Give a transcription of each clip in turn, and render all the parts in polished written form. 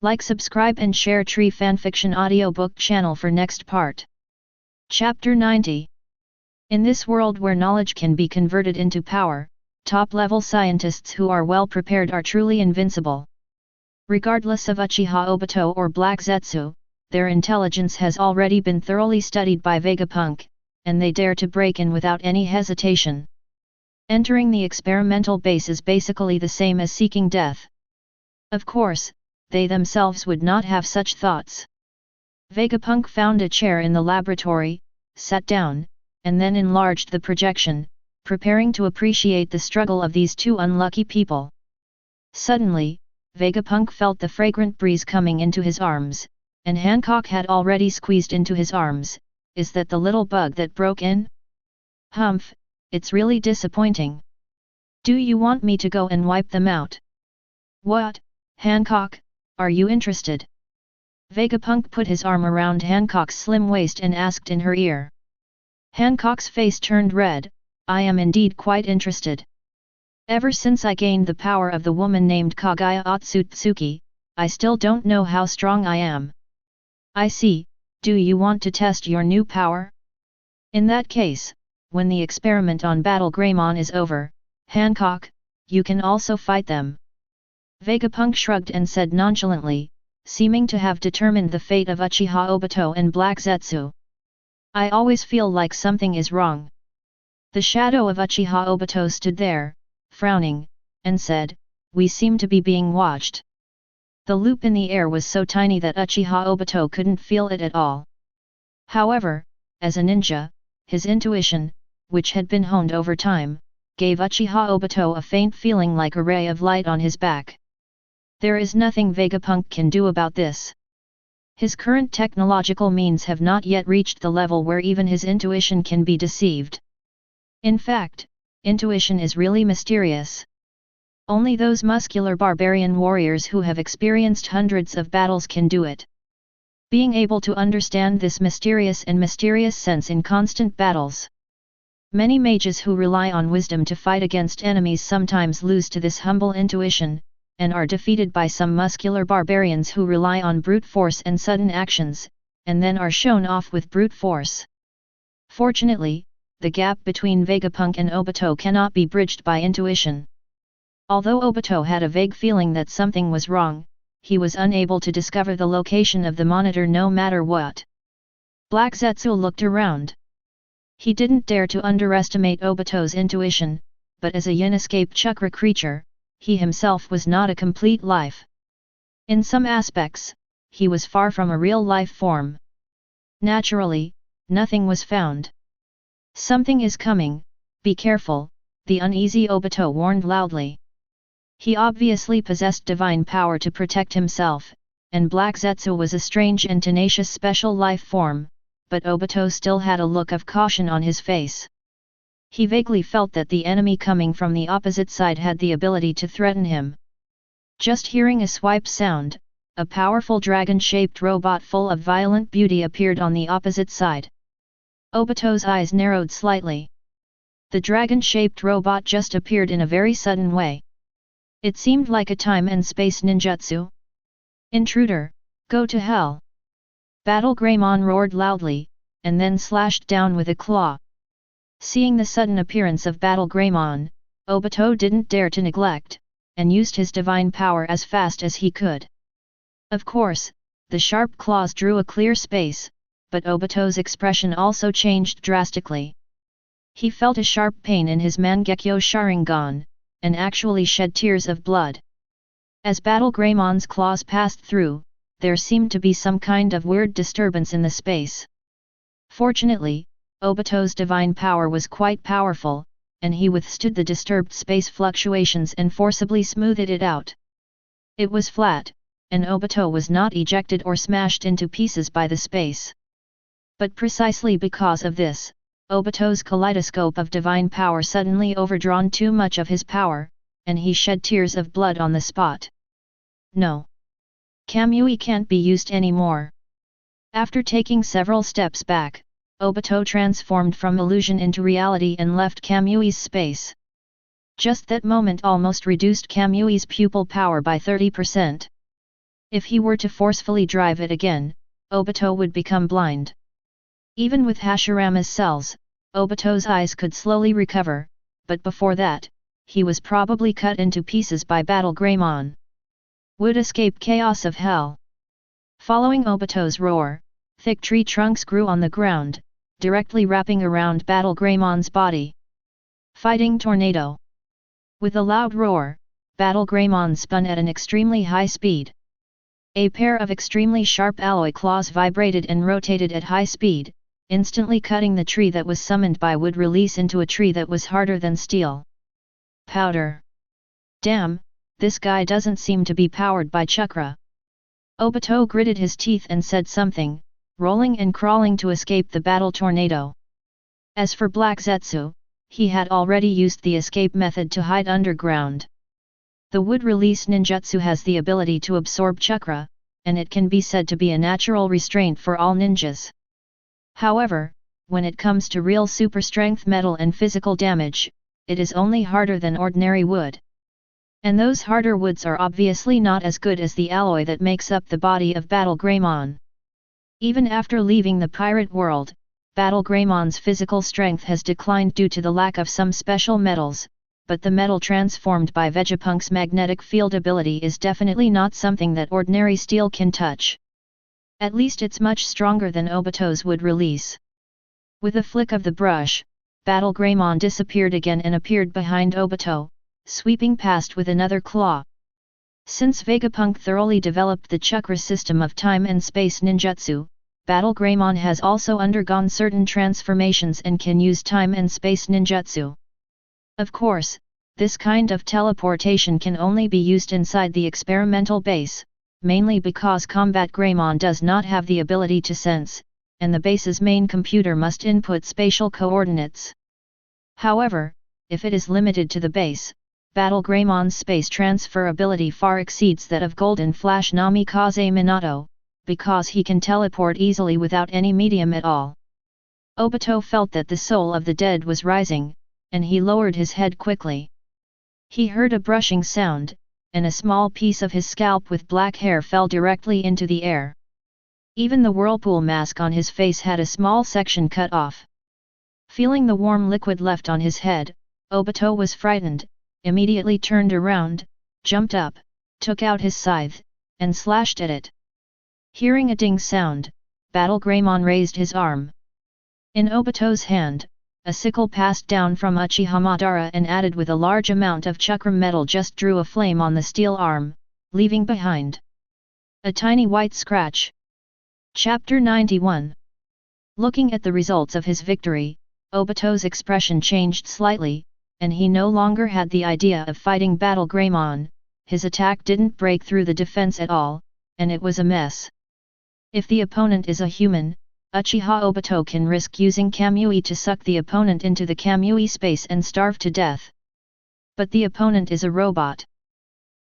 Like, subscribe and share Tree Fanfiction audiobook channel for next part. Chapter 90. In this world where knowledge can be converted into power, top-level scientists who are well prepared are truly invincible. Regardless of Uchiha Obito or Black Zetsu, their intelligence has already been thoroughly studied by Vegapunk, and they dare to break in without any hesitation. Entering the experimental base is basically the same as seeking death. Of course, they themselves would not have such thoughts. Vegapunk found a chair in the laboratory, sat down, and then enlarged the projection, preparing to appreciate the struggle of these two unlucky people. Suddenly, Vegapunk felt the fragrant breeze coming into his arms, and Hancock had already squeezed into his arms. Is that the little bug that broke in? Humph, it's really disappointing. Do you want me to go and wipe them out? What, Hancock, are you interested? Vegapunk put his arm around Hancock's slim waist and asked in her ear. Hancock's face turned red. I am indeed quite interested. Ever since I gained the power of the woman named Kagaya Otsutsuki, I still don't know how strong I am. I see. Do you want to test your new power? In that case, when the experiment on Battle Greymon is over, Hancock, you can also fight them. Vegapunk shrugged and said nonchalantly, seeming to have determined the fate of Uchiha Obito and Black Zetsu. I always feel like something is wrong. The shadow of Uchiha Obito stood there, frowning, and said, we seem to be being watched. The loop in the air was so tiny that Uchiha Obito couldn't feel it at all. However, as a ninja, his intuition, which had been honed over time, gave Uchiha Obito a faint feeling like a ray of light on his back. There is nothing Vegapunk can do about this. His current technological means have not yet reached the level where even his intuition can be deceived. In fact, intuition is really mysterious. Only those muscular barbarian warriors who have experienced hundreds of battles can do it. Being able to understand this mysterious sense in constant battles. Many mages who rely on wisdom to fight against enemies sometimes lose to this humble intuition, and are defeated by some muscular barbarians who rely on brute force and sudden actions, and then are shown off with brute force. Fortunately, the gap between Vegapunk and Obito cannot be bridged by intuition. Although Obito had a vague feeling that something was wrong, he was unable to discover the location of the monitor no matter what. Black Zetsu looked around. He didn't dare to underestimate Obito's intuition, but as a Unescape chakra creature, he himself was not a complete life. In some aspects, he was far from a real life form. Naturally, nothing was found. Something is coming, be careful, the uneasy Obito warned loudly. He obviously possessed divine power to protect himself, and Black Zetsu was a strange and tenacious special life form, but Obito still had a look of caution on his face. He vaguely felt that the enemy coming from the opposite side had the ability to threaten him. Just hearing a swipe sound, a powerful dragon-shaped robot full of violent beauty appeared on the opposite side. Obito's eyes narrowed slightly. The dragon-shaped robot just appeared in a very sudden way. It seemed like a time and space ninjutsu. Intruder, go to hell! Battle Greymon roared loudly, and then slashed down with a claw. Seeing the sudden appearance of Battle Greymon, Obito didn't dare to neglect, and used his divine power as fast as he could. Of course, the sharp claws drew a clear space, but Obito's expression also changed drastically. He felt a sharp pain in his Mangekyo Sharingan, and actually shed tears of blood. As Battle Greymon's claws passed through, there seemed to be some kind of weird disturbance in the space. Fortunately, Obito's divine power was quite powerful, and he withstood the disturbed space fluctuations and forcibly smoothed it out. It was flat, and Obito was not ejected or smashed into pieces by the space. But precisely because of this, Obito's kaleidoscope of divine power suddenly overdrawn too much of his power, and he shed tears of blood on the spot. No. Kamui can't be used anymore. After taking several steps back, Obito transformed from illusion into reality and left Kamui's space. Just that moment almost reduced Kamui's pupil power by 30%. If he were to forcefully drive it again, Obito would become blind. Even with Hashirama's cells, Obito's eyes could slowly recover, but before that, he was probably cut into pieces by Battle Greymon. Would escape chaos of hell. Following Obito's roar, thick tree trunks grew on the ground, directly wrapping around Battle Greymon's body. Fighting tornado. With a loud roar, Battle Greymon spun at an extremely high speed. A pair of extremely sharp alloy claws vibrated and rotated at high speed, instantly cutting the tree that was summoned by wood release into a tree that was harder than steel. Powder. Damn, this guy doesn't seem to be powered by chakra. Obito gritted his teeth and said something, rolling and crawling to escape the battle tornado. As for Black Zetsu, he had already used the escape method to hide underground. The wood release ninjutsu has the ability to absorb chakra, and it can be said to be a natural restraint for all ninjas. However, when it comes to real super strength metal and physical damage, it is only harder than ordinary wood. And those harder woods are obviously not as good as the alloy that makes up the body of Battle Greymon. Even after leaving the pirate world, Battle Greymon's physical strength has declined due to the lack of some special metals, but the metal transformed by Vegapunk's magnetic field ability is definitely not something that ordinary steel can touch. At least it's much stronger than Obito's wood release. With a flick of the brush, Battle Greymon disappeared again and appeared behind Obito, sweeping past with another claw. Since Vegapunk thoroughly developed the chakra system of time and space ninjutsu, Battle Greymon has also undergone certain transformations and can use time and space ninjutsu. Of course, this kind of teleportation can only be used inside the experimental base, mainly because Combat Greymon does not have the ability to sense, and the base's main computer must input spatial coordinates. However, if it is limited to the base, Battle Greymon's space transfer ability far exceeds that of Golden Flash Namikaze Minato, because he can teleport easily without any medium at all. Obito felt that the soul of the dead was rising, and he lowered his head quickly. He heard a brushing sound, and a small piece of his scalp with black hair fell directly into the air. Even the whirlpool mask on his face had a small section cut off. Feeling the warm liquid left on his head, Obito was frightened, immediately turned around, jumped up, took out his scythe, and slashed at it. Hearing a ding sound, Battle Greymon raised his arm. In Obito's hand, a sickle passed down from Uchiha Madara and added with a large amount of chakra metal just drew a flame on the steel arm, leaving behind a tiny white scratch. Chapter 91. Looking at the results of his victory, Obito's expression changed slightly, and he no longer had the idea of fighting Battle Greymon. His attack didn't break through the defense at all, and it was a mess. If the opponent is a human, Uchiha Obito can risk using Kamui to suck the opponent into the Kamui space and starve to death. But the opponent is a robot.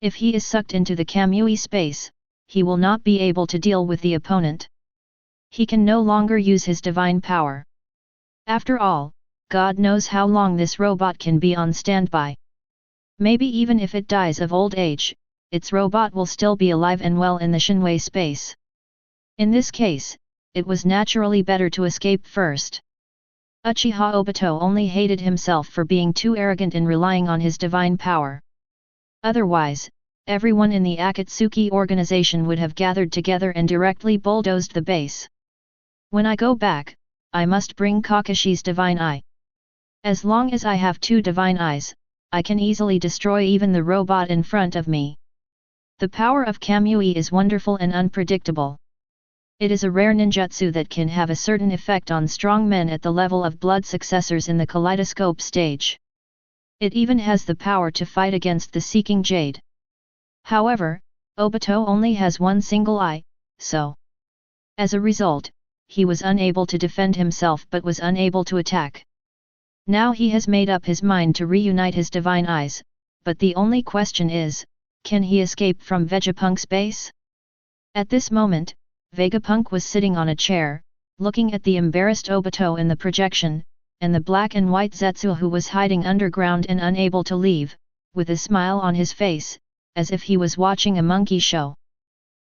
If he is sucked into the Kamui space, he will not be able to deal with the opponent. He can no longer use his divine power. After all, God knows how long this robot can be on standby. Maybe even if it dies of old age, its robot will still be alive and well in the Shinwei space. In this case, it was naturally better to escape first. Uchiha Obito only hated himself for being too arrogant in relying on his divine power. Otherwise, everyone in the Akatsuki organization would have gathered together and directly bulldozed the base. When I go back, I must bring Kakashi's divine eye. As long as I have 2 divine eyes, I can easily destroy even the robot in front of me. The power of Kamui is wonderful and unpredictable. It is a rare ninjutsu that can have a certain effect on strong men at the level of blood successors in the kaleidoscope stage. It even has the power to fight against the Seeking Jade. However, Obito only has one single eye, so as a result, he was unable to defend himself but was unable to attack. Now he has made up his mind to reunite his divine eyes, but the only question is, can he escape from Vegapunk's base? At this moment, Vegapunk was sitting on a chair, looking at the embarrassed Obito in the projection, and the black and white Zetsu who was hiding underground and unable to leave, with a smile on his face, as if he was watching a monkey show.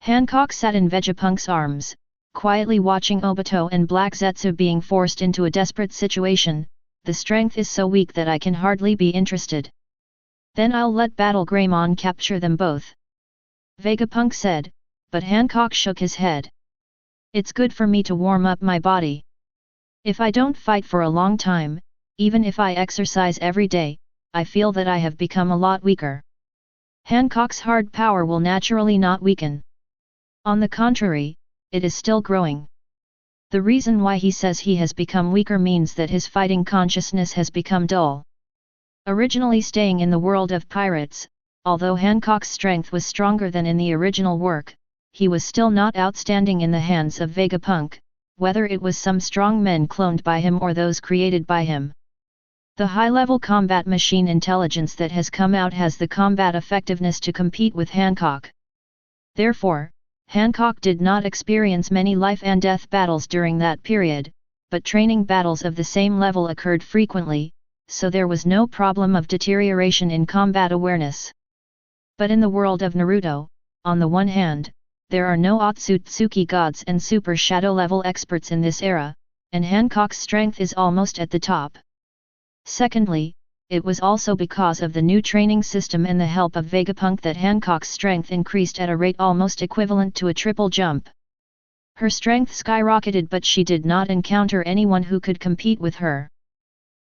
Hancock sat in Vegapunk's arms, quietly watching Obito and Black Zetsu being forced into a desperate situation. The strength is so weak that I can hardly be interested. Then I'll let Battle Greymon capture them both. Vegapunk said, but Hancock shook his head. It's good for me to warm up my body. If I don't fight for a long time, even if I exercise every day, I feel that I have become a lot weaker. Hancock's hard power will naturally not weaken. On the contrary, it is still growing. The reason why he says he has become weaker means that his fighting consciousness has become dull. Originally staying in the world of pirates, although Hancock's strength was stronger than in the original work, he was still not outstanding in the hands of Vegapunk, whether it was some strong men cloned by him or those created by him. The high-level combat machine intelligence that has come out has the combat effectiveness to compete with Hancock. Therefore, Hancock did not experience many life and death battles during that period, but training battles of the same level occurred frequently, so there was no problem of deterioration in combat awareness. But in the world of Naruto, on the one hand, there are no Otsutsuki gods and super shadow level experts in this era, and Hancock's strength is almost at the top. Secondly, it was also because of the new training system and the help of Vegapunk that Hancock's strength increased at a rate almost equivalent to a triple jump. Her strength skyrocketed, but she did not encounter anyone who could compete with her.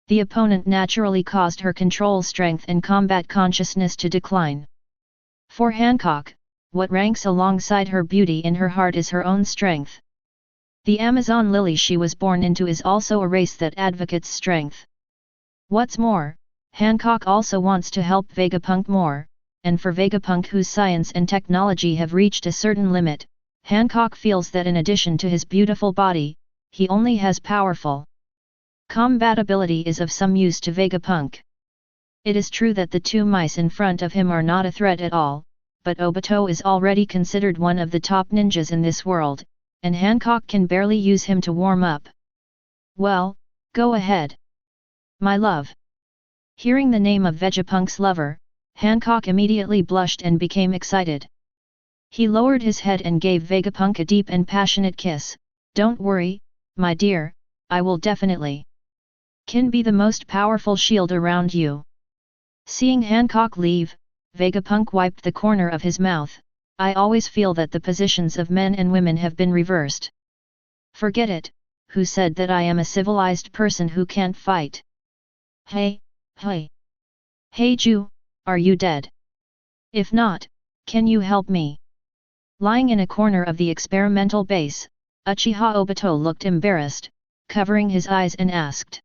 The opponent naturally caused her control strength and combat consciousness to decline. For Hancock, what ranks alongside her beauty in her heart is her own strength. The Amazon lily she was born into is also a race that advocates strength. What's more, Hancock also wants to help Vegapunk more, and for Vegapunk whose science and technology have reached a certain limit, Hancock feels that in addition to his beautiful body, he only has powerful combat ability is of some use to Vegapunk. It is true that the two mice in front of him are not a threat at all, but Obito is already considered one of the top ninjas in this world, and Hancock can barely use him to warm up. Well, go ahead. My love. Hearing the name of Vegapunk's lover, Hancock immediately blushed and became excited. He lowered his head and gave Vegapunk a deep and passionate kiss. Don't worry, my dear, I will definitely can be the most powerful shield around you. Seeing Hancock leave, Vegapunk wiped the corner of his mouth. I always feel that the positions of men and women have been reversed. Forget it, who said that I am a civilized person who can't fight? Hey, hey. Hey Ju, are you dead? If not, can you help me? Lying in a corner of the experimental base, Uchiha Obito looked embarrassed, covering his eyes and asked.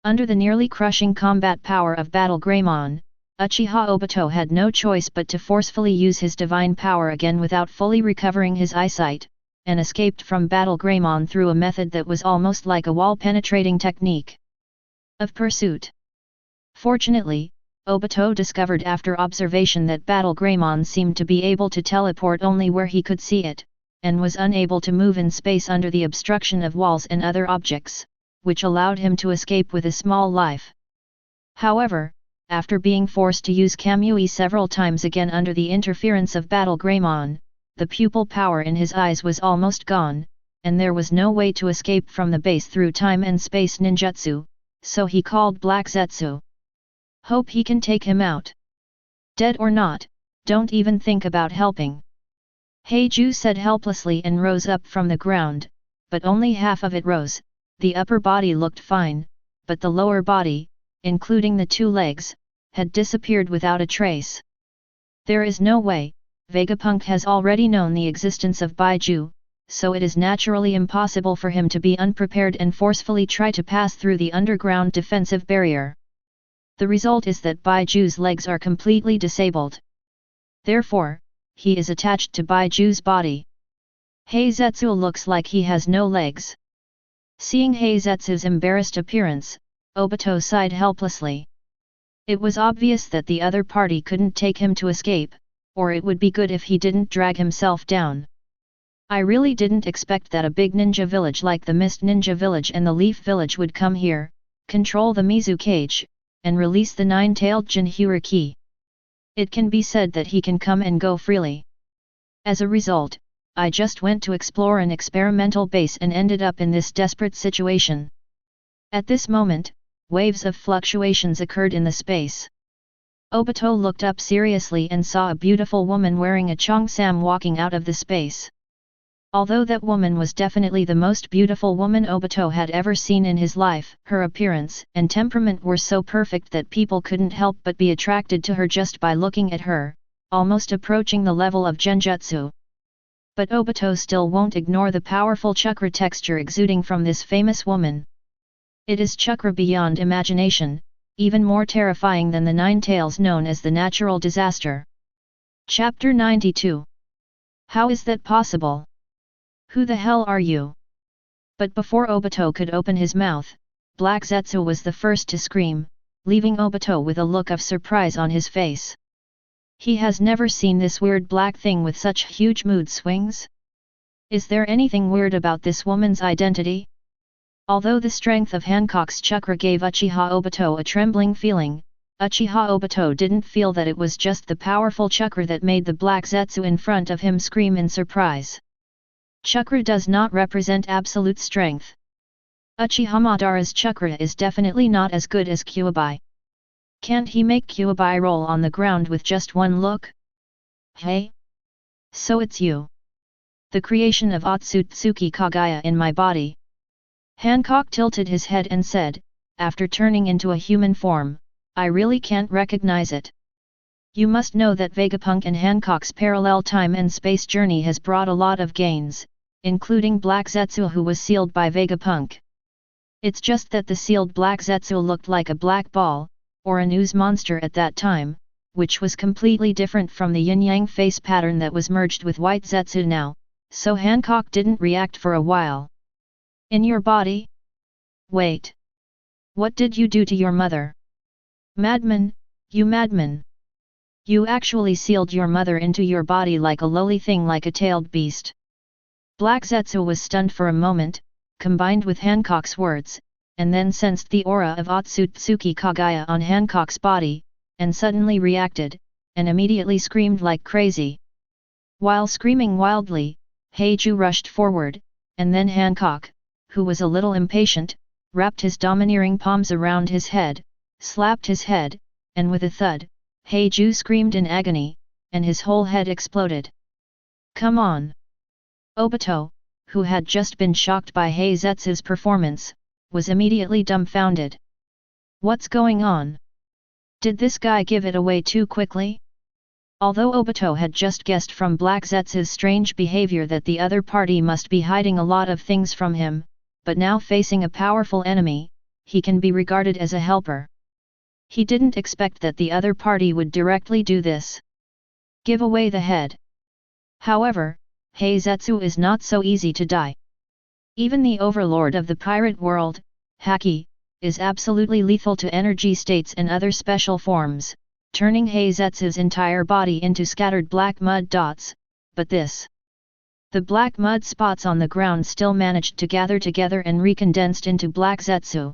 Under the nearly crushing combat power of Battle Greymon, Uchiha Obito had no choice but to forcefully use his divine power again without fully recovering his eyesight, and escaped from Battle Greymon through a method that was almost like a wall-penetrating technique of pursuit. Fortunately, Obito discovered after observation that Battle Greymon seemed to be able to teleport only where he could see it, and was unable to move in space under the obstruction of walls and other objects, which allowed him to escape with a small life. However, after being forced to use Kamui several times again under the interference of Battle Greymon, the pupil power in his eyes was almost gone, and there was no way to escape from the base through time and space ninjutsu, so he called Black Zetsu. Hope he can take him out. Dead or not, don't even think about helping. Heiju said helplessly and rose up from the ground, but only half of it rose. The upper body looked fine, but the lower body, including the two legs, had disappeared without a trace. There is no way. Vegapunk has already known the existence of Baiju, so it is naturally impossible for him to be unprepared and forcefully try to pass through the underground defensive barrier. The result is that Baiju's legs are completely disabled. Therefore, he is attached to Baiju's body. Heizetsu looks like he has no legs. Seeing Heizetsu's embarrassed appearance, Obito sighed helplessly. It was obvious that the other party couldn't take him to escape, or it would be good if he didn't drag himself down. I really didn't expect that a big ninja village like the Mist Ninja Village and the Leaf Village would come here, control the Mizu Cage, and release the nine-tailed Jinhyuriki. It can be said that he can come and go freely. As a result, I just went to explore an experimental base and ended up in this desperate situation. At this moment, waves of fluctuations occurred in the space. Obito looked up seriously and saw a beautiful woman wearing a cheongsam walking out of the space. Although that woman was definitely the most beautiful woman Obito had ever seen in his life, her appearance and temperament were so perfect that people couldn't help but be attracted to her just by looking at her, almost approaching the level of genjutsu. But Obito still won't ignore the powerful chakra texture exuding from this famous woman. It is chakra beyond imagination, even more terrifying than the nine tails known as the natural disaster. Chapter 92. How is that possible? Who the hell are you? But before Obito could open his mouth, Black Zetsu was the first to scream, leaving Obito with a look of surprise on his face. He has never seen this weird black thing with such huge mood swings. Is there anything weird about this woman's identity? Although the strength of Hancock's chakra gave Uchiha Obito a trembling feeling, Uchiha Obito didn't feel that it was just the powerful chakra that made the Black Zetsu in front of him scream in surprise. Chakra does not represent absolute strength. Uchiha Madara's chakra is definitely not as good as Kyuubi. Can't he make Kyuubi roll on the ground with just one look? Hey? So it's you. The creation of Otsutsuki Kagaya in my body. Hancock tilted his head and said, after turning into a human form, I really can't recognize it. You must know that Vegapunk and Hancock's parallel time and space journey has brought a lot of gains, including Black Zetsu who was sealed by Vegapunk. It's just that the sealed Black Zetsu looked like a black ball, or an ooze monster at that time, which was completely different from the yin-yang face pattern that was merged with White Zetsu now, so Hancock didn't react for a while. In your body? Wait. What did you do to your mother? Madman, you madman. You actually sealed your mother into your body like a lowly thing, like a tailed beast. Black Zetsu was stunned for a moment, combined with Hancock's words, and then sensed the aura of Otsutsuki Kagaya on Hancock's body, and suddenly reacted, and immediately screamed like crazy. While screaming wildly, Heiju rushed forward, and then Hancock, who was a little impatient, wrapped his domineering palms around his head, slapped his head, and with a thud, Heiju screamed in agony, and his whole head exploded. Come on! Obito, who had just been shocked by Heizetsu's performance, was immediately dumbfounded. What's going on? Did this guy give it away too quickly? Although Obito had just guessed from Black Zetsu's strange behavior that the other party must be hiding a lot of things from him, but now facing a powerful enemy, he can be regarded as a helper. He didn't expect that the other party would directly do this. Give away the head. However, Heizetsu is not so easy to die. Even the overlord of the pirate world, Haki, is absolutely lethal to energy states and other special forms, turning Heizetsu's entire body into scattered black mud dots, but this. The black mud spots on the ground still managed to gather together and recondensed into Black Zetsu.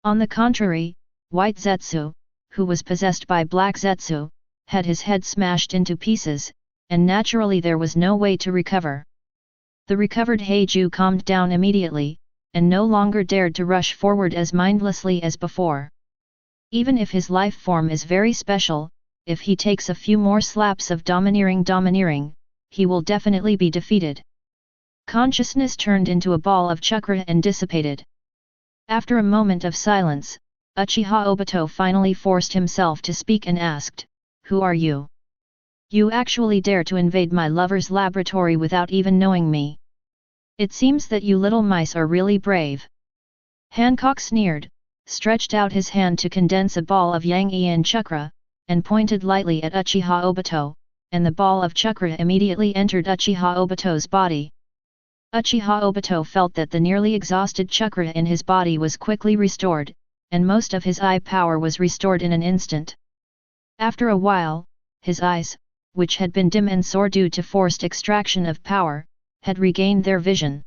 On the contrary, White Zetsu, who was possessed by Black Zetsu, had his head smashed into pieces, and naturally there was no way to recover. The recovered Heiju calmed down immediately, and no longer dared to rush forward as mindlessly as before. Even if his life form is very special, if he takes a few more slaps of domineering, he will definitely be defeated. Consciousness turned into a ball of chakra and dissipated. After a moment of silence, Uchiha Obito finally forced himself to speak and asked, "Who are you? You actually dare to invade my lover's laboratory without even knowing me? It seems that you little mice are really brave." Hancock sneered, stretched out his hand to condense a ball of Yang-Ian chakra, and pointed lightly at Uchiha Obito, and the ball of chakra immediately entered Uchiha Obito's body. Uchiha Obito felt that the nearly exhausted chakra in his body was quickly restored, and most of his eye power was restored in an instant. After a while, his eyes, which had been dim and sore due to forced extraction of power, had regained their vision.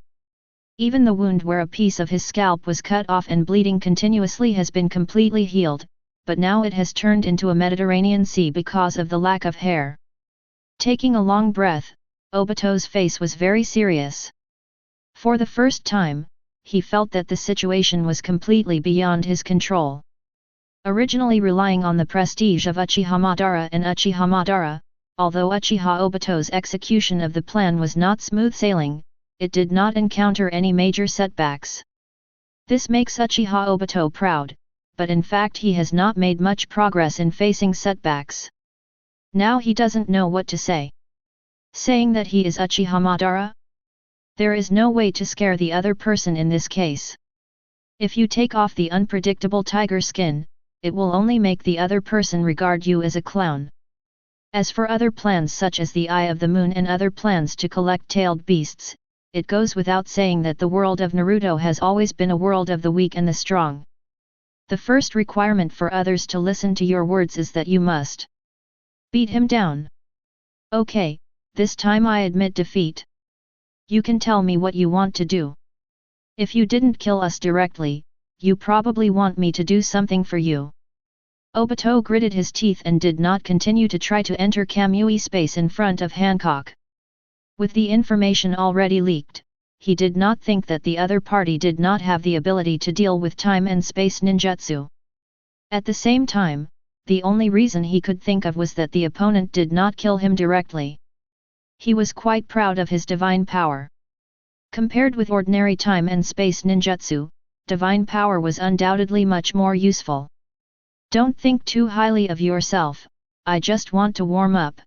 Even the wound where a piece of his scalp was cut off and bleeding continuously has been completely healed, but now it has turned into a Mediterranean Sea because of the lack of hair. Taking a long breath, Obito's face was very serious. For the first time, he felt that the situation was completely beyond his control. Originally relying on the prestige of Uchiha Madara and Uchiha Madara, although Uchiha Obito's execution of the plan was not smooth sailing, it did not encounter any major setbacks. This makes Uchiha Obito proud, but in fact he has not made much progress in facing setbacks. Now he doesn't know what to say. Saying that he is Uchiha Madara? There is no way to scare the other person in this case. If you take off the unpredictable tiger skin, it will only make the other person regard you as a clown. As for other plans such as the Eye of the Moon and other plans to collect tailed beasts, it goes without saying that the world of Naruto has always been a world of the weak and the strong. The first requirement for others to listen to your words is that you must beat him down. Okay, this time I admit defeat. You can tell me what you want to do. If you didn't kill us directly, you probably want me to do something for you. Obito gritted his teeth and did not continue to try to enter Kamui space in front of Hancock. With the information already leaked, he did not think that the other party did not have the ability to deal with time and space ninjutsu. At the same time, the only reason he could think of was that the opponent did not kill him directly. He was quite proud of his divine power. Compared with ordinary time and space ninjutsu, divine power was undoubtedly much more useful. Don't think too highly of yourself, I just want to warm up.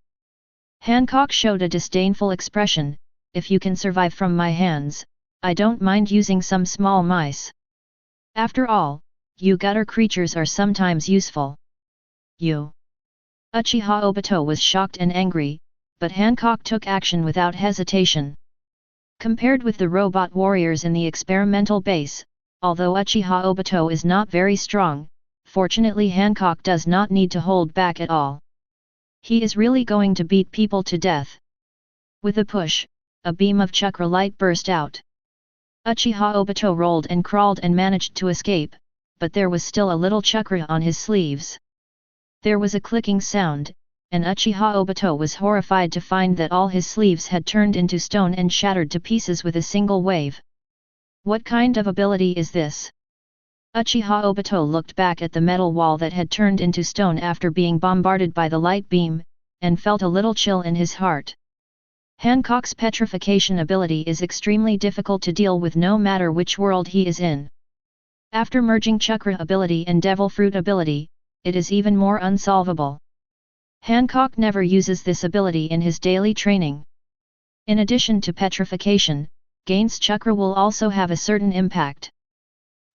Hancock showed a disdainful expression. If you can survive from my hands, I don't mind using some small mice. After all, you gutter creatures are sometimes useful. You. Uchiha Obito was shocked and angry, but Hancock took action without hesitation. Compared with the robot warriors in the experimental base, although Uchiha Obito is not very strong, fortunately Hancock does not need to hold back at all. He is really going to beat people to death. With a push, a beam of chakra light burst out. Uchiha Obito rolled and crawled and managed to escape, but there was still a little chakra on his sleeves. There was a clicking sound, and Uchiha Obito was horrified to find that all his sleeves had turned into stone and shattered to pieces with a single wave. What kind of ability is this? Uchiha Obito looked back at the metal wall that had turned into stone after being bombarded by the light beam, and felt a little chill in his heart. Hancock's petrification ability is extremely difficult to deal with no matter which world he is in. After merging chakra ability and devil fruit ability, it is even more unsolvable. Hancock never uses this ability in his daily training. In addition to petrification, Gain's chakra will also have a certain impact.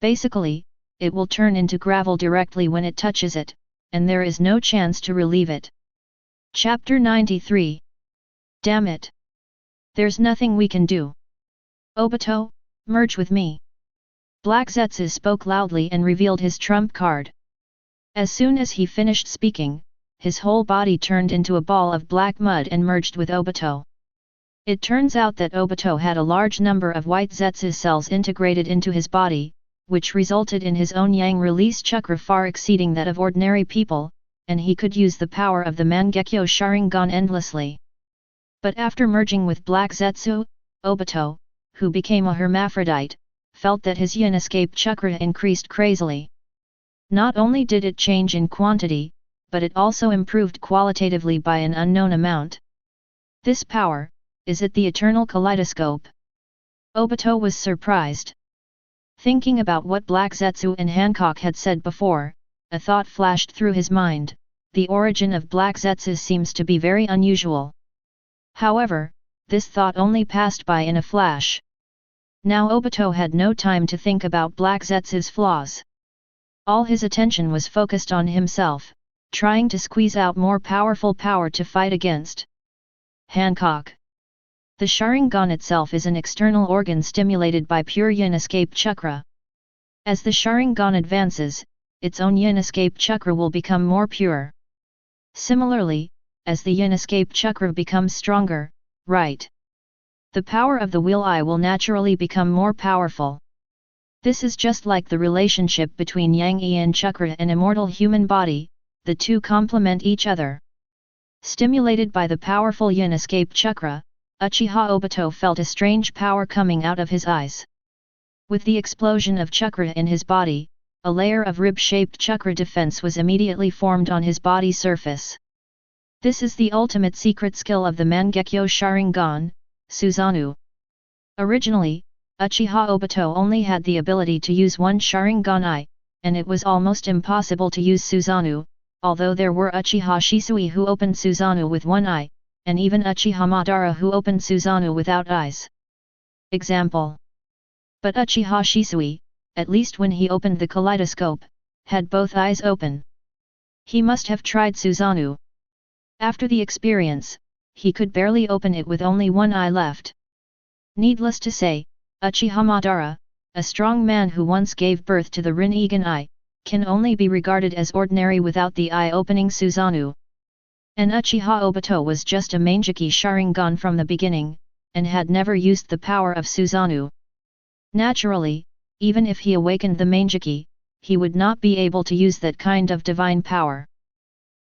Basically, it will turn into gravel directly when it touches it, and there is no chance to relieve it. Chapter 93. Damn it! There's nothing we can do. Obito, merge with me. Black Zetsu spoke loudly and revealed his trump card. As soon as he finished speaking, his whole body turned into a ball of black mud and merged with Obito. It turns out that Obito had a large number of white Zetsu cells integrated into his body, which resulted in his own yang release chakra far exceeding that of ordinary people, and he could use the power of the Mangekyo Sharingan endlessly. But after merging with Black Zetsu, Obito, who became a hermaphrodite, felt that his yin escape chakra increased crazily. Not only did it change in quantity, but it also improved qualitatively by an unknown amount. This power, is it the eternal kaleidoscope? Obito was surprised. Thinking about what Black Zetsu and Hancock had said before, a thought flashed through his mind: the origin of Black Zetsu seems to be very unusual. However, this thought only passed by in a flash. Now Obito had no time to think about Black Zetsu's flaws. All his attention was focused on himself, trying to squeeze out more powerful power to fight against Hancock. The Sharingan itself is an external organ stimulated by pure yin escape chakra. As the Sharingan advances, its own yin escape chakra will become more pure. Similarly, as the yin escape chakra becomes stronger, right, the power of the will eye will naturally become more powerful. This is just like the relationship between yang yin chakra and immortal human body, the two complement each other. Stimulated by the powerful yin escape chakra, Uchiha Obito felt a strange power coming out of his eyes. With the explosion of chakra in his body, a layer of rib-shaped chakra defense was immediately formed on his body surface. This is the ultimate secret skill of the Mangekyo Sharingan, Susanoo. Originally, Uchiha Obito only had the ability to use one Sharingan eye, and it was almost impossible to use Susanoo, although there were Uchiha Shisui who opened Susanoo with one eye, and even Uchiha Madara who opened Susanoo without eyes. Example. But Uchiha Shisui, at least when he opened the kaleidoscope, had both eyes open. He must have tried Susanoo. After the experience, he could barely open it with only one eye left. Needless to say, Uchiha Madara, a strong man who once gave birth to the Rinnegan eye, can only be regarded as ordinary without the eye-opening Susanoo. And Uchiha Obito was just a Mangekyo Sharingan from the beginning, and had never used the power of Susanoo. Naturally, even if he awakened the Mangekyo, he would not be able to use that kind of divine power.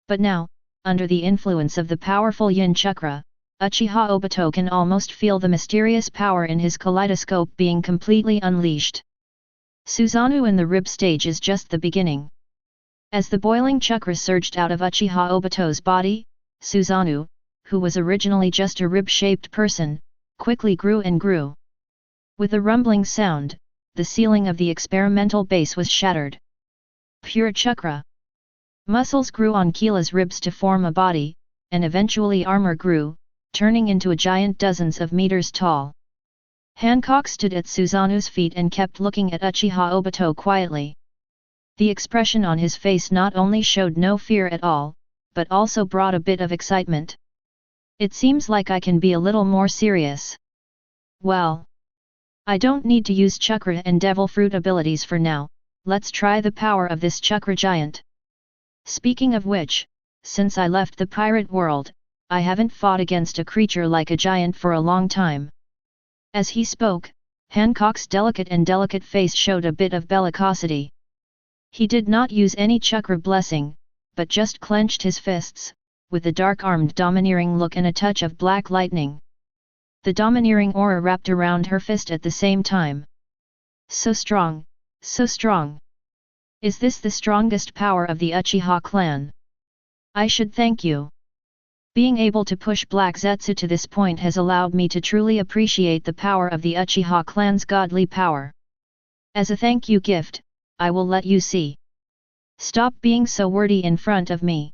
But now, under the influence of the powerful yin chakra, Uchiha Obito can almost feel the mysterious power in his kaleidoscope being completely unleashed. Susanoo in the rib stage is just the beginning. As the boiling chakra surged out of Uchiha Obito's body, Susanoo, who was originally just a rib-shaped person, quickly grew and grew. With a rumbling sound, the ceiling of the experimental base was shattered. Pure chakra. Muscles grew on Keela's ribs to form a body, and eventually armor grew, turning into a giant dozens of meters tall. Hancock stood at Susanoo's feet and kept looking at Uchiha Obito quietly. The expression on his face not only showed no fear at all, but also brought a bit of excitement. It seems like I can be a little more serious. Well, I don't need to use chakra and devil fruit abilities for now, let's try the power of this chakra giant. Speaking of which, since I left the pirate world, I haven't fought against a creature like a giant for a long time. As he spoke, Hancock's delicate face showed a bit of bellicosity. He did not use any chakra blessing, but just clenched his fists, with a dark-armed domineering look and a touch of black lightning. The domineering aura wrapped around her fist at the same time. So strong, so strong. Is this the strongest power of the Uchiha clan? I should thank you. Being able to push Black Zetsu to this point has allowed me to truly appreciate the power of the Uchiha clan's godly power. As a thank you gift, I will let you see. Stop being so wordy in front of me.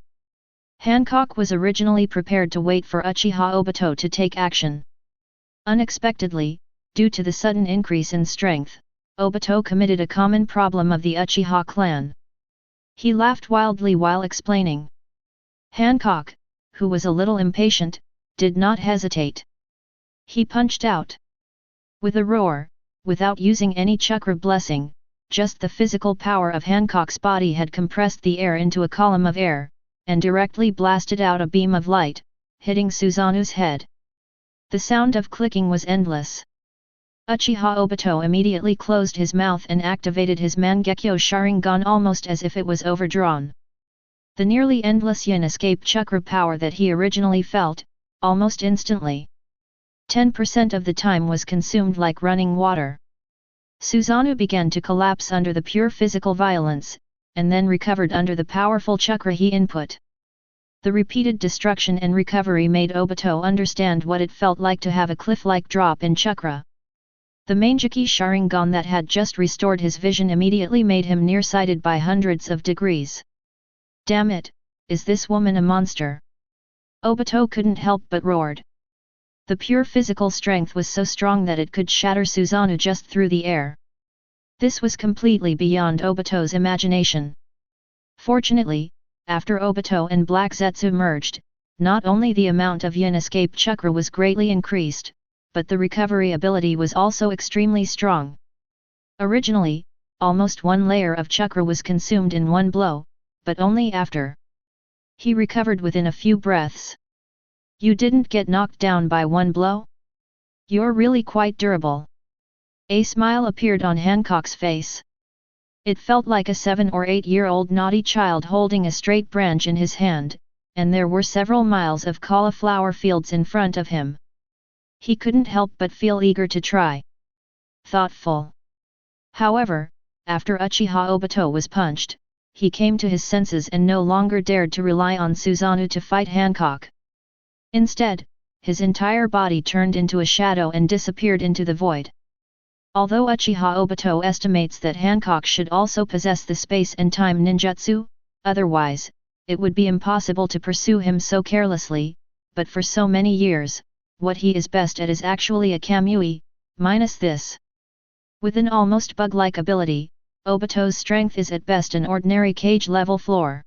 Hancock was originally prepared to wait for Uchiha Obito to take action. Unexpectedly, due to the sudden increase in strength, Obito committed a common problem of the Uchiha clan. He laughed wildly while explaining. Hancock, who was a little impatient, did not hesitate. He punched out. With a roar, without using any chakra blessing, just the physical power of Hancock's body had compressed the air into a column of air, and directly blasted out a beam of light, hitting Susanoo's head. The sound of clicking was endless. Uchiha Obito immediately closed his mouth and activated his Mangekyo Sharingan almost as if it was overdrawn. The nearly endless yin escaped chakra power that he originally felt, almost instantly. 10% of the time was consumed like running water. Susanoo began to collapse under the pure physical violence, and then recovered under the powerful chakra he input. The repeated destruction and recovery made Obito understand what it felt like to have a cliff-like drop in chakra. The Mangekyo Sharingan that had just restored his vision immediately made him nearsighted by hundreds of degrees. Damn it, is this woman a monster? Obito couldn't help but roared. The pure physical strength was so strong that it could shatter Susanoo just through the air. This was completely beyond Obito's imagination. Fortunately, after Obito and Black Zetsu merged, not only the amount of yin escape chakra was greatly increased, but the recovery ability was also extremely strong. Originally, almost one layer of chakra was consumed in one blow, but only after. He recovered within a few breaths. You didn't get knocked down by one blow? You're really quite durable. A smile appeared on Hancock's face. It felt like a 7 or 8-year-old naughty child holding a straight branch in his hand, and there were several miles of cauliflower fields in front of him. He couldn't help but feel eager to try. Thoughtful. However, after Uchiha Obito was punched, he came to his senses and no longer dared to rely on Susanoo to fight Hancock. Instead, his entire body turned into a shadow and disappeared into the void. Although Uchiha Obito estimates that Hancock should also possess the space and time ninjutsu, otherwise, it would be impossible to pursue him so carelessly, but for so many years, what he is best at is actually a Kamui, minus this. With an almost bug-like ability, Obito's strength is at best an ordinary cage-level floor.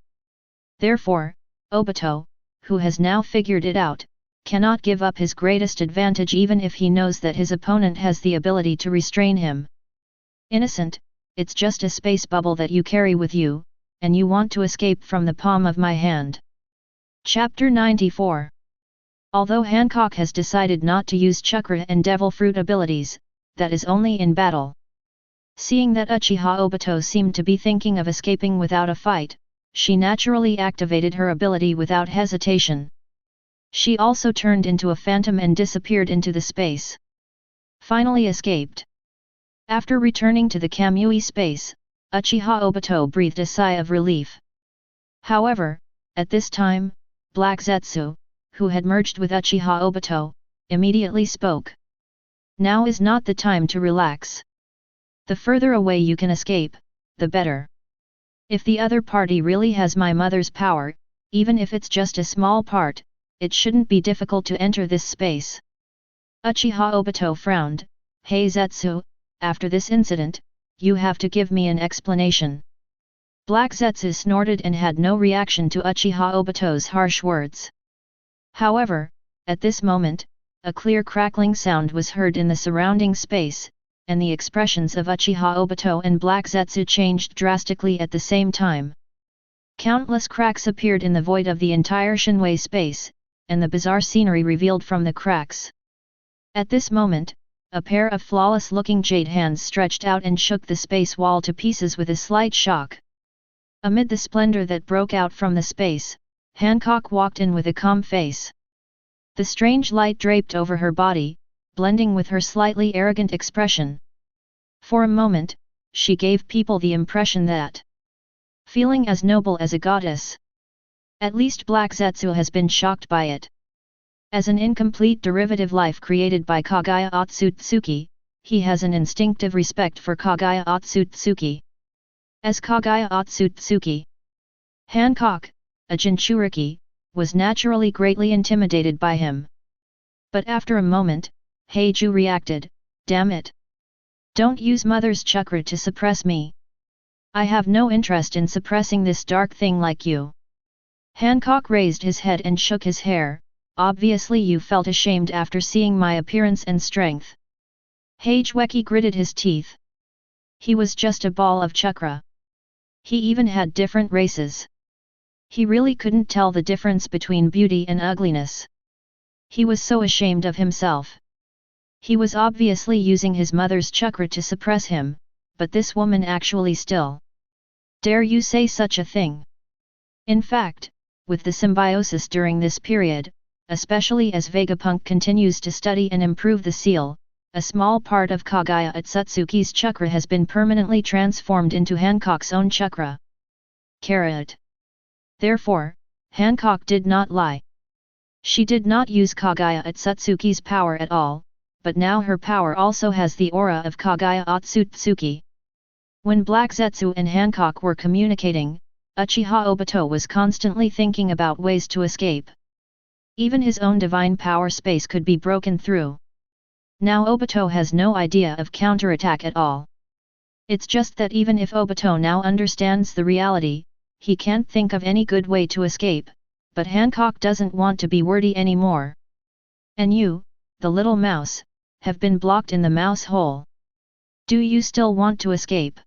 Therefore, Obito, who has now figured it out, cannot give up his greatest advantage even if he knows that his opponent has the ability to restrain him. Innocent, it's just a space bubble that you carry with you, and you want to escape from the palm of my hand. Chapter 94. Although Hancock has decided not to use chakra and devil fruit abilities, that is only in battle. Seeing that Uchiha Obito seemed to be thinking of escaping without a fight, she naturally activated her ability without hesitation. She also turned into a phantom and disappeared into the space. Finally escaped. After returning to the Kamui space, Uchiha Obito breathed a sigh of relief. However, at this time, Black Zetsu, who had merged with Uchiha Obito, immediately spoke. Now is not the time to relax. The further away you can escape, the better. If the other party really has my mother's power, even if it's just a small part, it shouldn't be difficult to enter this space. Uchiha Obito frowned. Hey Zetsu, after this incident, you have to give me an explanation. Black Zetsu snorted and had no reaction to Uchiha Obito's harsh words. However, at this moment, a clear crackling sound was heard in the surrounding space, and the expressions of Uchiha Obito and Black Zetsu changed drastically at the same time. Countless cracks appeared in the void of the entire Shinwei space, and the bizarre scenery revealed from the cracks. At this moment, a pair of flawless-looking jade hands stretched out and shook the space wall to pieces with a slight shock. Amid the splendor that broke out from the space, Hancock walked in with a calm face. The strange light draped over her body, blending with her slightly arrogant expression. For a moment, she gave people the impression that, feeling as noble as a goddess. At least Black Zetsu has been shocked by it. As an incomplete derivative life created by Kagaya Otsutsuki, he has an instinctive respect for Kagaya Otsutsuki. As Kagaya Otsutsuki, Hancock, a Jinchuriki, was naturally greatly intimidated by him. But after a moment, Heiju reacted, damn it! Don't use mother's chakra to suppress me. I have no interest in suppressing this dark thing like you. Hancock raised his head and shook his hair. Obviously you felt ashamed after seeing my appearance and strength. Heijweki gritted his teeth. He was just a ball of chakra. He even had different races. He really couldn't tell the difference between beauty and ugliness. He was so ashamed of himself. He was obviously using his mother's chakra to suppress him, but this woman actually still. Dare you say such a thing? In fact, with the symbiosis during this period, especially as Vegapunk continues to study and improve the seal, a small part of Kagaya Otsutsuki's chakra has been permanently transformed into Hancock's own chakra. Carrot. Therefore, Hancock did not lie. She did not use Kagaya Otsutsuki's power at all, but now her power also has the aura of Kagaya Otsutsuki. When Black Zetsu and Hancock were communicating, Uchiha Obito was constantly thinking about ways to escape. Even his own divine power space could be broken through. Now Obito has no idea of counterattack at all. It's just that even if Obito now understands the reality, he can't think of any good way to escape, but Hancock doesn't want to be wordy anymore. And you, the little mouse, have been blocked in the mouse hole. Do you still want to escape?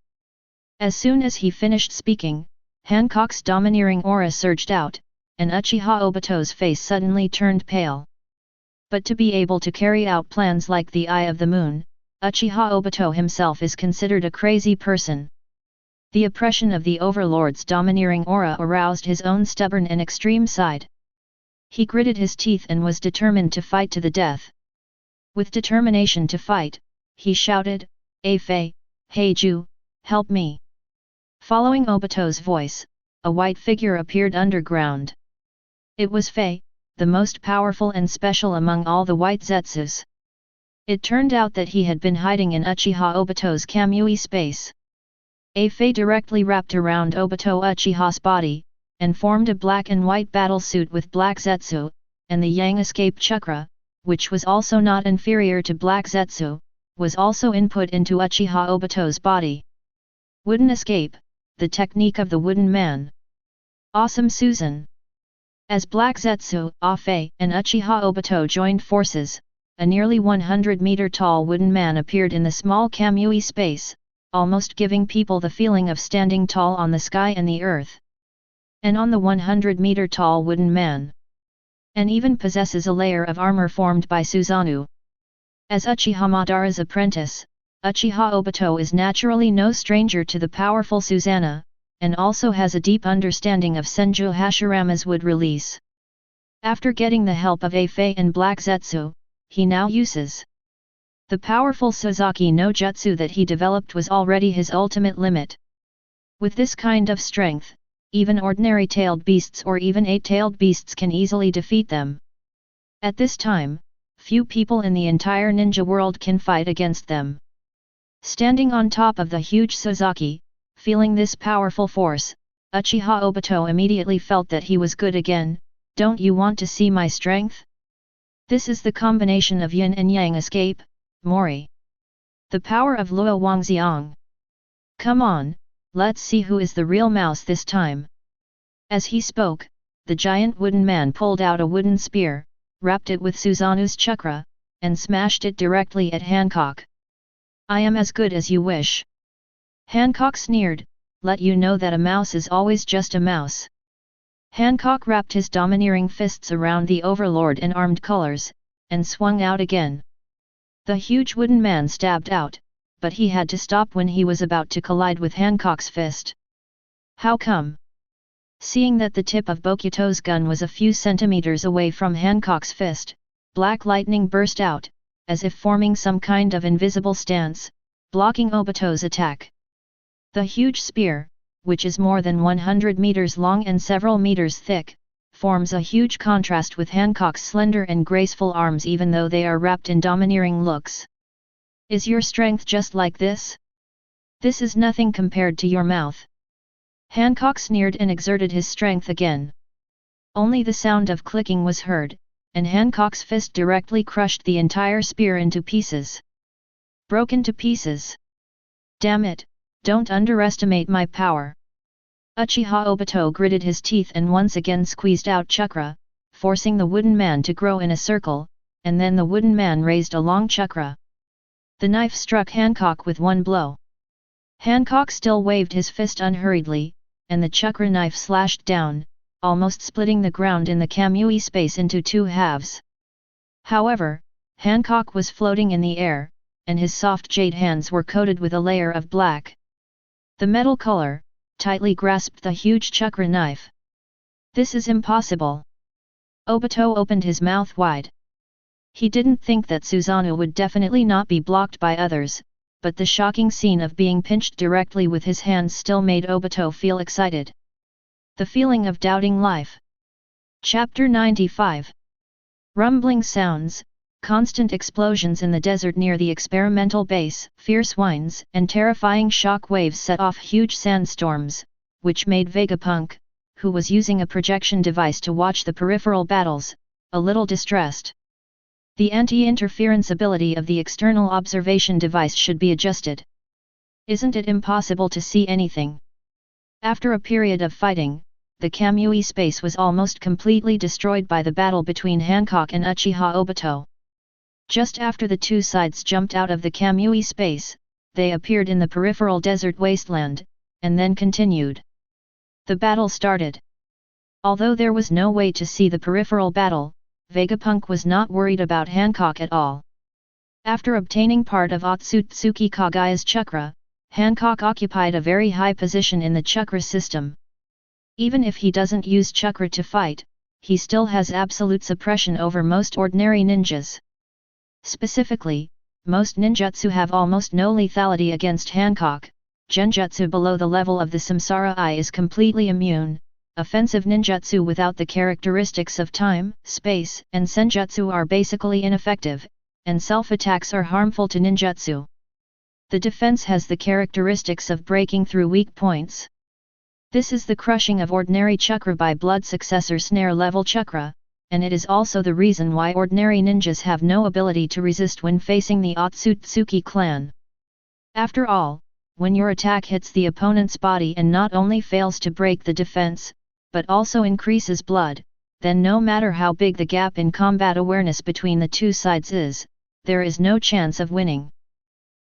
As soon as he finished speaking, Hancock's domineering aura surged out, and Uchiha Obito's face suddenly turned pale. But to be able to carry out plans like the Eye of the Moon, Uchiha Obito himself is considered a crazy person. The oppression of the Overlord's domineering aura aroused his own stubborn and extreme side. He gritted his teeth and was determined to fight to the death. With determination to fight, he shouted, "Fei, Heiju, help me!" Following Obito's voice, a white figure appeared underground. It was Fei, the most powerful and special among all the white Zetsus. It turned out that he had been hiding in Uchiha Obito's Kamui space. Fei directly wrapped around Obito Uchiha's body, and formed a black and white battle suit with black Zetsu, and the Yang escape chakra, which was also not inferior to black Zetsu, was also input into Uchiha Obito's body. Wooden escape, the technique of the wooden man. Awesome Susan! As Black Zetsu, Fei, and Uchiha Obito joined forces, a nearly 100-meter tall wooden man appeared in the small Kamui space, almost giving people the feeling of standing tall on the sky and the earth. And on the 100-meter tall wooden man, and even possesses a layer of armor formed by Susanoo. As Uchiha Madara's apprentice, Uchiha Obito is naturally no stranger to the powerful Susanoo, and also has a deep understanding of Senju Hashirama's wood release. After getting the help of Fei and Black Zetsu, he now uses the powerful Suzaki no Jutsu that he developed was already his ultimate limit. With this kind of strength, even ordinary tailed beasts or even 8-tailed beasts can easily defeat them. At this time, few people in the entire ninja world can fight against them. Standing on top of the huge Suzaki, feeling this powerful force, Uchiha Obito immediately felt that he was good again. "Don't you want to see my strength? This is the combination of yin and yang escape, Mori. The power of Luo Wangxiang. Come on, let's see who is the real mouse this time." As he spoke, the giant wooden man pulled out a wooden spear, wrapped it with Susanoo's chakra, and smashed it directly at Hancock. "I am as good as you wish." Hancock sneered, "Let you know that a mouse is always just a mouse." Hancock wrapped his domineering fists around the overlord in armed colors, and swung out again. The huge wooden man stabbed out, but he had to stop when he was about to collide with Hancock's fist. How come? Seeing that the tip of Bokuto's gun was a few centimeters away from Hancock's fist, black lightning burst out, as if forming some kind of invisible stance, blocking Obito's attack. The huge spear, which is more than 100 meters long and several meters thick, forms a huge contrast with Hancock's slender and graceful arms even though they are wrapped in domineering looks. "Is your strength just like this? This is nothing compared to your mouth." Hancock sneered and exerted his strength again. Only the sound of clicking was heard, and Hancock's fist directly crushed the entire spear into pieces. Broken to pieces. "Damn it, don't underestimate my power." Uchiha Obito gritted his teeth and once again squeezed out chakra, forcing the wooden man to grow in a circle, and then the wooden man raised a long chakra. The knife struck Hancock with one blow. Hancock still waved his fist unhurriedly, and the chakra knife slashed down, almost splitting the ground in the Kamui space into two halves. However, Hancock was floating in the air, and his soft jade hands were coated with a layer of black. The metal color tightly grasped the huge chakra knife. "This is impossible." Obito opened his mouth wide. He didn't think that Susanoo would definitely not be blocked by others, but the shocking scene of being pinched directly with his hands still made Obito feel excited. The feeling of doubting life. Chapter 95. Rumbling sounds, constant explosions in the desert near the experimental base, fierce winds and terrifying shock waves set off huge sandstorms, which made Vegapunk, who was using a projection device to watch the peripheral battles, a little distressed. The anti-interference ability of the external observation device should be adjusted. Isn't it impossible to see anything? After a period of fighting, the Kamui space was almost completely destroyed by the battle between Hancock and Uchiha Obito. Just after the two sides jumped out of the Kamui space, they appeared in the peripheral desert wasteland, and then continued. The battle started. Although there was no way to see the peripheral battle, Vegapunk was not worried about Hancock at all. After obtaining part of Otsutsuki Kagaya's chakra, Hancock occupied a very high position in the chakra system. Even if he doesn't use chakra to fight, he still has absolute suppression over most ordinary ninjas. Specifically, most ninjutsu have almost no lethality against Hancock. Genjutsu below the level of the Samsara Eye is completely immune. Offensive ninjutsu without the characteristics of time, space, and senjutsu are basically ineffective, and self-attacks are harmful to ninjutsu. The defense has the characteristics of breaking through weak points. This is the crushing of ordinary chakra by blood successor snare level chakra, and it is also the reason why ordinary ninjas have no ability to resist when facing the Otsutsuki clan. After all, when your attack hits the opponent's body and not only fails to break the defense, but also increases blood, then no matter how big the gap in combat awareness between the two sides is, there is no chance of winning.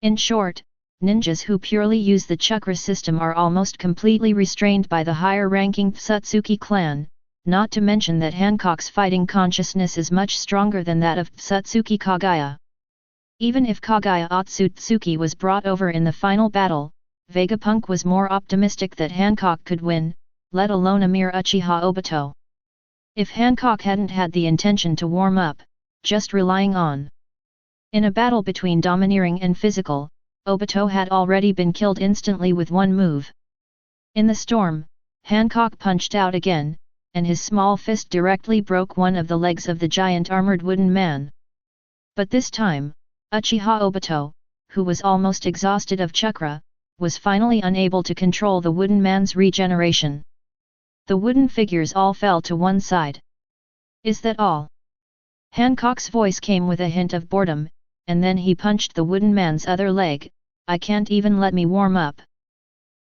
In short, ninjas who purely use the chakra system are almost completely restrained by the higher-ranking Tsutsuki clan, not to mention that Hancock's fighting consciousness is much stronger than that of Tsutsuki Kagaya. Even if Kagaya Otsutsuki was brought over in the final battle, Vegapunk was more optimistic that Hancock could win, let alone a mere Uchiha Obito. If Hancock hadn't had the intention to warm up, just relying on in a battle between domineering and physical, Obito had already been killed instantly with one move. In the storm, Hancock punched out again, and his small fist directly broke one of the legs of the giant armored wooden man. But this time, Uchiha Obito, who was almost exhausted of chakra, was finally unable to control the wooden man's regeneration. The wooden figures all fell to one side. "Is that all?" Hancock's voice came with a hint of boredom, and then he punched the wooden man's other leg. "I can't even let me warm up.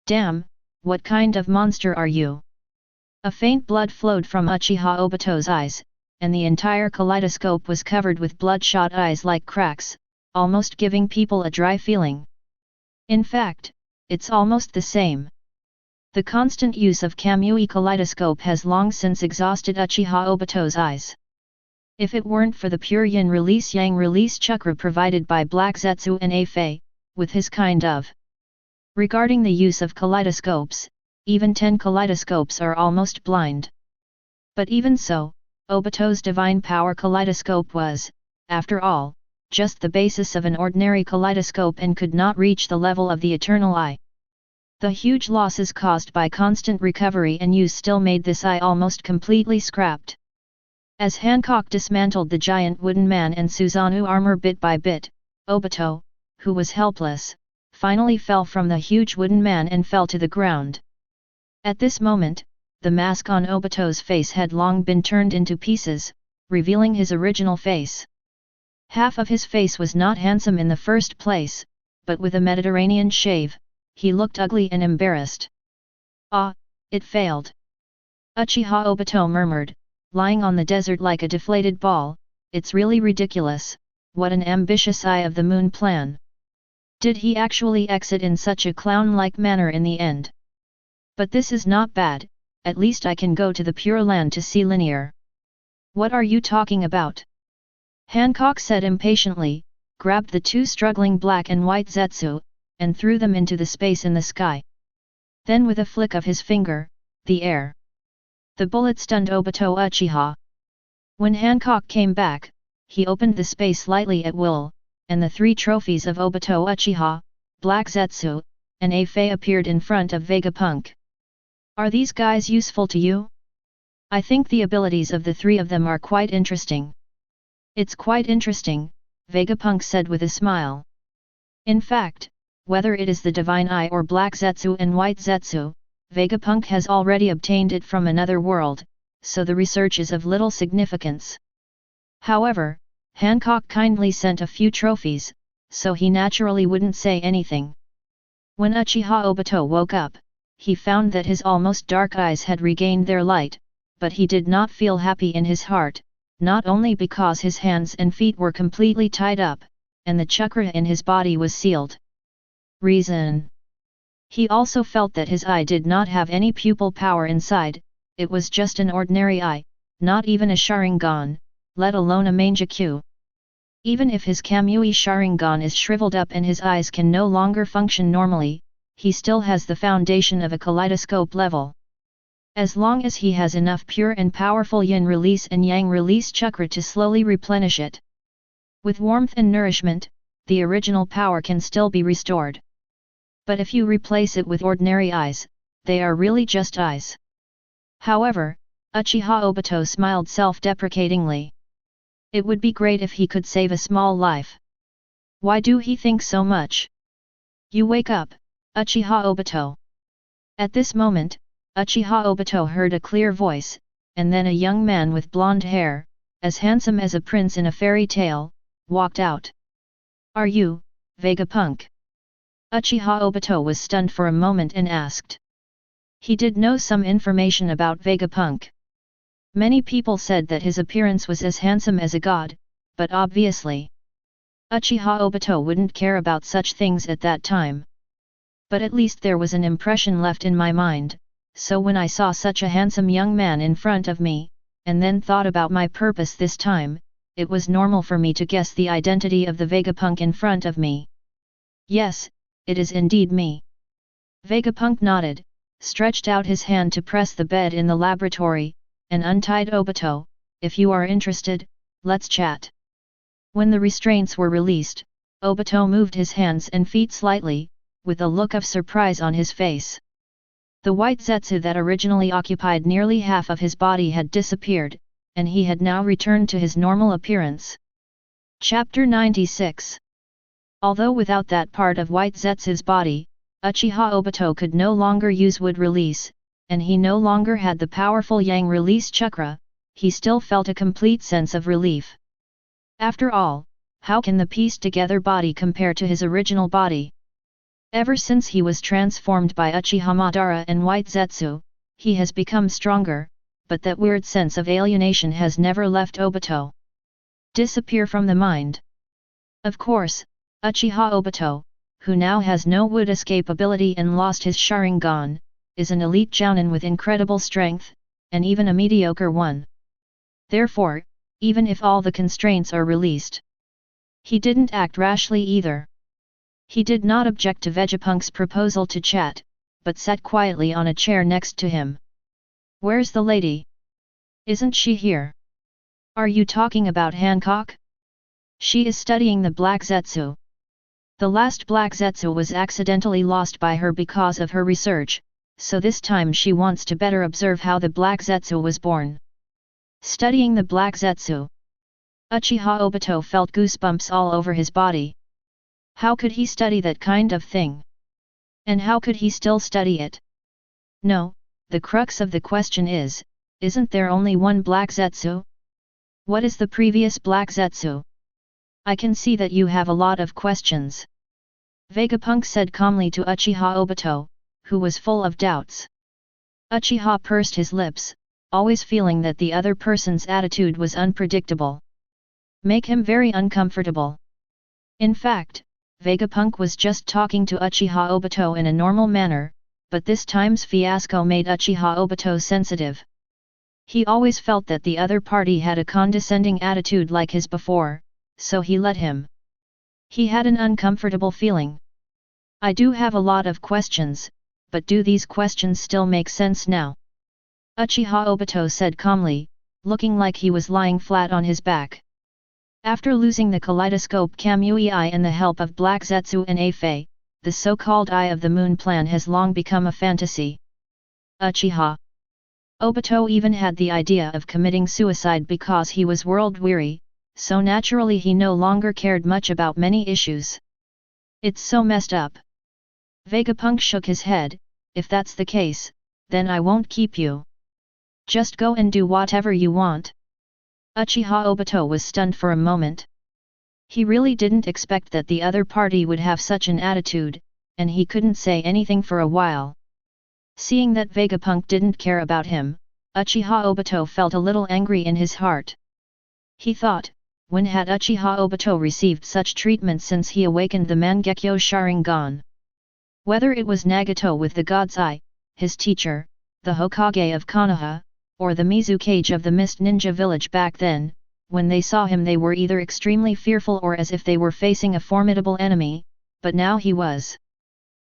Damn, what kind of monster are you?" A faint blood flowed from Uchiha Obito's eyes, and the entire kaleidoscope was covered with bloodshot eyes like cracks, almost giving people a dry feeling. In fact, it's almost the same. The constant use of Kamui kaleidoscope has long since exhausted Uchiha Obito's eyes. If it weren't for the pure yin release yang release chakra provided by Black Zetsu and Afei, with his kind of. Regarding the use of kaleidoscopes, even 10 kaleidoscopes are almost blind. But even so, Obito's divine power kaleidoscope was, after all, just the basis of an ordinary kaleidoscope and could not reach the level of the eternal eye. The huge losses caused by constant recovery and use still made this eye almost completely scrapped. As Hancock dismantled the giant wooden man and Susanoo armor bit by bit, Obito, who was helpless, finally fell from the huge wooden man and fell to the ground. At this moment, the mask on Obito's face had long been turned into pieces, revealing his original face. Half of his face was not handsome in the first place, but with a Mediterranean shave, he looked ugly and embarrassed. "Ah, it failed," Uchiha Obito murmured, lying on the desert like a deflated ball. "It's really ridiculous, what an ambitious Eye of the Moon plan. Did he actually exit in such a clown-like manner in the end? But this is not bad, at least I can go to the Pure Land to see Linear." "What are you talking about?" Hancock said impatiently, grabbed the two struggling black and white Zetsu, and threw them into the space in the sky. Then with a flick of his finger, the air. The bullet stunned Obito Uchiha. When Hancock came back, he opened the space lightly at will, and the 3 trophies of Obito Uchiha, Black Zetsu, and Afei appeared in front of Vegapunk. "Are these guys useful to you?" "I think the abilities of the 3 of them are quite interesting." "It's quite interesting," Vegapunk said with a smile. In fact, whether it is the Divine Eye or Black Zetsu and White Zetsu, Vegapunk has already obtained it from another world, so the research is of little significance. However, Hancock kindly sent a few trophies, so he naturally wouldn't say anything. When Uchiha Obito woke up, he found that his almost dark eyes had regained their light, but he did not feel happy in his heart, not only because his hands and feet were completely tied up, and the chakra in his body was sealed. Reason. He also felt that his eye did not have any pupil power inside, it was just an ordinary eye, not even a Sharingan, let alone a Mangekyo. Even if his Kamui Sharingan is shriveled up and his eyes can no longer function normally, he still has the foundation of a kaleidoscope level. As long as he has enough pure and powerful yin release and yang release chakra to slowly replenish it. With warmth and nourishment, the original power can still be restored. But if you replace it with ordinary eyes, they are really just eyes. However, Uchiha Obito smiled self-deprecatingly. It would be great if he could save a small life. Why do he think so much? You wake up, Uchiha Obito. At this moment, Uchiha Obito heard a clear voice, and then a young man with blonde hair, as handsome as a prince in a fairy tale, walked out. Are you, Vegapunk? Uchiha Obito was stunned for a moment and asked. He did know some information about Vegapunk. Many people said that his appearance was as handsome as a god, but obviously, Uchiha Obito wouldn't care about such things at that time. But at least there was an impression left in my mind, so when I saw such a handsome young man in front of me, and then thought about my purpose this time, it was normal for me to guess the identity of the Vegapunk in front of me. Yes, it is indeed me. Vegapunk nodded, stretched out his hand to press the bed in the laboratory, and untied Obito. If you are interested, let's chat. When the restraints were released, Obito moved his hands and feet slightly, with a look of surprise on his face. The white zetsu that originally occupied nearly half of his body had disappeared, and he had now returned to his normal appearance. Chapter 96. Although without that part of white zetsu's body, Uchiha Obito could no longer use wood release, and he no longer had the powerful yang release chakra, he still felt a complete sense of relief. After all, how can the pieced together body compare to his original body? Ever since he was transformed by Uchiha Madara and White Zetsu, he has become stronger, but that weird sense of alienation has never left Obito. Disappear from the mind. Of course, Uchiha Obito, who now has no wood escape ability and lost his Sharingan, is an elite jounin with incredible strength, and even a mediocre one. Therefore, even if all the constraints are released, he didn't act rashly either. He did not object to Vegapunk's proposal to chat, but sat quietly on a chair next to him. Where's the lady? Isn't she here? Are you talking about Hancock? She is studying the Black Zetsu. The last Black Zetsu was accidentally lost by her because of her research, so this time she wants to better observe how the Black Zetsu was born. Studying the Black Zetsu. Uchiha Obito felt goosebumps all over his body. How could he study that kind of thing? And how could he still study it? No, the crux of the question is, isn't there only one Black Zetsu? What is the previous Black Zetsu? I can see that you have a lot of questions. Vegapunk said calmly to Uchiha Obito, who was full of doubts. Uchiha pursed his lips, always feeling that the other person's attitude was unpredictable. Make him very uncomfortable. In fact, Vegapunk was just talking to Uchiha Obito in a normal manner, but this time's fiasco made Uchiha Obito sensitive. He always felt that the other party had a condescending attitude like his before, so he let him. He had an uncomfortable feeling. I do have a lot of questions, but do these questions still make sense now? Uchiha Obito said calmly, looking like he was lying flat on his back. After losing the kaleidoscope Kamui Eye and the help of Black Zetsu and Afei, the so-called Eye of the Moon plan has long become a fantasy. Uchiha Obito even had the idea of committing suicide because he was world-weary, so naturally he no longer cared much about many issues. It's so messed up. Vegapunk shook his head. If that's the case, then I won't keep you. Just go and do whatever you want. Uchiha Obito was stunned for a moment. He really didn't expect that the other party would have such an attitude, and he couldn't say anything for a while. Seeing that Vegapunk didn't care about him, Uchiha Obito felt a little angry in his heart. He thought, when had Uchiha Obito received such treatment since he awakened the Mangekyo Sharingan? Whether it was Nagato with the God's Eye, his teacher, the Hokage of Konoha, or the Mizukage of the Mist Ninja Village back then, when they saw him they were either extremely fearful or as if they were facing a formidable enemy, but now he was.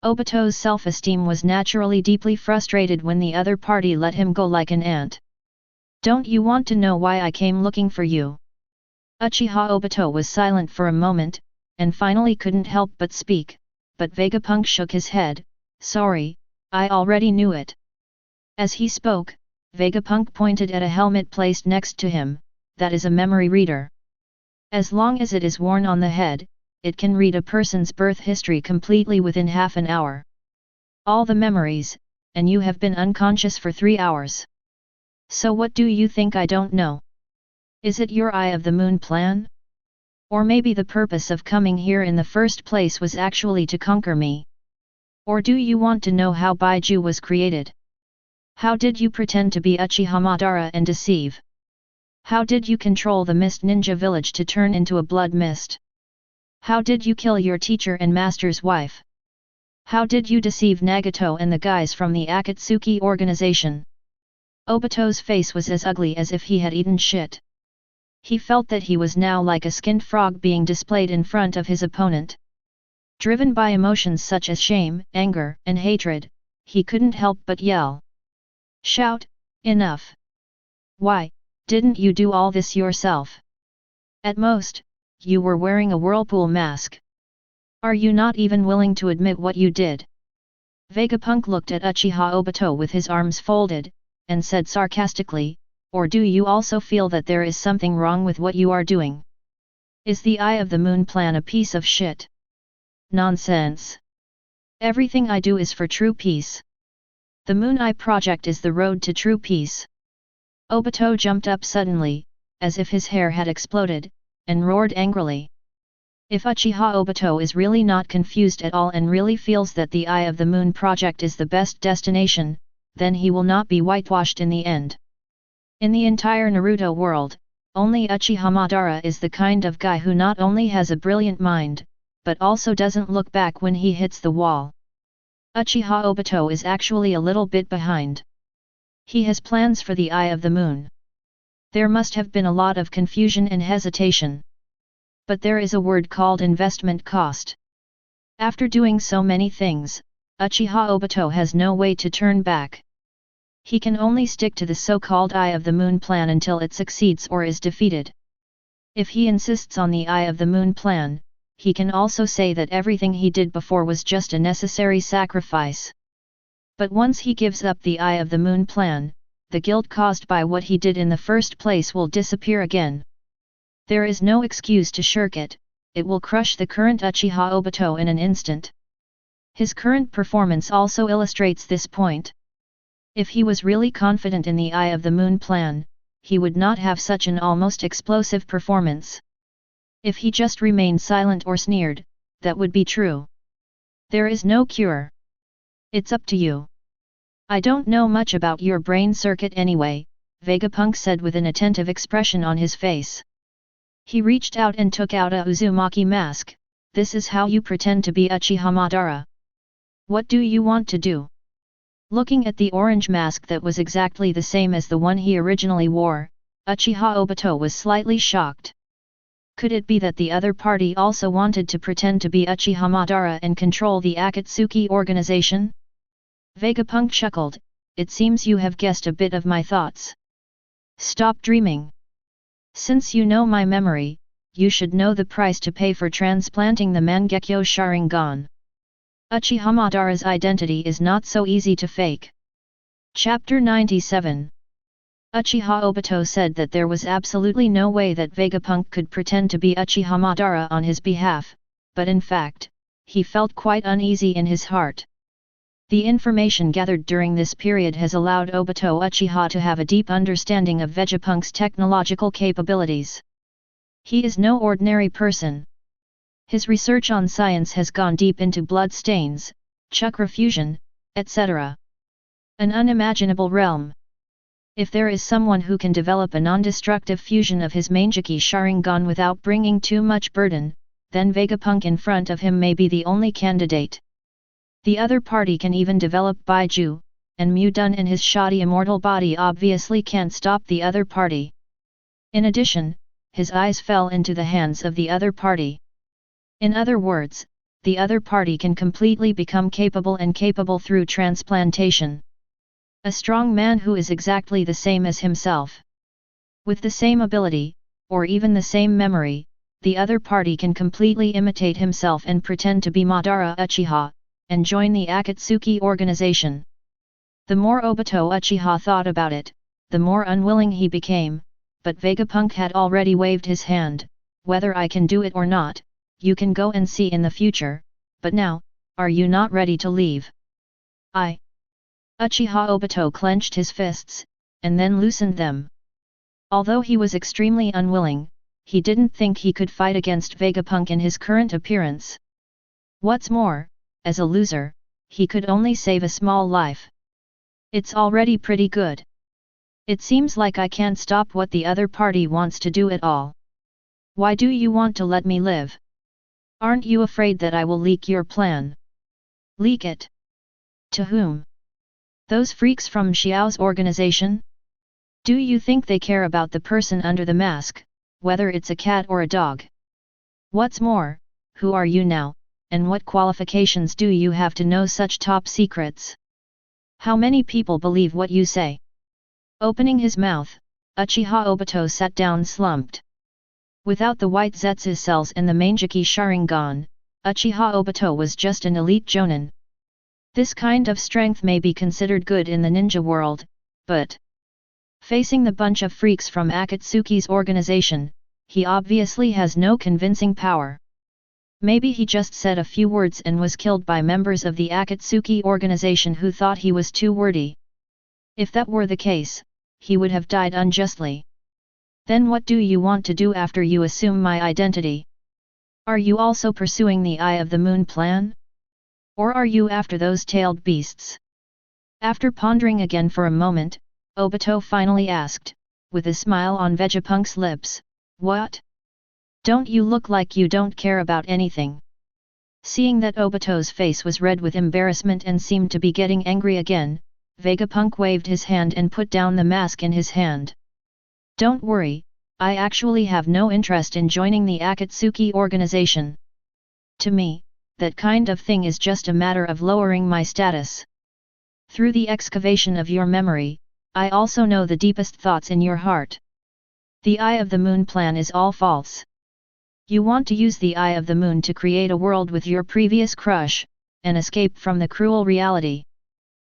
Obito's self-esteem was naturally deeply frustrated when the other party let him go like an ant. Don't you want to know why I came looking for you? Uchiha Obito was silent for a moment, and finally couldn't help but speak, but Vegapunk shook his head, "Sorry, I already knew it." As he spoke, Vegapunk pointed at a helmet placed next to him, "That is a memory reader. As long as it is worn on the head, it can read a person's birth history completely within half an hour. All the memories, and you have been unconscious for 3 hours. So what do you think I don't know? Is it your Eye of the Moon plan? Or maybe the purpose of coming here in the first place was actually to conquer me? Or do you want to know how Baiju was created? How did you pretend to be Uchiha Madara and deceive? How did you control the mist ninja village to turn into a blood mist? How did you kill your teacher and master's wife? How did you deceive Nagato and the guys from the Akatsuki organization?" Obito's face was as ugly as if he had eaten shit. He felt that he was now like a skinned frog being displayed in front of his opponent. Driven by emotions such as shame, anger, and hatred, he couldn't help but yell. Shout, "Enough! Why, didn't you do all this yourself? At most, you were wearing a whirlpool mask. Are you not even willing to admit what you did?" Vegapunk looked at Uchiha Obito with his arms folded, and said sarcastically, "Or do you also feel that there is something wrong with what you are doing? Is the Eye of the Moon plan a piece of shit? Nonsense! Everything I do is for true peace. The Moon Eye project is the road to true peace." Obito jumped up suddenly, as if his hair had exploded, and roared angrily. If Uchiha Obito is really not confused at all and really feels that the Eye of the Moon project is the best destination, then he will not be whitewashed in the end. In the entire Naruto world, only Uchiha Madara is the kind of guy who not only has a brilliant mind, but also doesn't look back when he hits the wall. Uchiha Obito is actually a little bit behind. He has plans for the Eye of the Moon. There must have been a lot of confusion and hesitation. But there is a word called investment cost. After doing so many things, Uchiha Obito has no way to turn back. He can only stick to the so-called Eye of the Moon plan until it succeeds or is defeated. If he insists on the Eye of the Moon plan, he can also say that everything he did before was just a necessary sacrifice. But once he gives up the Eye of the Moon plan, the guilt caused by what he did in the first place will disappear again. There is no excuse to shirk it, it will crush the current Uchiha Obito in an instant. His current performance also illustrates this point. If he was really confident in the Eye of the Moon plan, he would not have such an almost explosive performance. If he just remained silent or sneered, that would be true. There is no cure. It's up to you. I don't know much about your brain circuit anyway, Vegapunk said with an attentive expression on his face. He reached out and took out a Uzumaki mask. This is how you pretend to be Uchiha Madara. What do you want to do? Looking at the orange mask that was exactly the same as the one he originally wore, Uchiha Obito was slightly shocked. Could it be that the other party also wanted to pretend to be Uchiha Madara and control the Akatsuki organization? Vegapunk chuckled, "It seems you have guessed a bit of my thoughts. Stop dreaming. Since you know my memory, you should know the price to pay for transplanting the Mangekyo Sharingan. Uchiha Madara's identity is not so easy to fake." Chapter 97. Uchiha Obito said that there was absolutely no way that Vegapunk could pretend to be Uchiha Madara on his behalf, but in fact, he felt quite uneasy in his heart. The information gathered during this period has allowed Obito Uchiha to have a deep understanding of Vegapunk's technological capabilities. He is no ordinary person. His research on science has gone deep into blood stains, chakra fusion, etc. An unimaginable realm. If there is someone who can develop a non-destructive fusion of his Mangekyo Sharingan without bringing too much burden, then Vegapunk in front of him may be the only candidate. The other party can even develop Baiju, and Mudun and his shoddy immortal body obviously can't stop the other party. In addition, his eyes fell into the hands of the other party. In other words, the other party can completely become capable through transplantation. A strong man who is exactly the same as himself. With the same ability, or even the same memory, the other party can completely imitate himself and pretend to be Madara Uchiha, and join the Akatsuki organization. The more Obito Uchiha thought about it, the more unwilling he became, but Vegapunk had already waved his hand. Whether I can do it or not, you can go and see in the future, but now, are you not ready to leave? Uchiha Obito clenched his fists, and then loosened them. Although he was extremely unwilling, he didn't think he could fight against Vegapunk in his current appearance. What's more, as a loser, he could only save a small life. It's already pretty good. It seems like I can't stop what the other party wants to do at all. Why do you want to let me live? Aren't you afraid that I will leak your plan? Leak it? To whom? Those freaks from Xiao's organization? Do you think they care about the person under the mask, whether it's a cat or a dog? What's more, who are you now, and what qualifications do you have to know such top secrets? How many people believe what you say? Opening his mouth, Uchiha Obito sat down slumped. Without the white Zetsu cells and the Mangeki Sharingan, Uchiha Obito was just an elite jonin. This kind of strength may be considered good in the ninja world, but facing the bunch of freaks from Akatsuki's organization, he obviously has no convincing power. Maybe he just said a few words and was killed by members of the Akatsuki organization who thought he was too wordy. If that were the case, he would have died unjustly. Then what do you want to do after you assume my identity? Are you also pursuing the Eye of the Moon plan? Or are you after those tailed beasts? After pondering again for a moment, Obito finally asked, with a smile on Vegapunk's lips, "What? Don't you look like you don't care about anything?" Seeing that Obito's face was red with embarrassment and seemed to be getting angry again, Vegapunk waved his hand and put down the mask in his hand. "Don't worry, I actually have no interest in joining the Akatsuki organization. To me, that kind of thing is just a matter of lowering my status. Through the excavation of your memory, I also know the deepest thoughts in your heart. The Eye of the Moon plan is all false. You want to use the Eye of the Moon to create a world with your previous crush, and escape from the cruel reality.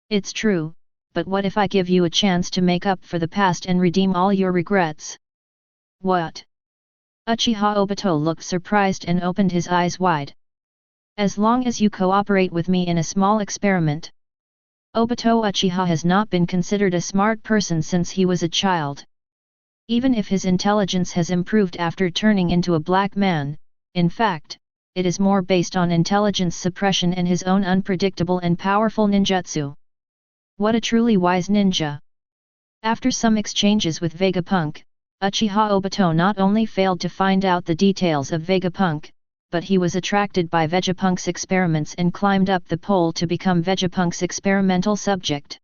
It's true, but what if I give you a chance to make up for the past and redeem all your regrets?" "What?" Uchiha Obito looked surprised and opened his eyes wide. "As long as you cooperate with me in a small experiment." Obito Uchiha has not been considered a smart person since he was a child. Even if his intelligence has improved after turning into a black man, in fact, it is more based on intelligence suppression and his own unpredictable and powerful ninjutsu. What a truly wise ninja! After some exchanges with Vegapunk, Uchiha Obito not only failed to find out the details of Vegapunk, but he was attracted by Vegapunk's experiments and climbed up the pole to become Vegapunk's experimental subject.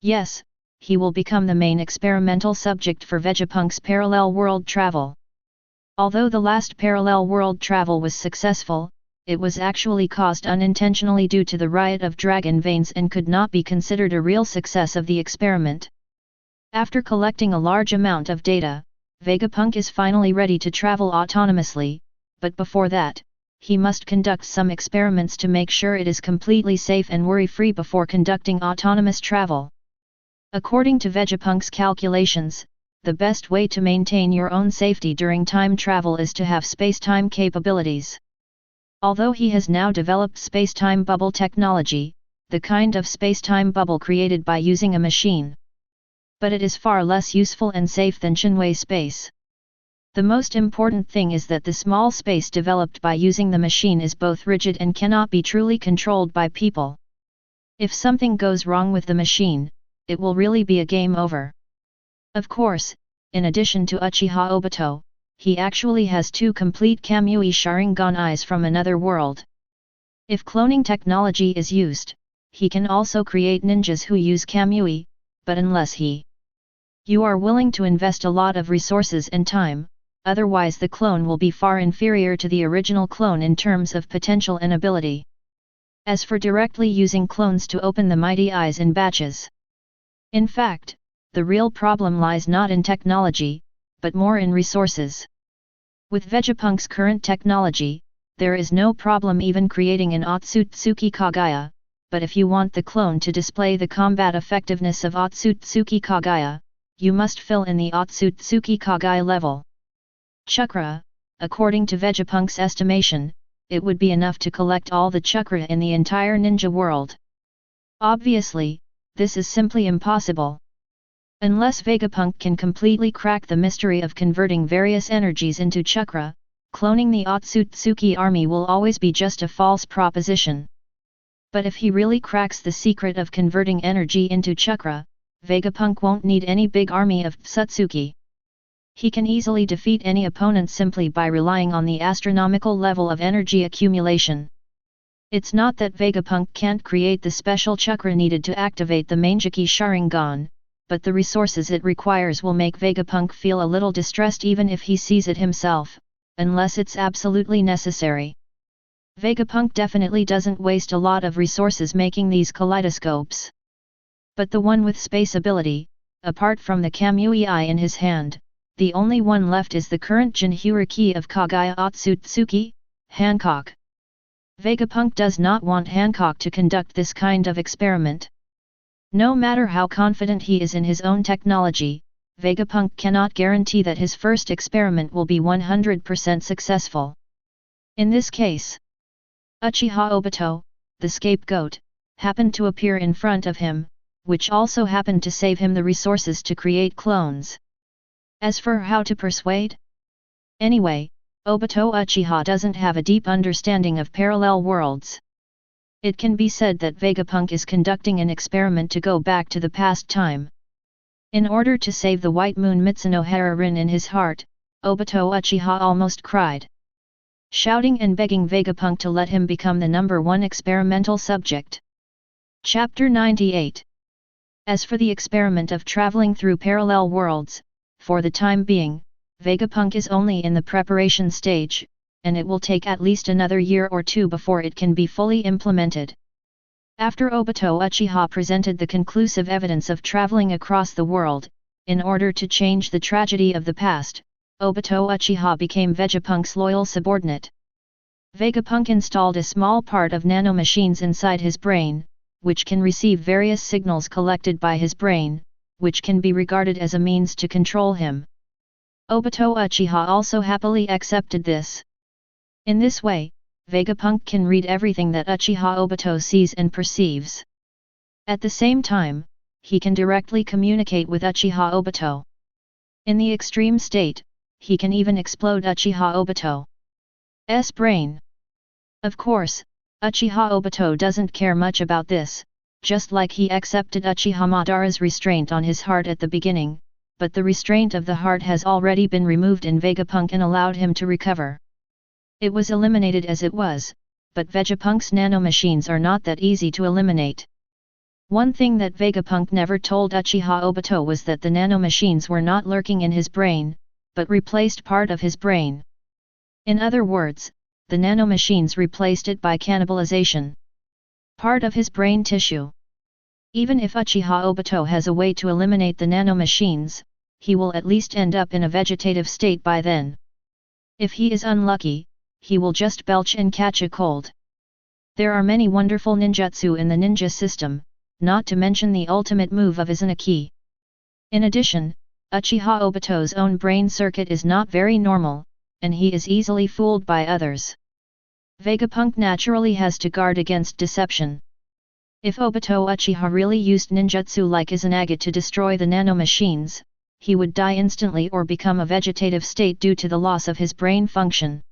Yes, he will become the main experimental subject for Vegapunk's parallel world travel. Although the last parallel world travel was successful, it was actually caused unintentionally due to the riot of dragon veins and could not be considered a real success of the experiment. After collecting a large amount of data, Vegapunk is finally ready to travel autonomously, but before that, he must conduct some experiments to make sure it is completely safe and worry-free before conducting autonomous travel. According to Vegapunk's calculations, the best way to maintain your own safety during time travel is to have space-time capabilities. Although he has now developed space-time bubble technology, the kind of space-time bubble created by using a machine. But it is far less useful and safe than Shinwei space. The most important thing is that the small space developed by using the machine is both rigid and cannot be truly controlled by people. If something goes wrong with the machine, it will really be a game over. Of course, in addition to Uchiha Obito, he actually has two complete Kamui Sharingan eyes from another world. If cloning technology is used, he can also create ninjas who use Kamui, but unless you are willing to invest a lot of resources and time, otherwise the clone will be far inferior to the original clone in terms of potential and ability. As for directly using clones to open the mighty eyes in batches. In fact, the real problem lies not in technology, but more in resources. With Vegapunk's current technology, there is no problem even creating an Otsutsuki Kagaya, but if you want the clone to display the combat effectiveness of Otsutsuki Kagaya, you must fill in the Otsutsuki Kagaya level. Chakra, according to Vegapunk's estimation, it would be enough to collect all the chakra in the entire ninja world. Obviously, this is simply impossible. Unless Vegapunk can completely crack the mystery of converting various energies into chakra, cloning the Otsutsuki army will always be just a false proposition. But if he really cracks the secret of converting energy into chakra, Vegapunk won't need any big army of Tsutsuki. He can easily defeat any opponent simply by relying on the astronomical level of energy accumulation. It's not that Vegapunk can't create the special chakra needed to activate the Manjiki Sharingan, but the resources it requires will make Vegapunk feel a little distressed even if he sees it himself, unless it's absolutely necessary. Vegapunk definitely doesn't waste a lot of resources making these kaleidoscopes. But the one with space ability, apart from the Kamui Eye in his hand, the only one left is the current Jinhyuriki of Kagaya Otsutsuki, Hancock. Vegapunk does not want Hancock to conduct this kind of experiment. No matter how confident he is in his own technology, Vegapunk cannot guarantee that his first experiment will be 100% successful. In this case, Uchiha Obito, the scapegoat, happened to appear in front of him, which also happened to save him the resources to create clones. As for how to persuade? Anyway, Obito Uchiha doesn't have a deep understanding of parallel worlds. It can be said that Vegapunk is conducting an experiment to go back to the past time. In order to save the White Moon Mitsuno Hara-rin in his heart, Obito Uchiha almost cried. Shouting and begging Vegapunk to let him become the #1 experimental subject. Chapter 98. As for the experiment of traveling through parallel worlds, for the time being, Vegapunk is only in the preparation stage, and it will take at least another year or two before it can be fully implemented. After Obito Uchiha presented the conclusive evidence of traveling across the world, in order to change the tragedy of the past, Obito Uchiha became Vegapunk's loyal subordinate. Vegapunk installed a small part of nanomachines inside his brain, which can receive various signals collected by his brain, which can be regarded as a means to control him. Obito Uchiha also happily accepted this. In this way, Vegapunk can read everything that Uchiha Obito sees and perceives. At the same time, he can directly communicate with Uchiha Obito. In the extreme state, he can even explode Uchiha Obito's brain. Of course, Uchiha Obito doesn't care much about this, just like he accepted Uchiha Madara's restraint on his heart at the beginning, but the restraint of the heart has already been removed in Vegapunk and allowed him to recover. It was eliminated as it was, but Vegapunk's nanomachines are not that easy to eliminate. One thing that Vegapunk never told Uchiha Obito was that the nanomachines were not lurking in his brain, but replaced part of his brain. In other words, the nanomachines replaced it by cannibalization. Part of his brain tissue. Even if Uchiha Obito has a way to eliminate the nanomachines, he will at least end up in a vegetative state by then. If he is unlucky, he will just belch and catch a cold. There are many wonderful ninjutsu in the ninja system, not to mention the ultimate move of Izanaki. In addition, Uchiha Obito's own brain circuit is not very normal, and he is easily fooled by others. Vegapunk naturally has to guard against deception. If Obito Uchiha really used ninjutsu like Izanagi to destroy the nanomachines, he would die instantly or become a vegetative state due to the loss of his brain function.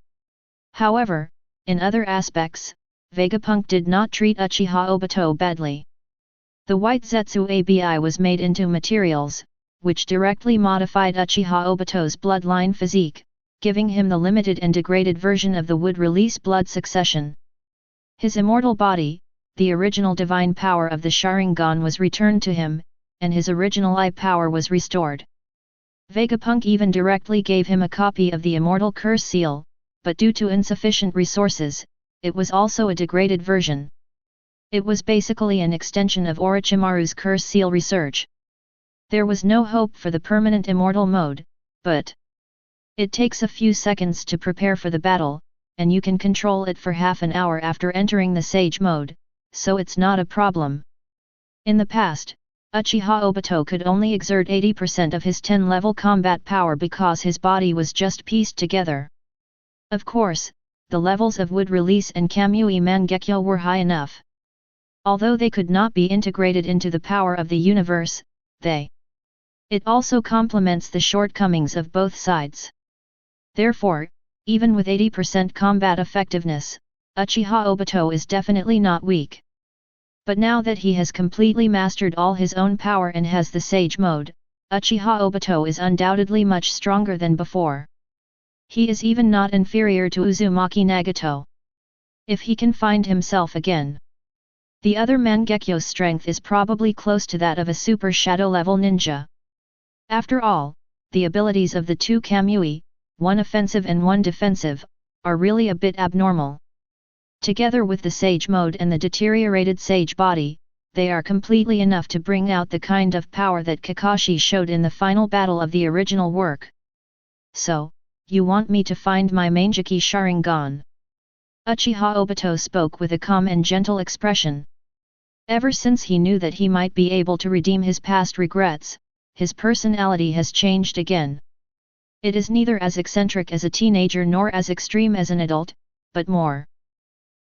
However, in other aspects, Vegapunk did not treat Uchiha Obito badly. The white Zetsu Abi was made into materials, which directly modified Uchiha Obito's bloodline physique, giving him the limited and degraded version of the would-release blood succession. His immortal body, the original divine power of the Sharingan, was returned to him, and his original eye power was restored. Vegapunk even directly gave him a copy of the immortal curse seal, but due to insufficient resources, it was also a degraded version. It was basically an extension of Orochimaru's curse seal research. There was no hope for the permanent immortal mode, but It takes a few seconds to prepare for the battle, and you can control it for half an hour after entering the Sage mode, so it's not a problem. In the past, Uchiha Obito could only exert 80% of his 10-level combat power because his body was just pieced together. Of course, the levels of Wood Release and Kamui Mangekyo were high enough. Although they could not be integrated into the power of the universe, it also complements the shortcomings of both sides. Therefore, even with 80% combat effectiveness, Uchiha Obito is definitely not weak. But now that he has completely mastered all his own power and has the Sage mode, Uchiha Obito is undoubtedly much stronger than before. He is even not inferior to Uzumaki Nagato. If he can find himself again. The other Mangekyo's strength is probably close to that of a super shadow level ninja. After all, the abilities of the two Kamui, one offensive and one defensive, are really a bit abnormal. Together with the Sage mode and the deteriorated Sage body, they are completely enough to bring out the kind of power that Kakashi showed in the final battle of the original work. So, you want me to find my Mangeki Sharingan? Uchiha Obito spoke with a calm and gentle expression. Ever since he knew that he might be able to redeem his past regrets, his personality has changed again. It is neither as eccentric as a teenager nor as extreme as an adult, but more.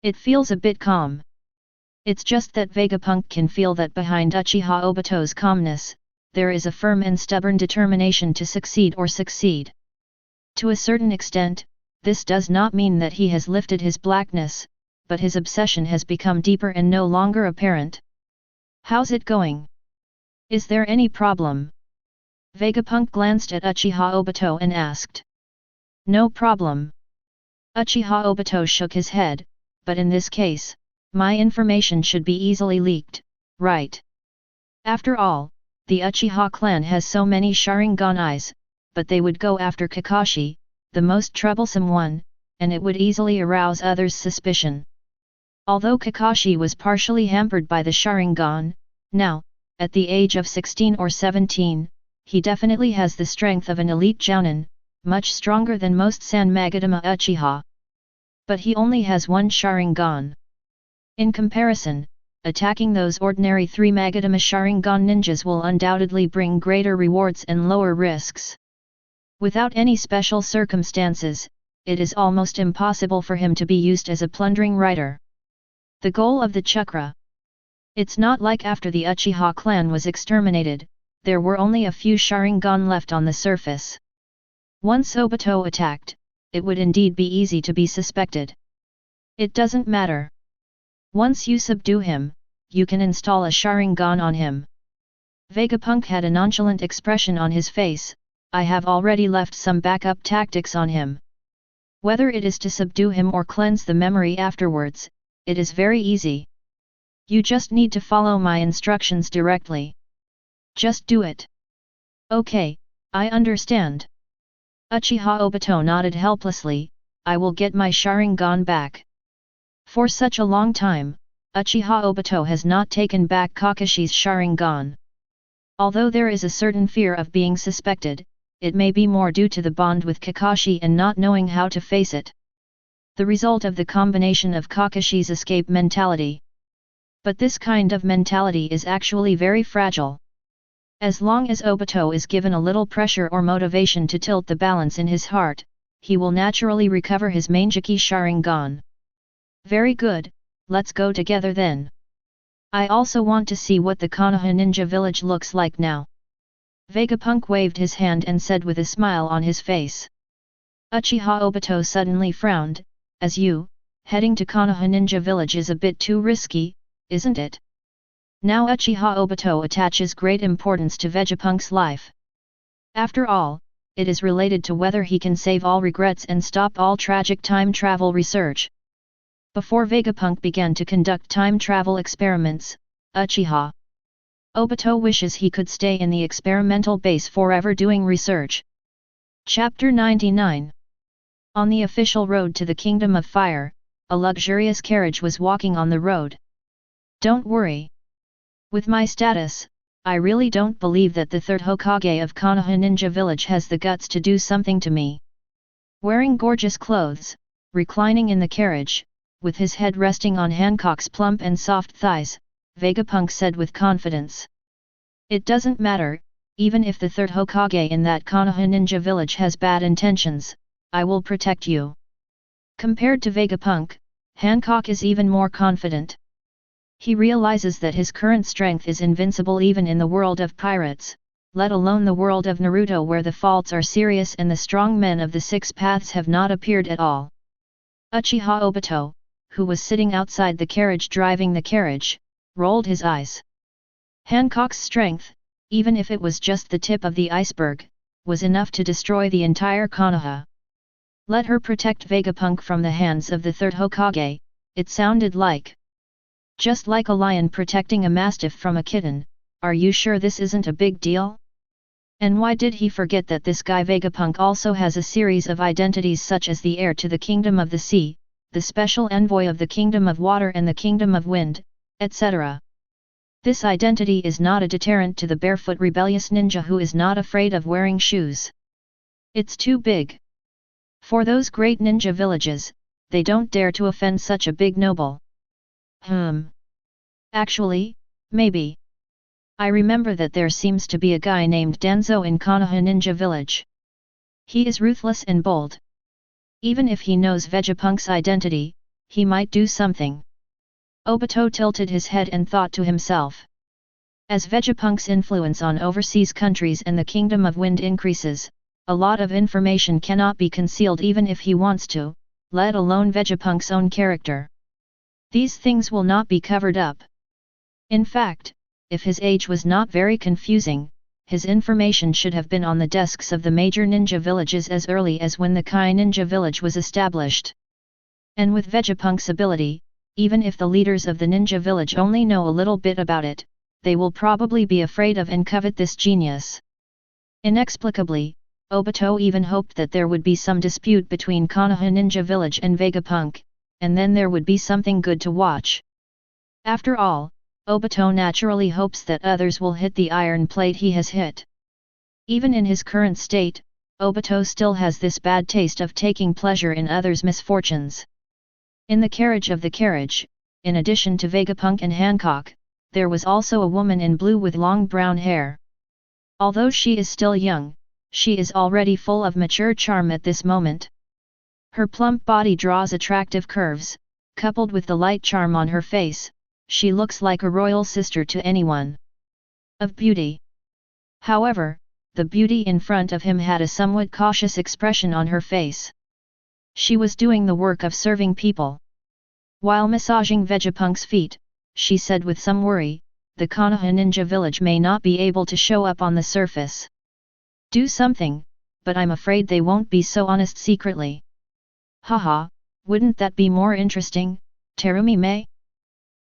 It feels a bit calm. It's just that Vegapunk can feel that behind Uchiha Obito's calmness, there is a firm and stubborn determination to succeed or succeed. To a certain extent, this does not mean that he has lifted his blackness, but his obsession has become deeper and no longer apparent. How's it going? Is there any problem? Vegapunk glanced at Uchiha Obito and asked. No problem. Uchiha Obito shook his head, but in this case, my information should be easily leaked, right? After all, the Uchiha clan has so many Sharingan eyes, but they would go after Kakashi, the most troublesome one, and it would easily arouse others' suspicion. Although Kakashi was partially hampered by the Sharingan, now, at the age of 16 or 17, he definitely has the strength of an elite Jounin, much stronger than most San Magatama Uchiha. But he only has one Sharingan. In comparison, attacking those ordinary 3 Magatama Sharingan ninjas will undoubtedly bring greater rewards and lower risks. Without any special circumstances, it is almost impossible for him to be used as a plundering rider. The goal of the chakra. It's not like after the Uchiha clan was exterminated, there were only a few Sharingan left on the surface. Once Obito attacked, it would indeed be easy to be suspected. It doesn't matter. Once you subdue him, you can install a Sharingan on him. Vegapunk had a nonchalant expression on his face. I have already left some backup tactics on him. Whether it is to subdue him or cleanse the memory afterwards, it is very easy. You just need to follow my instructions directly. Just do it. Okay, I understand. Uchiha Obito nodded helplessly. I will get my Sharingan back. For such a long time, Uchiha Obito has not taken back Kakashi's Sharingan. Although there is a certain fear of being suspected, it may be more due to the bond with Kakashi and not knowing how to face it. The result of the combination of Kakashi's escape mentality. But this kind of mentality is actually very fragile. As long as Obito is given a little pressure or motivation to tilt the balance in his heart, he will naturally recover his Mangeki Sharingan. Very good, let's go together then. I also want to see what the Konoha ninja village looks like now. Vegapunk waved his hand and said with a smile on his face. Uchiha Obito suddenly frowned. As you, heading to Konoha ninja village is a bit too risky, isn't it? Now Uchiha Obito attaches great importance to Vegapunk's life. After all, it is related to whether he can save all regrets and stop all tragic time travel research. Before Vegapunk began to conduct time travel experiments, Uchiha Obito wishes he could stay in the experimental base forever doing research. Chapter 99. On the official road to the Kingdom of Fire, a luxurious carriage was walking on the road. Don't worry. With my status, I really don't believe that the third Hokage of Konoha Ninja Village has the guts to do something to me. Wearing gorgeous clothes, reclining in the carriage, with his head resting on Hancock's plump and soft thighs, Vegapunk said with confidence. It doesn't matter, even if the third Hokage in that Konoha ninja village has bad intentions, I will protect you. Compared to Vegapunk, Hancock is even more confident. He realizes that his current strength is invincible even in the world of pirates, let alone the world of Naruto where the faults are serious and the strong men of the six paths have not appeared at all. Uchiha Obito, who was sitting outside the carriage driving the carriage, rolled his eyes. Hancock's strength, even if it was just the tip of the iceberg, was enough to destroy the entire Konoha. Let her protect Vegapunk from the hands of the third Hokage, it sounded like. Just like a lion protecting a mastiff from a kitten, are you sure this isn't a big deal? And why did he forget that this guy Vegapunk also has a series of identities such as the heir to the Kingdom of the Sea, the special envoy of the Kingdom of Water and the Kingdom of Wind, etc. This identity is not a deterrent to the barefoot rebellious ninja who is not afraid of wearing shoes. It's too big. For those great ninja villages, they don't dare to offend such a big noble. Actually, maybe. I remember that there seems to be a guy named Danzo in Konoha Ninja Village. He is ruthless and bold. Even if he knows Vegapunk's identity, he might do something. Obito tilted his head and thought to himself. As Vegapunk's influence on overseas countries and the Kingdom of Wind increases, a lot of information cannot be concealed even if he wants to, let alone Vegapunk's own character. These things will not be covered up. In fact, if his age was not very confusing, his information should have been on the desks of the major ninja villages as early as when the Kai Ninja Village was established. And with Vegapunk's ability, even if the leaders of the ninja village only know a little bit about it, they will probably be afraid of and covet this genius. Inexplicably, Obito even hoped that there would be some dispute between Konoha Ninja Village and Vegapunk, and then there would be something good to watch. After all, Obito naturally hopes that others will hit the iron plate he has hit. Even in his current state, Obito still has this bad taste of taking pleasure in others' misfortunes. In the carriage, in addition to Vegapunk and Hancock, there was also a woman in blue with long brown hair. Although she is still young, she is already full of mature charm at this moment. Her plump body draws attractive curves, coupled with the light charm on her face. She looks like a royal sister to anyone of beauty. However, the beauty in front of him had a somewhat cautious expression on her face. She was doing the work of serving people. While massaging Vegapunk's feet, she said with some worry, the Konoha Ninja Village may not be able to show up on the surface. Do something, but I'm afraid they won't be so honest secretly. Haha, wouldn't that be more interesting, Terumi-me?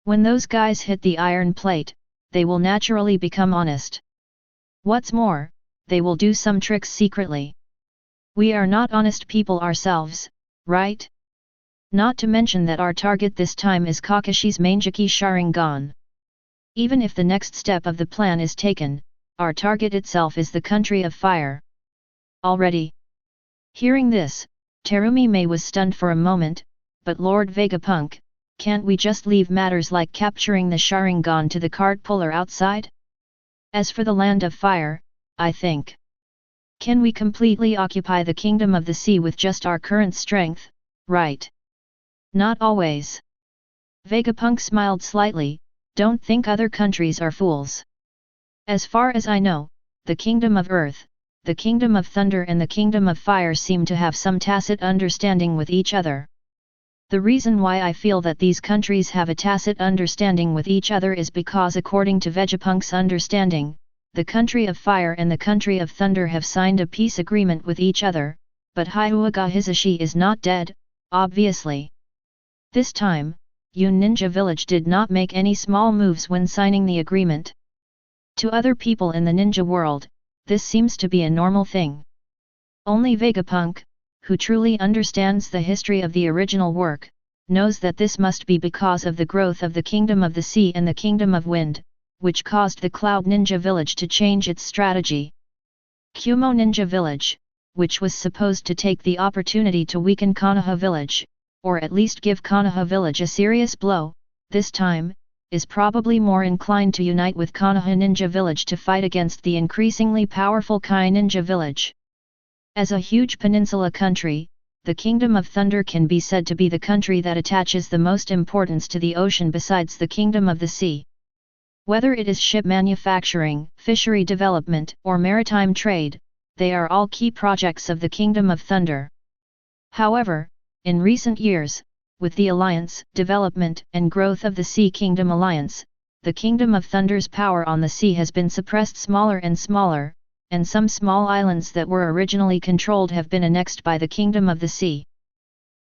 When those guys hit the iron plate, they will naturally become honest. What's more, they will do some tricks secretly. We are not honest people ourselves, right? Not to mention that our target this time is Kakashi's Mangeki Sharingan. Even if the next step of the plan is taken, our target itself is the country of fire. Already. Hearing this, Terumi-me was stunned for a moment, but Lord Vegapunk, can't we just leave matters like capturing the Sharingan to the cart puller outside? As for the land of fire, I think. Can we completely occupy the Kingdom of the Sea with just our current strength, right? Not always. Vegapunk smiled slightly, don't think other countries are fools. As far as I know, the Kingdom of Earth, the Kingdom of Thunder and the Kingdom of Fire seem to have some tacit understanding with each other. The reason why I feel that these countries have a tacit understanding with each other is because according to Vegapunk's understanding, the country of Fire and the country of Thunder have signed a peace agreement with each other, but Hyuga Hisashi is not dead, obviously. This time, Yun Ninja Village did not make any small moves when signing the agreement. To other people in the ninja world, this seems to be a normal thing. Only Vegapunk, who truly understands the history of the original work, knows that this must be because of the growth of the Kingdom of the Sea and the Kingdom of Wind, which caused the Cloud Ninja Village to change its strategy. Kumo Ninja Village, which was supposed to take the opportunity to weaken Konoha village, or at least give Konoha village a serious blow, this time, is probably more inclined to unite with Konoha ninja village to fight against the increasingly powerful Kai ninja village. As a huge peninsula country, the Kingdom of Thunder can be said to be the country that attaches the most importance to the ocean besides the Kingdom of the Sea. Whether it is ship manufacturing, fishery development, or maritime trade, they are all key projects of the Kingdom of Thunder. However, in recent years, with the alliance, development, and growth of the Sea Kingdom Alliance, the Kingdom of Thunder's power on the sea has been suppressed smaller and smaller, and some small islands that were originally controlled have been annexed by the Kingdom of the Sea.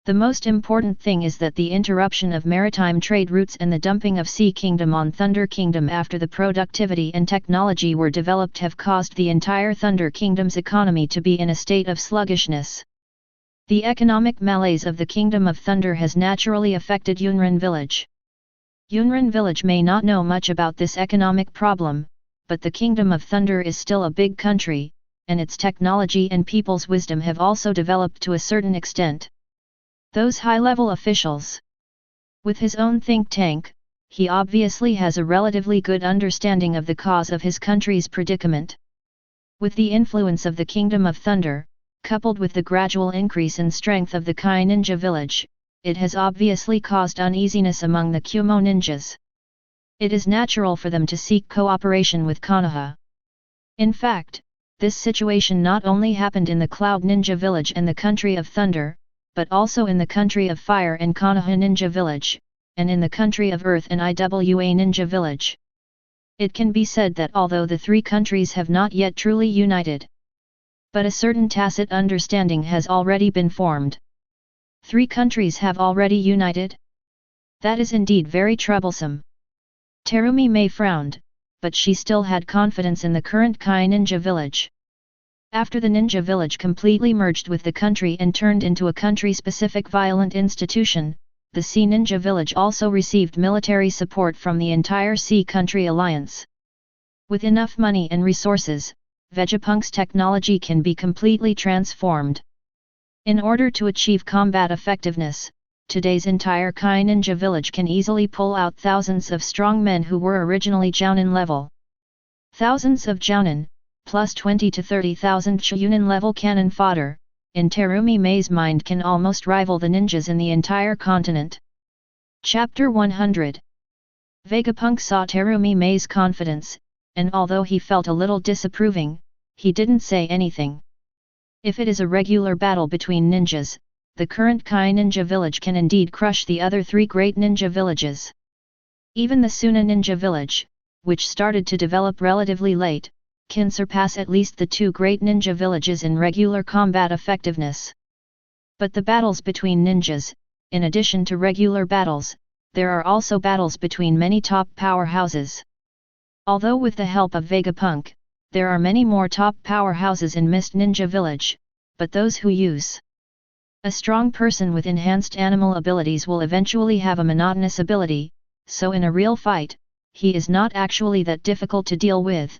The most important thing is that the interruption of maritime trade routes and the dumping of Sea Kingdom on Thunder Kingdom after the productivity and technology were developed have caused the entire Thunder Kingdom's economy to be in a state of sluggishness. The economic malaise of the Kingdom of Thunder has naturally affected Yunrin Village. Yunrin Village may not know much about this economic problem, but the Kingdom of Thunder is still a big country, and its technology and people's wisdom have also developed to a certain extent. Those high-level officials. With his own think tank, he obviously has a relatively good understanding of the cause of his country's predicament. With the influence of the Kingdom of Thunder, coupled with the gradual increase in strength of the Kai ninja village, it has obviously caused uneasiness among the Kumo ninjas. It is natural for them to seek cooperation with Konoha. In fact, this situation not only happened in the Cloud Ninja Village and the Country of Thunder, but also in the Country of Fire and Konoha Ninja Village, and in the Country of Earth and Iwa Ninja Village. It can be said that although the three countries have not yet truly united, but a certain tacit understanding has already been formed. 3 countries have already united? That is indeed very troublesome. Terumi May frowned, but she still had confidence in the current Kai Ninja Village. After the Ninja Village completely merged with the country and turned into a country-specific violent institution, the Sea Ninja Village also received military support from the entire Sea Country Alliance. With enough money and resources, Vegapunk's technology can be completely transformed. In order to achieve combat effectiveness, today's entire Kai Ninja Village can easily pull out thousands of strong men who were originally Jounin level. Thousands of Jounin, plus 20 to 30,000 Chunin level cannon fodder, in Terumi May's mind can almost rival the ninjas in the entire continent. Chapter 100. Vegapunk saw Terumi May's confidence, and although he felt a little disapproving, he didn't say anything. If it is a regular battle between ninjas, the current Kai Ninja Village can indeed crush the other 3 great ninja villages. Even the Suna Ninja Village, which started to develop relatively late, can surpass at least the 2 great ninja villages in regular combat effectiveness. But the battles between ninjas, in addition to regular battles, there are also battles between many top powerhouses. Although with the help of Vegapunk, there are many more top powerhouses in Mist Ninja Village, but those who use a strong person with enhanced animal abilities will eventually have a monotonous ability, so in a real fight, he is not actually that difficult to deal with.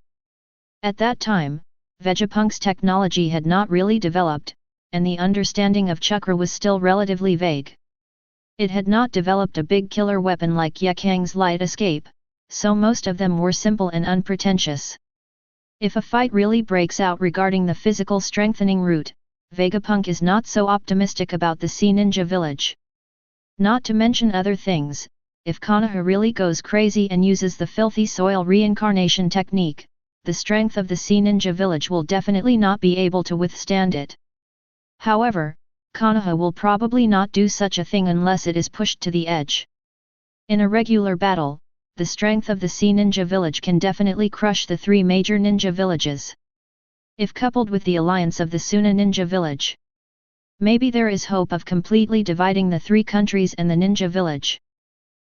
At that time, Vegapunk's technology had not really developed, and the understanding of chakra was still relatively vague. It had not developed a big killer weapon like Yekang's light escape, so most of them were simple and unpretentious. If a fight really breaks out regarding the physical strengthening route, Vegapunk is not so optimistic about the Sea Ninja Village. Not to mention other things, if Konoha really goes crazy and uses the filthy soil reincarnation technique, the strength of the Sea Ninja Village will definitely not be able to withstand it. However, Konoha will probably not do such a thing unless it is pushed to the edge. In a regular battle, the strength of the Sea Ninja Village can definitely crush the 3 major ninja villages. If coupled with the alliance of the Suna Ninja Village, maybe there is hope of completely dividing the 3 countries and the ninja village.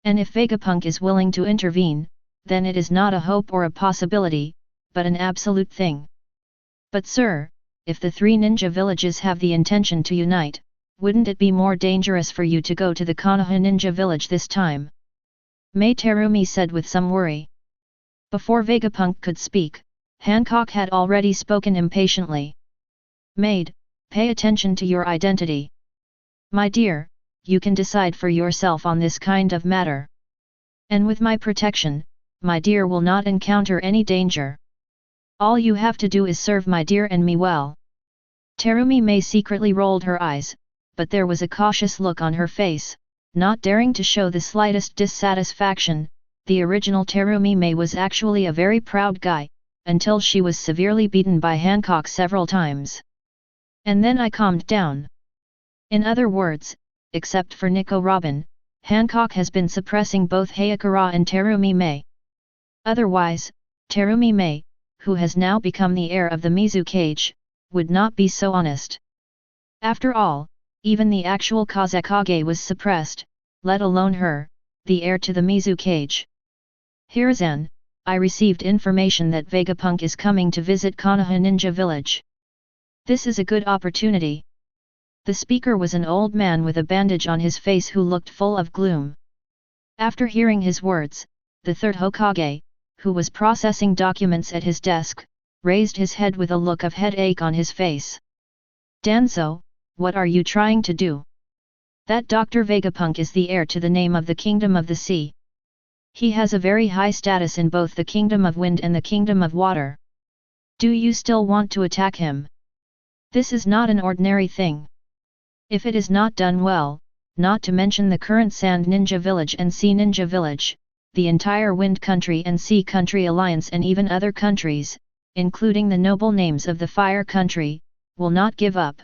And if Vegapunk is willing to intervene, then it is not a hope or a possibility, but an absolute thing. But sir, if the 3 ninja villages have the intention to unite, wouldn't it be more dangerous for you to go to the Konoha ninja village this time? May Terumi said with some worry. Before Vegapunk could speak, Hancock had already spoken impatiently. Maid, Pay attention to your identity. My dear, you can decide for yourself on this kind of matter. And with my protection, my dear will not encounter any danger. All you have to do is serve my dear and me well. Terumi May secretly rolled her eyes, but there was a cautious look on her face, not daring to show the slightest dissatisfaction. The original Terumi May was actually a very proud guy, until she was severely beaten by Hancock several times. And then I calmed down. In other words, except for Nico Robin, Hancock has been suppressing both Hayakura and Terumi May. Otherwise, Terumi May, who has now become the heir of the Mizu Cage, would not be so honest. After all, even the actual Kazekage was suppressed, let alone her, the heir to the Mizu Cage. Hiruzen, I received information that Vegapunk is coming to visit Konoha Ninja Village. This is a good opportunity. The speaker was an old man with a bandage on his face who looked full of gloom. After hearing his words, the third Hokage, who was processing documents at his desk, raised his head with a look of headache on his face. Danzo, what are you trying to do? That Dr. Vegapunk is the heir to the name of the Kingdom of the Sea. He has a very high status in both the Kingdom of Wind and the Kingdom of Water. Do you still want to attack him? This is not an ordinary thing. If it is not done well, not to mention the current Sand Ninja Village and Sea Ninja Village, the entire Wind Country and Sea Country Alliance and even other countries, including the noble names of the Fire Country, will not give up.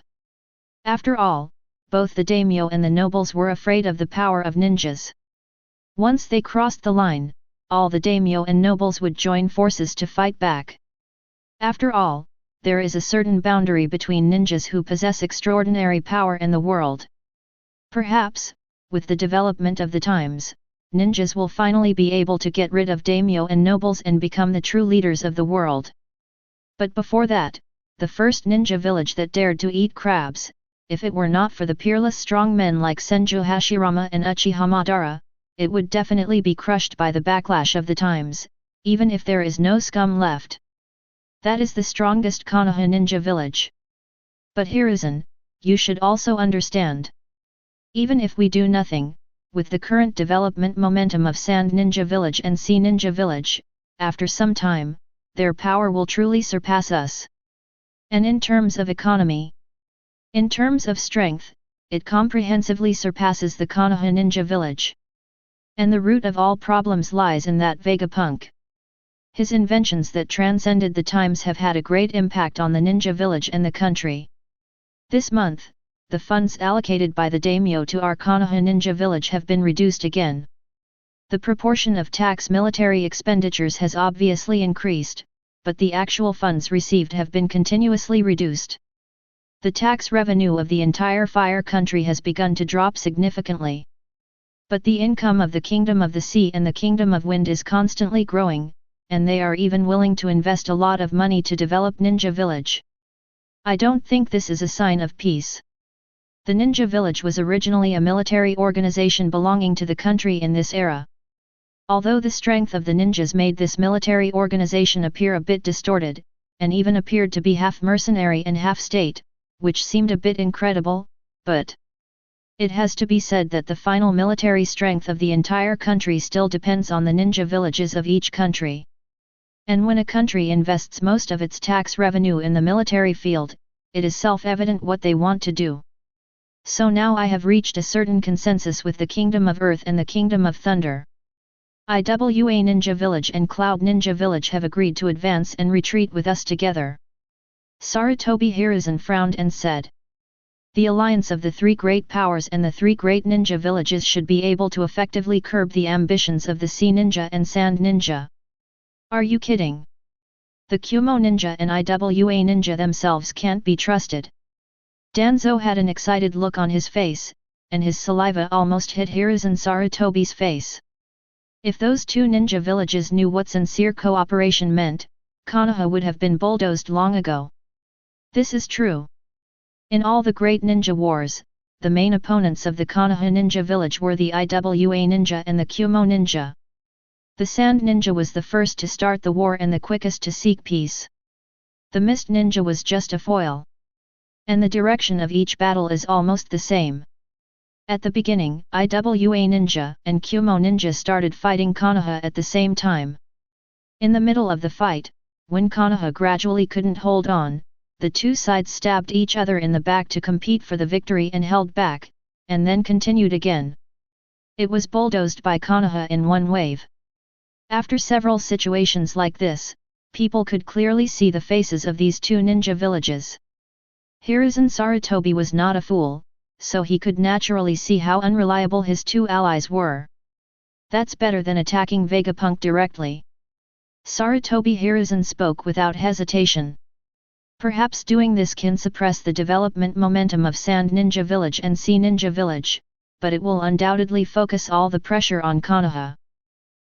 After all, both the daimyo and the nobles were afraid of the power of ninjas. Once they crossed the line, all the daimyo and nobles would join forces to fight back. After all, there is a certain boundary between ninjas who possess extraordinary power in the world. Perhaps, with the development of the times, ninjas will finally be able to get rid of daimyo and nobles and become the true leaders of the world. But before that, the first ninja village that dared to eat crabs, if it were not for the peerless strong men like Senju Hashirama and Uchiha Madara, it would definitely be crushed by the backlash of the times, even if there is no scum left. That is the strongest Konoha ninja village. But Hiruzen, you should also understand. Even if we do nothing, with the current development momentum of Sand Ninja Village and Sea Ninja Village, after some time, their power will truly surpass us. And in terms of economy, in terms of strength, it comprehensively surpasses the Konoha Ninja Village. And the root of all problems lies in that Vegapunk. His inventions that transcended the times have had a great impact on the ninja village and the country. This month, the funds allocated by the daimyo to our Konoha Ninja Village have been reduced again. The proportion of tax military expenditures has obviously increased, but the actual funds received have been continuously reduced. The tax revenue of the entire Fire Country has begun to drop significantly. But the income of the Kingdom of the Sea and the Kingdom of Wind is constantly growing, and they are even willing to invest a lot of money to develop Ninja Village. I don't think this is a sign of peace. The Ninja Village was originally a military organization belonging to the country in this era. Although the strength of the ninjas made this military organization appear a bit distorted, and even appeared to be half mercenary and half state, which seemed a bit incredible, but it has to be said that the final military strength of the entire country still depends on the ninja villages of each country. And when a country invests most of its tax revenue in the military field, it is self-evident what they want to do. So now I have reached a certain consensus with the Kingdom of Earth and the Kingdom of Thunder. IWA Ninja Village and Cloud Ninja Village have agreed to advance and retreat with us together. Sarutobi Hiruzen frowned and said, the alliance of the three great powers and the three great ninja villages should be able to effectively curb the ambitions of the Sea Ninja and Sand Ninja. Are you kidding? The Kumo Ninja and IWA Ninja themselves can't be trusted. Danzo had an excited look on his face, and his saliva almost hit Hiruzen Sarutobi's face. If those two ninja villages knew what sincere cooperation meant, Konoha would have been bulldozed long ago. This is true. In all the great ninja wars, the main opponents of the Konoha Ninja Village were the IWA Ninja and the Kumo Ninja. The Sand Ninja was the first to start the war and the quickest to seek peace. The Mist Ninja was just a foil. And the direction of each battle is almost the same. At the beginning, IWA Ninja and Kumo Ninja started fighting Konoha at the same time. In the middle of the fight, when Konoha gradually couldn't hold on, the two sides stabbed each other in the back to compete for the victory and held back, and then continued again. It was bulldozed by Konoha in one wave. After several situations like this, people could clearly see the faces of these two ninja villages. Hiruzen Sarutobi was not a fool, so he could naturally see how unreliable his two allies were. That's better than attacking Vegapunk directly. Sarutobi Hiruzen spoke without hesitation. Perhaps doing this can suppress the development momentum of Sand Ninja Village and Sea Ninja Village, but it will undoubtedly focus all the pressure on Konoha.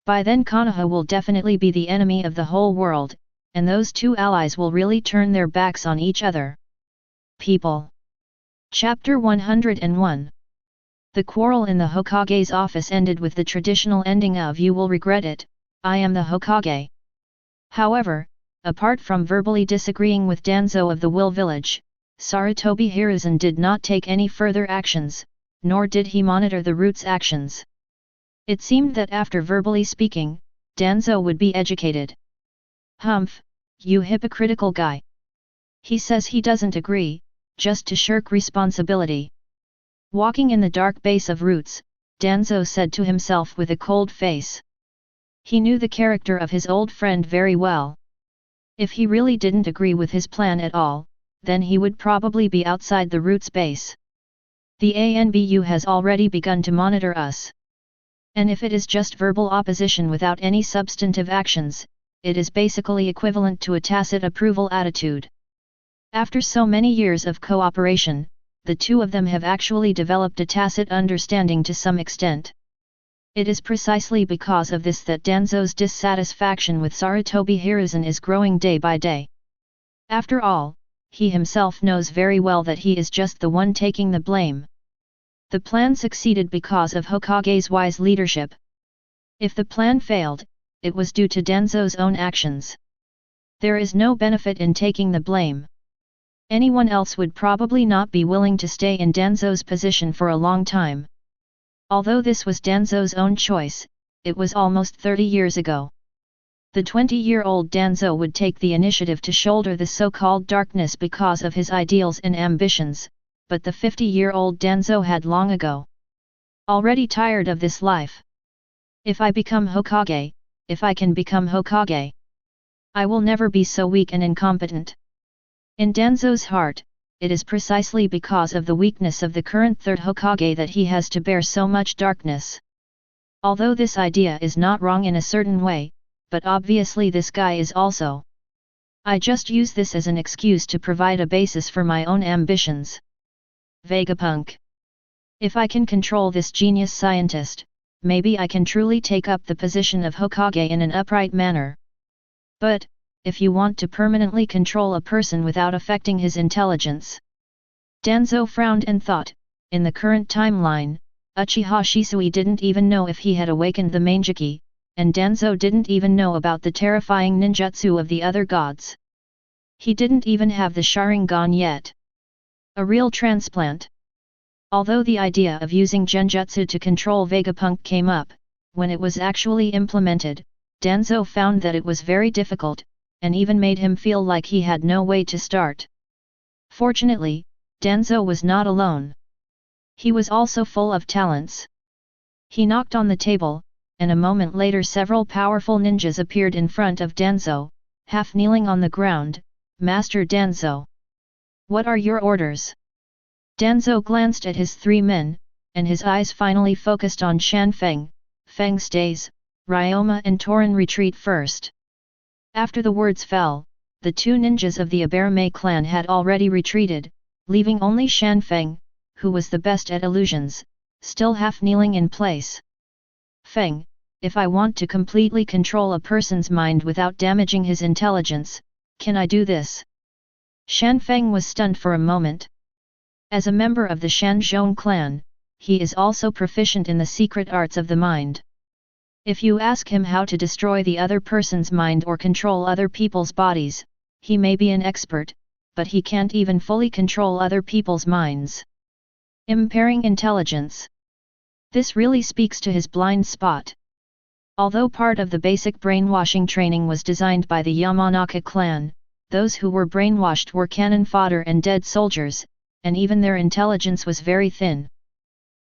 By then Konoha will definitely be the enemy of the whole world, and those two allies will really turn their backs on each other. People. Chapter 101. The quarrel in the Hokage's office ended with the traditional ending of "You will regret it, I am the Hokage." However, apart from verbally disagreeing with Danzo of the Will Village, Sarutobi Hiruzen did not take any further actions, nor did he monitor the root's actions. It seemed that after verbally speaking, Danzo would be educated. Humph, you hypocritical guy. He says he doesn't agree, just to shirk responsibility. Walking in the dark base of roots, Danzo said to himself with a cold face. He knew the character of his old friend very well. If he really didn't agree with his plan at all, then he would probably be outside the roots base. The ANBU has already begun to monitor us. And if it is just verbal opposition without any substantive actions, it is basically equivalent to a tacit approval attitude. After so many years of cooperation, the two of them have actually developed a tacit understanding to some extent. It is precisely because of this that Danzo's dissatisfaction with Sarutobi Hiruzen is growing day by day. After all, he himself knows very well that he is just the one taking the blame. The plan succeeded because of Hokage's wise leadership. If the plan failed, it was due to Danzo's own actions. There is no benefit in taking the blame. Anyone else would probably not be willing to stay in Danzo's position for a long time. Although this was Danzo's own choice, it was almost 30 years ago. The 20-year-old Danzo would take the initiative to shoulder the so-called darkness because of his ideals and ambitions, but the 50-year-old Danzo had long ago already tired of this life. If I become Hokage, if I can become Hokage, I will never be so weak and incompetent. In Danzo's heart, it is precisely because of the weakness of the current third Hokage that he has to bear so much darkness. Although this idea is not wrong in a certain way, but obviously this guy is also. I just use this as an excuse to provide a basis for my own ambitions. Vegapunk. If I can control this genius scientist, maybe I can truly take up the position of Hokage in an upright manner. But, if you want to permanently control a person without affecting his intelligence. Danzo frowned and thought, in the current timeline, Uchiha Shisui didn't even know if he had awakened the Mangeki, and Danzo didn't even know about the terrifying ninjutsu of the other gods. He didn't even have the Sharingan yet. A real transplant. Although the idea of using genjutsu to control Vegapunk came up, when it was actually implemented, Danzo found that it was very difficult, and even made him feel like he had no way to start. Fortunately, Danzo was not alone. He was also full of talents. He knocked on the table, and a moment later several powerful ninjas appeared in front of Danzo, half kneeling on the ground. Master Danzo. What are your orders? Danzo glanced at his three men, and his eyes finally focused on Shan Feng. Feng stays, Ryoma and Torin retreat first. After the words fell, the two ninjas of the Aberame clan had already retreated, leaving only Shan Feng, who was the best at illusions, still half kneeling in place. Feng, if I want to completely control a person's mind without damaging his intelligence, can I do this? Shan Feng was stunned for a moment. As a member of the Shanzhong clan, he is also proficient in the secret arts of the mind. If you ask him how to destroy the other person's mind or control other people's bodies, he may be an expert, but he can't even fully control other people's minds. Impairing intelligence. This really speaks to his blind spot. Although part of the basic brainwashing training was designed by the Yamanaka clan, those who were brainwashed were cannon fodder and dead soldiers, and even their intelligence was very thin.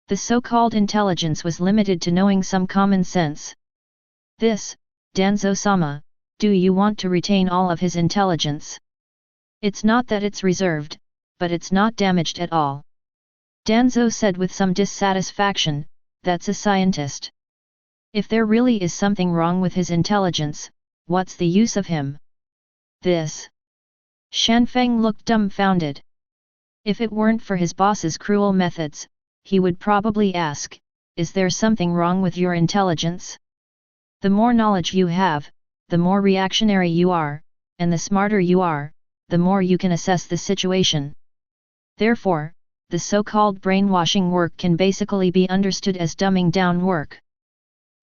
The so-called intelligence was limited to knowing some common sense. This, Danzo-sama, do you want to retain all of his intelligence? It's not that it's reserved, but it's not damaged at all. Danzo said with some dissatisfaction, that's a scientist. If there really is something wrong with his intelligence, what's the use of him? This. Shanfeng looked dumbfounded. If it weren't for his boss's cruel methods, he would probably ask, is there something wrong with your intelligence? The more knowledge you have, the more reactionary you are, and the smarter you are, the more you can assess the situation. Therefore, the so-called brainwashing work can basically be understood as dumbing down work.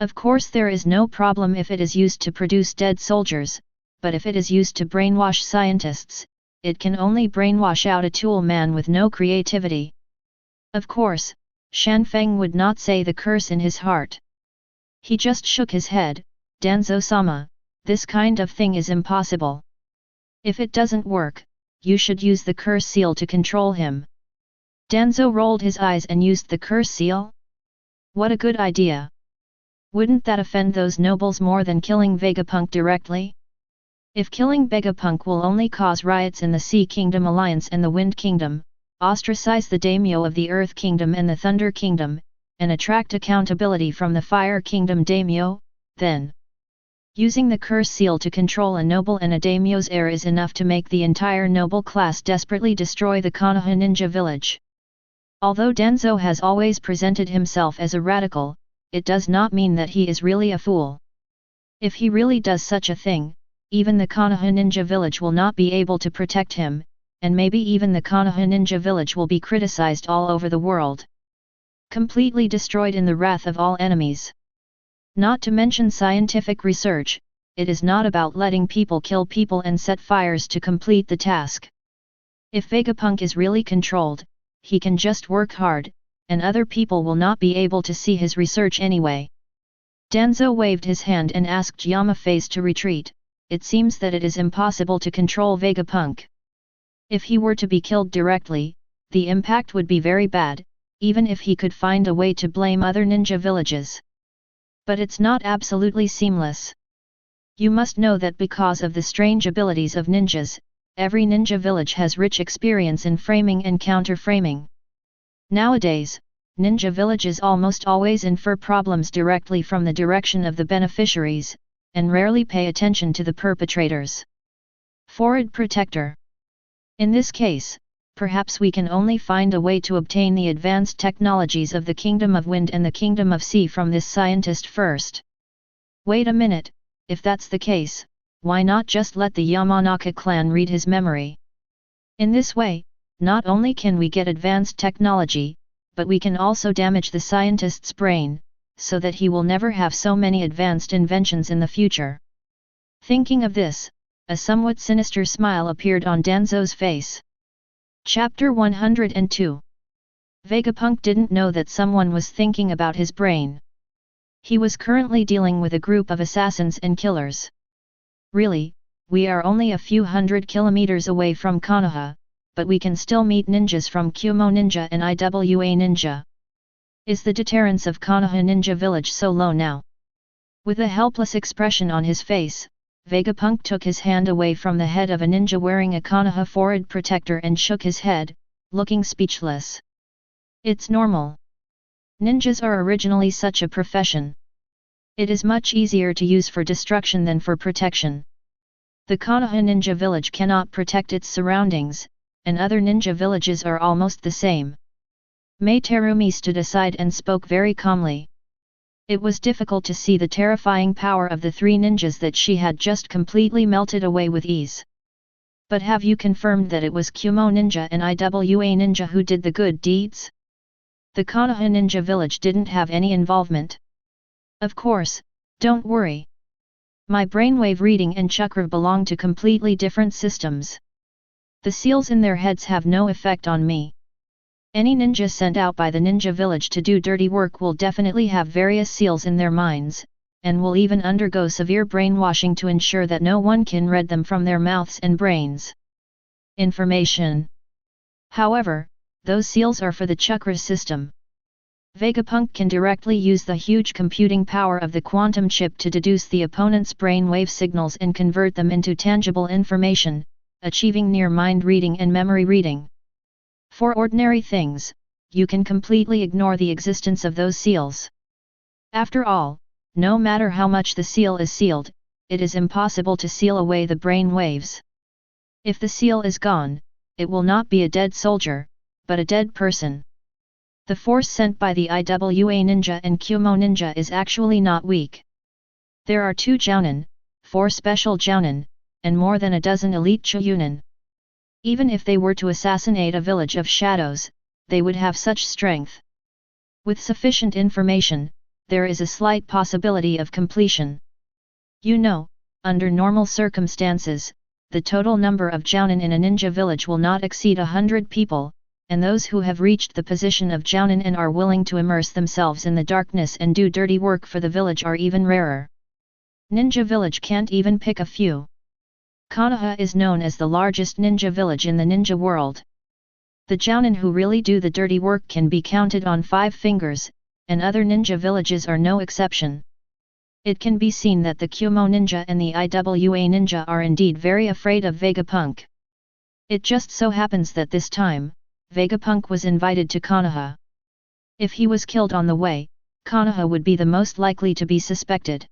Of course there is no problem if it is used to produce dead soldiers, but if it is used to brainwash scientists, it can only brainwash out a tool man with no creativity. Of course, Shanfeng would not say the curse in his heart. He just shook his head, Danzo-sama, this kind of thing is impossible. If it doesn't work, you should use the curse seal to control him. Danzo rolled his eyes and used the curse seal? What a good idea! Wouldn't that offend those nobles more than killing Vegapunk directly? If killing Vegapunk will only cause riots in the Sea Kingdom Alliance and the Wind Kingdom, ostracize the daimyo of the Earth Kingdom and the Thunder Kingdom, and attract accountability from the Fire Kingdom daimyo, then using the curse seal to control a noble and a daimyo's heir is enough to make the entire noble class desperately destroy the Konoha ninja village. Although Danzo has always presented himself as a radical, it does not mean that he is really a fool. If he really does such a thing, even the Konoha ninja village will not be able to protect him, and maybe even the Konoha ninja village will be criticized all over the world. Completely destroyed in the wrath of all enemies. Not to mention scientific research, it is not about letting people kill people and set fires to complete the task. If Vegapunk is really controlled, he can just work hard, and other people will not be able to see his research anyway. Danzo waved his hand and asked Yamaphase to retreat. It seems that it is impossible to control Vegapunk. If he were to be killed directly, the impact would be very bad, even if he could find a way to blame other ninja villages. But it's not absolutely seamless. You must know that because of the strange abilities of ninjas, every ninja village has rich experience in framing and counter-framing. Nowadays, ninja villages almost always infer problems directly from the direction of the beneficiaries, and rarely pay attention to the perpetrators. Forward Protector. In this case, perhaps we can only find a way to obtain the advanced technologies of the Kingdom of Wind and the Kingdom of Sea from this scientist first. Wait a minute, if that's the case, why not just let the Yamanaka clan read his memory? In this way, not only can we get advanced technology, but we can also damage the scientist's brain, so that he will never have so many advanced inventions in the future. Thinking of this, a somewhat sinister smile appeared on Danzo's face. Chapter 102. Vegapunk didn't know that someone was thinking about his brain. He was currently dealing with a group of assassins and killers. Really, we are only a few hundred kilometers away from Konoha, but we can still meet ninjas from Kumo Ninja and Iwa Ninja. Is the deterrence of Konoha Ninja Village so low now? With a helpless expression on his face, Vegapunk took his hand away from the head of a ninja wearing a Konoha forward protector and shook his head, looking speechless. It's normal. Ninjas are originally such a profession. It is much easier to use for destruction than for protection. The Konoha Ninja Village cannot protect its surroundings, and other ninja villages are almost the same. Mei Terumi stood aside and spoke very calmly. It was difficult to see the terrifying power of the three ninjas that she had just completely melted away with ease. But have you confirmed that it was Kumo Ninja and Iwa Ninja who did the good deeds? The Konoha Ninja Village didn't have any involvement. Of course, don't worry. My brainwave reading and chakra belong to completely different systems. The seals in their heads have no effect on me. Any ninja sent out by the ninja village to do dirty work will definitely have various seals in their minds, and will even undergo severe brainwashing to ensure that no one can read them from their mouths and brains. Information. However, those seals are for the chakra system. Vegapunk can directly use the huge computing power of the quantum chip to deduce the opponent's brainwave signals and convert them into tangible information, achieving near mind reading and memory reading. For ordinary things, you can completely ignore the existence of those seals. After all, no matter how much the seal is sealed, it is impossible to seal away the brain waves. If the seal is gone, it will not be a dead soldier, but a dead person. The force sent by the IWA ninja and Kumo ninja is actually not weak. There are 2 jounin, 4 special jounin, and more than a dozen elite chunin. Even if they were to assassinate a village of shadows, they would have such strength. With sufficient information, there is a slight possibility of completion. You know, under normal circumstances, the total number of jounin in a ninja village will not exceed 100 people, and those who have reached the position of jounin and are willing to immerse themselves in the darkness and do dirty work for the village are even rarer. Ninja village can't even pick a few. Konoha is known as the largest ninja village in the ninja world. The jounin who really do the dirty work can be counted on 5 fingers, and other ninja villages are no exception. It can be seen that the Kumo ninja and the IWA ninja are indeed very afraid of Vegapunk. It just so happens that this time, Vegapunk was invited to Konoha. If he was killed on the way, Konoha would be the most likely to be suspected.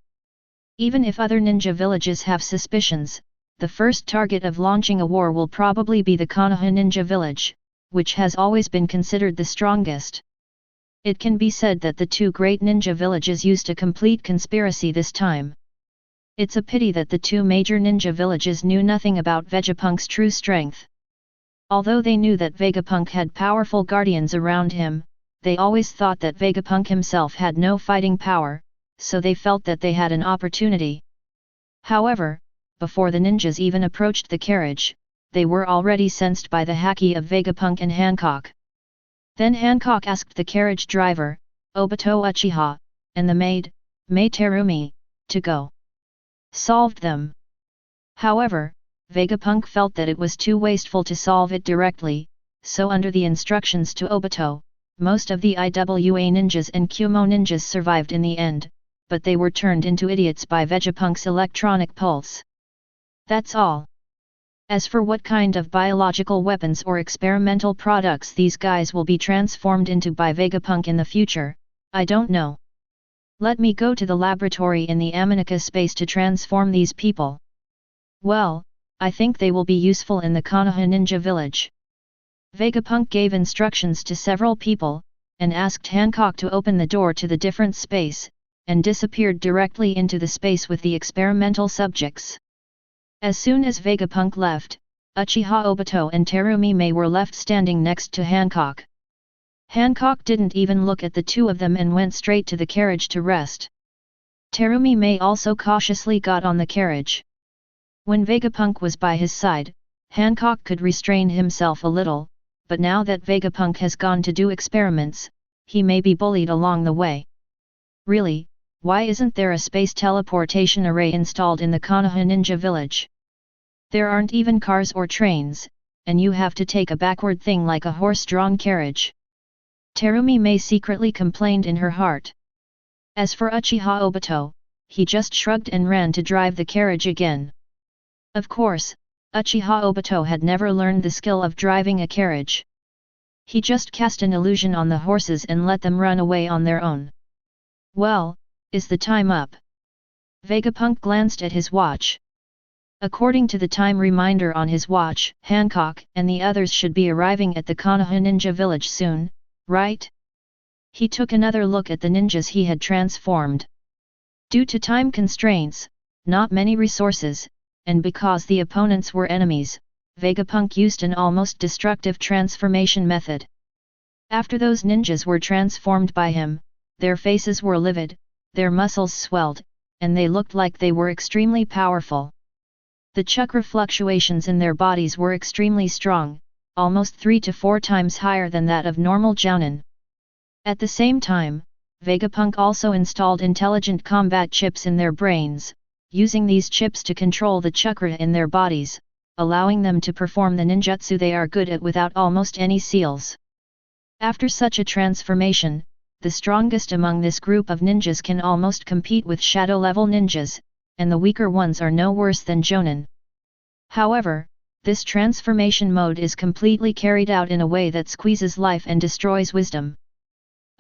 Even if other ninja villages have suspicions, the first target of launching a war will probably be the Konoha ninja village, which has always been considered the strongest. It can be said that the 2 great ninja villages used a complete conspiracy this time. It's a pity that the 2 major ninja villages knew nothing about Vegapunk's true strength. Although they knew that Vegapunk had powerful guardians around him, they always thought that Vegapunk himself had no fighting power, so they felt that they had an opportunity. However, before the ninjas even approached the carriage, they were already sensed by the haki of Vegapunk and Hancock. Then Hancock asked the carriage driver, Obito Uchiha, and the maid, Mei Terumi, to go. Solved them. However, Vegapunk felt that it was too wasteful to solve it directly, so under the instructions to Obito, most of the IWA ninjas and Kumo ninjas survived in the end, but they were turned into idiots by Vegapunk's electronic pulse. That's all. As for what kind of biological weapons or experimental products these guys will be transformed into by Vegapunk in the future, I don't know. Let me go to the laboratory in the Amanika space to transform these people. Well, I think they will be useful in the Konoha ninja village. Vegapunk gave instructions to several people, and asked Hancock to open the door to the different space, and disappeared directly into the space with the experimental subjects. As soon as Vegapunk left, Uchiha Obito and Terumi Mei were left standing next to Hancock. Hancock didn't even look at the 2 of them and went straight to the carriage to rest. Terumi Mei also cautiously got on the carriage. When Vegapunk was by his side, Hancock could restrain himself a little, but now that Vegapunk has gone to do experiments, he may be bullied along the way. Really, why isn't there a space teleportation array installed in the Konoha ninja village? There aren't even cars or trains, and you have to take a backward thing like a horse-drawn carriage. Terumi Mei secretly complained in her heart. As for Uchiha Obito, he just shrugged and ran to drive the carriage again. Of course, Uchiha Obito had never learned the skill of driving a carriage. He just cast an illusion on the horses and let them run away on their own. Well, is the time up? Vegapunk glanced at his watch. According to the time reminder on his watch, Hancock and the others should be arriving at the Konoha ninja village soon, right? He took another look at the ninjas he had transformed. Due to time constraints, not many resources, and because the opponents were enemies, Vegapunk used an almost destructive transformation method. After those ninjas were transformed by him, their faces were livid, their muscles swelled, and they looked like they were extremely powerful. The chakra fluctuations in their bodies were extremely strong, almost 3 to 4 times higher than that of normal jounin. At the same time, Vegapunk also installed intelligent combat chips in their brains, using these chips to control the chakra in their bodies, allowing them to perform the ninjutsu they are good at without almost any seals. After such a transformation, the strongest among this group of ninjas can almost compete with shadow-level ninjas, and the weaker ones are no worse than jounin. However, this transformation mode is completely carried out in a way that squeezes life and destroys wisdom.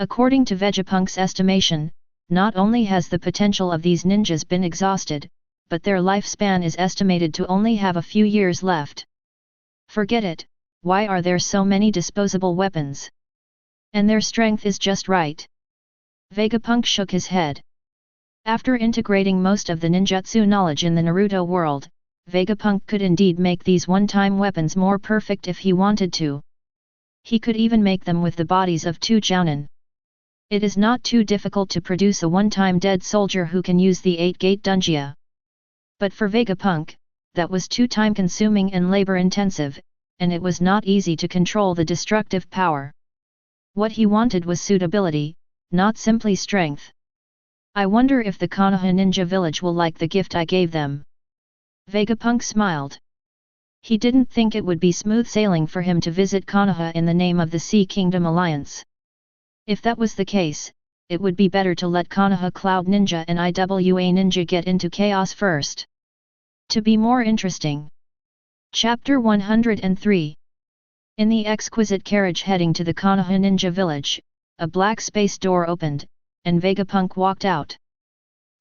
According to Vegapunk's estimation, not only has the potential of these ninjas been exhausted, but their lifespan is estimated to only have a few years left. Forget it, why are there so many disposable weapons? And their strength is just right. Vegapunk shook his head. After integrating most of the ninjutsu knowledge in the Naruto world, Vegapunk could indeed make these one-time weapons more perfect if he wanted to. He could even make them with the bodies of 2 jounin. It is not too difficult to produce a one-time dead soldier who can use the 8-gate dunjia. But for Vegapunk, that was too time-consuming and labor-intensive, and it was not easy to control the destructive power. What he wanted was suitability, not simply strength. I wonder if the Konoha ninja village will like the gift I gave them. Vegapunk smiled. He didn't think it would be smooth sailing for him to visit Konoha in the name of the Sea Kingdom Alliance. If that was the case, it would be better to let Konoha Cloud Ninja and IWA Ninja get into chaos first. To be more interesting. Chapter 103. In the exquisite carriage heading to the Konoha Ninja village, a black space door opened, and Vegapunk walked out.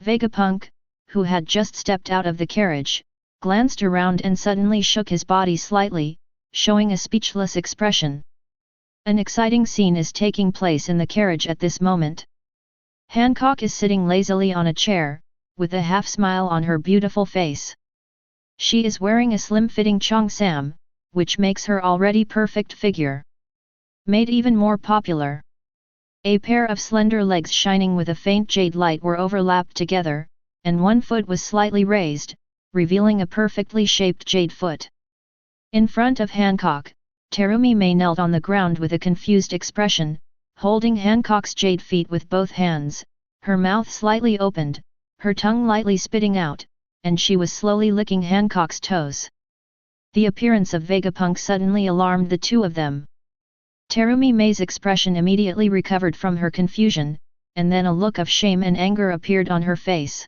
Vegapunk, who had just stepped out of the carriage, glanced around and suddenly shook his body slightly, showing a speechless expression. An exciting scene is taking place in the carriage at this moment. Hancock is sitting lazily on a chair, with a half-smile on her beautiful face. She is wearing a slim-fitting cheongsam, which makes her already perfect figure made even more popular. A pair of slender legs shining with a faint jade light were overlapped together, and one foot was slightly raised, revealing a perfectly shaped jade foot. In front of Hancock, Terumi May knelt on the ground with a confused expression, holding Hancock's jade feet with both hands, her mouth slightly opened, her tongue lightly spitting out, and she was slowly licking Hancock's toes. The appearance of Vegapunk suddenly alarmed the two of them. Terumi May's expression immediately recovered from her confusion, and then a look of shame and anger appeared on her face.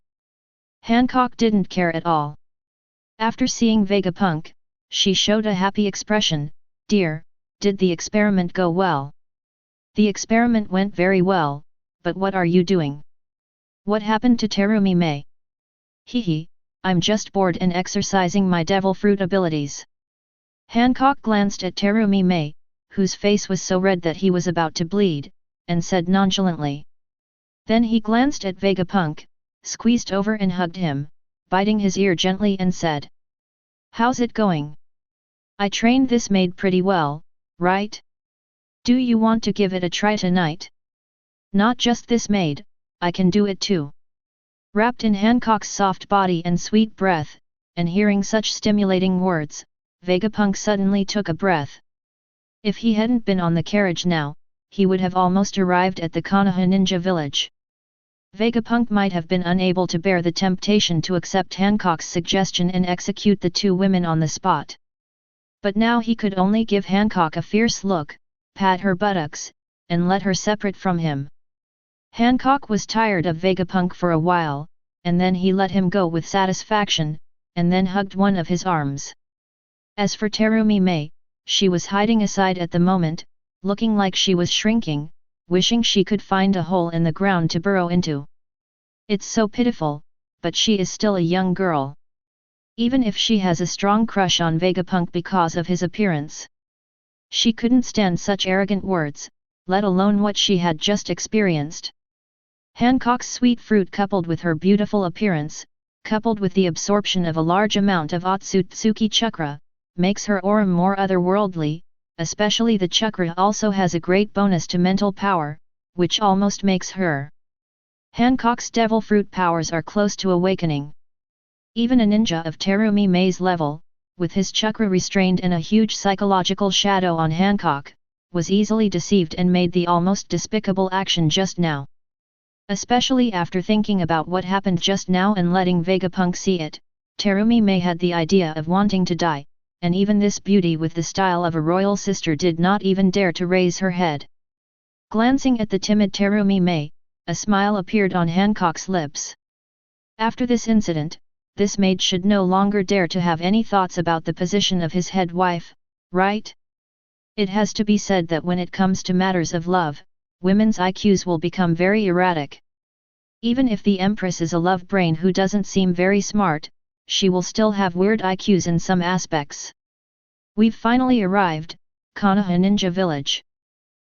Hancock didn't care at all. After seeing Vegapunk, she showed a happy expression. "Dear, did the experiment go well?" "The experiment went very well, but what are you doing?" "What happened to Terumi May?" "Hehe, I'm just bored and exercising my devil fruit abilities." Hancock glanced at Terumi May, whose face was so red that he was about to bleed, and said nonchalantly. Then he glanced at Vegapunk, squeezed over and hugged him, biting his ear gently and said, "How's it going? I trained this maid pretty well, right? Do you want to give it a try tonight?" "Not just this maid, I can do it too." Wrapped in Hancock's soft body and sweet breath, and hearing such stimulating words, Vegapunk suddenly took a breath. If he hadn't been on the carriage now, he would have almost arrived at the Konoha Ninja village. Vegapunk might have been unable to bear the temptation to accept Hancock's suggestion and execute the two women on the spot. But now he could only give Hancock a fierce look, pat her buttocks, and let her separate from him. Hancock was tired of Vegapunk for a while, and then he let him go with satisfaction, and then hugged one of his arms. As for Terumi May, she was hiding aside at the moment, looking like she was shrinking, wishing she could find a hole in the ground to burrow into. It's so pitiful, but she is still a young girl. Even if she has a strong crush on Vegapunk because of his appearance. She couldn't stand such arrogant words, let alone what she had just experienced. Hancock's sweet fruit coupled with her beautiful appearance, coupled with the absorption of a large amount of Otsutsuki chakra, makes her aura more otherworldly, especially the chakra also has a great bonus to mental power, which almost makes her. Hancock's devil fruit powers are close to awakening. Even a ninja of Terumi Mei's level, with his chakra restrained and a huge psychological shadow on Hancock, was easily deceived and made the almost despicable action just now. Especially after thinking about what happened just now and letting Vegapunk see it, Terumi Mei had the idea of wanting to die, and even this beauty with the style of a royal sister did not even dare to raise her head. Glancing at the timid Terumi Mei, a smile appeared on Hancock's lips. After this incident, this maid should no longer dare to have any thoughts about the position of his head wife, right? It has to be said that when it comes to matters of love, women's IQs will become very erratic. Even if the Empress is a love brain who doesn't seem very smart, she will still have weird IQs in some aspects. We've finally arrived, Konoha Ninja Village.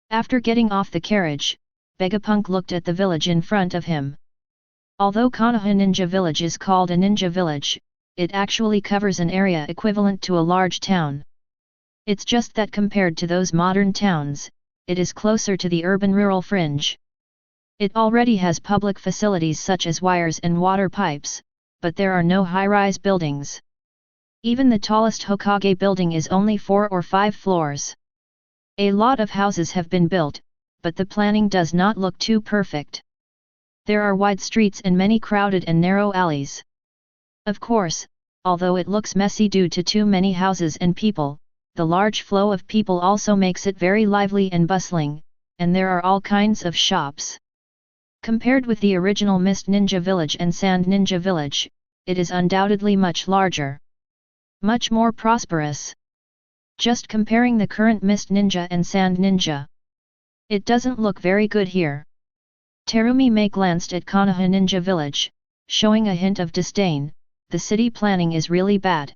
After getting off the carriage, Vegapunk looked at the village in front of him. Although Konoha Ninja Village is called a ninja village, it actually covers an area equivalent to a large town. It's just that compared to those modern towns, it is closer to the urban-rural fringe. It already has public facilities such as wires and water pipes, but there are no high-rise buildings. Even the tallest Hokage building is only 4 or 5 floors. A lot of houses have been built, but the planning does not look too perfect. There are wide streets and many crowded and narrow alleys. Of course, although it looks messy due to too many houses and people, the large flow of people also makes it very lively and bustling, and there are all kinds of shops. Compared with the original Mist Ninja Village and Sand Ninja Village, it is undoubtedly much larger. Much more prosperous. Just comparing the current Mist Ninja and Sand Ninja. It doesn't look very good here. Terumi Mei glanced at Konoha Ninja Village, showing a hint of disdain. The city planning is really bad.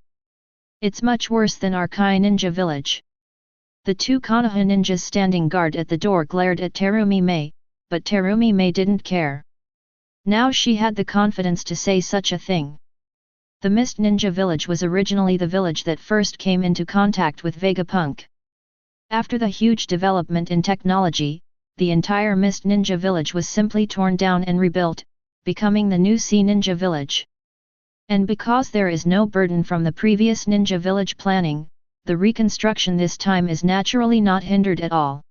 It's much worse than our Kai Ninja Village. The 2 Konoha ninjas standing guard at the door glared at Terumi Mei, but Terumi Mei didn't care. Now she had the confidence to say such a thing. The Mist Ninja Village was originally the village that first came into contact with Vegapunk. After the huge development in technology, the entire Mist Ninja Village was simply torn down and rebuilt, becoming the new Sea Ninja Village. And because there is no burden from the previous Ninja Village planning, the reconstruction this time is naturally not hindered at all.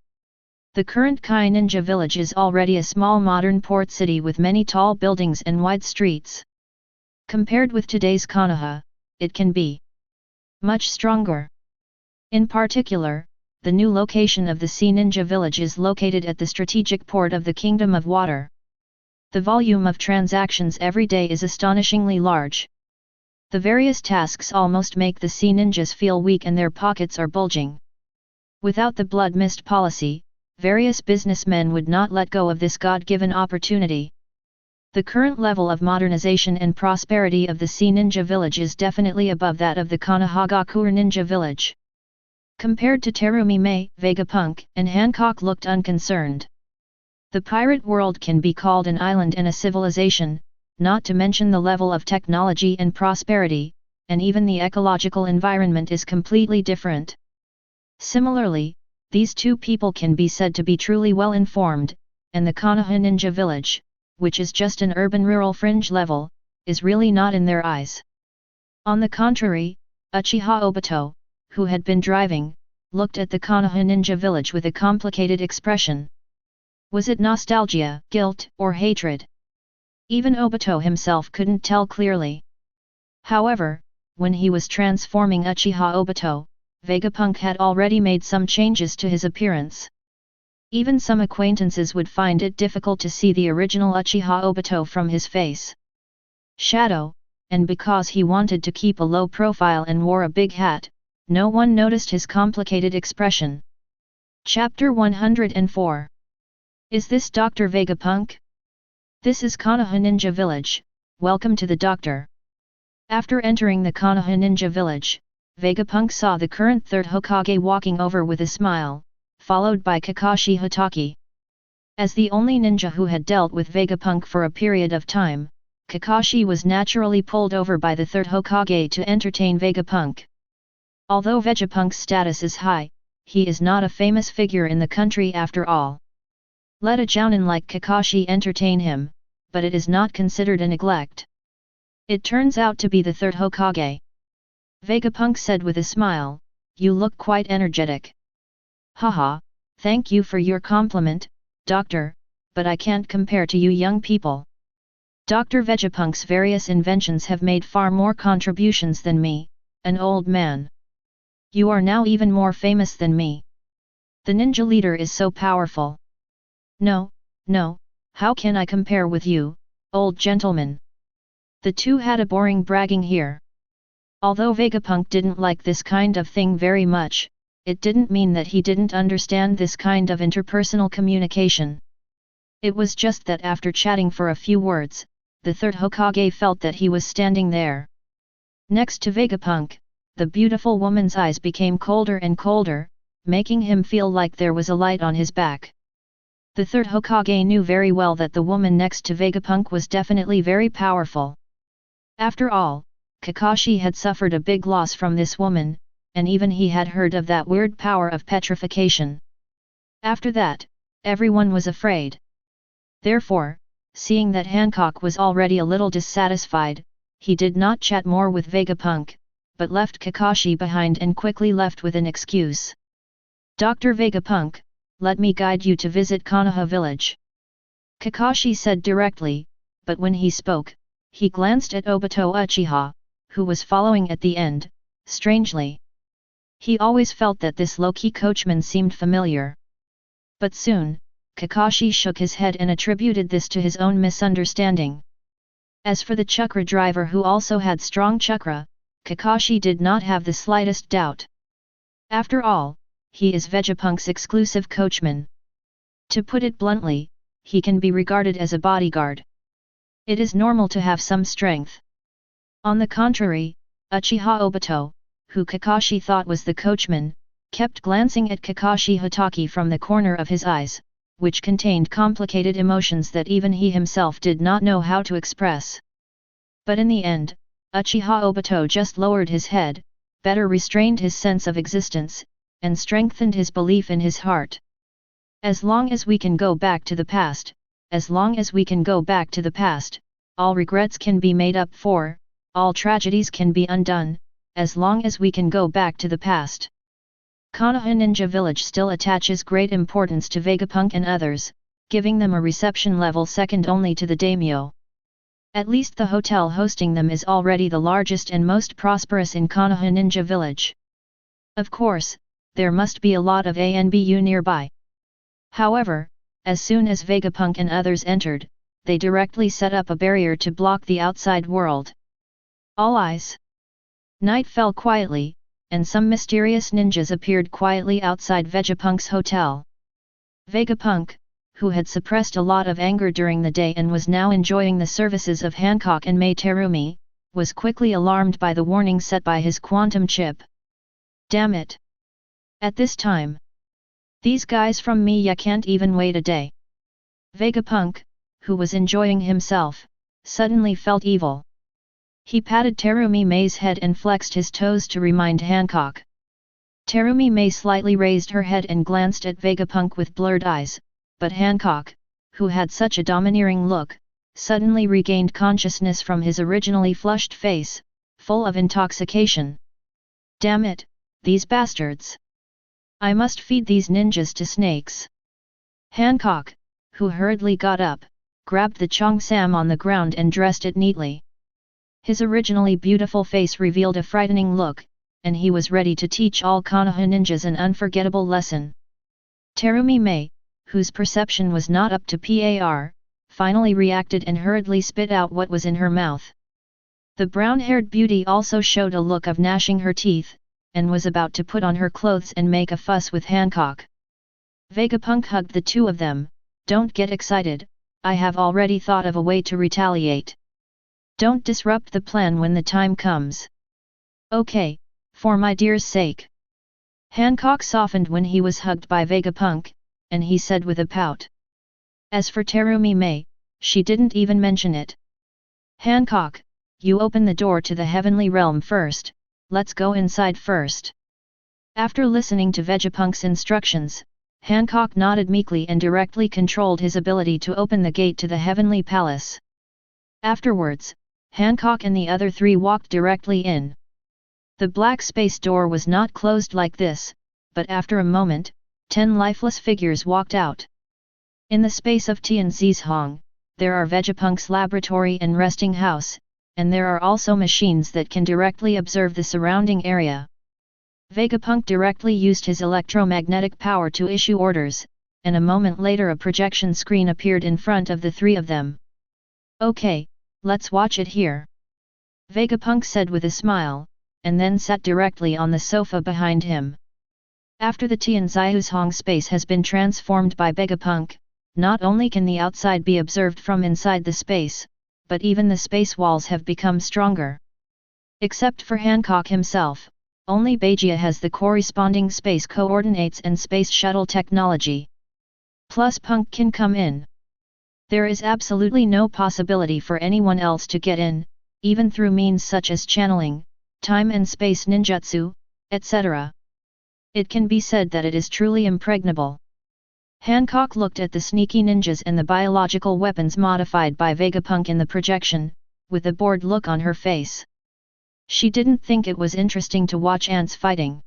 The current Kai Ninja Village is already a small modern port city with many tall buildings and wide streets. Compared with today's Konoha, it can be much stronger. In particular, the new location of the Sea Ninja Village is located at the strategic port of the Kingdom of Water. The volume of transactions every day is astonishingly large. The various tasks almost make the Sea Ninjas feel weak and their pockets are bulging. Without the Blood Mist policy, various businessmen would not let go of this God-given opportunity. The current level of modernization and prosperity of the Sea Ninja Village is definitely above that of the Konohagakure Ninja Village. Compared to Terumi Mei, Vegapunk and Hancock looked unconcerned. The pirate world can be called an island and a civilization, not to mention the level of technology and prosperity, and even the ecological environment is completely different. Similarly, these 2 people can be said to be truly well informed, and the Konoha Ninja Village, which is just an urban-rural fringe level, is really not in their eyes. On the contrary, Uchiha Obito, who had been driving, looked at the Konoha Ninja Village with a complicated expression. Was it nostalgia, guilt, or hatred? Even Obito himself couldn't tell clearly. However, when he was transforming Uchiha Obito, Vegapunk had already made some changes to his appearance. Even some acquaintances would find it difficult to see the original Uchiha Obito from his face. Shadow, and because he wanted to keep a low profile and wore a big hat, no one noticed his complicated expression. Chapter 104. Is this Dr. Vegapunk? This is Konoha Ninja Village, welcome to the doctor. After entering the Konoha Ninja Village, Vegapunk saw the current 3rd Hokage walking over with a smile, followed by Kakashi Hatake. As the only ninja who had dealt with Vegapunk for a period of time, Kakashi was naturally pulled over by the 3rd Hokage to entertain Vegapunk. Although Vegapunk's status is high, he is not a famous figure in the country after all. Let a jounin like Kakashi entertain him, but it is not considered a neglect. It turns out to be the third Hokage. Vegapunk said with a smile, you look quite energetic. Haha, thank you for your compliment, doctor, but I can't compare to you young people. Dr. Vegapunk's various inventions have made far more contributions than me, an old man. You are now even more famous than me. The ninja leader is so powerful. No, how can I compare with you, old gentleman? The two had a boring bragging here. Although Vegapunk didn't like this kind of thing very much, it didn't mean that he didn't understand this kind of interpersonal communication. It was just that after chatting for a few words, the third Hokage felt that he was standing there. Next to Vegapunk, the beautiful woman's eyes became colder and colder, making him feel like there was a light on his back. The third Hokage knew very well that the woman next to Vegapunk was definitely very powerful. After all, Kakashi had suffered a big loss from this woman, and even he had heard of that weird power of petrification. After that, everyone was afraid. Therefore, seeing that Hancock was already a little dissatisfied, he did not chat more with Vegapunk, but left Kakashi behind and quickly left with an excuse. Dr. Vegapunk, let me guide you to visit Konoha village. Kakashi said directly, but when he spoke, he glanced at Obito Uchiha, who was following at the end, strangely. He always felt that this low-key coachman seemed familiar. But soon, Kakashi shook his head and attributed this to his own misunderstanding. As for the chakra driver who also had strong chakra, Kakashi did not have the slightest doubt. After all, he is Vegapunk's exclusive coachman. To put it bluntly, he can be regarded as a bodyguard. It is normal to have some strength. On the contrary, Uchiha Obito, who Kakashi thought was the coachman, kept glancing at Kakashi Hatake from the corner of his eyes, which contained complicated emotions that even he himself did not know how to express. But in the end, Uchiha Obito just lowered his head, better restrained his sense of existence, and strengthened his belief in his heart. As long as we can go back to the past, all regrets can be made up for, all tragedies can be undone, as long as we can go back to the past. Konoha Ninja Village still attaches great importance to Vegapunk and others, giving them a reception level second only to the daimyo. At least the hotel hosting them is already the largest and most prosperous in Konoha Ninja Village. Of course, there must be a lot of ANBU nearby. However, as soon as Vegapunk and others entered, they directly set up a barrier to block the outside world. All eyes. Night fell quietly, and some mysterious ninjas appeared quietly outside Vegapunk's hotel. Vegapunk, who had suppressed a lot of anger during the day and was now enjoying the services of Hancock and Mei Terumi, was quickly alarmed by the warning set by his quantum chip. Damn it! At this time, these guys from Miya can't even wait a day. Vegapunk, who was enjoying himself, suddenly felt evil. He patted Terumi Mei's head and flexed his toes to remind Hancock. Terumi Mei slightly raised her head and glanced at Vegapunk with blurred eyes, but Hancock, who had such a domineering look, suddenly regained consciousness from his originally flushed face, full of intoxication. Damn it, these bastards! I must feed these ninjas to snakes. Hancock, who hurriedly got up, grabbed the cheongsam on the ground and dressed it neatly. His originally beautiful face revealed a frightening look, and he was ready to teach all Konoha ninjas an unforgettable lesson. Terumi Mei, whose perception was not up to par, finally reacted and hurriedly spit out what was in her mouth. The brown-haired beauty also showed a look of gnashing her teeth, and was about to put on her clothes and make a fuss with Hancock. Vegapunk hugged the two of them. Don't get excited, I have already thought of a way to retaliate. Don't disrupt the plan when the time comes. Okay, for my dear's sake. Hancock softened when he was hugged by Vegapunk, and he said with a pout. As for Terumi Mei, she didn't even mention it. Hancock, you open the door to the heavenly realm first, let's go inside first. After listening to Vegapunk's instructions, Hancock nodded meekly and directly controlled his ability to open the gate to the heavenly palace. Afterwards, Hancock and the other three walked directly in. The black space door was not closed like this, but after a moment, 10 lifeless figures walked out. In the space of Tianzi's Hong, there are Vegapunk's laboratory and resting house, and there are also machines that can directly observe the surrounding area. Vegapunk directly used his electromagnetic power to issue orders, and a moment later a projection screen appeared in front of the three of them. "Okay, let's watch it here," Vegapunk said with a smile, and then sat directly on the sofa behind him. After the Tianzi's Hong space has been transformed by Vegapunk, not only can the outside be observed from inside the space, but even the space walls have become stronger. Except for Hancock himself, only Vegeta has the corresponding space coordinates and space shuttle technology. Plus Punk can come in. There is absolutely no possibility for anyone else to get in, even through means such as channeling, time and space ninjutsu, etc. It can be said that it is truly impregnable. Hancock looked at the sneaky ninjas and the biological weapons modified by Vegapunk in the projection, with a bored look on her face. She didn't think it was interesting to watch ants fighting.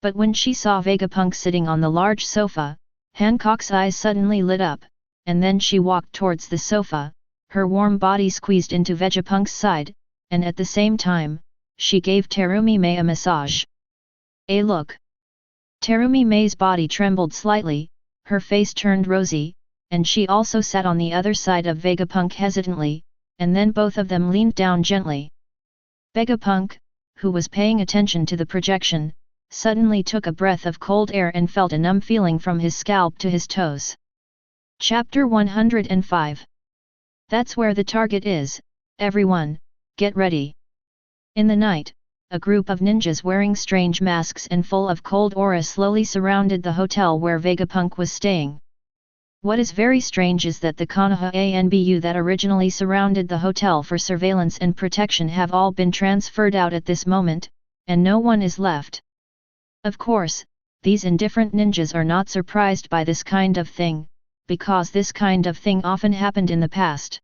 But when she saw Vegapunk sitting on the large sofa, Hancock's eyes suddenly lit up, and then she walked towards the sofa, her warm body squeezed into Vegapunk's side, and at the same time, she gave Terumi Mei a massage. Look! Terumi Mei's body trembled slightly, her face turned rosy, and she also sat on the other side of Vegapunk hesitantly, and then both of them leaned down gently. Vegapunk, who was paying attention to the projection, suddenly took a breath of cold air and felt a numb feeling from his scalp to his toes. Chapter 105. That's where the target is, everyone, get ready. In the night, a group of ninjas wearing strange masks and full of cold aura slowly surrounded the hotel where Vegapunk was staying. What is very strange is that the Konoha ANBU that originally surrounded the hotel for surveillance and protection have all been transferred out at this moment, and no one is left. Of course, these indifferent ninjas are not surprised by this kind of thing, because this kind of thing often happened in the past.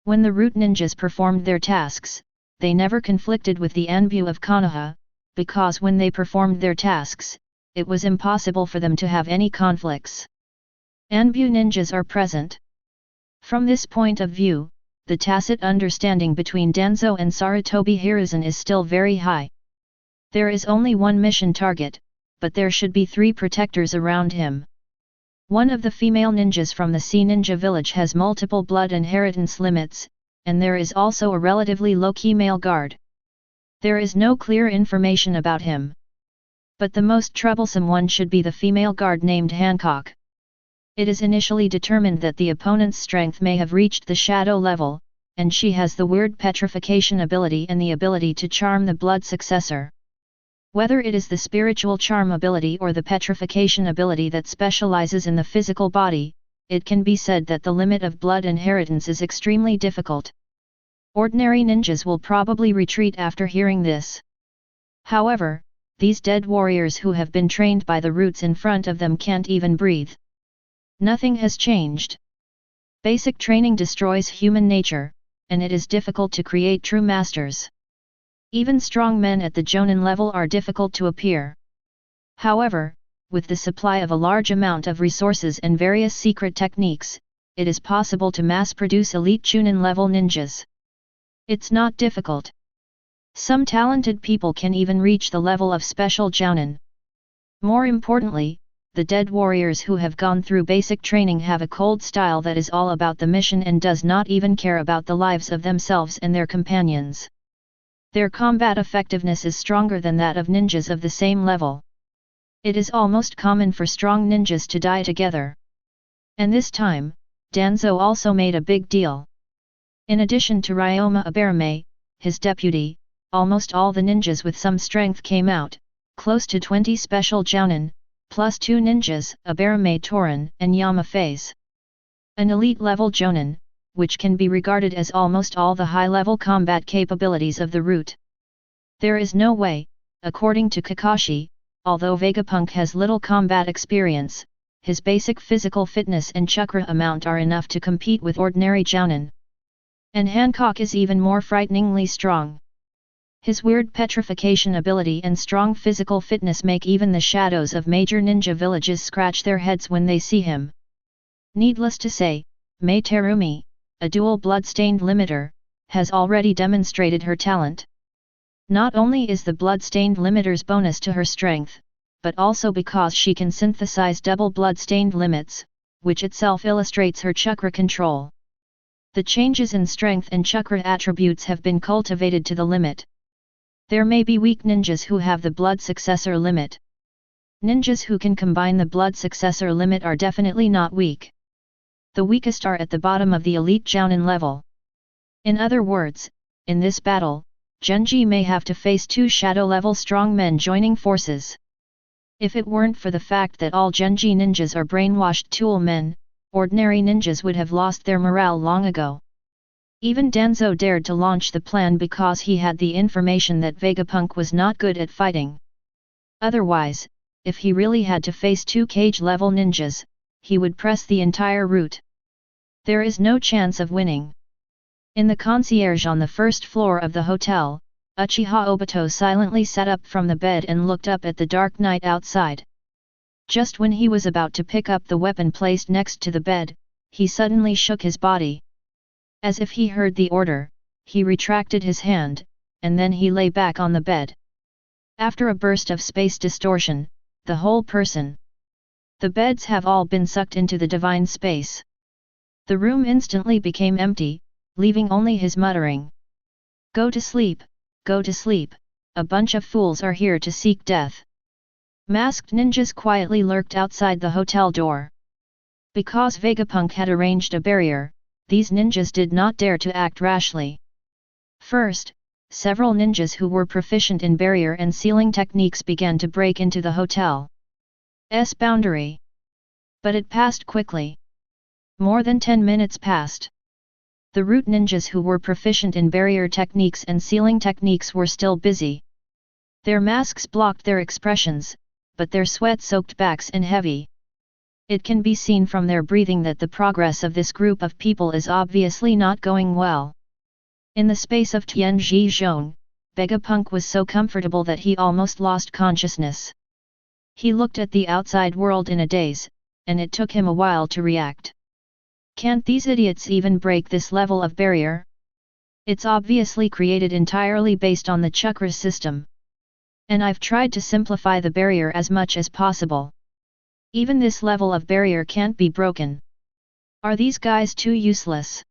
When the root ninjas performed their tasks, they never conflicted with the Anbu of Konoha, because when they performed their tasks, it was impossible for them to have any conflicts. Anbu ninjas are present. From this point of view, the tacit understanding between Danzo and Sarutobi Hiruzen is still very high. There is only one mission target, but there should be 3 protectors around him. One of the female ninjas from the Sea Ninja village has multiple blood inheritance limits, and there is also a relatively low-key male guard. There is no clear information about him. But the most troublesome one should be the female guard named Hancock. It is initially determined that the opponent's strength may have reached the shadow level, and she has the weird petrification ability and the ability to charm the blood successor. Whether it is the spiritual charm ability or the petrification ability that specializes in the physical body, it can be said that the limit of blood inheritance is extremely difficult. Ordinary ninjas will probably retreat after hearing this. However, these dead warriors who have been trained by the roots in front of them can't even breathe. Nothing has changed. Basic training destroys human nature, and it is difficult to create true masters. Even strong men at the Jonin level are difficult to appear. However, with the supply of a large amount of resources and various secret techniques, it is possible to mass-produce elite Chunin-level ninjas. It's not difficult. Some talented people can even reach the level of special Jounin. More importantly, the dead warriors who have gone through basic training have a cold style that is all about the mission and does not even care about the lives of themselves and their companions. Their combat effectiveness is stronger than that of ninjas of the same level. It is almost common for strong ninjas to die together. And this time, Danzo also made a big deal. In addition to Ryoma Aberame, his deputy, almost all the ninjas with some strength came out, close to 20 special Jounin, plus 2 ninjas, Aberame Torin and Yama Phase. An elite-level Jounin, which can be regarded as almost all the high-level combat capabilities of the root. There is no way, according to Kakashi, although Vegapunk has little combat experience, his basic physical fitness and chakra amount are enough to compete with ordinary Jounin. And Hancock is even more frighteningly strong. His weird petrification ability and strong physical fitness make even the shadows of major ninja villages scratch their heads when they see him. Needless to say, Mei Terumi, a dual blood-stained limiter, has already demonstrated her talent. Not only is the blood-stained limiter's bonus to her strength, but also because she can synthesize double blood-stained limits, which itself illustrates her chakra control. The changes in strength and chakra attributes have been cultivated to the limit. There may be weak ninjas who have the blood successor limit. Ninjas who can combine the blood successor limit are definitely not weak. The weakest are at the bottom of the elite Jounin level. In other words, in this battle, Genji may have to face two shadow-level strong men joining forces. If it weren't for the fact that all Genji ninjas are brainwashed tool men, ordinary ninjas would have lost their morale long ago. Even Danzo dared to launch the plan because he had the information that Vegapunk was not good at fighting. Otherwise, if he really had to face two cage-level ninjas, he would press the entire route. There is no chance of winning. In the concierge on the first floor of the hotel, Uchiha Obito silently sat up from the bed and looked up at the dark night outside. Just when he was about to pick up the weapon placed next to the bed, he suddenly shook his body. As if he heard the order, he retracted his hand, and then he lay back on the bed. After a burst of space distortion, the whole person. The beds have all been sucked into the divine space. The room instantly became empty, leaving only his muttering. Go to sleep, a bunch of fools are here to seek death. Masked ninjas quietly lurked outside the hotel door. Because Vegapunk had arranged a barrier, these ninjas did not dare to act rashly. First, several ninjas who were proficient in barrier and sealing techniques began to break into the hotel's boundary. But it passed quickly. More than 10 minutes passed. The root ninjas who were proficient in barrier techniques and sealing techniques were still busy. Their masks blocked their expressions, but their sweat-soaked backs and heavy. It can be seen from their breathing that the progress of this group of people is obviously not going well. In the space of Tianji Zhong, Vegapunk was so comfortable that he almost lost consciousness. He looked at the outside world in a daze, and it took him a while to react. Can't these idiots even break this level of barrier? It's obviously created entirely based on the chakra system. And I've tried to simplify the barrier as much as possible. Even this level of barrier can't be broken. Are these guys too useless?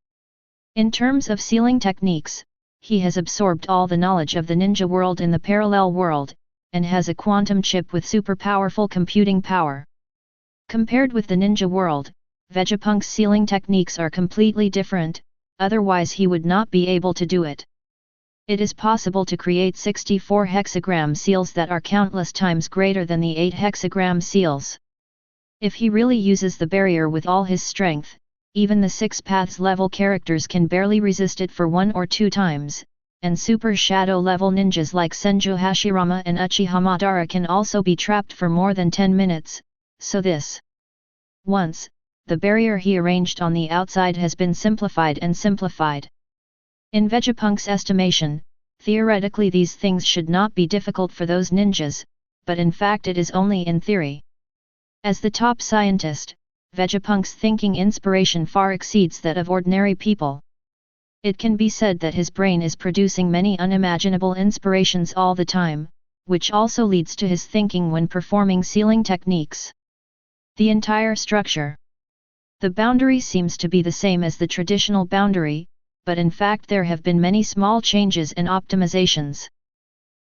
In terms of sealing techniques, he has absorbed all the knowledge of the ninja world in the parallel world, and has a quantum chip with super powerful computing power. Compared with the ninja world, Vegapunk's sealing techniques are completely different, otherwise he would not be able to do it. It is possible to create 64 hexagram seals that are countless times greater than the 8 hexagram seals. If he really uses the barrier with all his strength, even the 6 paths level characters can barely resist it for 1 or 2 times, and super shadow level ninjas like Senju Hashirama and Uchiha Madara can also be trapped for more than 10 minutes, so this. Once, the barrier he arranged on the outside has been simplified and simplified. In Vegapunk's estimation, theoretically these things should not be difficult for those ninjas, but in fact it is only in theory. As the top scientist, Vegapunk's thinking inspiration far exceeds that of ordinary people. It can be said that his brain is producing many unimaginable inspirations all the time, which also leads to his thinking when performing sealing techniques. The entire structure. The boundary seems to be the same as the traditional boundary, but in fact there have been many small changes and optimizations.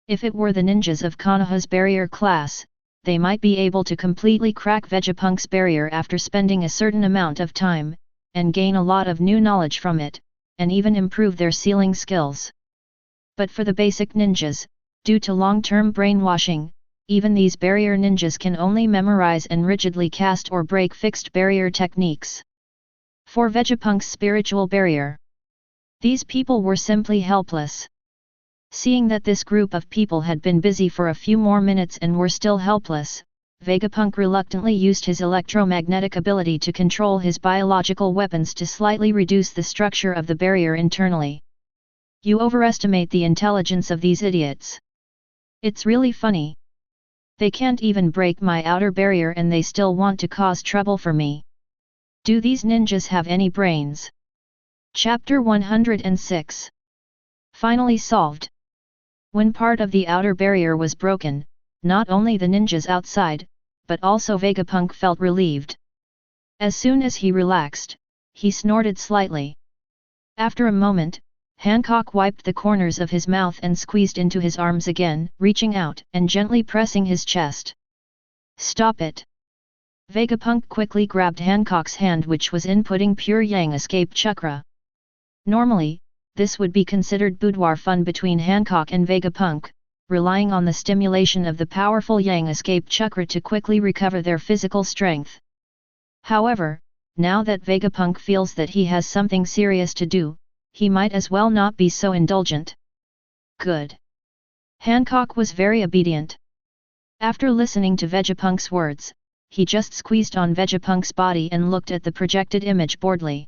If it were the ninjas of Konoha's barrier class, they might be able to completely crack Vegapunk's barrier after spending a certain amount of time, and gain a lot of new knowledge from it, and even improve their sealing skills. But for the basic ninjas, due to long-term brainwashing, even these barrier ninjas can only memorize and rigidly cast or break fixed barrier techniques. For Vegapunk's spiritual barrier, these people were simply helpless. Seeing that this group of people had been busy for a few more minutes and were still helpless, Vegapunk reluctantly used his electromagnetic ability to control his biological weapons to slightly reduce the structure of the barrier internally. You overestimate the intelligence of these idiots. It's really funny. They can't even break my outer barrier and they still want to cause trouble for me. Do these ninjas have any brains? Chapter 106. Finally solved. When part of the outer barrier was broken, not only the ninjas outside, but also Vegapunk felt relieved. As soon as he relaxed, he snorted slightly. After a moment, Hancock wiped the corners of his mouth and squeezed into his arms again, reaching out and gently pressing his chest. Stop it! Vegapunk quickly grabbed Hancock's hand, which was inputting pure yang escape chakra. Normally, this would be considered boudoir fun between Hancock and Vegapunk, relying on the stimulation of the powerful yang escape chakra to quickly recover their physical strength. However, now that Vegapunk feels that he has something serious to do, he might as well not be so indulgent. Good. Hancock was very obedient. After listening to Vegapunk's words, he just squeezed on Vegapunk's body and looked at the projected image boredly.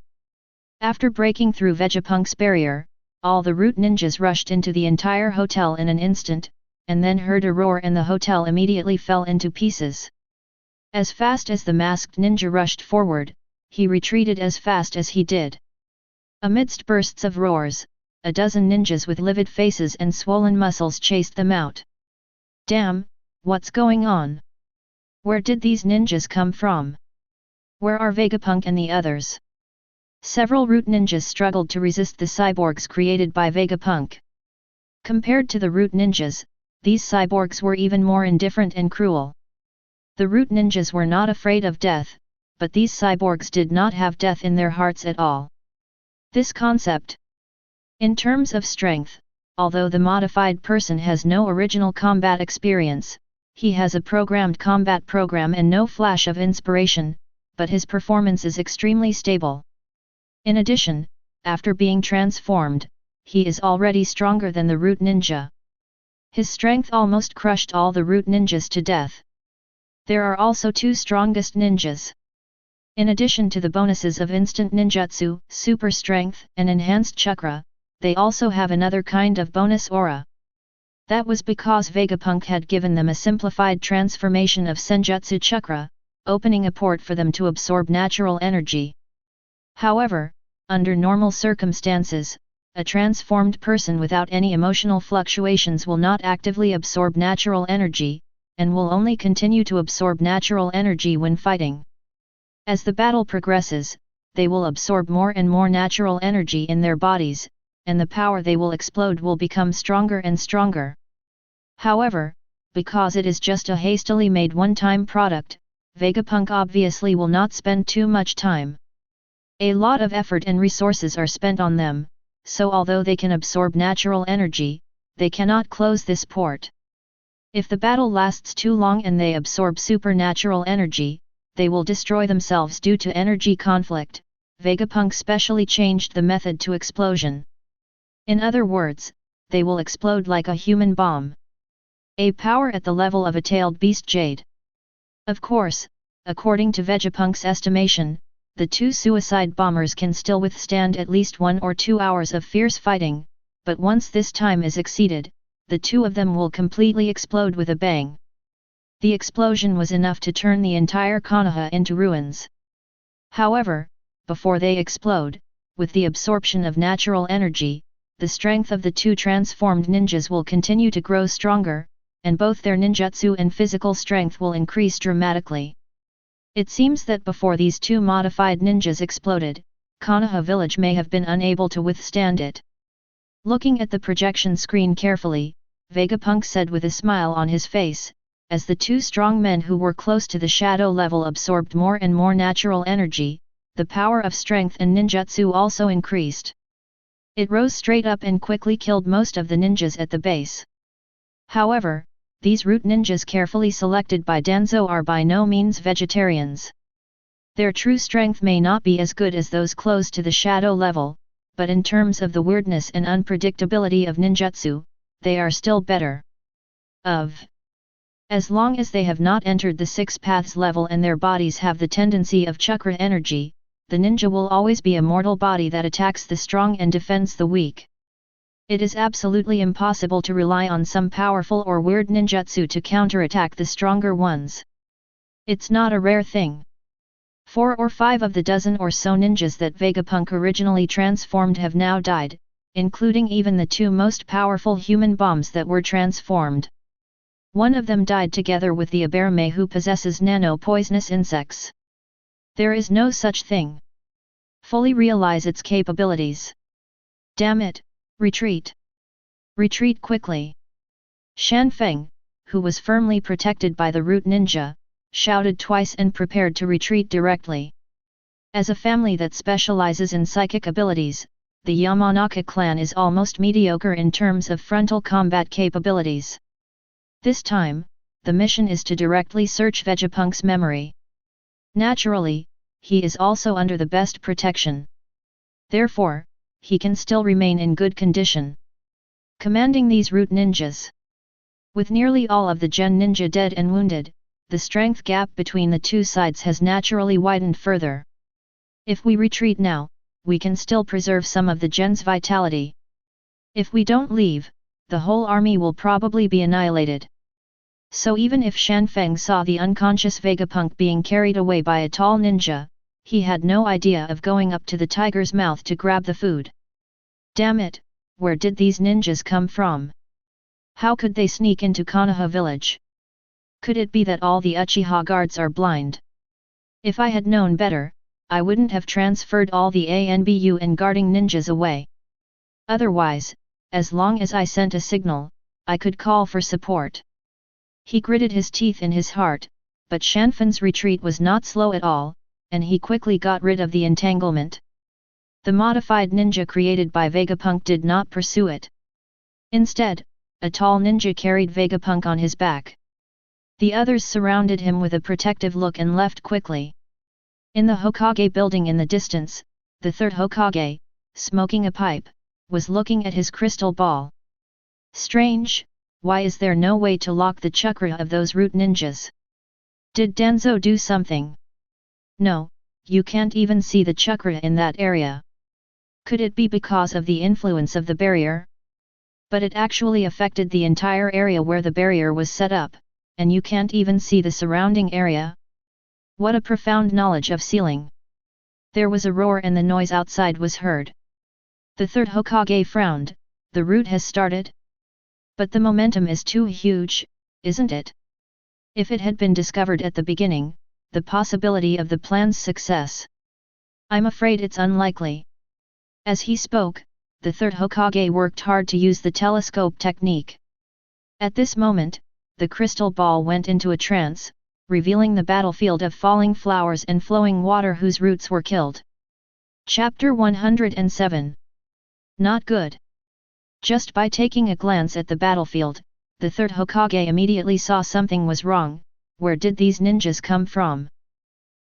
After breaking through Vegapunk's barrier, all the root ninjas rushed into the entire hotel in an instant, and then heard a roar and the hotel immediately fell into pieces. As fast as the masked ninja rushed forward, he retreated as fast as he did. Amidst bursts of roars, a dozen ninjas with livid faces and swollen muscles chased them out. Damn, what's going on? Where did these ninjas come from? Where are Vegapunk and the others? Several root ninjas struggled to resist the cyborgs created by Vegapunk. Compared to the root ninjas, these cyborgs were even more indifferent and cruel. The root ninjas were not afraid of death, but these cyborgs did not have death in their hearts at all. This concept. In terms of strength, although the modified person has no original combat experience, he has a programmed combat program and no flash of inspiration, but his performance is extremely stable. In addition, after being transformed, he is already stronger than the root ninja. His strength almost crushed all the root ninjas to death. There are also two strongest ninjas. In addition to the bonuses of instant ninjutsu, super strength, and enhanced chakra, they also have another kind of bonus aura. That was because Vegapunk had given them a simplified transformation of senjutsu chakra, opening a port for them to absorb natural energy. However, under normal circumstances, a transformed person without any emotional fluctuations will not actively absorb natural energy, and will only continue to absorb natural energy when fighting. As the battle progresses, they will absorb more and more natural energy in their bodies, and the power they will explode will become stronger and stronger. However, because it is just a hastily made one-time product, Vegapunk obviously will not spend too much time. A lot of effort and resources are spent on them, so although they can absorb natural energy, they cannot close this port. If the battle lasts too long and they absorb supernatural energy, they will destroy themselves due to energy conflict. Vegapunk specially changed the method to explosion. In other words, they will explode like a human bomb. A power at the level of a tailed beast jade. Of course, according to Vegapunk's estimation, the two suicide bombers can still withstand at least 1 or 2 hours of fierce fighting, but once this time is exceeded, the two of them will completely explode with a bang. The explosion was enough to turn the entire Konoha into ruins. However, before they explode, with the absorption of natural energy, the strength of the two transformed ninjas will continue to grow stronger, and both their ninjutsu and physical strength will increase dramatically. It seems that before these two modified ninjas exploded, Konoha village may have been unable to withstand it. Looking at the projection screen carefully, Vegapunk said with a smile on his face, as the two strong men who were close to the shadow level absorbed more and more natural energy, the power of strength and ninjutsu also increased. It rose straight up and quickly killed most of the ninjas at the base. However, these root ninjas carefully selected by Danzo are by no means vegetarians. Their true strength may not be as good as those close to the shadow level, but in terms of the weirdness and unpredictability of ninjutsu, they are still better. As long as they have not entered the 6 paths level and their bodies have the tendency of chakra energy, the ninja will always be a mortal body that attacks the strong and defends the weak. It is absolutely impossible to rely on some powerful or weird ninjutsu to counterattack the stronger ones. It's not a rare thing. 4 or 5 of the dozen or so ninjas that Vegapunk originally transformed have now died, including even the 2 most powerful human bombs that were transformed. One of them died together with the Aberme who possesses nano-poisonous insects. There is no such thing. Fully realize its capabilities. Damn it, retreat! Retreat quickly! Shanfeng, who was firmly protected by the root ninja, shouted twice and prepared to retreat directly. As a family that specializes in psychic abilities, the Yamanaka clan is almost mediocre in terms of frontal combat capabilities. This time, the mission is to directly search Vegapunk's memory. Naturally, he is also under the best protection. Therefore, he can still remain in good condition. Commanding these root ninjas. With nearly all of the Gen ninja dead and wounded, the strength gap between the 2 sides has naturally widened further. If we retreat now, we can still preserve some of the Gen's vitality. If we don't leave, the whole army will probably be annihilated. So even if Shanfeng saw the unconscious Vegapunk being carried away by a tall ninja, he had no idea of going up to the tiger's mouth to grab the food. Damn it, where did these ninjas come from? How could they sneak into Konoha village? Could it be that all the Uchiha guards are blind? If I had known better, I wouldn't have transferred all the ANBU and guarding ninjas away. Otherwise, as long as I sent a signal, I could call for support. He gritted his teeth in his heart, but Shanfen's retreat was not slow at all, and he quickly got rid of the entanglement. The modified ninja created by Vegapunk did not pursue it. Instead, a tall ninja carried Vegapunk on his back. The others surrounded him with a protective look and left quickly. In the Hokage building in the distance, the 3rd Hokage, smoking a pipe, was looking at his crystal ball. Strange, why is there no way to lock the chakra of those root ninjas? Did Danzo do something? No, you can't even see the chakra in that area. Could it be because of the influence of the barrier? But it actually affected the entire area where the barrier was set up, and you can't even see the surrounding area? What a profound knowledge of sealing! There was a roar and the noise outside was heard. The 3rd Hokage frowned. The rout has started? But the momentum is too huge, isn't it? If it had been discovered at the beginning, the possibility of the plan's success. I'm afraid it's unlikely. As he spoke, the 3rd Hokage worked hard to use the telescope technique. At this moment, the crystal ball went into a trance, revealing the battlefield of falling flowers and flowing water whose roots were killed. Chapter 107. Not good. Just by taking a glance at the battlefield, the 3rd Hokage immediately saw something was wrong. Where did these ninjas come from?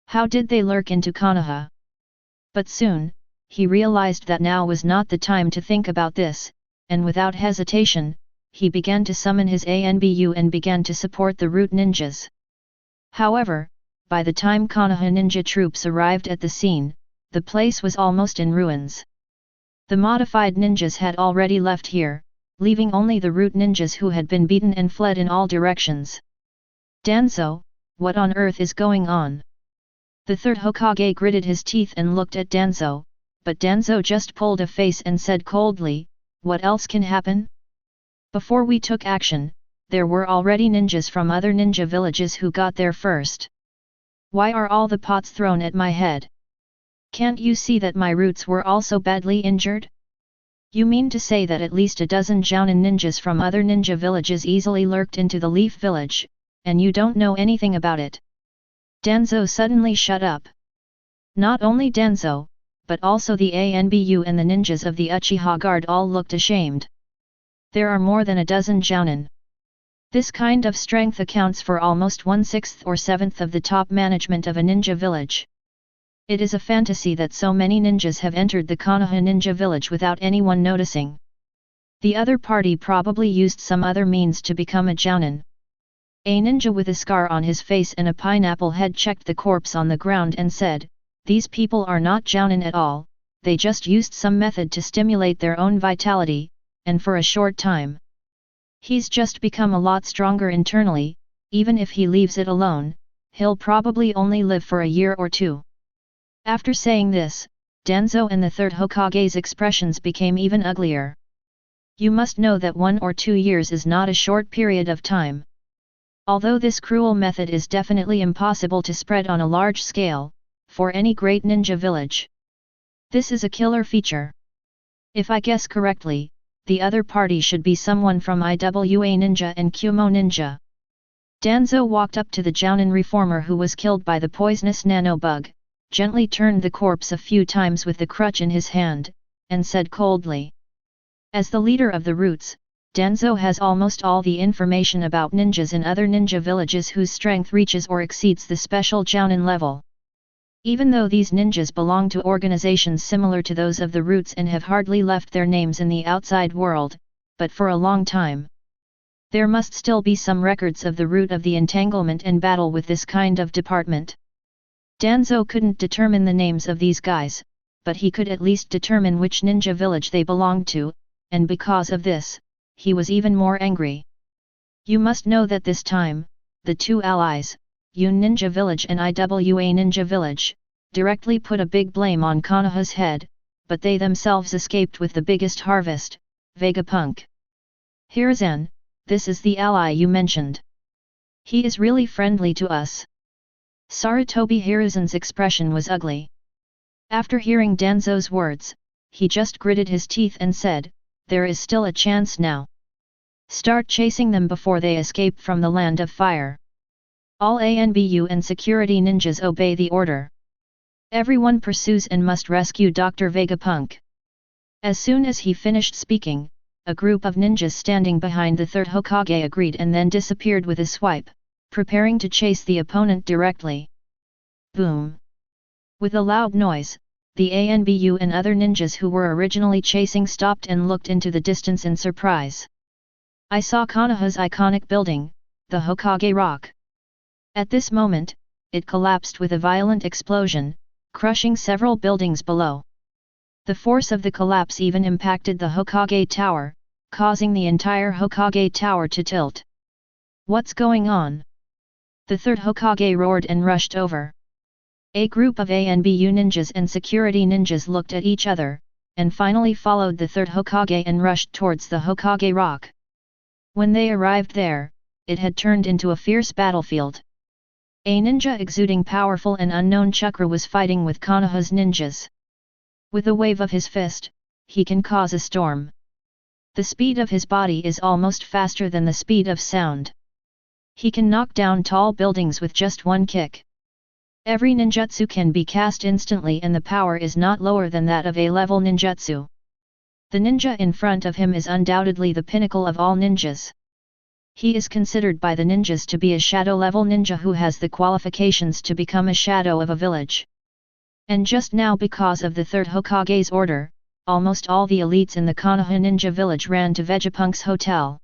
How did they lurk into Konoha? But soon, he realized that now was not the time to think about this, and without hesitation, he began to summon his ANBU and began to support the root ninjas. However, by the time Konoha ninja troops arrived at the scene, the place was almost in ruins. The modified ninjas had already left here, leaving only the root ninjas who had been beaten and fled in all directions. Danzo, what on earth is going on? The 3rd Hokage gritted his teeth and looked at Danzo, but Danzo just pulled a face and said coldly, what else can happen? Before we took action, there were already ninjas from other ninja villages who got there first. Why are all the pots thrown at my head? Can't you see that my roots were also badly injured? You mean to say that at least a dozen Jounin ninjas from other ninja villages easily lurked into the Leaf Village, and you don't know anything about it? Danzo suddenly shut up. Not only Danzo, but also the ANBU and the ninjas of the Uchiha Guard all looked ashamed. There are more than a dozen Jounin. This kind of strength accounts for almost 1/6 or 7th of the top management of a ninja village. It is a fantasy that so many ninjas have entered the Konoha ninja village without anyone noticing. The other party probably used some other means to become a Jounin. A ninja with a scar on his face and a pineapple head checked the corpse on the ground and said, "These people are not jounin at all, they just used some method to stimulate their own vitality, and for a short time. He's just become a lot stronger internally, even if he leaves it alone, he'll probably only live for a year or two." After saying this, Danzo and the third Hokage's expressions became even uglier. You must know that 1 or 2 years is not a short period of time. Although this cruel method is definitely impossible to spread on a large scale, for any great ninja village. This is a killer feature. If I guess correctly, the other party should be someone from IWA Ninja and Kumo Ninja. Danzo walked up to the Jounin reformer who was killed by the poisonous nanobug, gently turned the corpse a few times with the crutch in his hand, and said coldly. As the leader of the Roots, Danzo has almost all the information about ninjas in other ninja villages whose strength reaches or exceeds the special Jounin level. Even though these ninjas belong to organizations similar to those of the Roots and have hardly left their names in the outside world, but for a long time, there must still be some records of the root of the entanglement and battle with this kind of department. Danzo couldn't determine the names of these guys, but he could at least determine which ninja village they belonged to, and because of this, he was even more angry. You must know that this time, the two allies, Un Ninja Village and IWA Ninja Village, directly put a big blame on Konoha's head, but they themselves escaped with the biggest harvest, Vegapunk. Hiruzen, this is the ally you mentioned. He is really friendly to us. Sarutobi Hiruzen's expression was ugly. After hearing Danzo's words, he just gritted his teeth and said, "There is still a chance now. Start chasing them before they escape from the land of fire." All ANBU and security ninjas obey the order. Everyone pursues and must rescue Dr. Vegapunk. As soon as he finished speaking, a group of ninjas standing behind the third Hokage agreed and then disappeared with a swipe, preparing to chase the opponent directly. Boom! With a loud noise, the ANBU and other ninjas who were originally chasing stopped and looked into the distance in surprise. I saw Konoha's iconic building, the Hokage Rock. At this moment, it collapsed with a violent explosion, crushing several buildings below. The force of the collapse even impacted the Hokage Tower, causing the entire Hokage Tower to tilt. "What's going on?" The third Hokage roared and rushed over. A group of ANBU ninjas and security ninjas looked at each other, and finally followed the third Hokage and rushed towards the Hokage Rock. When they arrived there, it had turned into a fierce battlefield. A ninja exuding powerful and unknown chakra was fighting with Konoha's ninjas. With a wave of his fist, he can cause a storm. The speed of his body is almost faster than the speed of sound. He can knock down tall buildings with just one kick. Every ninjutsu can be cast instantly and the power is not lower than that of A-level ninjutsu. The ninja in front of him is undoubtedly the pinnacle of all ninjas. He is considered by the ninjas to be a shadow-level ninja who has the qualifications to become a shadow of a village. And just now because of the third Hokage's order, almost all the elites in the Konoha ninja village ran to Vegapunk's hotel.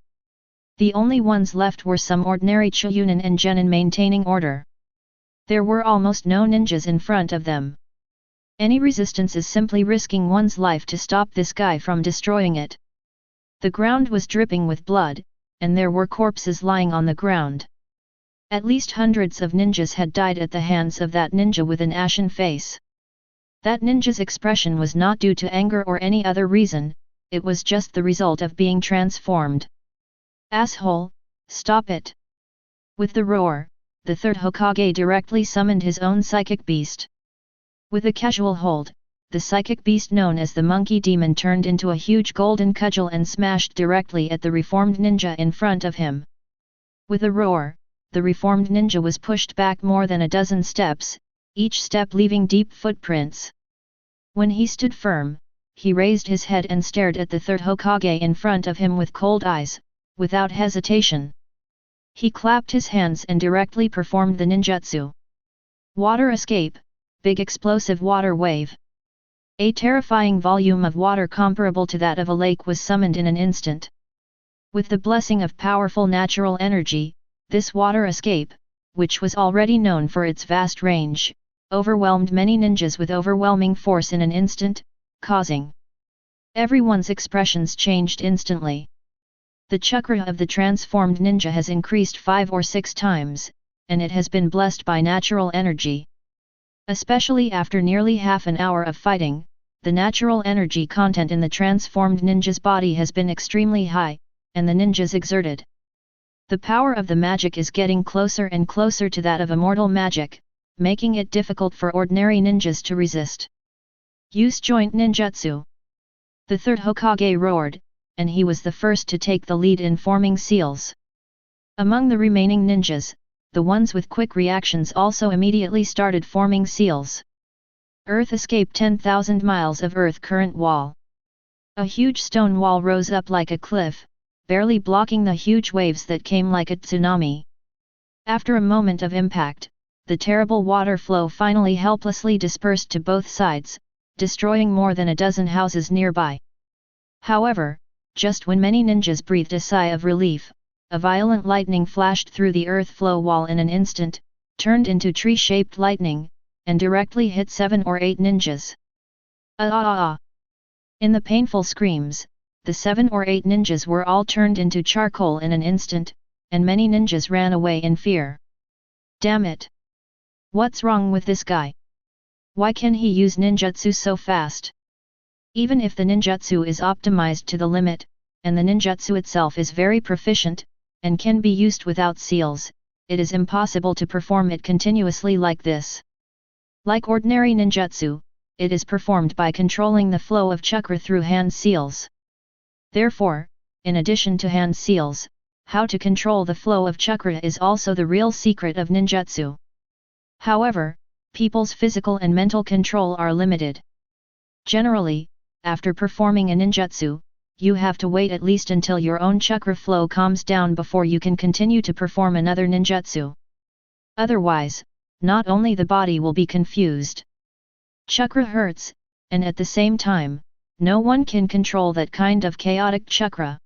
The only ones left were some ordinary Chunin and Genin maintaining order. There were almost no ninjas in front of them. Any resistance is simply risking one's life to stop this guy from destroying it. The ground was dripping with blood, and there were corpses lying on the ground. At least hundreds of ninjas had died at the hands of that ninja with an ashen face. That ninja's expression was not due to anger or any other reason, it was just the result of being transformed. "Asshole, stop it!" With the roar, the third Hokage directly summoned his own psychic beast. With a casual hold, the psychic beast known as the Monkey Demon turned into a huge golden cudgel and smashed directly at the reformed ninja in front of him. With a roar, the reformed ninja was pushed back more than a dozen steps, each step leaving deep footprints. When he stood firm, he raised his head and stared at the third Hokage in front of him with cold eyes, without hesitation. He clapped his hands and directly performed the ninjutsu. Water escape, big explosive water wave. A terrifying volume of water comparable to that of a lake was summoned in an instant. With the blessing of powerful natural energy, This water escape, which was already known for its vast range, overwhelmed many ninjas with overwhelming force in an instant, causing everyone's expressions changed instantly. The chakra of the transformed ninja has increased 5 or 6 times, and it has been blessed by natural energy. Especially after nearly half an hour of fighting, the natural energy content in the transformed ninja's body has been extremely high, and the ninjas exerted. The power of the magic is getting closer and closer to that of immortal magic, making it difficult for ordinary ninjas to resist. Use joint ninjutsu. The third Hokage roared, and he was the first to take the lead in forming seals. Among the remaining ninjas, the ones with quick reactions also immediately started forming seals. Earth escape 10,000 miles of earth current wall. A huge stone wall rose up like a cliff, barely blocking the huge waves that came like a tsunami. After a moment of impact, the terrible water flow finally helplessly dispersed to both sides, destroying more than a dozen houses nearby. However, just when many ninjas breathed a sigh of relief, a violent lightning flashed through the earth flow wall in an instant, turned into tree-shaped lightning, and directly hit 7 or 8 ninjas. In the painful screams, the 7 or 8 ninjas were all turned into charcoal in an instant, and many ninjas ran away in fear. Damn it! What's wrong with this guy? Why can he use ninjutsu so fast? Even if the ninjutsu is optimized to the limit, and the ninjutsu itself is very proficient, and can be used without seals, it is impossible to perform it continuously like this. Like ordinary ninjutsu, it is performed by controlling the flow of chakra through hand seals. Therefore, in addition to hand seals, how to control the flow of chakra is also the real secret of ninjutsu. However, people's physical and mental control are limited. Generally, after performing a ninjutsu, you have to wait at least until your own chakra flow calms down before you can continue to perform another ninjutsu. Otherwise, not only the body will be confused. Chakra hurts, and at the same time, no one can control that kind of chaotic chakra.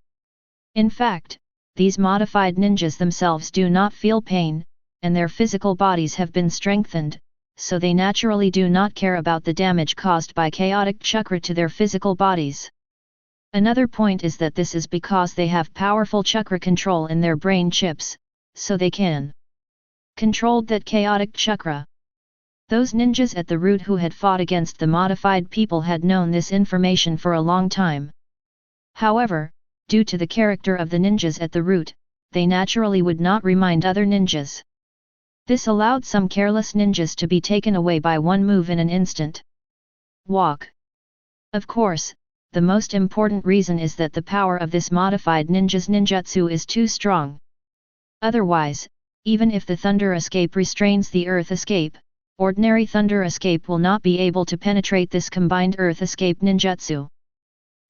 In fact, these modified ninjas themselves do not feel pain, and their physical bodies have been strengthened, so they naturally do not care about the damage caused by chaotic chakra to their physical bodies. Another point is that this is because they have powerful chakra control in their brain chips, so they can control that chaotic chakra. Those ninjas at the root who had fought against the modified people had known this information for a long time. However, due to the character of the ninjas at the root, they naturally would not remind other ninjas. This allowed some careless ninjas to be taken away by one move in an instant. Walk. Of course, the most important reason is that the power of this modified ninja's ninjutsu is too strong. Otherwise, even if the thunder escape restrains the earth escape, ordinary thunder escape will not be able to penetrate this combined earth escape ninjutsu.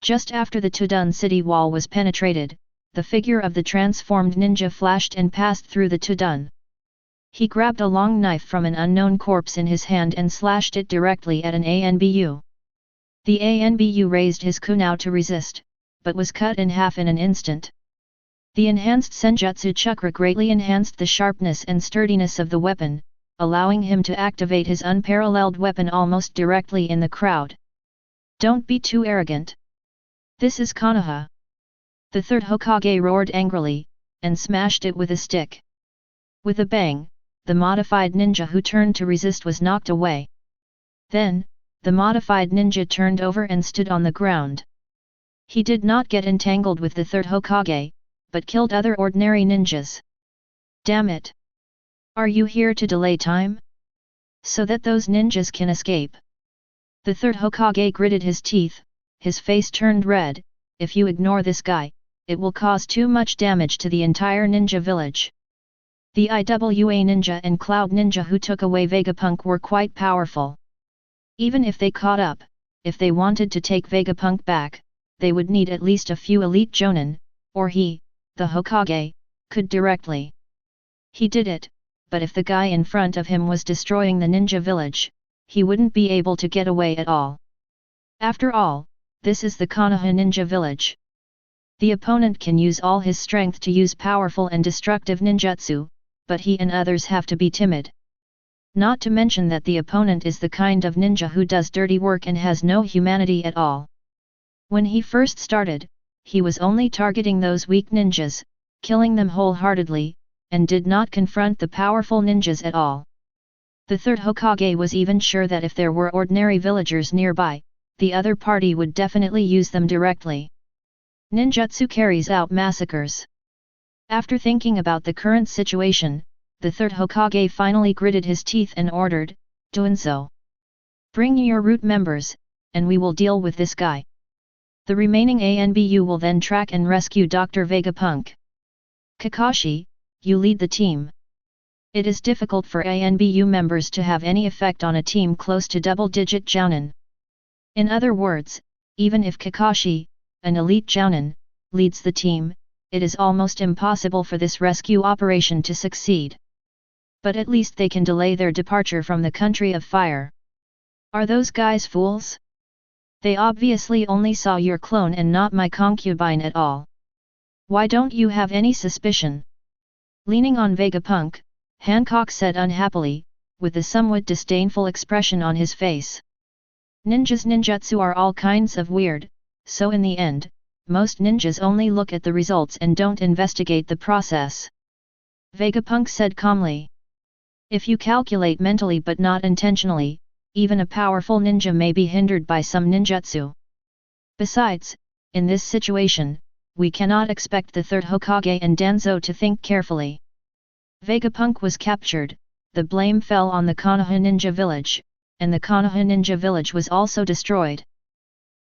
Just after the Tudun city wall was penetrated, the figure of the transformed ninja flashed and passed through the Tudun. He grabbed a long knife from an unknown corpse in his hand and slashed it directly at an ANBU. The ANBU raised his kunao to resist, but was cut in half in an instant. The enhanced senjutsu chakra greatly enhanced the sharpness and sturdiness of the weapon, allowing him to activate his unparalleled weapon almost directly in the crowd. Don't be too arrogant. This is Konoha. The third Hokage roared angrily, and smashed it with a stick. With a bang, the modified ninja who turned to resist was knocked away. Then, the modified ninja turned over and stood on the ground. He did not get entangled with the third Hokage, but killed other ordinary ninjas. Damn it! Are you here to delay time? So that those ninjas can escape? The third Hokage gritted his teeth, his face turned red. If you ignore this guy, it will cause too much damage to the entire ninja village. The IWA ninja and Cloud ninja who took away Vegapunk were quite powerful. Even if they caught up, if they wanted to take Vegapunk back, they would need at least a few elite jonin, or he, the Hokage, could directly. He did it, but if the guy in front of him was destroying the ninja village, he wouldn't be able to get away at all. After all, this is the Konoha ninja village. The opponent can use all his strength to use powerful and destructive ninjutsu, but he and others have to be timid. Not to mention that the opponent is the kind of ninja who does dirty work and has no humanity at all. When he first started, he was only targeting those weak ninjas, killing them wholeheartedly, and did not confront the powerful ninjas at all. The third Hokage was even sure that if there were ordinary villagers nearby, the other party would definitely use them directly. Ninjutsu carries out massacres. After thinking about the current situation, the third Hokage finally gritted his teeth and ordered, "Doinzo. Bring your root members, and we will deal with this guy." The remaining ANBU will then track and rescue Dr. Vegapunk. Kakashi, you lead the team. It is difficult for ANBU members to have any effect on a team close to double-digit jounin. In other words, even if Kakashi, an elite jounin, leads the team, it is almost impossible for this rescue operation to succeed. But at least they can delay their departure from the country of fire. Are those guys fools? They obviously only saw your clone and not my concubine at all. Why don't you have any suspicion? Leaning on Vegapunk, Hancock said unhappily, with a somewhat disdainful expression on his face. Ninjas ninjutsu are all kinds of weird, so in the end, most ninjas only look at the results and don't investigate the process. Vegapunk said calmly. If you calculate mentally but not intentionally, even a powerful ninja may be hindered by some ninjutsu. Besides, in this situation, we cannot expect the third Hokage and Danzo to think carefully. Vegapunk was captured, the blame fell on the Konoha ninja village, and the Konoha ninja village was also destroyed.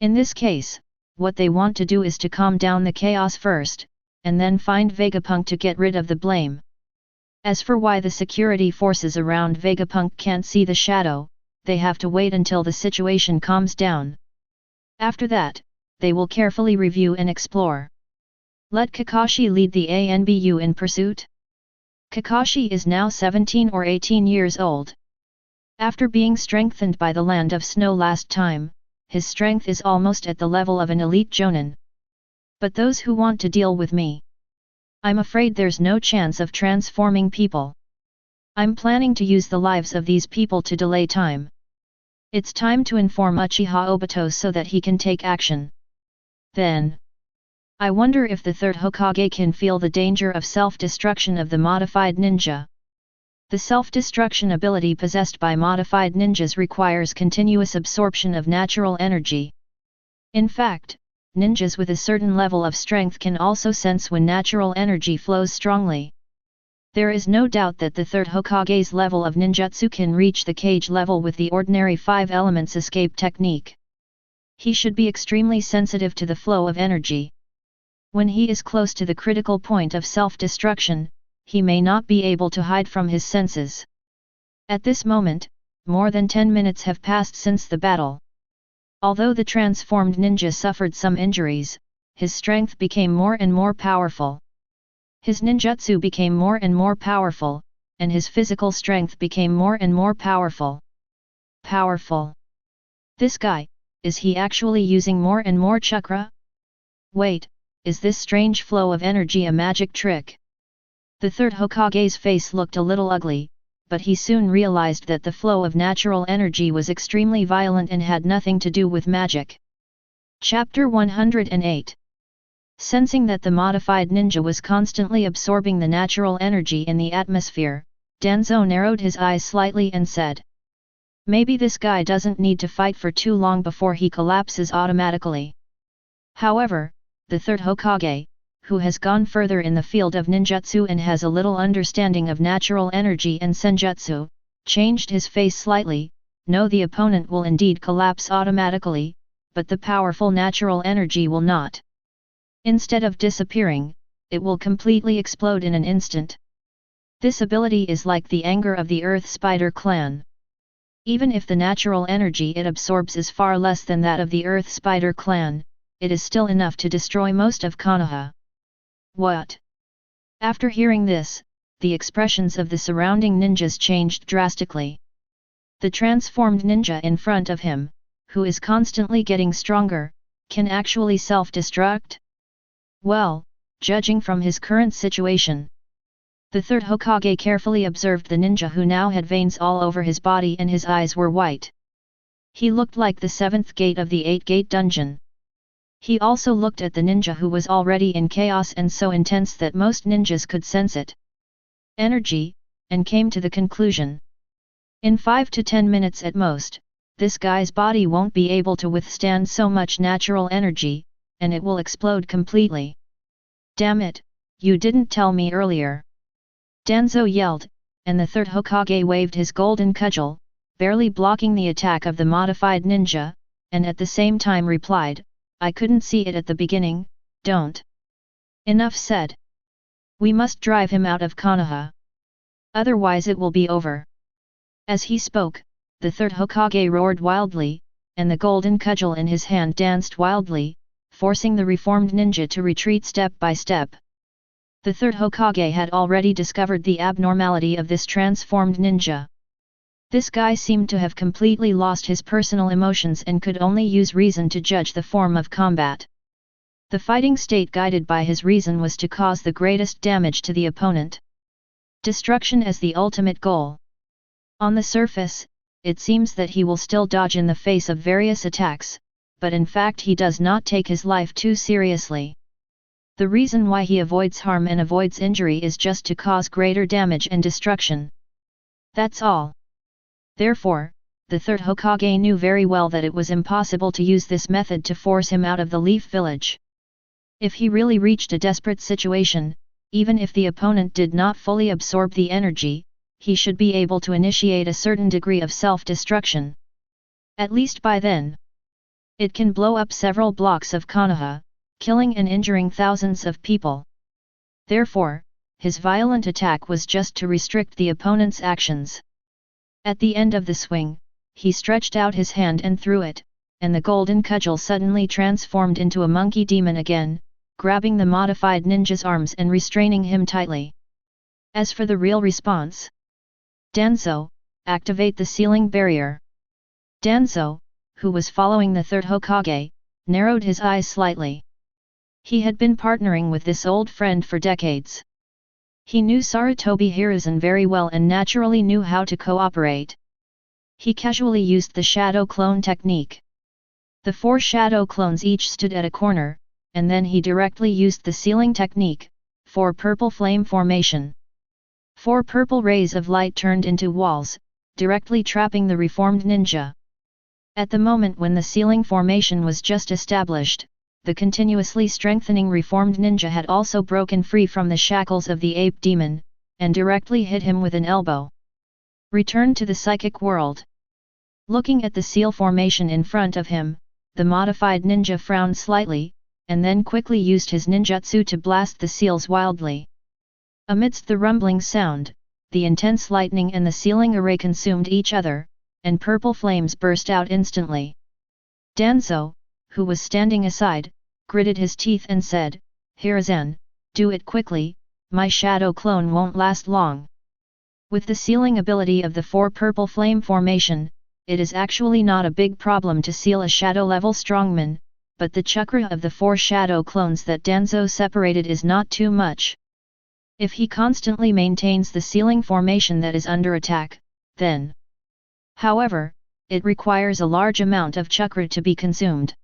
In this case, what they want to do is to calm down the chaos first, and then find Vegapunk to get rid of the blame. As for why the security forces around Vegapunk can't see the shadow, they have to wait until the situation calms down. After that, they will carefully review and explore. Let Kakashi lead the ANBU in pursuit. Kakashi is now 17 or 18 years old. After being strengthened by the Land of Snow last time, his strength is almost at the level of an elite jonin. But those who want to deal with me, I'm afraid there's no chance of transforming people. I'm planning to use the lives of these people to delay time. It's time to inform Uchiha Obito so that he can take action. Then, I wonder if the third Hokage can feel the danger of self-destruction of the modified ninja. The self-destruction ability possessed by modified ninjas requires continuous absorption of natural energy. In fact, ninjas with a certain level of strength can also sense when natural energy flows strongly. There is no doubt that the third Hokage's level of ninjutsu can reach the cage level with the ordinary 5 elements escape technique. He should be extremely sensitive to the flow of energy. When he is close to the critical point of self-destruction, he may not be able to hide from his senses. At this moment, more than 10 minutes have passed since the battle. Although the transformed ninja suffered some injuries, his strength became more and more powerful. His ninjutsu became more and more powerful, and his physical strength became more and more powerful. Powerful. This guy, is he actually using more and more chakra? Wait, is this strange flow of energy a magic trick? The third Hokage's face looked a little ugly, but he soon realized that the flow of natural energy was extremely violent and had nothing to do with magic. Chapter 108. Sensing that the modified ninja was constantly absorbing the natural energy in the atmosphere, Danzo narrowed his eyes slightly and said, "Maybe this guy doesn't need to fight for too long before he collapses automatically." However, the third Hokage, who has gone further in the field of ninjutsu and has a little understanding of natural energy and senjutsu, changed his face slightly. No, the opponent will indeed collapse automatically, but the powerful natural energy will not. Instead of disappearing, it will completely explode in an instant. This ability is like the anger of the Earth Spider clan. Even if the natural energy it absorbs is far less than that of the Earth Spider clan, it is still enough to destroy most of Konoha. What? After hearing this, the expressions of the surrounding ninjas changed drastically. The transformed ninja in front of him, who is constantly getting stronger, can actually self-destruct? Well, judging from his current situation. The third Hokage carefully observed the ninja who now had veins all over his body and his eyes were white. He looked like the seventh gate of the eight-gate dungeon. He also looked at the ninja who was already in chaos and so intense that most ninjas could sense it. Energy, and came to the conclusion. In 5 to 10 minutes at most, this guy's body won't be able to withstand so much natural energy, and it will explode completely. Damn it, you didn't tell me earlier. Danzo yelled, and the third Hokage waved his golden cudgel, barely blocking the attack of the modified ninja, and at the same time replied, I couldn't see it at the beginning, don't. Enough said. We must drive him out of Konoha. Otherwise it will be over. As he spoke, the third Hokage roared wildly, and the golden cudgel in his hand danced wildly, forcing the reformed ninja to retreat step by step. The third Hokage had already discovered the abnormality of this transformed ninja. This guy seemed to have completely lost his personal emotions and could only use reason to judge the form of combat. The fighting state guided by his reason was to cause the greatest damage to the opponent. Destruction as the ultimate goal. On the surface, it seems that he will still dodge in the face of various attacks, but in fact he does not take his life too seriously. The reason why he avoids harm and avoids injury is just to cause greater damage and destruction. That's all. Therefore, the third Hokage knew very well that it was impossible to use this method to force him out of the Leaf Village. If he really reached a desperate situation, even if the opponent did not fully absorb the energy, he should be able to initiate a certain degree of self-destruction. At least by then. It can blow up several blocks of Konoha, killing and injuring thousands of people. Therefore, his violent attack was just to restrict the opponent's actions. At the end of the swing, he stretched out his hand and threw it, and the golden cudgel suddenly transformed into a monkey demon again, grabbing the modified ninja's arms and restraining him tightly. As for the real response, Danzo, activate the sealing barrier. Danzo, who was following the third Hokage, narrowed his eyes slightly. He had been partnering with this old friend for decades. He knew Sarutobi Hiruzen very well and naturally knew how to cooperate. He casually used the shadow clone technique. The 4 shadow clones each stood at a corner, and then he directly used the sealing technique, 4 purple flame formation. 4 purple rays of light turned into walls, directly trapping the reformed ninja. At the moment when the sealing formation was just established, the continuously strengthening reformed ninja had also broken free from the shackles of the ape demon, and directly hit him with an elbow. Return to the psychic world. Looking at the seal formation in front of him, the modified ninja frowned slightly, and then quickly used his ninjutsu to blast the seals wildly. Amidst the rumbling sound, the intense lightning and the sealing array consumed each other, and purple flames burst out instantly. Danzo, who was standing aside, gritted his teeth and said, Hiruzen, do it quickly, my shadow clone won't last long. With the sealing ability of the 4 purple flame formation, it is actually not a big problem to seal a shadow-level strongman, but the chakra of the 4 shadow clones that Danzo separated is not too much. If he constantly maintains the sealing formation that is under attack, then. However, it requires a large amount of chakra to be consumed.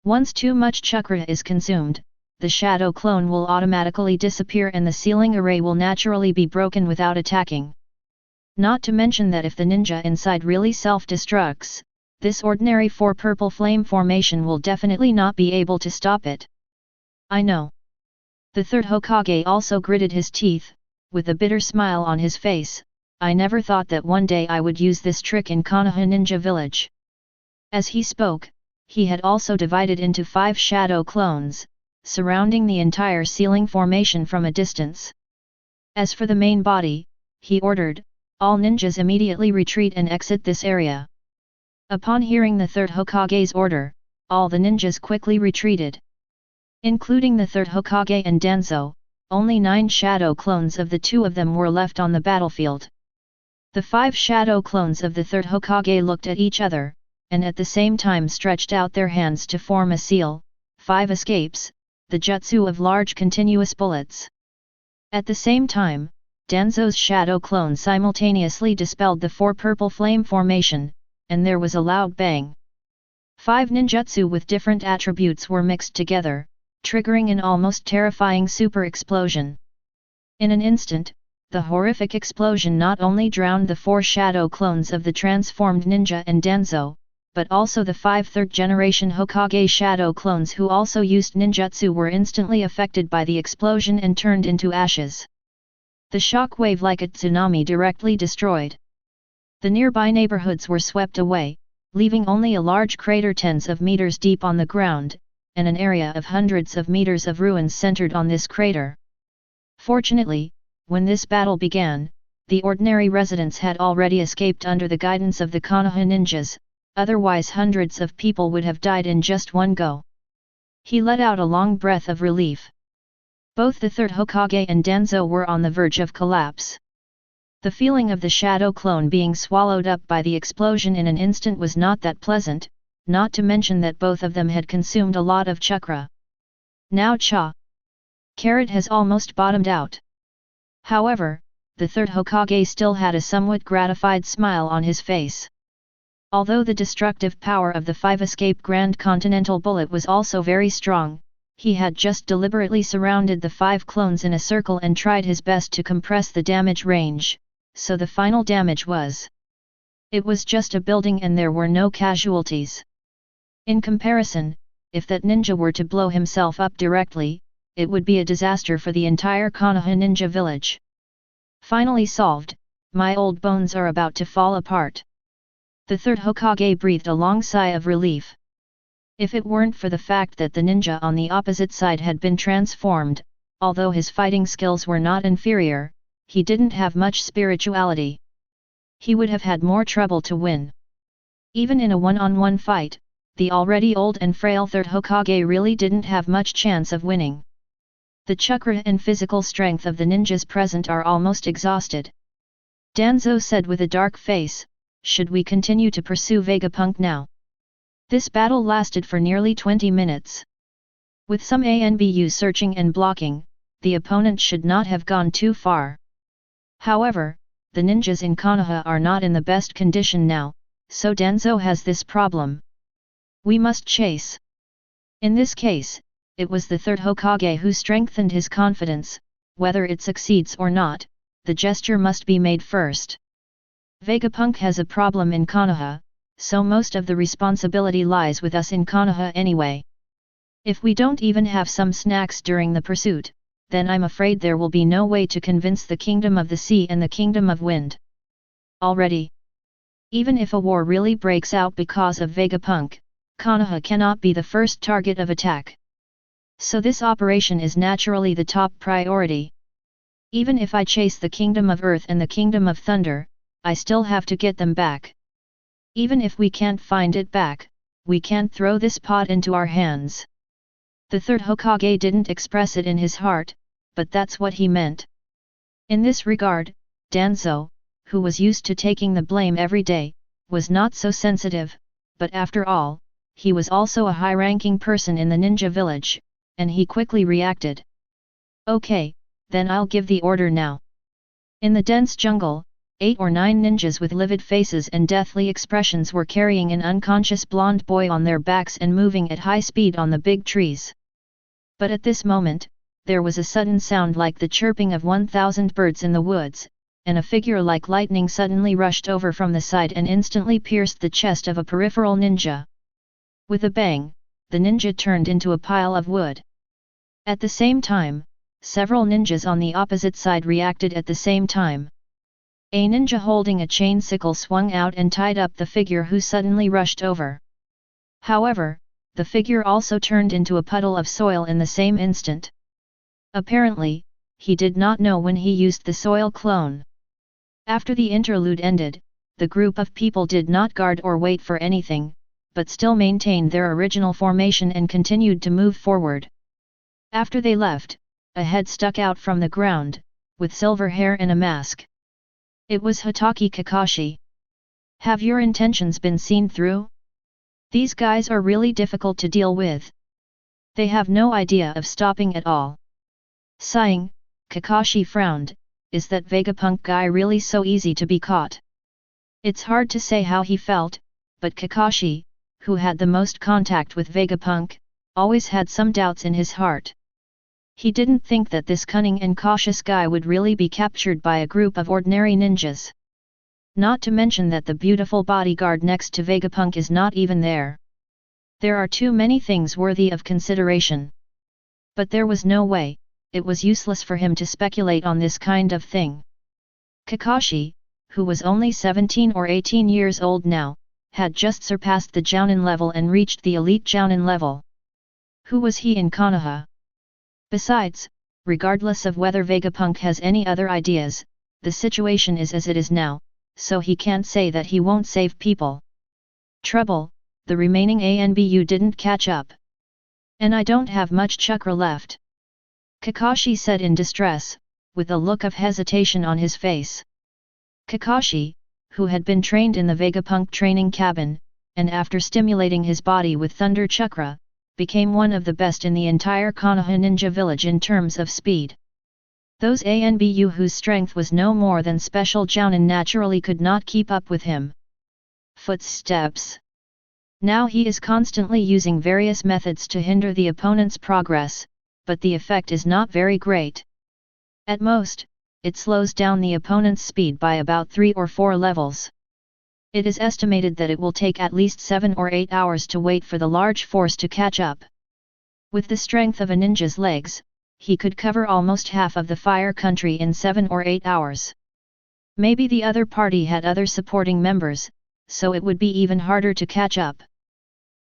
Once too much chakra is consumed, the shadow clone will automatically disappear and the sealing array will naturally be broken without attacking. Not to mention that if the ninja inside really self-destructs, this ordinary 4 purple flame formation will definitely not be able to stop it. I know. The third Hokage also gritted his teeth, with a bitter smile on his face. I never thought that one day I would use this trick in Konoha Ninja Village. As he spoke, he had also divided into 5 shadow clones, surrounding the entire sealing formation from a distance. As for the main body, he ordered, all ninjas immediately retreat and exit this area. Upon hearing the third Hokage's order, all the ninjas quickly retreated. Including the third Hokage and Danzo, only 9 shadow clones of the 2 of them were left on the battlefield. The 5 shadow clones of the third Hokage looked at each other, and at the same time stretched out their hands to form a seal. 5 escapes, the jutsu of large continuous bullets. At the same time, Danzo's shadow clone simultaneously dispelled the 4 purple flame formation, and there was a loud bang. 5 ninjutsu with different attributes were mixed together, triggering an almost terrifying super explosion. In an instant, the horrific explosion not only drowned the 4 shadow clones of the transformed ninja and Danzo, but also the 5 third-generation Hokage shadow clones who also used ninjutsu were instantly affected by the explosion and turned into ashes. The shock wave like a tsunami directly destroyed. The nearby neighborhoods were swept away, leaving only a large crater tens of meters deep on the ground, and an area of hundreds of meters of ruins centered on this crater. Fortunately, when this battle began, the ordinary residents had already escaped under the guidance of the Konoha ninjas, otherwise hundreds of people would have died in just one go. He let out a long breath of relief. Both the third Hokage and Danzo were on the verge of collapse. The feeling of the shadow clone being swallowed up by the explosion in an instant was not that pleasant, not to mention that both of them had consumed a lot of chakra. Now Carrot has almost bottomed out. However, the third Hokage still had a somewhat gratified smile on his face. Although the destructive power of the 5 escape Grand Continental Bullet was also very strong, he had just deliberately surrounded the 5 clones in a circle and tried his best to compress the damage range, so the final damage was. It was just a building and there were no casualties. In comparison, if that ninja were to blow himself up directly, it would be a disaster for the entire Konoha ninja village. Finally solved, my old bones are about to fall apart. The third Hokage breathed a long sigh of relief. If it weren't for the fact that the ninja on the opposite side had been transformed, although his fighting skills were not inferior, he didn't have much spirituality. He would have had more trouble to win. Even in a one-on-one fight, the already old and frail third Hokage really didn't have much chance of winning. The chakra and physical strength of the ninjas present are almost exhausted. Danzo said with a dark face, "Should we continue to pursue Vegapunk now?" This battle lasted for nearly 20 minutes. With some ANBU searching and blocking, the opponent should not have gone too far. However, the ninjas in Konoha are not in the best condition now, so Danzo has this problem. We must chase. In this case, it was the third Hokage who strengthened his confidence. Whether it succeeds or not, the gesture must be made first. Vegapunk has a problem in Konoha, so most of the responsibility lies with us in Konoha anyway. If we don't even have some snacks during the pursuit, then I'm afraid there will be no way to convince the Kingdom of the Sea and the Kingdom of Wind. Already, even if a war really breaks out because of Vegapunk, Konoha cannot be the first target of attack. So this operation is naturally the top priority. Even if I chase the Kingdom of Earth and the Kingdom of Thunder, I still have to get them back. Even if we can't find it back, we can't throw this pot into our hands. The third Hokage didn't express it in his heart, but that's what he meant. In this regard, Danzo, who was used to taking the blame every day, was not so sensitive, but after all, he was also a high-ranking person in the ninja village, and he quickly reacted. Okay, then I'll give the order now. In the dense jungle, 8 or 9 ninjas with livid faces and deathly expressions were carrying an unconscious blonde boy on their backs and moving at high speed on the big trees. But at this moment, there was a sudden sound like the chirping of 1,000 birds in the woods, and a figure like lightning suddenly rushed over from the side and instantly pierced the chest of a peripheral ninja. With a bang, the ninja turned into a pile of wood. At the same time, several ninjas on the opposite side reacted at the same time. A ninja holding a chain sickle swung out and tied up the figure who suddenly rushed over. However, the figure also turned into a puddle of soil in the same instant. Apparently, he did not know when he used the soil clone. After the interlude ended, the group of people did not guard or wait for anything, but still maintained their original formation and continued to move forward. After they left, a head stuck out from the ground, with silver hair and a mask. It was Hatake Kakashi. Have your intentions been seen through? These guys are really difficult to deal with. They have no idea of stopping at all. Sighing, Kakashi frowned, is that Vegapunk guy really so easy to be caught? It's hard to say how he felt, but Kakashi, who had the most contact with Vegapunk, always had some doubts in his heart. He didn't think that this cunning and cautious guy would really be captured by a group of ordinary ninjas. Not to mention that the beautiful bodyguard next to Vegapunk is not even there. There are too many things worthy of consideration. But there was no way, it was useless for him to speculate on this kind of thing. Kakashi, who was only 17 or 18 years old now, had just surpassed the Jounin level and reached the elite Jounin level. Who was he in Konoha? Besides, regardless of whether Vegapunk has any other ideas, the situation is as it is now, so he can't say that he won't save people. Trouble, the remaining ANBU didn't catch up. And I don't have much chakra left, Kakashi said in distress, with a look of hesitation on his face. Kakashi, who had been trained in the Vegapunk training cabin, and after stimulating his body with thunder chakra, became one of the best in the entire Konoha ninja village in terms of speed. Those ANBU whose strength was no more than special Jounin naturally could not keep up with him. Footsteps. Now he is constantly using various methods to hinder the opponent's progress, but the effect is not very great. At most, it slows down the opponent's speed by about 3 or 4 levels. It is estimated that it will take at least 7 or 8 hours to wait for the large force to catch up. With the strength of a ninja's legs, he could cover almost half of the Fire Country in 7 or 8 hours. Maybe the other party had other supporting members, so it would be even harder to catch up.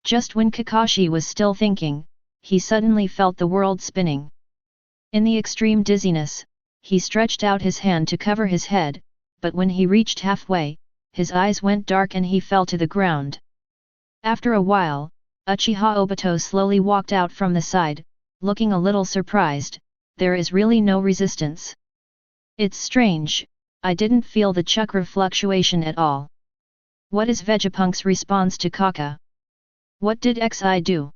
Just when Kakashi was still thinking, he suddenly felt the world spinning. In the extreme dizziness, he stretched out his hand to cover his head, but when he reached halfway, his eyes went dark and he fell to the ground. After a while, Uchiha Obito slowly walked out from the side, looking a little surprised. There is really no resistance. It's strange, I didn't feel the chakra fluctuation at all. What is Vegapunk's response to Kaka? What did XI do?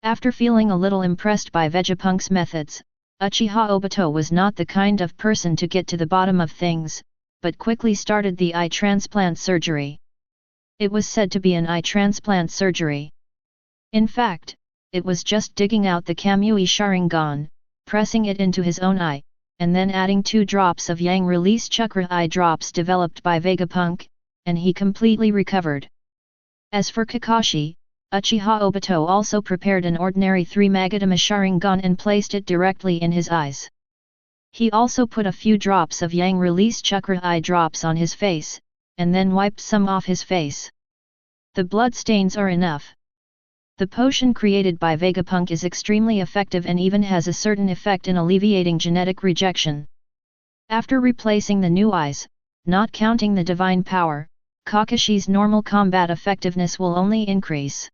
After feeling a little impressed by Vegapunk's methods, Uchiha Obito was not the kind of person to get to the bottom of things, but quickly started the eye transplant surgery. It was said to be an eye transplant surgery. In fact, it was just digging out the Kamui Sharingan, pressing it into his own eye, and then adding 2 drops of Yang release chakra eye drops developed by Vegapunk, and he completely recovered. As for Kakashi, Uchiha Obito also prepared an ordinary 3 Magatama Sharingan and placed it directly in his eyes. He also put a few drops of Yang release chakra eye drops on his face, and then wiped some off his face. The blood stains are enough. The potion created by Vegapunk is extremely effective and even has a certain effect in alleviating genetic rejection. After replacing the new eyes, not counting the divine power, Kakashi's normal combat effectiveness will only increase.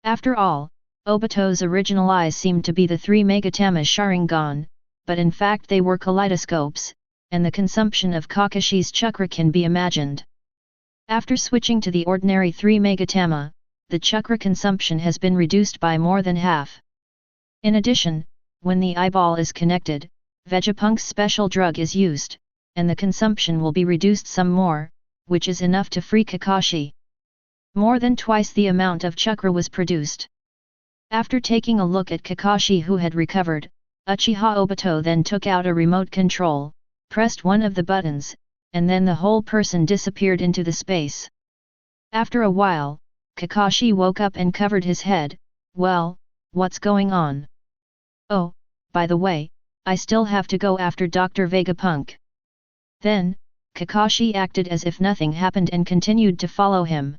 After all, Obito's original eyes seemed to be the 3 Magatama Sharingan, but in fact they were kaleidoscopes, and the consumption of Kakashi's chakra can be imagined. After switching to the ordinary 3 Magatama, the chakra consumption has been reduced by more than half. In addition, when the eyeball is connected, Vegapunk's special drug is used, and the consumption will be reduced some more, which is enough to free Kakashi. More than twice the amount of chakra was produced. After taking a look at Kakashi who had recovered, Uchiha Obito then took out a remote control, pressed one of the buttons, and then the whole person disappeared into the space. After a while, Kakashi woke up and covered his head. Well, what's going on? Oh, by the way, I still have to go after Dr. Vegapunk. Then, Kakashi acted as if nothing happened and continued to follow him.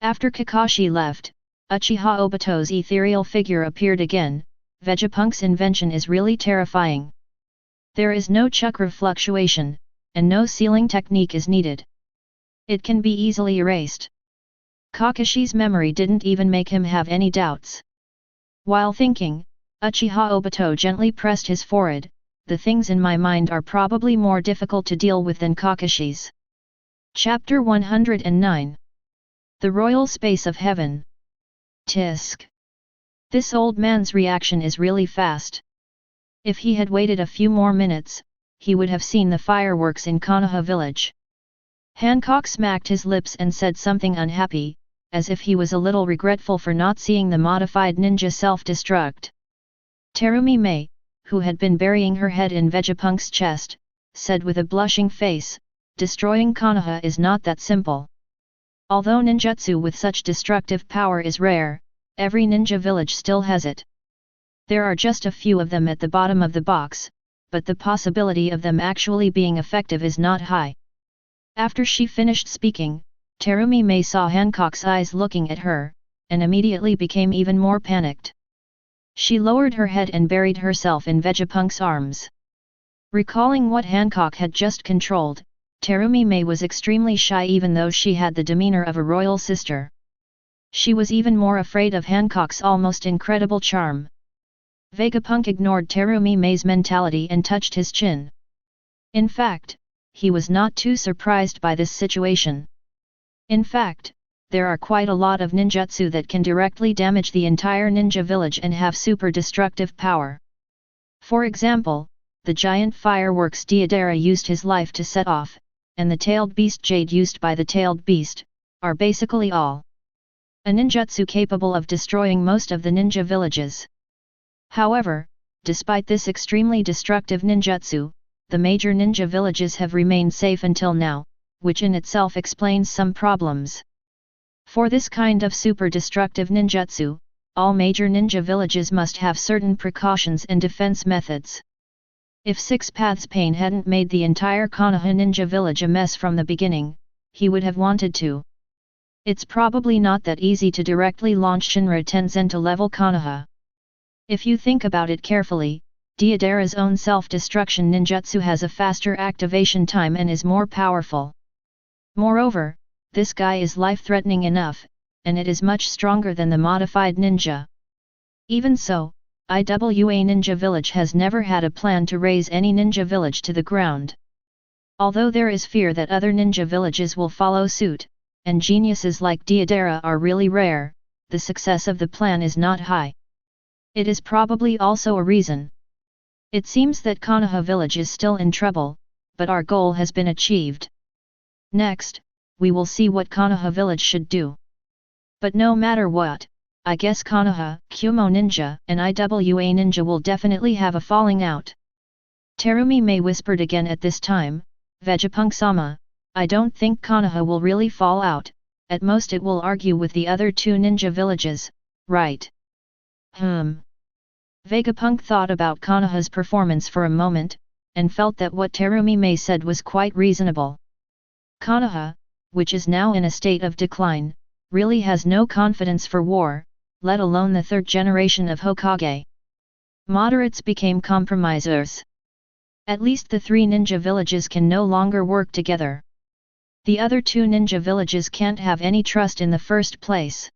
After Kakashi left, Uchiha Obito's ethereal figure appeared again. Vegapunk's invention is really terrifying. There is no chakra fluctuation, and no sealing technique is needed. It can be easily erased. Kakashi's memory didn't even make him have any doubts. While thinking, Uchiha Obito gently pressed his forehead. The things in my mind are probably more difficult to deal with than Kakashi's. Chapter 109. The Royal Space of Heaven. Tisk. This old man's reaction is really fast. If he had waited a few more minutes, he would have seen the fireworks in Konoha village. Hancock smacked his lips and said something unhappy, as if he was a little regretful for not seeing the modified ninja self-destruct. Terumi Mei, who had been burying her head in Vegapunk's chest, said with a blushing face, "Destroying Konoha is not that simple. Although ninjutsu with such destructive power is rare, every ninja village still has it. There are just a few of them at the bottom of the box, but the possibility of them actually being effective is not high." After she finished speaking, Terumi Mei saw Hancock's eyes looking at her, and immediately became even more panicked. She lowered her head and buried herself in Vegapunk's arms. Recalling what Hancock had just controlled, Terumi Mei was extremely shy even though she had the demeanor of a royal sister. She was even more afraid of Hancock's almost incredible charm. Vegapunk ignored Terumi Mei's mentality and touched his chin. In fact, he was not too surprised by this situation. In fact, there are quite a lot of ninjutsu that can directly damage the entire ninja village and have super destructive power. For example, the giant fireworks Deidara used his life to set off, and the tailed beast jade used by the tailed beast, are basically all a ninjutsu capable of destroying most of the ninja villages. However, despite this extremely destructive ninjutsu, the major ninja villages have remained safe until now, which in itself explains some problems. For this kind of super destructive ninjutsu, all major ninja villages must have certain precautions and defense methods. If Six Paths Pain hadn't made the entire Konoha ninja village a mess from the beginning, he would have wanted to. It's probably not that easy to directly launch Shinra Tenzen to level Konoha. If you think about it carefully, Deidara's own self-destruction ninjutsu has a faster activation time and is more powerful. Moreover, this guy is life-threatening enough, and it is much stronger than the modified ninja. Even so, IWA Ninja Village has never had a plan to raise any ninja village to the ground. Although there is fear that other ninja villages will follow suit, and geniuses like Deidara are really rare, the success of the plan is not high. It is probably also a reason. It seems that Konoha village is still in trouble, but our goal has been achieved. Next, we will see what Konoha village should do. But no matter what, I guess Konoha, Kumo Ninja and IWA Ninja will definitely have a falling out. Terumi Mei whispered again at this time, "Vegapunk-sama, I don't think Konoha will really fall out, at most it will argue with the other two ninja villages, right?" Vegapunk thought about Konoha's performance for a moment, and felt that what Terumi Mei said was quite reasonable. Konoha, which is now in a state of decline, really has no confidence for war, let alone the third generation of Hokage. Moderates became compromisers. At least the three ninja villages can no longer work together. The other two ninja villages can't have any trust in the first place.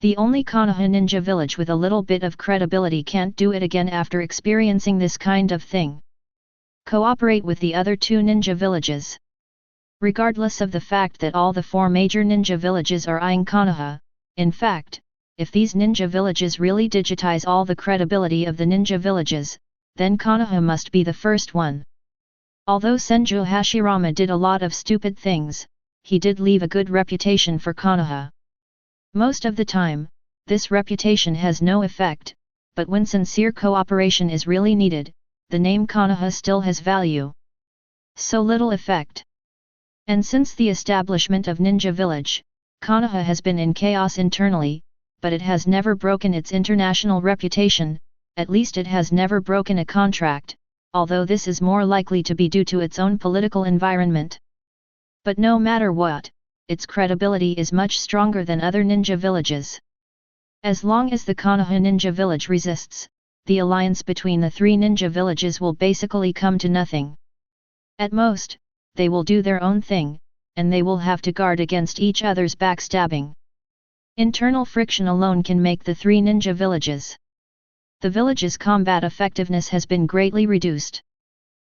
The only Konoha ninja village with a little bit of credibility can't do it again after experiencing this kind of thing. Cooperate with the other two ninja villages. Regardless of the fact that all the four major ninja villages are eyeing Konoha, in fact, if these ninja villages really digitize all the credibility of the ninja villages, then Konoha must be the first one. Although Senju Hashirama did a lot of stupid things, he did leave a good reputation for Konoha. Most of the time, this reputation has no effect, but when sincere cooperation is really needed, the name Konoha still has value. So little effect. And since the establishment of Ninja Village, Konoha has been in chaos internally, but it has never broken its international reputation, at least it has never broken a contract, although this is more likely to be due to its own political environment. But no matter what, its credibility is much stronger than other ninja villages. As long as the Konoha ninja village resists, the alliance between the three ninja villages will basically come to nothing. At most, they will do their own thing, and they will have to guard against each other's backstabbing. Internal friction alone can make the three ninja villages. The village's combat effectiveness has been greatly reduced.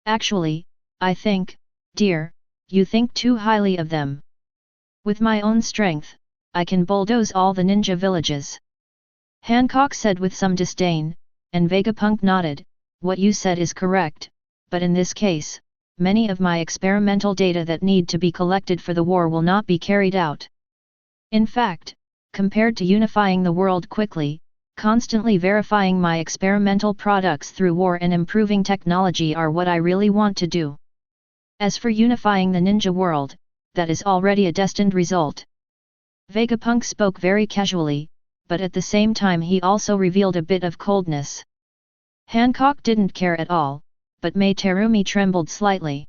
Actually, I think, dear, you think too highly of them. With my own strength, I can bulldoze all the ninja villages. Hancock said with some disdain, and Vegapunk nodded. What you said is correct, but in this case, many of my experimental data that need to be collected for the war will not be carried out. In fact, compared to unifying the world quickly, constantly verifying my experimental products through war and improving technology are what I really want to do. As for unifying the ninja world, that is already a destined result. Vegapunk spoke very casually, but at the same time he also revealed a bit of coldness. Hancock didn't care at all, but Mei Terumi trembled slightly.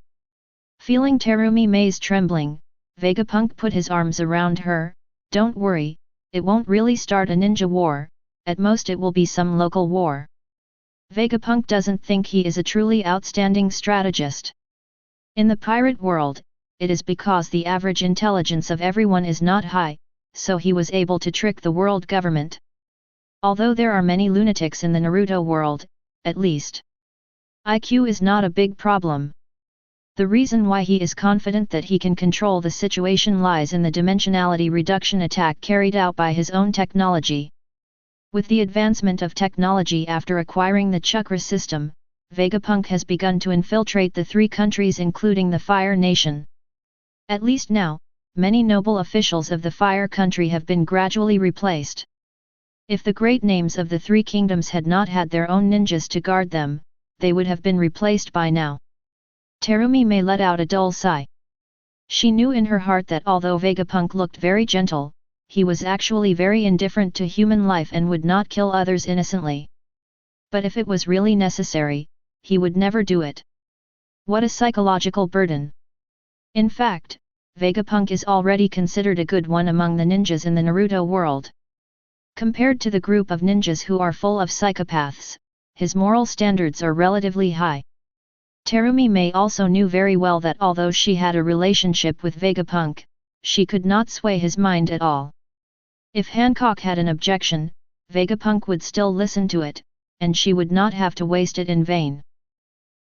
Feeling Terumi Mei's trembling, Vegapunk put his arms around her. Don't worry, it won't really start a ninja war, at most it will be some local war. Vegapunk doesn't think he is a truly outstanding strategist. In the pirate world, it is because the average intelligence of everyone is not high, so he was able to trick the world government. Although there are many lunatics in the Naruto world, at least, IQ is not a big problem. The reason why he is confident that he can control the situation lies in the dimensionality reduction attack carried out by his own technology. With the advancement of technology after acquiring the chakra system, Vegapunk has begun to infiltrate the three countries including the Fire Nation. At least now, many noble officials of the Fire Country have been gradually replaced. If the great names of the three kingdoms had not had their own ninjas to guard them, they would have been replaced by now. Terumi Mei let out a dull sigh. She knew in her heart that although Vegapunk looked very gentle, he was actually very indifferent to human life and would not kill others innocently. But if it was really necessary, he would never do it. What a psychological burden! In fact, Vegapunk is already considered a good one among the ninjas in the Naruto world. Compared to the group of ninjas who are full of psychopaths, his moral standards are relatively high. Terumi Mei also knew very well that although she had a relationship with Vegapunk, she could not sway his mind at all. If Hancock had an objection, Vegapunk would still listen to it, and she would not have to waste it in vain.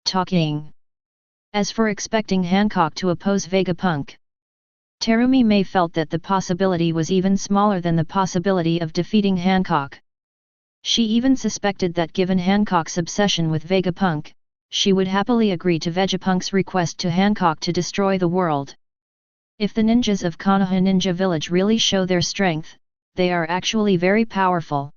Talking. As for expecting Hancock to oppose Vegapunk, Terumi Mei felt that the possibility was even smaller than the possibility of defeating Hancock. She even suspected that given Hancock's obsession with Vegapunk, she would happily agree to Vegapunk's request to Hancock to destroy the world. If the ninjas of Konoha Ninja Village really show their strength, they are actually very powerful.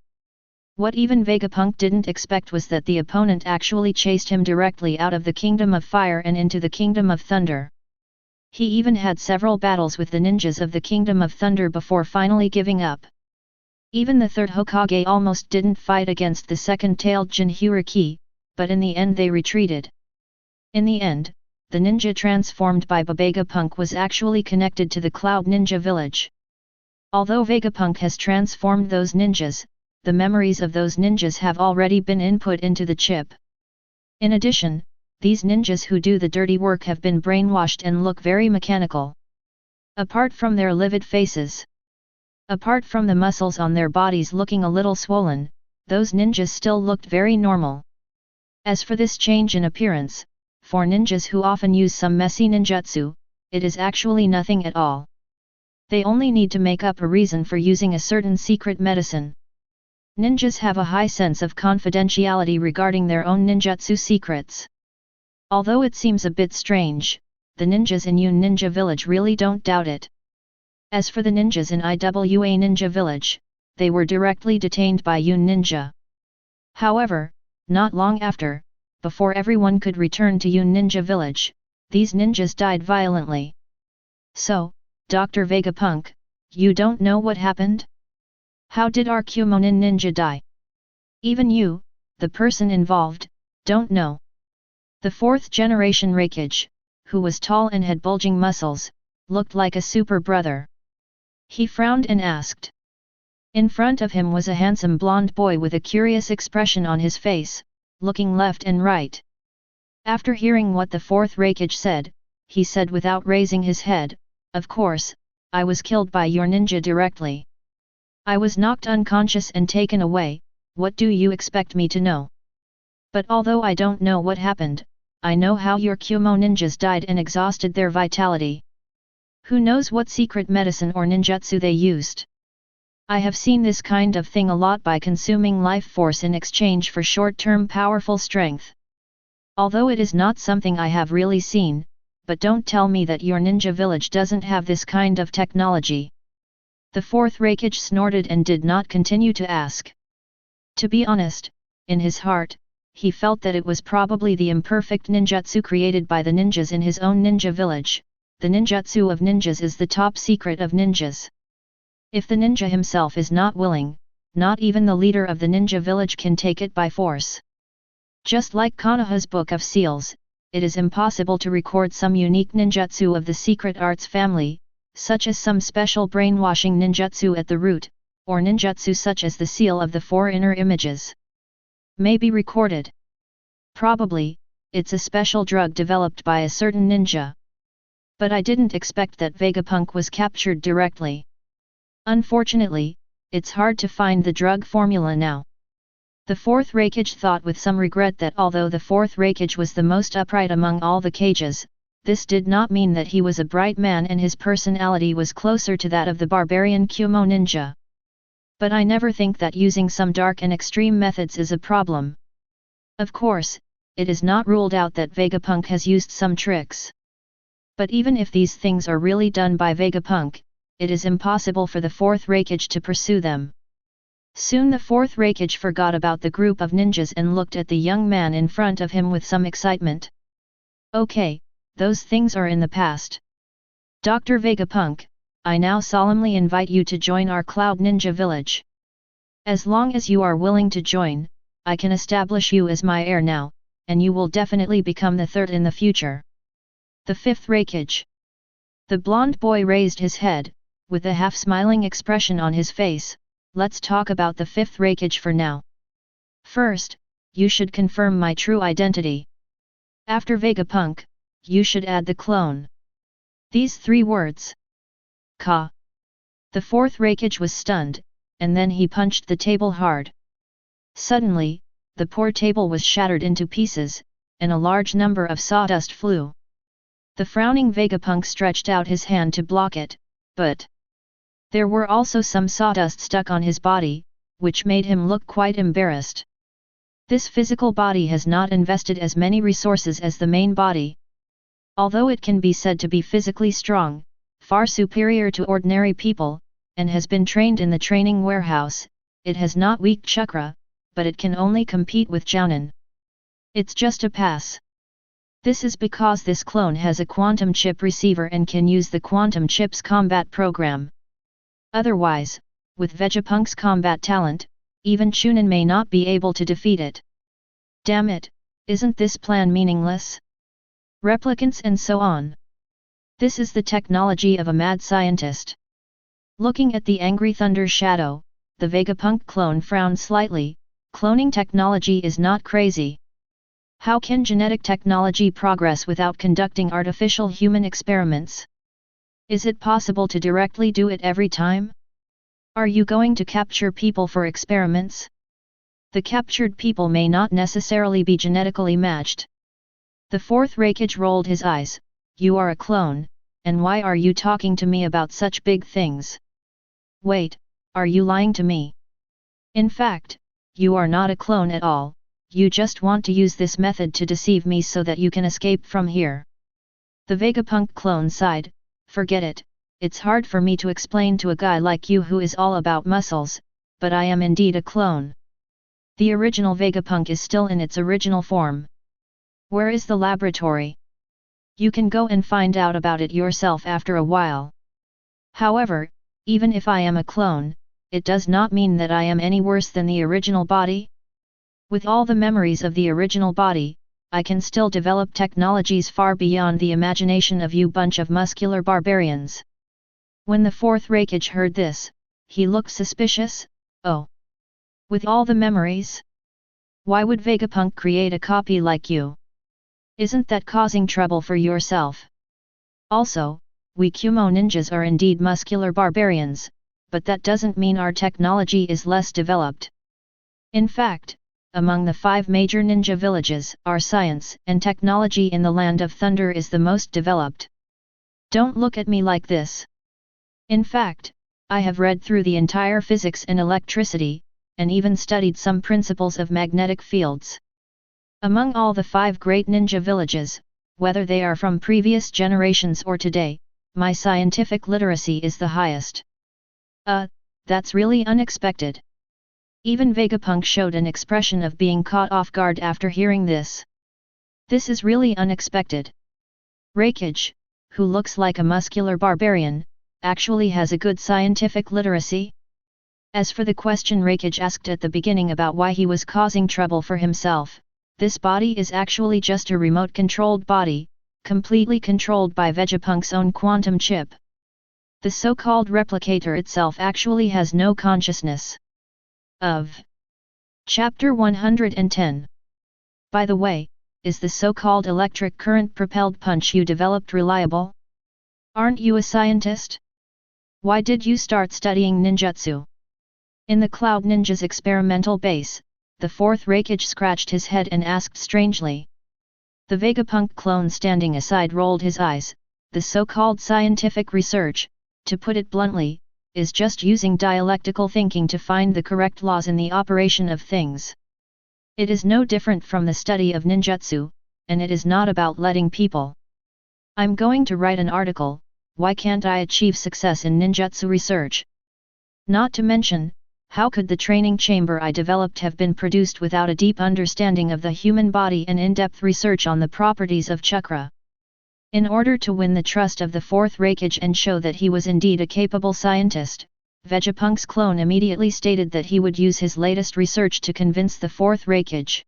What even Vegapunk didn't expect was that the opponent actually chased him directly out of the Kingdom of Fire and into the Kingdom of Thunder. He even had several battles with the ninjas of the Kingdom of Thunder before finally giving up. Even the third Hokage almost didn't fight against the second-tailed Jinchuriki, but in the end they retreated. In the end, the ninja transformed by Vegapunk was actually connected to the Cloud Ninja Village. Although Vegapunk has transformed those ninjas, the memories of those ninjas have already been input into the chip. In addition, these ninjas who do the dirty work have been brainwashed and look very mechanical. Apart from their livid faces, apart from the muscles on their bodies looking a little swollen, those ninjas still looked very normal. As for this change in appearance, for ninjas who often use some messy ninjutsu, it is actually nothing at all. They only need to make up a reason for using a certain secret medicine. Ninjas have a high sense of confidentiality regarding their own ninjutsu secrets. Although it seems a bit strange, the ninjas in Yun Ninja Village really don't doubt it. As for the ninjas in IWA Ninja Village, they were directly detained by Yun Ninja. However, not long after, before everyone could return to Yun Ninja Village, these ninjas died violently. So, Dr. Vegapunk, you don't know what happened? How did our Kumonin ninja die? Even you, the person involved, don't know. The fourth generation Raikage, who was tall and had bulging muscles, looked like a super brother. He frowned and asked. In front of him was a handsome blonde boy with a curious expression on his face, looking left and right. After hearing what the fourth Raikage said, he said without raising his head, "Of course, I was killed by your ninja directly. I was knocked unconscious and taken away, what do you expect me to know? But although I don't know what happened, I know how your Kumo ninjas died and exhausted their vitality. Who knows what secret medicine or ninjutsu they used? I have seen this kind of thing a lot by consuming life force in exchange for short-term powerful strength. Although it is not something I have really seen, but don't tell me that your ninja village doesn't have this kind of technology. The fourth Raikage snorted and did not continue to ask. To be honest, in his heart, he felt that it was probably the imperfect ninjutsu created by the ninjas in his own ninja village. The ninjutsu of ninjas is the top secret of ninjas. If the ninja himself is not willing, not even the leader of the ninja village can take it by force. Just like Konoha's Book of Seals, it is impossible to record some unique ninjutsu of the secret arts family, such as some special brainwashing ninjutsu at the root, or ninjutsu such as the seal of the four inner images. May be recorded. Probably, it's a special drug developed by a certain ninja. But I didn't expect that Vegapunk was captured directly. Unfortunately, it's hard to find the drug formula now. The fourth Raikage thought with some regret that although the fourth Raikage was the most upright among all the Kages, this did not mean that he was a bright man and his personality was closer to that of the barbarian Kumo ninja. But I never think that using some dark and extreme methods is a problem. Of course, it is not ruled out that Vegapunk has used some tricks. But even if these things are really done by Vegapunk, it is impossible for the fourth Raikage to pursue them. Soon the fourth Raikage forgot about the group of ninjas and looked at the young man in front of him with some excitement. Okay, those things are in the past. Dr. Vegapunk, I now solemnly invite you to join our Cloud Ninja Village. As long as you are willing to join, I can establish you as my heir now, and you will definitely become the third in the future. The fifth Raikage. The blonde boy raised his head, with a half-smiling expression on his face. Let's talk about the fifth Raikage for now. First, you should confirm my true identity. After Vegapunk, you should add the clone. These three words. Ka. The fourth Raikage was stunned, and then he punched the table hard. Suddenly, the poor table was shattered into pieces, and a large number of sawdust flew. The frowning Vegapunk stretched out his hand to block it, but there were also some sawdust stuck on his body, which made him look quite embarrassed. This physical body has not invested as many resources as the main body. Although it can be said to be physically strong, far superior to ordinary people, and has been trained in the training warehouse, it has not weak chakra, but it can only compete with Jounin. It's just a pass. This is because this clone has a quantum chip receiver and can use the quantum chip's combat program. Otherwise, with Vegapunk's combat talent, even Chunin may not be able to defeat it. Damn it, isn't this plan meaningless? Replicants and so on. This is the technology of a mad scientist. Looking at the angry thunder shadow, the Vegapunk clone frowned slightly. Cloning technology is not crazy. How can genetic technology progress without conducting artificial human experiments? Is it possible to directly do it every time? Are you going to capture people for experiments? The captured people may not necessarily be genetically matched. The fourth Raikage rolled his eyes. You are a clone, and why are you talking to me about such big things? Wait, are you lying to me? In fact, you are not a clone at all, you just want to use this method to deceive me so that you can escape from here. The Vegapunk clone sighed. Forget it, it's hard for me to explain to a guy like you who is all about muscles, but I am indeed a clone. The original Vegapunk is still in its original form. Where is the laboratory? You can go and find out about it yourself after a while. However, even if I am a clone, it does not mean that I am any worse than the original body. With all the memories of the original body, I can still develop technologies far beyond the imagination of you bunch of muscular barbarians. When the fourth Raikage heard this, he looked suspicious. Oh. With all the memories? Why would Vegapunk create a copy like you? Isn't that causing trouble for yourself? Also, we Kumo ninjas are indeed muscular barbarians, but that doesn't mean our technology is less developed. In fact, among the 5 major ninja villages, our science and technology in the Land of Thunder is the most developed. Don't look at me like this. In fact, I have read through the entire physics and electricity, and even studied some principles of magnetic fields. Among all the 5 great ninja villages, whether they are from previous generations or today, my scientific literacy is the highest. That's really unexpected. Even Vegapunk showed an expression of being caught off guard after hearing this. This is really unexpected. Raikage, who looks like a muscular barbarian, actually has a good scientific literacy? As for the question Raikage asked at the beginning about why he was causing trouble for himself, this body is actually just a remote-controlled body, completely controlled by Vegapunk's own quantum chip. The so-called replicator itself actually has no consciousness. Chapter 110. By the way, is the so-called electric current-propelled punch you developed reliable? Aren't you a scientist? Why did you start studying ninjutsu? In the Cloud Ninja's experimental base, the 4th Raikage scratched his head and asked strangely. The Vegapunk clone standing aside rolled his eyes. The so-called scientific research, to put it bluntly, is just using dialectical thinking to find the correct laws in the operation of things. It is no different from the study of ninjutsu, and it is not about letting people. I'm going to write an article, why can't I achieve success in ninjutsu research? Not to mention, how could the training chamber I developed have been produced without a deep understanding of the human body and in-depth research on the properties of chakra? In order to win the trust of the 4th Raikage and show that he was indeed a capable scientist, Vegapunk's clone immediately stated that he would use his latest research to convince the 4th Raikage.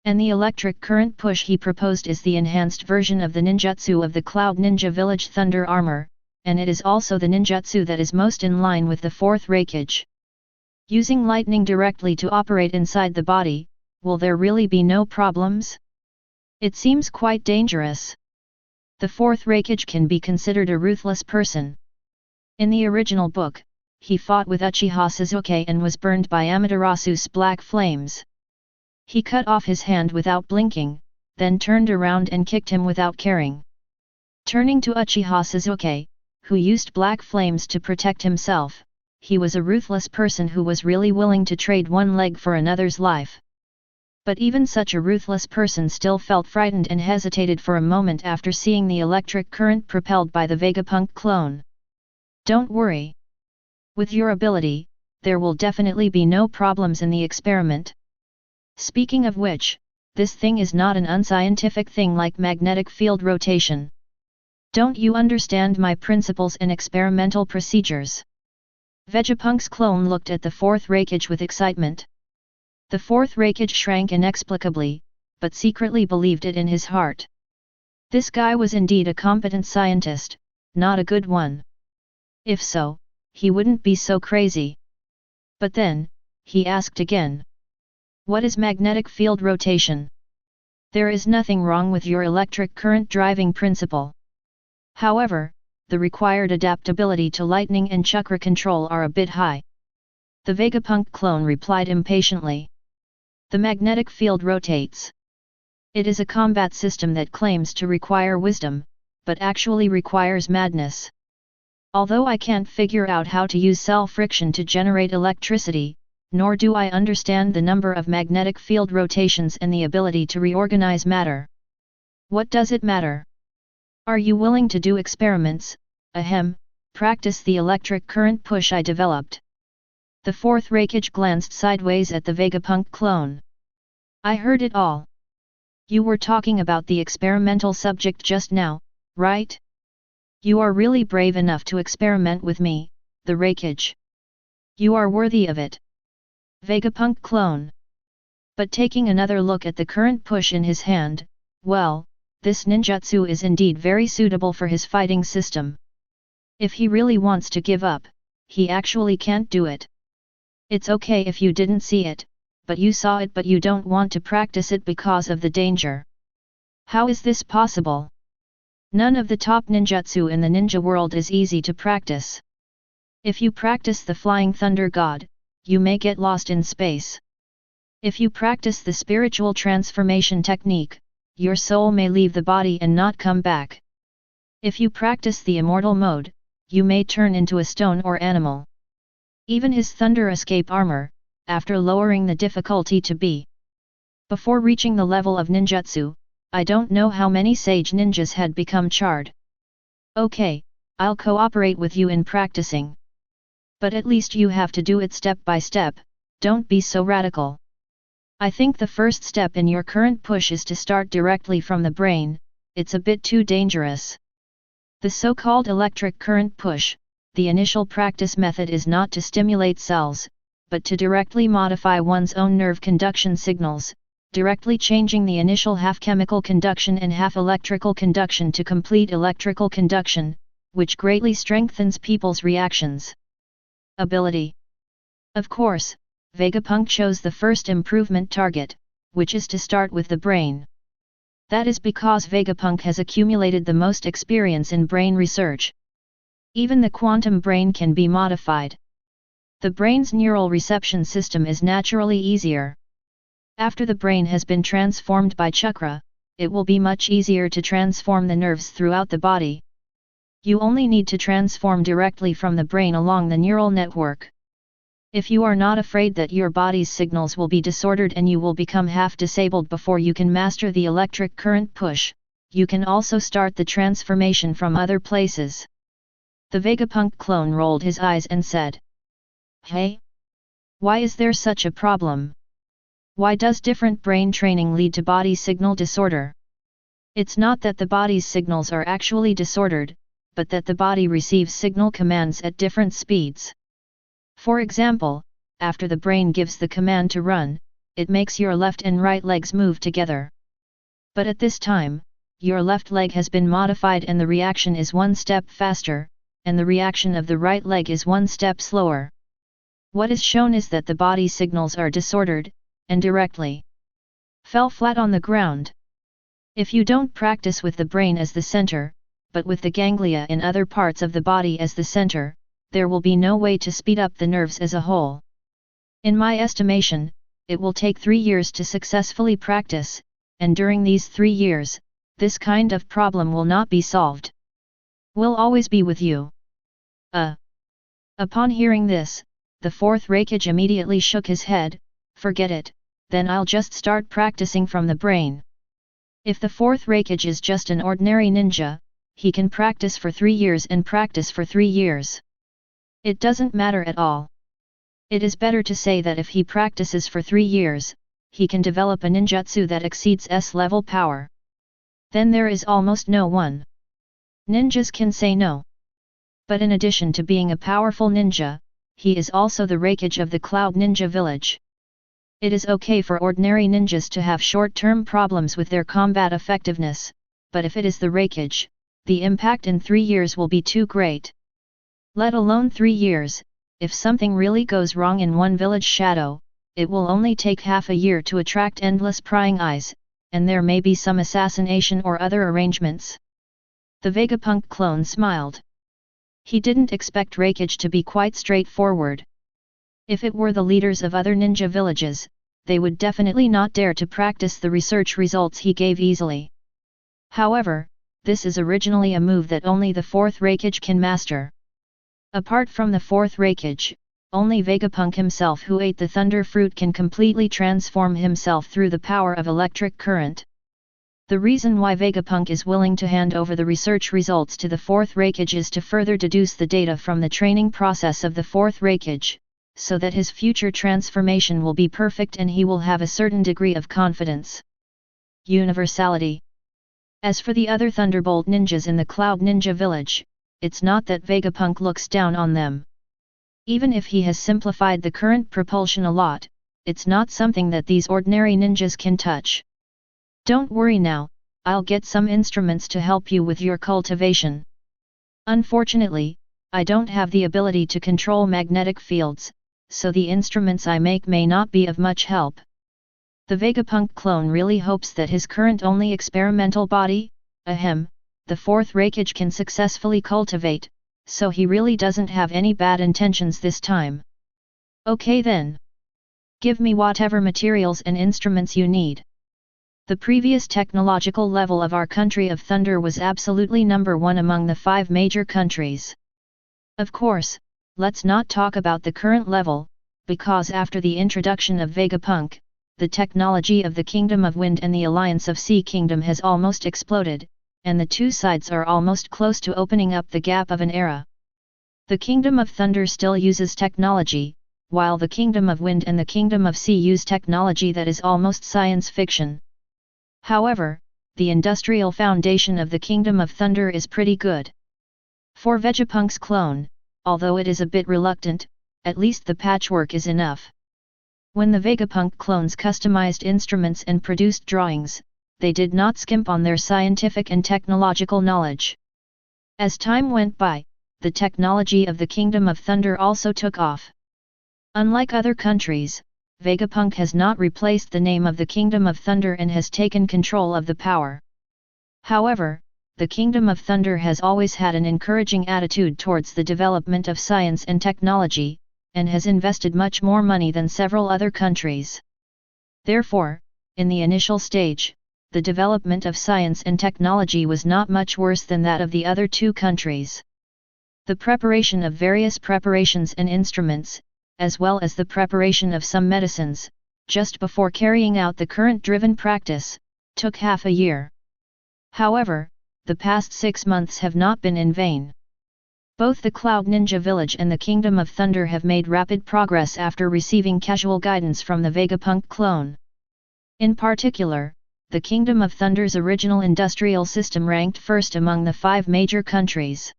And the electric current push he proposed is the enhanced version of the ninjutsu of the Cloud Ninja Village Thunder Armor, and it is also the ninjutsu that is most in line with the 4th Raikage. Using lightning directly to operate inside the body, will there really be no problems? It seems quite dangerous. The 4th Raikage can be considered a ruthless person. In the original book, he fought with Uchiha Sasuke and was burned by Amaterasu's black flames. He cut off his hand without blinking, then turned around and kicked him without caring. Turning to Uchiha Sasuke, who used black flames to protect himself, he was a ruthless person who was really willing to trade one leg for another's life. But even such a ruthless person still felt frightened and hesitated for a moment after seeing the electric current propelled by the Vegapunk clone. Don't worry. With your ability, there will definitely be no problems in the experiment. Speaking of which, this thing is not an unscientific thing like magnetic field rotation. Don't you understand my principles and experimental procedures? Vegapunk's clone looked at the 4th Raikage with excitement. The 4th Raikage shrank inexplicably, but secretly believed it in his heart. This guy was indeed a competent scientist, not a good one. If so, he wouldn't be so crazy. But then, he asked again. What is magnetic field rotation? There is nothing wrong with your electric current driving principle. However, the required adaptability to lightning and chakra control are a bit high. The Vegapunk clone replied impatiently. The magnetic field rotates. It is a combat system that claims to require wisdom, but actually requires madness. Although I can't figure out how to use cell friction to generate electricity, nor do I understand the number of magnetic field rotations and the ability to reorganize matter. What does it matter? Are you willing to do experiments, practice the electric current push I developed? The 4th Raikage glanced sideways at the Vegapunk clone. I heard it all. You were talking about the experimental subject just now, right? You are really brave enough to experiment with me, the Raikage. You are worthy of it. Vegapunk clone. But taking another look at the current push in his hand, well, this ninjutsu is indeed very suitable for his fighting system. If he really wants to give up, he actually can't do it. It's okay if you didn't see it, but you saw it but you don't want to practice it because of the danger. How is this possible? None of the top ninjutsu in the ninja world is easy to practice. If you practice the Flying Thunder God, you may get lost in space. If you practice the spiritual transformation technique, your soul may leave the body and not come back. If you practice the immortal mode, you may turn into a stone or animal. Even his thunder escape armor, after lowering the difficulty to B. Before reaching the level of ninjutsu, I don't know how many sage ninjas had become charred. Okay, I'll cooperate with you in practicing. But at least you have to do it step by step, don't be so radical. I think the first step in your current push is to start directly from the brain, it's a bit too dangerous. The so-called electric current push, the initial practice method is not to stimulate cells, but to directly modify one's own nerve conduction signals, directly changing the initial half chemical conduction and half electrical conduction to complete electrical conduction, which greatly strengthens people's reactions. Ability. Of course, Vegapunk chose the first improvement target, which is to start with the brain. That is because Vegapunk has accumulated the most experience in brain research. Even the quantum brain can be modified. The brain's neural reception system is naturally easier. After the brain has been transformed by chakra, it will be much easier to transform the nerves throughout the body. You only need to transform directly from the brain along the neural network. If you are not afraid that your body's signals will be disordered and you will become half disabled before you can master the electric current push, you can also start the transformation from other places. The Vegapunk clone rolled his eyes and said, "Hey? Why is there such a problem? Why does different brain training lead to body signal disorder? It's not that the body's signals are actually disordered, but that the body receives signal commands at different speeds. For example, after the brain gives the command to run, it makes your left and right legs move together. But at this time, your left leg has been modified and the reaction is one step faster, and the reaction of the right leg is one step slower. What is shown is that the body signals are disordered, and directly fell flat on the ground. If you don't practice with the brain as the center, but with the ganglia in other parts of the body as the center, there will be no way to speed up the nerves as a whole. In my estimation, it will take 3 years to successfully practice, and during these 3 years, this kind of problem will not be solved. We'll always be with you." Upon hearing this, the fourth Raikage immediately shook his head. "Forget it, then I'll just start practicing from the brain." If the fourth Raikage is just an ordinary ninja, he can practice for 3 years and practice for 3 years. It doesn't matter at all. It is better to say that if he practices for 3 years, he can develop a ninjutsu that exceeds S-level power. Then there is almost no one. Ninjas can say no. But in addition to being a powerful ninja, he is also the Raikage of the Cloud Ninja Village. It is okay for ordinary ninjas to have short-term problems with their combat effectiveness, but if it is the Raikage, the impact in 3 years will be too great. Let alone 3 years, if something really goes wrong in one village shadow, it will only take half a year to attract endless prying eyes, and there may be some assassination or other arrangements. The Vegapunk clone smiled. He didn't expect Raikage to be quite straightforward. If it were the leaders of other ninja villages, they would definitely not dare to practice the research results he gave easily. However, this is originally a move that only the fourth Raikage can master. Apart from the fourth Raikage, only Vegapunk himself who ate the thunder fruit can completely transform himself through the power of electric current. The reason why Vegapunk is willing to hand over the research results to the fourth Raikage is to further deduce the data from the training process of the fourth Raikage, so that his future transformation will be perfect and he will have a certain degree of confidence. Universality. As for the other Thunderbolt ninjas in the Cloud Ninja Village, it's not that Vegapunk looks down on them. Even if he has simplified the current propulsion a lot, it's not something that these ordinary ninjas can touch. Don't worry now, I'll get some instruments to help you with your cultivation. Unfortunately, I don't have the ability to control magnetic fields, so the instruments I make may not be of much help. The Vegapunk clone really hopes that his current only experimental body, the fourth Raikage can successfully cultivate, so he really doesn't have any bad intentions this time. Okay then. Give me whatever materials and instruments you need. The previous technological level of our country of Thunder was absolutely number 1 among the 5 major countries. Of course, let's not talk about the current level, because after the introduction of Vegapunk, the technology of the Kingdom of Wind and the Alliance of Sea Kingdom has almost exploded, and the two sides are almost close to opening up the gap of an era. The Kingdom of Thunder still uses technology, while the Kingdom of Wind and the Kingdom of Sea use technology that is almost science fiction. However, the industrial foundation of the Kingdom of Thunder is pretty good. For Vegapunk's clone, although it is a bit reluctant, at least the patchwork is enough. When the Vegapunk clones customized instruments and produced drawings, they did not skimp on their scientific and technological knowledge. As time went by, the technology of the Kingdom of Thunder also took off. Unlike other countries, Vegapunk has not replaced the name of the Kingdom of Thunder and has taken control of the power. However, the Kingdom of Thunder has always had an encouraging attitude towards the development of science and technology, and has invested much more money than several other countries. Therefore, in the initial stage, the development of science and technology was not much worse than that of the other two countries. The preparation of various preparations and instruments, as well as the preparation of some medicines, just before carrying out the current-driven practice, took half a year. However, the past 6 months have not been in vain. Both the Cloud Ninja Village and the Kingdom of Thunder have made rapid progress after receiving casual guidance from the Vegapunk clone. In particular, the Kingdom of Thunder's original industrial system ranked first among the 5 major countries.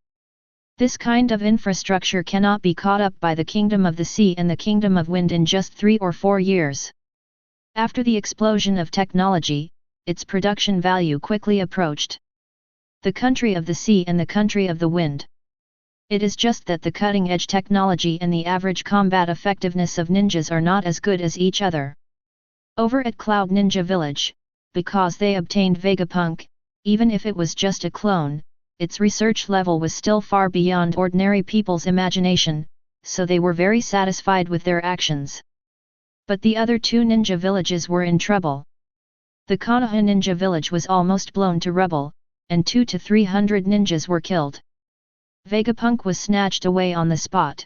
This kind of infrastructure cannot be caught up by the Kingdom of the Sea and the Kingdom of Wind in just 3 or 4 years. After the explosion of technology, its production value quickly approached the country of the sea and the country of the wind. It is just that the cutting-edge technology and the average combat effectiveness of ninjas are not as good as each other. Over at Cloud Ninja Village, because they obtained Vegapunk, even if it was just a clone, its research level was still far beyond ordinary people's imagination, so they were very satisfied with their actions. But the other 2 ninja villages were in trouble. The Konoha Ninja Village was almost blown to rubble, and 200 to 300 ninjas were killed. Vegapunk was snatched away on the spot.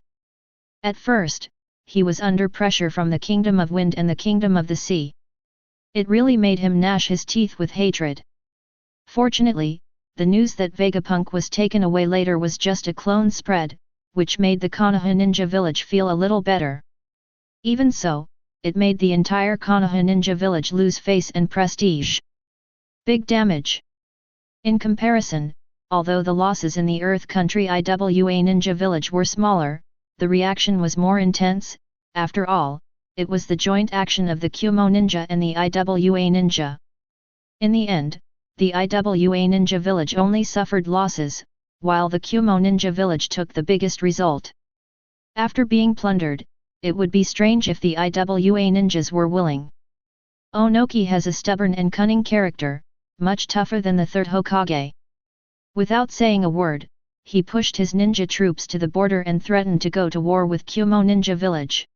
At first, he was under pressure from the Kingdom of Wind and the Kingdom of the Sea. It really made him gnash his teeth with hatred. Fortunately, the news that Vegapunk was taken away later was just a clone spread, which made the Konoha Ninja Village feel a little better. Even so, it made the entire Konoha Ninja Village lose face and prestige. Big damage. In comparison, although the losses in the Earth Country IWA Ninja Village were smaller, the reaction was more intense. After all, it was the joint action of the Kumo Ninja and the IWA Ninja. In the end, the IWA Ninja Village only suffered losses, while the Kumo Ninja Village took the biggest result. After being plundered, it would be strange if the IWA ninjas were willing. Onoki has a stubborn and cunning character, much tougher than the 3rd Hokage. Without saying a word, he pushed his ninja troops to the border and threatened to go to war with Kumo Ninja Village.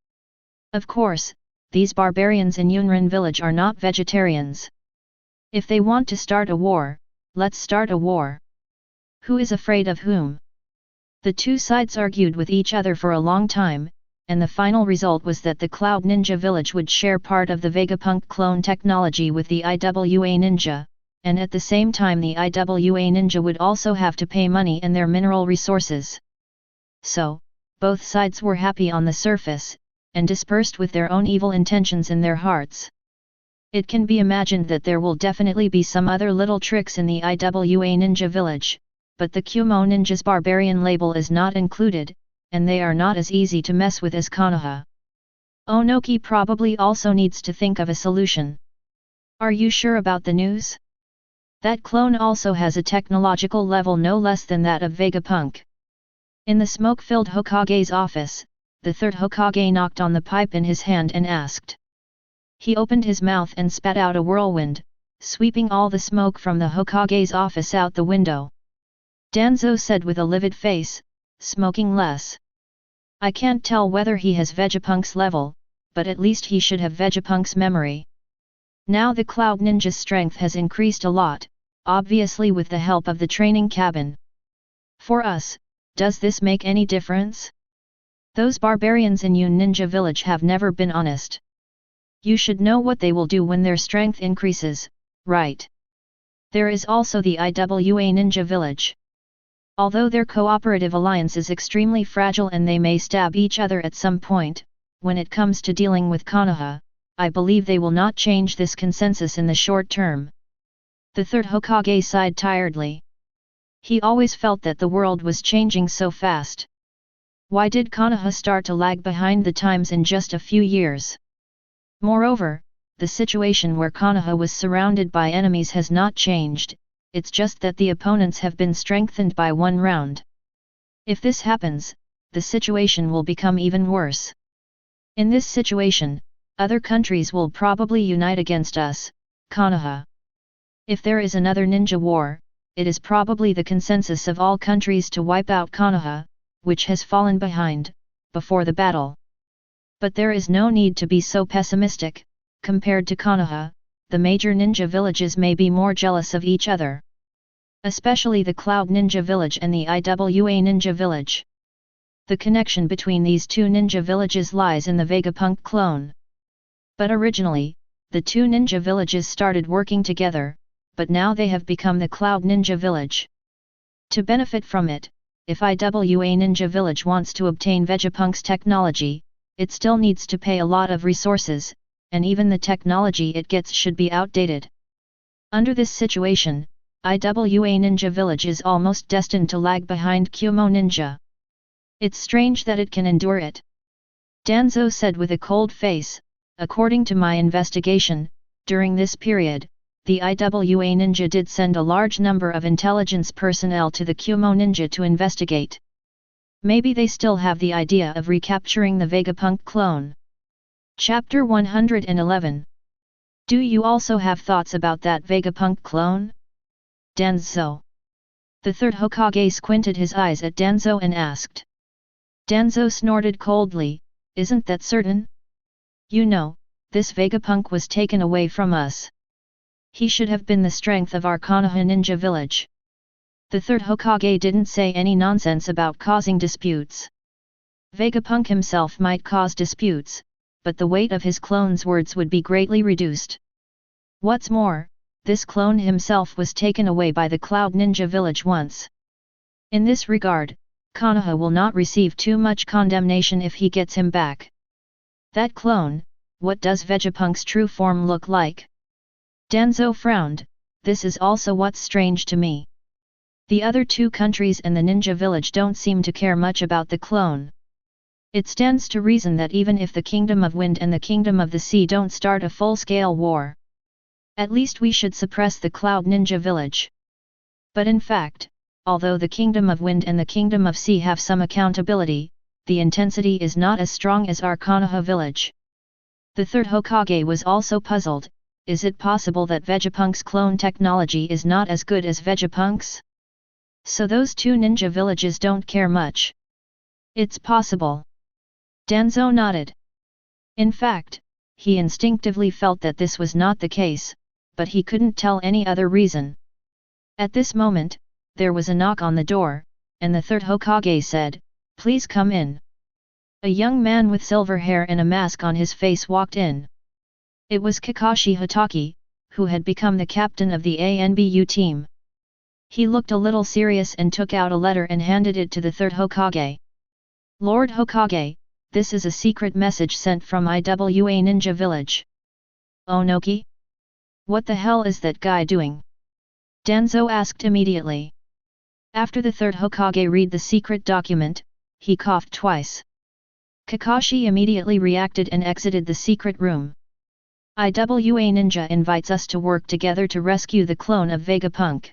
Of course, these barbarians in Yunrin Village are not vegetarians. If they want to start a war, let's start a war. Who is afraid of whom? The two sides argued with each other for a long time, and the final result was that the Cloud Ninja Village would share part of the Vegapunk clone technology with the IWA Ninja, and at the same time the IWA Ninja would also have to pay money and their mineral resources. So, both sides were happy on the surface, and dispersed with their own evil intentions in their hearts. It can be imagined that there will definitely be some other little tricks in the IWA Ninja Village, but the Kumo Ninja's barbarian label is not included, and they are not as easy to mess with as Konoha. Onoki probably also needs to think of a solution. Are you sure about the news? That clone also has a technological level no less than that of Vegapunk. In the smoke-filled Hokage's office, the 3rd Hokage knocked on the pipe in his hand and asked. He opened his mouth and spat out a whirlwind, sweeping all the smoke from the Hokage's office out the window. Danzo said with a livid face, smoking less. I can't tell whether he has Vegapunk's level, but at least he should have Vegapunk's memory. Now the Cloud Ninja's strength has increased a lot, obviously with the help of the training cabin. For us, Does this make any difference? Those barbarians in your ninja village have never been honest. You should know what they will do when their strength increases, right? There is also the IWA ninja village. Although their cooperative alliance is extremely fragile and they may stab each other at some point, when it comes to dealing with Konoha, I believe they will not change this consensus in the short term. The third Hokage sighed tiredly. He always felt that the world was changing so fast. Why did Konoha start to lag behind the times in just a few years? Moreover, the situation where Konoha was surrounded by enemies has not changed, it's just that the opponents have been strengthened by one round. If this happens, the situation will become even worse. In this situation, other countries will probably unite against us, Konoha. If there is another ninja war, it is probably the consensus of all countries to wipe out Konoha, which has fallen behind, before the battle. But there is no need to be so pessimistic. Compared to Konoha, the major ninja villages may be more jealous of each other. Especially the Cloud Ninja Village and the IWA Ninja Village. The connection between these two ninja villages lies in the Vegapunk clone. But originally, the two ninja villages started working together, but now they have become the Cloud Ninja Village. To benefit from it, if IWA Ninja Village wants to obtain Vegapunk's technology, it still needs to pay a lot of resources, and even the technology it gets should be outdated. Under this situation, IWA Ninja Village is almost destined to lag behind Kumo Ninja. It's strange that it can endure it. Danzo said with a cold face, according to my investigation, during this period, the IWA Ninja did send a large number of intelligence personnel to the Kumo Ninja to investigate. Maybe they still have the idea of recapturing the Vegapunk clone. Chapter 111. Do you also have thoughts about that Vegapunk clone? Danzo. The third Hokage squinted his eyes at Danzo and asked. Danzo snorted coldly, isn't that certain? You know, this Vegapunk was taken away from us. He should have been the strength of our Konoha ninja village. The third Hokage didn't say any nonsense about causing disputes. Vegapunk himself might cause disputes, but the weight of his clone's words would be greatly reduced. What's more, this clone himself was taken away by the Cloud Ninja Village once. In this regard, Konoha will not receive too much condemnation if he gets him back. That clone, what does Vegapunk's true form look like? Danzo frowned, this is also what's strange to me. The other two countries and the ninja village don't seem to care much about the clone. It stands to reason that even if the Kingdom of Wind and the Kingdom of the Sea don't start a full-scale war, at least we should suppress the Cloud Ninja Village. But in fact, although the Kingdom of Wind and the Kingdom of Sea have some accountability, the intensity is not as strong as our Konoha village. The third Hokage was also puzzled, is it possible that Vegapunk's clone technology is not as good as Vegapunk's? So those two ninja villages don't care much. It's possible. Danzo nodded. In fact, he instinctively felt that this was not the case, but he couldn't tell any other reason. At this moment, there was a knock on the door, and the third Hokage said, "Please come in." A young man with silver hair and a mask on his face walked in. It was Kakashi Hatake, who had become the captain of the ANBU team. He looked a little serious and took out a letter and handed it to the third Hokage. Lord Hokage, this is a secret message sent from IWA Ninja Village. Onoki? What the hell is that guy doing? Danzo asked immediately. After the third Hokage read the secret document, he coughed twice. Kakashi immediately reacted and exited the secret room. IWA Ninja invites us to work together to rescue the clone of Vegapunk.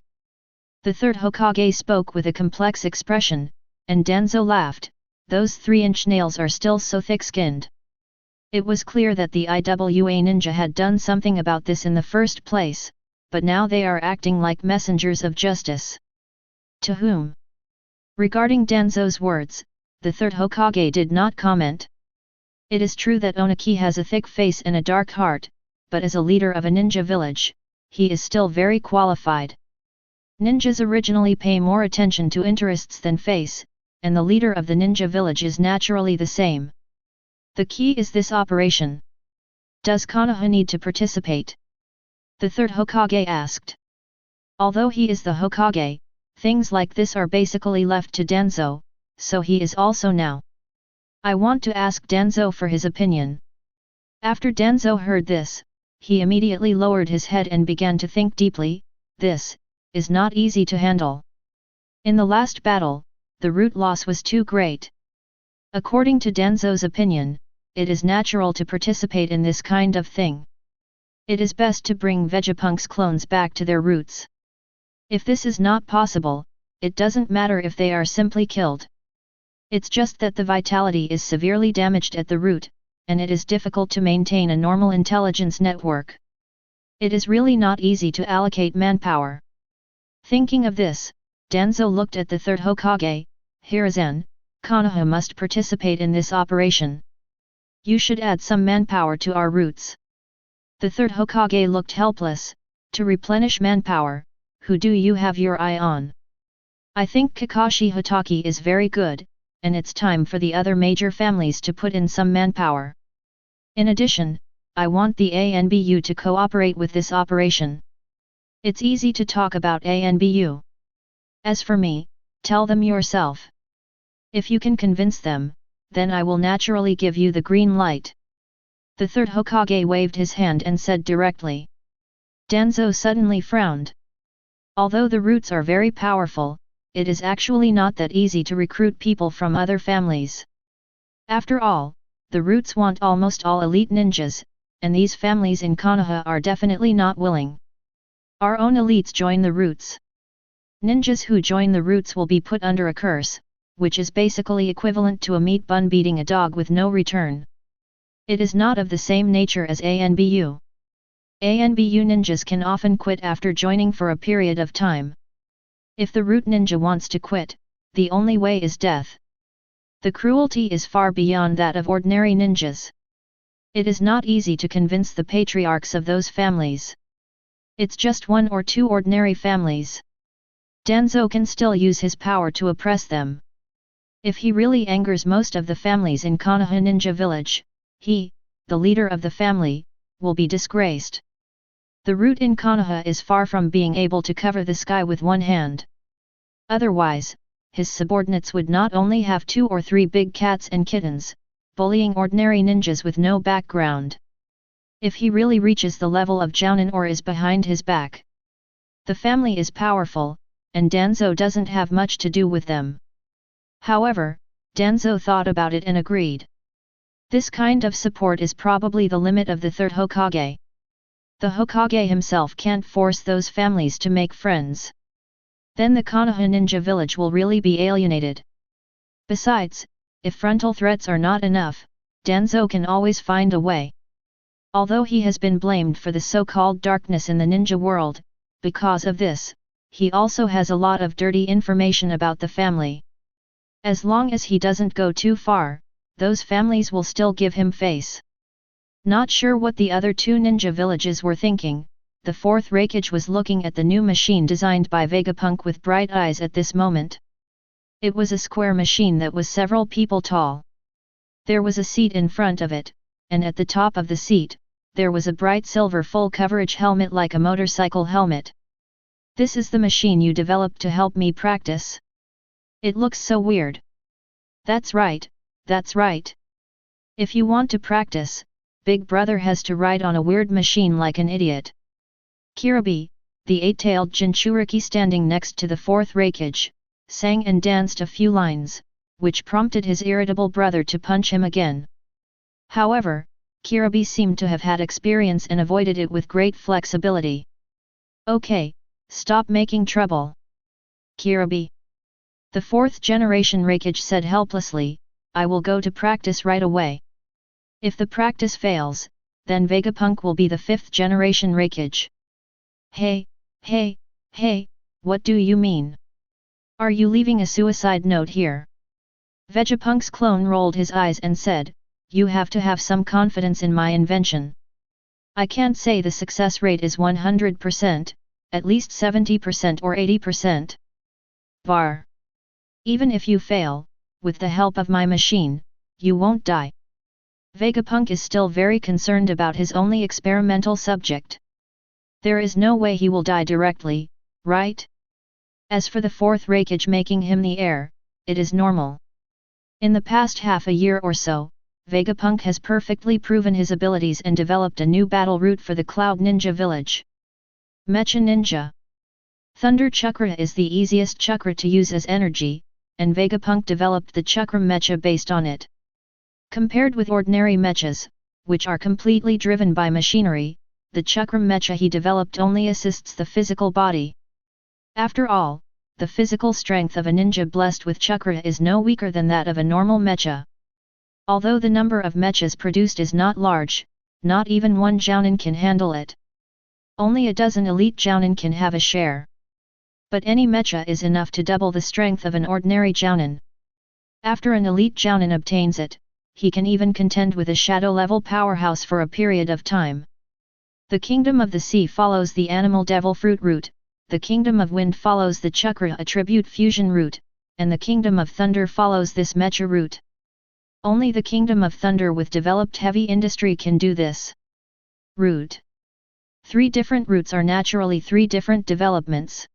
The third Hokage spoke with a complex expression, and Danzo laughed, those 3-inch nails are still so thick-skinned. It was clear that the IWA Ninja had done something about this in the first place, but now they are acting like messengers of justice. To whom? Regarding Danzo's words, the third Hokage did not comment. It is true that Onoki has a thick face and a dark heart, but as a leader of a ninja village, he is still very qualified. Ninjas originally pay more attention to interests than face, and the leader of the ninja village is naturally the same. The key is this operation. Does Konoha need to participate? The third Hokage asked. Although he is the Hokage, things like this are basically left to Danzo, so he is also now. I want to ask Danzo for his opinion. After Danzo heard this, he immediately lowered his head and began to think deeply. This is not easy to handle. In the last battle, the root loss was too great. According to Danzo's opinion, it is natural to participate in this kind of thing. It is best to bring Vegapunk's clones back to their roots. If this is not possible, it doesn't matter if they are simply killed. It's just that the vitality is severely damaged at the root, and it is difficult to maintain a normal intelligence network. It is really not easy to allocate manpower. Thinking of this, Danzo looked at the third Hokage. Hiruzen, Konoha must participate in this operation. You should add some manpower to our roots. The third Hokage looked helpless. To replenish manpower, who do you have your eye on? I think Kakashi Hatake is very good, and it's time for the other major families to put in some manpower. In addition, I want the ANBU to cooperate with this operation. It's easy to talk about ANBU. As for me, tell them yourself. If you can convince them, then I will naturally give you the green light. The third Hokage waved his hand and said directly. Danzo suddenly frowned. Although the roots are very powerful, it is actually not that easy to recruit people from other families. After all, the roots want almost all elite ninjas, and these families in Konoha are definitely not willing. Our own elites join the roots. Ninjas who join the roots will be put under a curse, which is basically equivalent to a meat bun beating a dog with no return. It is not of the same nature as ANBU. ANBU ninjas can often quit after joining for a period of time. If the root ninja wants to quit, the only way is death. The cruelty is far beyond that of ordinary ninjas. It is not easy to convince the patriarchs of those families. It's just one or two ordinary families. Danzo can still use his power to oppress them. If he really angers most of the families in Konoha Ninja Village, he, the leader of the family, will be disgraced. The root in Konoha is far from being able to cover the sky with one hand. Otherwise, his subordinates would not only have 2 or 3 big cats and kittens, bullying ordinary ninjas with no background. If he really reaches the level of Jounin or is behind his back. The family is powerful, and Danzo doesn't have much to do with them. However, Danzo thought about it and agreed. This kind of support is probably the limit of the third Hokage. The Hokage himself can't force those families to make friends. Then the Konoha Ninja Village will really be alienated. Besides, if frontal threats are not enough, Danzo can always find a way. Although he has been blamed for the so-called darkness in the ninja world, because of this, he also has a lot of dirty information about the family. As long as he doesn't go too far, those families will still give him face. Not sure what the other 2 ninja villages were thinking, the 4th Raikage was looking at the new machine designed by Vegapunk with bright eyes at this moment. It was a square machine that was several people tall. There was a seat in front of it, and at the top of the seat, there was a bright silver full coverage helmet like a motorcycle helmet. This is the machine you developed to help me practice. It looks so weird. That's right, that's right. If you want to practice, Big Brother has to ride on a weird machine like an idiot. Kiribi, the 8-tailed Jinchuriki standing next to the 4th Raikage, sang and danced a few lines, which prompted his irritable brother to punch him again. However, Kiribi seemed to have had experience and avoided it with great flexibility. Okay, stop making trouble. Kiribi. The 4th generation Raikage said helplessly, I will go to practice right away. If the practice fails, then Vegapunk will be the 5th generation Raikage. Hey, what do you mean? Are you leaving a suicide note here? Vegapunk's clone rolled his eyes and said, you have to have some confidence in my invention. I can't say the success rate is 100%, at least 70% or 80%. Var. Even if you fail, with the help of my machine, you won't die. Vegapunk is still very concerned about his only experimental subject. There is no way he will die directly, right? As for the fourth Raikage making him the heir, it is normal. In the past half a year or so, Vegapunk has perfectly proven his abilities and developed a new battle route for the Cloud Ninja village. Mecha Ninja. Thunder Chakra is the easiest chakra to use as energy, and Vegapunk developed the Chakra Mecha based on it. Compared with ordinary mechas, which are completely driven by machinery, the Chakra Mecha he developed only assists the physical body. After all, the physical strength of a ninja blessed with chakra is no weaker than that of a normal mecha. Although the number of mechas produced is not large, not even one jounin can handle it. Only a dozen elite jounin can have a share. But any mecha is enough to double the strength of an ordinary jounin. After an elite jounin obtains it, he can even contend with a shadow-level powerhouse for a period of time. The Kingdom of the Sea follows the Animal Devil Fruit route, the Kingdom of Wind follows the Chakra Attribute Fusion route, and the Kingdom of Thunder follows this mecha route. Only the Kingdom of Thunder with developed heavy industry can do this route. 3 different routes are naturally 3 different developments.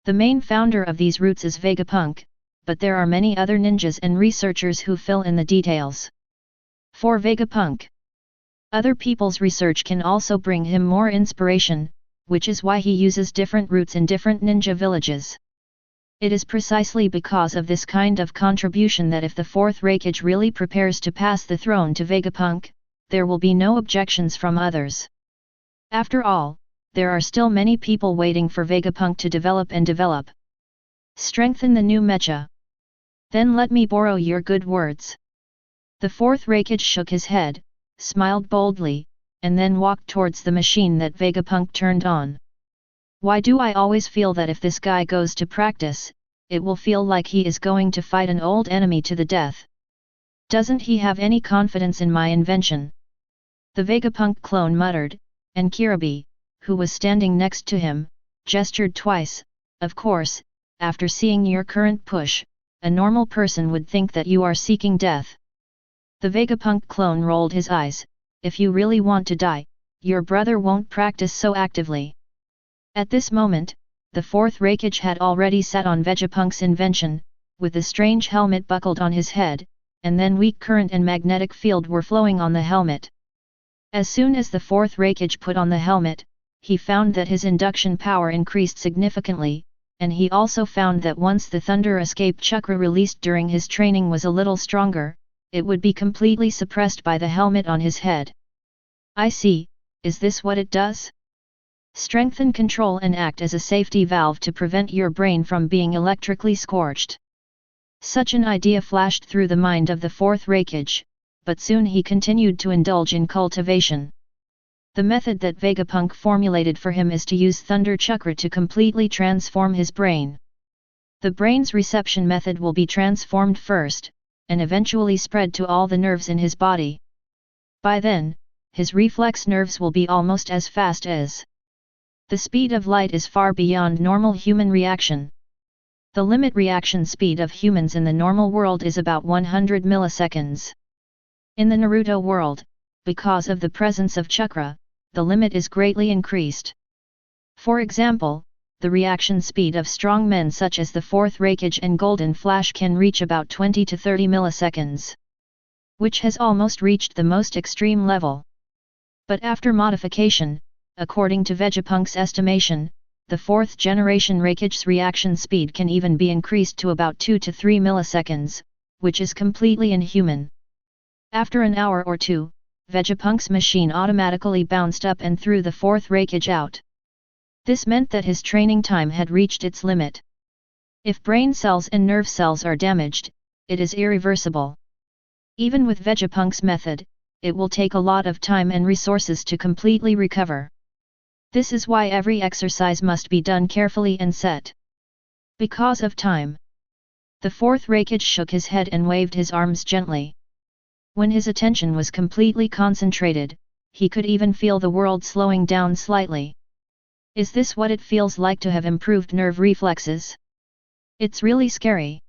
The main founder of these routes is Vegapunk, but there are many other ninjas and researchers who fill in the details. For Vegapunk, other people's research can also bring him more inspiration, which is why he uses different routes in different ninja villages. It is precisely because of this kind of contribution that if the fourth Raikage really prepares to pass the throne to Vegapunk, there will be no objections from others. After all, there are still many people waiting for Vegapunk to develop and develop. Strengthen the new mecha. Then let me borrow your good words. The fourth Raikage shook his head, smiled boldly, and then walked towards the machine that Vegapunk turned on. Why do I always feel that if this guy goes to practice, it will feel like he is going to fight an old enemy to the death? Doesn't he have any confidence in my invention? The Vegapunk clone muttered, and Kirabi, who was standing next to him, gestured twice. Of course, after seeing your current push, a normal person would think that you are seeking death. The Vegapunk clone rolled his eyes. If you really want to die, your brother won't practice so actively. At this moment, the fourth Raikage had already sat on Vegapunk's invention, with the strange helmet buckled on his head, and then weak current and magnetic field were flowing on the helmet. As soon as the fourth Raikage put on the helmet, he found that his induction power increased significantly, and he also found that once the Thunder Escape Chakra released during his training was a little stronger, it would be completely suppressed by the helmet on his head. I see, is this what it does? Strengthen control and act as a safety valve to prevent your brain from being electrically scorched. Such an idea flashed through the mind of the fourth Raikage, but soon he continued to indulge in cultivation. The method that Vegapunk formulated for him is to use Thunder Chakra to completely transform his brain. The brain's reception method will be transformed first, and eventually spread to all the nerves in his body. By then, his reflex nerves will be almost as fast as the speed of light is far beyond normal human reaction. The limit reaction speed of humans in the normal world is about 100 milliseconds. In the Naruto world, because of the presence of chakra, the limit is greatly increased. For example, the reaction speed of strong men such as the fourth Raikage and Golden Flash can reach about 20 to 30 milliseconds, which has almost reached the most extreme level. But after modification, according to Vegapunk's estimation, the fourth generation Raikage's reaction speed can even be increased to about 2 to 3 milliseconds, which is completely inhuman. After an hour or two, Vegapunk's machine automatically bounced up and threw the fourth Raikage out. This meant that his training time had reached its limit. If brain cells and nerve cells are damaged, it is irreversible. Even with Vegapunk's method, it will take a lot of time and resources to completely recover. This is why every exercise must be done carefully and set. Because of time. The fourth Raikage shook his head and waved his arms gently. When his attention was completely concentrated, he could even feel the world slowing down slightly. Is this what it feels like to have improved nerve reflexes? It's really scary.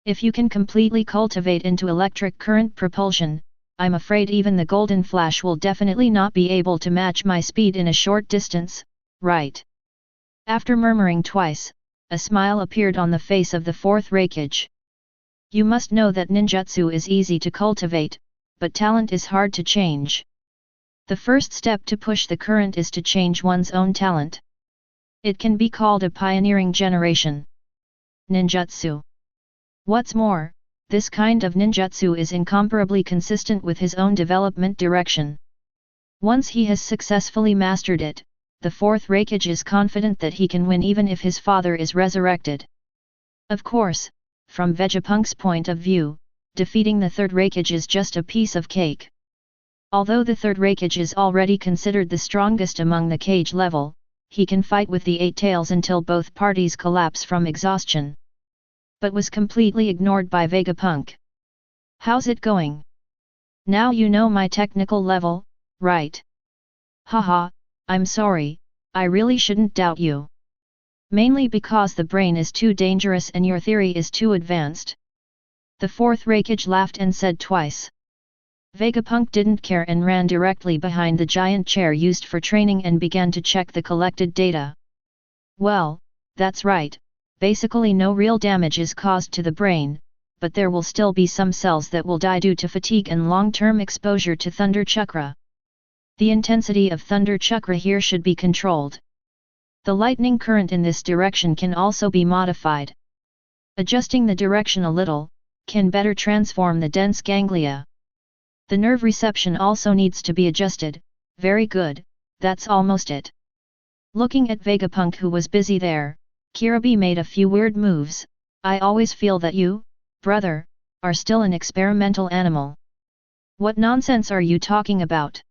If you can completely cultivate into electric current propulsion, I'm afraid even the golden flash will definitely not be able to match my speed in a short distance, right? After murmuring twice, a smile appeared on the face of the fourth Raikage. You must know that ninjutsu is easy to cultivate, but talent is hard to change. The first step to push the current is to change one's own talent. It can be called a pioneering generation. Ninjutsu. What's more, this kind of ninjutsu is incomparably consistent with his own development direction. Once he has successfully mastered it, the fourth Raikage is confident that he can win even if his father is resurrected. Of course, from Vegapunk's point of view, defeating the third Raikage is just a piece of cake. Although the third Raikage is already considered the strongest among the cage level, he can fight with the eight tails until both parties collapse from exhaustion. But was completely ignored by Vegapunk. How's it going? Now you know my technical level, right? Haha, I'm sorry, I really shouldn't doubt you. Mainly because the brain is too dangerous and your theory is too advanced. The fourth Raikage laughed and said twice. Vegapunk didn't care and ran directly behind the giant chair used for training and began to check the collected data. Well, that's right, basically no real damage is caused to the brain, but there will still be some cells that will die due to fatigue and long-term exposure to Thunder Chakra. The intensity of Thunder Chakra here should be controlled. The lightning current in this direction can also be modified. Adjusting the direction a little, can better transform the dense ganglia. The nerve reception also needs to be adjusted. Very good, that's almost it. Looking at Vegapunk who was busy there, Kiribi made a few weird moves. I always feel that you, brother, are still an experimental animal. What nonsense are you talking about?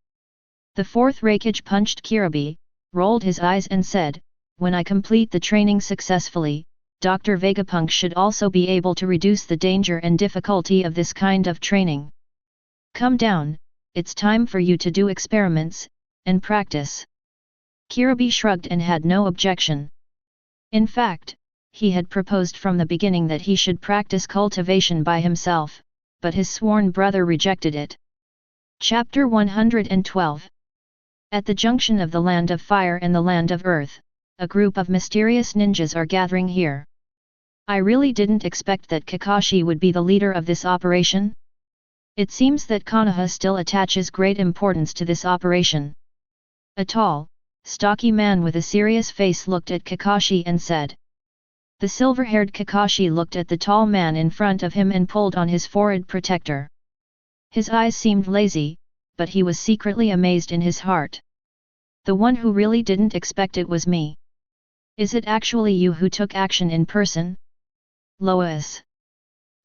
The fourth Raikage punched Kiribi, rolled his eyes and said, when I complete the training successfully, Dr. Vegapunk should also be able to reduce the danger and difficulty of this kind of training. Come down, it's time for you to do experiments, and practice. Kiribi shrugged and had no objection. In fact, he had proposed from the beginning that he should practice cultivation by himself, but his sworn brother rejected it. Chapter 112. At the junction of the Land of Fire and the Land of Earth, a group of mysterious ninjas are gathering here. I really didn't expect that Kakashi would be the leader of this operation. It seems that Konoha still attaches great importance to this operation. A tall, stocky man with a serious face looked at Kakashi and said. The silver-haired Kakashi looked at the tall man in front of him and pulled on his forehead protector. His eyes seemed lazy, but he was secretly amazed in his heart. The one who really didn't expect it was me. Is it actually you who took action in person? Lois.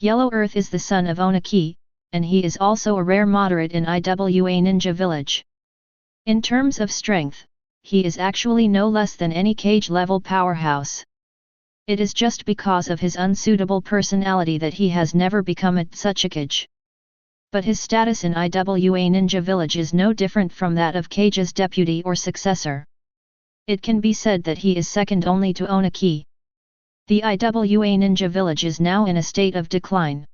Yellow Earth is the son of Onaki, and he is also a rare moderate in IWA Ninja Village. In terms of strength, he is actually no less than any cage-level powerhouse. It is just because of his unsuitable personality that he has never become a Tsuchikage. But his status in IWA Ninja Village is no different from that of Kage's deputy or successor. It can be said that he is second only to Onaki. The IWA Ninja Village is now in a state of decline.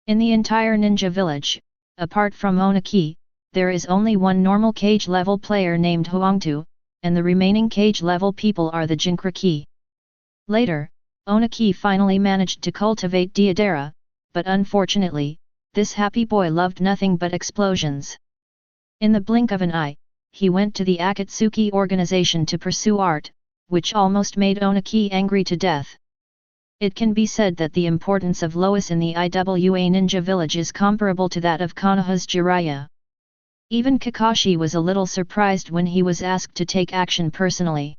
In the entire Ninja Village, apart from Onaki, there is only one normal cage-level player named Huangtu, and the remaining cage-level people are the Jinkraki. Later, Onaki finally managed to cultivate Deidara, but unfortunately, this happy boy loved nothing but explosions. In the blink of an eye, he went to the Akatsuki organization to pursue art, which almost made Onaki angry to death. It can be said that the importance of Lois in the IWA Ninja Village is comparable to that of Konoha's Jiraiya. Even Kakashi was a little surprised when he was asked to take action personally.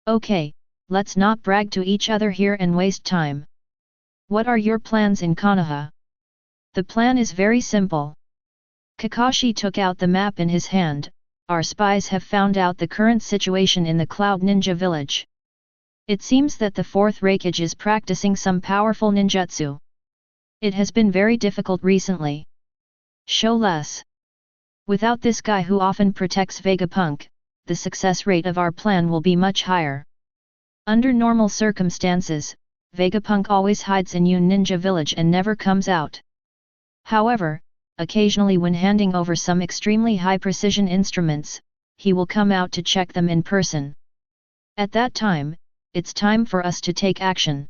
Okay, let's not brag to each other here and waste time. What are your plans in Konoha? The plan is very simple. Kakashi took out the map in his hand. Our spies have found out the current situation in the Cloud Ninja Village. It seems that the fourth Raikage is practicing some powerful ninjutsu. It has been very difficult recently. Show less. Without this guy who often protects Vegapunk, the success rate of our plan will be much higher. Under normal circumstances, Vegapunk always hides in Ninja Village and never comes out. However, occasionally when handing over some extremely high-precision instruments, he will come out to check them in person. At that time, it's time for us to take action.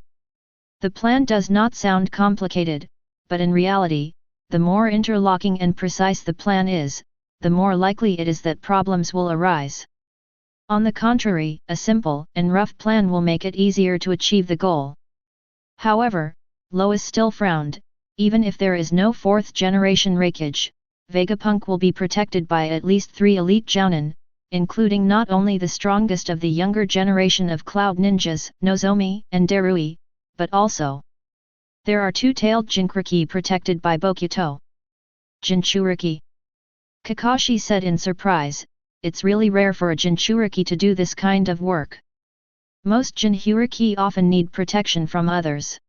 The plan does not sound complicated, but in reality, the more interlocking and precise the plan is, the more likely it is that problems will arise. On the contrary, a simple and rough plan will make it easier to achieve the goal. However, Lois still frowned. Even if there is no 4th generation Raikage, Vegapunk will be protected by at least 3 elite Jounin, including not only the strongest of the younger generation of Cloud Ninjas, Nozomi and Darui, but also there are 2-tailed Jinchuriki protected by Bokuto. Jinchuriki? Kakashi said in surprise, it's really rare for a Jinchuriki to do this kind of work. Most Jinchuriki often need protection from others.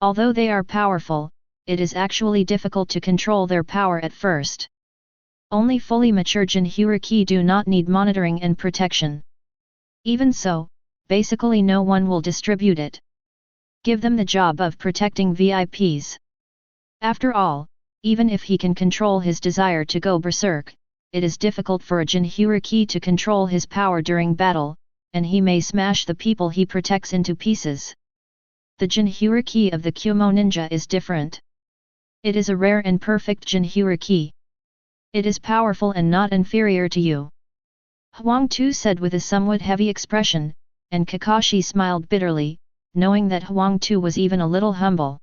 Although they are powerful, it is actually difficult to control their power at first. Only fully mature Jinchuriki do not need monitoring and protection. Even so, basically no one will distribute it. Give them the job of protecting VIPs. After all, even if he can control his desire to go berserk, it is difficult for a Jinchuriki to control his power during battle, and he may smash the people he protects into pieces. The Jinchuriki of the Kumo ninja is different. It is a rare and perfect Jinchuriki. It is powerful and not inferior to you. Huang Tu said with a somewhat heavy expression, and Kakashi smiled bitterly, knowing that Huang Tu was even a little humble.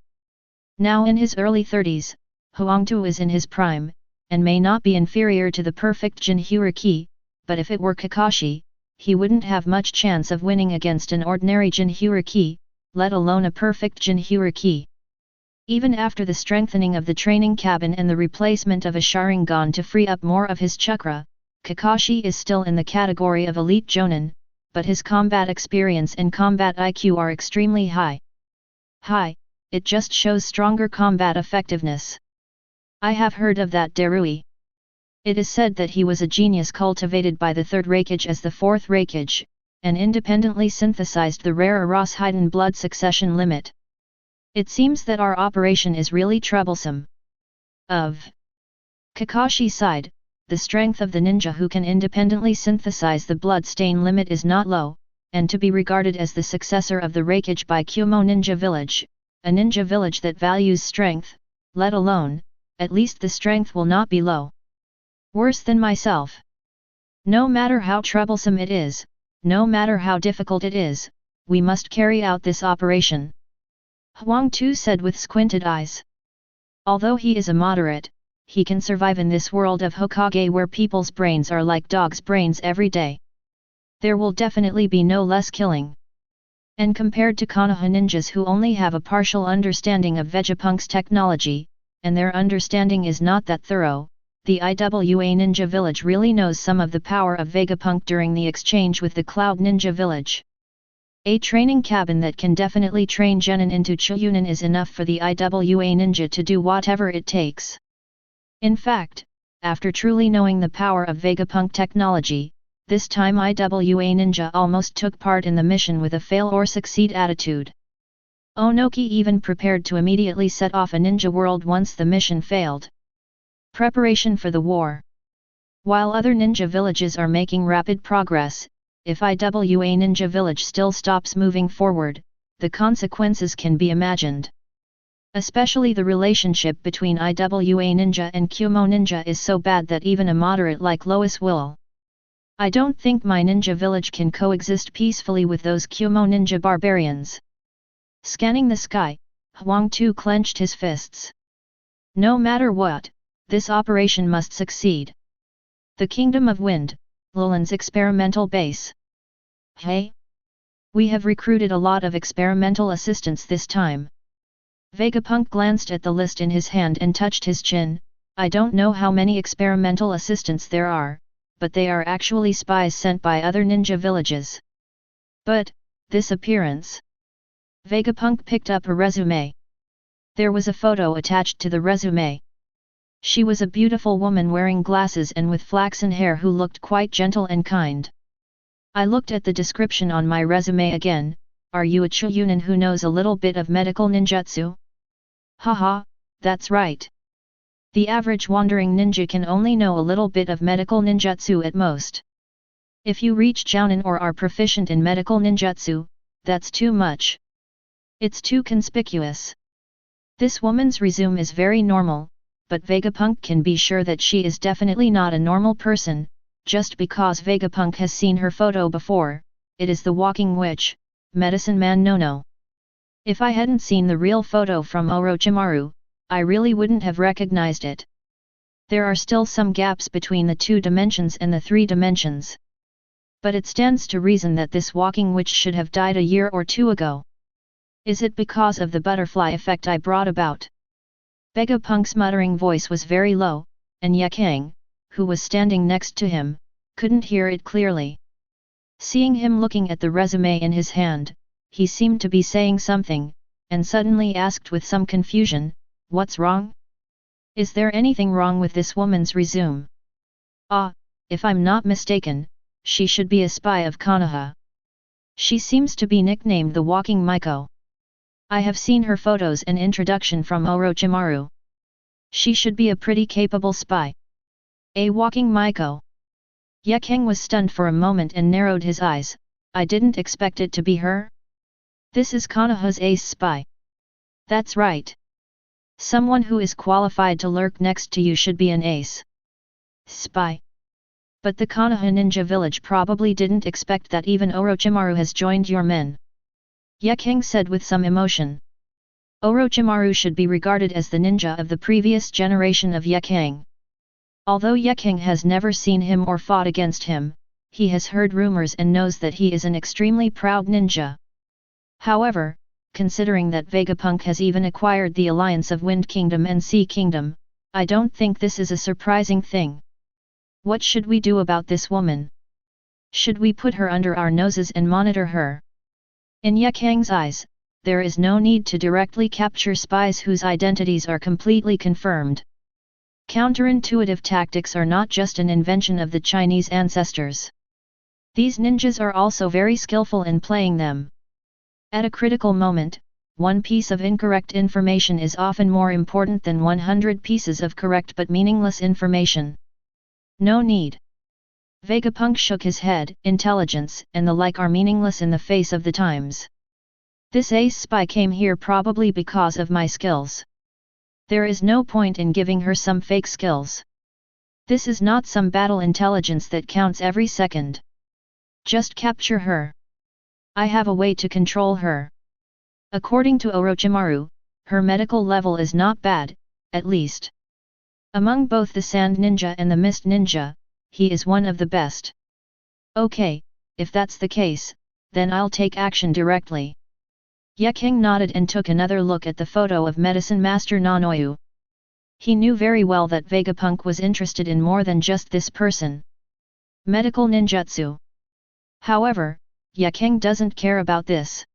Now in his early 30s, Huang Tu is in his prime, and may not be inferior to the perfect Jinchuriki, but if it were Kakashi, he wouldn't have much chance of winning against an ordinary Jinchuriki, let alone a perfect Jinchuriki. Even after the strengthening of the training cabin and the replacement of a Sharingan to free up more of his chakra, Kakashi is still in the category of elite Jounin, but his combat experience and combat IQ are extremely high. It just shows stronger combat effectiveness. I have heard of that Darui. It is said that he was a genius cultivated by the 3rd Raikage as the 4th Raikage, and independently synthesized the rare Arashiden blood succession limit. It seems that our operation is really troublesome. Kakashi sighed. The strength of the ninja who can independently synthesize the blood stain limit is not low, and to be regarded as the successor of the Raikage by Kumo Ninja Village, a ninja village that values strength, let alone, at least the strength will not be low. Worse than myself. No matter how troublesome it is, no matter how difficult it is, we must carry out this operation. Huang Tu said with squinted eyes. Although he is a moderate, he can survive in this world of Hokage where people's brains are like dogs' brains every day. There will definitely be no less killing. And compared to Konoha ninjas who only have a partial understanding of Vegapunk's technology, and their understanding is not that thorough, the IWA Ninja Village really knows some of the power of Vegapunk during the exchange with the Cloud Ninja Village. A training cabin that can definitely train genin into Chunin is enough for the IWA Ninja to do whatever it takes. In fact, after truly knowing the power of Vegapunk technology, this time IWA Ninja almost took part in the mission with a fail or succeed attitude. Onoki even prepared to immediately set off a ninja world once the mission failed. Preparation for the war. While other ninja villages are making rapid progress, if IWA Ninja Village still stops moving forward, the consequences can be imagined. Especially the relationship between IWA Ninja and Kumo Ninja is so bad that even a moderate like Lois will. I don't think my ninja village can coexist peacefully with those Kumo Ninja barbarians. Scanning the sky, Huang Tu clenched his fists. No matter what, this operation must succeed. The Kingdom of Wind, Lulin's experimental base. Hey? We have recruited a lot of experimental assistants this time. Vegapunk glanced at the list in his hand and touched his chin. I don't know how many experimental assistants there are, but they are actually spies sent by other ninja villages. But, this appearance. Vegapunk picked up a resume. There was a photo attached to the resume. She was a beautiful woman wearing glasses and with flaxen hair who looked quite gentle and kind. I looked at the description on my resume again, are you a Chunin who knows a little bit of medical ninjutsu? Haha, that's right. The average wandering ninja can only know a little bit of medical ninjutsu at most. If you reach Jounin or are proficient in medical ninjutsu, that's too much. It's too conspicuous. This woman's resume is very normal, but Vegapunk can be sure that she is definitely not a normal person, just because Vegapunk has seen her photo before. It is the walking witch, Medicine Man Nono. If I hadn't seen the real photo from Orochimaru, I really wouldn't have recognized it. There are still some gaps between the 2 dimensions and the 3 dimensions. But it stands to reason that this walking witch should have died a year or 2 ago. Is it because of the butterfly effect I brought about? Vegapunk's muttering voice was very low, and Yakang, who was standing next to him, couldn't hear it clearly. Seeing him looking at the resume in his hand, he seemed to be saying something, and suddenly asked with some confusion, "What's wrong? Is there anything wrong with this woman's resume? Ah, if I'm not mistaken, she should be a spy of Konoha. She seems to be nicknamed the Walking Miko. I have seen her photos and introduction from Orochimaru. She should be a pretty capable spy. A Walking Miko." Yakang was stunned for a moment and narrowed his eyes. "I didn't expect it to be her. This is Konoha's ace spy." "That's right. Someone who is qualified to lurk next to you should be an ace spy. But the Konoha ninja village probably didn't expect that even Orochimaru has joined your men," Yakang said with some emotion. Orochimaru should be regarded as the ninja of the previous generation of Yakang. Although Yakang has never seen him or fought against him, he has heard rumors and knows that he is an extremely proud ninja. However, considering that Vegapunk has even acquired the alliance of Wind Kingdom and Sea Kingdom, I don't think this is a surprising thing. What should we do about this woman? Should we put her under our noses and monitor her? In Yakang's eyes, there is no need to directly capture spies whose identities are completely confirmed. Counterintuitive tactics are not just an invention of the Chinese ancestors. These ninjas are also very skillful in playing them. At a critical moment, one piece of incorrect information is often more important than 100 pieces of correct but meaningless information. No need. Vegapunk shook his head. Intelligence and the like are meaningless in the face of the times. This ace spy came here probably because of my skills. There is no point in giving her some fake skills. This is not some battle intelligence that counts every second. Just capture her. I have a way to control her. According to Orochimaru, her medical level is not bad, at least. Among both the Sand Ninja and the Mist Ninja, he is one of the best. Okay, if that's the case, then I'll take action directly." Yakang nodded and took another look at the photo of Medicine Master Nanoyu. He knew very well that Vegapunk was interested in more than just this person. Medical ninjutsu. However, Yakang doesn't care about this.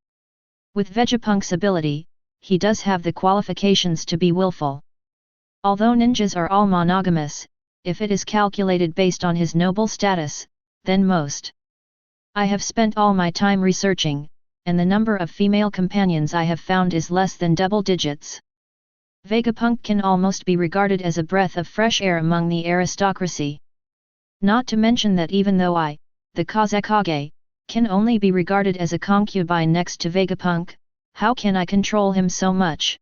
With Vegapunk's ability, he does have the qualifications to be willful. Although ninjas are all monogamous, if it is calculated based on his noble status, then most. I have spent all my time researching, and the number of female companions I have found is less than double digits. Vegapunk can almost be regarded as a breath of fresh air among the aristocracy. Not to mention that even though I, the Kazekage, can only be regarded as a concubine next to Vegapunk, how can I control him so much?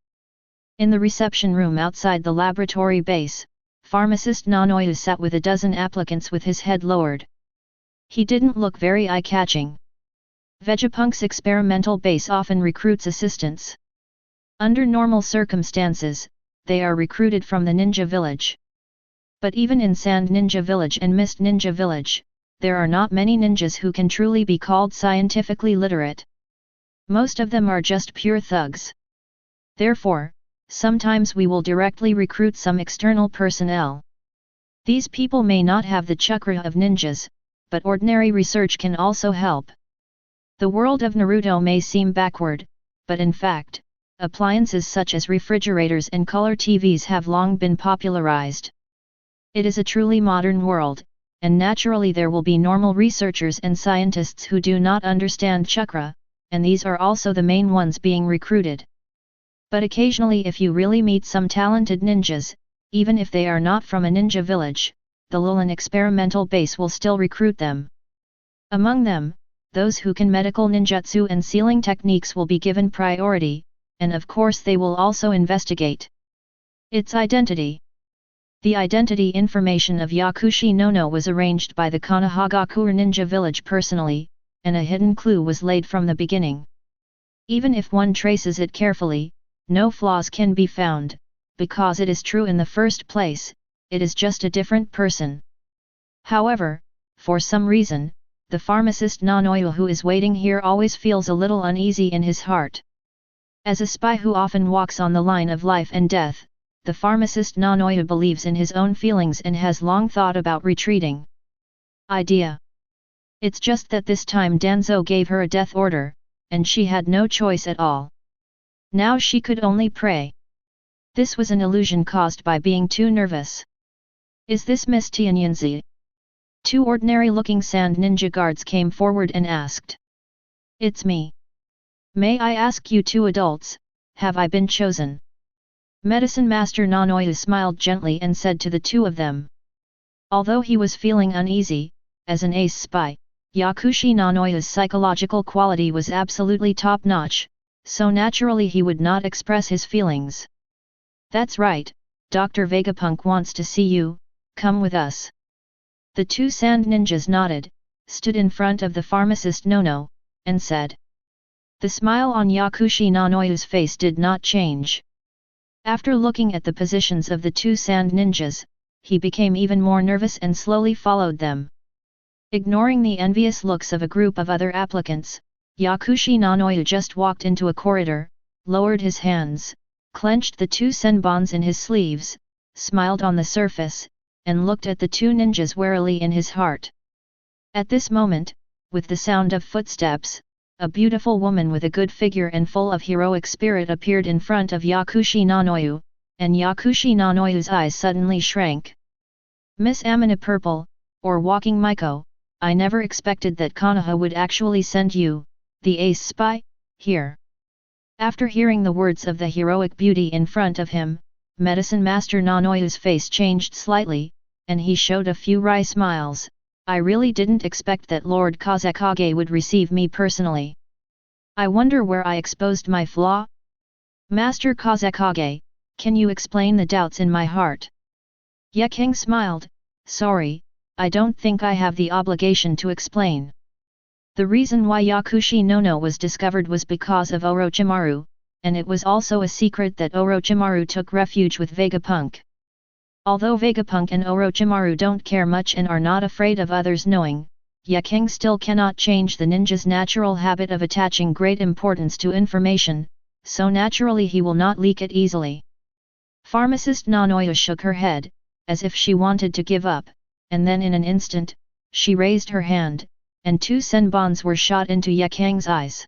In the reception room outside the laboratory base, pharmacist Nanoyu sat with a dozen applicants with his head lowered. He didn't look very eye-catching. Vegapunk's experimental base often recruits assistants. Under normal circumstances, they are recruited from the ninja village. But even in Sand Ninja Village and Mist Ninja Village, there are not many ninjas who can truly be called scientifically literate. Most of them are just pure thugs. Therefore, sometimes we will directly recruit some external personnel. These people may not have the chakra of ninjas, but ordinary research can also help. The world of Naruto may seem backward, but in fact, appliances such as refrigerators and color TVs have long been popularized. It is a truly modern world, and naturally there will be normal researchers and scientists who do not understand chakra, and these are also the main ones being recruited. But occasionally if you really meet some talented ninjas, even if they are not from a ninja village, the Lulan experimental base will still recruit them. Among them, those who can medical ninjutsu and sealing techniques will be given priority, and of course they will also investigate its identity. The identity information of Yakushi no was arranged by the Konohagakure ninja village personally, and a hidden clue was laid from the beginning. Even if one traces it carefully, no flaws can be found, because it is true in the first place, it is just a different person. However, for some reason, the pharmacist Nanoyu who is waiting here always feels a little uneasy in his heart. As a spy who often walks on the line of life and death, the pharmacist Nanoyu believes in his own feelings and has long thought about retreating. Idea. It's just that this time Danzo gave her a death order, and she had no choice at all. Now she could only pray. This was an illusion caused by being too nervous. Is this Miss Tianyanzi? Two ordinary-looking sand ninja guards came forward and asked. It's me. May I ask you two adults, have I been chosen? Medicine Master Nanoyu smiled gently and said to the two of them. Although he was feeling uneasy, as an ace spy, Yakushi Nanoyu's psychological quality was absolutely top-notch, so naturally he would not express his feelings. That's right, Dr. Vegapunk wants to see you, come with us. The two sand ninjas nodded, stood in front of the pharmacist Nono, and said. The smile on Yakushi Nanoyu's face did not change. After looking at the positions of the two sand ninjas, he became even more nervous and slowly followed them. Ignoring the envious looks of a group of other applicants, Yakushi Nanoyu just walked into a corridor, lowered his hands, clenched the two senbons in his sleeves, smiled on the surface, and looked at the two ninjas warily in his heart. At this moment, with the sound of footsteps, a beautiful woman with a good figure and full of heroic spirit appeared in front of Yakushi Nanoyu, and Yakushi Nanoyu's eyes suddenly shrank. Miss Amina Purple, or Walking Maiko, I never expected that Konoha would actually send you, the ace spy, here. After hearing the words of the heroic beauty in front of him, Medicine Master Nanoyu's face changed slightly, and he showed a few wry smiles. I really didn't expect that Lord Kazekage would receive me personally. I wonder where I exposed my flaw? Master Kazekage, can you explain the doubts in my heart? Yeking smiled, sorry, I don't think I have the obligation to explain. The reason why Yakushi no was discovered was because of Orochimaru, and it was also a secret that Orochimaru took refuge with Vegapunk. Although Vegapunk and Orochimaru don't care much and are not afraid of others knowing, Yeking still cannot change the ninja's natural habit of attaching great importance to information, so naturally he will not leak it easily. Pharmacist Nanoyu shook her head, as if she wanted to give up, and then in an instant, she raised her hand, and two senbons were shot into Yeking's eyes.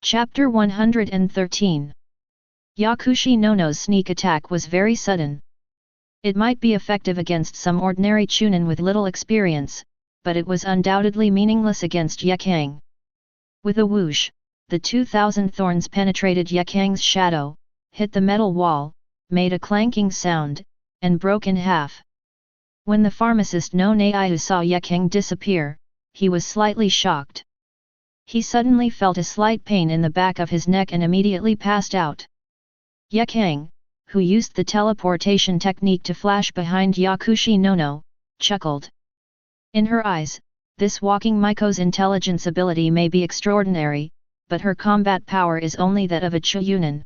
Chapter 113. Yakushi no's sneak attack was very sudden. It might be effective against some ordinary chunin with little experience, but it was undoubtedly meaningless against Yeking. With a whoosh, the 2,000 thorns penetrated Yeking's shadow, hit the metal wall, made a clanking sound, and broke in half. When the pharmacist Nanayu saw Yeking disappear, he was slightly shocked. He suddenly felt a slight pain in the back of his neck and immediately passed out. Yeking, who used the teleportation technique to flash behind Yakushi no, chuckled. In her eyes, this Walking Maiko's intelligence ability may be extraordinary, but her combat power is only that of a Chunin.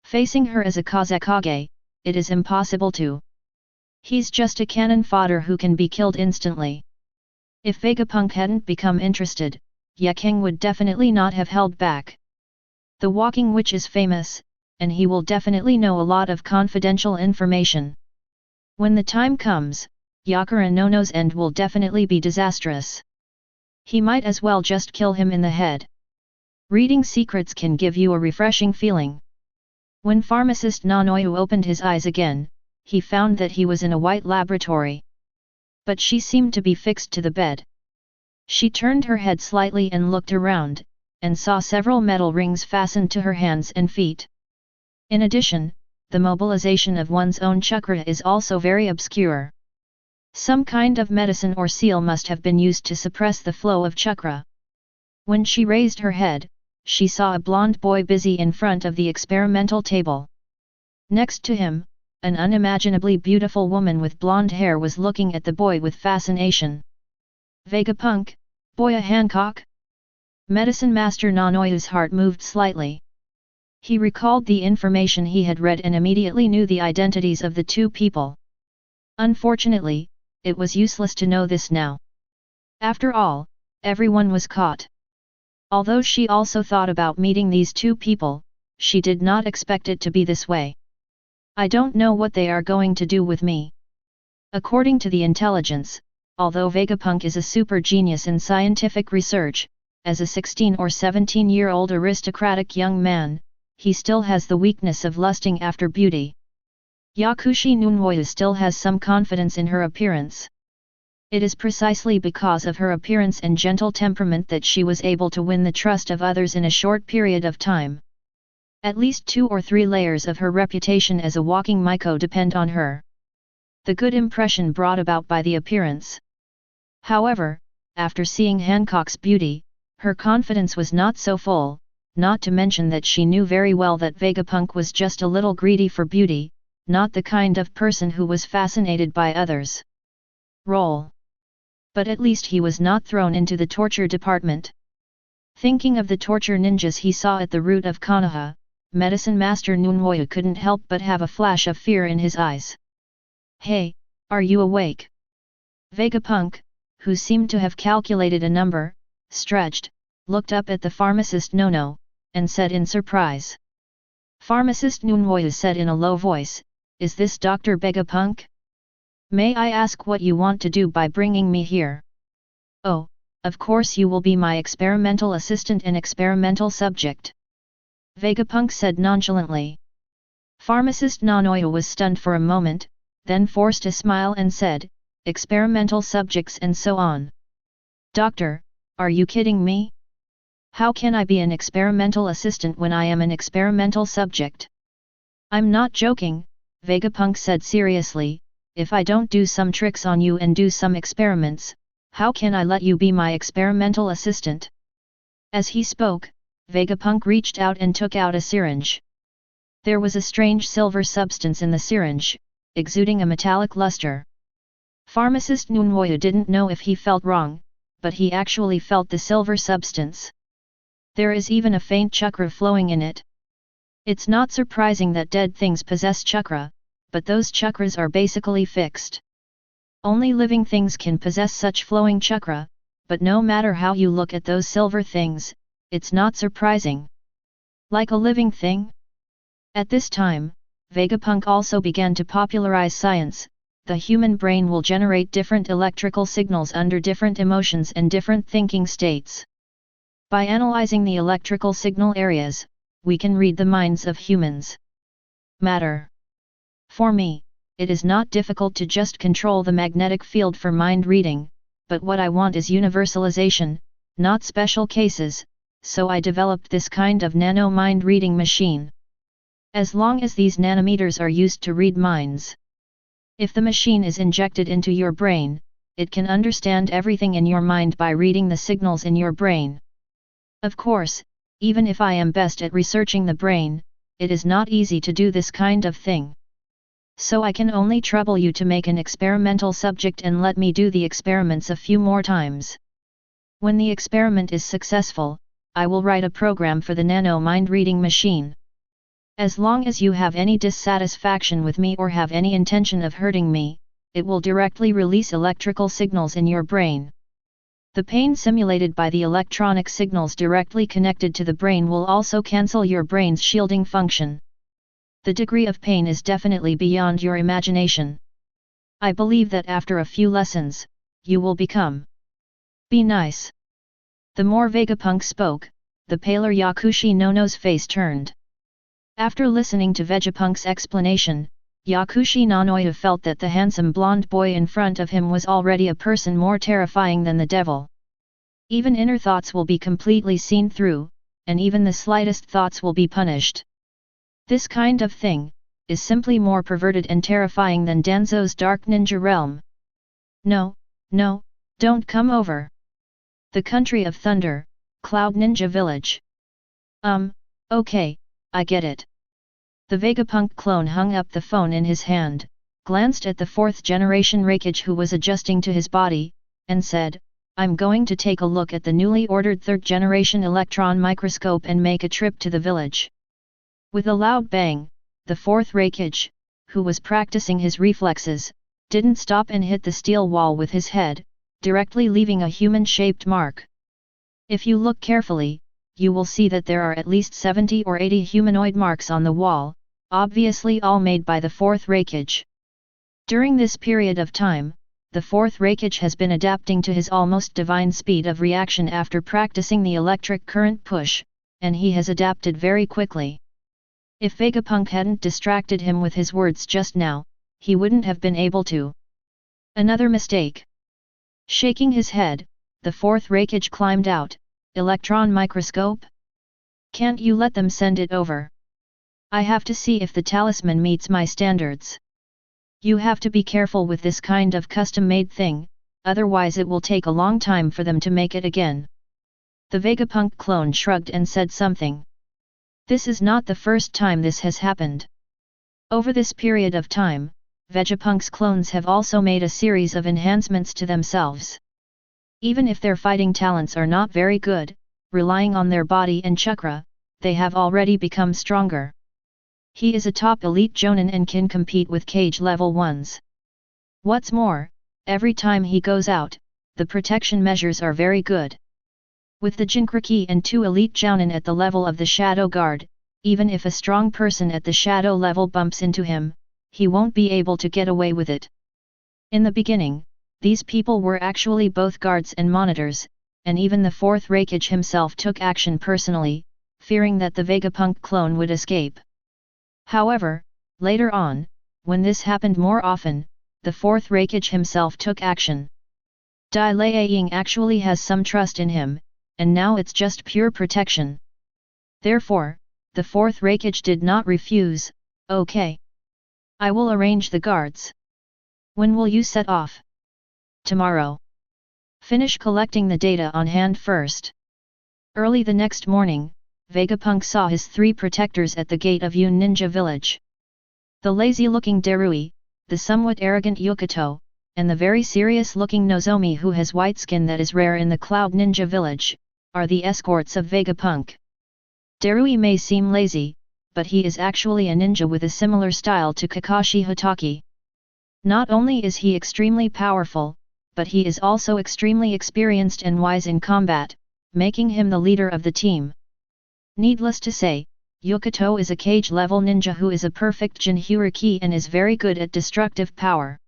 Facing her as a Kazekage, it is impossible to. He's just a cannon fodder who can be killed instantly. If Vegapunk hadn't become interested, Yeking would definitely not have held back. The Walking Witch is famous, and he will definitely know a lot of confidential information. When the time comes, Yakura no's end will definitely be disastrous. He might as well just kill him in the head. Reading secrets can give you a refreshing feeling. When pharmacist Nanoyu opened his eyes again, he found that he was in a white laboratory. But she seemed to be fixed to the bed. She turned her head slightly and looked around, and saw several metal rings fastened to her hands and feet. In addition, the mobilization of one's own chakra is also very obscure. Some kind of medicine or seal must have been used to suppress the flow of chakra. When she raised her head, she saw a blond boy busy in front of the experimental table. Next to him, an unimaginably beautiful woman with blonde hair was looking at the boy with fascination. Vegapunk, Boya Hancock? Medicine Master Nanoyu's heart moved slightly. He recalled the information he had read and immediately knew the identities of the two people. Unfortunately, it was useless to know this now. After all, everyone was caught. Although she also thought about meeting these two people, she did not expect it to be this way. I don't know what they are going to do with me. According to the intelligence, although Vegapunk is a super genius in scientific research, as a 16 or 17-year-old aristocratic young man, he still has the weakness of lusting after beauty. Yakushi Nunmoyu still has some confidence in her appearance. It is precisely because of her appearance and gentle temperament that she was able to win the trust of others in a short period of time. At least 2 or 3 layers of her reputation as a walking Maiko depend on her. The good impression brought about by the appearance. However, after seeing Hancock's beauty, her confidence was not so full, not to mention that she knew very well that Vegapunk was just a little greedy for beauty, not the kind of person who was fascinated by others. Roll. But at least he was not thrown into the torture department. Thinking of the torture ninjas he saw at the root of Konoha, Medicine Master Nunmoyu couldn't help but have a flash of fear in his eyes. Hey, are you awake? Vegapunk, who seemed to have calculated a number, stretched, looked up at the pharmacist Nono, and said in surprise. Pharmacist Nunmoyu said in a low voice, "Is this Dr. Vegapunk? May I ask what you want to do by bringing me here?" "Oh, of course you will be my experimental assistant and experimental subject," Vegapunk said nonchalantly. Pharmacist Nanoyo was stunned for a moment, then forced a smile and said, "Experimental subjects and so on. Doctor, are you kidding me? How can I be an experimental assistant when I am an experimental subject?" "I'm not joking," Vegapunk said seriously. "If I don't do some tricks on you and do some experiments, how can I let you be my experimental assistant?" As he spoke, Vegapunk reached out and took out a syringe. There was a strange silver substance in the syringe, exuding a metallic luster. Pharmacist Nunmoyu didn't know if he felt wrong, but he actually felt the silver substance. There is even a faint chakra flowing in it. It's not surprising that dead things possess chakra, but those chakras are basically fixed. Only living things can possess such flowing chakra, but no matter how you look at those silver things, it's not surprising. Like a living thing? At this time, Vegapunk also began to popularize science. The human brain will generate different electrical signals under different emotions and different thinking states. By analyzing the electrical signal areas, we can read the minds of humans. Matter. For me, it is not difficult to just control the magnetic field for mind reading, but what I want is universalization, not special cases, so I developed this kind of nano mind reading machine. As long as these nanometers are used to read minds. If the machine is injected into your brain, it can understand everything in your mind by reading the signals in your brain. Of course, even if I am best at researching the brain, it is not easy to do this kind of thing. So I can only trouble you to make an experimental subject and let me do the experiments a few more times. When the experiment is successful, I will write a program for the nano mind reading machine. As long as you have any dissatisfaction with me or have any intention of hurting me, it will directly release electrical signals in your brain. The pain simulated by the electronic signals directly connected to the brain will also cancel your brain's shielding function. The degree of pain is definitely beyond your imagination. I believe that after a few lessons, you will become. Be nice. The more Vegapunk spoke, the paler Yakushi Nono's face turned. After listening to Vegapunk's explanation, Yakushi Nanoya felt that the handsome blonde boy in front of him was already a person more terrifying than the devil. Even inner thoughts will be completely seen through, and even the slightest thoughts will be punished. This kind of thing is simply more perverted and terrifying than Danzo's dark ninja realm. No, no, don't come over. The country of thunder, Cloud Ninja Village. Okay, I get it. The Vegapunk clone hung up the phone in his hand, glanced at the 4th generation Raikage who was adjusting to his body, and said, I'm going to take a look at the newly ordered 3rd generation electron microscope and make a trip to the village. With a loud bang, the 4th Raikage, who was practicing his reflexes, didn't stop and hit the steel wall with his head, directly leaving a human-shaped mark. If you look carefully, you will see that there are at least 70 or 80 humanoid marks on the wall, obviously all made by the 4th Raikage. During this period of time, the 4th Raikage has been adapting to his almost divine speed of reaction after practicing the electric current push, and he has adapted very quickly. If Vegapunk hadn't distracted him with his words just now, he wouldn't have been able to. Another mistake. Shaking his head, the 4th Raikage climbed out. Electron microscope? Can't you let them send it over? I have to see if the talisman meets my standards. You have to be careful with this kind of custom-made thing, otherwise it will take a long time for them to make it again. The Vegapunk clone shrugged and said something. This is not the first time this has happened. Over this period of time, Vegapunk's clones have also made a series of enhancements to themselves. Even if their fighting talents are not very good, relying on their body and chakra, they have already become stronger. He is a top elite Jonin and can compete with cage level 1s. What's more, every time he goes out, the protection measures are very good. With the Jinkriki and 2 elite Jounin at the level of the Shadow Guard, even if a strong person at the Shadow level bumps into him, he won't be able to get away with it. In the beginning, these people were actually both guards and monitors, and even the 4th Raikage himself took action personally, fearing that the Vegapunk clone would escape. However, later on, when this happened more often, the 4th Raikage himself took action. Dai Liaying actually has some trust in him, and now it's just pure protection. Therefore, the 4th Raikage did not refuse. Okay. I will arrange the guards. When will you set off? Tomorrow. Finish collecting the data on hand first. Early the next morning, Vegapunk saw his 3 protectors at the gate of Yun Ninja Village. The lazy-looking Darui, the somewhat arrogant Yukato, and the very serious-looking Nozomi who has white skin that is rare in the Cloud Ninja Village, are the escorts of Vegapunk. Darui may seem lazy, but he is actually a ninja with a similar style to Kakashi Hatake. Not only is he extremely powerful, but he is also extremely experienced and wise in combat, making him the leader of the team. Needless to say, Yukato is a cage-level ninja who is a perfect Jinhyuriki and is very good at destructive power.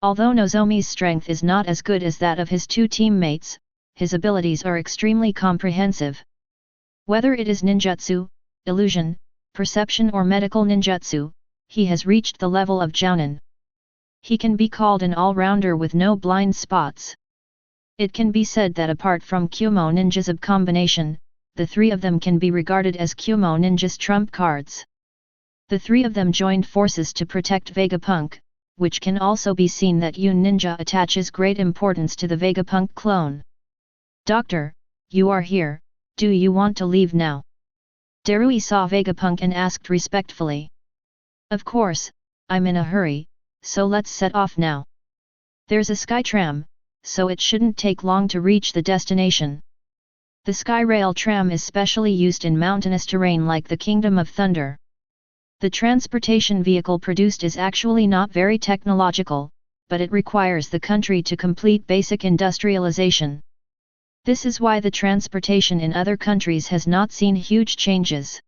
Although Nozomi's strength is not as good as that of his 2 teammates, his abilities are extremely comprehensive. Whether it is ninjutsu, illusion, perception or medical ninjutsu, he has reached the level of Jounin. He can be called an all-rounder with no blind spots. It can be said that apart from Kumo Ninja's combination, the 3 of them can be regarded as Kumo Ninja's trump cards. The 3 of them joined forces to protect Vegapunk, which can also be seen that Yun Ninja attaches great importance to the Vegapunk clone. Doctor, you are here, do you want to leave now? Darui saw Vegapunk and asked respectfully. Of course, I'm in a hurry, so let's set off now. There's a sky tram, so it shouldn't take long to reach the destination. The sky rail tram is specially used in mountainous terrain like the Kingdom of Thunder. The transportation vehicle produced is actually not very technological, but it requires the country to complete basic industrialization. This is why the transportation in other countries has not seen huge changes.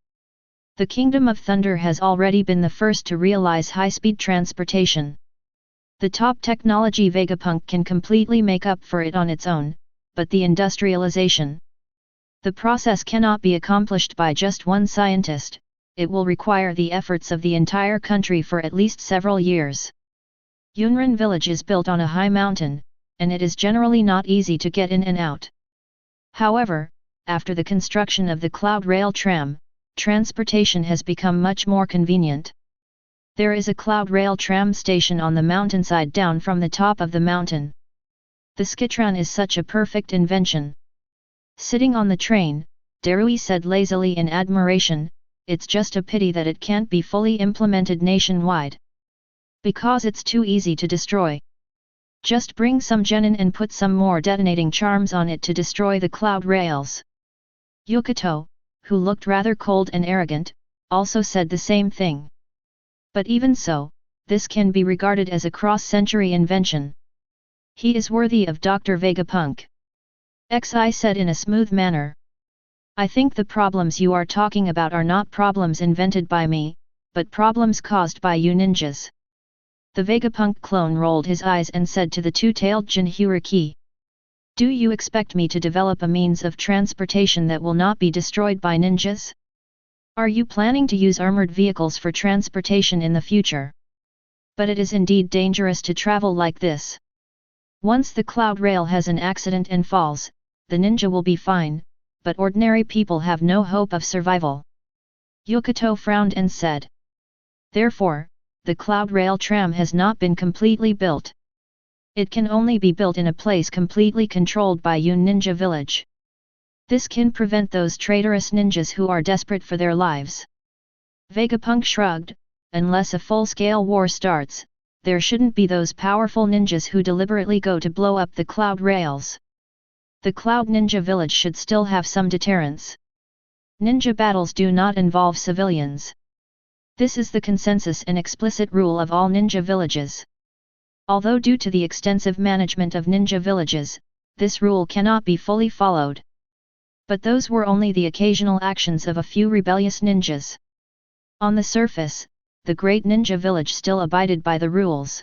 The Kingdom of Thunder has already been the first to realize high-speed transportation. The top technology Vegapunk can completely make up for it on its own, but the industrialization. The process cannot be accomplished by just one scientist, it will require the efforts of the entire country for at least several years. Yunrin village is built on a high mountain, and it is generally not easy to get in and out. However, after the construction of the Cloud Rail tram, transportation has become much more convenient. There is a Cloud Rail tram station on the mountainside down from the top of the mountain. The Skytran is such a perfect invention. Sitting on the train, Darui said lazily in admiration, it's just a pity that it can't be fully implemented nationwide. Because it's too easy to destroy. Just bring some genin and put some more detonating charms on it to destroy the cloud rails. Yokito, who looked rather cold and arrogant, also said the same thing. But even so, this can be regarded as a cross-century invention. He is worthy of Dr. Vegapunk. Xi said in a smooth manner. I think the problems you are talking about are not problems invented by me, but problems caused by you ninjas. The Vegapunk clone rolled his eyes and said to the two-tailed Jinhuriki. Do you expect me to develop a means of transportation that will not be destroyed by ninjas? Are you planning to use armored vehicles for transportation in the future? But it is indeed dangerous to travel like this. Once the cloud rail has an accident and falls, the ninja will be fine, but ordinary people have no hope of survival. Yokito frowned and said. Therefore, the cloud rail tram has not been completely built. It can only be built in a place completely controlled by Yun Ninja Village. This can prevent those traitorous ninjas who are desperate for their lives. Vegapunk shrugged, unless a full-scale war starts, there shouldn't be those powerful ninjas who deliberately go to blow up the cloud rails. The Cloud Ninja Village should still have some deterrence. Ninja battles do not involve civilians. This is the consensus and explicit rule of all ninja villages. Although due to the extensive management of ninja villages, this rule cannot be fully followed. But those were only the occasional actions of a few rebellious ninjas. On the surface, the great ninja village still abided by the rules.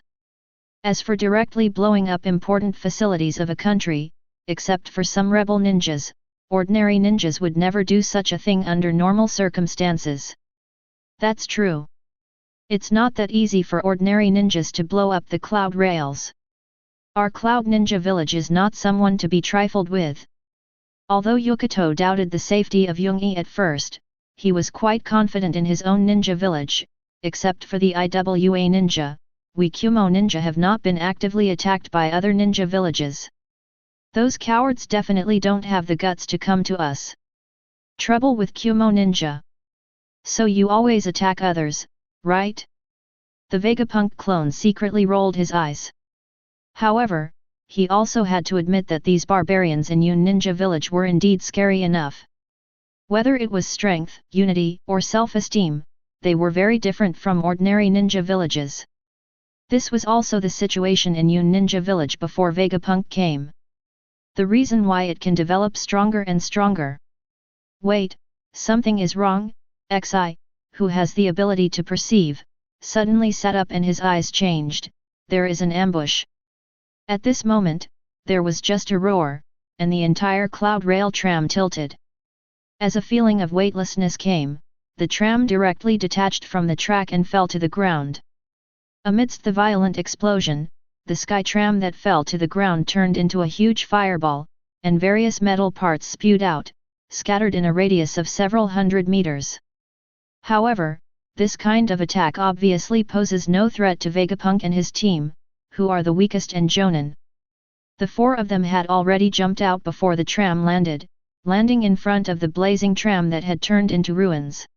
As for directly blowing up important facilities of a country, except for some rebel ninjas, ordinary ninjas would never do such a thing under normal circumstances. That's true. It's not that easy for ordinary ninjas to blow up the cloud rails. Our Cloud Ninja Village is not someone to be trifled with. Although Yokito doubted the safety of Yoongi at first, he was quite confident in his own ninja village. Except for the IWA ninja, we Kumo ninja have not been actively attacked by other ninja villages. Those cowards definitely don't have the guts to come to us. Trouble with Kumo ninja. So you always attack others, right? The Vegapunk clone secretly rolled his eyes. However, he also had to admit that these barbarians in Yun Ninja Village were indeed scary enough. Whether it was strength, unity, or self-esteem, they were very different from ordinary ninja villages. This was also the situation in Yun Ninja Village before Vegapunk came. The reason why it can develop stronger and stronger. Wait, something is wrong. Xi, who has the ability to perceive, suddenly sat up and his eyes changed. There is an ambush. At this moment, there was just a roar, and the entire cloud rail tram tilted. As a feeling of weightlessness came, the tram directly detached from the track and fell to the ground. Amidst the violent explosion, the sky tram that fell to the ground turned into a huge fireball, and various metal parts spewed out, scattered in a radius of several hundred meters. However, this kind of attack obviously poses no threat to Vegapunk and his team, who are the weakest and Jonin. The four of them had already jumped out before the tram landed, landing in front of the blazing tram that had turned into ruins.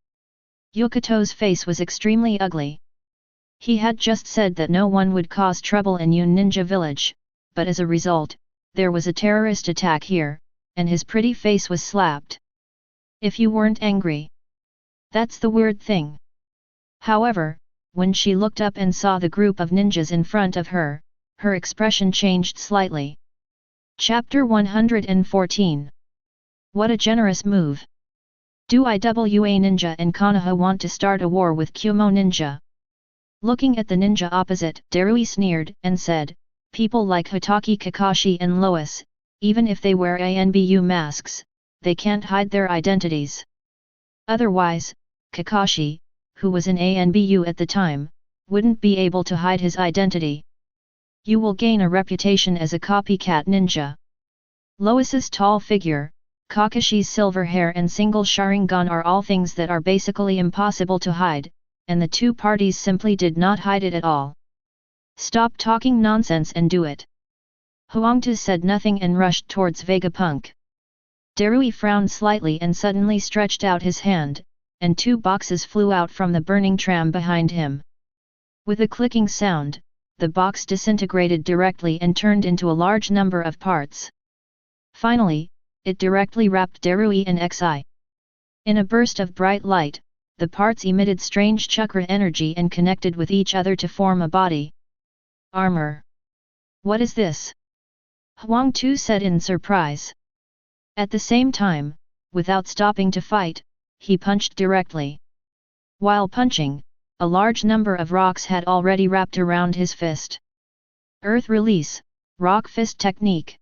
Yokito's face was extremely ugly. He had just said that no one would cause trouble in Yun Ninja Village, but as a result, there was a terrorist attack here, and his pretty face was slapped. If you weren't angry. That's the weird thing. However, when she looked up and saw the group of ninjas in front of her, her expression changed slightly. Chapter 114. What a generous move! Do IWA Ninja and Konoha want to start a war with Kumo Ninja? Looking at the ninja opposite, Darui sneered and said, people like Hitaki Kakashi and Lois, even if they wear ANBU masks, they can't hide their identities. Otherwise, Kakashi, who was in ANBU at the time, wouldn't be able to hide his identity. You will gain a reputation as a copycat ninja. Lois's tall figure, Kakashi's silver hair and single Sharingan are all things that are basically impossible to hide, and the two parties simply did not hide it at all. Stop talking nonsense and do it. Huangtu said nothing and rushed towards Vegapunk. Darui frowned slightly and suddenly stretched out his hand, and two boxes flew out from the burning tram behind him. With a clicking sound, the box disintegrated directly and turned into a large number of parts. Finally, it directly wrapped Darui and Xi. In a burst of bright light, the parts emitted strange chakra energy and connected with each other to form a body. Armor. What is this? Huangtu said in surprise. At the same time, without stopping to fight, he punched directly. While punching, a large number of rocks had already wrapped around his fist. Earth release, rock fist technique.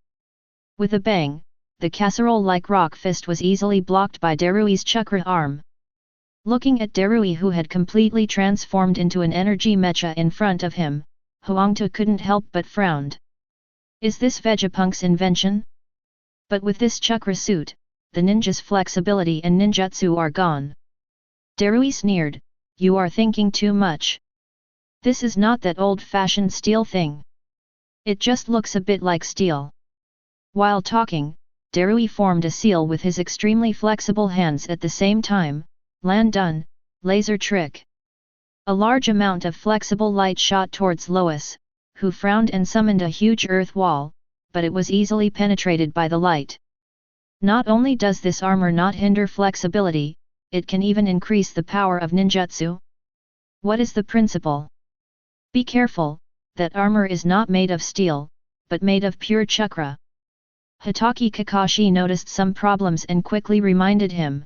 With a bang, the casserole-like rock fist was easily blocked by Darui's chakra arm. Looking at Darui, who had completely transformed into an energy mecha in front of him, Huangtu couldn't help but frowned. Is this Vegapunk's invention? But with this chakra suit, the ninja's flexibility and ninjutsu are gone. Darui sneered, you are thinking too much. This is not that old-fashioned steel thing. It just looks a bit like steel. While talking, Darui formed a seal with his extremely flexible hands at the same time. Lan dun, laser trick. A large amount of flexible light shot towards Lois, who frowned and summoned a huge earth wall, but it was easily penetrated by the light. Not only does this armor not hinder flexibility, it can even increase the power of ninjutsu. What is the principle? Be careful, that armor is not made of steel, but made of pure chakra. Hitaki Kakashi noticed some problems and quickly reminded him.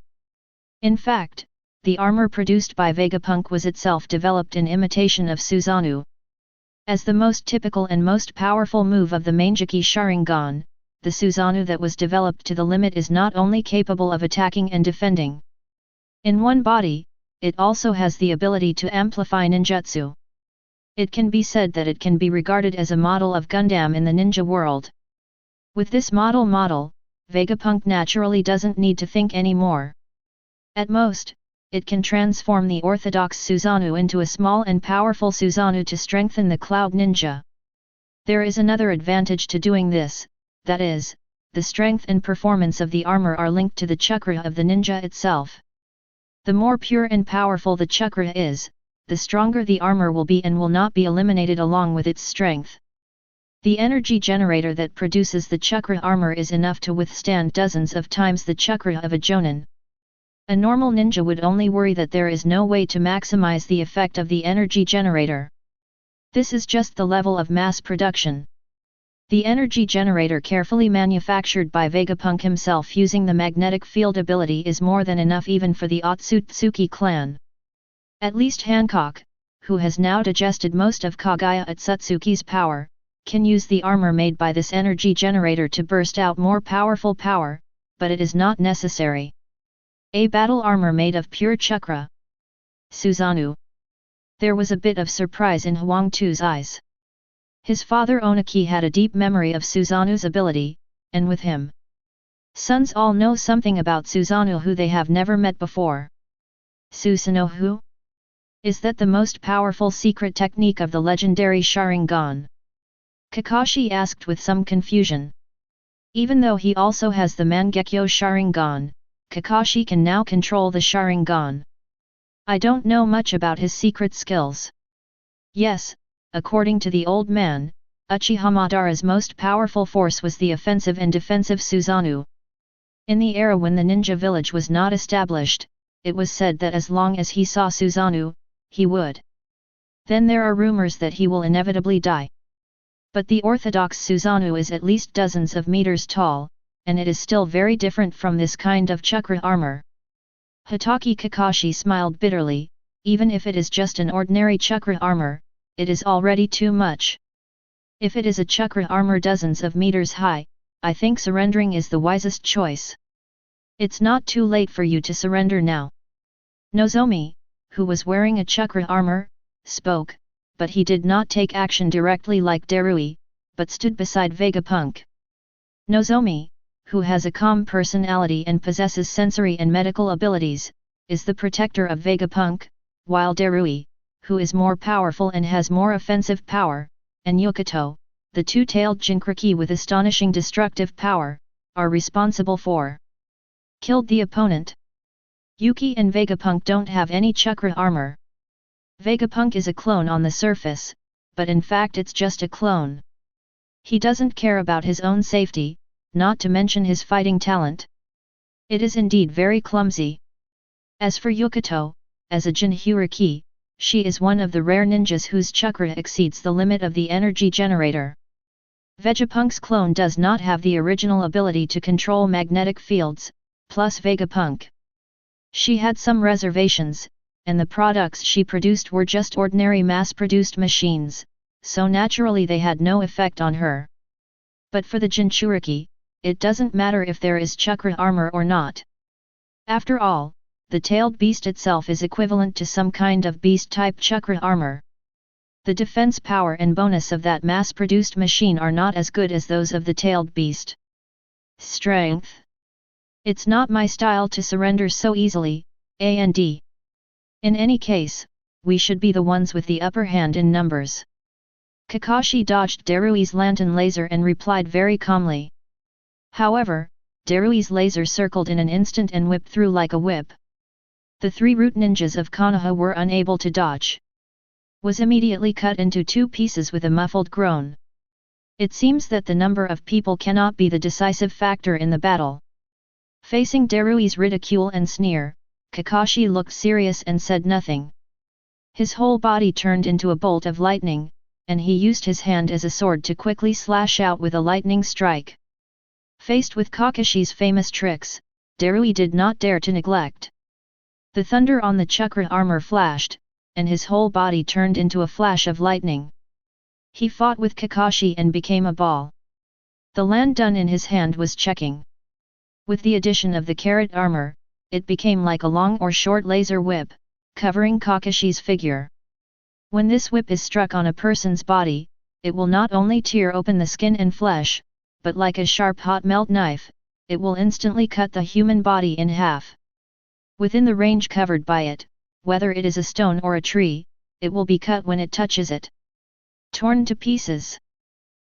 In fact, the armor produced by Vegapunk was itself developed in imitation of Susanoo. As the most typical and most powerful move of the Manjiki Sharingan, the Susanoo that was developed to the limit is not only capable of attacking and defending. In one body, it also has the ability to amplify ninjutsu. It can be said that it can be regarded as a model of Gundam in the ninja world. With this model, Vegapunk naturally doesn't need to think anymore. At most, it can transform the orthodox Susanoo into a small and powerful Susanoo to strengthen the Cloud Ninja. There is another advantage to doing this, that is, the strength and performance of the armor are linked to the chakra of the ninja itself. The more pure and powerful the chakra is, the stronger the armor will be and will not be eliminated along with its strength. The energy generator that produces the chakra armor is enough to withstand dozens of times the chakra of a jonin. A normal ninja would only worry that there is no way to maximize the effect of the energy generator. This is just the level of mass production. The energy generator carefully manufactured by Vegapunk himself using the magnetic field ability is more than enough even for the Otsutsuki clan. At least Hancock, who has now digested most of Kaguya Otsutsuki's power, can use the armor made by this energy generator to burst out more powerful power, but it is not necessary. A battle armor made of pure chakra. Susanoo. There was a bit of surprise in Huangtu's eyes. His father Oniki had a deep memory of Susanoo's ability, and with him, sons all know something about Susanoo who they have never met before. Susanoo who? Is that the most powerful secret technique of the legendary Sharingan? Kakashi asked with some confusion. Even though he also has the Mangekyo Sharingan, Kakashi can now control the Sharingan. I don't know much about his secret skills. Yes, according to the old man, Uchiha Madara's most powerful force was the offensive and defensive Susanoo. In the era when the ninja village was not established, it was said that as long as he saw Susanoo, he would. Then there are rumors that he will inevitably die. But the orthodox Susanoo is at least dozens of meters tall, and it is still very different from this kind of chakra armor. Hitaki Kakashi smiled bitterly. Even if it is just an ordinary chakra armor, it is already too much. If it is a chakra armor dozens of meters high, I think surrendering is the wisest choice. It's not too late for you to surrender now. Nozomi, who was wearing a chakra armor, spoke, but he did not take action directly like Darui, but stood beside Vegapunk. Nozomi, who has a calm personality and possesses sensory and medical abilities, is the protector of Vegapunk, while Darui, who is more powerful and has more offensive power, and Yukato, the two-tailed Jinkriki with astonishing destructive power, are responsible for killed the opponent. Yuki and Vegapunk don't have any chakra armor. Vegapunk is a clone on the surface, but in fact it's just a clone. He doesn't care about his own safety, not to mention his fighting talent. It is indeed very clumsy. As for Yukato, as a Jinhyuriki, she is one of the rare ninjas whose chakra exceeds the limit of the energy generator. Vegapunk's clone does not have the original ability to control magnetic fields, plus Vegapunk. She had some reservations, and the products she produced were just ordinary mass-produced machines, so naturally they had no effect on her. But for the Jinchuriki, it doesn't matter if there is chakra armor or not. After all, the tailed beast itself is equivalent to some kind of beast-type chakra armor. The defense power and bonus of that mass-produced machine are not as good as those of the tailed beast. Strength. It's not my style to surrender so easily, and. In any case, we should be the ones with the upper hand in numbers. Kakashi dodged Darui's lantern laser and replied very calmly. However, Darui's laser circled in an instant and whipped through like a whip. The three root ninjas of Konoha were unable to dodge. Was immediately cut into two pieces with a muffled groan. It seems that the number of people cannot be the decisive factor in the battle. Facing Darui's ridicule and sneer, Kakashi looked serious and said nothing. His whole body turned into a bolt of lightning, and he used his hand as a sword to quickly slash out with a lightning strike. Faced with Kakashi's famous tricks, Darui did not dare to neglect. The thunder on the chakra armor flashed, and his whole body turned into a flash of lightning. He fought with Kakashi and became a ball. The land done in his hand was checking. With the addition of the carrot armor, it became like a long or short laser whip, covering Kakashi's figure. When this whip is struck on a person's body, it will not only tear open the skin and flesh, but like a sharp hot melt knife, it will instantly cut the human body in half. Within the range covered by it, whether it is a stone or a tree, it will be cut when it touches it. Torn to pieces.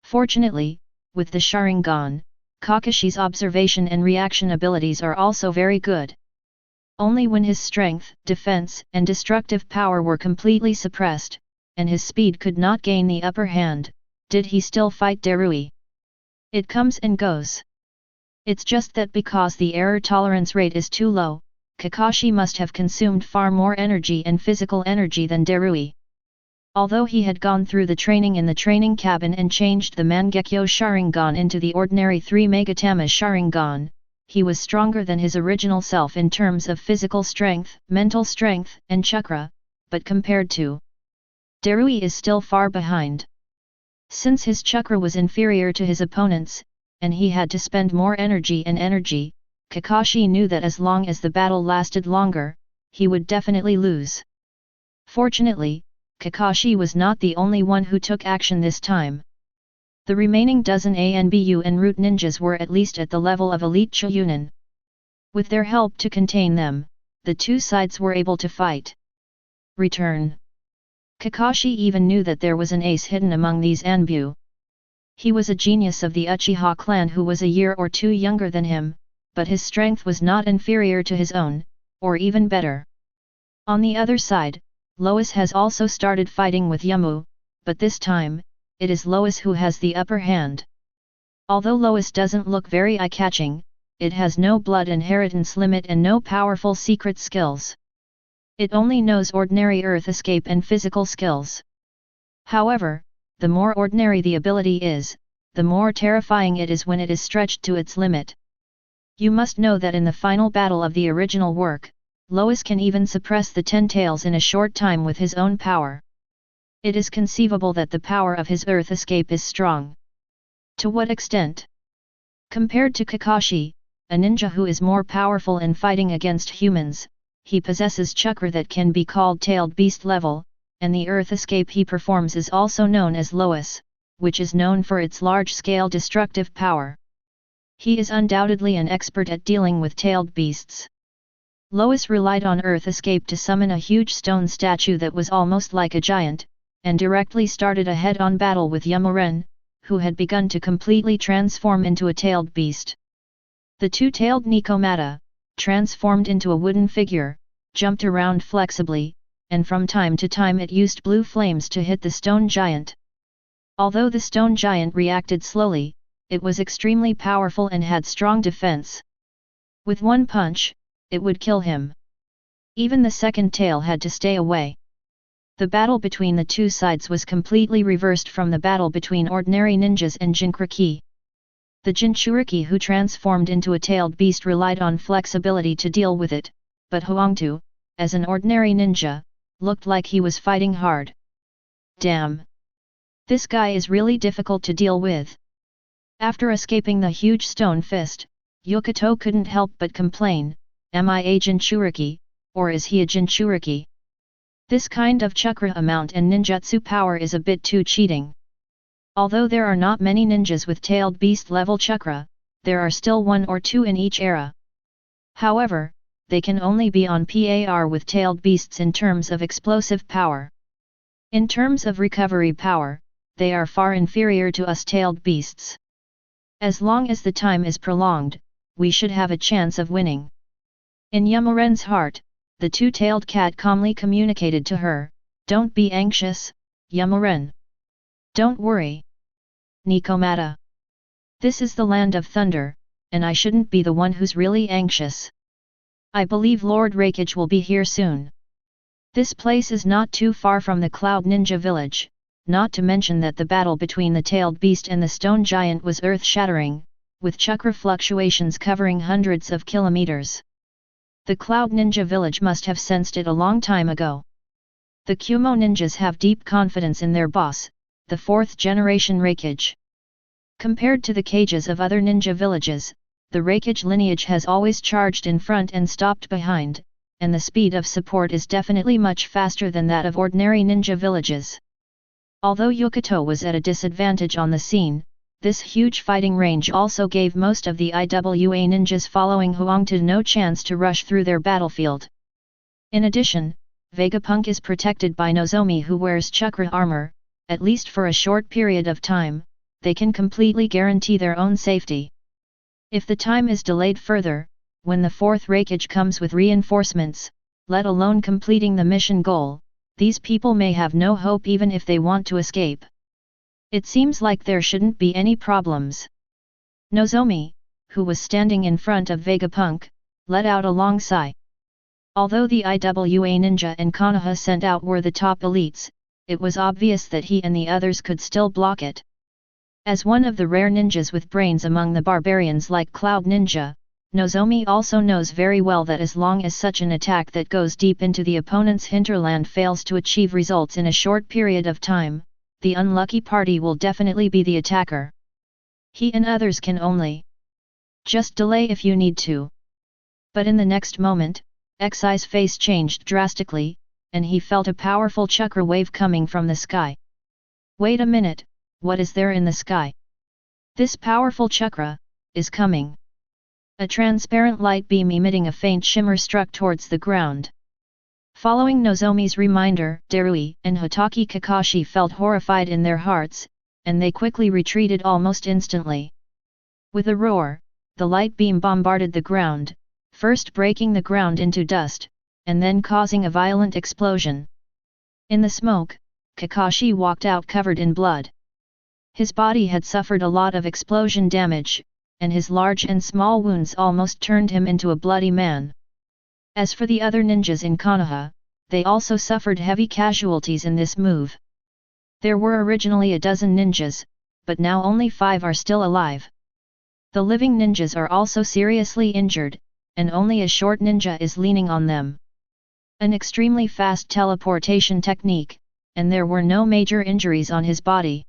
Fortunately, with the Sharingan, Kakashi's observation and reaction abilities are also very good. Only when his strength, defense, and destructive power were completely suppressed, and his speed could not gain the upper hand, did he still fight Darui. It comes and goes. It's just that because the error tolerance rate is too low, Kakashi must have consumed far more energy and physical energy than Darui. Although he had gone through the training in the training cabin and changed the Mangekyo Sharingan into the ordinary 3 Megatama Sharingan, he was stronger than his original self in terms of physical strength, mental strength, and chakra, but compared to Darui is still far behind. Since his chakra was inferior to his opponent's, and he had to spend more energy, Kakashi knew that as long as the battle lasted longer, he would definitely lose. Fortunately, Kakashi was not the only one who took action this time. The remaining dozen ANBU and root ninjas were at least at the level of elite Chunin. With their help to contain them, the two sides were able to fight. Return. Kakashi even knew that there was an ace hidden among these ANBU. He was a genius of the Uchiha clan who was a year or two younger than him, but his strength was not inferior to his own, or even better. On the other side, Lois has also started fighting with Yamu, but this time, it is Lois who has the upper hand. Although Lois doesn't look very eye-catching, it has no blood inheritance limit and no powerful secret skills. It only knows ordinary earth escape and physical skills. However, the more ordinary the ability is, the more terrifying it is when it is stretched to its limit. You must know that in the final battle of the original work, Lois can even suppress the 10 tails in a short time with his own power. It is conceivable that the power of his earth escape is strong. To what extent? Compared to Kakashi, a ninja who is more powerful in fighting against humans, he possesses chakra that can be called tailed beast level, and the earth escape he performs is also known as Lois, which is known for its large-scale destructive power. He is undoubtedly an expert at dealing with tailed beasts. Lois relied on Earth Escape to summon a huge stone statue that was almost like a giant, and directly started a head-on battle with Yumoren, who had begun to completely transform into a tailed beast. The two-tailed Nikomata, transformed into a wooden figure, jumped around flexibly, and from time to time it used blue flames to hit the stone giant. Although the stone giant reacted slowly, it was extremely powerful and had strong defense. With one punch, it would kill him. Even the second tail had to stay away. The battle between the two sides was completely reversed from the battle between ordinary ninjas and Jinchuriki. The Jinchuriki who transformed into a tailed beast relied on flexibility to deal with it, but Huangtu, as an ordinary ninja, looked like he was fighting hard. Damn! This guy is really difficult to deal with. After escaping the huge stone fist, Yukito couldn't help but complain, am I a Jinchuriki, or is he a Jinchuriki? This kind of chakra amount and ninjutsu power is a bit too cheating. Although there are not many ninjas with tailed beast level chakra, there are still one or two in each era. However, they can only be on par with tailed beasts in terms of explosive power. In terms of recovery power, they are far inferior to us tailed beasts. As long as the time is prolonged, we should have a chance of winning. In Yumoren's heart, the two-tailed cat calmly communicated to her, don't be anxious, Yumoren. Don't worry. Nikomata. This is the land of thunder, and I shouldn't be the one who's really anxious. I believe Lord Raikage will be here soon. This place is not too far from the Cloud Ninja village, not to mention that the battle between the tailed beast and the stone giant was earth-shattering, with chakra fluctuations covering hundreds of kilometers. The Cloud Ninja village must have sensed it a long time ago. The Kumo ninjas have deep confidence in their boss, the fourth-generation Raikage. Compared to the cages of other ninja villages, the Raikage lineage has always charged in front and stopped behind, and the speed of support is definitely much faster than that of ordinary ninja villages. Although Yukito was at a disadvantage on the scene, this huge fighting range also gave most of the IWA ninjas following Huangtu no chance to rush through their battlefield. In addition, Vegapunk is protected by Nozomi who wears chakra armor, at least for a short period of time, they can completely guarantee their own safety. If the time is delayed further, when the fourth Raikage comes with reinforcements, let alone completing the mission goal, these people may have no hope even if they want to escape. It seems like there shouldn't be any problems. Nozomi, who was standing in front of Vegapunk, let out a long sigh. Although the IWA ninja and Konoha sent out were the top elites, it was obvious that he and the others could still block it. As one of the rare ninjas with brains among the barbarians like Cloud Ninja, Nozomi also knows very well that as long as such an attack that goes deep into the opponent's hinterland fails to achieve results in a short period of time, the unlucky party will definitely be the attacker. He and others can only just delay if you need to. But in the next moment, Xi's face changed drastically, and he felt a powerful chakra wave coming from the sky. Wait a minute, what is there in the sky? This powerful chakra is coming. A transparent light beam emitting a faint shimmer struck towards the ground. Following Nozomi's reminder, Darui and Hotaki Kakashi felt horrified in their hearts, and they quickly retreated almost instantly. With a roar, the light beam bombarded the ground, first breaking the ground into dust, and then causing a violent explosion. In the smoke, Kakashi walked out covered in blood. His body had suffered a lot of explosion damage, and his large and small wounds almost turned him into a bloody man. As for the other ninjas in Konoha, they also suffered heavy casualties in this move. There were originally a dozen ninjas, but now only 5 are still alive. The living ninjas are also seriously injured, and only a short ninja is leaning on them. An extremely fast teleportation technique, and there were no major injuries on his body.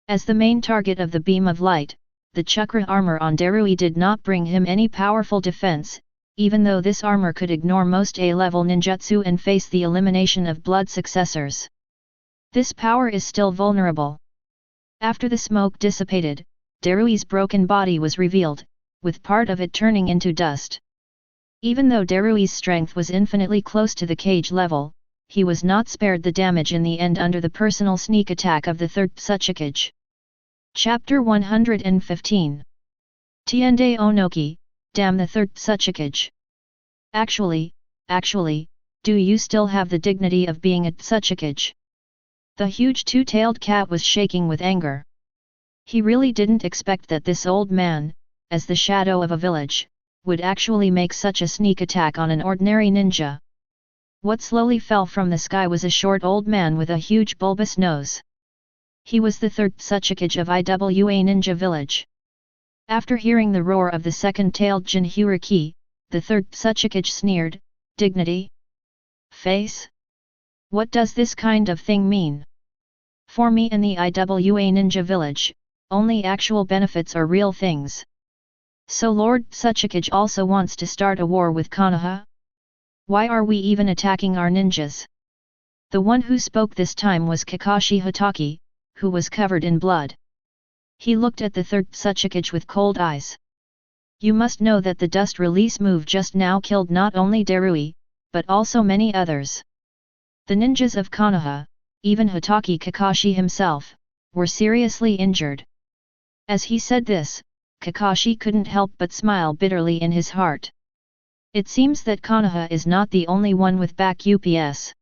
As the main target of the beam of light, the chakra armor on Darui did not bring him any powerful defense, even though this armor could ignore most A-level ninjutsu and face the elimination of blood successors. This power is still vulnerable. After the smoke dissipated, Darui's broken body was revealed, with part of it turning into dust. Even though Darui's strength was infinitely close to the cage level, he was not spared the damage in the end under the personal sneak attack of the third Tsuchikage. Chapter 115. Tiende Onoki, damn the third Tsuchikage. Actually, do you still have the dignity of being a Tsuchikage? The huge two-tailed cat was shaking with anger. He really didn't expect that this old man, as the shadow of a village, would actually make such a sneak attack on an ordinary ninja. What slowly fell from the sky was a short old man with a huge bulbous nose. He was the third Tsuchikage of Iwa Ninja Village. After hearing the roar of the second-tailed Jinhyuriki, the third Tsuchikage sneered, "Dignity? Face? What does this kind of thing mean? For me and the Iwa Ninja Village, only actual benefits are real things. So Lord Tsuchikage also wants to start a war with Konoha? Why are we even attacking our ninjas?" The one who spoke this time was Kakashi Hatake, who was covered in blood. He looked at the third Tsuchikage with cold eyes. "You must know that the dust release move just now killed not only Darui, but also many others. The ninjas of Konoha, even Hatake Kakashi himself, were seriously injured." As he said this, Kakashi couldn't help but smile bitterly in his heart. It seems that Konoha is not the only one with back UPS.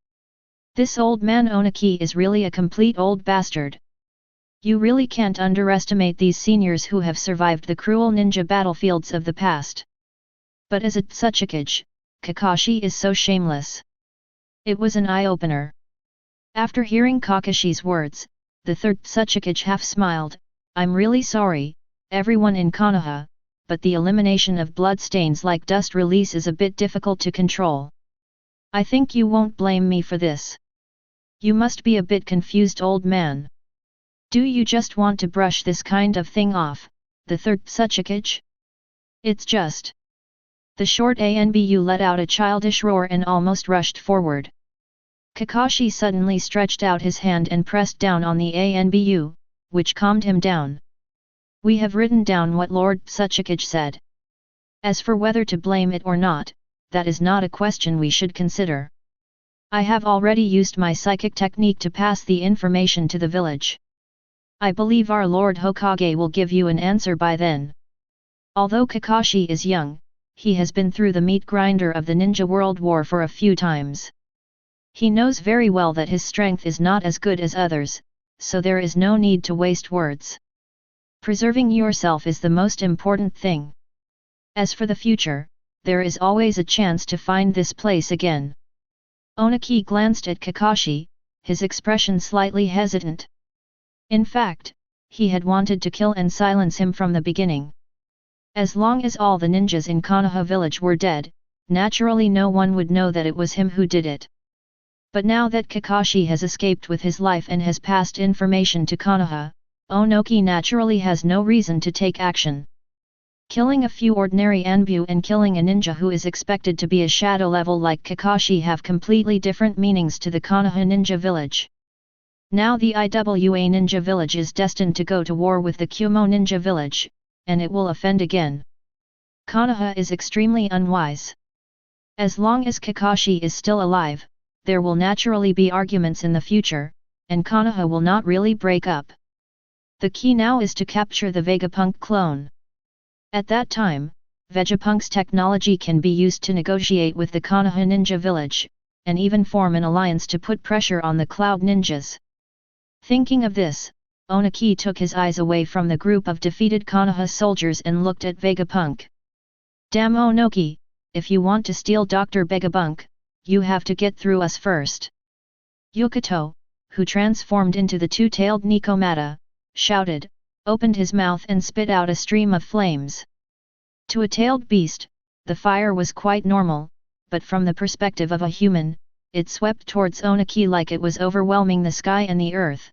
This old man Onaki is really a complete old bastard. You really can't underestimate these seniors who have survived the cruel ninja battlefields of the past. But as a Tsuchikage, Kakashi is so shameless. It was an eye-opener. After hearing Kakashi's words, the third Tsuchikage half smiled, "I'm really sorry, everyone in Konoha, but the elimination of bloodstains like dust release is a bit difficult to control. I think you won't blame me for this. You must be a bit confused, old man. Do you just want to brush this kind of thing off, the third Tsuchikage? It's just..." The short Anbu let out a childish roar and almost rushed forward. Kakashi suddenly stretched out his hand and pressed down on the Anbu, which calmed him down. "We have written down what Lord Tsuchikage said. As for whether to blame it or not, that is not a question we should consider. I have already used my psychic technique to pass the information to the village. I believe our Lord Hokage will give you an answer by then." Although Kakashi is young, he has been through the meat grinder of the Ninja World War for a few times. He knows very well that his strength is not as good as others, so there is no need to waste words. Preserving yourself is the most important thing. As for the future, there is always a chance to find this place again. Onaki glanced at Kakashi, his expression slightly hesitant. In fact, he had wanted to kill and silence him from the beginning. As long as all the ninjas in Konoha village were dead, naturally no one would know that it was him who did it. But now that Kakashi has escaped with his life and has passed information to Konoha, Onoki naturally has no reason to take action. Killing a few ordinary Anbu and killing a ninja who is expected to be a shadow level like Kakashi have completely different meanings to the Konoha ninja village. Now the Iwa ninja village is destined to go to war with the Kumo ninja village, and it will offend again. Konoha is extremely unwise. As long as Kakashi is still alive, there will naturally be arguments in the future, and Konoha will not really break up. The key now is to capture the Vegapunk clone. At that time, Vegapunk's technology can be used to negotiate with the Konoha ninja village, and even form an alliance to put pressure on the Cloud ninjas. Thinking of this, Onaki took his eyes away from the group of defeated Konoha soldiers and looked at Vegapunk. "Damn Onoki, if you want to steal Dr. Vegapunk, you have to get through us first." Yukato, who transformed into the two-tailed Nikomata, shouted, opened his mouth and spit out a stream of flames. To a tailed beast, the fire was quite normal, but from the perspective of a human, it swept towards Onaki like it was overwhelming the sky and the earth.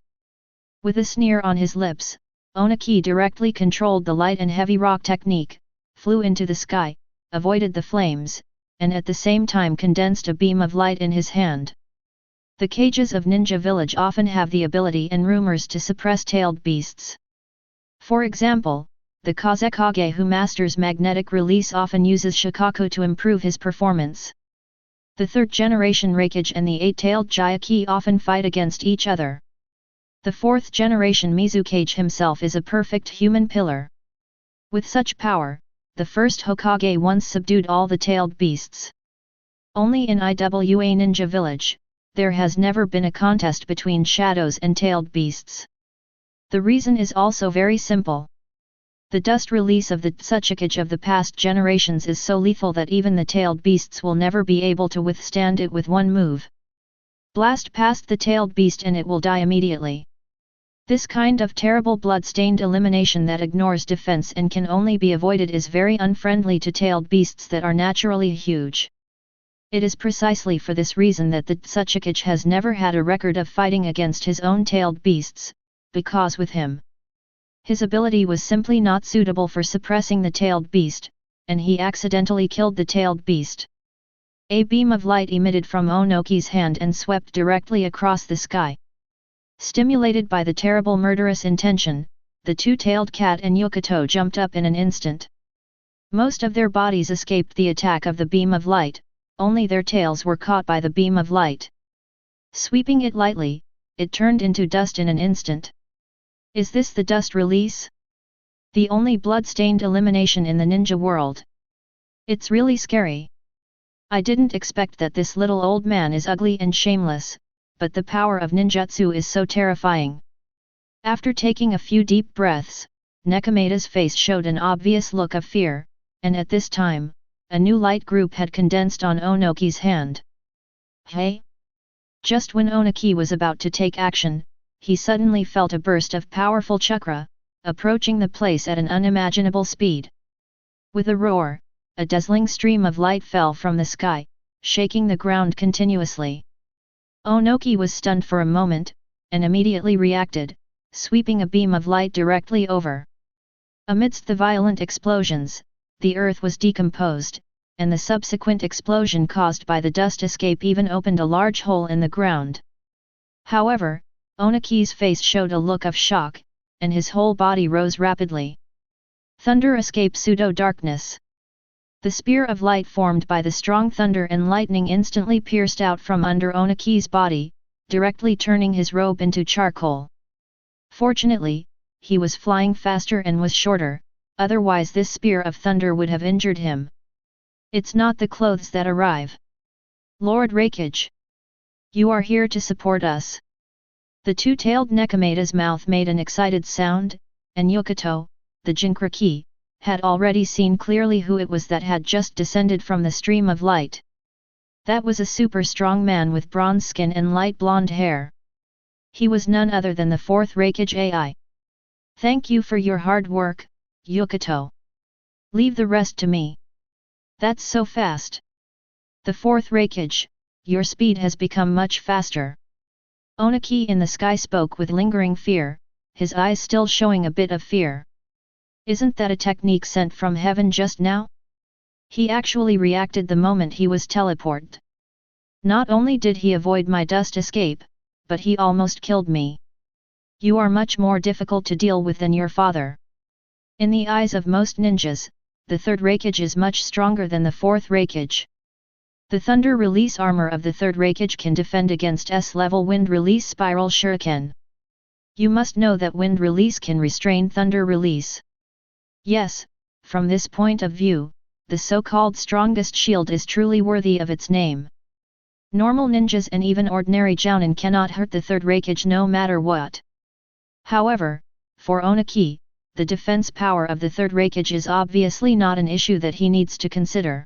With a sneer on his lips, Onaki directly controlled the light and heavy rock technique, flew into the sky, avoided the flames, and at the same time condensed a beam of light in his hand. The cages of Ninja Village often have the ability and rumors to suppress tailed beasts. For example, the Kazekage who masters magnetic release often uses Shikaku to improve his performance. The third generation Raikage and the eight-tailed Jayaki often fight against each other. The fourth generation Mizukage himself is a perfect human pillar. With such power, the first Hokage once subdued all the tailed beasts. Only in Iwa Ninja Village, there has never been a contest between shadows and tailed beasts. The reason is also very simple. The dust release of the Tsuchikage of the past generations is so lethal that even the tailed beasts will never be able to withstand it with one move. Blast past the tailed beast and it will die immediately. This kind of terrible blood-stained elimination that ignores defense and can only be avoided is very unfriendly to tailed beasts that are naturally huge. It is precisely for this reason that the Tsuchikage has never had a record of fighting against his own tailed beasts, because with him, his ability was simply not suitable for suppressing the tailed beast, and he accidentally killed the tailed beast. A beam of light emitted from Onoki's hand and swept directly across the sky. Stimulated by the terrible murderous intention, the two-tailed cat and Yukato jumped up in an instant. Most of their bodies escaped the attack of the beam of light, only their tails were caught by the beam of light. Sweeping it lightly, it turned into dust in an instant. Is this the dust release? The only blood-stained elimination in the ninja world. It's really scary. I didn't expect that this little old man is ugly and shameless, but the power of ninjutsu is so terrifying. After taking a few deep breaths, Nekomada's face showed an obvious look of fear, and at this time, a new light group had condensed on Onoki's hand. Hey! Just when Onoki was about to take action, he suddenly felt a burst of powerful chakra, approaching the place at an unimaginable speed. With a roar, a dazzling stream of light fell from the sky, shaking the ground continuously. Onoki was stunned for a moment, and immediately reacted, sweeping a beam of light directly over. Amidst the violent explosions, the earth was decomposed, and the subsequent explosion caused by the dust escape even opened a large hole in the ground. However, Onoki's face showed a look of shock, and his whole body rose rapidly. Thunder escape pseudo-darkness. The spear of light formed by the strong thunder and lightning instantly pierced out from under Onoki's body, directly turning his robe into charcoal. Fortunately, he was flying faster and was shorter, otherwise this spear of thunder would have injured him. It's not the clothes that arrive. Lord Raikage! You are here to support us. The two-tailed Nekomada's mouth made an excited sound, and Yukato, the Jinkraki, had already seen clearly who it was that had just descended from the stream of light. That was a super strong man with bronze skin and light blonde hair. He was none other than the fourth Raikage AI. Thank you for your hard work, Yukato. Leave the rest to me. That's so fast. The fourth Raikage, your speed has become much faster. Onoki in the sky spoke with lingering fear, his eyes still showing a bit of fear. Isn't that a technique sent from heaven just now? He actually reacted the moment he was teleported. Not only did he avoid my dust escape, but he almost killed me. You are much more difficult to deal with than your father. In the eyes of most ninjas, the third Raikage is much stronger than the fourth Raikage. The thunder release armor of the third Raikage can defend against S-level wind release spiral shuriken. You must know that wind release can restrain thunder release. Yes, from this point of view, the so-called strongest shield is truly worthy of its name. Normal ninjas and even ordinary jounin cannot hurt the third Raikage no matter what. However, for Onoki, the defense power of the third Raikage is obviously not an issue that he needs to consider.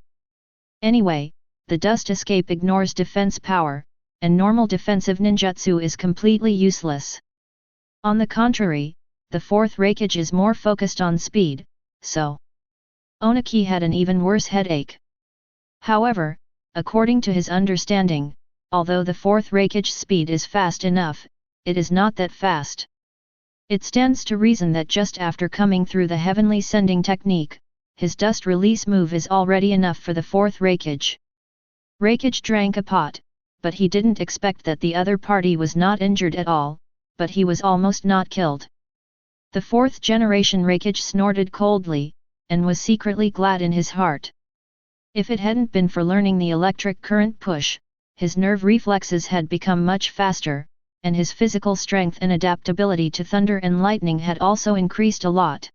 Anyway, the dust escape ignores defense power, and normal defensive ninjutsu is completely useless. On the contrary, the fourth Raikage is more focused on speed, so Onoki had an even worse headache. However, according to his understanding, although the fourth Raikage's speed is fast enough, it is not that fast. It stands to reason that just after coming through the heavenly sending technique, his dust release move is already enough for the fourth Raikage. Raikage drank a pot, but he didn't expect that the other party was not injured at all, but he was almost not killed. The fourth generation Raikage snorted coldly, and was secretly glad in his heart. If it hadn't been for learning the electric current push, his nerve reflexes had become much faster, and his physical strength and adaptability to thunder and lightning had also increased a lot.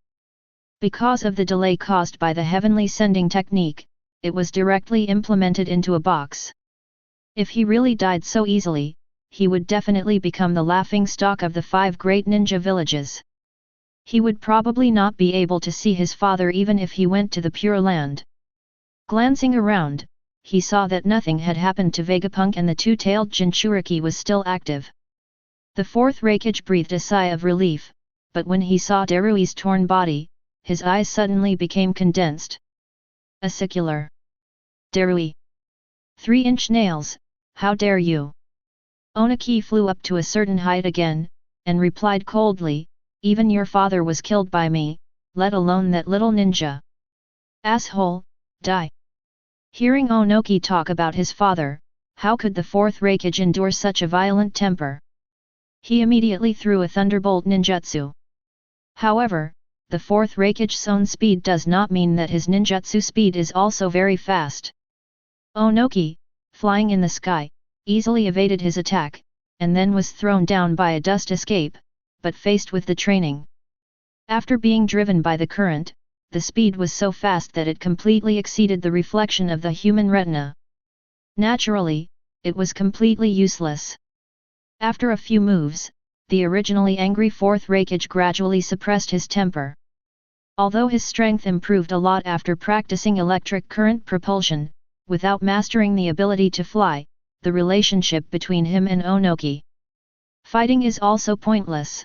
Because of the delay caused by the heavenly sending technique, it was directly implemented into a box. If he really died so easily, he would definitely become the laughing stock of the 5 great ninja villages. He would probably not be able to see his father even if he went to the Pure Land. Glancing around, he saw that nothing had happened to Vegapunk and the two-tailed Jinchuriki was still active. The fourth Raikage breathed a sigh of relief, but when he saw Darui's torn body, his eyes suddenly became condensed. A secular. Darui. 3-inch nails, how dare you? Onaki flew up to a certain height again, and replied coldly, even your father was killed by me, let alone that little ninja. Asshole, die. Hearing Onoki talk about his father, how could the fourth Raikage endure such a violent temper? He immediately threw a thunderbolt ninjutsu. However, the fourth Raikage's own speed does not mean that his ninjutsu speed is also very fast. Onoki, flying in the sky, easily evaded his attack, and then was thrown down by a dust escape, but faced with the training. After being driven by the current, the speed was so fast that it completely exceeded the reflection of the human retina. Naturally, it was completely useless. After a few moves, the originally angry fourth Raikage gradually suppressed his temper. Although his strength improved a lot after practicing electric current propulsion, without mastering the ability to fly, the relationship between him and Onoki. Fighting is also pointless.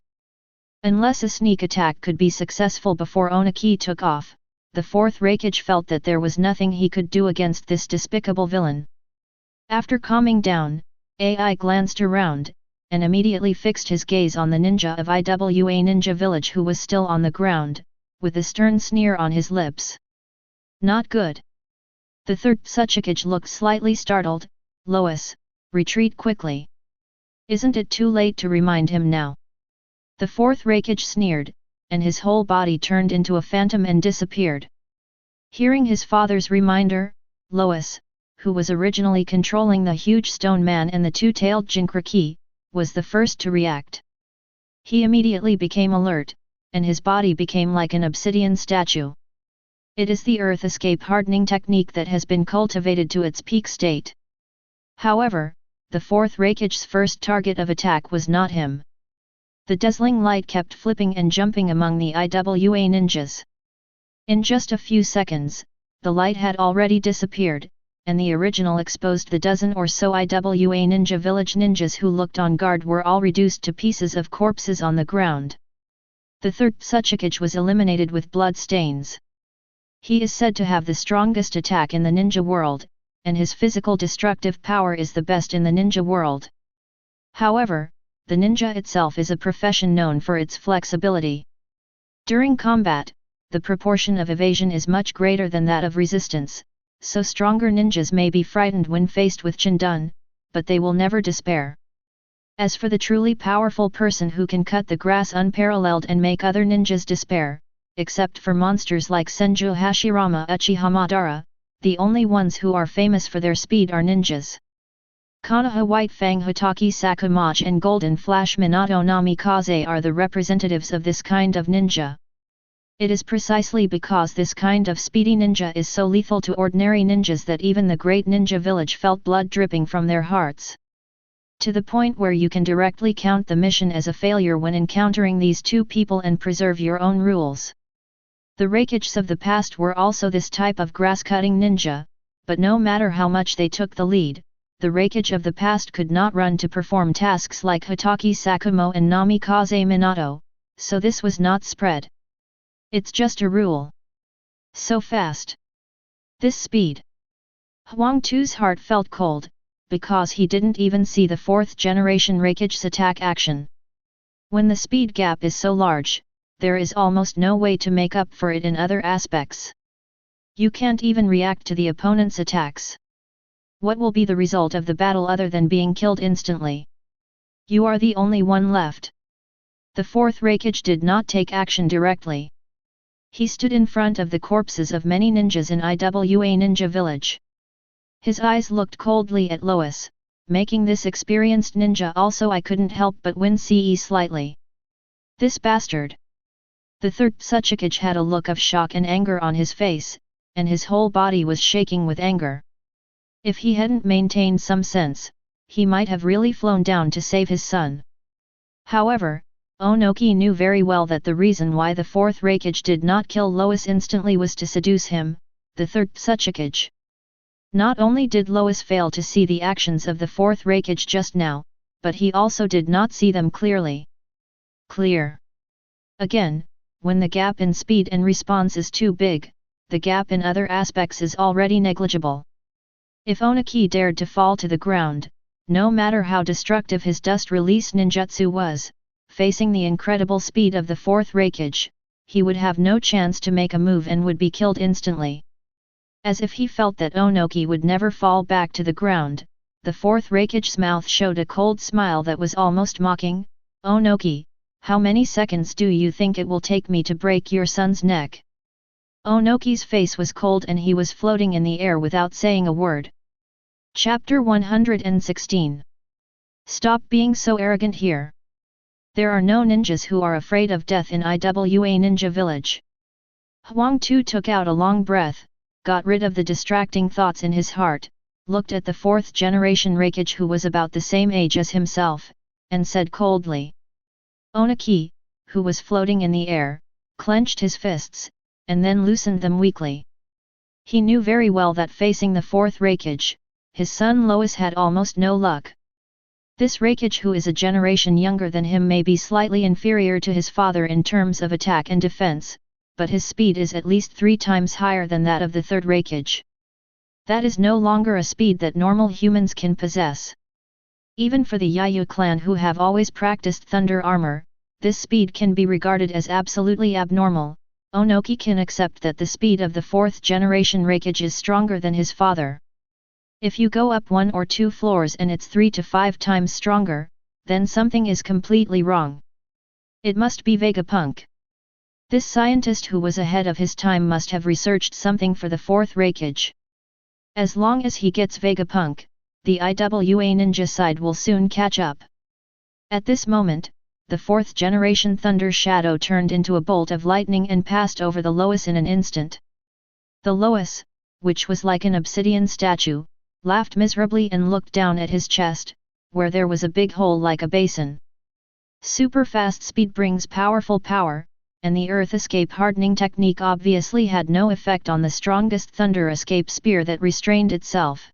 Unless a sneak attack could be successful before Onoki took off, the fourth Raikage felt that there was nothing he could do against this despicable villain. After calming down, AI glanced around, and immediately fixed his gaze on the ninja of Iwa Ninja Village who was still on the ground, with a stern sneer on his lips. Not good. The third Tsuchikage looked slightly startled. Lois, retreat quickly. Isn't it too late to remind him now? The fourth Raikage sneered, and his whole body turned into a phantom and disappeared. Hearing his father's reminder, Lois, who was originally controlling the huge stone man and the two-tailed Jinchuriki, was the first to react. He immediately became alert, and his body became like an obsidian statue. It is the earth escape hardening technique that has been cultivated to its peak state. However, the fourth Raikage's first target of attack was not him. The dazzling light kept flipping and jumping among the Iwa ninjas. In just a few seconds, the light had already disappeared, and the original exposed the dozen or so Iwa Ninja Village ninjas who looked on guard were all reduced to pieces of corpses on the ground. The third Tsuchikage was eliminated with blood stains. He is said to have the strongest attack in the ninja world, and his physical destructive power is the best in the ninja world. However, the ninja itself is a profession known for its flexibility. During combat, the proportion of evasion is much greater than that of resistance, so stronger ninjas may be frightened when faced with Chindun, but they will never despair. As for the truly powerful person who can cut the grass unparalleled and make other ninjas despair, except for monsters like Senju Hashirama Uchiha Madara, the only ones who are famous for their speed are ninjas. Konoha White Fang Hitaki Sakumachi and Golden Flash Minato Namikaze are the representatives of this kind of ninja. It is precisely because this kind of speedy ninja is so lethal to ordinary ninjas that even the great ninja village felt blood dripping from their hearts. To the point where you can directly count the mission as a failure when encountering these two people and preserve your own rules. The Raikages of the past were also this type of grass-cutting ninja, but no matter how much they took the lead, the Raikage of the past could not run to perform tasks like Hitaki Sakumo and Namikaze Minato, so this was not spread. It's just a rule. So fast. This speed. Huang Tu's heart felt cold, because he didn't even see the fourth generation Raikage's attack action. When the speed gap is so large, there is almost no way to make up for it in other aspects. You can't even react to the opponent's attacks. What will be the result of the battle other than being killed instantly? You are the only one left. The fourth Raikage did not take action directly. He stood in front of the corpses of many ninjas in IWA Ninja Village. His eyes looked coldly at Lois, making this experienced ninja also I couldn't help but wince slightly. This bastard! The third Tsuchikage had a look of shock and anger on his face, and his whole body was shaking with anger. If he hadn't maintained some sense, he might have really flown down to save his son. However, Onoki knew very well that the reason why the fourth Raikage did not kill Lois instantly was to seduce him, the third Tsuchikage. Not only did Lois fail to see the actions of the fourth Raikage just now, but he also did not see them clearly. Clear. Again, when the gap in speed and response is too big, the gap in other aspects is already negligible. If Onoki dared to fall to the ground, no matter how destructive his dust release ninjutsu was, facing the incredible speed of the fourth Raikage, he would have no chance to make a move and would be killed instantly. As if he felt that Onoki would never fall back to the ground, the fourth Raikage's mouth showed a cold smile that was almost mocking. "Onoki, how many seconds do you think it will take me to break your son's neck?" Onoki's face was cold and he was floating in the air without saying a word. Chapter 116. Stop being so arrogant here. There are no ninjas who are afraid of death in IWA Ninja Village. Huang Tu took out a long breath, got rid of the distracting thoughts in his heart, looked at the fourth generation Raikage who was about the same age as himself, and said coldly. Onoki, who was floating in the air, clenched his fists, and then loosened them weakly. He knew very well that facing the fourth Raikage, his son Lois had almost no luck. This Raikage who is a generation younger than him may be slightly inferior to his father in terms of attack and defense, but his speed is at least 3 times higher than that of the third Raikage. That is no longer a speed that normal humans can possess. Even for the Yayu clan who have always practiced thunder armor, this speed can be regarded as absolutely abnormal. Onoki can accept that the speed of the 4th generation Raikage is stronger than his father. If you go up 1 or 2 floors and it's 3 to 5 times stronger, then something is completely wrong. It must be Vegapunk. This scientist who was ahead of his time must have researched something for the 4th Raikage. As long as he gets Vegapunk, the IWA ninja side will soon catch up. At this moment, the 4th generation Thunder Shadow turned into a bolt of lightning and passed over the Lois in an instant. The Lois, which was like an obsidian statue, laughed miserably and looked down at his chest, where there was a big hole like a basin. Super fast speed brings powerful power, and the earth escape hardening technique obviously had no effect on the strongest thunder escape spear that restrained itself.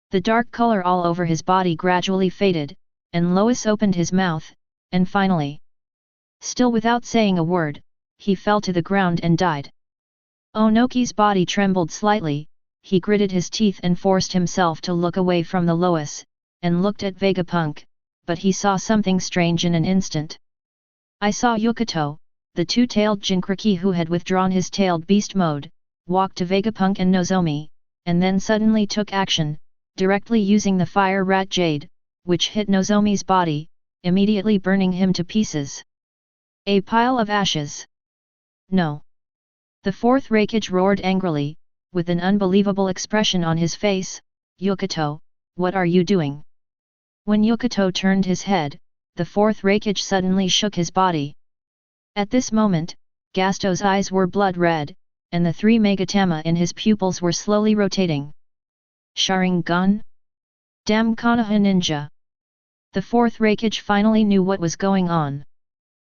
The dark color all over his body gradually faded, and Lois opened his mouth, and finally, still without saying a word, he fell to the ground and died. Onoki's body trembled slightly. He gritted his teeth and forced himself to look away from the Lois, and looked at Vegapunk, but he saw something strange in an instant. I saw Yukato, the two-tailed Jinkriki who had withdrawn his tailed beast mode, walk to Vegapunk and Nozomi, and then suddenly took action, directly using the fire rat jade, which hit Nozomi's body, immediately burning him to pieces. A pile of ashes. No! The 4th Raikage roared angrily, with an unbelievable expression on his face. Yukato, what are you doing? When Yukato turned his head, the 4th Raikage suddenly shook his body. At this moment, Gasto's eyes were blood red, and the 3 Megatama in his pupils were slowly rotating. Sharingan? Damn Konoha ninja! The 4th Raikage finally knew what was going on.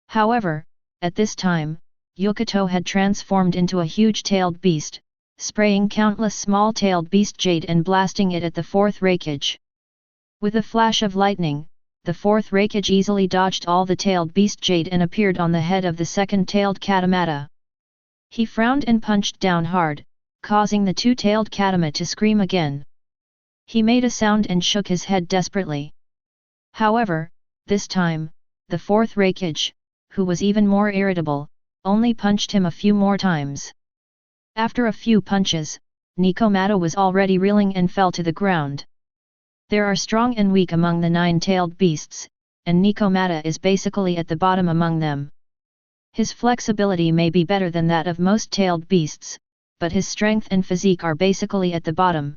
However, at this time, Yukato had transformed into a huge-tailed beast, spraying countless small-tailed beast jade and blasting it at the 4th Raikage. With a flash of lightning, the 4th Raikage easily dodged all the tailed beast jade and appeared on the head of the second-tailed Katamata. He frowned and punched down hard, causing the two-tailed Katama to scream again. He made a sound and shook his head desperately. However, this time, the 4th Raikage, who was even more irritable, only punched him a few more times. After a few punches, Nikomata was already reeling and fell to the ground. There are strong and weak among the 9-tailed beasts, and Nikomata is basically at the bottom among them. His flexibility may be better than that of most tailed beasts, but his strength and physique are basically at the bottom.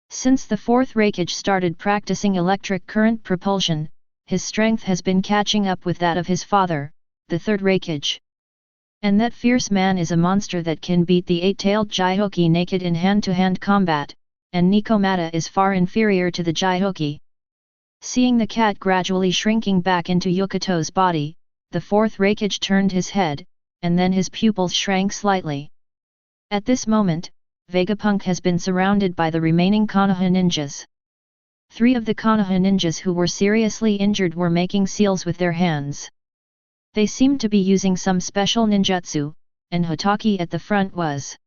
Since the fourth Raikage started practicing electric current propulsion, his strength has been catching up with that of his father, the third Raikage. And that fierce man is a monster that can beat the eight-tailed Jihoki naked in hand-to-hand combat, and Nikomata is far inferior to the Jihoki. Seeing the cat gradually shrinking back into Yukito's body, the fourth Raikage turned his head, and then his pupils shrank slightly. At this moment, Vegapunk has been surrounded by the remaining Konoha ninjas. 3 of the Konoha ninjas who were seriously injured were making seals with their hands. They seemed to be using some special ninjutsu, and Hotaki at the front was.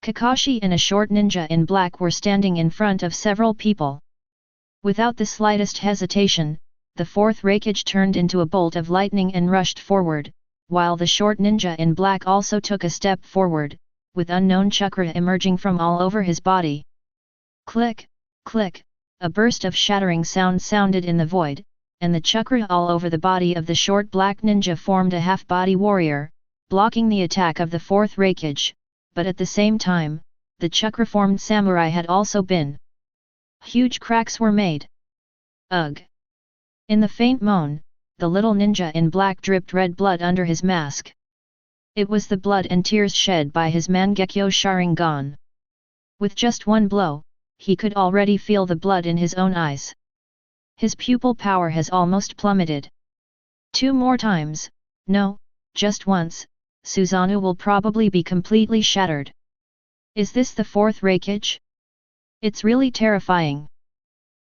Kakashi and a short ninja in black were standing in front of several people. Without the slightest hesitation, the fourth Raikage turned into a bolt of lightning and rushed forward, while the short ninja in black also took a step forward, with unknown chakra emerging from all over his body. Click, click, a burst of shattering sound sounded in the void, and the chakra all over the body of the short black ninja formed a half-body warrior, blocking the attack of the fourth Raikage, but at the same time, the chakra-formed samurai had also been. Huge cracks were made. Ugh! In the faint moan, the little ninja in black dripped red blood under his mask. It was the blood and tears shed by his Mangekyo Sharingan. With just one blow, he could already feel the blood in his own eyes. His pupil power has almost plummeted. 2 more times, no, just once, Susanoo will probably be completely shattered. Is this the fourth Raikage? It's really terrifying.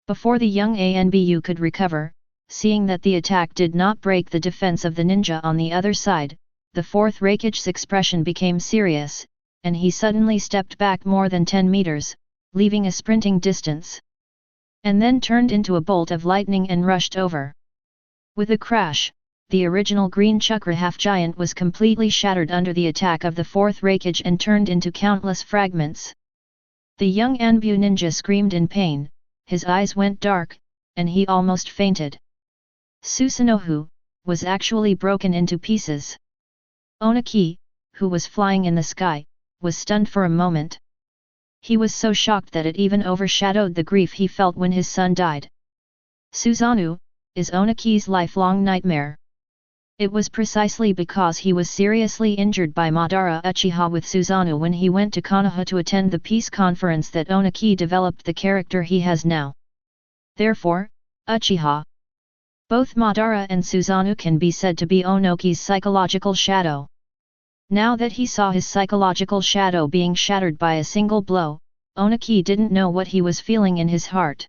Before the young Anbu could recover, seeing that the attack did not break the defense of the ninja on the other side, the fourth Raikage's expression became serious, and he suddenly stepped back more than 10 meters, leaving a sprinting distance. And then turned into a bolt of lightning and rushed over. With a crash, the original green chakra half-giant was completely shattered under the attack of the fourth Raikage and turned into countless fragments. The young Anbu ninja screamed in pain, his eyes went dark, and he almost fainted. Susanoo was actually broken into pieces. Onaki, who was flying in the sky, was stunned for a moment. He was so shocked that it even overshadowed the grief he felt when his son died. Susanoo is Onaki's lifelong nightmare. It was precisely because he was seriously injured by Madara Uchiha with Susanoo when he went to Konoha to attend the peace conference that Onaki developed the character he has now. Therefore, Uchiha. Both Madara and Susanoo can be said to be Onoki's psychological shadow. Now that he saw his psychological shadow being shattered by a single blow, Onaki didn't know what he was feeling in his heart.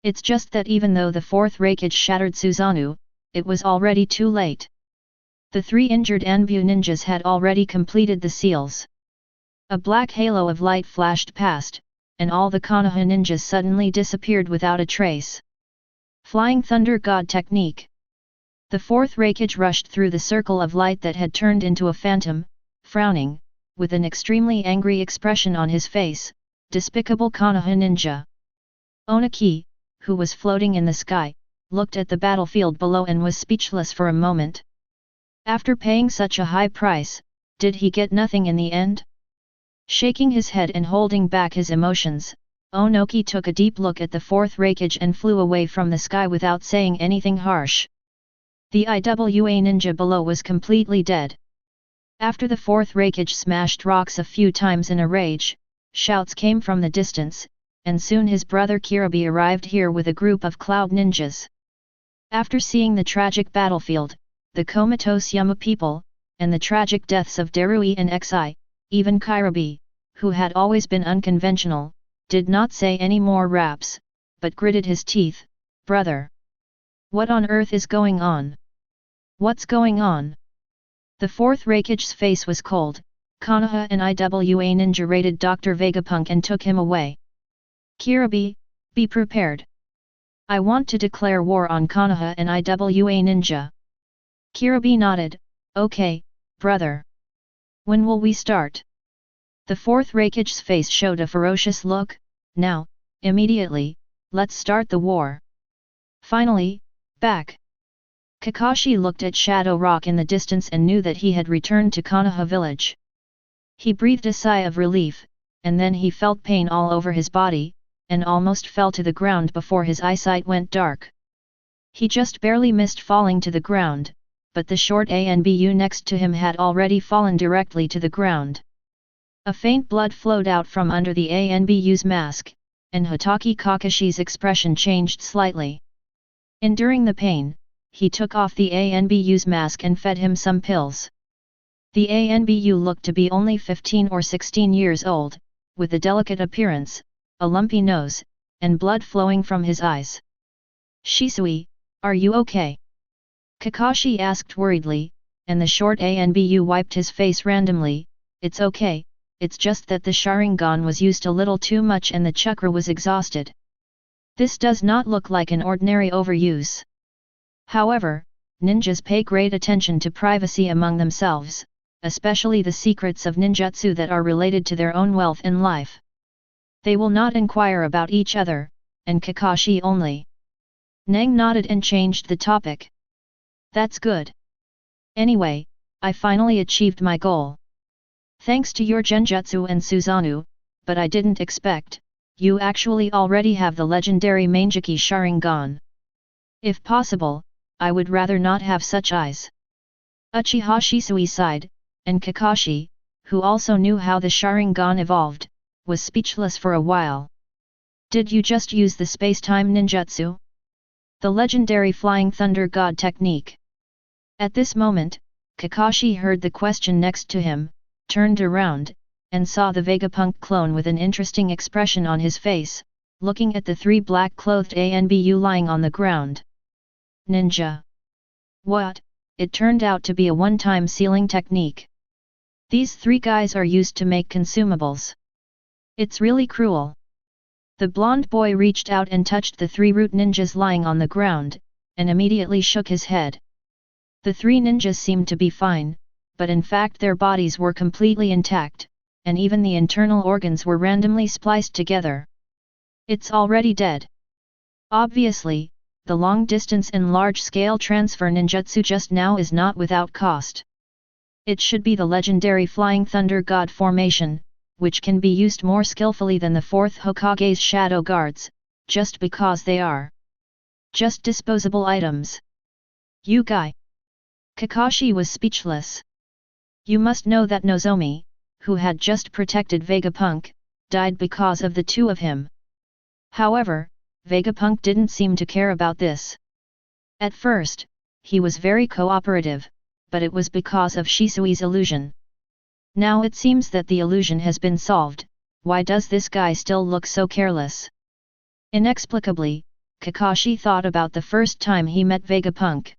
It's just that even though the fourth Raikage shattered Susanoo, it was already too late. The 3 injured Anbu ninjas had already completed the seals. A black halo of light flashed past, and all the Konoha ninjas suddenly disappeared without a trace. Flying Thunder God technique. The fourth Raikage rushed through the circle of light that had turned into a phantom, frowning, with an extremely angry expression on his face, despicable Konoha ninja. Onaki, who was floating in the sky, looked at the battlefield below and was speechless for a moment. After paying such a high price, did he get nothing in the end? Shaking his head and holding back his emotions, Onoki took a deep look at the fourth Raikage and flew away from the sky without saying anything harsh. The IWA ninja below was completely dead. After the fourth Raikage smashed rocks a few times in a rage, shouts came from the distance, and soon his brother Kiribi arrived here with a group of cloud ninjas. After seeing the tragic battlefield, the comatose Yama people, and the tragic deaths of Darui and Xi, even Kiribi, who had always been unconventional, did not say any more raps, but gritted his teeth. Brother! What on earth is going on? What's going on? The fourth Raikage's face was cold. Konoha and IWA ninja raided Dr. Vegapunk and took him away. Kiribi, be prepared. I want to declare war on Konoha and IWA ninja. Kiribi nodded, okay, brother. When will we start? The fourth Raikage's face showed a ferocious look. Now, immediately, let's start the war. Finally, Back! Kakashi looked at Shadow Rock in the distance and knew that he had returned to Konoha village. He breathed a sigh of relief, and then he felt pain all over his body, and almost fell to the ground before his eyesight went dark. He just barely missed falling to the ground, but the short ANBU next to him had already fallen directly to the ground. A faint blood flowed out from under the ANBU's mask, and Hatake Kakashi's expression changed slightly. Enduring the pain, he took off the ANBU's mask and fed him some pills. The ANBU looked to be only 15 or 16 years old, with a delicate appearance, a lumpy nose, and blood flowing from his eyes. "Shisui, are you okay?" Kakashi asked worriedly, and the short ANBU wiped his face randomly. "It's okay, it's just that the Sharingan was used a little too much and the chakra was exhausted. This does not look like an ordinary overuse. However, ninjas pay great attention to privacy among themselves, especially the secrets of ninjutsu that are related to their own wealth and life. They will not inquire about each other, and Kakashi only." Neng nodded and changed the topic. "That's good. Anyway, I finally achieved my goal. Thanks to your genjutsu and Susanoo, but I didn't expect, you actually already have the legendary Manjiki Sharingan. If possible, I would rather not have such eyes." Uchiha Shisui sighed, and Kakashi, who also knew how the Sharingan evolved, was speechless for a while. "Did you just use the space-time ninjutsu? The legendary Flying Thunder God technique?" At this moment, Kakashi heard the question next to him, turned around, and saw the Vegapunk clone with an interesting expression on his face, looking at the three black-clothed ANBU lying on the ground. "Ninja? What?" It turned out to be a one-time sealing technique. These three guys are used to make consumables. It's really cruel. The blonde boy reached out and touched the three root ninjas lying on the ground, and immediately shook his head. The three ninjas seemed to be fine, but in fact their bodies were completely intact, and even the internal organs were randomly spliced together. "It's already dead." Obviously, the long-distance and large-scale transfer ninjutsu just now is not without cost. It should be the legendary Flying Thunder God formation, which can be used more skillfully than the fourth Hokage's shadow guards, just because they are just disposable items. "You guy!" Kakashi was speechless. "You must know that Nozomi, who had just protected Vegapunk, died because of the two of him." However, Vegapunk didn't seem to care about this. At first, he was very cooperative, but it was because of Shisui's illusion. Now it seems that the illusion has been solved. Why does this guy still look so careless? Inexplicably, Kakashi thought about the first time he met Vegapunk.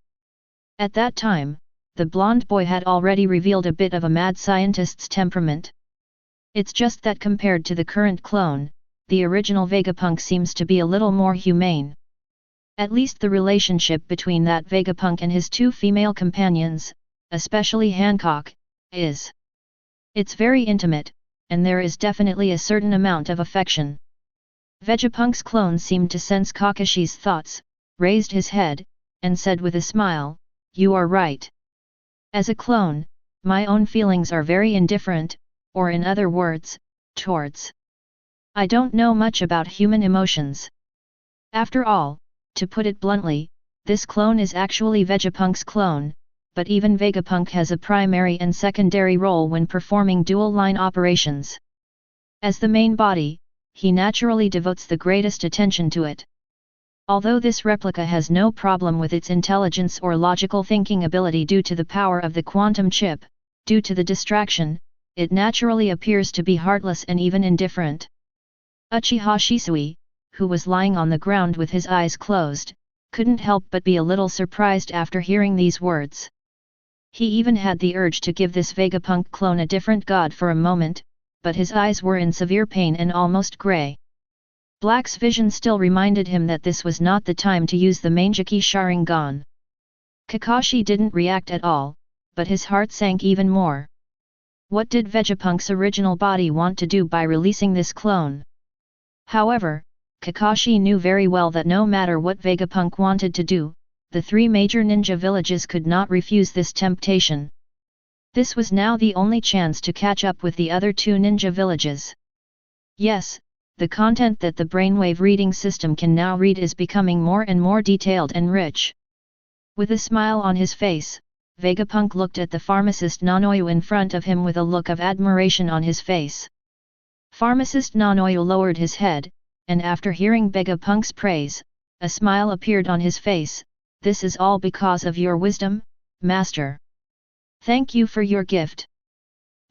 At that time, the blonde boy had already revealed a bit of a mad scientist's temperament. It's just that compared to the current clone, the original Vegapunk seems to be a little more humane. At least the relationship between that Vegapunk and his two female companions, especially Hancock, is. It's very intimate, and there is definitely a certain amount of affection. Vegapunk's clone seemed to sense Kakashi's thoughts, raised his head, and said with a smile, "You are right. As a clone, my own feelings are very indifferent, or in other words, towards. I don't know much about human emotions. After all, to put it bluntly, this clone is actually Vegapunk's clone, but even Vegapunk has a primary and secondary role when performing dual-line operations. As the main body, he naturally devotes the greatest attention to it. Although this replica has no problem with its intelligence or logical thinking ability due to the power of the quantum chip, due to the distraction, it naturally appears to be heartless and even indifferent." Uchiha Shisui, who was lying on the ground with his eyes closed, couldn't help but be a little surprised after hearing these words. He even had the urge to give this Vegapunk clone a different god for a moment, but his eyes were in severe pain and almost grey. Black's vision still reminded him that this was not the time to use the Manjiki Sharingan. Kakashi didn't react at all, but his heart sank even more. What did Vegapunk's original body want to do by releasing this clone? However, Kakashi knew very well that no matter what Vegapunk wanted to do, the 3 major ninja villages could not refuse this temptation. This was now the only chance to catch up with the other 2 ninja villages. Yes, the content that the brainwave reading system can now read is becoming more and more detailed and rich. With a smile on his face, Vegapunk looked at the pharmacist Nanoyu in front of him with a look of admiration on his face. Pharmacist Nanoyu lowered his head, and after hearing Vegapunk's praise, a smile appeared on his face. "This is all because of your wisdom, master. Thank you for your gift."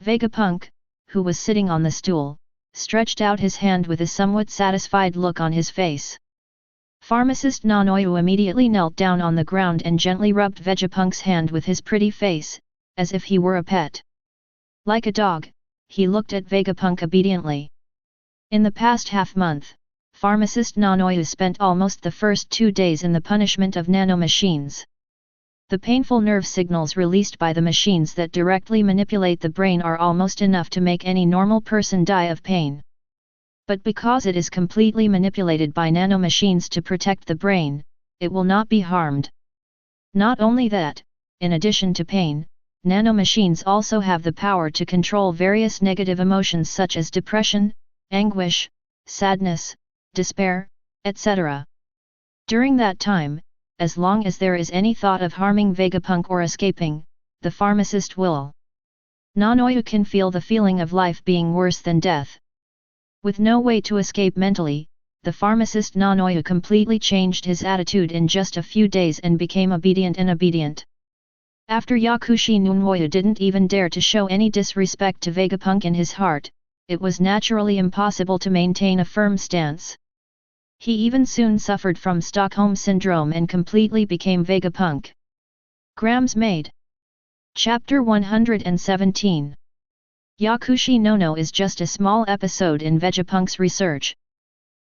Vegapunk, who was sitting on the stool, stretched out his hand with a somewhat satisfied look on his face. Pharmacist Nanoyu immediately knelt down on the ground and gently rubbed Vegapunk's hand with his pretty face, as if he were a pet. Like a dog, he looked at Vegapunk obediently. In the past half-month, Pharmacist Nanoyu spent almost the first 2 days in the punishment of nanomachines. The painful nerve signals released by the machines that directly manipulate the brain are almost enough to make any normal person die of pain. But because it is completely manipulated by nanomachines to protect the brain, it will not be harmed. Not only that, in addition to pain, nanomachines also have the power to control various negative emotions such as depression, anguish, sadness, despair, etc. During that time, as long as there is any thought of harming Vegapunk or escaping, the pharmacist will. Nanoyu can feel the feeling of life being worse than death. With no way to escape mentally, the pharmacist Nanoyu completely changed his attitude in just a few days and became obedient. After Yakushi Nunmoyu didn't even dare to show any disrespect to Vegapunk in his heart, it was naturally impossible to maintain a firm stance. He even soon suffered from Stockholm Syndrome and completely became Vegapunk. Grams made. Chapter 117. Yakushi Nono is just a small episode in Vegapunk's research.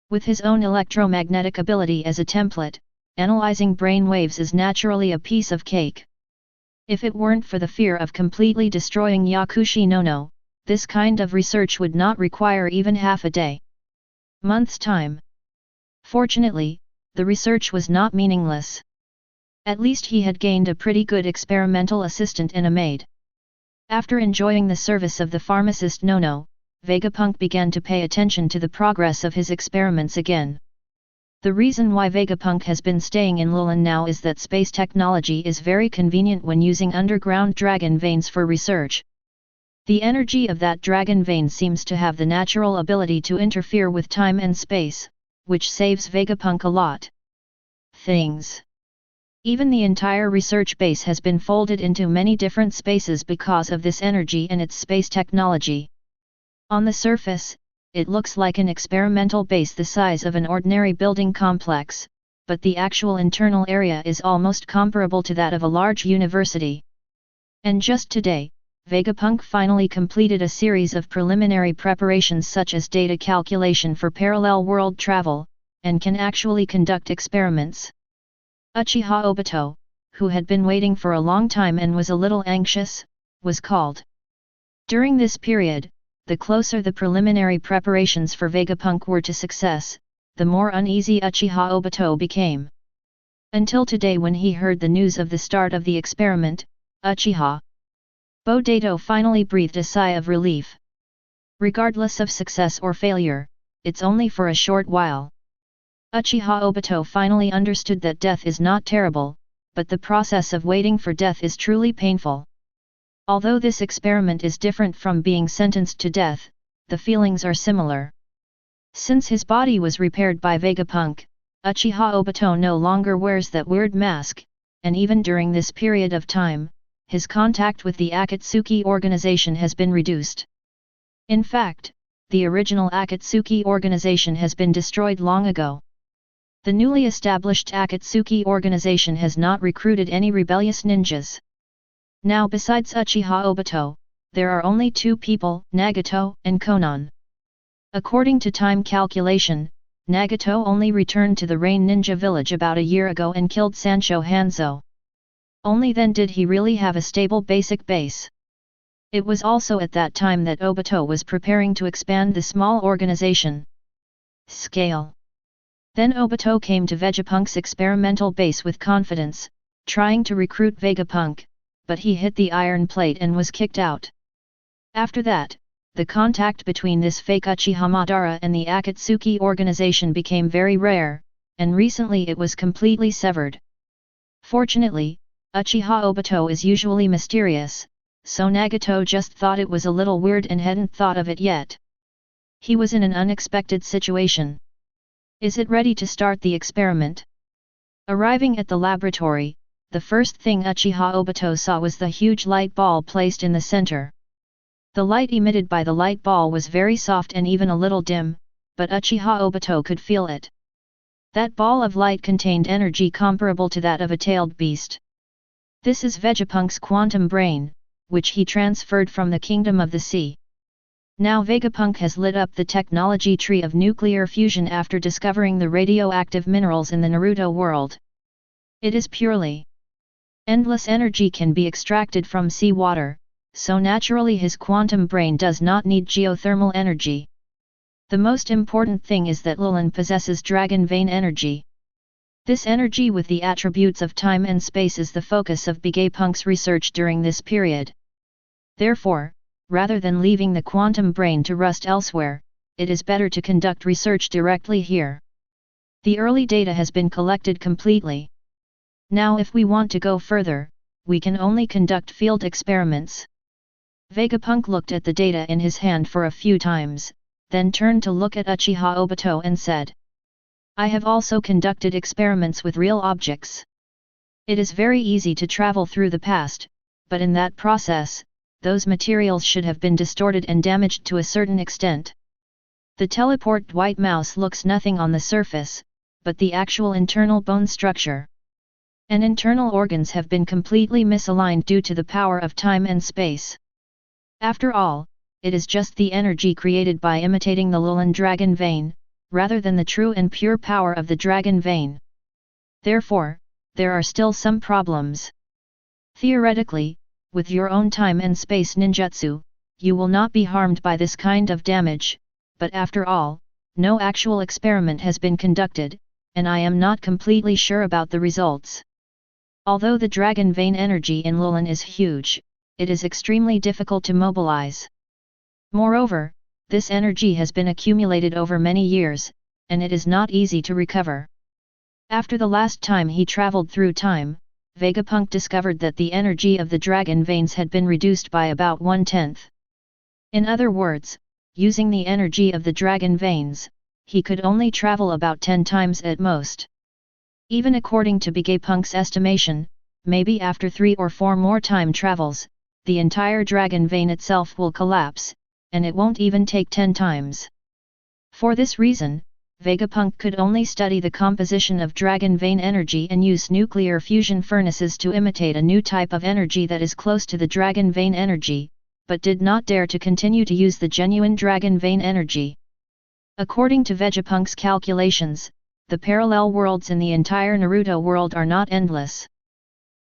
With his own electromagnetic ability as a template, analyzing brain waves is naturally a piece of cake. If it weren't for the fear of completely destroying Yakushi Nono, this kind of research would not require even half a day. Months' time. Fortunately, the research was not meaningless. At least he had gained a pretty good experimental assistant and a maid. After enjoying the service of the pharmacist Nono, Vegapunk began to pay attention to the progress of his experiments again. The reason why Vegapunk has been staying in Lulin now is that space technology is very convenient when using underground dragon veins for research. The energy of that dragon vein seems to have the natural ability to interfere with time and space, which saves Vegapunk a lot. Things. Even the entire research base has been folded into many different spaces because of this energy and its space technology. On the surface, it looks like an experimental base the size of an ordinary building complex, but the actual internal area is almost comparable to that of a large university. And just today, Vegapunk finally completed a series of preliminary preparations such as data calculation for parallel world travel, and can actually conduct experiments. Uchiha Obito, who had been waiting for a long time and was a little anxious, was called. During this period, the closer the preliminary preparations for Vegapunk were to success, the more uneasy Uchiha Obito became. Until today, when he heard the news of the start of the experiment, Uchiha Bodato finally breathed a sigh of relief. Regardless of success or failure, it's only for a short while. Uchiha Obito finally understood that death is not terrible, but the process of waiting for death is truly painful. Although this experiment is different from being sentenced to death, the feelings are similar. Since his body was repaired by Vegapunk, Uchiha Obito no longer wears that weird mask, and even during this period of time, his contact with the Akatsuki organization has been reduced. In fact, the original Akatsuki organization has been destroyed long ago. The newly established Akatsuki organization has not recruited any rebellious ninjas. Now, besides Uchiha Obito, there are only 2 people, Nagato and Konan. According to time calculation, Nagato only returned to the Rain Ninja village about a year ago and killed Sancho Hanzo. Only then did he really have a stable basic base. It was also at that time that Obito was preparing to expand the small organization. Scale. Then Obito came to Vegapunk's experimental base with confidence, trying to recruit Vegapunk, but he hit the iron plate and was kicked out. After that, the contact between this fake Uchiha Madara and the Akatsuki organization became very rare, and recently it was completely severed. Fortunately, Uchiha Obito is usually mysterious, so Nagato just thought it was a little weird and hadn't thought of it yet. He was in an unexpected situation. Is it ready to start the experiment? Arriving at the laboratory, the first thing Uchiha Obito saw was the huge light ball placed in the center. The light emitted by the light ball was very soft and even a little dim, but Uchiha Obito could feel it. That ball of light contained energy comparable to that of a tailed beast. This is Vegapunk's quantum brain, which he transferred from the Kingdom of the Sea. Now Vegapunk has lit up the technology tree of nuclear fusion after discovering the radioactive minerals in the Naruto world. It is purely endless energy can be extracted from seawater, so naturally his quantum brain does not need geothermal energy. The most important thing is that Lulin possesses dragon vein energy. This energy with the attributes of time and space is the focus of Vegapunk's research during this period. Therefore, rather than leaving the quantum brain to rust elsewhere, it is better to conduct research directly here. The early data has been collected completely. Now if we want to go further, we can only conduct field experiments. Vegapunk looked at the data in his hand for a few times, then turned to look at Uchiha Obito and said, I have also conducted experiments with real objects. It is very easy to travel through the past, but in that process, those materials should have been distorted and damaged to a certain extent. The teleport white mouse looks nothing on the surface, but the actual internal bone structure and internal organs have been completely misaligned due to the power of time and space. After all, it is just the energy created by imitating the Lulin dragon vein, rather than the true and pure power of the dragon vein. Therefore, there are still some problems. Theoretically, with your own time and space ninjutsu, you will not be harmed by this kind of damage, but after all, no actual experiment has been conducted, and I am not completely sure about the results. Although the dragon vein energy in Lulin is huge, it is extremely difficult to mobilize. Moreover, this energy has been accumulated over many years, and it is not easy to recover. After the last time he traveled through time, Vegapunk discovered that the energy of the dragon veins had been reduced by about 1/10. In other words, using the energy of the dragon veins, he could only travel about 10 times at most. Even according to Vegapunk's estimation, maybe after 3 or 4 more time travels, the entire dragon vein itself will collapse, and it won't even take 10 times. For this reason, Vegapunk could only study the composition of dragon vein energy and use nuclear fusion furnaces to imitate a new type of energy that is close to the dragon vein energy, but did not dare to continue to use the genuine dragon vein energy. According to Vegapunk's calculations, the parallel worlds in the entire Naruto world are not endless.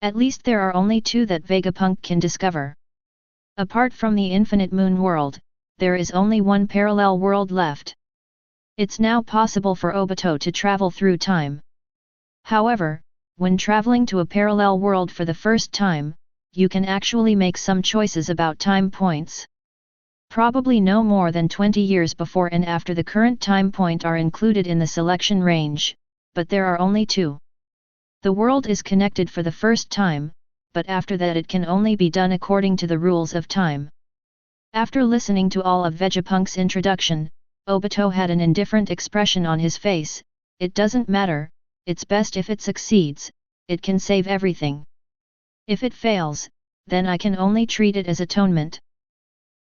At least there are only 2 that Vegapunk can discover. Apart from the infinite moon world, there is only one parallel world left. It's now possible for Obito to travel through time. However, when traveling to a parallel world for the first time, you can actually make some choices about time points. Probably no more than 20 years before and after the current time point are included in the selection range, but there are only 2. The world is connected for the first time, but after that it can only be done according to the rules of time. After listening to all of Vegapunk's introduction, Obito had an indifferent expression on his face. It doesn't matter, it's best if it succeeds, it can save everything. If it fails, then I can only treat it as atonement.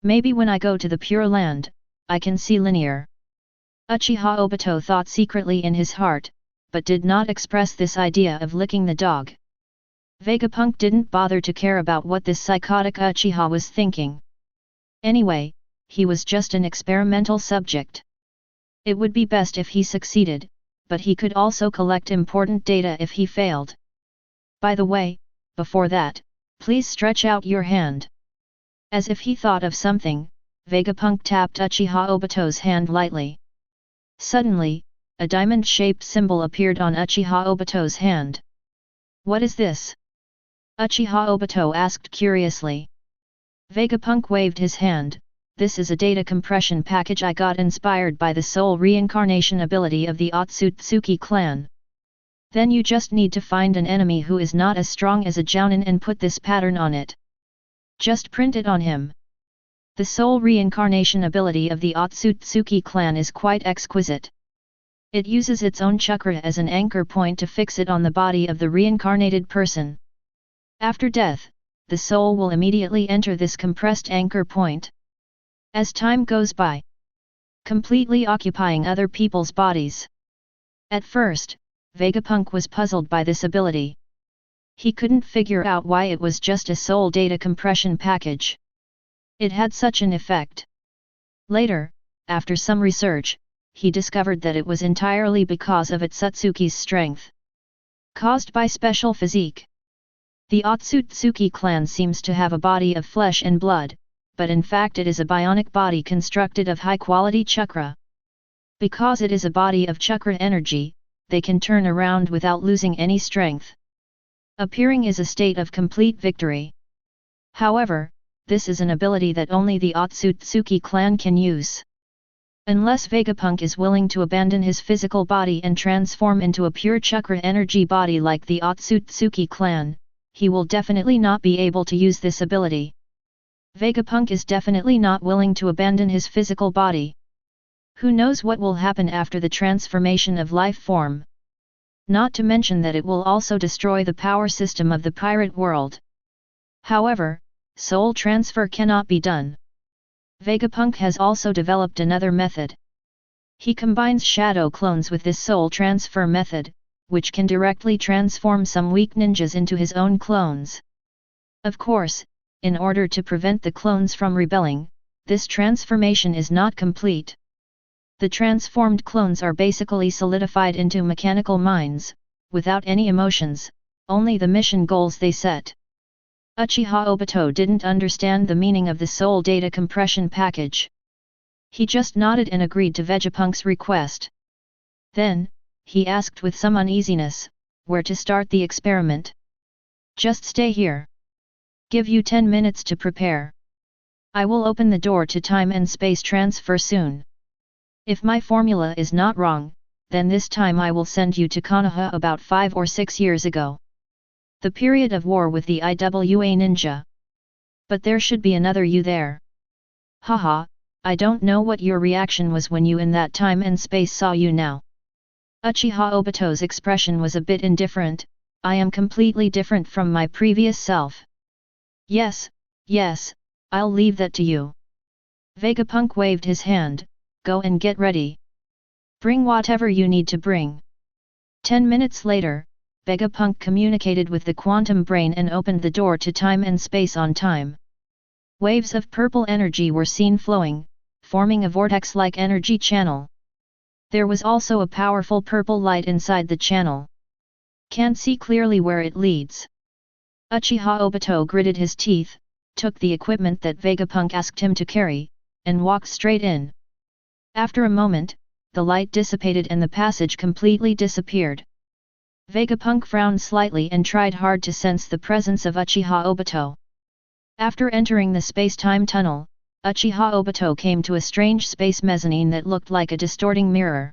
Maybe when I go to the Pure Land, I can see linear. Uchiha Obito thought secretly in his heart, but did not express this idea of licking the dog. Vegapunk didn't bother to care about what this psychotic Uchiha was thinking. Anyway, he was just an experimental subject. It would be best if he succeeded, but he could also collect important data if he failed. By the way, before that, please stretch out your hand. As if he thought of something, Vegapunk tapped Uchiha Obito's hand lightly. Suddenly, a diamond-shaped symbol appeared on Uchiha Obito's hand. "What is this?" Uchiha Obito asked curiously. Vegapunk waved his hand. "This is a data compression package I got inspired by the soul reincarnation ability of the Otsutsuki clan. Then you just need to find an enemy who is not as strong as a Jounin and put this pattern on it. Just print it on him." The soul reincarnation ability of the Otsutsuki clan is quite exquisite. It uses its own chakra as an anchor point to fix it on the body of the reincarnated person. After death, the soul will immediately enter this compressed anchor point. As time goes by, completely occupying other people's bodies. At first, Vegapunk was puzzled by this ability. He couldn't figure out why it was just a soul data compression package. It had such an effect. Later, after some research, he discovered that it was entirely because of Otsutsuki's strength, caused by special physique. The Otsutsuki clan seems to have a body of flesh and blood, but in fact it is a bionic body constructed of high-quality chakra. Because it is a body of chakra energy, they can turn around without losing any strength. Appearing is a state of complete victory. However, this is an ability that only the Otsutsuki clan can use. Unless Vegapunk is willing to abandon his physical body and transform into a pure chakra energy body like the Otsutsuki clan, he will definitely not be able to use this ability. Vegapunk is definitely not willing to abandon his physical body. Who knows what will happen after the transformation of life form? Not to mention that it will also destroy the power system of the pirate world. However, soul transfer cannot be done. Vegapunk has also developed another method. He combines shadow clones with this soul transfer method, which can directly transform some weak ninjas into his own clones. Of course, in order to prevent the clones from rebelling, this transformation is not complete. The transformed clones are basically solidified into mechanical minds, without any emotions, only the mission goals they set. Uchiha Obito didn't understand the meaning of the soul data compression package. He just nodded and agreed to Vegapunk's request. Then, he asked with some uneasiness, where to start the experiment. "Just stay here. Give you 10 minutes to prepare. I will open the door to time and space transfer soon. If my formula is not wrong, then this time I will send you to Konoha about 5 or 6 years ago. The period of war with the IWA ninja. But there should be another you there. Haha, I don't know what your reaction was when you in that time and space saw you now." Uchiha Obito's expression was a bit indifferent. "I am completely different from my previous self." Yes, I'll leave that to you." Vegapunk waved his hand. "Go and get ready. Bring whatever you need to bring." 10 minutes later, Vegapunk communicated with the quantum brain and opened the door to time and space on time. Waves of purple energy were seen flowing, forming a vortex-like energy channel. There was also a powerful purple light inside the channel. Can't see clearly where it leads. Uchiha Obito gritted his teeth, took the equipment that Vegapunk asked him to carry, and walked straight in. After a moment, the light dissipated and the passage completely disappeared. Vegapunk frowned slightly and tried hard to sense the presence of Uchiha Obito. After entering the space-time tunnel, Uchiha Obito came to a strange space mezzanine that looked like a distorting mirror.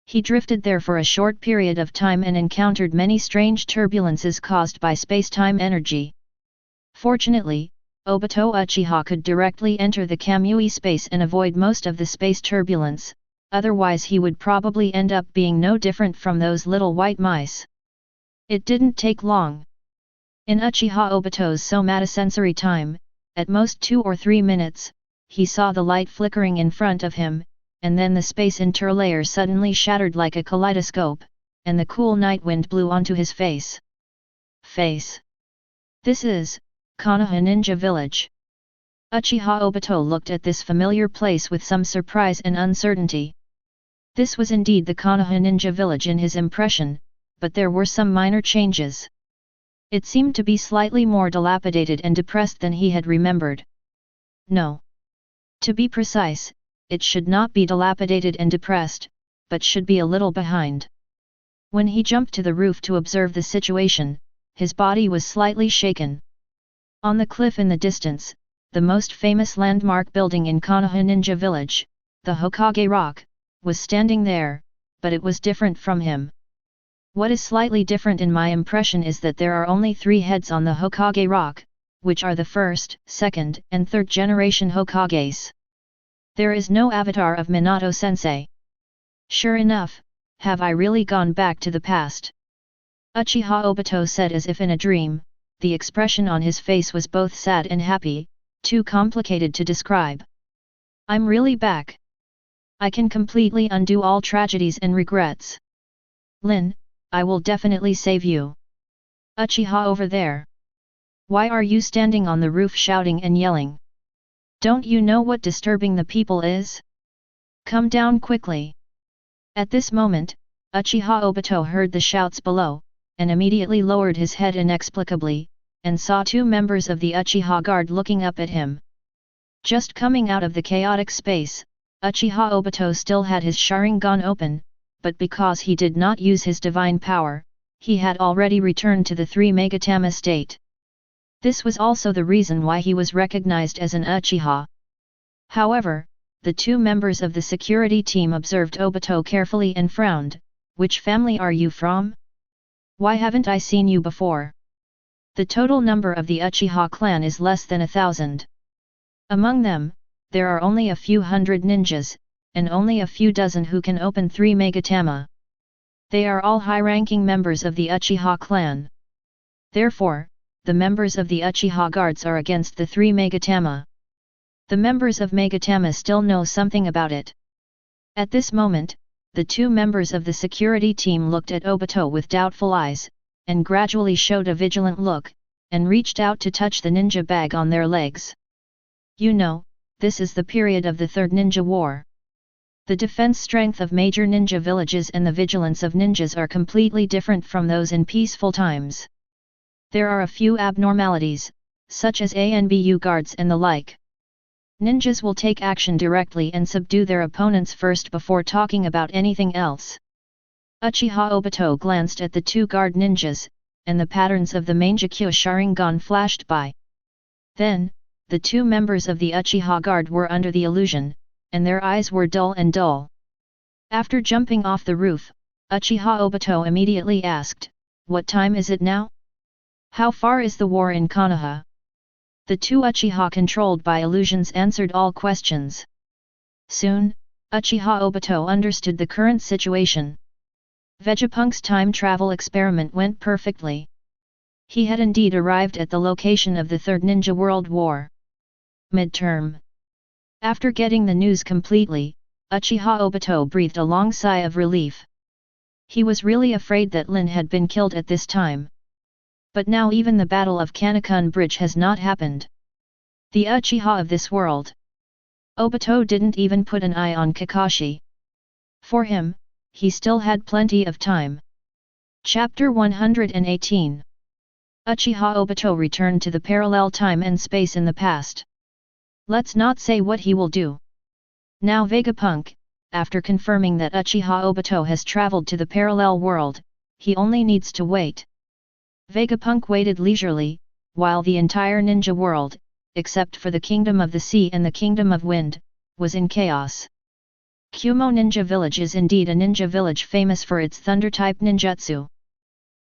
He drifted there for a short period of time and encountered many strange turbulences caused by space-time energy. Fortunately, Obito Uchiha could directly enter the Kamui space and avoid most of the space turbulence, otherwise he would probably end up being no different from those little white mice. It didn't take long. In Uchiha Obito's somatosensory time, at most 2 or 3 minutes, he saw the light flickering in front of him, and then the space interlayer suddenly shattered like a kaleidoscope, and the cool night wind blew onto his face. This is Konoha Ninja Village. Uchiha Obito looked at this familiar place with some surprise and uncertainty. This was indeed the Konoha Ninja Village in his impression, but there were some minor changes. It seemed to be slightly more dilapidated and depressed than he had remembered. No. To be precise, it should not be dilapidated and depressed, but should be a little behind. When he jumped to the roof to observe the situation, his body was slightly shaken. On the cliff in the distance, the most famous landmark building in Konoha Ninja Village, the Hokage Rock, was standing there, but it was different from him. What is slightly different in my impression is that there are only 3 heads on the Hokage Rock, which are the first, second, and third generation Hokages. There is no avatar of Minato-sensei. Sure enough, have I really gone back to the past? Uchiha Obito said as if in a dream. The expression on his face was both sad and happy, too complicated to describe. I'm really back. I can completely undo all tragedies and regrets. Lin, I will definitely save you. Uchiha over there. Why are you standing on the roof shouting and yelling? Don't you know what disturbing the people is? Come down quickly. At this moment, Uchiha Obito heard the shouts below, and immediately lowered his head inexplicably, and saw 2 members of the Uchiha Guard looking up at him. Just coming out of the chaotic space, Uchiha Obito still had his Sharingan open, but because he did not use his divine power, he had already returned to the 3 Megatama state. This was also the reason why he was recognized as an Uchiha. However, the 2 members of the security team observed Obito carefully and frowned. Which family are you from? Why haven't I seen you before? The total number of the Uchiha clan is less than 1,000. Among them, there are only a few hundred ninjas, and only a few dozen who can open 3 Megatama. They are all high-ranking members of the Uchiha clan. Therefore, the members of the Uchiha Guards are against the 3 Megatama. The members of Megatama still know something about it. At this moment, the 2 members of the security team looked at Obito with doubtful eyes, and gradually showed a vigilant look, and reached out to touch the ninja bag on their legs. You know, this is the period of the Third Ninja War. The defense strength of major ninja villages and the vigilance of ninjas are completely different from those in peaceful times. There are a few abnormalities, such as ANBU guards and the like. Ninjas will take action directly and subdue their opponents first before talking about anything else. Uchiha Obito glanced at the 2 guard ninjas, and the patterns of the Mangekyo Sharingan flashed by. Then, the 2 members of the Uchiha Guard were under the illusion, and their eyes were dull and dull. After jumping off the roof, Uchiha Obito immediately asked, "What time is it now? How far is the war in Konoha?" The 2 Uchiha controlled by illusions answered all questions. Soon, Uchiha Obito understood the current situation. Vegapunk's time travel experiment went perfectly. He had indeed arrived at the location of the Third Ninja World War. Midterm. After getting the news completely, Uchiha Obito breathed a long sigh of relief. He was really afraid that Lin had been killed at this time. But now even the Battle of Kanekun Bridge has not happened. The Uchiha of this world. Obito didn't even put an eye on Kakashi. For him, he still had plenty of time. Chapter 118. Uchiha Obito returned to the parallel time and space in the past. Let's not say what he will do. Now Vegapunk, after confirming that Uchiha Obito has traveled to the parallel world, he only needs to wait. Vegapunk waited leisurely, while the entire ninja world, except for the Kingdom of the Sea and the Kingdom of Wind, was in chaos. Kumo Ninja Village is indeed a ninja village famous for its thunder-type ninjutsu.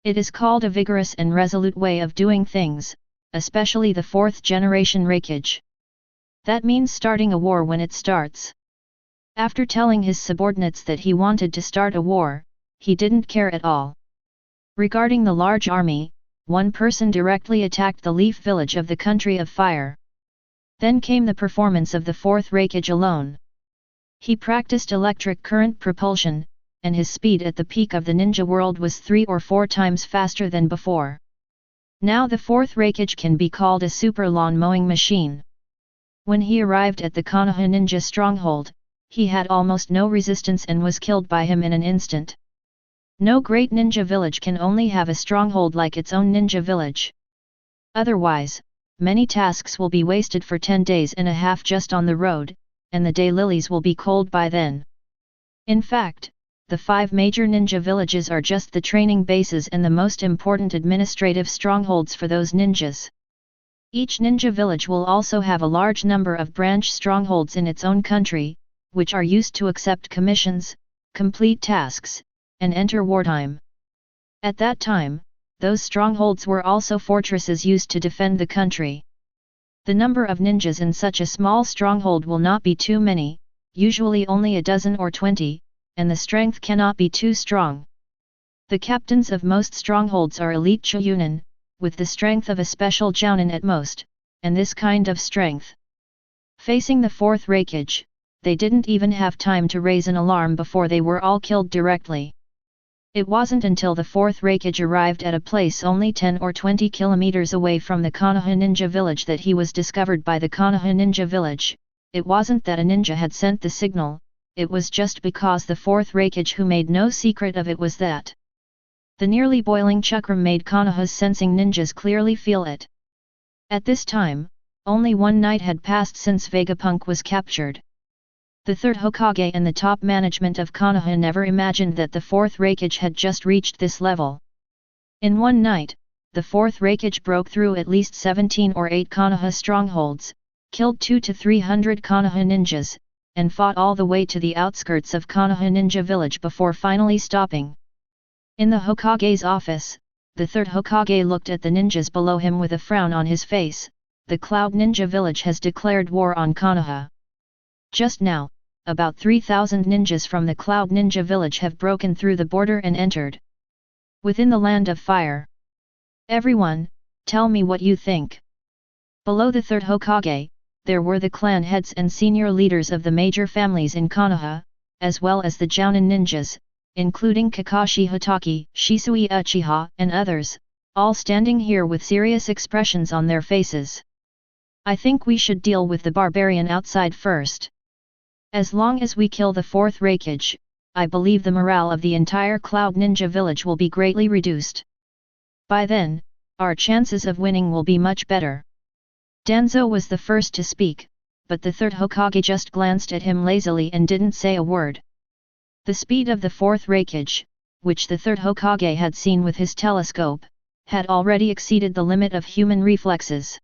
It is called a vigorous and resolute way of doing things, especially the 4th generation Raikage. That means starting a war when it starts. After telling his subordinates that he wanted to start a war, he didn't care at all. Regarding the large army, one person directly attacked the Leaf Village of the Country of Fire. Then came the performance of the 4th Raikage alone. He practiced electric current propulsion, and his speed at the peak of the ninja world was 3 or 4 times faster than before. Now the 4th Raikage can be called a super lawn mowing machine. When he arrived at the Konoha ninja stronghold, he had almost no resistance and was killed by him in an instant. No great ninja village can only have a stronghold like its own ninja village. Otherwise, many tasks will be wasted for 10 days and a half just on the road, and the daylilies will be cold by then. In fact, the 5 major ninja villages are just the training bases and the most important administrative strongholds for those ninjas. Each ninja village will also have a large number of branch strongholds in its own country, which are used to accept commissions, complete tasks, and enter wartime. At that time, those strongholds were also fortresses used to defend the country. The number of ninjas in such a small stronghold will not be too many, usually only a dozen or 20, and the strength cannot be too strong. The captains of most strongholds are elite Chunin, with the strength of a special Jounin at most, and this kind of strength. Facing the 4th Raikage, they didn't even have time to raise an alarm before they were all killed directly. It wasn't until the 4th Raikage arrived at a place only 10 or 20 kilometers away from the Konoha Ninja village that he was discovered by the Konoha Ninja village. It wasn't that a ninja had sent the signal, it was just because the 4th Raikage who made no secret of it was that. The nearly boiling chakram made Konoha's sensing ninjas clearly feel it. At this time, only one night had passed since Vegapunk was captured. The 3rd Hokage and the top management of Konoha never imagined that the 4th Raikage had just reached this level. In one night, the 4th Raikage broke through at least 17 or 8 Konoha strongholds, killed 200 to 300 Konoha ninjas, and fought all the way to the outskirts of Konoha Ninja village before finally stopping. In the Hokage's office, the 3rd Hokage looked at the ninjas below him with a frown on his face. The Cloud Ninja village has declared war on Konoha. Just now, about 3,000 ninjas from the Cloud Ninja village have broken through the border and entered within the Land of Fire. Everyone, tell me what you think. Below the 3rd Hokage, there were the clan heads and senior leaders of the major families in Konoha, as well as the Jounin ninjas, including Kakashi Hatake, Shisui Uchiha, and others, all standing here with serious expressions on their faces. I think we should deal with the barbarian outside first. As long as we kill the 4th Raikage, I believe the morale of the entire Cloud Ninja village will be greatly reduced. By then, our chances of winning will be much better. Danzo was the first to speak, but the 3rd Hokage just glanced at him lazily and didn't say a word. The speed of the 4th Raikage, which the 3rd Hokage had seen with his telescope, had already exceeded the limit of human reflexes.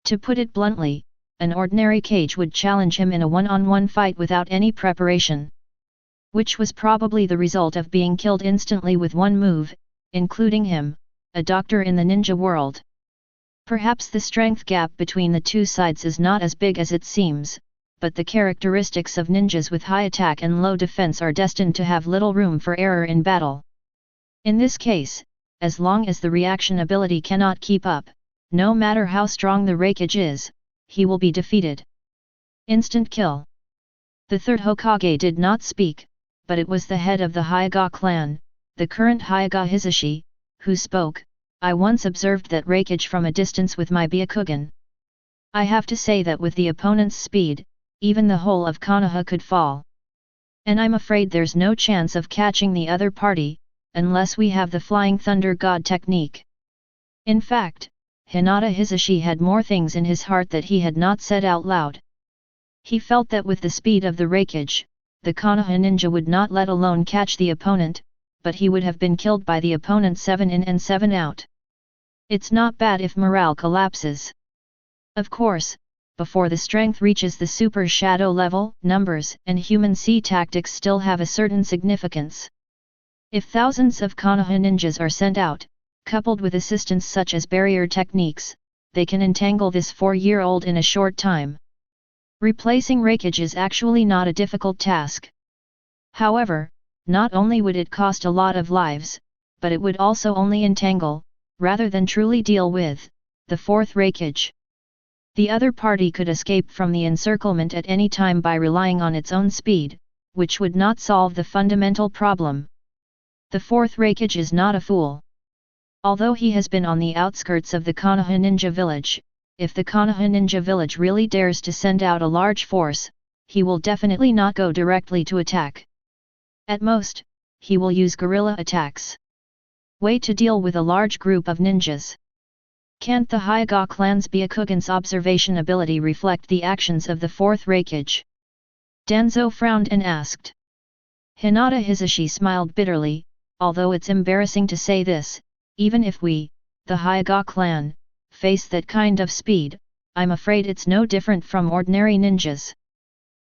To put it bluntly, an ordinary Kage would challenge him in a one-on-one fight without any preparation. Which was probably the result of being killed instantly with one move, including him, a doctor in the ninja world. Perhaps the strength gap between the two sides is not as big as it seems, but the characteristics of ninjas with high attack and low defense are destined to have little room for error in battle. In this case, as long as the reaction ability cannot keep up, no matter how strong the Raikage is, he will be defeated. Instant kill. The 3rd Hokage did not speak, but it was the head of the Hyuga clan, the current Hyuga Hisashi, who spoke. I once observed that Raikage from a distance with my Byakugan. I have to say that with the opponent's speed, even the whole of Konoha could fall. And I'm afraid there's no chance of catching the other party, unless we have the Flying Thunder God technique. In fact, Hinata Hisashi had more things in his heart that he had not said out loud. He felt that with the speed of the Raikage, the Konoha ninja would not let alone catch the opponent, but he would have been killed by the opponent 7 in and 7 out. It's not bad if morale collapses. Of course, before the strength reaches the super shadow level, numbers and human C tactics still have a certain significance. If thousands of Konoha ninjas are sent out, coupled with assistance such as barrier techniques, they can entangle this 4-year-old in a short time. Replacing Raikage is actually not a difficult task. However, not only would it cost a lot of lives, but it would also only entangle, rather than truly deal with, the 4th Raikage. The other party could escape from the encirclement at any time by relying on its own speed, which would not solve the fundamental problem. The 4th Raikage is not a fool. Although he has been on the outskirts of the Konoha Ninja village, if the Konoha Ninja village really dares to send out a large force, he will definitely not go directly to attack. At most, he will use guerrilla attacks. Way to deal with a large group of ninjas. Can't the Hyuga clan's Byakugan's observation ability reflect the actions of the 4th Raikage? Danzo frowned and asked. Hinata Hisashi smiled bitterly, although it's embarrassing to say this, even if we, the Hyuga clan, face that kind of speed, I'm afraid it's no different from ordinary ninjas.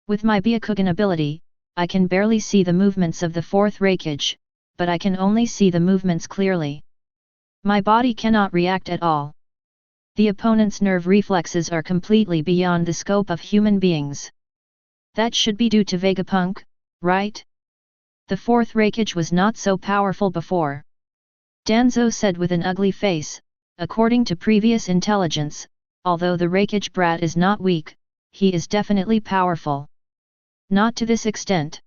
With my Byakugan ability, I can barely see the movements of the fourth Raikage, but I can only see the movements clearly. My body cannot react at all. The opponent's nerve reflexes are completely beyond the scope of human beings. That should be due to Vegapunk, right? The fourth Raikage was not so powerful before. Danzo said with an ugly face, according to previous intelligence, although the Raikage brat is not weak, he is definitely powerful. Not to this extent.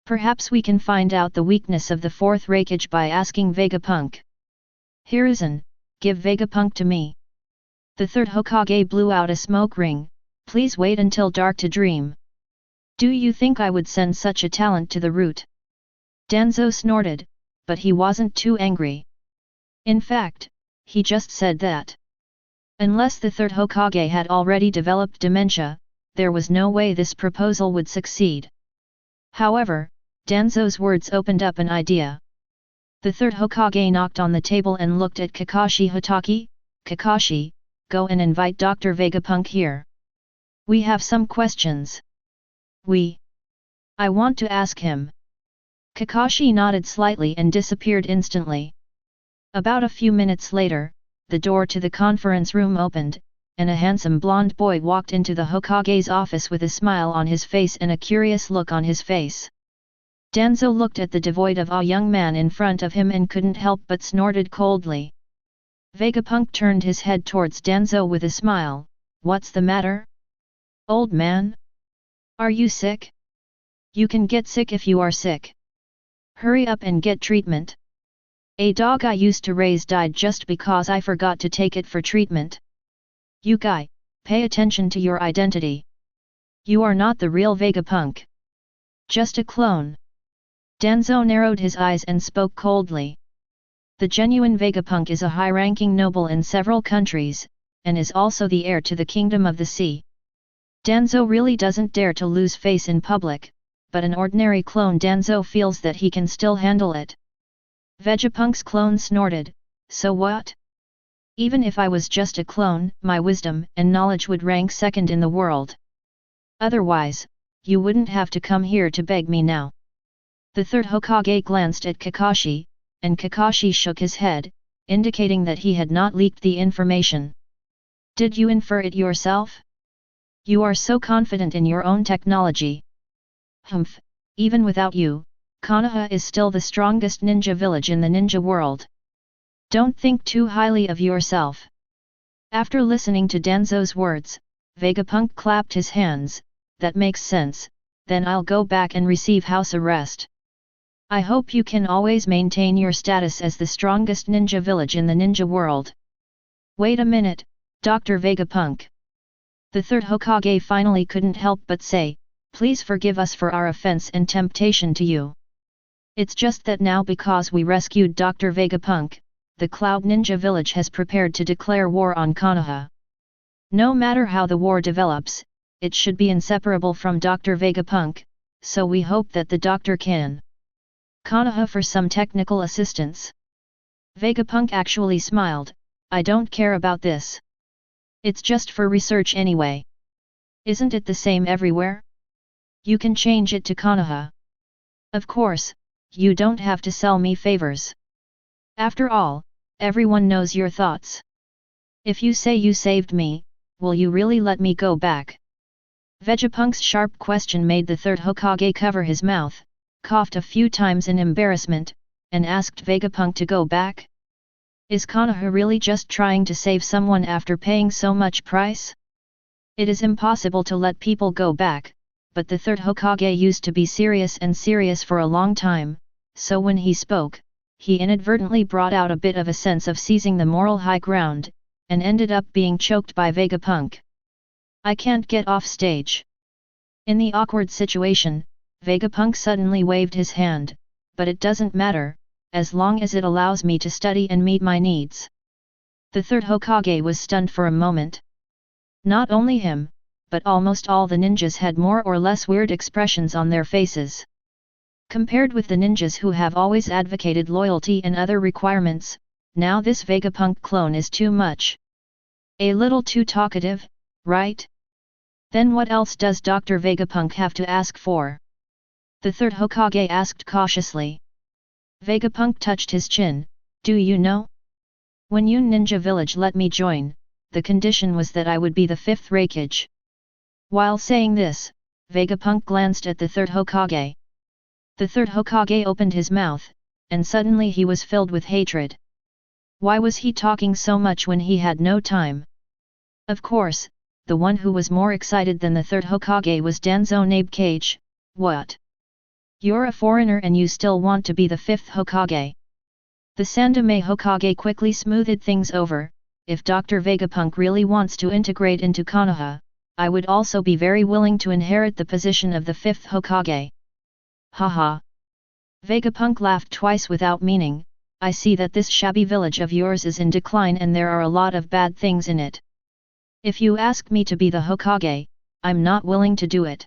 Perhaps we can find out the weakness of the fourth Raikage by asking Vegapunk. Hiruzen, give Vegapunk to me. The third Hokage blew out a smoke ring, please wait until dark to dream. Do you think I would send such a talent to the root? Danzo snorted, but he wasn't too angry. In fact, he just said that. Unless the third Hokage had already developed dementia, there was no way this proposal would succeed. However, Danzo's words opened up an idea. The third Hokage knocked on the table and looked at Kakashi Hatake. Kakashi, go and invite Dr. Vegapunk here. We have some questions. I want to ask him. Kakashi nodded slightly and disappeared instantly. About a few minutes later, the door to the conference room opened, and a handsome blonde boy walked into the Hokage's office with a smile on his face and a curious look on his face. Danzo looked at the devoid of awe young man in front of him and couldn't help but snorted coldly. Vegapunk turned his head towards Danzo with a smile. What's the matter? Old man? Are you sick? You can get sick if you are sick. Hurry up and get treatment. A dog I used to raise died just because I forgot to take it for treatment. You guy, pay attention to your identity. You are not the real Vegapunk. Just a clone. Danzo narrowed his eyes and spoke coldly. The genuine Vegapunk is a high-ranking noble in several countries, and is also the heir to the Kingdom of the Sea. Danzo really doesn't dare to lose face in public, but an ordinary clone Danzo feels that he can still handle it. Vegapunk's clone snorted, so what? Even if I was just a clone, my wisdom and knowledge would rank second in the world. Otherwise, you wouldn't have to come here to beg me now. The third Hokage glanced at Kakashi, and Kakashi shook his head, indicating that he had not leaked the information. Did you infer it yourself? You are so confident in your own technology. Humph, even without you, Konoha is still the strongest ninja village in the ninja world. Don't think too highly of yourself. After listening to Danzo's words, Vegapunk clapped his hands. That makes sense, then I'll go back and receive house arrest. I hope you can always maintain your status as the strongest ninja village in the ninja world. Wait a minute, Dr. Vegapunk. The third Hokage finally couldn't help but say, please forgive us for our offense and temptation to you. It's just that now because we rescued Dr. Vegapunk, the Cloud Ninja Village has prepared to declare war on Konoha. No matter how the war develops, it should be inseparable from Dr. Vegapunk, so we hope that the doctor can Konoha for some technical assistance. Vegapunk actually smiled, I don't care about this. It's just for research anyway. Isn't it the same everywhere? You can change it to Konoha. Of course, you don't have to sell me favors. After all, everyone knows your thoughts. If you say you saved me, will you really let me go back? Vegapunk's sharp question made the third Hokage cover his mouth, coughed a few times in embarrassment, and asked Vegapunk to go back. Is Konoha really just trying to save someone after paying so much price? It is impossible to let people go back, but the third Hokage used to be serious for a long time, so when he spoke, he inadvertently brought out a bit of a sense of seizing the moral high ground, and ended up being choked by Vegapunk. I can't get off stage. In the awkward situation, Vegapunk suddenly waved his hand, but it doesn't matter, as long as it allows me to study and meet my needs. The third Hokage was stunned for a moment. Not only him, but almost all the ninjas had more or less weird expressions on their faces. Compared with the ninjas who have always advocated loyalty and other requirements, now this Vegapunk clone is too much. A little too talkative, right? Then what else does Dr. Vegapunk have to ask for? The third Hokage asked cautiously. Vegapunk touched his chin. Do you know? When Yun Ninja Village let me join, the condition was that I would be the fifth Raikage. While saying this, Vegapunk glanced at the third Hokage. The third Hokage opened his mouth, and suddenly he was filled with hatred. Why was he talking so much when he had no time? Of course, the one who was more excited than the third Hokage was Danzo Nabe Cage. What? You're a foreigner and you still want to be the fifth Hokage? The Sandome Hokage quickly smoothed things over. If Dr. Vegapunk really wants to integrate into Konoha, I would also be very willing to inherit the position of the fifth Hokage. Haha. Vegapunk laughed twice without meaning. I see that this shabby village of yours is in decline and there are a lot of bad things in it. If you ask me to be the Hokage, I'm not willing to do it.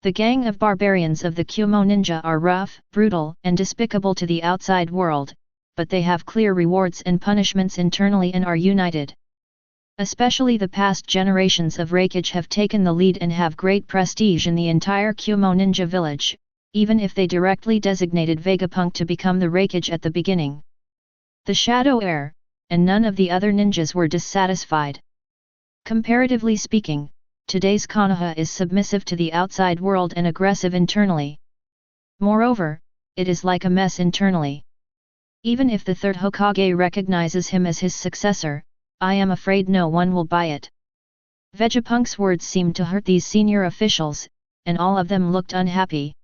The gang of barbarians of the Kumo Ninja are rough, brutal, and despicable to the outside world, but they have clear rewards and punishments internally and are united. Especially the past generations of Raikage have taken the lead and have great prestige in the entire Kumo Ninja village, even if they directly designated Vegapunk to become the Raikage at the beginning. The Shadow Heir, and none of the other ninjas were dissatisfied. Comparatively speaking, today's Konoha is submissive to the outside world and aggressive internally. Moreover, it is like a mess internally. Even if the third Hokage recognizes him as his successor, I am afraid no one will buy it. Vegapunk's words seemed to hurt these senior officials, and all of them looked unhappy.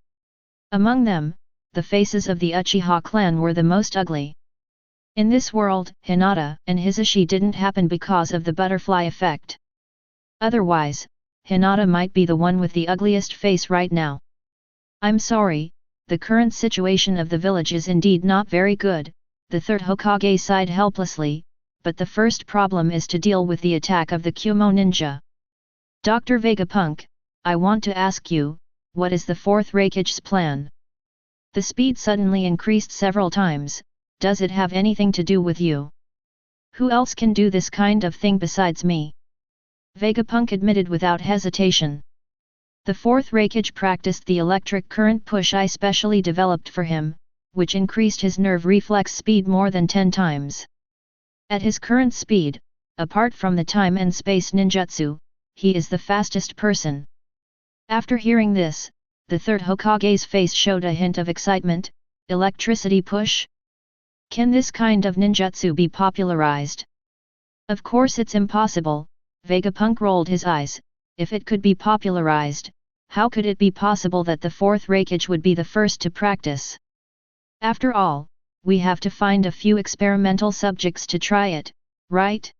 Among them, the faces of the Uchiha clan were the most ugly. In this world, Hinata and Hisashi didn't happen because of the butterfly effect. Otherwise, Hinata might be the one with the ugliest face right now. I'm sorry, the current situation of the village is indeed not very good, the third Hokage sighed helplessly, but the first problem is to deal with the attack of the Kumo Ninja. Dr. Vegapunk, I want to ask you, what is the fourth Raikage's plan? The speed suddenly increased several times. Does it have anything to do with you? Who else can do this kind of thing besides me? Vegapunk admitted without hesitation. The fourth Raikage practiced the electric current push I specially developed for him, which increased his nerve reflex speed more than 10 times. At his current speed, apart from the time and space ninjutsu, he is the fastest person. After hearing this, the third Hokage's face showed a hint of excitement. Electricity push? Can this kind of ninjutsu be popularized? Of course it's impossible. Vegapunk rolled his eyes. If it could be popularized, how could it be possible that the fourth Raikage would be the first to practice? After all, we have to find a few experimental subjects to try it, right?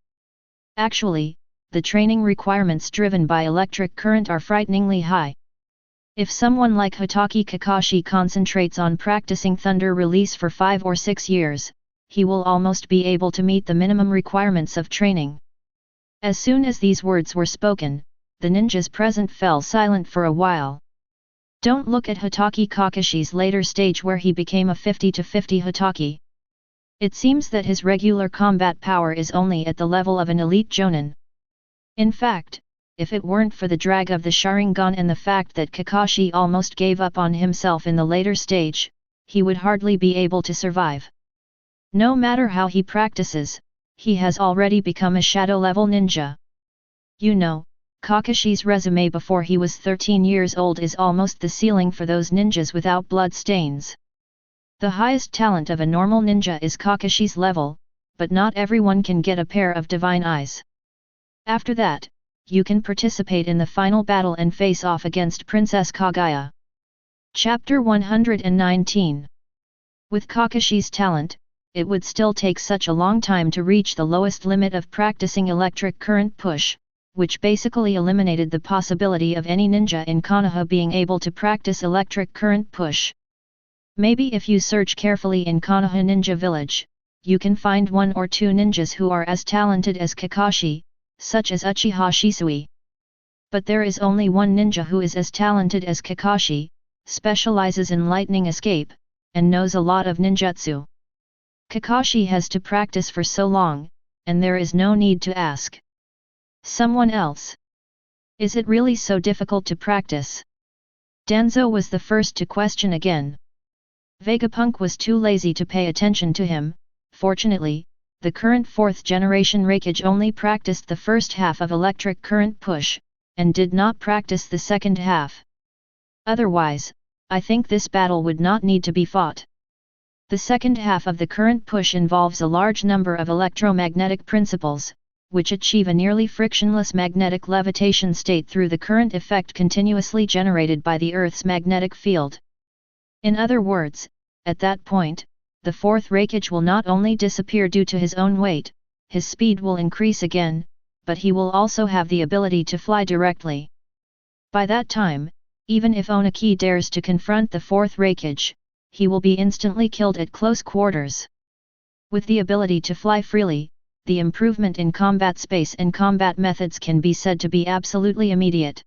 Actually, the training requirements driven by electric current are frighteningly high. If someone like Hitaki Kakashi concentrates on practicing thunder release for 5 or 6 years, he will almost be able to meet the minimum requirements of training. As soon as these words were spoken, the ninjas present fell silent for a while. Don't look at Hitaki Kakashi's later stage where he became a 50-50 Hitaki. It seems that his regular combat power is only at the level of an elite Jonin. In fact, if it weren't for the drag of the Sharingan and the fact that Kakashi almost gave up on himself in the later stage, he would hardly be able to survive. No matter how he practices, he has already become a shadow-level ninja. You know, Kakashi's resume before he was 13 years old is almost the ceiling for those ninjas without blood stains. The highest talent of a normal ninja is Kakashi's level, but not everyone can get a pair of divine eyes. After that, you can participate in the final battle and face off against Princess Kaguya. Chapter 119. With Kakashi's talent, it would still take such a long time to reach the lowest limit of practicing electric current push, which basically eliminated the possibility of any ninja in Konoha being able to practice electric current push. Maybe if you search carefully in Konoha Ninja Village, you can find 1 or 2 ninjas who are as talented as Kakashi, such as Uchiha Shisui. But there is only one ninja who is as talented as Kakashi, specializes in lightning escape, and knows a lot of ninjutsu. Kakashi has to practice for so long, and there is no need to ask someone else. Is it really so difficult to practice? Danzo was the first to question again. Vegapunk was too lazy to pay attention to him. Fortunately, the current 4th generation Raikage only practiced the first half of electric current push, and did not practice the second half. Otherwise, I think this battle would not need to be fought. The second half of the current push involves a large number of electromagnetic principles, which achieve a nearly frictionless magnetic levitation state through the current effect continuously generated by the Earth's magnetic field. In other words, at that point, the 4th Raikage will not only disappear due to his own weight, his speed will increase again, but he will also have the ability to fly directly. By that time, even if Oniki dares to confront the 4th Raikage, he will be instantly killed at close quarters. With the ability to fly freely, the improvement in combat space and combat methods can be said to be absolutely immediate.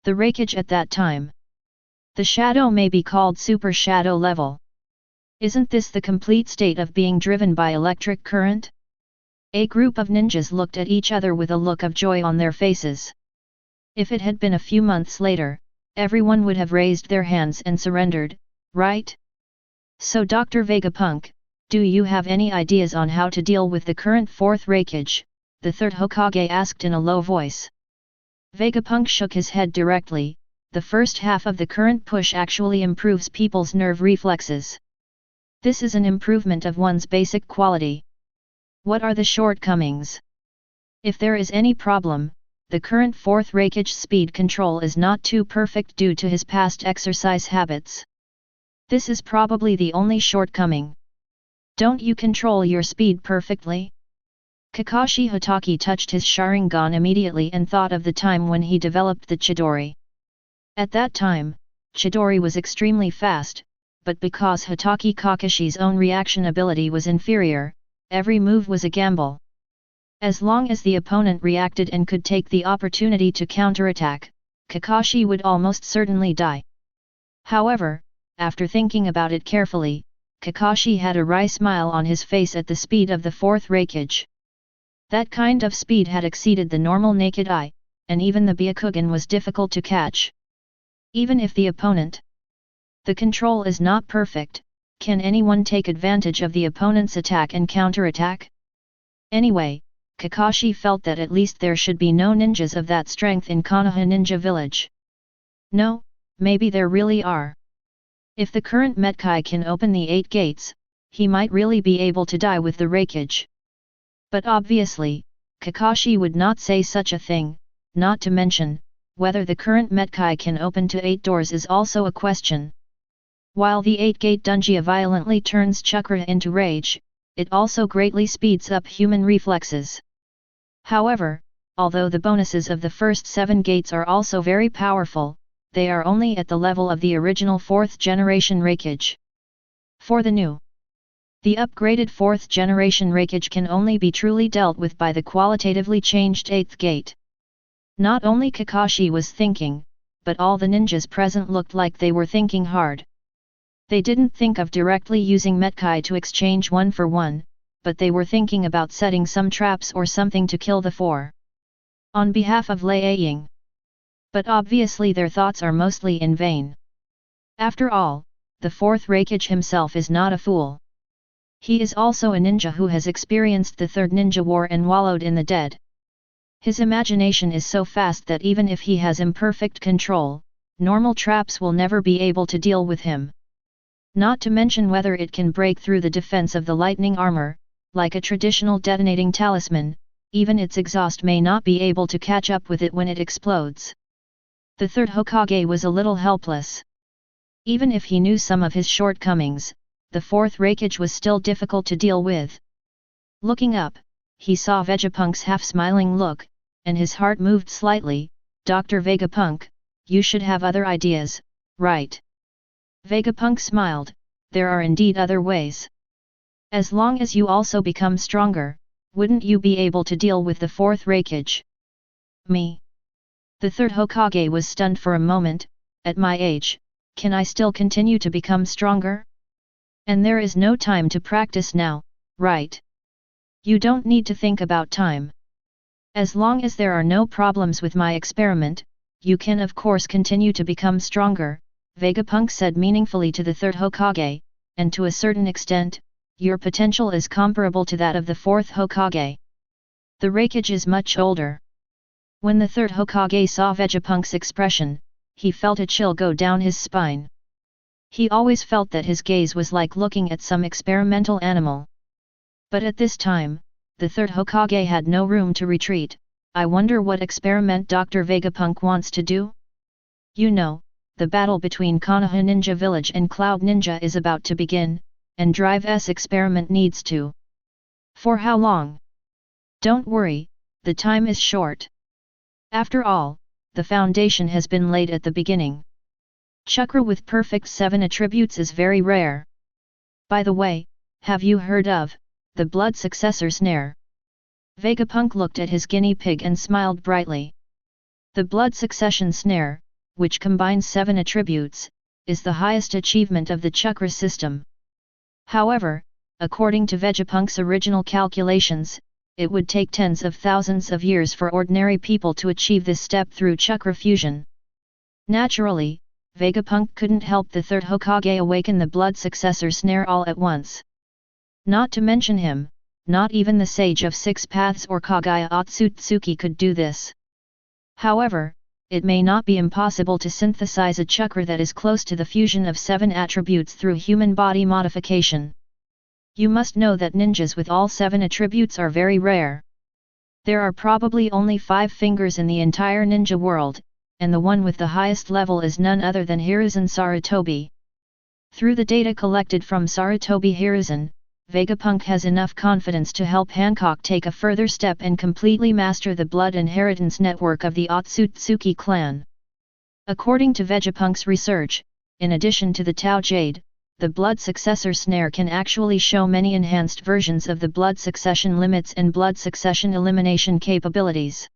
The Raikage at that time. The shadow may be called super shadow level. Isn't this the complete state of being driven by electric current? A group of ninjas looked at each other with a look of joy on their faces. If it had been a few months later, everyone would have raised their hands and surrendered, right? So Dr. Vegapunk, do you have any ideas on how to deal with the current 4th Raikage? The 3rd Hokage asked in a low voice. Vegapunk shook his head directly. The first half of the current push actually improves people's nerve reflexes. This is an improvement of one's basic quality. What are the shortcomings? If there is any problem, the current 4th Raikage speed control is not too perfect due to his past exercise habits. This is probably the only shortcoming. Don't you control your speed perfectly? Kakashi Hatake touched his Sharingan immediately and thought of the time when he developed the Chidori. At that time, Chidori was extremely fast, but because Hatake Kakashi's own reaction ability was inferior, every move was a gamble. As long as the opponent reacted and could take the opportunity to counterattack, Kakashi would almost certainly die. However, after thinking about it carefully, Kakashi had a wry smile on his face at the speed of the 4th Raikage. That kind of speed had exceeded the normal naked eye, and even the Byakugan was difficult to catch. Even if the opponent, the control is not perfect, can anyone take advantage of the opponent's attack and counterattack? Anyway, Kakashi felt that at least there should be no ninjas of that strength in Konoha Ninja Village. No, maybe there really are. If the current Metkai can open the 8 gates, he might really be able to die with the Raikage. But obviously, Kakashi would not say such a thing, not to mention, whether the current Metkai can open to 8 doors is also a question. While the 8-gate Dunjia violently turns chakra into rage, it also greatly speeds up human reflexes. However, although the bonuses of the first 7 gates are also very powerful, they are only at the level of the original 4th generation Raikage. For the new, the upgraded 4th generation Raikage can only be truly dealt with by the qualitatively changed 8th gate. Not only Kakashi was thinking, but all the ninjas present looked like they were thinking hard. They didn't think of directly using Metkai to exchange 1 for 1, but they were thinking about setting some traps or something to kill the 4. On behalf of Lei Ying. But obviously their thoughts are mostly in vain. After all, the 4th Raikage himself is not a fool. He is also a ninja who has experienced the 3rd Ninja War and wallowed in the dead. His imagination is so fast that even if he has imperfect control, normal traps will never be able to deal with him. Not to mention whether it can break through the defense of the lightning armor, like a traditional detonating talisman, even its exhaust may not be able to catch up with it when it explodes. The 3rd Hokage was a little helpless. Even if he knew some of his shortcomings, the 4th Raikage was still difficult to deal with. Looking up, he saw Vegapunk's half-smiling look, and his heart moved slightly. Dr. Vegapunk, you should have other ideas, right? Vegapunk smiled, there are indeed other ways. As long as you also become stronger, wouldn't you be able to deal with the 4th Raikage? Me? The 3rd Hokage was stunned for a moment. At my age, can I still continue to become stronger? And there is no time to practice now, right? You don't need to think about time. As long as there are no problems with my experiment, you can of course continue to become stronger, Vegapunk said meaningfully to the third Hokage, and to a certain extent, your potential is comparable to that of the fourth Hokage. The Raikage is much older. When the third Hokage saw Vegapunk's expression, he felt a chill go down his spine. He always felt that his gaze was like looking at some experimental animal. But at this time, the third Hokage had no room to retreat. I wonder what experiment Dr. Vegapunk wants to do? You know, the battle between Konoha Ninja Village and Cloud Ninja is about to begin, and Drive's experiment needs to. For how long? Don't worry, the time is short. After all, the foundation has been laid at the beginning. Chakra with perfect 7 attributes is very rare. By the way, have you heard of the blood successor snare? Vegapunk looked at his guinea pig and smiled brightly. The blood succession snare, which combines 7 attributes, is the highest achievement of the chakra system. However, according to Vegapunk's original calculations, it would take tens of thousands of years for ordinary people to achieve this step through chakra fusion. Naturally, Vegapunk couldn't help the third Hokage awaken the blood successor snare all at once. Not to mention him, not even the Sage of Six Paths or Kagaya Otsutsuki could do this. However, it may not be impossible to synthesize a chakra that is close to the fusion of 7 attributes through human body modification. You must know that ninjas with all 7 attributes are very rare. There are probably only 5 fingers in the entire ninja world, and the one with the highest level is none other than Hiruzen Sarutobi. Through the data collected from Sarutobi Hiruzen, Vegapunk has enough confidence to help Hancock take a further step and completely master the blood inheritance network of the Otsutsuki clan. According to Vegapunk's research, in addition to the Tau Jade, the blood successor snare can actually show many enhanced versions of the blood succession limits and blood succession elimination capabilities.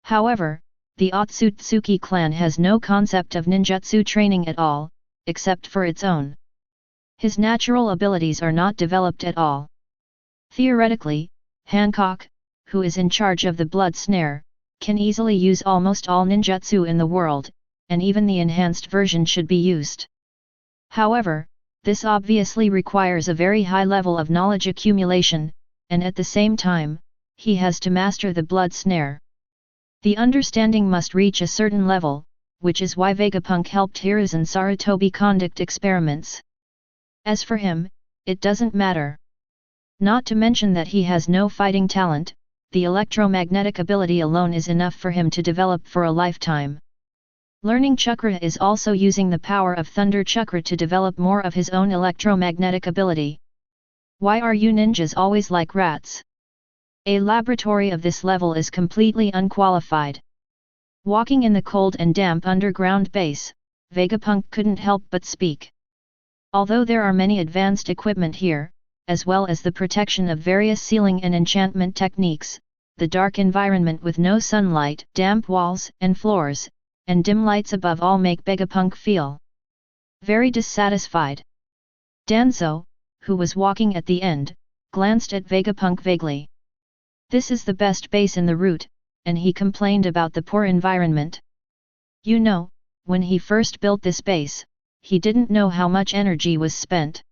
However, the Otsutsuki clan has no concept of ninjutsu training at all, except for its own. His natural abilities are not developed at all. Theoretically, Hancock, who is in charge of the blood snare, can easily use almost all ninjutsu in the world, and even the enhanced version should be used. However, this obviously requires a very high level of knowledge accumulation, and at the same time, he has to master the blood snare. The understanding must reach a certain level, which is why Vegapunk helped Hiruzen Sarutobi conduct experiments. As for him, it doesn't matter. Not to mention that he has no fighting talent, the electromagnetic ability alone is enough for him to develop for a lifetime. Learning chakra is also using the power of thunder chakra to develop more of his own electromagnetic ability. Why are you ninjas always like rats? A laboratory of this level is completely unqualified. Walking in the cold and damp underground base, Vegapunk couldn't help but speak. Although there are many advanced equipment here, as well as the protection of various sealing and enchantment techniques, the dark environment with no sunlight, damp walls and floors, and dim lights above all make Vegapunk feel very dissatisfied. Danzo, who was walking at the end, glanced at Vegapunk vaguely. This is the best base in the route, and he complained about the poor environment. You know, when he first built this base, he didn't know how much energy was spent.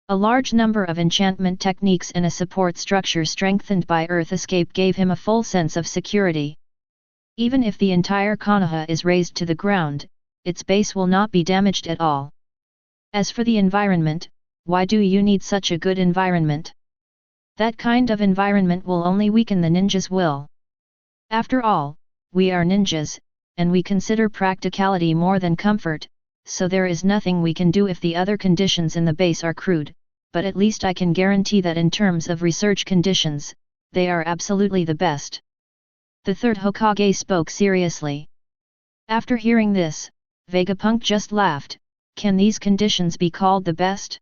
A large number of enchantment techniques and a support structure strengthened by earth escape gave him a full sense of security. Even if the entire Konoha is razed to the ground, its base will not be damaged at all. As for the environment, why do you need such a good environment? That kind of environment will only weaken the ninja's will. After all, we are ninjas, and we consider practicality more than comfort, so there is nothing we can do if the other conditions in the base are crude, but at least I can guarantee that in terms of research conditions, they are absolutely the best. The third Hokage spoke seriously. After hearing this, Vegapunk just laughed. Can these conditions be called the best?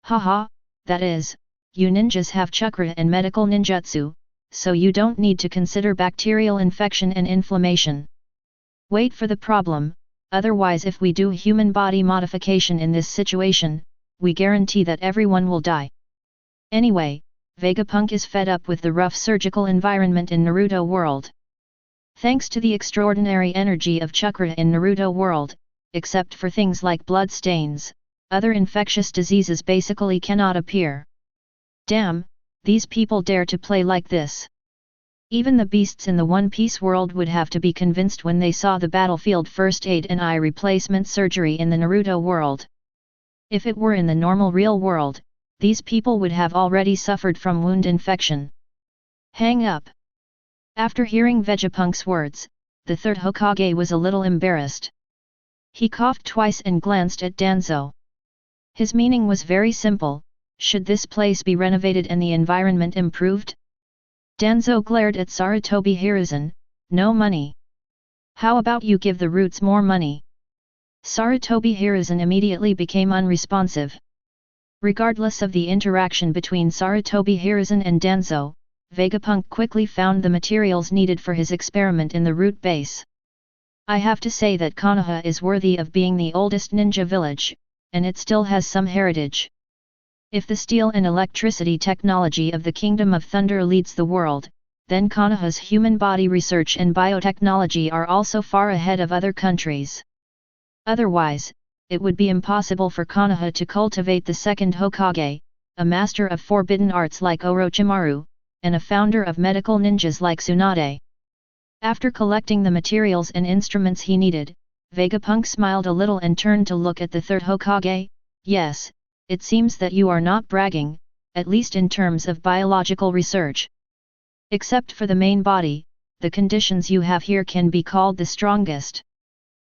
Haha, that is, you ninjas have chakra and medical ninjutsu, so you don't need to consider bacterial infection and inflammation. Wait for the problem, otherwise if we do human body modification in this situation, we guarantee that everyone will die. Anyway, Vegapunk is fed up with the rough surgical environment in Naruto world. Thanks to the extraordinary energy of chakra in Naruto world, except for things like blood stains, other infectious diseases basically cannot appear. Damn, these people dare to play like this. Even the beasts in the One Piece world would have to be convinced when they saw the battlefield first aid and eye replacement surgery in the Naruto world. If it were in the normal real world, these people would have already suffered from wound infection. Hang up. After hearing Vegapunk's words, the third Hokage was a little embarrassed. He coughed twice and glanced at Danzo. His meaning was very simple: should this place be renovated and the environment improved? Danzo glared at Sarutobi Hiruzen. No money. How about you give the roots more money? Sarutobi Hiruzen immediately became unresponsive. Regardless of the interaction between Sarutobi Hiruzen and Danzo, Vegapunk quickly found the materials needed for his experiment in the root base. I have to say that Konoha is worthy of being the oldest ninja village, and it still has some heritage. If the steel and electricity technology of the Kingdom of Thunder leads the world, then Konoha's human body research and biotechnology are also far ahead of other countries. Otherwise, it would be impossible for Konoha to cultivate the second Hokage, a master of forbidden arts like Orochimaru, and a founder of medical ninjas like Tsunade. After collecting the materials and instruments he needed, Vegapunk smiled a little and turned to look at the third Hokage. Yes, it seems that you are not bragging, at least in terms of biological research. Except for the main body, the conditions you have here can be called the strongest.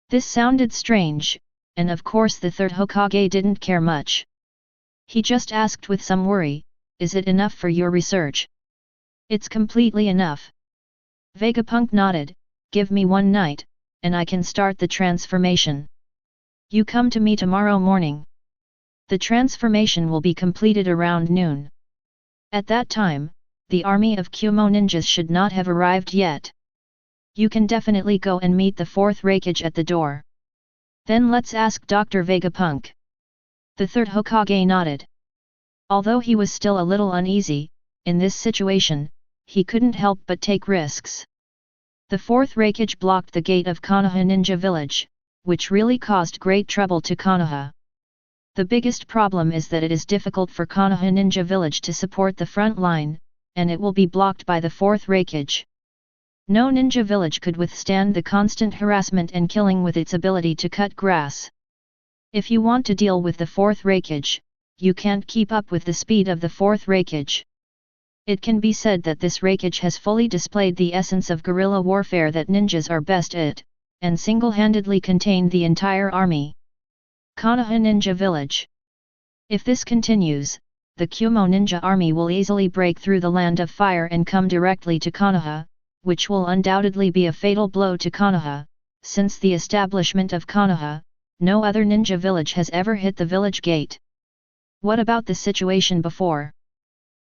This sounded strange, and of course the third Hokage didn't care much. He just asked with some worry, "Is it enough for your research?" "It's completely enough." Vegapunk nodded. "Give me one night, and I can start the transformation. You come to me tomorrow morning. The transformation will be completed around noon. At that time, the army of Kumo ninjas should not have arrived yet. You can definitely go and meet the fourth Raikage at the door. Then let's ask Dr. Vegapunk." The third Hokage nodded. Although he was still a little uneasy, in this situation, he couldn't help but take risks. The fourth Raikage blocked the gate of Konoha Ninja Village, which really caused great trouble to Konoha. The biggest problem is that it is difficult for Konoha Ninja Village to support the front line, and it will be blocked by the fourth Raikage. No ninja village could withstand the constant harassment and killing with its ability to cut grass. If you want to deal with the fourth Raikage, you can't keep up with the speed of the fourth Raikage. It can be said that this Raikage has fully displayed the essence of guerrilla warfare that ninjas are best at, and single-handedly contained the entire army. Konoha Ninja Village. If this continues, the Kumo Ninja Army will easily break through the Land of Fire and come directly to Konoha, which will undoubtedly be a fatal blow to Konoha. Since the establishment of Konoha, no other ninja village has ever hit the village gate. What about the situation before?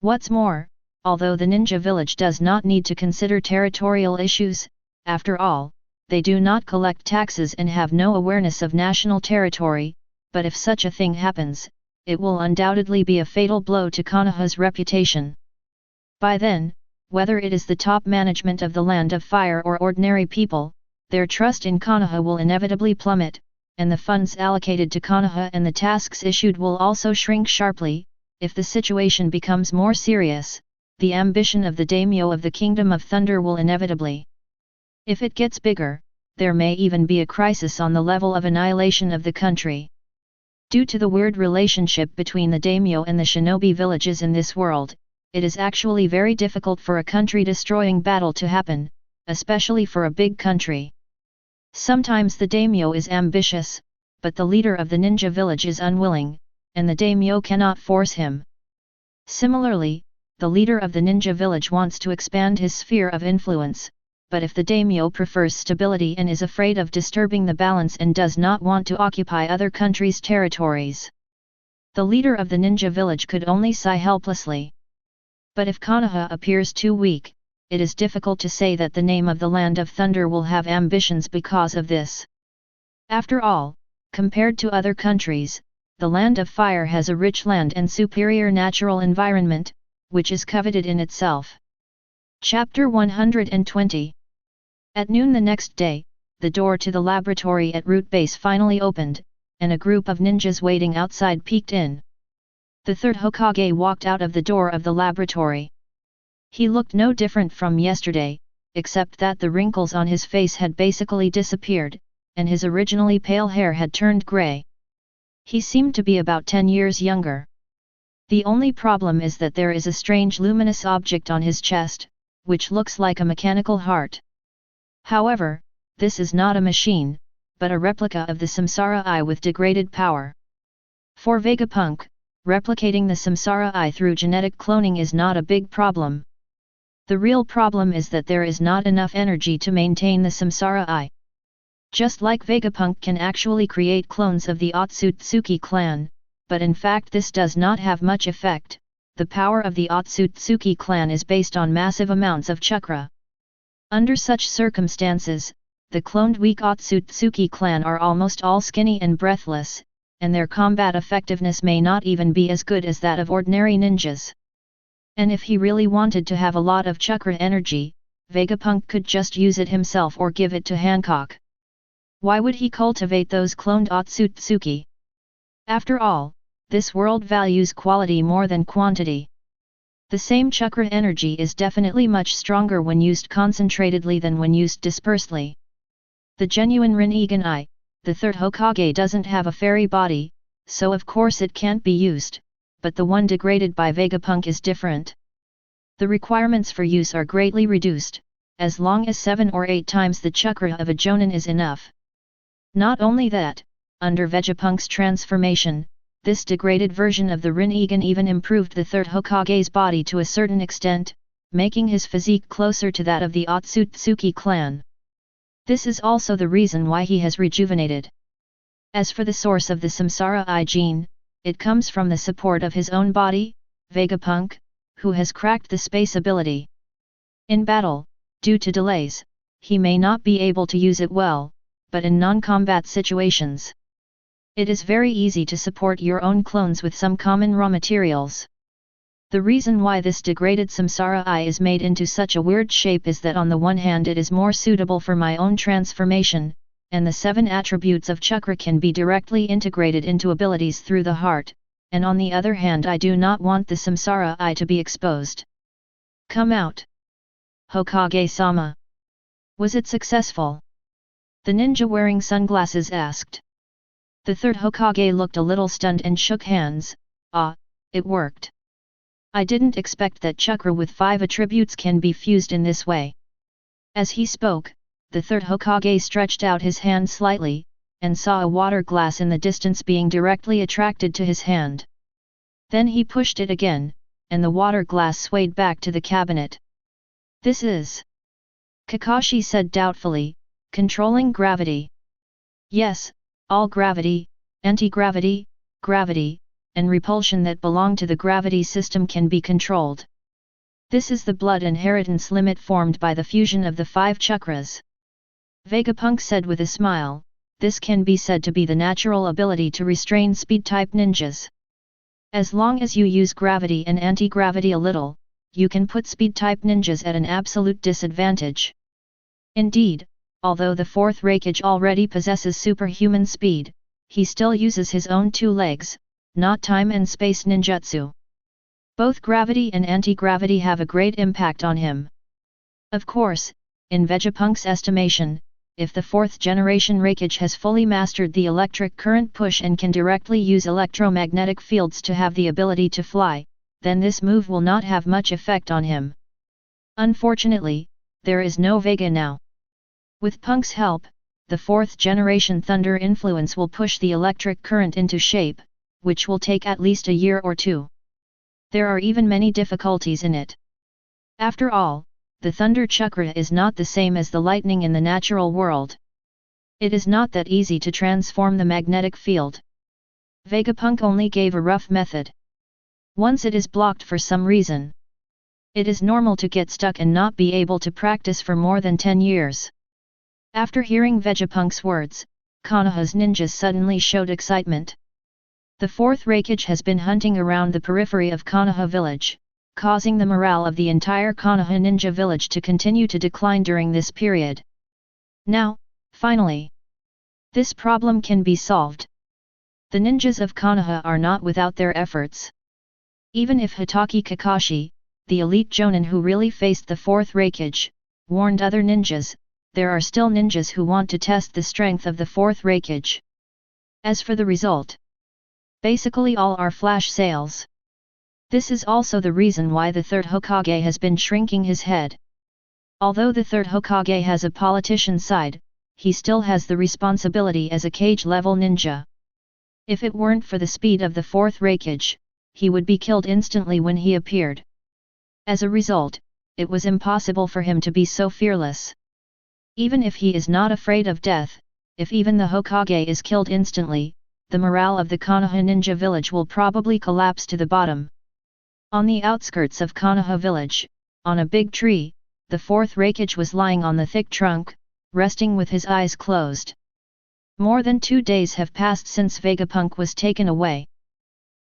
What's more, although the ninja village does not need to consider territorial issues, after all, they do not collect taxes and have no awareness of national territory, but if such a thing happens, it will undoubtedly be a fatal blow to Konoha's reputation. By then, whether it is the top management of the Land of Fire or ordinary people, their trust in Konoha will inevitably plummet, and the funds allocated to Konoha and the tasks issued will also shrink sharply. If the situation becomes more serious, the ambition of the daimyo of the Kingdom of Thunder will inevitably. If it gets bigger, there may even be a crisis on the level of annihilation of the country. Due to the weird relationship between the daimyo and the shinobi villages in this world, it is actually very difficult for a country-destroying battle to happen, especially for a big country. Sometimes the daimyo is ambitious, but the leader of the ninja village is unwilling, and the daimyo cannot force him. Similarly, the leader of the ninja village wants to expand his sphere of influence, but if the daimyo prefers stability and is afraid of disturbing the balance and does not want to occupy other countries' territories, the leader of the ninja village could only sigh helplessly. But if Konoha appears too weak, it is difficult to say that the name of the Land of Thunder will have ambitions because of this. After all, compared to other countries, the Land of Fire has a rich land and superior natural environment, which is coveted in itself. Chapter 120. At noon the next day, the door to the laboratory at Root Base finally opened, and a group of ninjas waiting outside peeked in. The third Hokage walked out of the door of the laboratory. He looked no different from yesterday, except that the wrinkles on his face had basically disappeared, and his originally pale hair had turned grey. He seemed to be about 10 years younger. The only problem is that there is a strange luminous object on his chest, which looks like a mechanical heart. However, this is not a machine, but a replica of the Samsara Eye with degraded power. For Vegapunk, replicating the Samsara Eye through genetic cloning is not a big problem. The real problem is that there is not enough energy to maintain the Samsara Eye. Just like Vegapunk can actually create clones of the Otsutsuki clan, but in fact this does not have much effect. The power of the Otsutsuki clan is based on massive amounts of chakra. Under such circumstances, the cloned weak Otsutsuki clan are almost all skinny and breathless, and their combat effectiveness may not even be as good as that of ordinary ninjas. And if he really wanted to have a lot of chakra energy, Vegapunk could just use it himself or give it to Hancock. Why would he cultivate those cloned Otsutsuki? After all, this world values quality more than quantity. The same chakra energy is definitely much stronger when used concentratedly than when used dispersely. The genuine Rinnegan Eye, the third Hokage, doesn't have a fairy body, so of course it can't be used, but the one degraded by Vegapunk is different. The requirements for use are greatly reduced, as long as 7 or 8 times the chakra of a Jonin is enough. Not only that, under Vegapunk's transformation, this degraded version of the Rinnegan even improved the third Hokage's body to a certain extent, making his physique closer to that of the Otsutsuki clan. This is also the reason why he has rejuvenated. As for the source of the Samsara Eye gene, it comes from the support of his own body, Vegapunk, who has cracked the space ability. In battle, due to delays, he may not be able to use it well, but in non-combat situations, it is very easy to support your own clones with some common raw materials. The reason why this degraded Samsara Eye is made into such a weird shape is that on the one hand it is more suitable for my own transformation, and the 7 attributes of chakra can be directly integrated into abilities through the heart, and on the other hand I do not want the Samsara Eye to be exposed. Come out! Hokage-sama! Was it successful? The ninja wearing sunglasses asked. The third Hokage looked a little stunned and shook hands. Ah, it worked. I didn't expect that chakra with 5 attributes can be fused in this way. As he spoke, the third Hokage stretched out his hand slightly, and saw a water glass in the distance being directly attracted to his hand. Then he pushed it again, and the water glass swayed back to the cabinet. This is... Kakashi said doubtfully, controlling gravity. Yes, all gravity, anti-gravity, gravity, and repulsion that belong to the gravity system can be controlled. This is the blood inheritance limit formed by the fusion of the 5 chakras. Vegapunk said with a smile, this can be said to be the natural ability to restrain speed-type ninjas. As long as you use gravity and anti-gravity a little, you can put speed-type ninjas at an absolute disadvantage. Indeed, although the 4th Raikage already possesses superhuman speed, he still uses his own 2 legs, not time and space ninjutsu. Both gravity and anti-gravity have a great impact on him. Of course, in Vegapunk's estimation, if the 4th generation Raikage has fully mastered the electric current push and can directly use electromagnetic fields to have the ability to fly, then this move will not have much effect on him. Unfortunately, there is no Vega now. With Punk's help, the 4th generation Thunder influence will push the electric current into shape, which will take at least a year or 2. There are even many difficulties in it. After all, the Thunder Chakra is not the same as the lightning in the natural world. It is not that easy to transform the magnetic field. Vegapunk only gave a rough method. Once it is blocked for some reason, it is normal to get stuck and not be able to practice for more than 10 years. After hearing Vegapunk's words, Konoha's ninjas suddenly showed excitement. The fourth Raikage has been hunting around the periphery of Konoha village, causing the morale of the entire Konoha ninja village to continue to decline during this period. Now, finally, this problem can be solved. The ninjas of Konoha are not without their efforts. Even if Hitaki Kakashi, the elite jonin who really faced the fourth Raikage, warned other ninjas, there are still ninjas who want to test the strength of the fourth Raikage. As for the result, basically all are flash sales. This is also the reason why the third Hokage has been shrinking his head. Although the third Hokage has a politician side, he still has the responsibility as a cage-level ninja. If it weren't for the speed of the fourth Raikage, he would be killed instantly when he appeared. As a result, it was impossible for him to be so fearless. Even if he is not afraid of death, if even the Hokage is killed instantly, the morale of the Konoha ninja village will probably collapse to the bottom. On the outskirts of Konoha village, on a big tree, the fourth Raikage was lying on the thick trunk, resting with his eyes closed. More than 2 days have passed since Vegapunk was taken away.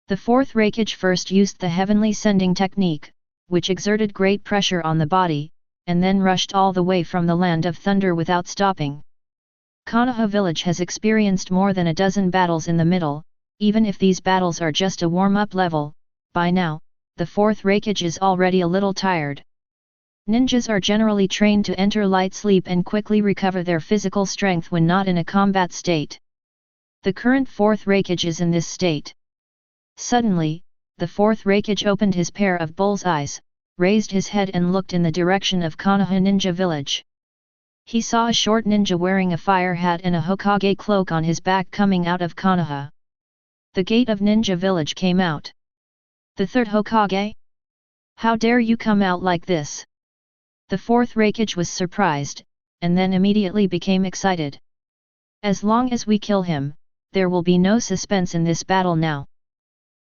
The fourth Raikage first used the heavenly sending technique, which exerted great pressure on the body, and then rushed all the way from the land of thunder without stopping. Konoha village has experienced more than a dozen battles in the middle. Even if these battles are just a warm-up level, by now, the fourth Raikage is already a little tired. Ninjas are generally trained to enter light sleep and quickly recover their physical strength when not in a combat state. The current fourth Raikage is in this state. Suddenly, the fourth Raikage opened his pair of bull's eyes, raised his head and looked in the direction of Konoha ninja village. He saw a short ninja wearing a fire hat and a Hokage cloak on his back coming out of Konoha. The gate of ninja village came out. The third Hokage? How dare you come out like this? The fourth Raikage was surprised, and then immediately became excited. As long as we kill him, there will be no suspense in this battle now.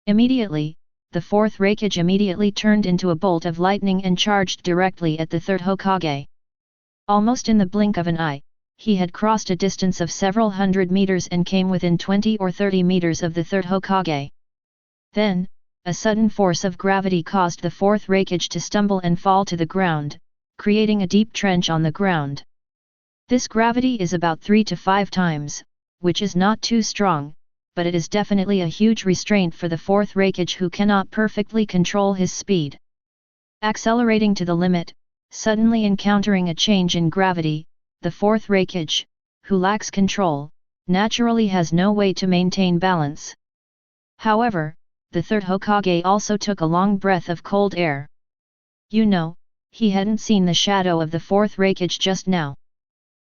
Immediately, the fourth Raikage immediately turned into a bolt of lightning and charged directly at the third Hokage. Almost in the blink of an eye, he had crossed a distance of several hundred meters and came within 20 or 30 meters of the third Hokage. Then, a sudden force of gravity caused the fourth Raikage to stumble and fall to the ground, creating a deep trench on the ground. This gravity is about 3 to 5 times, which is not too strong, but it is definitely a huge restraint for the fourth Raikage who cannot perfectly control his speed. Accelerating to the limit, suddenly encountering a change in gravity, the fourth Raikage, who lacks control, naturally has no way to maintain balance. However, the third Hokage also took a long breath of cold air. You know, he hadn't seen the shadow of the fourth Raikage just now.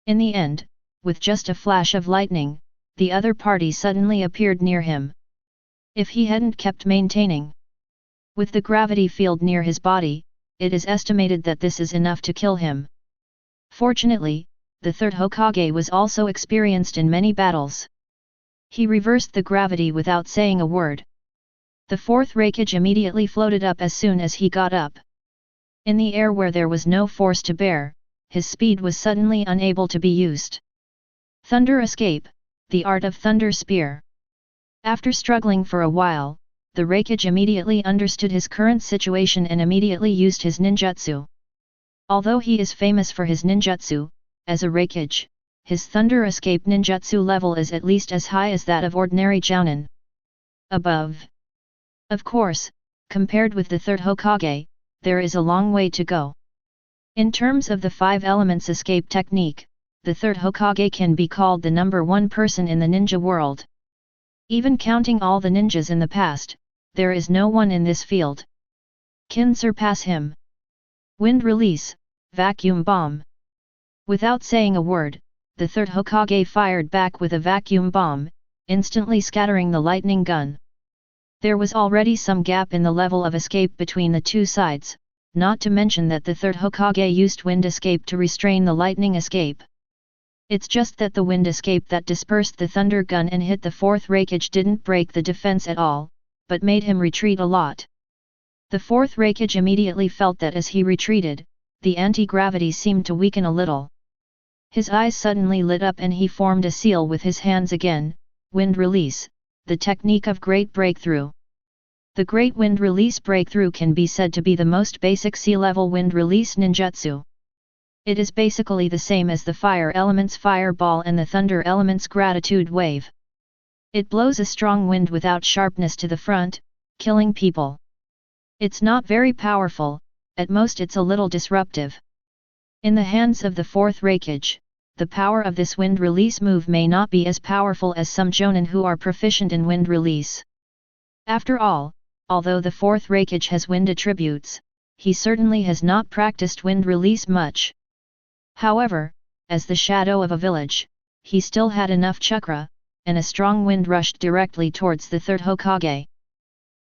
In the end, with just a flash of lightning, the other party suddenly appeared near him. If he hadn't kept maintaining with the gravity field near his body, it is estimated that this is enough to kill him. Fortunately, the third Hokage was also experienced in many battles. He reversed the gravity without saying a word. The fourth Raikage immediately floated up as soon as he got up. In the air where there was no force to bear, his speed was suddenly unable to be used. Thunder escape, the art of thunder spear. After struggling for a while, the Raikage immediately understood his current situation and immediately used his ninjutsu. Although he is famous for his ninjutsu, as a Raikage, his thunder escape ninjutsu level is at least as high as that of ordinary jounin. Above. Of course, compared with the third Hokage, there is a long way to go. In terms of the 5 elements escape technique, the third Hokage can be called the number 1 person in the ninja world. Even counting all the ninjas in the past, there is no one in this field can surpass him. Wind release, vacuum bomb. Without saying a word, the third Hokage fired back with a vacuum bomb, instantly scattering the lightning gun. There was already some gap in the level of escape between the two sides, not to mention that the third Hokage used wind escape to restrain the lightning escape. It's just that the wind escape that dispersed the thunder gun and hit the fourth Raikage didn't break the defense at all, but made him retreat a lot. The fourth Raikage immediately felt that as he retreated, the anti-gravity seemed to weaken a little. His eyes suddenly lit up and he formed a seal with his hands again, wind release, the technique of great breakthrough. The Great Wind Release Breakthrough can be said to be the most basic sea-level wind release ninjutsu. It is basically the same as the fire element's fireball and the thunder element's gratitude wave. It blows a strong wind without sharpness to the front, killing people. It's not very powerful, at most it's a little disruptive. In the hands of the fourth Raikage, the power of this wind release move may not be as powerful as some jonin who are proficient in wind release. After all, although the fourth Raikage has wind attributes, he certainly has not practiced wind release much. However, as the shadow of a village, he still had enough chakra, and a strong wind rushed directly towards the third Hokage.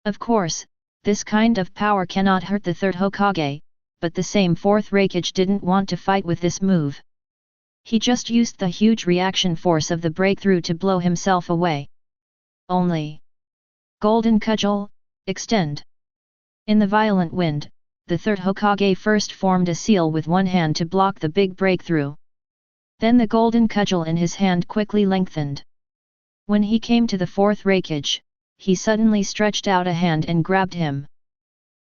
Of course, this kind of power cannot hurt the third Hokage, but the same fourth Raikage didn't want to fight with this move. He just used the huge reaction force of the breakthrough to blow himself away. Only. Golden Cudgel, extend. In the violent wind, the third Hokage first formed a seal with one hand to block the big breakthrough. Then the golden cudgel in his hand quickly lengthened. When he came to the fourth Raikage, he suddenly stretched out a hand and grabbed him.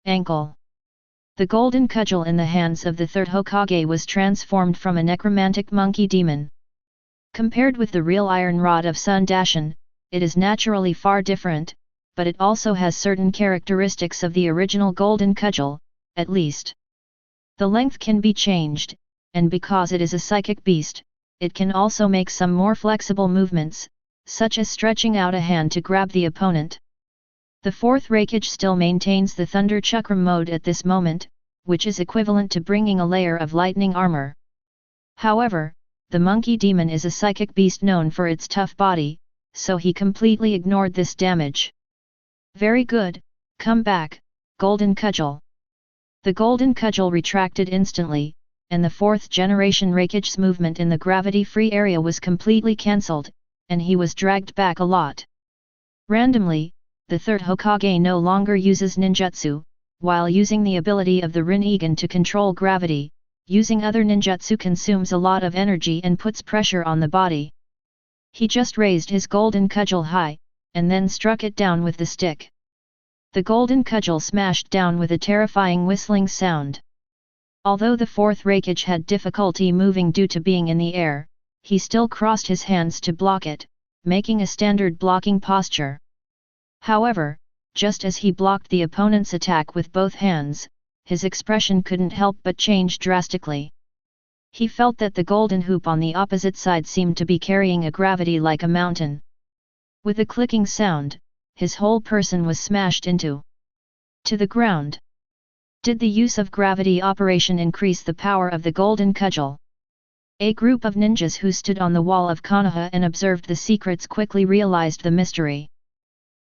Ankle. The golden cudgel in the hands of the third Hokage was transformed from a necromantic monkey demon. Compared with the real iron rod of Sun Dashin, it is naturally far different, but it also has certain characteristics of the original golden cudgel, at least. The length can be changed, and because it is a psychic beast, it can also make some more flexible movements, such as stretching out a hand to grab the opponent. The fourth Raikage still maintains the Thunder Chakram mode at this moment, which is equivalent to bringing a layer of lightning armor. However, the monkey demon is a psychic beast known for its tough body, so he completely ignored this damage. Very good, come back, Golden Cudgel. The Golden Cudgel retracted instantly, and the fourth generation Raikage's movement in the gravity-free area was completely cancelled, and he was dragged back a lot. Randomly, the third Hokage no longer uses ninjutsu, while using the ability of the Rinnegan to control gravity. Using other ninjutsu consumes a lot of energy and puts pressure on the body. He just raised his golden cudgel high, and then struck it down with the stick. The golden cudgel smashed down with a terrifying whistling sound. Although the fourth Raikage had difficulty moving due to being in the air, he still crossed his hands to block it, making a standard blocking posture. However, just as he blocked the opponent's attack with both hands, his expression couldn't help but change drastically. He felt that the golden hoop on the opposite side seemed to be carrying a gravity like a mountain. With a clicking sound, his whole person was smashed to the ground. Did the use of gravity operation increase the power of the golden cudgel? A group of ninjas who stood on the wall of Konoha and observed the secrets quickly realized the mystery.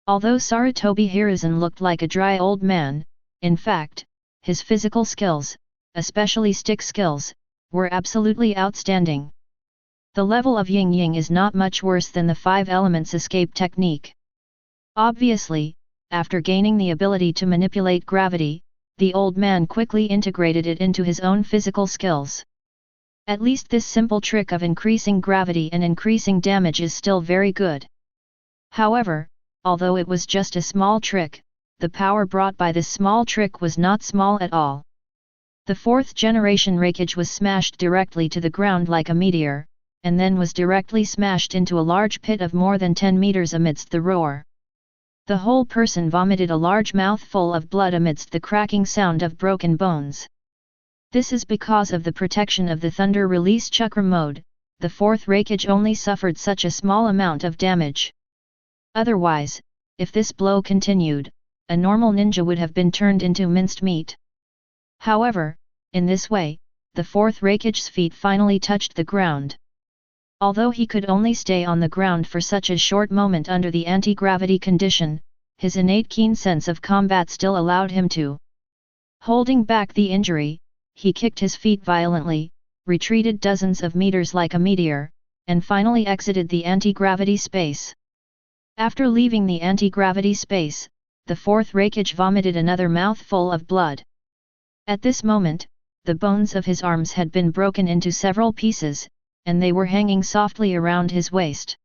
Although Sarutobi Hiruzen looked like a dry old man, in fact, his physical skills, especially stick skills, were absolutely outstanding. The level of Yin Yang is not much worse than the 5 elements escape technique. Obviously, after gaining the ability to manipulate gravity, the old man quickly integrated it into his own physical skills. At least this simple trick of increasing gravity and increasing damage is still very good. However, although it was just a small trick, the power brought by this small trick was not small at all. The 4th generation Raikage was smashed directly to the ground like a meteor, and then was directly smashed into a large pit of more than 10 meters amidst the roar. The whole person vomited a large mouthful of blood amidst the cracking sound of broken bones. This is because of the protection of the Thunder Release Chakra mode. The 4th Raikage only suffered such a small amount of damage. Otherwise, if this blow continued, a normal ninja would have been turned into minced meat. However, in this way, the 4th Raikage's feet finally touched the ground. Although he could only stay on the ground for such a short moment under the anti-gravity condition, his innate keen sense of combat still allowed him to. Holding back the injury, he kicked his feet violently, retreated dozens of meters like a meteor, and finally exited the anti-gravity space. After leaving the anti-gravity space, the 4th Raikage vomited another mouthful of blood. At this moment, the bones of his arms had been broken into several pieces, and they were hanging softly around his waist.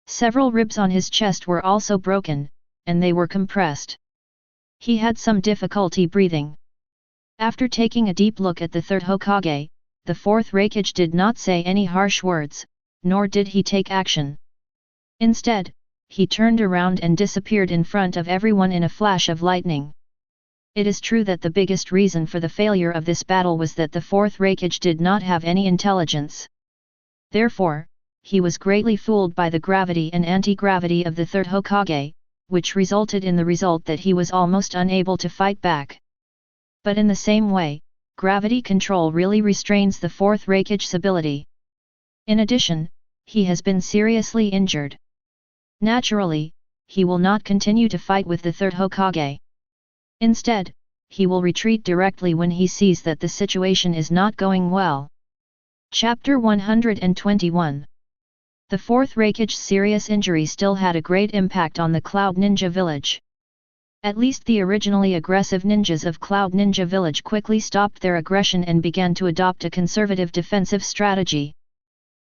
Several ribs on his chest were also broken, and they were compressed. He had some difficulty breathing. After taking a deep look at the third Hokage, the fourth Raikage did not say any harsh words, nor did he take action. Instead, he turned around and disappeared in front of everyone in a flash of lightning. It is true that the biggest reason for the failure of this battle was that the fourth Raikage did not have any intelligence. Therefore, he was greatly fooled by the gravity and anti-gravity of the third Hokage, which resulted in the result that he was almost unable to fight back. But in the same way, gravity control really restrains the fourth Raikage's ability. In addition, he has been seriously injured. Naturally, he will not continue to fight with the third Hokage. Instead, he will retreat directly when he sees that the situation is not going well. Chapter 121. The fourth Raikage's serious injury still had a great impact on the Cloud Ninja Village. At least the originally aggressive ninjas of Cloud Ninja Village quickly stopped their aggression and began to adopt a conservative defensive strategy.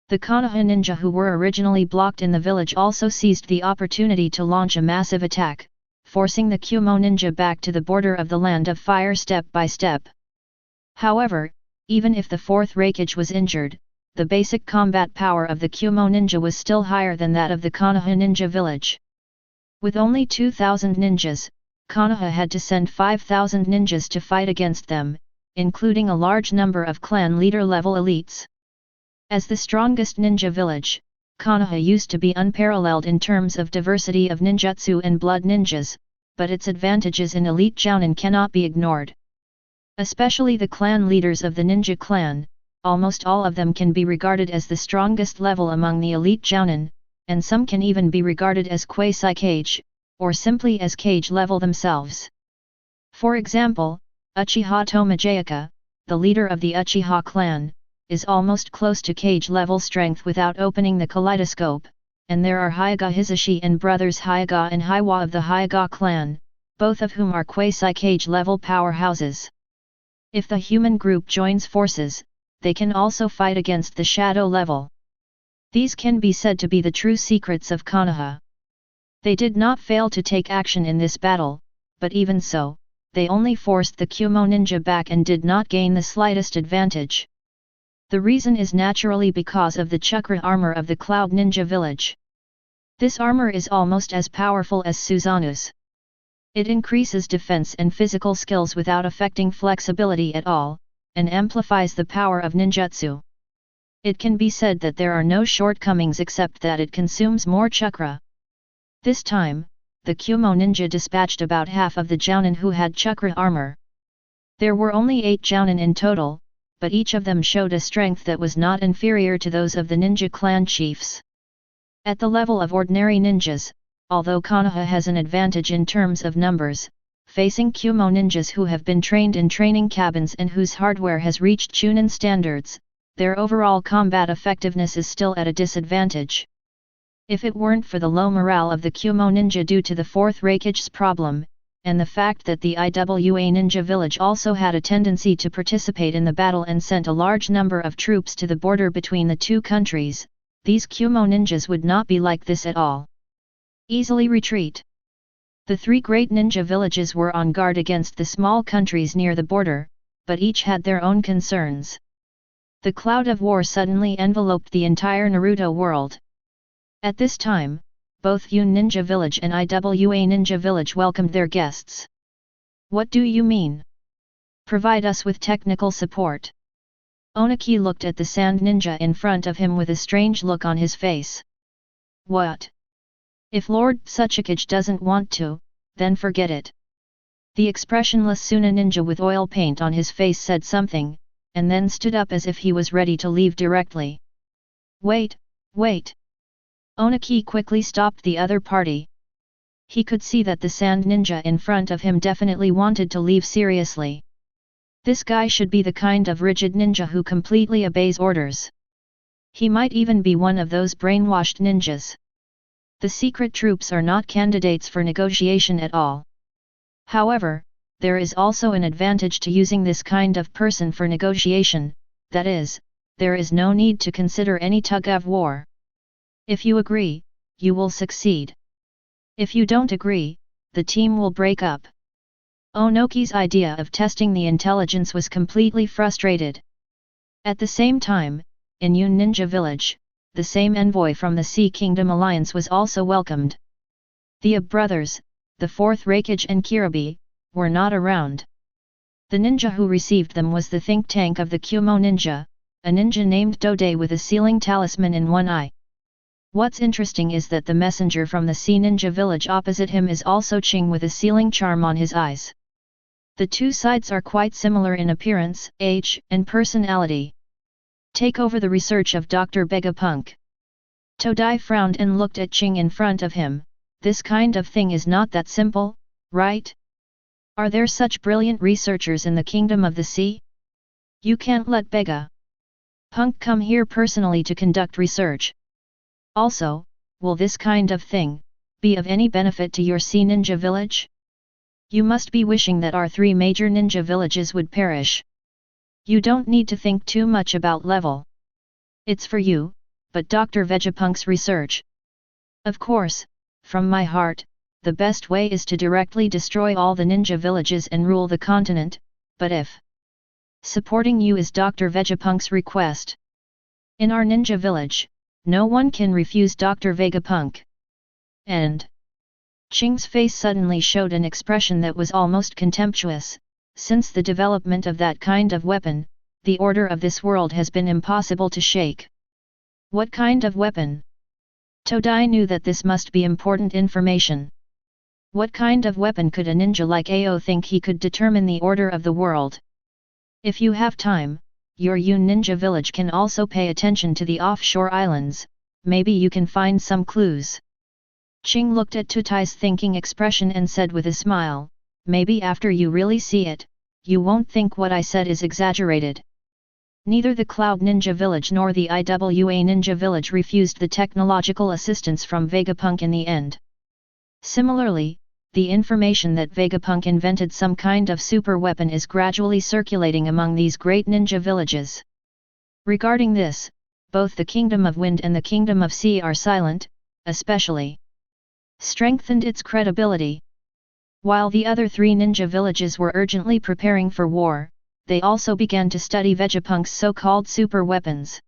The Konoha ninja who were originally blocked in the village also seized the opportunity to launch a massive attack, forcing the Kumo ninja back to the border of the land of fire step by step. However, even if the fourth Raikage was injured, the basic combat power of the Kumo ninja was still higher than that of the Konoha ninja village. With only 2,000 ninjas, Konoha had to send 5,000 ninjas to fight against them, including a large number of clan leader level elites. As the strongest ninja village, Konoha used to be unparalleled in terms of diversity of ninjutsu and blood ninjas, but its advantages in elite jounin cannot be ignored. Especially the clan leaders of the ninja clan, almost all of them can be regarded as the strongest level among the elite jounin, and some can even be regarded as quasi-kage, or simply as kage level themselves. For example, Uchiha Tomajayaka, the leader of the Uchiha clan, is almost close to kage level strength without opening the kaleidoscope, and there are Hyaga Hizashi and brothers Hyaga and Haiwa of the Hyaga clan, both of whom are quasi-kage level powerhouses. If the human group joins forces, they can also fight against the shadow level. These can be said to be the true secrets of Konoha. They did not fail to take action in this battle, but even so, they only forced the Kumo ninja back and did not gain the slightest advantage. The reason is naturally because of the chakra armor of the Cloud Ninja Village. This armor is almost as powerful as Suzanu's. It increases defense and physical skills without affecting flexibility at all, and amplifies the power of ninjutsu. It can be said that there are no shortcomings except that it consumes more chakra. This time, the Kumo ninja dispatched about half of the jounin who had chakra armor. There were only 8 jounin in total, but each of them showed a strength that was not inferior to those of the ninja clan chiefs. At the level of ordinary ninjas, although Konoha has an advantage in terms of numbers, facing Kumo ninjas who have been trained in training cabins and whose hardware has reached Chunin standards, their overall combat effectiveness is still at a disadvantage. If it weren't for the low morale of the Kumo ninja due to the fourth Raikage's problem, and the fact that the IWA Ninja Village also had a tendency to participate in the battle and sent a large number of troops to the border between the two countries, these Kumo ninjas would not be like this at all. Easily retreat. The 3 great ninja villages were on guard against the small countries near the border, but each had their own concerns. The cloud of war suddenly enveloped the entire Naruto world. At this time, both Yun Ninja Village and IWA Ninja Village welcomed their guests. What do you mean? Provide us with technical support. Oniki looked at the sand ninja in front of him with a strange look on his face. What? If Lord Tsuchikage doesn't want to, then forget it. The expressionless Suna ninja with oil paint on his face said something, and then stood up as if he was ready to leave directly. Wait, wait. Oniki quickly stopped the other party. He could see that the sand ninja in front of him definitely wanted to leave seriously. This guy should be the kind of rigid ninja who completely obeys orders. He might even be one of those brainwashed ninjas. The secret troops are not candidates for negotiation at all. However, there is also an advantage to using this kind of person for negotiation, that is, there is no need to consider any tug-of-war. If you agree, you will succeed. If you don't agree, the team will break up. Onoki's idea of testing the intelligence was completely frustrated. At the same time, in Yun Ninja Village, the same envoy from the Sea Kingdom Alliance was also welcomed. The brothers, the fourth Raikage and Kiribi, were not around. The ninja who received them was the think tank of the Kumo ninja, a ninja named Dode with a sealing talisman in one eye. What's interesting is that the messenger from the Sea Ninja Village opposite him is also Ching with a sealing charm on his eyes. The two sides are quite similar in appearance, age, and personality. Take over the research of Dr. Vegapunk. Todai frowned and looked at Ching in front of him. This kind of thing is not that simple, right? Are there such brilliant researchers in the Kingdom of the Sea? You can't let Vegapunk come here personally to conduct research. Also, will this kind of thing be of any benefit to your Sea Ninja Village? You must be wishing that our 3 major ninja villages would perish. You don't need to think too much about level. It's for you, but Dr. Vegapunk's research. Of course, from my heart, the best way is to directly destroy all the ninja villages and rule the continent, but if supporting you is Dr. Vegapunk's request. In our ninja village, no one can refuse Dr. Vegapunk. And Ching's face suddenly showed an expression that was almost contemptuous. Since the development of that kind of weapon, the order of this world has been impossible to shake. What kind of weapon? Todai knew that this must be important information. What kind of weapon could a ninja like Ao think he could determine the order of the world? If you have time, your Yun Ninja Village can also pay attention to the offshore islands, maybe you can find some clues. Ching looked at Todai's thinking expression and said with a smile, maybe after you really see it, you won't think what I said is exaggerated. Neither the Cloud Ninja Village nor the IWA Ninja Village refused the technological assistance from Vegapunk in the end. Similarly, the information that Vegapunk invented some kind of super weapon is gradually circulating among these great ninja villages. Regarding this, both the Kingdom of Wind and the Kingdom of Sea are silent, especially strengthened its credibility. While the other 3 ninja villages were urgently preparing for war, they also began to study Vegapunk's so-called super weapons.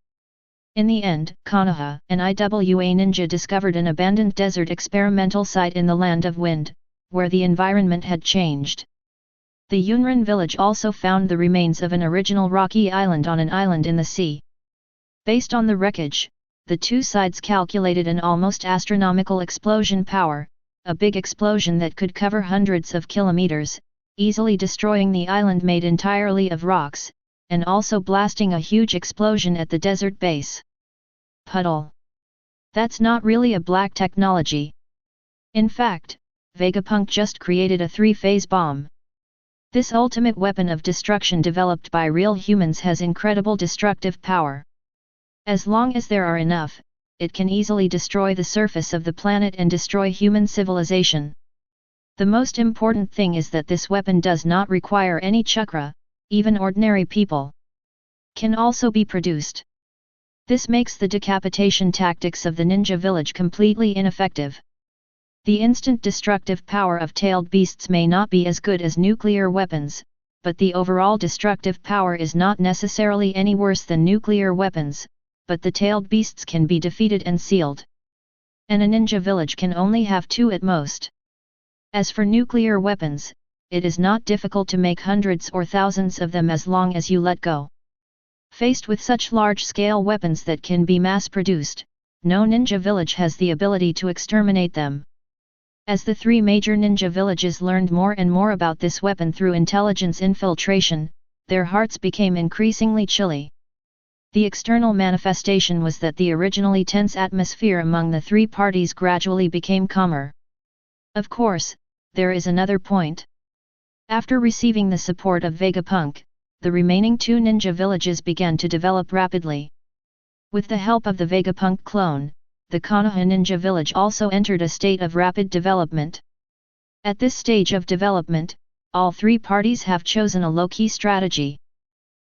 In the end, Konoha and IWA Ninja discovered an abandoned desert experimental site in the Land of Wind, where the environment had changed. The Yunrin village also found the remains of an original rocky island on an island in the sea. Based on the wreckage, the two sides calculated an almost astronomical explosion power, a big explosion that could cover hundreds of kilometers, easily destroying the island made entirely of rocks, and also blasting a huge explosion at the desert base. Puddle. That's not really a black technology. In fact, Vegapunk just created a 3-phase bomb. This ultimate weapon of destruction developed by real humans has incredible destructive power. As long as there are enough, it can easily destroy the surface of the planet and destroy human civilization. The most important thing is that this weapon does not require any chakra, even ordinary people can also be produced. This makes the decapitation tactics of the ninja village completely ineffective. The instant destructive power of tailed beasts may not be as good as nuclear weapons, but the overall destructive power is not necessarily any worse than nuclear weapons, but the tailed beasts can be defeated and sealed. And a ninja village can only have 2 at most. As for nuclear weapons, it is not difficult to make hundreds or thousands of them as long as you let go. Faced with such large-scale weapons that can be mass-produced, no ninja village has the ability to exterminate them. As the 3 major ninja villages learned more and more about this weapon through intelligence infiltration, their hearts became increasingly chilly. The external manifestation was that the originally tense atmosphere among the 3 parties gradually became calmer. Of course, there is another point. After receiving the support of Vegapunk, the remaining 2 ninja villages began to develop rapidly. With the help of the Vegapunk clone, the Konoha ninja village also entered a state of rapid development. At this stage of development, all 3 parties have chosen a low-key strategy.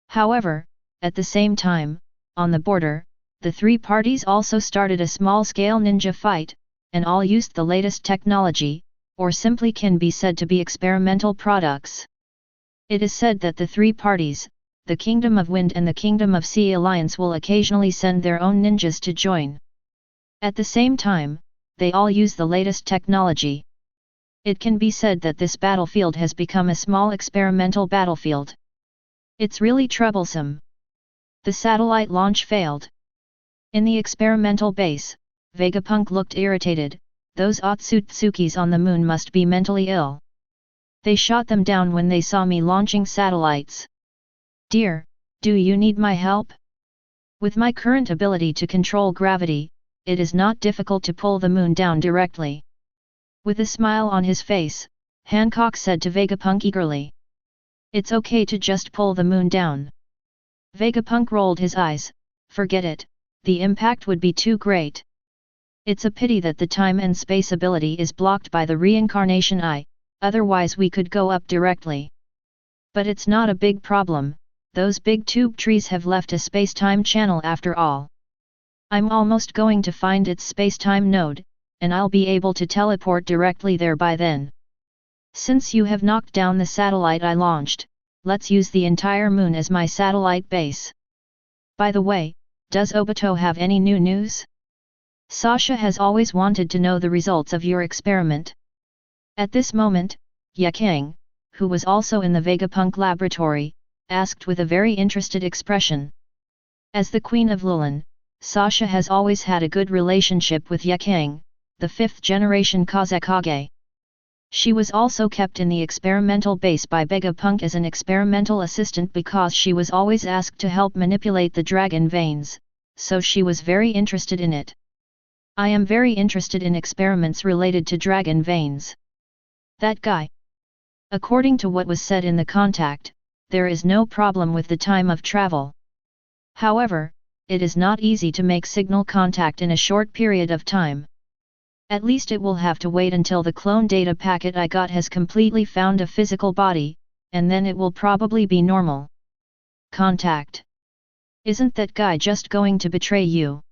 However, at the same time, on the border, the three parties also started a small-scale ninja fight, and all used the latest technology, or simply can be said to be experimental products. It is said that the three parties, the Kingdom of Wind and the Kingdom of Sea Alliance, will occasionally send their own ninjas to join. At the same time, they all use the latest technology. It can be said that this battlefield has become a small experimental battlefield. It's really troublesome. The satellite launch failed. In the experimental base, Vegapunk looked irritated. Those Otsutsukis on the moon must be mentally ill. They shot them down when they saw me launching satellites. Dear, do you need my help? With my current ability to control gravity, it is not difficult to pull the moon down directly. With a smile on his face, Hancock said to Vegapunk eagerly. It's okay to just pull the moon down. Vegapunk rolled his eyes. Forget it, the impact would be too great. It's a pity that the time and space ability is blocked by the reincarnation eye, otherwise we could go up directly. But it's not a big problem, those big tube trees have left a space-time channel after all. I'm almost going to find its space-time node, and I'll be able to teleport directly there by then. Since you have knocked down the satellite I launched, let's use the entire moon as my satellite base. By the way, does Obito have any new news? Sasha has always wanted to know the results of your experiment. At this moment, Yakang, who was also in the Vegapunk laboratory, asked with a very interested expression. As the Queen of Lulan, Sasha has always had a good relationship with Yakang, the 5th generation Kazekage. She was also kept in the experimental base by Vegapunk as an experimental assistant because she was always asked to help manipulate the dragon veins, so she was very interested in it. I am very interested in experiments related to dragon veins. That guy. According to what was said in the contact, there is no problem with the time of travel. However, it is not easy to make signal contact in a short period of time. At least it will have to wait until the clone data packet I got has completely found a physical body, and then it will probably be normal. Contact. Isn't that guy just going to betray you?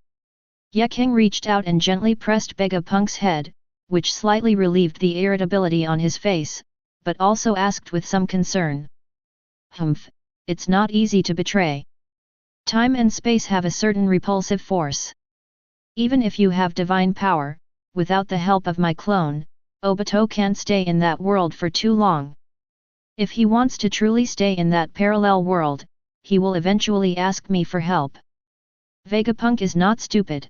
Yakang reached out and gently pressed Vegapunk's head, which slightly relieved the irritability on his face, but also asked with some concern. Humph, it's not easy to betray. Time and space have a certain repulsive force. Even if you have divine power, without the help of my clone, Obito can't stay in that world for too long. If he wants to truly stay in that parallel world, he will eventually ask me for help. Vegapunk is not stupid.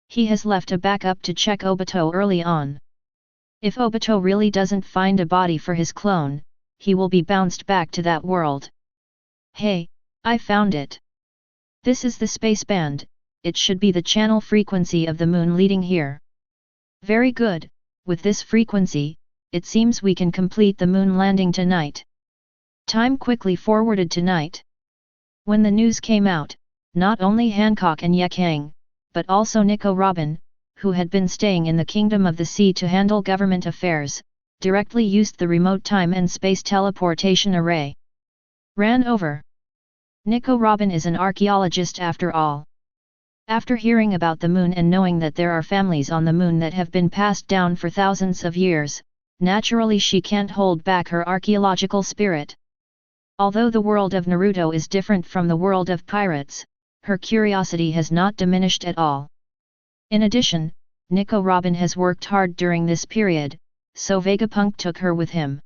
He has left a backup to check Obito early on. If Obito really doesn't find a body for his clone, he will be bounced back to that world. Hey, I found it. This is the space band, it should be the channel frequency of the moon leading here. Very good, with this frequency, it seems we can complete the moon landing tonight. Time quickly forwarded to night. When the news came out, not only Hancock and Yakang, but also Nico Robin, who had been staying in the Kingdom of the Sea to handle government affairs, directly used the remote time and space teleportation array. Ran over. Nico Robin is an archaeologist after all. After hearing about the moon and knowing that there are families on the moon that have been passed down for thousands of years, naturally she can't hold back her archaeological spirit. Although the world of Naruto is different from the world of pirates, her curiosity has not diminished at all. In addition, Nico Robin has worked hard during this period, so Vegapunk took her with him.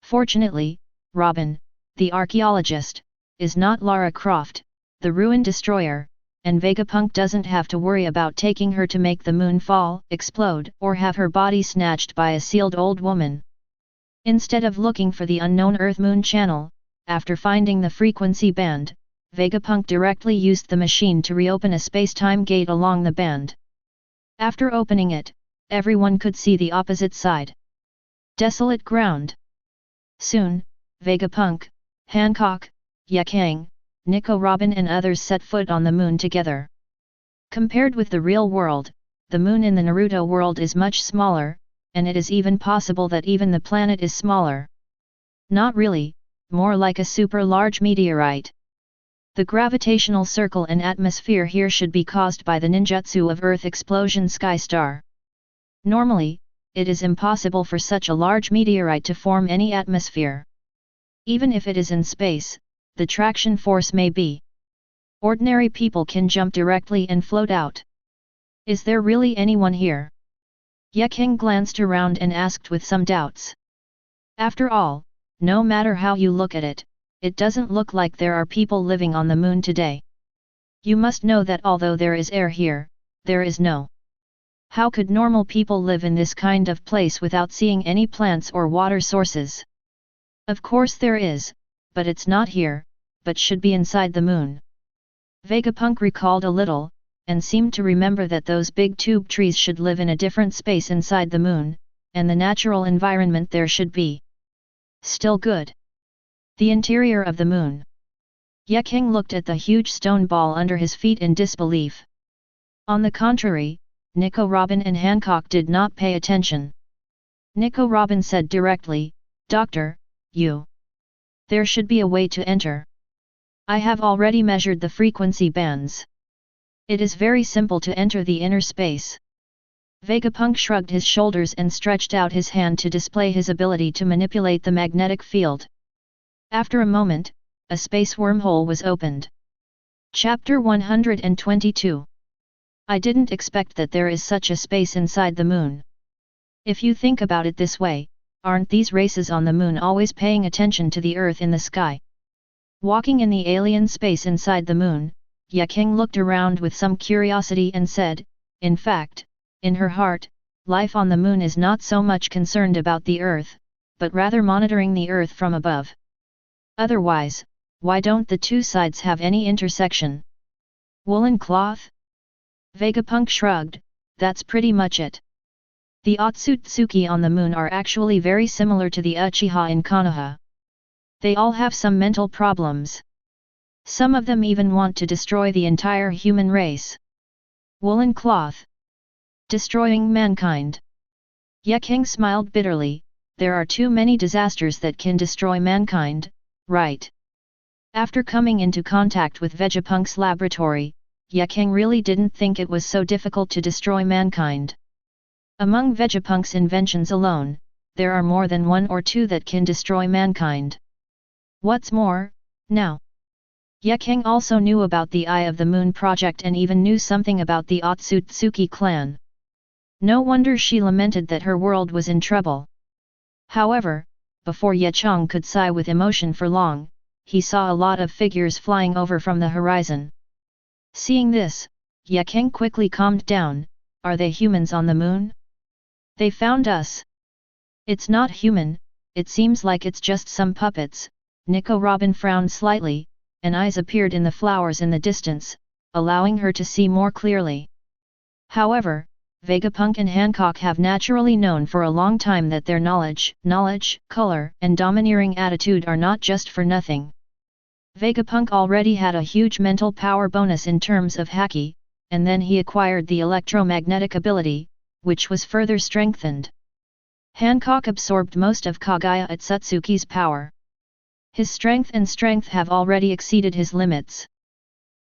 Fortunately, Robin, the archaeologist, is not Lara Croft, the ruin destroyer, and Vegapunk doesn't have to worry about taking her to make the moon fall, explode, or have her body snatched by a sealed old woman. Instead of looking for the unknown Earth-Moon channel, after finding the frequency band, Vegapunk directly used the machine to reopen a space-time gate along the band. After opening it, everyone could see the opposite side. Desolate ground. Soon, Vegapunk, Hancock, Yakang, Nico Robin and others set foot on the moon together. Compared with the real world, the moon in the Naruto world is much smaller, and it is even possible that even the planet is smaller. Not really, more like a super large meteorite. The gravitational circle and atmosphere here should be caused by the ninjutsu of Earth explosion sky star. Normally, it is impossible for such a large meteorite to form any atmosphere. Even if it is in space, the traction force may be. Ordinary people can jump directly and float out. Is there really anyone here? Ye King glanced around and asked with some doubts. After all, no matter how you look at it, it doesn't look like there are people living on the moon today. You must know that although there is air here, there is no. How could normal people live in this kind of place without seeing any plants or water sources? Of course there is, but it's not here, but should be inside the moon. Vegapunk recalled a little, and seemed to remember that those big tube trees should live in a different space inside the moon, and the natural environment there should be still good. The interior of the moon. Ye King looked at the huge stone ball under his feet in disbelief. On the contrary, Nico Robin and Hancock did not pay attention. Nico Robin said directly, "Doctor, there should be a way to enter. I have already measured the frequency bands. It is very simple to enter the inner space." Vegapunk shrugged his shoulders and stretched out his hand to display his ability to manipulate the magnetic field. After a moment, a space wormhole was opened. Chapter 122. I didn't expect that there is such a space inside the moon. If you think about it this way, aren't these races on the moon always paying attention to the Earth in the sky? Walking in the alien space inside the moon, Ye King looked around with some curiosity and said, in fact, in her heart, life on the moon is not so much concerned about the Earth, but rather monitoring the Earth from above. Otherwise, why don't the two sides have any intersection? Woolen cloth? Vegapunk shrugged, that's pretty much it. The Otsutsuki on the moon are actually very similar to the Uchiha in Konoha. They all have some mental problems. Some of them even want to destroy the entire human race. Woolen cloth. Destroying mankind. Ye King smiled bitterly, there are too many disasters that can destroy mankind, right? After coming into contact with Vegapunk's laboratory, Ye King really didn't think it was so difficult to destroy mankind. Among Vegapunk's inventions alone, there are more than one or two that can destroy mankind. What's more, now, Ye King also knew about the Eye of the Moon project and even knew something about the Otsutsuki clan. No wonder she lamented that her world was in trouble. However, before Ye Chong could sigh with emotion for long, he saw a lot of figures flying over from the horizon. Seeing this, Ye King quickly calmed down. Are they humans on the moon? They found us. It's not human, it seems like it's just some puppets. Nico Robin frowned slightly, and eyes appeared in the flowers in the distance, allowing her to see more clearly. However, Vegapunk and Hancock have naturally known for a long time that their knowledge, color, and domineering attitude are not just for nothing. Vegapunk already had a huge mental power bonus in terms of haki, and then he acquired the electromagnetic ability, which was further strengthened. Hancock absorbed most of Kaguya Otsutsuki's power. His strength have already exceeded his limits.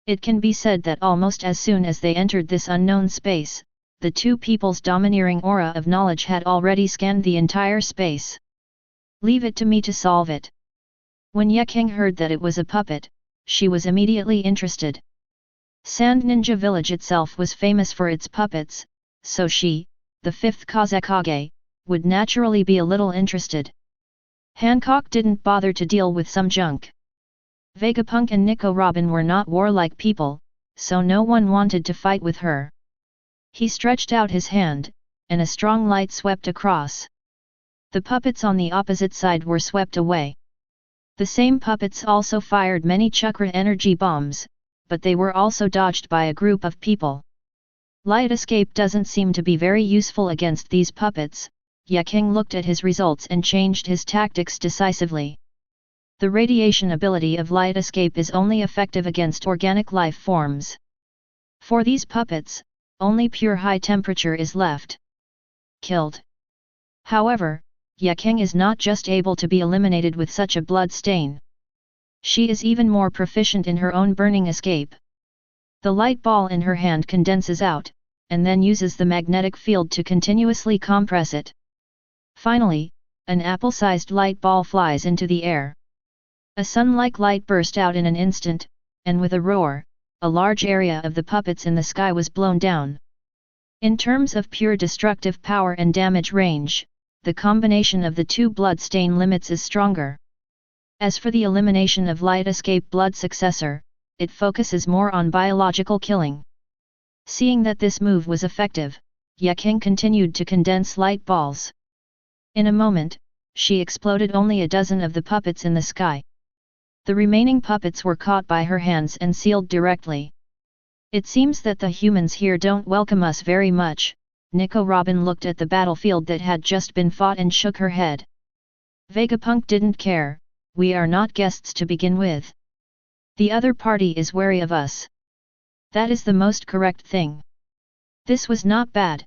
It can be said that almost as soon as they entered this unknown space, the two people's domineering aura of knowledge had already scanned the entire space. Leave it to me to solve it. When Ye King heard that it was a puppet, she was immediately interested. Sand Ninja Village itself was famous for its puppets, so she, the fifth Kazekage, would naturally be a little interested. Hancock didn't bother to deal with some junk. Vegapunk and Nico Robin were not warlike people, so no one wanted to fight with her. He stretched out his hand, and a strong light swept across. The puppets on the opposite side were swept away. The same puppets also fired many chakra energy bombs, but they were also dodged by a group of people. Light escape doesn't seem to be very useful against these puppets. Ye King looked at his results and changed his tactics decisively. The radiation ability of light escape is only effective against organic life forms. For these puppets, only pure high temperature is left. Killed. However, Ye King is not just able to be eliminated with such a blood stain. She is even more proficient in her own burning escape. The light ball in her hand condenses out, and then uses the magnetic field to continuously compress it. Finally, an apple-sized light ball flies into the air. A sun-like light burst out in an instant, and with a roar, a large area of the puppets in the sky was blown down. In terms of pure destructive power and damage range, the combination of the two bloodstain limits is stronger. As for the elimination of light escape blood successor, it focuses more on biological killing. Seeing that this move was effective, Yaking continued to condense light balls. In a moment, she exploded only a dozen of the puppets in the sky. The remaining puppets were caught by her hands and sealed directly. It seems that the humans here don't welcome us very much. Nico Robin looked at the battlefield that had just been fought and shook her head. Vegapunk didn't care. We are not guests to begin with. The other party is wary of us. That is the most correct thing. This was not bad.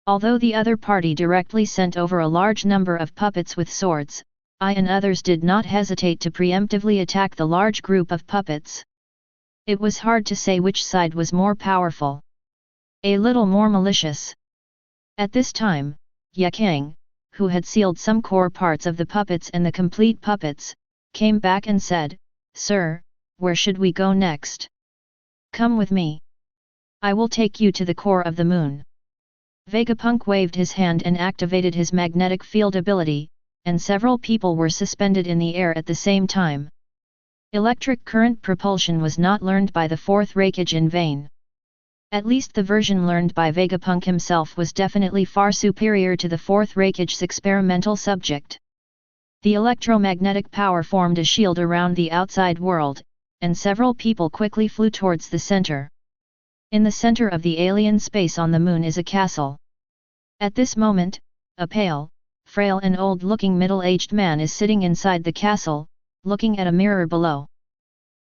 Although the other party directly sent over a large number of puppets with swords, I and others did not hesitate to preemptively attack the large group of puppets. It was hard to say which side was more powerful. A little more malicious. At this time, Yaking, who had sealed some core parts of the puppets and the complete puppets, came back and said, "Sir, where should we go next? Come with me. I will take you to the core of the moon." Vegapunk waved his hand and activated his magnetic field ability, and several people were suspended in the air at the same time. Electric current propulsion was not learned by the fourth Raikage in vain. At least the version learned by Vegapunk himself was definitely far superior to the fourth Raikage's experimental subject. The electromagnetic power formed a shield around the outside world, and several people quickly flew towards the center. In the center of the alien space on the moon is a castle. At this moment, a pale, frail and old-looking middle-aged man is sitting inside the castle, looking at a mirror below.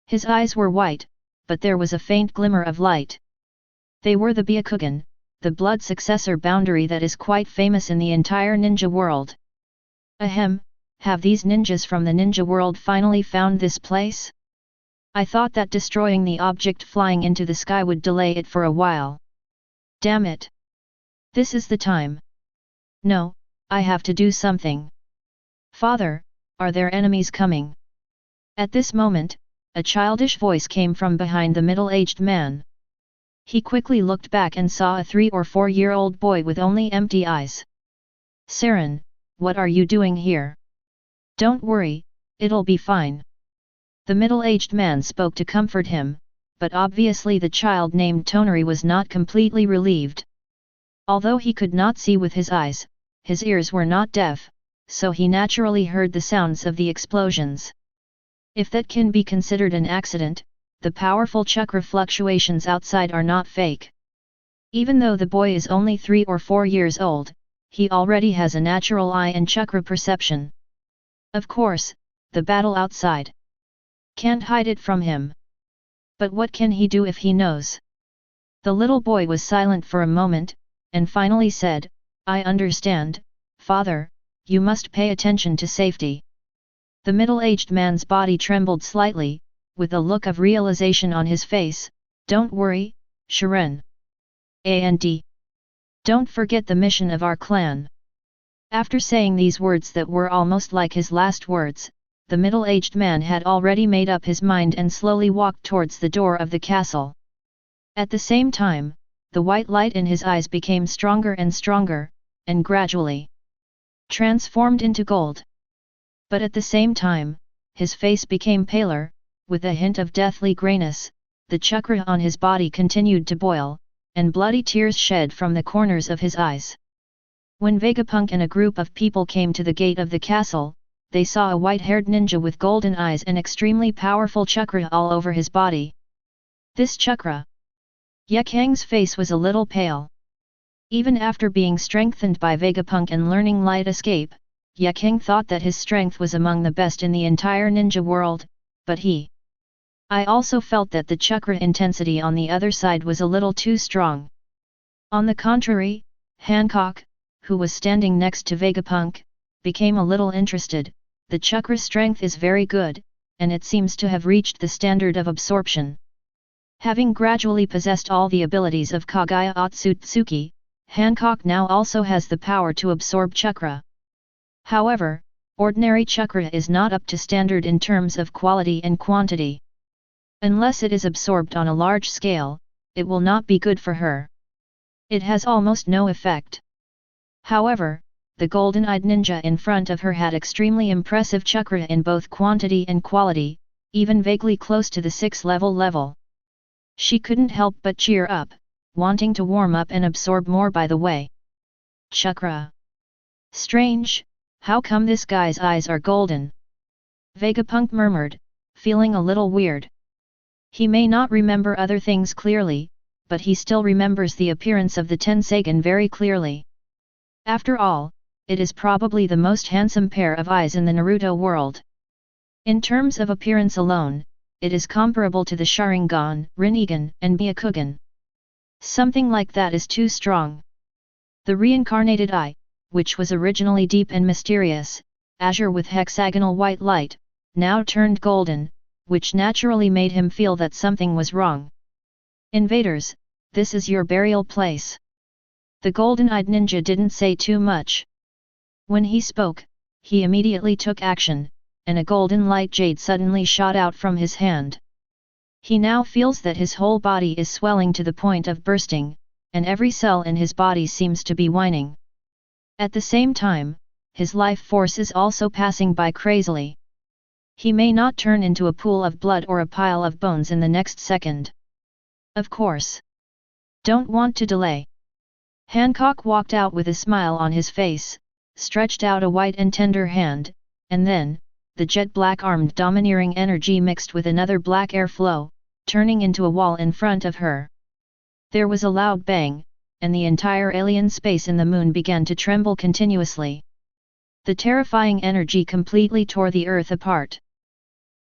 His eyes were white, but there was a faint glimmer of light. They were the Byakugan, the blood successor boundary that is quite famous in the entire ninja world. Ahem, have these ninjas from the ninja world finally found this place? I thought that destroying the object flying into the sky would delay it for a while. Damn it! This is the time. No, I have to do something. Father, are there enemies coming? At this moment, a childish voice came from behind the middle-aged man. He quickly looked back and saw a 3 or 4-year-old boy with only empty eyes. "Saren, what are you doing here? Don't worry, it'll be fine." The middle-aged man spoke to comfort him, but obviously the child named Tonari was not completely relieved. Although he could not see with his eyes, his ears were not deaf, so he naturally heard the sounds of the explosions. If that can be considered an accident, the powerful chakra fluctuations outside are not fake. Even though the boy is only 3 or 4 years old, he already has a natural eye and chakra perception. Of course, the battle outside can't hide it from him. But what can he do if he knows? The little boy was silent for a moment, and finally said, "I understand, Father, you must pay attention to safety." The middle-aged man's body trembled slightly, with a look of realization on his face. "Don't worry, Sharon. And don't forget the mission of our clan." After saying these words that were almost like his last words, the middle-aged man had already made up his mind and slowly walked towards the door of the castle. At the same time, the white light in his eyes became stronger and stronger, and gradually transformed into gold. But at the same time, his face became paler, with a hint of deathly grayness. The chakra on his body continued to boil, and bloody tears shed from the corners of his eyes. When Vegapunk and a group of people came to the gate of the castle, they saw a white-haired ninja with golden eyes and extremely powerful chakra all over his body. This chakra. Yakang's face was a little pale. Even after being strengthened by Vegapunk and learning light escape, Yakang thought that his strength was among the best in the entire ninja world, but I also felt that the chakra intensity on the other side was a little too strong. On the contrary, Hancock, who was standing next to Vegapunk, became a little interested. "The chakra strength is very good, and it seems to have reached the standard of absorption. Having gradually possessed all the abilities of Kagaya Otsutsuki, Hancock now also has the power to absorb chakra. However, ordinary chakra is not up to standard in terms of quality and quantity. Unless it is absorbed on a large scale, it will not be good for her. It has almost no effect. However, the golden-eyed ninja in front of her had extremely impressive chakra in both quantity and quality, even vaguely close to the 6th level. She couldn't help but cheer up, wanting to warm up and absorb more by the way. Chakra. Strange, how come this guy's eyes are golden? Vegapunk murmured, feeling a little weird. He may not remember other things clearly, but he still remembers the appearance of the Tensagen very clearly. After all, it is probably the most handsome pair of eyes in the Naruto world. In terms of appearance alone, it is comparable to the Sharingan, Rinnegan, and Byakugan. Something like that is too strong. The reincarnated eye, which was originally deep and mysterious, azure with hexagonal white light, now turned golden, which naturally made him feel that something was wrong. Invaders, this is your burial place. The golden-eyed ninja didn't say too much. When he spoke, he immediately took action, and a golden light jade suddenly shot out from his hand. He now feels that his whole body is swelling to the point of bursting, and every cell in his body seems to be whining. At the same time, his life force is also passing by crazily. He may not turn into a pool of blood or a pile of bones in the next second. Of course. Don't want to delay. Hancock walked out with a smile on his face, stretched out a white and tender hand, and then, the jet-black armed domineering energy mixed with another black airflow, turning into a wall in front of her. There was a loud bang, and the entire alien space in the moon began to tremble continuously. The terrifying energy completely tore the earth apart.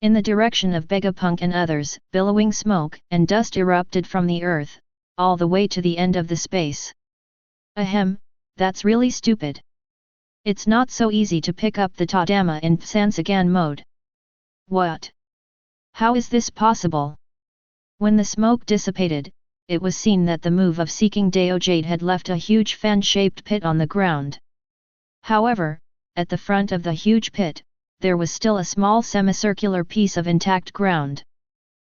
In the direction of Vegapunk and others, billowing smoke and dust erupted from the earth, all the way to the end of the space. Ahem, that's really stupid. It's not so easy to pick up the Tadama in Sansagan mode. What? How is this possible? When the smoke dissipated, it was seen that the move of seeking Dao Jade had left a huge fan-shaped pit on the ground. However, at the front of the huge pit, there was still a small semicircular piece of intact ground.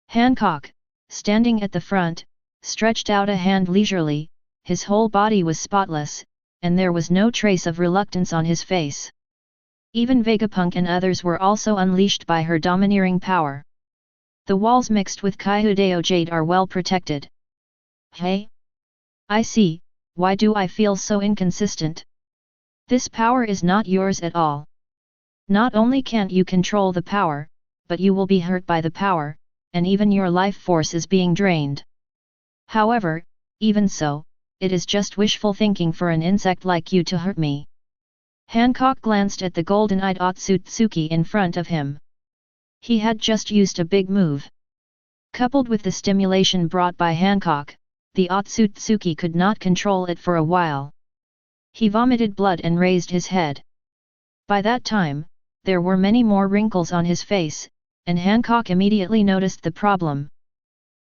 Hancock, standing at the front, stretched out a hand leisurely, his whole body was spotless, and there was no trace of reluctance on his face. Even Vegapunk and others were also unleashed by her domineering power. The walls mixed with Kaihudeo Jade are well protected. Hey? I see, why do I feel so inconsistent? This power is not yours at all. Not only can't you control the power, but you will be hurt by the power, and even your life force is being drained. However, even so, it is just wishful thinking for an insect like you to hurt me. Hancock glanced at the golden-eyed Otsutsuki in front of him. He had just used a big move. Coupled with the stimulation brought by Hancock, the Otsutsuki could not control it for a while. He vomited blood and raised his head. By that time, there were many more wrinkles on his face, and Hancock immediately noticed the problem.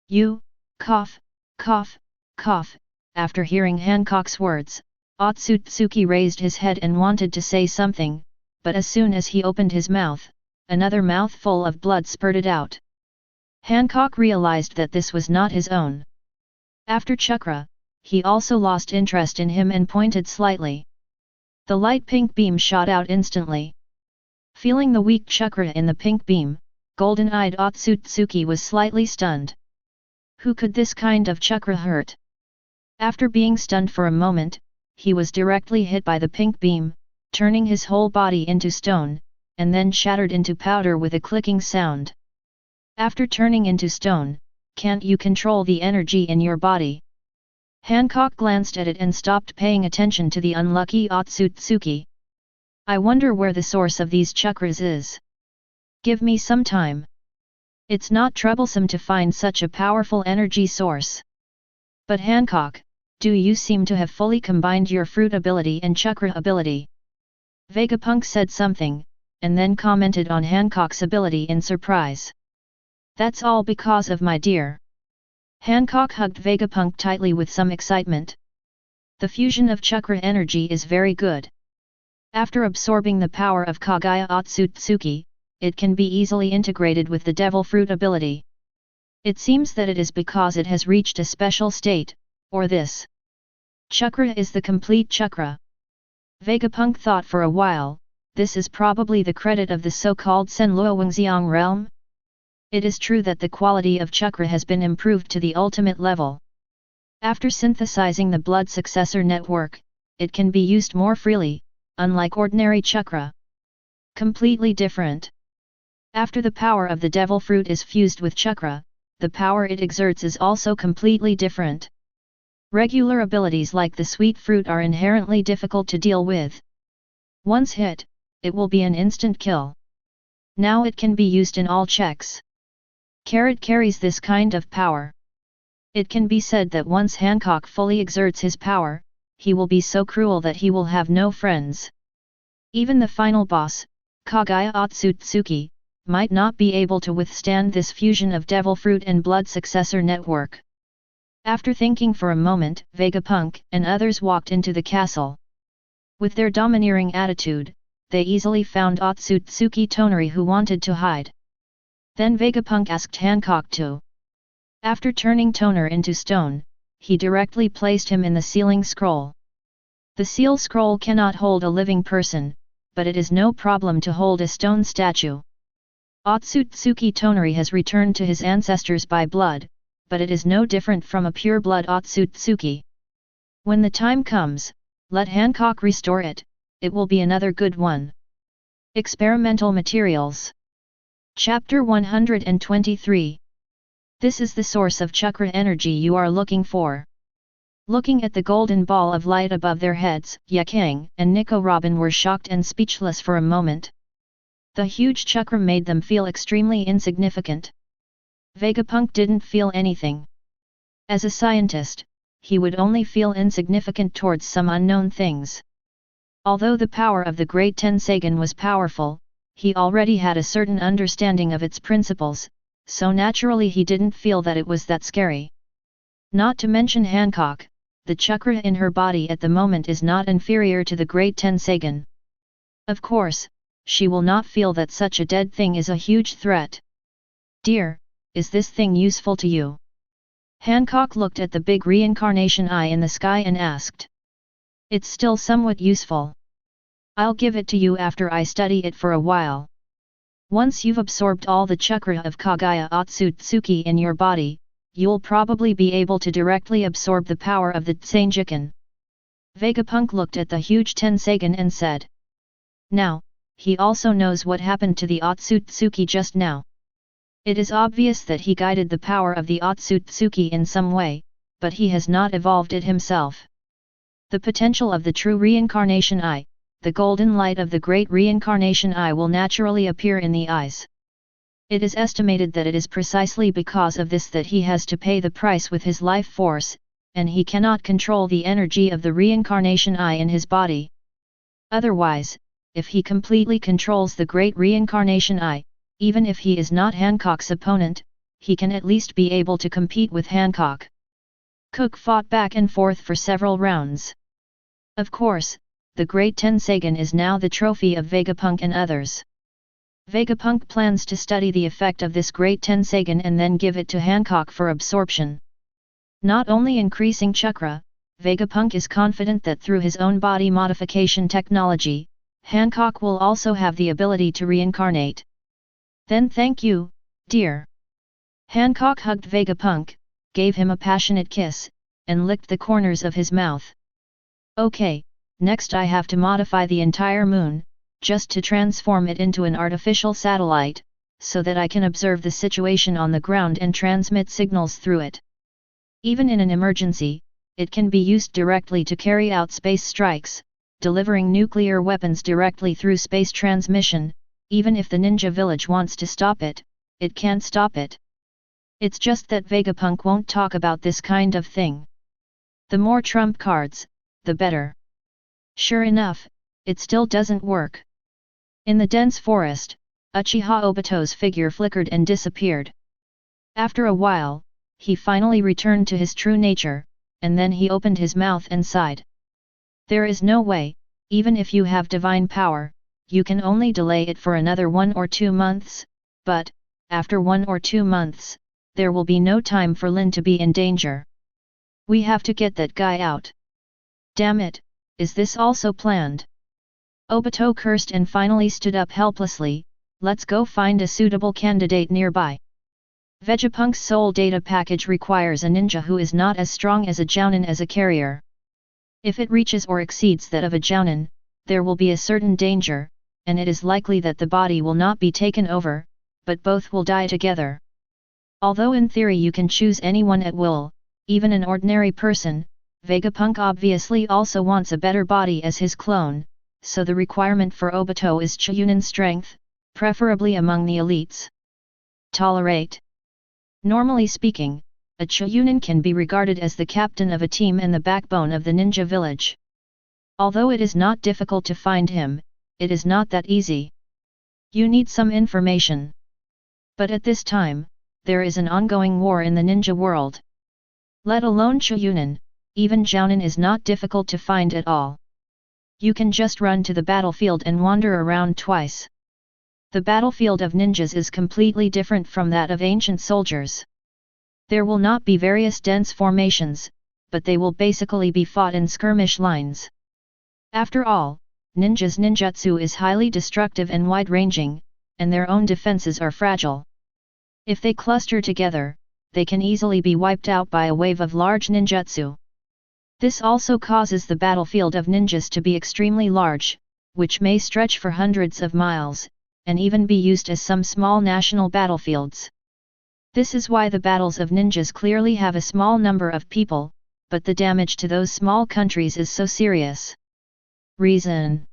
You, cough, cough, cough. After hearing Hancock's words, Otsutsuki raised his head and wanted to say something, but as soon as he opened his mouth, another mouthful of blood spurted out. Hancock realized that this was not his own. After chakra, he also lost interest in him and pointed slightly. The light pink beam shot out instantly. Feeling the weak chakra in the pink beam, golden-eyed Otsutsuki was slightly stunned. Who could this kind of chakra hurt? After being stunned for a moment, he was directly hit by the pink beam, turning his whole body into stone, and then shattered into powder with a clicking sound. After turning into stone, can't you control the energy in your body? Hancock glanced at it and stopped paying attention to the unlucky Otsutsuki. I wonder where the source of these chakras is. Give me some time. It's not troublesome to find such a powerful energy source. But Hancock, do you seem to have fully combined your fruit ability and chakra ability? Vegapunk said something, and then commented on Hancock's ability in surprise. "That's all because of my dear." Hancock hugged Vegapunk tightly with some excitement. "The fusion of chakra energy is very good. After absorbing the power of Kagaya Otsutsuki, it can be easily integrated with the devil fruit ability. It seems that it is because it has reached a special state, or this chakra is the complete chakra." Vegapunk thought for a while. This is probably the credit of the so-called Senluo Wangxiang realm? It is true that the quality of chakra has been improved to the ultimate level. After synthesizing the blood successor network, it can be used more freely, unlike ordinary chakra. Completely different. After the power of the devil fruit is fused with chakra, the power it exerts is also completely different. Regular abilities like the sweet fruit are inherently difficult to deal with. Once hit, it will be an instant kill. Now it can be used in all checks. Carrot carries this kind of power. It can be said that once Hancock fully exerts his power, he will be so cruel that he will have no friends. Even the final boss, Kagaya Otsutsuki, might not be able to withstand this fusion of devil fruit and blood successor network. After thinking for a moment, Vegapunk and others walked into the castle. With their domineering attitude, they easily found Otsutsuki Tonari, who wanted to hide. Then Vegapunk asked Hancock to. After turning Toner into stone, he directly placed him in the sealing scroll. The seal scroll cannot hold a living person, but it is no problem to hold a stone statue. Otsutsuki Tonari has returned to his ancestors by blood, but it is no different from a pure-blood Otsutsuki. When the time comes, let Hancock restore it, it will be another good one. Experimental materials. Chapter 123. This is the source of chakra energy you are looking for. Looking at the golden ball of light above their heads, Yakang and Nico Robin were shocked and speechless for a moment. The huge chakra made them feel extremely insignificant. Vegapunk didn't feel anything. As a scientist, he would only feel insignificant towards some unknown things. Although the power of the Great Tensagen was powerful, he already had a certain understanding of its principles, so naturally he didn't feel that it was that scary. Not to mention Hancock, the chakra in her body at the moment is not inferior to the Great Tensagen. Of course, she will not feel that such a dead thing is a huge threat. "Dear, is this thing useful to you?" Hancock looked at the big reincarnation eye in the sky and asked. "It's still somewhat useful. I'll give it to you after I study it for a while. Once you've absorbed all the chakra of Kagaya Otsutsuki in your body, you'll probably be able to directly absorb the power of the Tsanjikan." Vegapunk looked at the huge Tensagen and said. Now, he also knows what happened to the Otsutsuki just now. It is obvious that he guided the power of the Otsutsuki in some way, but he has not evolved it himself. The potential of the true reincarnation eye, the golden light of the great reincarnation eye, will naturally appear in the eyes. It is estimated that it is precisely because of this that he has to pay the price with his life force, and he cannot control the energy of the reincarnation eye in his body. Otherwise, if he completely controls the great reincarnation eye, even if he is not Hancock's opponent, he can at least be able to compete with Hancock. Cook fought back and forth for several rounds. Of course, the Great Tensagen is now the trophy of Vegapunk and others. Vegapunk plans to study the effect of this Great Tensagen and then give it to Hancock for absorption. Not only increasing chakra, Vegapunk is confident that through his own body modification technology, Hancock will also have the ability to reincarnate. "Then thank you, dear." Hancock hugged Vegapunk, gave him a passionate kiss, and licked the corners of his mouth. "Okay, next I have to modify the entire moon, just to transform it into an artificial satellite, so that I can observe the situation on the ground and transmit signals through it. Even in an emergency, it can be used directly to carry out space strikes, delivering nuclear weapons directly through space transmission. Even if the ninja village wants to stop it, it can't stop it. It's just that Vegapunk won't talk about this kind of thing. The more trump cards, the better." Sure enough, it still doesn't work. In the dense forest, Uchiha Obito's figure flickered and disappeared. After a while, he finally returned to his true nature, and then he opened his mouth and sighed. There is no way, even if you have divine power, you can only delay it for another 1 or 2 months, but, after 1 or 2 months, there will be no time for Lin to be in danger. We have to get that guy out. Damn it, is this also planned? Obito cursed and finally stood up helplessly. Let's go find a suitable candidate nearby. Vegapunk's soul data package requires a ninja who is not as strong as a jounin as a carrier. If it reaches or exceeds that of a jounin, there will be a certain danger, and it is likely that the body will not be taken over, but both will die together. Although in theory you can choose anyone at will, even an ordinary person, Vegapunk obviously also wants a better body as his clone, so the requirement for Obito is Chunin strength, preferably among the elites. Tolerate. Normally speaking, a Chunin can be regarded as the captain of a team and the backbone of the ninja village. Although it is not difficult to find him, it is not that easy. You need some information. But at this time, there is an ongoing war in the ninja world. Let alone Chunin, even jounin is not difficult to find at all. You can just run to the battlefield and wander around twice. The battlefield of ninjas is completely different from that of ancient soldiers. There will not be various dense formations, but they will basically be fought in skirmish lines. After all, ninjas' ninjutsu is highly destructive and wide-ranging, and their own defenses are fragile. If they cluster together, they can easily be wiped out by a wave of large ninjutsu. This also causes the battlefield of ninjas to be extremely large, which may stretch for hundreds of miles, and even be used as some small national battlefields. This is why the battles of ninjas clearly have a small number of people, but the damage to those small countries is so serious. Reason.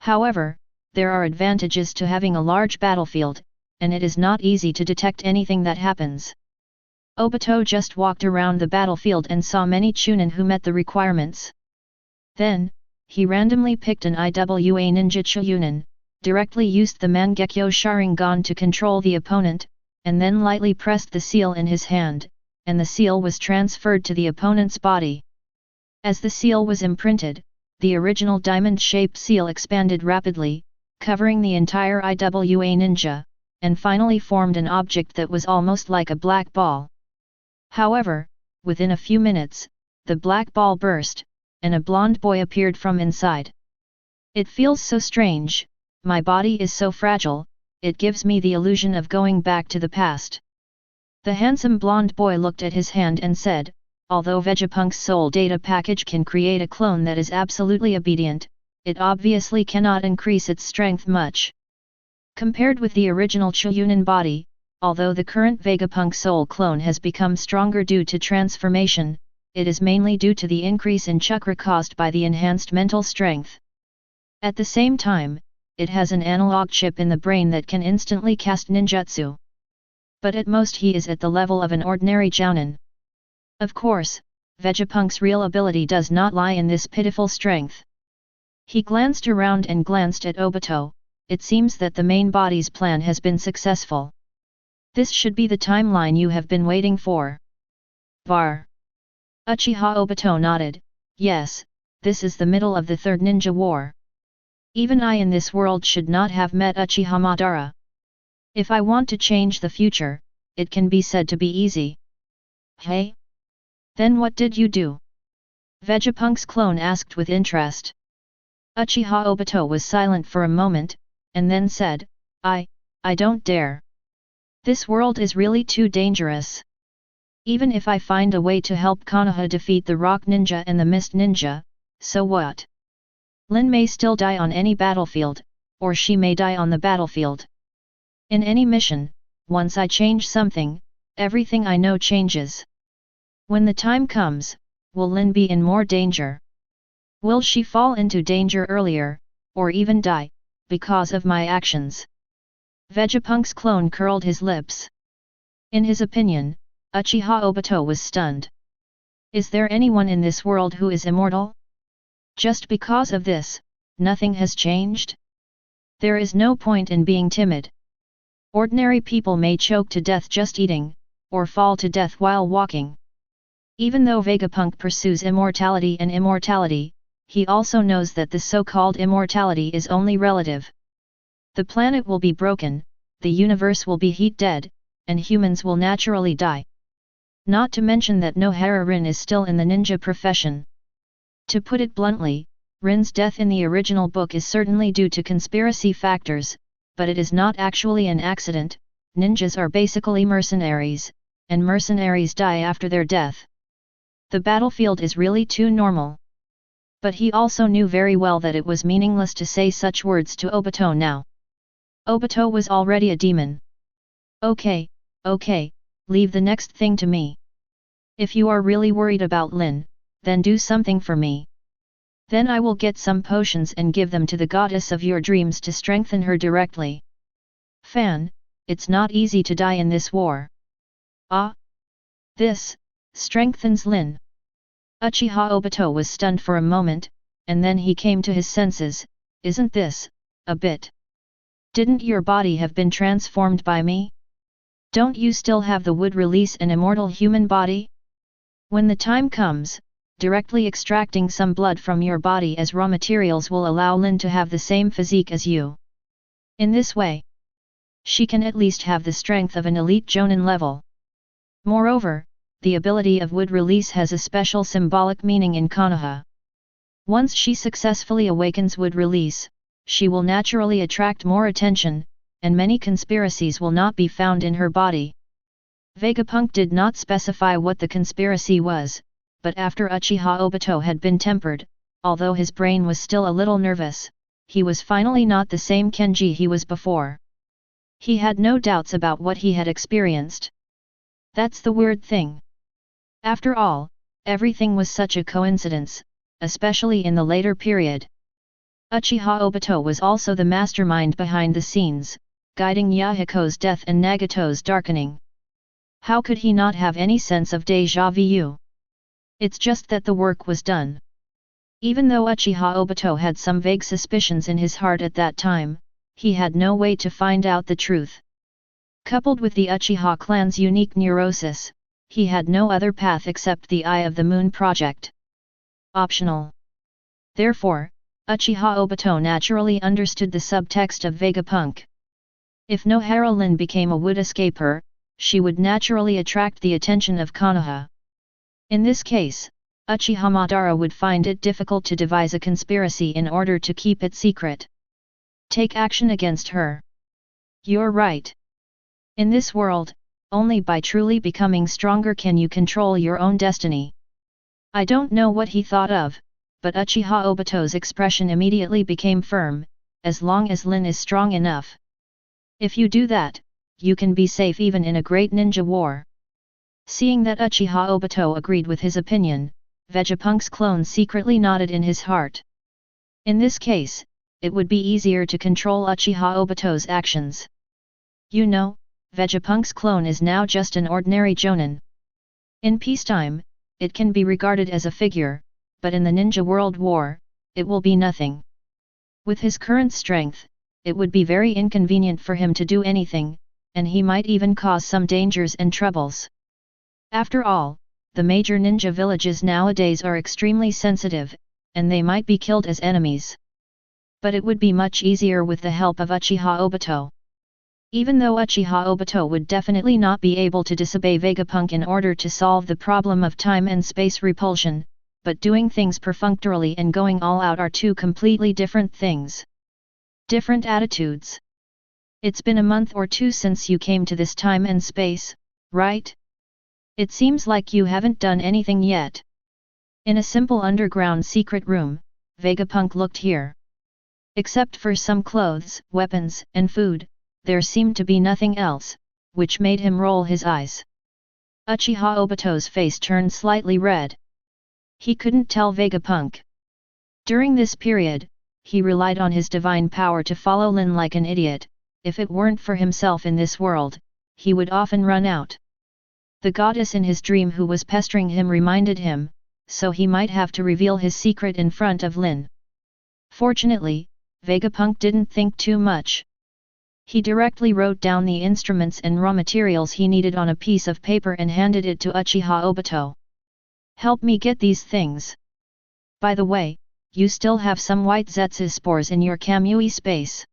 However, there are advantages to having a large battlefield, and it is not easy to detect anything that happens. Obito just walked around the battlefield and saw many Chunin who met the requirements. Then, he randomly picked an IWA ninja Chunin, directly used the Mangekyo Sharingan to control the opponent, and then lightly pressed the seal in his hand, and the seal was transferred to the opponent's body. As the seal was imprinted, the original diamond-shaped seal expanded rapidly, covering the entire IWA ninja, and finally formed an object that was almost like a black ball. However, within a few minutes, the black ball burst, and a blonde boy appeared from inside. It feels so strange, my body is so fragile, it gives me the illusion of going back to the past. The handsome blonde boy looked at his hand and said, although Vegapunk's soul data package can create a clone that is absolutely obedient, it obviously cannot increase its strength much. Compared with the original Chunin body, although the current Vegapunk soul clone has become stronger due to transformation, it is mainly due to the increase in chakra caused by the enhanced mental strength. At the same time, it has an analog chip in the brain that can instantly cast ninjutsu. But at most he is at the level of an ordinary jounin. Of course, Vegapunk's real ability does not lie in this pitiful strength. He glanced around and glanced at Obito. It seems that the main body's plan has been successful. This should be the timeline you have been waiting for. Var. Uchiha Obito nodded, yes, this is the middle of the Third Ninja War. Even I in this world should not have met Uchiha Madara. If I want to change the future, it can be said to be easy. Hey? Then what did you do? Vegapunk's clone asked with interest. Uchiha Obito was silent for a moment, and then said, I don't dare. This world is really too dangerous. Even if I find a way to help Konoha defeat the Rock Ninja and the Mist Ninja, so what? Lin may still die on any battlefield, or she may die on the battlefield. In any mission, once I change something, everything I know changes. When the time comes, will Lin be in more danger? Will she fall into danger earlier, or even die, because of my actions? Vegapunk's clone curled his lips. In his opinion, Uchiha Obito was stunned. Is there anyone in this world who is immortal? Just because of this, nothing has changed? There is no point in being timid. Ordinary people may choke to death just eating, or fall to death while walking. Even though Vegapunk pursues immortality and immortality, he also knows that the so-called immortality is only relative. The planet will be broken, the universe will be heat dead, and humans will naturally die. Not to mention that Nohara Rin is still in the ninja profession. To put it bluntly, Rin's death in the original book is certainly due to conspiracy factors, but it is not actually an accident. Ninjas are basically mercenaries, and mercenaries die after their death. The battlefield is really too normal. But he also knew very well that it was meaningless to say such words to Obito now. Obito was already a demon. Okay, leave the next thing to me. If you are really worried about Lin, then do something for me. Then I will get some potions and give them to the goddess of your dreams to strengthen her directly. Fan, it's not easy to die in this war. Ah! This strengthens Lin. Uchiha Obito was stunned for a moment, and then he came to his senses. Isn't this a bit? Didn't your body have been transformed by me? Don't you still have the wood release an immortal human body? When the time comes, directly extracting some blood from your body as raw materials will allow Lin to have the same physique as you. In this way, she can at least have the strength of an elite Jonin level. Moreover, the ability of wood release has a special symbolic meaning in Konoha. Once she successfully awakens wood release, she will naturally attract more attention, and many conspiracies will not be found in her body. Vegapunk did not specify what the conspiracy was, but after Uchiha Obito had been tempered, although his brain was still a little nervous, he was finally not the same Kenji he was before. He had no doubts about what he had experienced. That's the weird thing. After all, everything was such a coincidence, especially in the later period. Uchiha Obito was also the mastermind behind the scenes, guiding Yahiko's death and Nagato's darkening. How could he not have any sense of déjà vu? It's just that the work was done. Even though Uchiha Obito had some vague suspicions in his heart at that time, he had no way to find out the truth. Coupled with the Uchiha clan's unique neurosis, he had no other path except the Eye of the Moon project. Optional. Therefore, Uchiha Obito naturally understood the subtext of Vegapunk. If Nohara Lin became a wood escaper, she would naturally attract the attention of Konoha. In this case, Uchiha Madara would find it difficult to devise a conspiracy in order to keep it secret. Take action against her. You're right. In this world, only by truly becoming stronger can you control your own destiny. I don't know what he thought of, but Uchiha Obito's expression immediately became firm. As long as Lin is strong enough. If you do that, you can be safe even in a great ninja war. Seeing that Uchiha Obito agreed with his opinion, Vegapunk's clone secretly nodded in his heart. In this case, it would be easier to control Uchiha Obito's actions. You know, Vegapunk's clone is now just an ordinary Jonin. In peacetime, it can be regarded as a figure, but in the Ninja World War, it will be nothing. With his current strength, it would be very inconvenient for him to do anything, and he might even cause some dangers and troubles. After all, the major ninja villages nowadays are extremely sensitive, and they might be killed as enemies. But it would be much easier with the help of Uchiha Obito. Even though Uchiha Obito would definitely not be able to disobey Vegapunk in order to solve the problem of time and space repulsion, but doing things perfunctorily and going all out are two completely different things. Different attitudes. It's been a month or two since you came to this time and space, right? It seems like you haven't done anything yet. In a simple underground secret room, Vegapunk looked here. Except for some clothes, weapons, and food, there seemed to be nothing else, which made him roll his eyes. Uchiha Obito's face turned slightly red. He couldn't tell Vegapunk. During this period, he relied on his divine power to follow Lin like an idiot. If it weren't for himself in this world, he would often run out. The goddess in his dream who was pestering him reminded him, so he might have to reveal his secret in front of Lin. Fortunately, Vegapunk didn't think too much. He directly wrote down the instruments and raw materials he needed on a piece of paper and handed it to Uchiha Obito. "Help me get these things. By the way, you still have some white Zetsu spores in your Kamui space.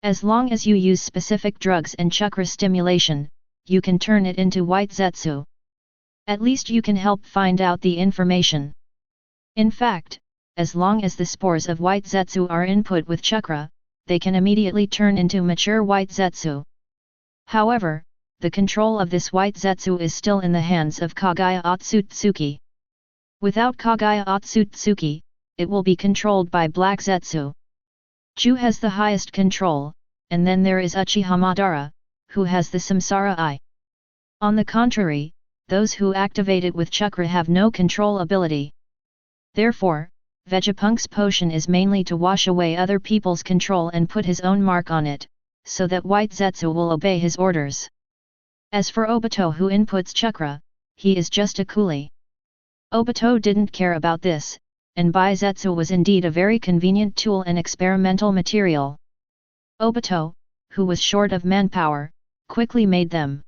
As long as you use specific drugs and chakra stimulation, you can turn it into white Zetsu. At least you can help find out the information. In fact, as long as the spores of white Zetsu are input with chakra, they can immediately turn into mature white Zetsu. However, the control of this white Zetsu is still in the hands of Kagaya Otsutsuki. Without Kagaya Otsutsuki, it will be controlled by Black Zetsu. Ju has the highest control, and then there is Uchiha Madara, who has the Samsara Eye. On the contrary, those who activate it with chakra have no control ability. Therefore, Vegapunk's potion is mainly to wash away other people's control and put his own mark on it, so that white Zetsu will obey his orders. As for Obito who inputs chakra, he is just a coolie. Obito didn't care about this, and Baizetsu was indeed a very convenient tool and experimental material. Obito, who was short of manpower, quickly made them.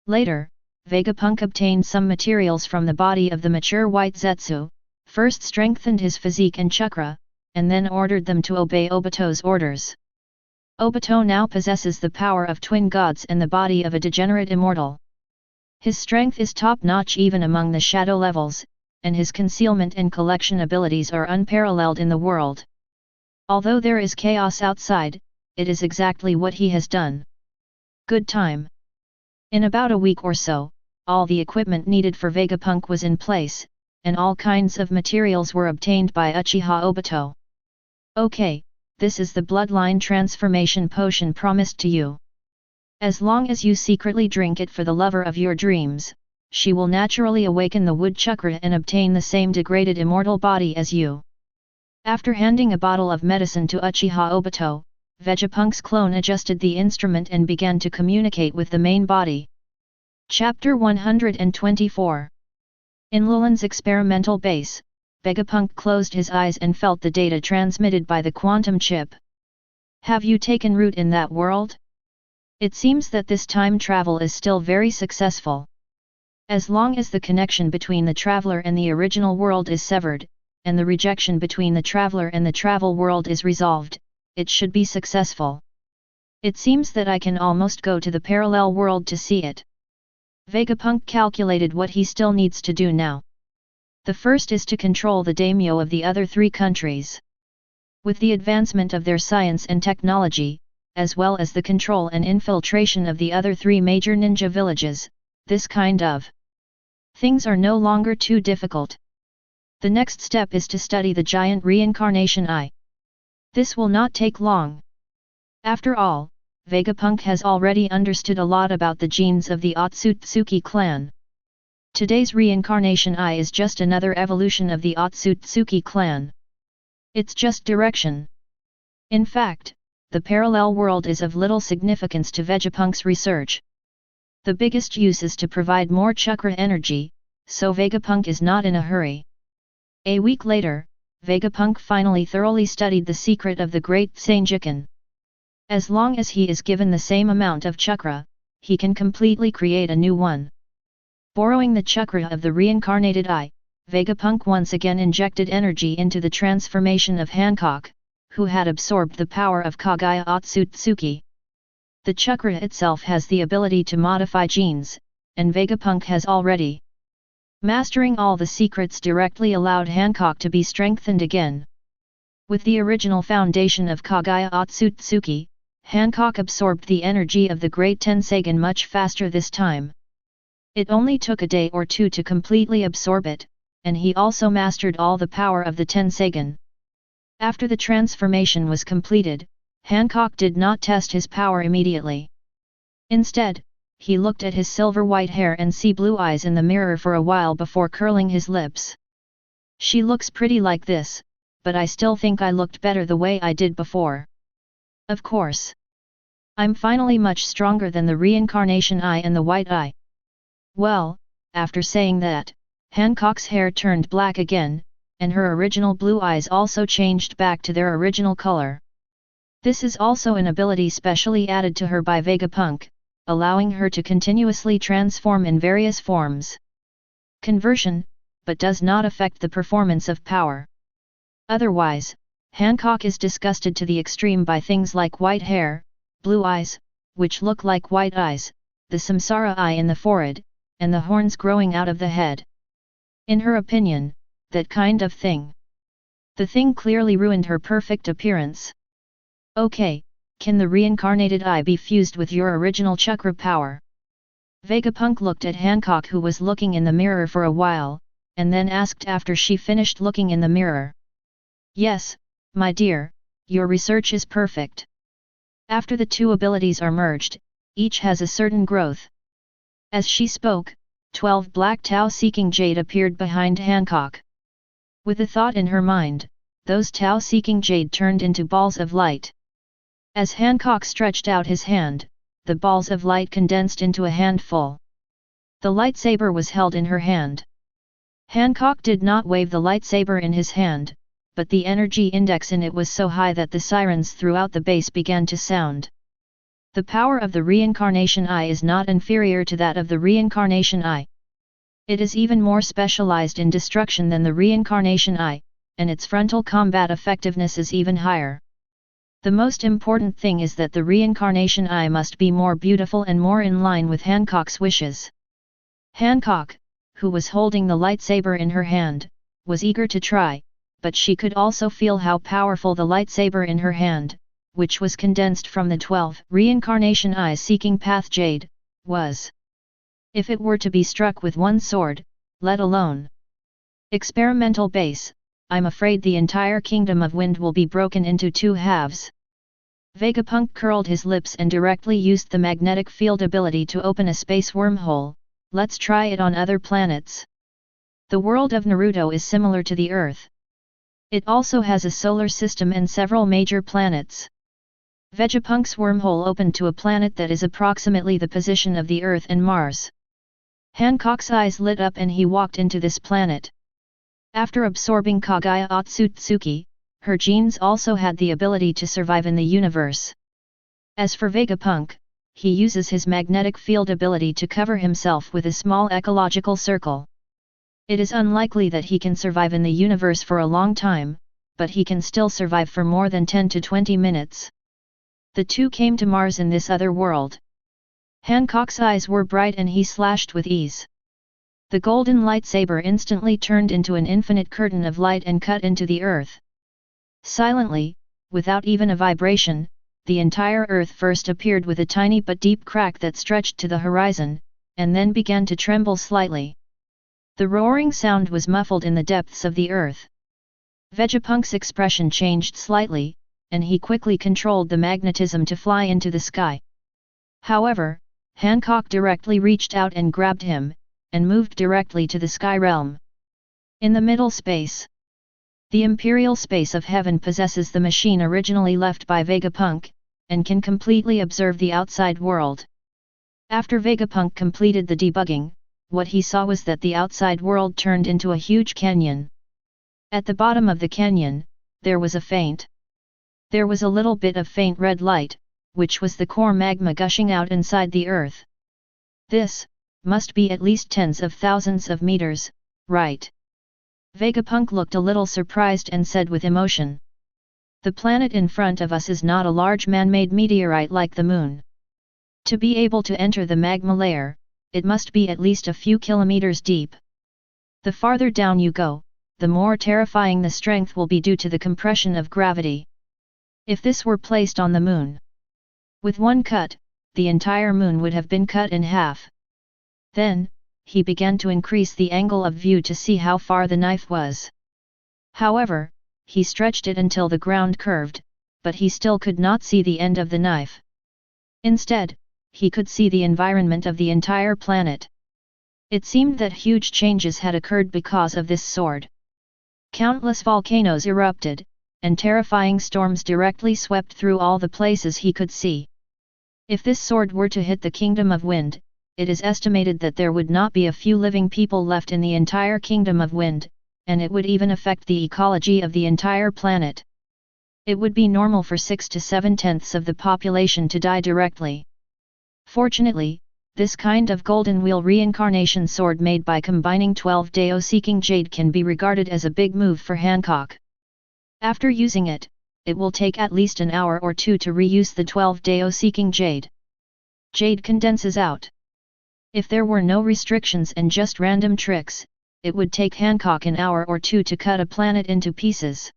Later, Vegapunk obtained some materials from the body of the mature white Zetsu, first strengthened his physique and chakra, and then ordered them to obey Obito's orders. Obito now possesses the power of twin gods and the body of a degenerate immortal. His strength is top-notch even among the shadow levels, and his concealment and collection abilities are unparalleled in the world. Although there is chaos outside, it is exactly what he has done. Good time. In about a week or so, all the equipment needed for Vegapunk was in place, and all kinds of materials were obtained by Uchiha Obito. "Okay, this is the bloodline transformation potion promised to you. As long as you secretly drink it for the lover of your dreams, she will naturally awaken the wood chakra and obtain the same degraded immortal body as you." After handing a bottle of medicine to Uchiha Obito, Vegapunk's clone adjusted the instrument and began to communicate with the main body. Chapter 124. In Lulin's experimental base, Vegapunk closed his eyes and felt the data transmitted by the quantum chip. "Have you taken root in that world? It seems that this time travel is still very successful. As long as the connection between the traveler and the original world is severed, and the rejection between the traveler and the travel world is resolved, it should be successful. It seems that I can almost go to the parallel world to see it." Vegapunk calculated what he still needs to do now. The first is to control the daimyo of the other three countries. With the advancement of their science and technology, as well as the control and infiltration of the other three major ninja villages, this kind of things are no longer too difficult. The next step is to study the giant reincarnation eye. This will not take long. After all, Vegapunk has already understood a lot about the genes of the Otsutsuki clan. Today's reincarnation eye is just another evolution of the Otsutsuki clan. It's just direction. In fact, the parallel world is of little significance to Vegapunk's research. The biggest use is to provide more chakra energy, so Vegapunk is not in a hurry. A week later, Vegapunk finally thoroughly studied the secret of the Great Sanjikan. As long as he is given the same amount of chakra, he can completely create a new one. Borrowing the chakra of the reincarnated eye, Vegapunk once again injected energy into the transformation of Hancock, who had absorbed the power of Kagaya Otsutsuki. The chakra itself has the ability to modify genes, and Vegapunk has already. Mastering all the secrets directly allowed Hancock to be strengthened again. With the original foundation of Kagaya Otsutsuki, Hancock absorbed the energy of the Great Tensagen much faster this time. It only took a day or two to completely absorb it, and he also mastered all the power of the Tensagen. After the transformation was completed, Hancock did not test his power immediately. Instead, he looked at his silver white hair and sea blue eyes in the mirror for a while before curling his lips. "She looks pretty like this, but I still think I looked better the way I did before. Of course. I'm finally much stronger than the reincarnation eye and the white eye." Well, after saying that, Hancock's hair turned black again, and her original blue eyes also changed back to their original color. This is also an ability specially added to her by Vegapunk, allowing her to continuously transform in various forms. Conversion, but does not affect the performance of power. Otherwise, Hancock is disgusted to the extreme by things like white hair, blue eyes, which look like white eyes, the samsara eye in the forehead, and the horns growing out of the head. In her opinion, that kind of thing. The thing clearly ruined her perfect appearance. Okay, can the reincarnated eye be fused with your original chakra power? Vegapunk looked at Hancock, who was looking in the mirror for a while, and then asked after she finished looking in the mirror. Yes, my dear, your research is perfect. After the two abilities are merged, each has a certain growth. As she spoke, 12 black Tao-seeking jade appeared behind Hancock. With a thought in her mind, those Tao-seeking jade turned into balls of light. As Hancock stretched out his hand, the balls of light condensed into a handful. The lightsaber was held in her hand. Hancock did not wave the lightsaber in his hand, but the energy index in it was so high that the sirens throughout the base began to sound. The power of the reincarnation eye is not inferior to that of the reincarnation eye. It is even more specialized in destruction than the reincarnation eye, and its frontal combat effectiveness is even higher. The most important thing is that the reincarnation eye must be more beautiful and more in line with Hancock's wishes. Hancock, who was holding the lightsaber in her hand, was eager to try, but she could also feel how powerful the lightsaber in her hand, which was condensed from the 12 reincarnation eyes seeking path jade, was. If it were to be struck with one sword, let alone experimental base, I'm afraid the entire kingdom of wind will be broken into two halves. Vegapunk curled his lips and directly used the magnetic field ability to open a space wormhole. Let's try it on other planets. The world of Naruto is similar to the Earth. It also has a solar system and several major planets. Vegapunk's wormhole opened to a planet that is approximately the position of the Earth and Mars. Hancock's eyes lit up and he walked into this planet. After absorbing Kagaya Otsutsuki, her genes also had the ability to survive in the universe. As for Vegapunk, he uses his magnetic field ability to cover himself with a small ecological circle. It is unlikely that he can survive in the universe for a long time, but he can still survive for more than 10 to 20 minutes. The two came to Mars in this other world. Hancock's eyes were bright and he slashed with ease. The golden lightsaber instantly turned into an infinite curtain of light and cut into the earth. Silently, without even a vibration, the entire earth first appeared with a tiny but deep crack that stretched to the horizon, and then began to tremble slightly. The roaring sound was muffled in the depths of the earth. Vegapunk's expression changed slightly, and he quickly controlled the magnetism to fly into the sky. However, Hancock directly reached out and grabbed him, and moved directly to the sky realm. In the middle space, the imperial space of heaven possesses the machine originally left by Vegapunk, and can completely observe the outside world. After Vegapunk completed the debugging, what he saw was that the outside world turned into a huge canyon. At the bottom of the canyon, there was a little bit of faint red light, which was the core magma gushing out inside the earth. This must be at least tens of thousands of meters, right? Vegapunk looked a little surprised and said with emotion. The planet in front of us is not a large man-made meteorite like the moon. To be able to enter the magma layer, it must be at least a few kilometers deep. The farther down you go, the more terrifying the strength will be due to the compression of gravity. If this were placed on the moon, with one cut, the entire moon would have been cut in half. Then, he began to increase the angle of view to see how far the knife was. However, he stretched it until the ground curved, but he still could not see the end of the knife. Instead, he could see the environment of the entire planet. It seemed that huge changes had occurred because of this sword. Countless volcanoes erupted, and terrifying storms directly swept through all the places he could see. If this sword were to hit the Kingdom of Wind, it is estimated that there would not be a few living people left in the entire Kingdom of Wind, and it would even affect the ecology of the entire planet. It would be normal for 6 to 7/10ths of the population to die directly. Fortunately, this kind of golden wheel reincarnation sword made by combining 12 Dao-seeking jade can be regarded as a big move for Hancock. After using it, it will take at least an hour or two to reuse the 12 Dao-seeking jade. Jade condenses out. If there were no restrictions and just random tricks, it would take Hancock an hour or two to cut a planet into pieces.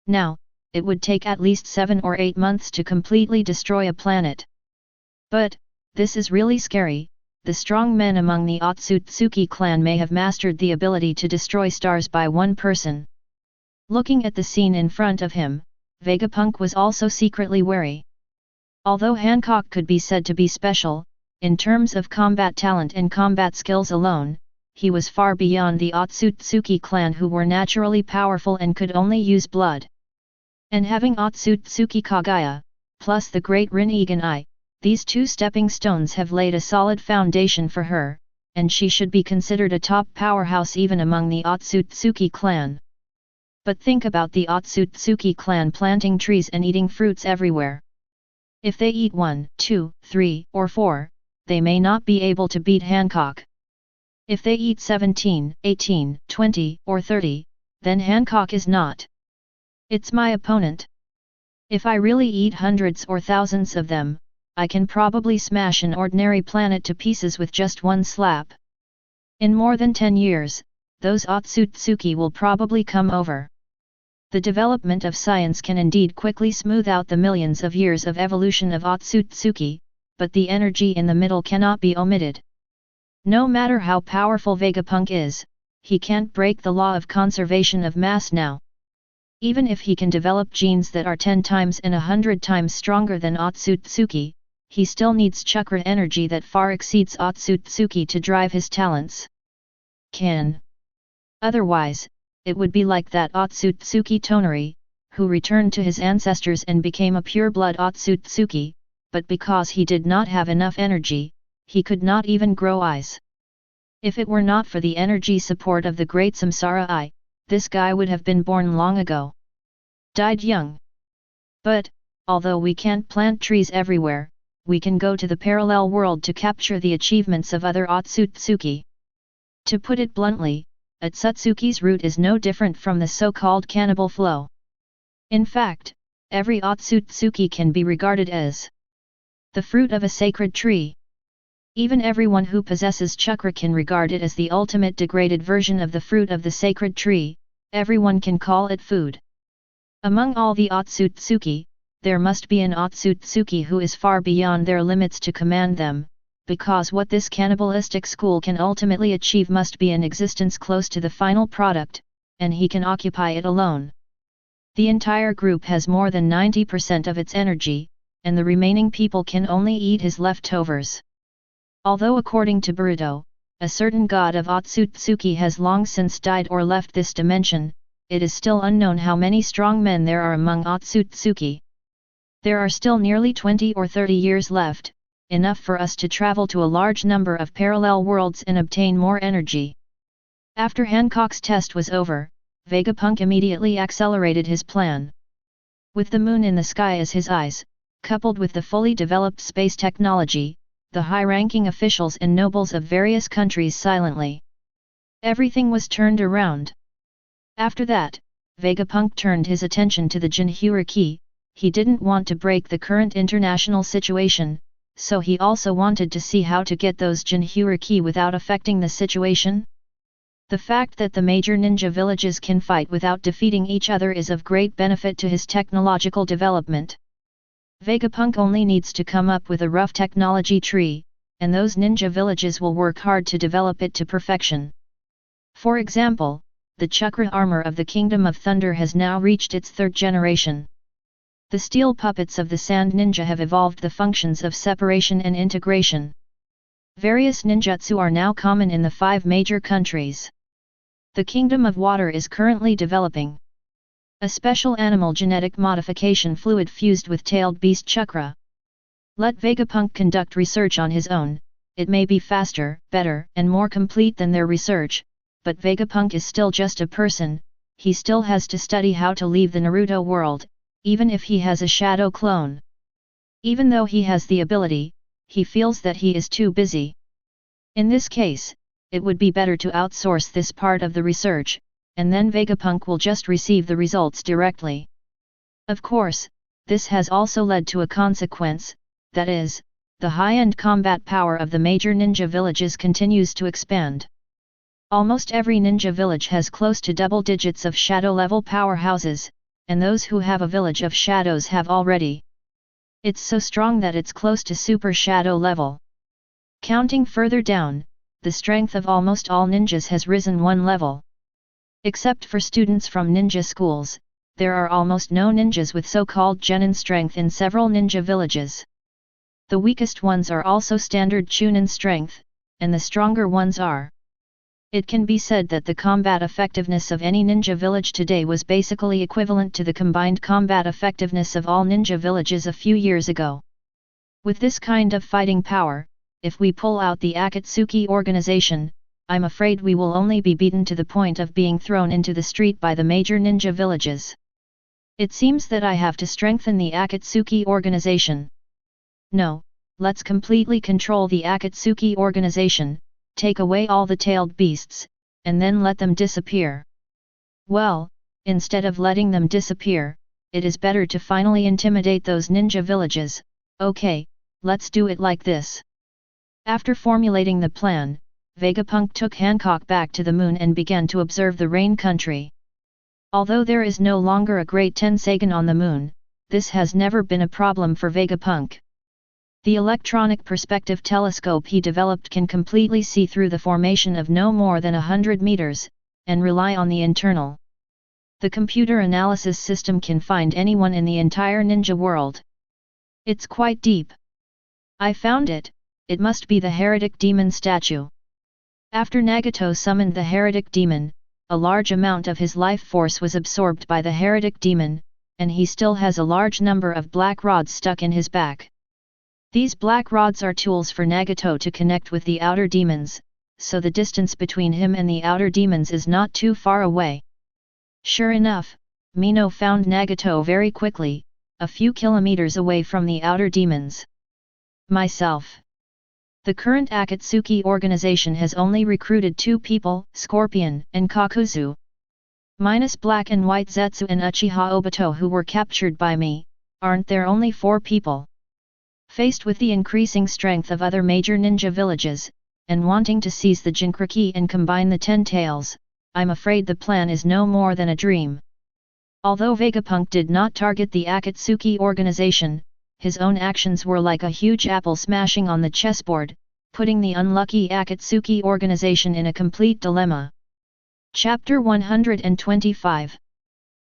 Now, it would take at least 7 or 8 months to completely destroy a planet. But, this is really scary. The strong men among the Otsutsuki clan may have mastered the ability to destroy stars by one person. Looking at the scene in front of him, Vegapunk was also secretly wary. Although Hancock could be said to be special, in terms of combat talent and combat skills alone, he was far beyond the Otsutsuki clan, who were naturally powerful and could only use blood. And having Otsutsuki Kagaya, plus the great Rinnegan Eye, these two stepping stones have laid a solid foundation for her, and she should be considered a top powerhouse even among the Otsutsuki clan. But think about the Otsutsuki clan planting trees and eating fruits everywhere. If they eat 1, 2, 3, or 4, they may not be able to beat Hancock. If they eat 17, 18, 20, or 30, then Hancock is not. It's my opponent. If I really eat hundreds or thousands of them, I can probably smash an ordinary planet to pieces with just one slap. In more than 10 years, those Otsutsuki will probably come over. The development of science can indeed quickly smooth out the millions of years of evolution of Otsutsuki, but the energy in the middle cannot be omitted. No matter how powerful Vegapunk is, he can't break the law of conservation of mass now. Even if he can develop genes that are 10 times and 100 times stronger than Otsutsuki, he still needs chakra energy that far exceeds Otsutsuki to drive his talents. Otherwise, it would be like that Otsutsuki Tonari, who returned to his ancestors and became a pure-blood Otsutsuki, but because he did not have enough energy, he could not even grow eyes. If it were not for the energy support of the great Samsara Eye, this guy would have been born long ago. Died young. But, although we can't plant trees everywhere, we can go to the parallel world to capture the achievements of other Otsutsuki. To put it bluntly, Otsutsuki's route is no different from the so-called cannibal flow. In fact, every Otsutsuki can be regarded as the fruit of a sacred tree. Even everyone who possesses chakra can regard it as the ultimate degraded version of the fruit of the sacred tree. Everyone can call it food. Among all the Otsutsuki, there must be an Otsutsuki who is far beyond their limits to command them, because what this cannibalistic school can ultimately achieve must be an existence close to the final product, and he can occupy it alone. The entire group has more than 90% of its energy, and the remaining people can only eat his leftovers. Although according to Boruto, a certain god of Otsutsuki has long since died or left this dimension, it is still unknown how many strong men there are among Otsutsuki. There are still nearly 20 or 30 years left, enough for us to travel to a large number of parallel worlds and obtain more energy. After Hancock's test was over, Vegapunk immediately accelerated his plan. With the moon in the sky as his eyes, coupled with the fully developed space technology, the high-ranking officials and nobles of various countries silently. Everything was turned around. After that, Vegapunk turned his attention to the Jinhyuriki. He didn't want to break the current international situation, so he also wanted to see how to get those Jinhyuriki without affecting the situation. The fact that the major ninja villages can fight without defeating each other is of great benefit to his technological development. Vegapunk only needs to come up with a rough technology tree, and those ninja villages will work hard to develop it to perfection. For example, the chakra armor of the Kingdom of Thunder has now reached its 3rd generation. The steel puppets of the Sand Ninja have evolved the functions of separation and integration. Various ninjutsu are now common in the 5 major countries. The Kingdom of Water is currently developing a special animal genetic modification fluid fused with tailed beast chakra. Let Vegapunk conduct research on his own, it may be faster, better, and more complete than their research, but Vegapunk is still just a person, he still has to study how to leave the Naruto world, even if he has a shadow clone. Even though he has the ability, he feels that he is too busy. In this case, it would be better to outsource this part of the research, and then Vegapunk will just receive the results directly. Of course, this has also led to a consequence, that is, the high-end combat power of the major ninja villages continues to expand. Almost every ninja village has close to double digits of shadow-level powerhouses, and those who have a village of shadows have already. It's so strong that it's close to super shadow level. Counting further down, the strength of almost all ninjas has risen one level. Except for students from ninja schools, there are almost no ninjas with so-called genin strength in several ninja villages. The weakest ones are also standard chunin strength, and the stronger ones are. It can be said that the combat effectiveness of any ninja village today was basically equivalent to the combined combat effectiveness of all ninja villages a few years ago. With this kind of fighting power, if we pull out the Akatsuki organization, I'm afraid we will only be beaten to the point of being thrown into the street by the major ninja villages. It seems that I have to strengthen the Akatsuki organization. No, let's completely control the Akatsuki organization, take away all the tailed beasts, and then let them disappear. Well, instead of letting them disappear, it is better to finally intimidate those ninja villages. Okay, let's do it like this. After formulating the plan, Vegapunk took Hancock back to the moon and began to observe the rain country. Although there is no longer a Great Tensagon on the moon, this has never been a problem for Vegapunk. The electronic perspective telescope he developed can completely see through the formation of no more than 100 meters, and rely on the internal. The computer analysis system can find anyone in the entire ninja world. It's quite deep. I found it, it must be the heretic demon statue. After Nagato summoned the heretic demon, a large amount of his life force was absorbed by the heretic demon, and he still has a large number of black rods stuck in his back. These black rods are tools for Nagato to connect with the outer demons, so the distance between him and the outer demons is not too far away. Sure enough, Mino found Nagato very quickly, a few kilometers away from the outer demons. Myself. The current Akatsuki organization has only recruited 2 people, Scorpion and Kakuzu. Minus Black and White Zetsu and Uchiha Obito who were captured by me, aren't there only 4 people? Faced with the increasing strength of other major ninja villages, and wanting to seize the Jinchuriki and combine the 10 tails, I'm afraid the plan is no more than a dream. Although Vegapunk did not target the Akatsuki organization, his own actions were like a huge apple smashing on the chessboard, putting the unlucky Akatsuki organization in a complete dilemma. Chapter 125.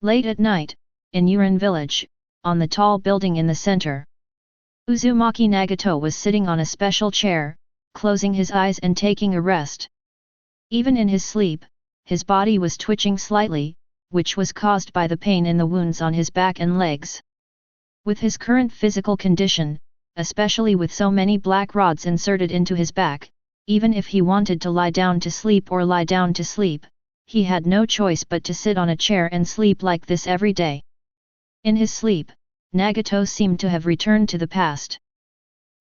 Late at night, in Urin village, on the tall building in the center. Uzumaki Nagato was sitting on a special chair, closing his eyes and taking a rest. Even in his sleep, his body was twitching slightly, which was caused by the pain in the wounds on his back and legs. With his current physical condition, especially with so many black rods inserted into his back, even if he wanted to lie down to sleep or lie down to sleep, he had no choice but to sit on a chair and sleep like this every day. In his sleep, Nagato seemed to have returned to the past.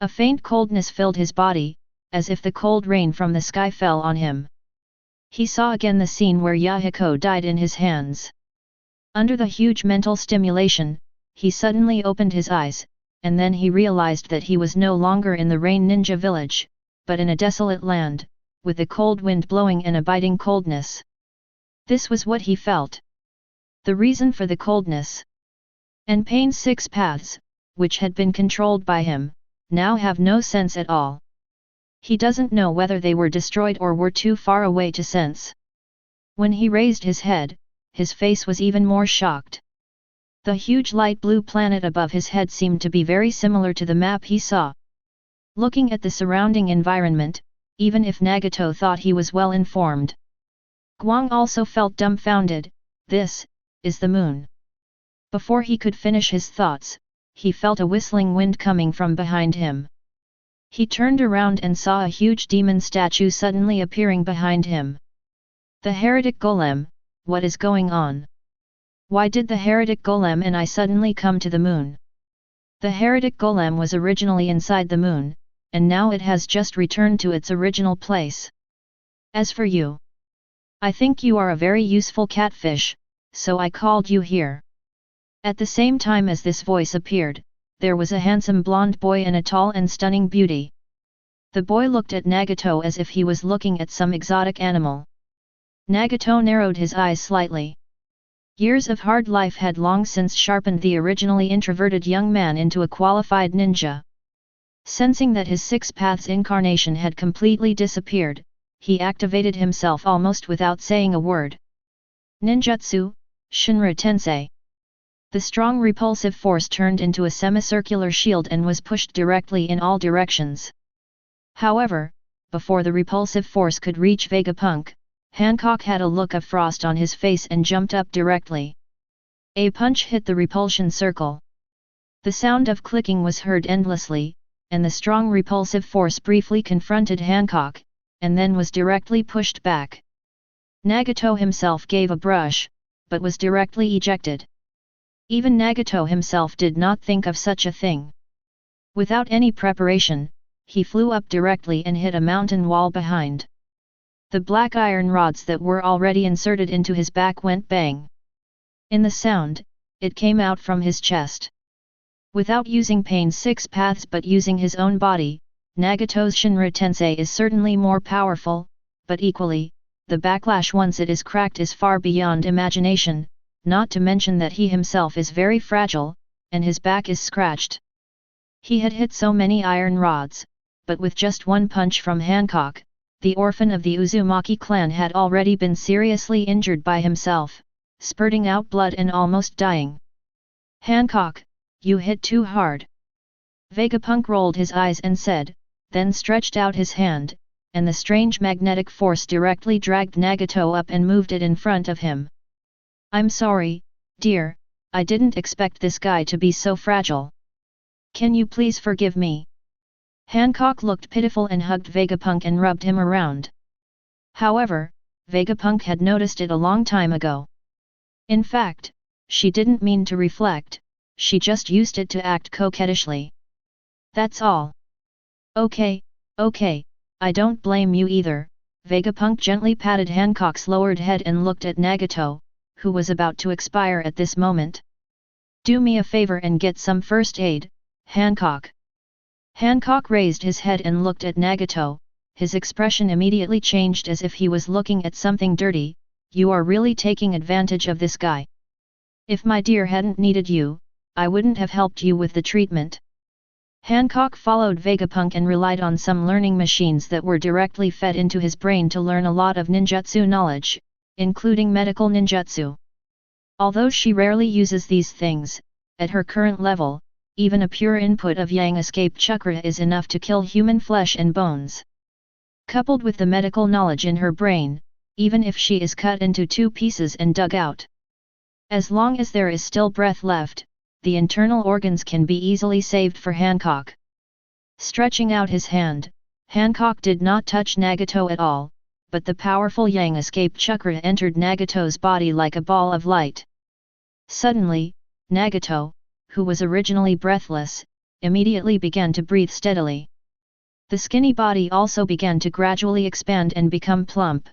A faint coldness filled his body, as if the cold rain from the sky fell on him. He saw again the scene where Yahiko died in his hands. Under the huge mental stimulation, he suddenly opened his eyes, and then he realized that he was no longer in the Rain Ninja village, but in a desolate land, with a cold wind blowing and a biting coldness. This was what he felt. The reason for the coldness. And pain's 6 paths, which had been controlled by him, now have no sense at all. He doesn't know whether they were destroyed or were too far away to sense. When he raised his head, his face was even more shocked. The huge light blue planet above his head seemed to be very similar to the map he saw. Looking at the surrounding environment, even if Nagato thought he was well informed, Guang also felt dumbfounded. This is the moon. Before he could finish his thoughts, he felt a whistling wind coming from behind him. He turned around and saw a huge demon statue suddenly appearing behind him. The heretic golem, what is going on? Why did the heretic golem and I suddenly come to the moon? The heretic golem was originally inside the moon, and now it has just returned to its original place. As for you, I think you are a very useful catfish, so I called you here. At the same time as this voice appeared, there was a handsome blonde boy and a tall and stunning beauty. The boy looked at Nagato as if he was looking at some exotic animal. Nagato narrowed his eyes slightly. Years of hard life had long since sharpened the originally introverted young man into a qualified ninja. Sensing that his six paths incarnation had completely disappeared, he activated himself almost without saying a word. Ninjutsu, Shinra Tensei. The strong repulsive force turned into a semicircular shield and was pushed directly in all directions. However, before the repulsive force could reach Vegapunk, Hancock had a look of frost on his face and jumped up directly. A punch hit the repulsion circle. The sound of clicking was heard endlessly, and the strong repulsive force briefly confronted Hancock, and then was directly pushed back. Nagato himself gave a brush, but was directly ejected. Even Nagato himself did not think of such a thing. Without any preparation, he flew up directly and hit a mountain wall behind. The black iron rods that were already inserted into his back went bang. In the sound, it came out from his chest. Without using Pain's six paths but using his own body, Nagato's Shinra Tensei is certainly more powerful, but equally, the backlash once it is cracked is far beyond imagination, not to mention that he himself is very fragile, and his back is scratched. He had hit so many iron rods, but with just one punch from Hancock, the orphan of the Uzumaki clan had already been seriously injured by himself, spurting out blood and almost dying. Hancock, you hit too hard. Vegapunk rolled his eyes and said, then stretched out his hand, and the strange magnetic force directly dragged Nagato up and moved it in front of him. I'm sorry, dear, I didn't expect this guy to be so fragile. Can you please forgive me? Hancock looked pitiful and hugged Vegapunk and rubbed him around. However, Vegapunk had noticed it a long time ago. In fact, she didn't mean to reflect, she just used it to act coquettishly. That's all. Okay, I don't blame you either. Vegapunk gently patted Hancock's lowered head and looked at Nagato, who was about to expire at this moment. Do me a favor and get some first aid, Hancock. Hancock raised his head and looked at Nagato, his expression immediately changed as if he was looking at something dirty. You are really taking advantage of this guy. If my dear hadn't needed you, I wouldn't have helped you with the treatment. Hancock followed Vegapunk and relied on some learning machines that were directly fed into his brain to learn a lot of ninjutsu knowledge, including medical ninjutsu. Although she rarely uses these things, at her current level, even a pure input of yang escape chakra is enough to kill human flesh and bones. Coupled with the medical knowledge in her brain, even if she is cut into two pieces and dug out, as long as there is still breath left, the internal organs can be easily saved for Hancock. Stretching out his hand, Hancock did not touch Nagato at all, but the powerful yang escape chakra entered Nagato's body like a ball of light. Suddenly, Nagato, who was originally breathless, immediately began to breathe steadily. The skinny body also began to gradually expand and become plump.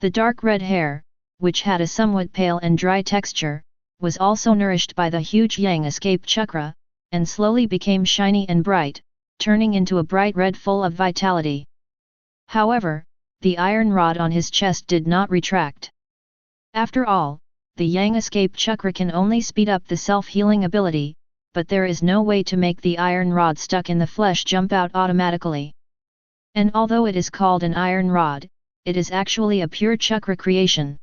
The dark red hair, which had a somewhat pale and dry texture, was also nourished by the huge yang escape chakra, and slowly became shiny and bright, turning into a bright red full of vitality. However, the iron rod on his chest did not retract. After all, the yang escape chakra can only speed up the self-healing ability, but there is no way to make the iron rod stuck in the flesh jump out automatically. And although it is called an iron rod, it is actually a pure chakra creation.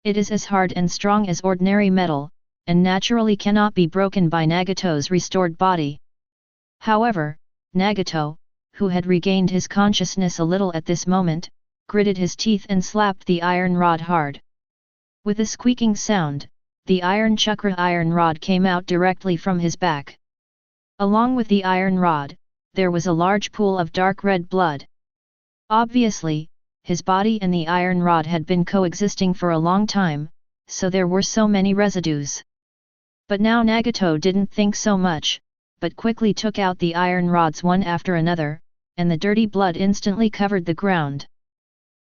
It is as hard and strong as ordinary metal, and naturally cannot be broken by Nagato's restored body. However, Nagato, who had regained his consciousness a little at this moment, gritted his teeth and slapped the iron rod hard. With a squeaking sound, the iron chakra iron rod came out directly from his back. Along with the iron rod, there was a large pool of dark red blood. Obviously, his body and the iron rod had been coexisting for a long time, so there were so many residues. But now Nagato didn't think so much, but quickly took out the iron rods one after another, and the dirty blood instantly covered the ground.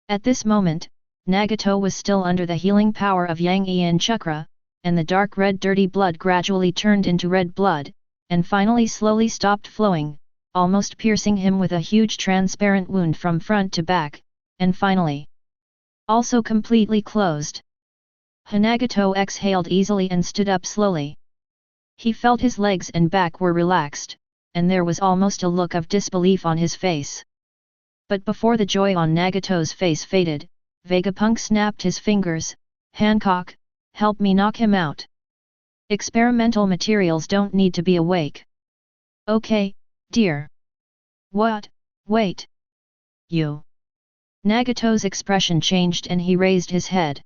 At this moment, Nagato was still under the healing power of Yang Yin Chakra, and the dark red dirty blood gradually turned into red blood, and finally slowly stopped flowing, almost piercing him with a huge transparent wound from front to back, and finally also completely closed. Nagato exhaled easily and stood up slowly. He felt his legs and back were relaxed, and there was almost a look of disbelief on his face. But before the joy on Nagato's face faded, Vegapunk snapped his fingers. "Hancock, help me knock him out. Experimental materials don't need to be awake." "Okay, dear." "What? Wait. You." Nagato's expression changed and he raised his head.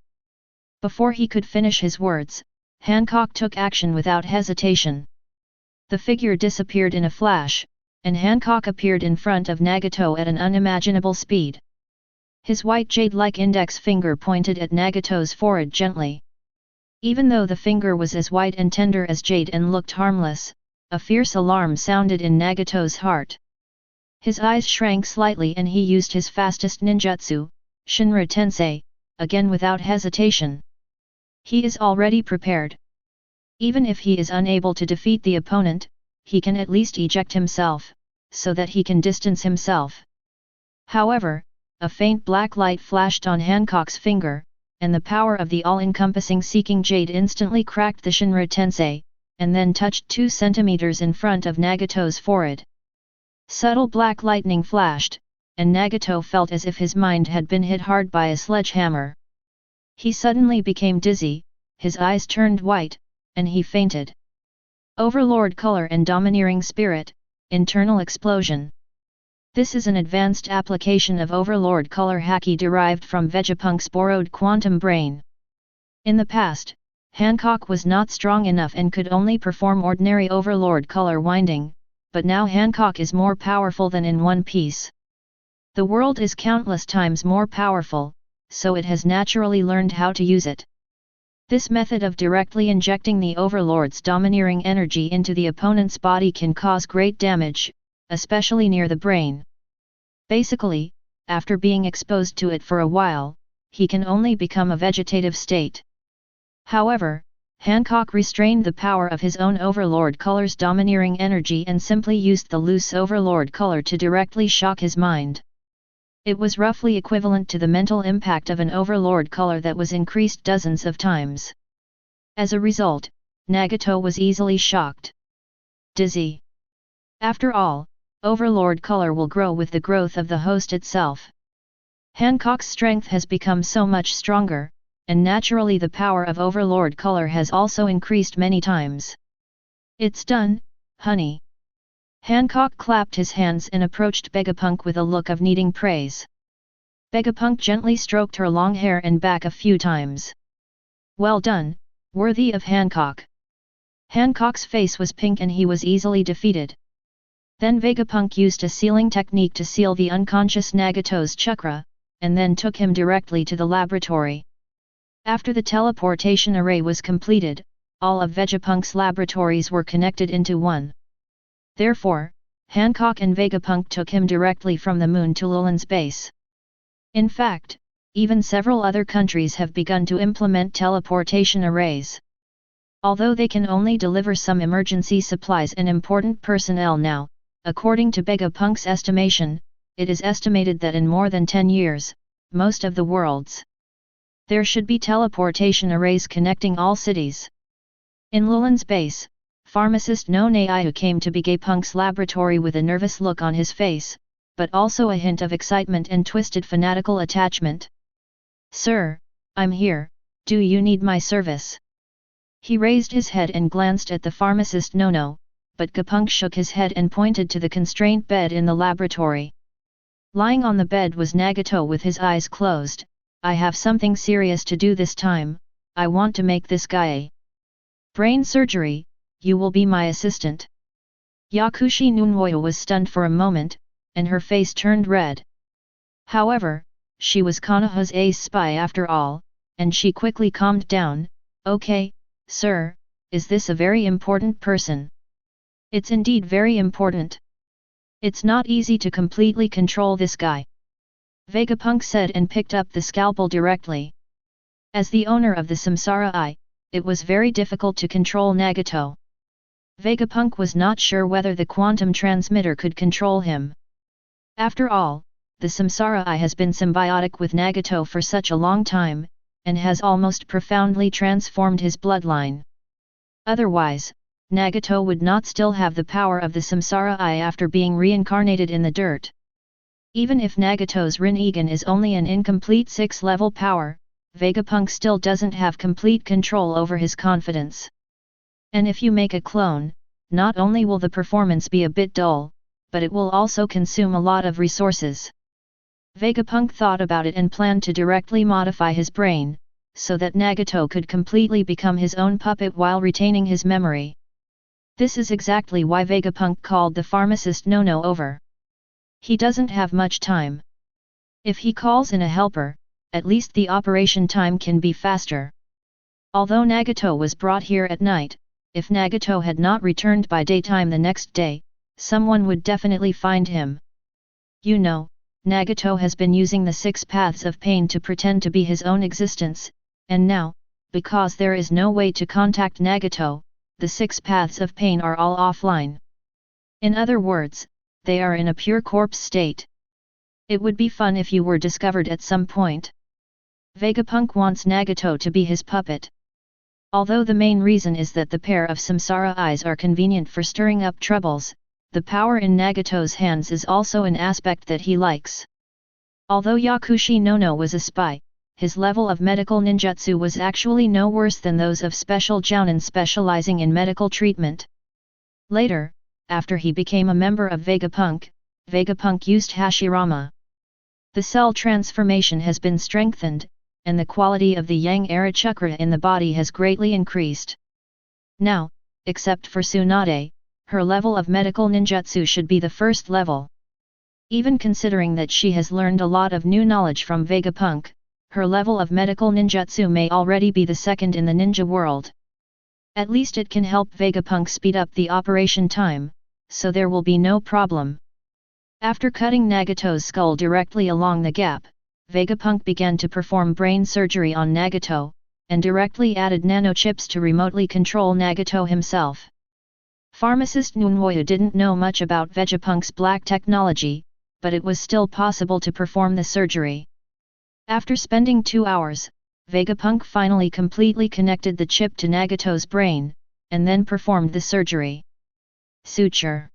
Before he could finish his words, Hancock took action without hesitation. The figure disappeared in a flash, and Hancock appeared in front of Nagato at an unimaginable speed. His white jade-like index finger pointed at Nagato's forehead gently. Even though the finger was as white and tender as jade and looked harmless, a fierce alarm sounded in Nagato's heart. His eyes shrank slightly and he used his fastest ninjutsu, Shinra Tensei, again without hesitation. He is already prepared. Even if he is unable to defeat the opponent, he can at least eject himself, so that he can distance himself. However, a faint black light flashed on Hancock's finger, and the power of the all-encompassing seeking jade instantly cracked the Shinra Tensei, and then touched 2 centimeters in front of Nagato's forehead. Subtle black lightning flashed, and Nagato felt as if his mind had been hit hard by a sledgehammer. He suddenly became dizzy, his eyes turned white, and he fainted. Overlord color and domineering spirit, internal explosion. This is an advanced application of Overlord color haki derived from Vegapunk's borrowed quantum brain. In the past, Hancock was not strong enough and could only perform ordinary Overlord color winding, but now Hancock is more powerful than in One Piece. The world is countless times more powerful, so it has naturally learned how to use it. This method of directly injecting the Overlord's domineering energy into the opponent's body can cause great damage, especially near the brain. Basically, after being exposed to it for a while, he can only become a vegetative state. However, Hancock restrained the power of his own Overlord color's domineering energy and simply used the loose Overlord color to directly shock his mind. It was roughly equivalent to the mental impact of an Overlord color that was increased dozens of times. As a result, Nagato was easily shocked. Dizzy. After all, Overlord color will grow with the growth of the host itself. Hancock's strength has become so much stronger, and naturally the power of Overlord color has also increased many times. "It's done, honey." Hancock clapped his hands and approached Vegapunk with a look of needing praise. Vegapunk gently stroked her long hair and back a few times. "Well done, worthy of Hancock." Hancock's face was pink and he was easily defeated. Then Vegapunk used a sealing technique to seal the unconscious Nagato's chakra, and then took him directly to the laboratory. After the teleportation array was completed, all of Vegapunk's laboratories were connected into one. Therefore, Hancock and Vegapunk took him directly from the moon to Lulin's base. In fact, even several other countries have begun to implement teleportation arrays. Although they can only deliver some emergency supplies and important personnel now, according to Vegapunk's estimation, it is estimated that in more than 10 years, most of the world's there should be teleportation arrays connecting all cities. In Lulin's base, pharmacist Nonaiu came to Vegapunk's laboratory with a nervous look on his face, but also a hint of excitement and twisted fanatical attachment. "Sir, I'm here, do you need my service?" He raised his head and glanced at the pharmacist Nono, but Vegapunk shook his head and pointed to the constraint bed in the laboratory. Lying on the bed was Nagato with his eyes closed. "I have something serious to do this time, I want to make this guy brain surgery, you will be my assistant." Yakushi Nunwoyo was stunned for a moment, and her face turned red. However, she was Konoha's ace spy after all, and she quickly calmed down. Okay, sir, is this a very important person? It's indeed very important. It's not easy to completely control this guy. Vegapunk said and picked up the scalpel directly. As the owner of the Samsara Eye, it was very difficult to control Nagato. Vegapunk was not sure whether the quantum transmitter could control him. After all, the Samsara Eye has been symbiotic with Nagato for such a long time, and has almost profoundly transformed his bloodline. Otherwise, Nagato would not still have the power of the Samsara Eye after being reincarnated in the dirt. Even if Nagato's Rinnegan is only an incomplete 6th-level power, Vegapunk still doesn't have complete control over his confidence. And if you make a clone, not only will the performance be a bit dull, but it will also consume a lot of resources. Vegapunk thought about it and planned to directly modify his brain, so that Nagato could completely become his own puppet while retaining his memory. This is exactly why Vegapunk called the pharmacist Nono over. He doesn't have much time. If he calls in a helper, at least the operation time can be faster. Although Nagato was brought here at night, if Nagato had not returned by daytime the next day, someone would definitely find him. You know, Nagato has been using the 6 paths of pain to pretend to be his own existence, and now, because there is no way to contact Nagato, the 6 paths of pain are all offline. In other words, they are in a pure corpse state. It would be fun if you were discovered at some point. Vegapunk wants Nagato to be his puppet. Although the main reason is that the pair of Samsara Eyes are convenient for stirring up troubles, the power in Nagato's hands is also an aspect that he likes. Although Yakushi Nono was a spy, his level of medical ninjutsu was actually no worse than those of Special Jounin specializing in medical treatment. Later, after he became a member of Vegapunk, Vegapunk used Hashirama. The cell transformation has been strengthened, and the quality of the Yang-era chakra in the body has greatly increased. Now, except for Tsunade, her level of medical ninjutsu should be the 1st level. Even considering that she has learned a lot of new knowledge from Vegapunk, her level of medical ninjutsu may already be the 2nd in the ninja world. At least it can help Vegapunk speed up the operation time, so there will be no problem. After cutting Nagato's skull directly along the gap, Vegapunk began to perform brain surgery on Nagato, and directly added nanochips to remotely control Nagato himself. Pharmacist Nunwoyu didn't know much about Vegapunk's black technology, but it was still possible to perform the surgery. After spending 2 hours, Vegapunk finally completely connected the chip to Nagato's brain, and then performed the surgery. Suture.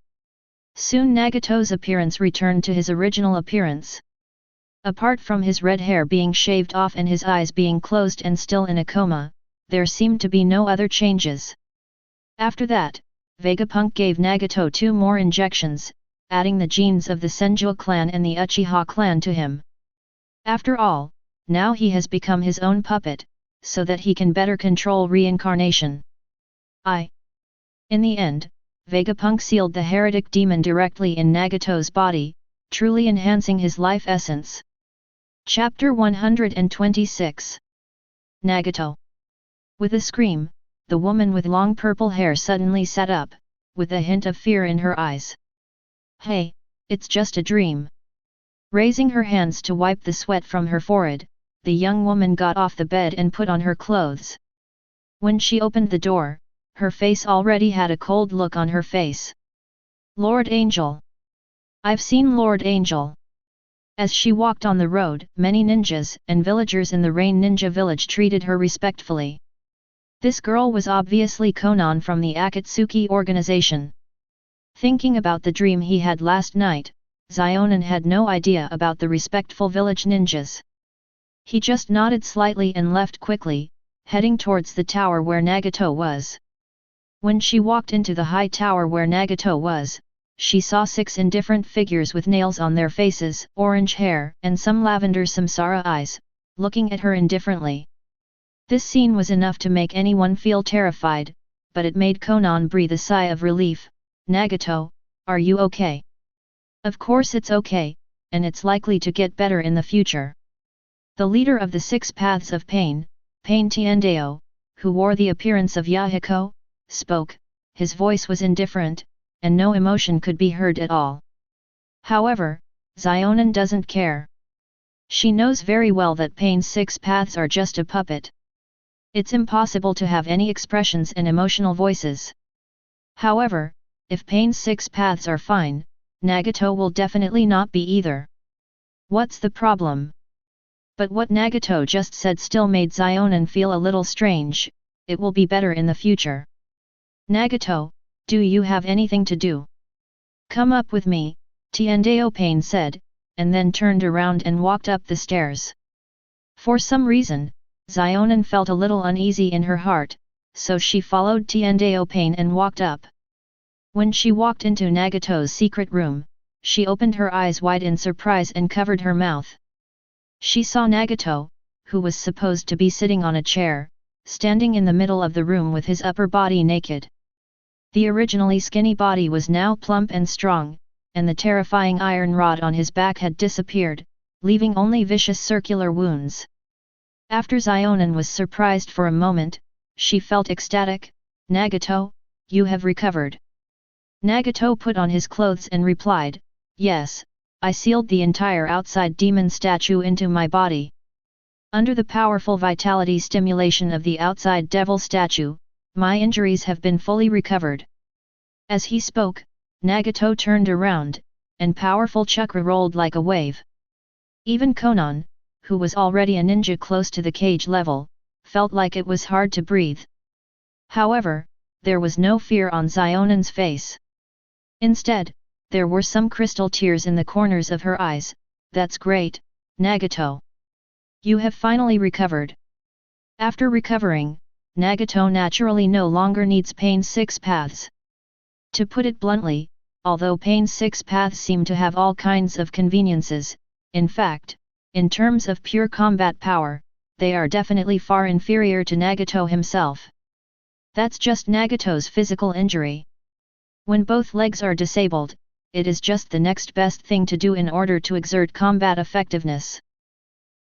Soon Nagato's appearance returned to his original appearance. Apart from his red hair being shaved off and his eyes being closed and still in a coma, there seemed to be no other changes. After that, Vegapunk gave Nagato 2 more injections, adding the genes of the Senju clan and the Uchiha clan to him. After all, now he has become his own puppet, so that he can better control reincarnation. In the end, Vegapunk sealed the heretic demon directly in Nagato's body, truly enhancing his life essence. Chapter 126. Nagato. With a scream, the woman with long purple hair suddenly sat up, with a hint of fear in her eyes. Hey, it's just a dream. Raising her hands to wipe the sweat from her forehead, the young woman got off the bed and put on her clothes. When she opened the door, her face already had a cold look on her face. Lord Angel. I've seen Lord Angel. As she walked on the road, many ninjas and villagers in the Rain Ninja village treated her respectfully. This girl was obviously Konan from the Akatsuki organization. Thinking about the dream he had last night, Zionin had no idea about the respectful village ninjas. He just nodded slightly and left quickly, heading towards the tower where Nagato was. When she walked into the high tower where Nagato was, she saw 6 indifferent figures with nails on their faces, orange hair, and some lavender samsara eyes, looking at her indifferently. This scene was enough to make anyone feel terrified, but it made Konan breathe a sigh of relief. Nagato, are you okay? Of course it's okay, and it's likely to get better in the future. The leader of the 6 paths of pain, Pain Tiandeo, who wore the appearance of Yahiko, spoke. His voice was indifferent, and no emotion could be heard at all. However, Xionan doesn't care. She knows very well that Pain's 6 paths are just a puppet. It's impossible to have any expressions and emotional voices. However, if Pain's 6 paths are fine, Nagato will definitely not be either. What's the problem? But what Nagato just said still made Xionan feel a little strange. It will be better in the future. Nagato, do you have anything to do? Come up with me, Tiandao Pain said, and then turned around and walked up the stairs. For some reason, Xionan felt a little uneasy in her heart, so she followed Tiandao Pain and walked up. When she walked into Nagato's secret room, she opened her eyes wide in surprise and covered her mouth. She saw Nagato, who was supposed to be sitting on a chair, standing in the middle of the room with his upper body naked. The originally skinny body was now plump and strong, and the terrifying iron rod on his back had disappeared, leaving only vicious circular wounds. After Xionan was surprised for a moment, she felt ecstatic. Nagato, you have recovered. Nagato put on his clothes and replied, yes, I sealed the entire outside demon statue into my body. Under the powerful vitality stimulation of the outside devil statue, my injuries have been fully recovered. As he spoke, Nagato turned around, and powerful chakra rolled like a wave. Even Konan, who was already a ninja close to the cage level, felt like it was hard to breathe. However, there was no fear on Xionan's face. Instead, there were some crystal tears in the corners of her eyes. That's great, Nagato. You have finally recovered. After recovering, Nagato naturally no longer needs Pain's 6 paths. To put it bluntly, although Pain's 6 paths seem to have all kinds of conveniences, in fact, in terms of pure combat power, they are definitely far inferior to Nagato himself. That's just Nagato's physical injury. When both legs are disabled, it is just the next best thing to do in order to exert combat effectiveness.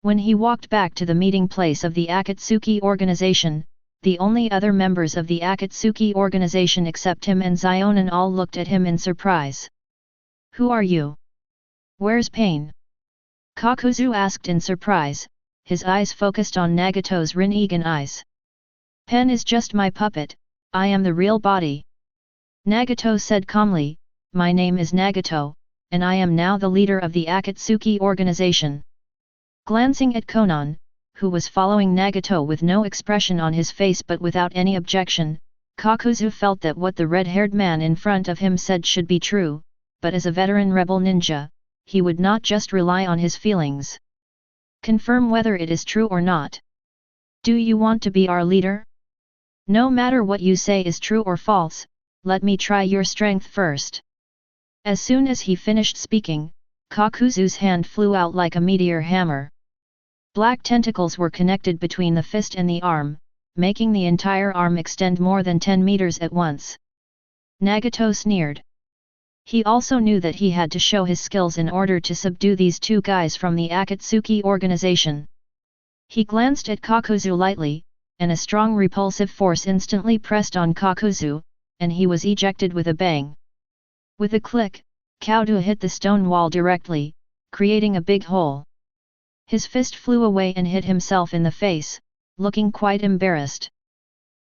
When he walked back to the meeting place of the Akatsuki organization, the only other members of the Akatsuki organization except him and Xionan all looked at him in surprise. Who are you? Where's Pain? Kakuzu asked in surprise, his eyes focused on Nagato's Rinnegan eyes. Pen is just my puppet, I am the real body. Nagato said calmly, my name is Nagato, and I am now the leader of the Akatsuki organization. Glancing at Konan, who was following Nagato with no expression on his face but without any objection, Kakuzu felt that what the red-haired man in front of him said should be true, but as a veteran rebel ninja, he would not just rely on his feelings. Confirm whether it is true or not. Do you want to be our leader? No matter what you say is true or false, let me try your strength first. As soon as he finished speaking, Kakuzu's hand flew out like a meteor hammer. Black tentacles were connected between the fist and the arm, making the entire arm extend more than 10 meters at once. Nagato sneered. He also knew that he had to show his skills in order to subdue these two guys from the Akatsuki organization. He glanced at Kakuzu lightly, and a strong repulsive force instantly pressed on Kakuzu, and he was ejected with a bang. With a click, Kaudu hit the stone wall directly, creating a big hole. His fist flew away and hit himself in the face, looking quite embarrassed.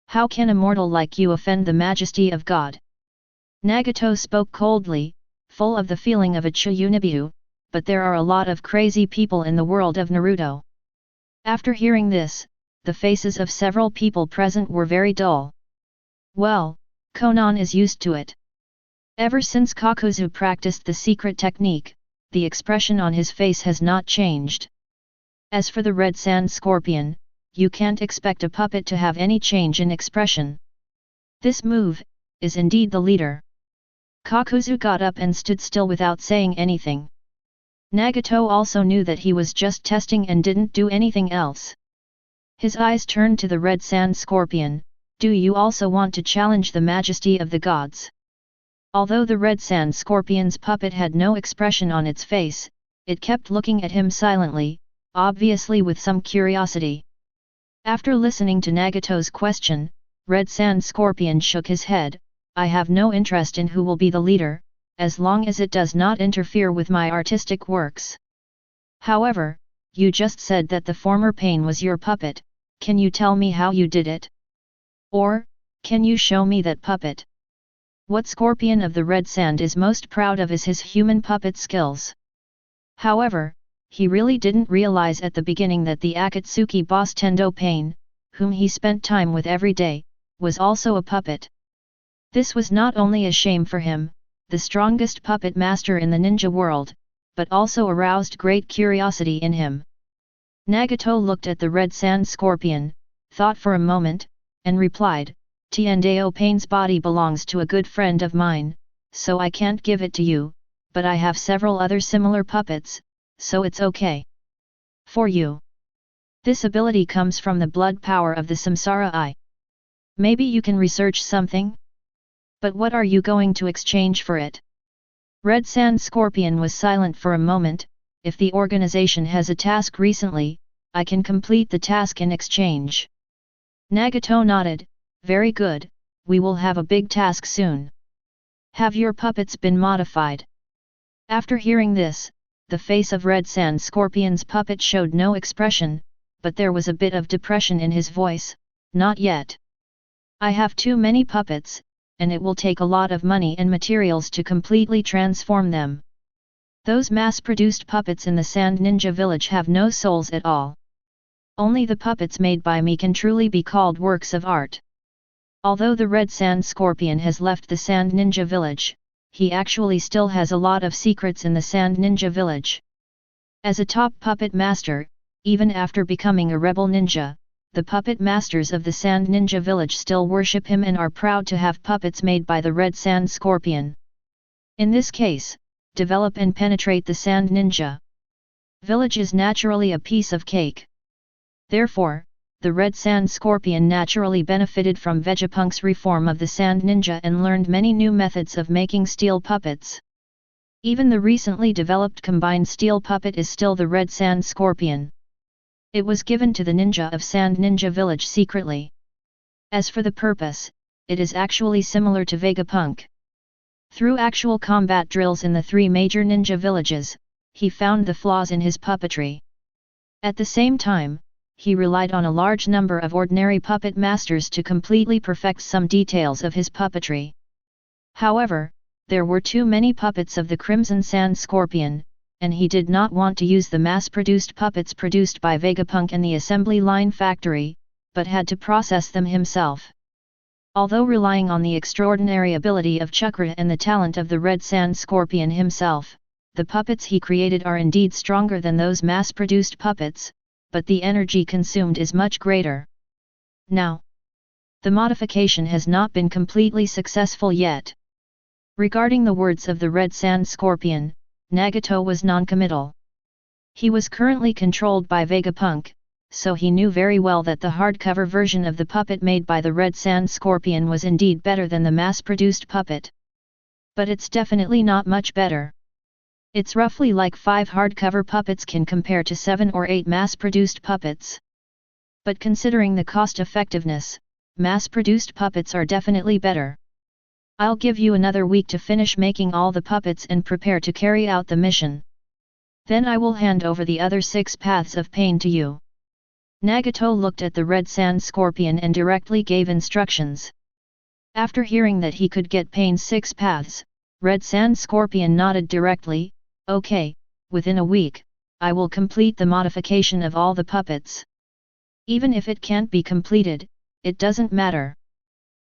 How can a mortal like you offend the majesty of God? Nagato spoke coldly, full of the feeling of a Chiyunibu, but there are a lot of crazy people in the world of Naruto. After hearing this, the faces of several people present were very dull. Well, Konan is used to it. Ever since Kakuzu practiced the secret technique, the expression on his face has not changed. As for the red sand scorpion, you can't expect a puppet to have any change in expression. This move is indeed the leader. Kakuzu got up and stood still without saying anything. Nagato also knew that he was just testing and didn't do anything else. His eyes turned to the red sand scorpion. Do you also want to challenge the majesty of the gods? Although the red sand scorpion's puppet had no expression on its face, it kept looking at him silently, obviously with some curiosity. After listening to Nagato's question, Red Sand Scorpion shook his head. I have no interest in who will be the leader, as long as it does not interfere with my artistic works. However, you just said that the former pain was your puppet, can you tell me how you did it? Or, can you show me that puppet? What Scorpion of the Red Sand is most proud of is his human puppet skills. However, he really didn't realize at the beginning that the Akatsuki boss Tendo Pain, whom he spent time with every day, was also a puppet. This was not only a shame for him, the strongest puppet master in the ninja world, but also aroused great curiosity in him. Nagato looked at the Red Sand Scorpion, thought for a moment, and replied, Tendao Pain's body belongs to a good friend of mine, so I can't give it to you, but I have several other similar puppets, so it's okay. For you. This ability comes from the blood power of the Samsara Eye. Maybe you can research something? But what are you going to exchange for it? Red Sand Scorpion was silent for a moment. If the organization has a task recently, I can complete the task in exchange. Nagato nodded, very good, we will have a big task soon. Have your puppets been modified? After hearing this, the face of Red Sand Scorpion's puppet showed no expression, but there was a bit of depression in his voice, not yet. I have too many puppets, and it will take a lot of money and materials to completely transform them. Those mass-produced puppets in the Sand Ninja Village have no souls at all. Only the puppets made by me can truly be called works of art. Although the Red Sand Scorpion has left the Sand Ninja Village, he actually still has a lot of secrets in the Sand Ninja Village. As a top puppet master, even after becoming a rebel ninja, the puppet masters of the Sand Ninja Village still worship him and are proud to have puppets made by the Red Sand Scorpion. In this case, develop and penetrate the Sand Ninja Village is naturally a piece of cake. Therefore, the Red Sand Scorpion naturally benefited from Vegapunk's reform of the Sand Ninja and learned many new methods of making steel puppets. Even the recently developed combined steel puppet is still the Red Sand Scorpion. It was given to the ninja of Sand Ninja Village secretly. As for the purpose, it is actually similar to Vegapunk. Through actual combat drills in the 3 major ninja villages, he found the flaws in his puppetry. At the same time, he relied on a large number of ordinary puppet masters to completely perfect some details of his puppetry. However, there were too many puppets of the Crimson Sand Scorpion, and he did not want to use the mass-produced puppets produced by Vegapunk and the assembly line factory, but had to process them himself. Although relying on the extraordinary ability of Chakra and the talent of the Red Sand Scorpion himself, the puppets he created are indeed stronger than those mass-produced puppets, but the energy consumed is much greater. Now, the modification has not been completely successful yet. Regarding the words of the Red Sand Scorpion, Nagato was non-committal. He was currently controlled by Vegapunk, so he knew very well that the hardcover version of the puppet made by the Red Sand Scorpion was indeed better than the mass-produced puppet. But it's definitely not much better. It's roughly like 5 hardcover puppets can compare to 7 or 8 mass-produced puppets. But considering the cost-effectiveness, mass-produced puppets are definitely better. I'll give you another week to finish making all the puppets and prepare to carry out the mission. Then I will hand over the other 6 paths of pain to you. Nagato looked at the Red Sand Scorpion and directly gave instructions. After hearing that he could get pain's 6 paths, Red Sand Scorpion nodded directly, okay, within a week, I will complete the modification of all the puppets. Even if it can't be completed, it doesn't matter.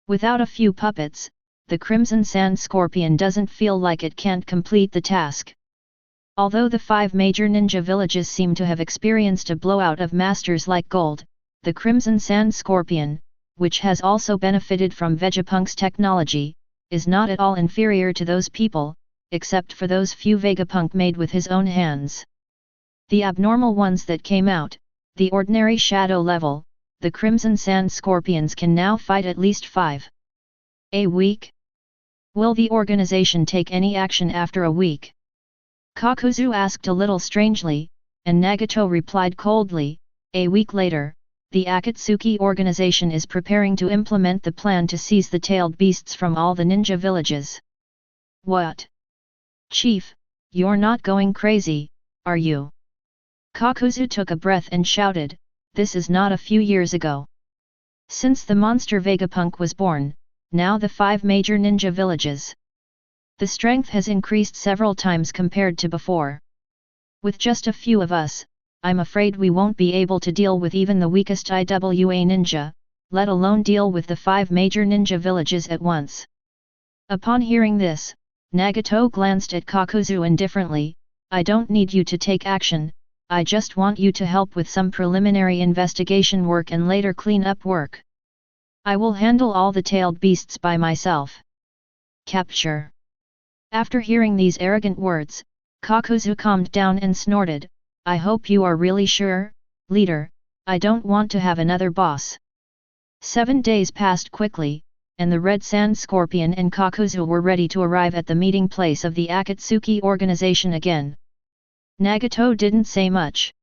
Without a few puppets, the Crimson Sand Scorpion doesn't feel like it can't complete the task. Although the 5 major ninja villages seem to have experienced a blowout of masters like Gold, the Crimson Sand Scorpion, which has also benefited from Vegapunk's technology, is not at all inferior to those people, except for those few Vegapunk made with his own hands. The abnormal ones that came out, the ordinary shadow level, the Crimson Sand Scorpions can now fight at least 5 a week? Will the organization take any action after a week? Kakuzu asked a little strangely, and Nagato replied coldly, a week later, the Akatsuki organization is preparing to implement the plan to seize the tailed beasts from all the ninja villages. What? Chief, you're not going crazy, are you? Kakuzu took a breath and shouted, this is not a few years ago. Since the monster Vegapunk was born, now the 5 major ninja villages. The strength has increased several times compared to before. With just a few of us, I'm afraid we won't be able to deal with even the weakest IWA ninja, let alone deal with the 5 major ninja villages at once. Upon hearing this, Nagato glanced at Kakuzu indifferently, I don't need you to take action, I just want you to help with some preliminary investigation work and later clean up work. I will handle all the tailed beasts by myself. Capture. After hearing these arrogant words, Kakuzu calmed down and snorted, I hope you are really sure, leader, I don't want to have another boss. 7 days passed quickly, and the Red Sand Scorpion and Kakuzu were ready to arrive at the meeting place of the Akatsuki organization again. Nagato didn't say much.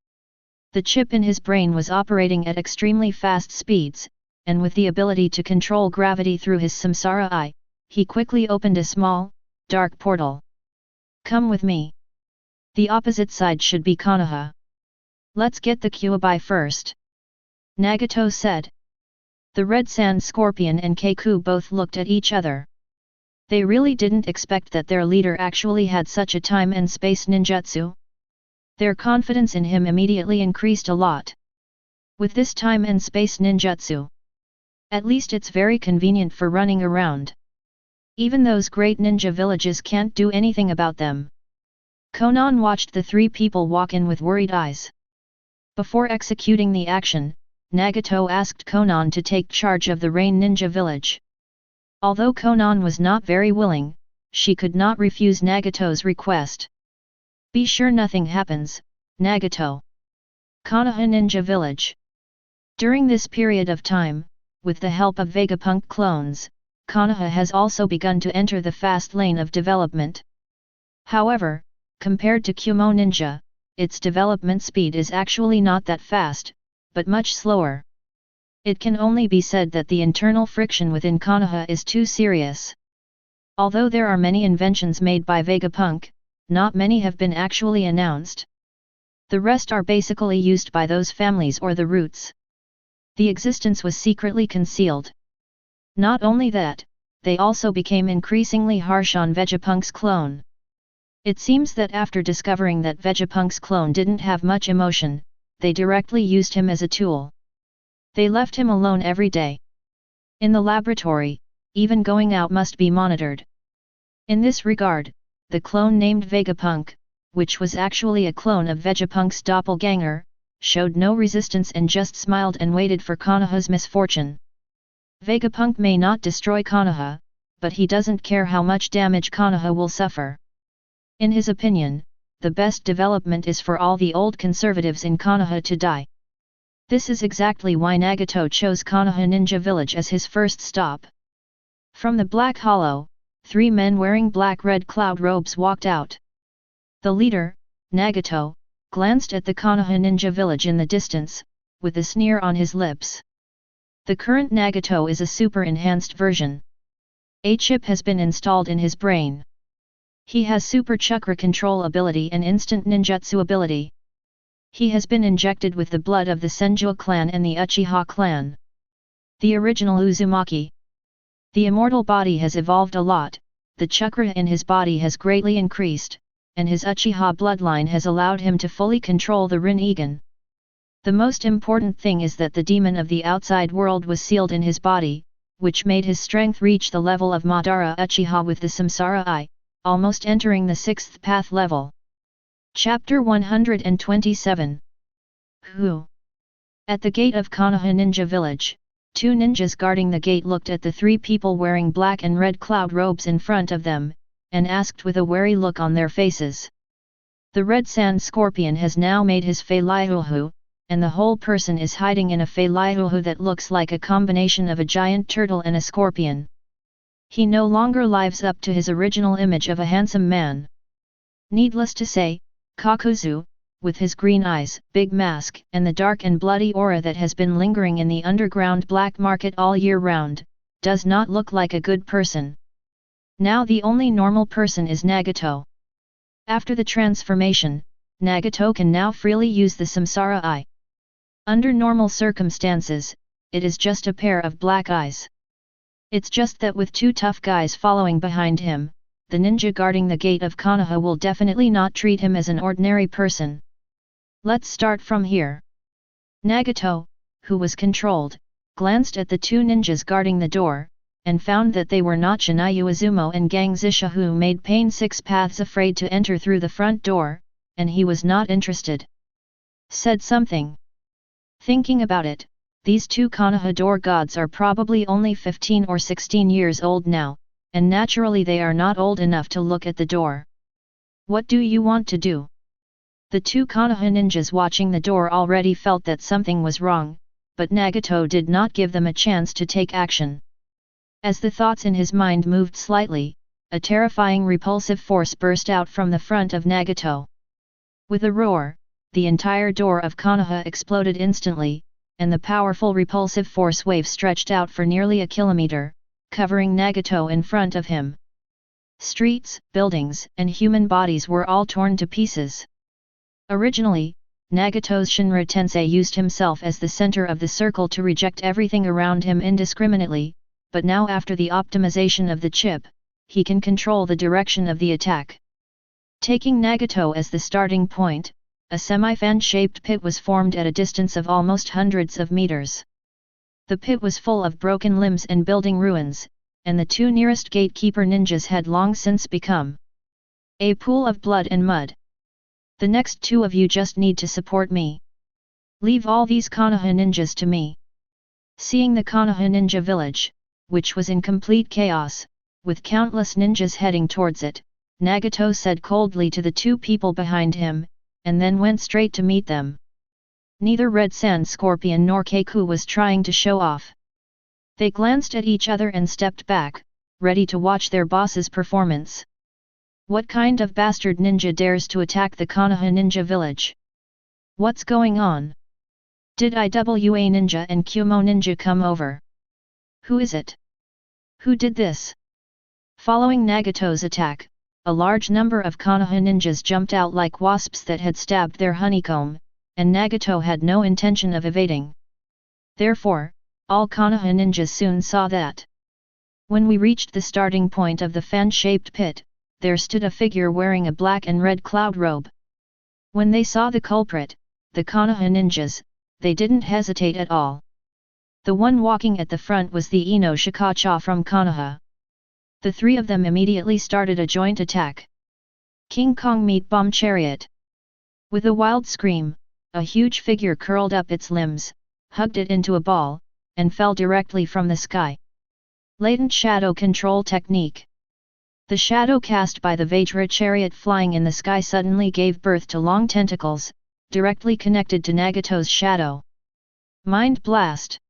The chip in his brain was operating at extremely fast speeds, and with the ability to control gravity through his samsara eye, he quickly opened a small, dark portal. Come with me. The opposite side should be Konoha. Let's get the Kyuubi first. Nagato said. The Red Sand Scorpion and Keiku both looked at each other. They really didn't expect that their leader actually had such a time and space ninjutsu. Their confidence in him immediately increased a lot. With this time and space ninjutsu, at least it's very convenient for running around. Even those great ninja villages can't do anything about them. Konan watched the 3 people walk in with worried eyes. Before executing the action, Nagato asked Konan to take charge of the Rain Ninja village. Although Konan was not very willing, she could not refuse Nagato's request. Be sure nothing happens, Nagato. Konoha Ninja Village. During this period of time, with the help of Vegapunk clones, Konoha has also begun to enter the fast lane of development. However, compared to Kumo Ninja, its development speed is actually not that fast, but much slower. It can only be said that the internal friction within Konoha is too serious. Although there are many inventions made by Vegapunk, not many have been actually announced. The rest are basically used by those families or the roots. The existence was secretly concealed. Not only that, they also became increasingly harsh on Vegapunk's clone. It seems that after discovering that Vegapunk's clone didn't have much emotion, they directly used him as a tool. They left him alone every day. In the laboratory, even going out must be monitored. In this regard, the clone named Vegapunk, which was actually a clone of Vegapunk's doppelganger, showed no resistance and just smiled and waited for Konoha's misfortune. Vegapunk may not destroy Konoha, but he doesn't care how much damage Konoha will suffer. In his opinion, the best development is for all the old conservatives in Konoha to die. This is exactly why Nagato chose Konoha Ninja Village as his first stop. From the Black Hollow, 3 men wearing black-red cloud robes walked out. The leader, Nagato, glanced at the Konoha Ninja Village in the distance, with a sneer on his lips. The current Nagato is a super-enhanced version. A chip has been installed in his brain. He has super chakra control ability and instant ninjutsu ability. He has been injected with the blood of the Senju clan and the Uchiha clan. The original Uzumaki. The immortal body has evolved a lot, the chakra in his body has greatly increased, and his Uchiha bloodline has allowed him to fully control the Rinnegan. The most important thing is that the demon of the outside world was sealed in his body, which made his strength reach the level of Madara Uchiha with the Samsara Eye, almost entering the 6th path level. Chapter 127. Who? At the gate of Konoha Ninja Village, 2 ninjas guarding the gate looked at the 3 people wearing black and red cloud robes in front of them, and asked with a wary look on their faces. The Red Sand Scorpion has now made his Feiliuhu, and the whole person is hiding in a Feiliuhu that looks like a combination of a giant turtle and a scorpion. He no longer lives up to his original image of a handsome man. Needless to say, Kakuzu, with his green eyes, big mask, and the dark and bloody aura that has been lingering in the underground black market all year round, does not look like a good person. Now the only normal person is Nagato. After the transformation, Nagato can now freely use the Samsara eye. Under normal circumstances, it is just a pair of black eyes. It's just that with two tough guys following behind him, the ninja guarding the gate of Konoha will definitely not treat him as an ordinary person. Let's start from here. Nagato, who was controlled, glanced at the two ninjas guarding the door, and found that they were not Shinayu Izumo and Gang Zisha, who made Pain 6 paths afraid to enter through the front door, and he was not interested. Said something. Thinking about it, these two Konoha door gods are probably only 15 or 16 years old now, and naturally they are not old enough to look at the door. What do you want to do? The two Konoha ninjas watching the door already felt that something was wrong, but Nagato did not give them a chance to take action. As the thoughts in his mind moved slightly, a terrifying repulsive force burst out from the front of Nagato. With a roar, the entire door of Konoha exploded instantly, and the powerful repulsive force wave stretched out for nearly a kilometer, covering Nagato in front of him. Streets, buildings, and human bodies were all torn to pieces. Originally, Nagato's Shinra Tensei used himself as the center of the circle to reject everything around him indiscriminately, but now after the optimization of the chip, he can control the direction of the attack. Taking Nagato as the starting point, a semi-fan-shaped pit was formed at a distance of almost hundreds of meters. The pit was full of broken limbs and building ruins, and the two nearest gatekeeper ninjas had long since become a pool of blood and mud. The next two of you just need to support me. Leave all these Konoha ninjas to me. Seeing the Konoha ninja village, which was in complete chaos, with countless ninjas heading towards it, Nagato said coldly to the two people behind him, and then went straight to meet them. Neither Red Sand Scorpion nor Keiku was trying to show off. They glanced at each other and stepped back, ready to watch their boss's performance. What kind of bastard ninja dares to attack the Konoha ninja village? What's going on? Did IWA ninja and Kumo ninja come over? Who is it? Who did this? Following Nagato's attack, a large number of Konoha ninjas jumped out like wasps that had stabbed their honeycomb, and Nagato had no intention of evading. Therefore, all Konoha ninjas soon saw that. When we reached the starting point of the fan-shaped pit, there stood a figure wearing a black and red cloud robe. When they saw the culprit, the Konoha ninjas, they didn't hesitate at all. The one walking at the front was the Ino Shikacha from Konoha. The three of them immediately started a joint attack. King Kong Meat Bomb Chariot. With a wild scream, a huge figure curled up its limbs, hugged it into a ball, and fell directly from the sky. Latent Shadow Control Technique. The shadow cast by the Vajra chariot flying in the sky suddenly gave birth to long tentacles, directly connected to Nagato's shadow. Mind Blast.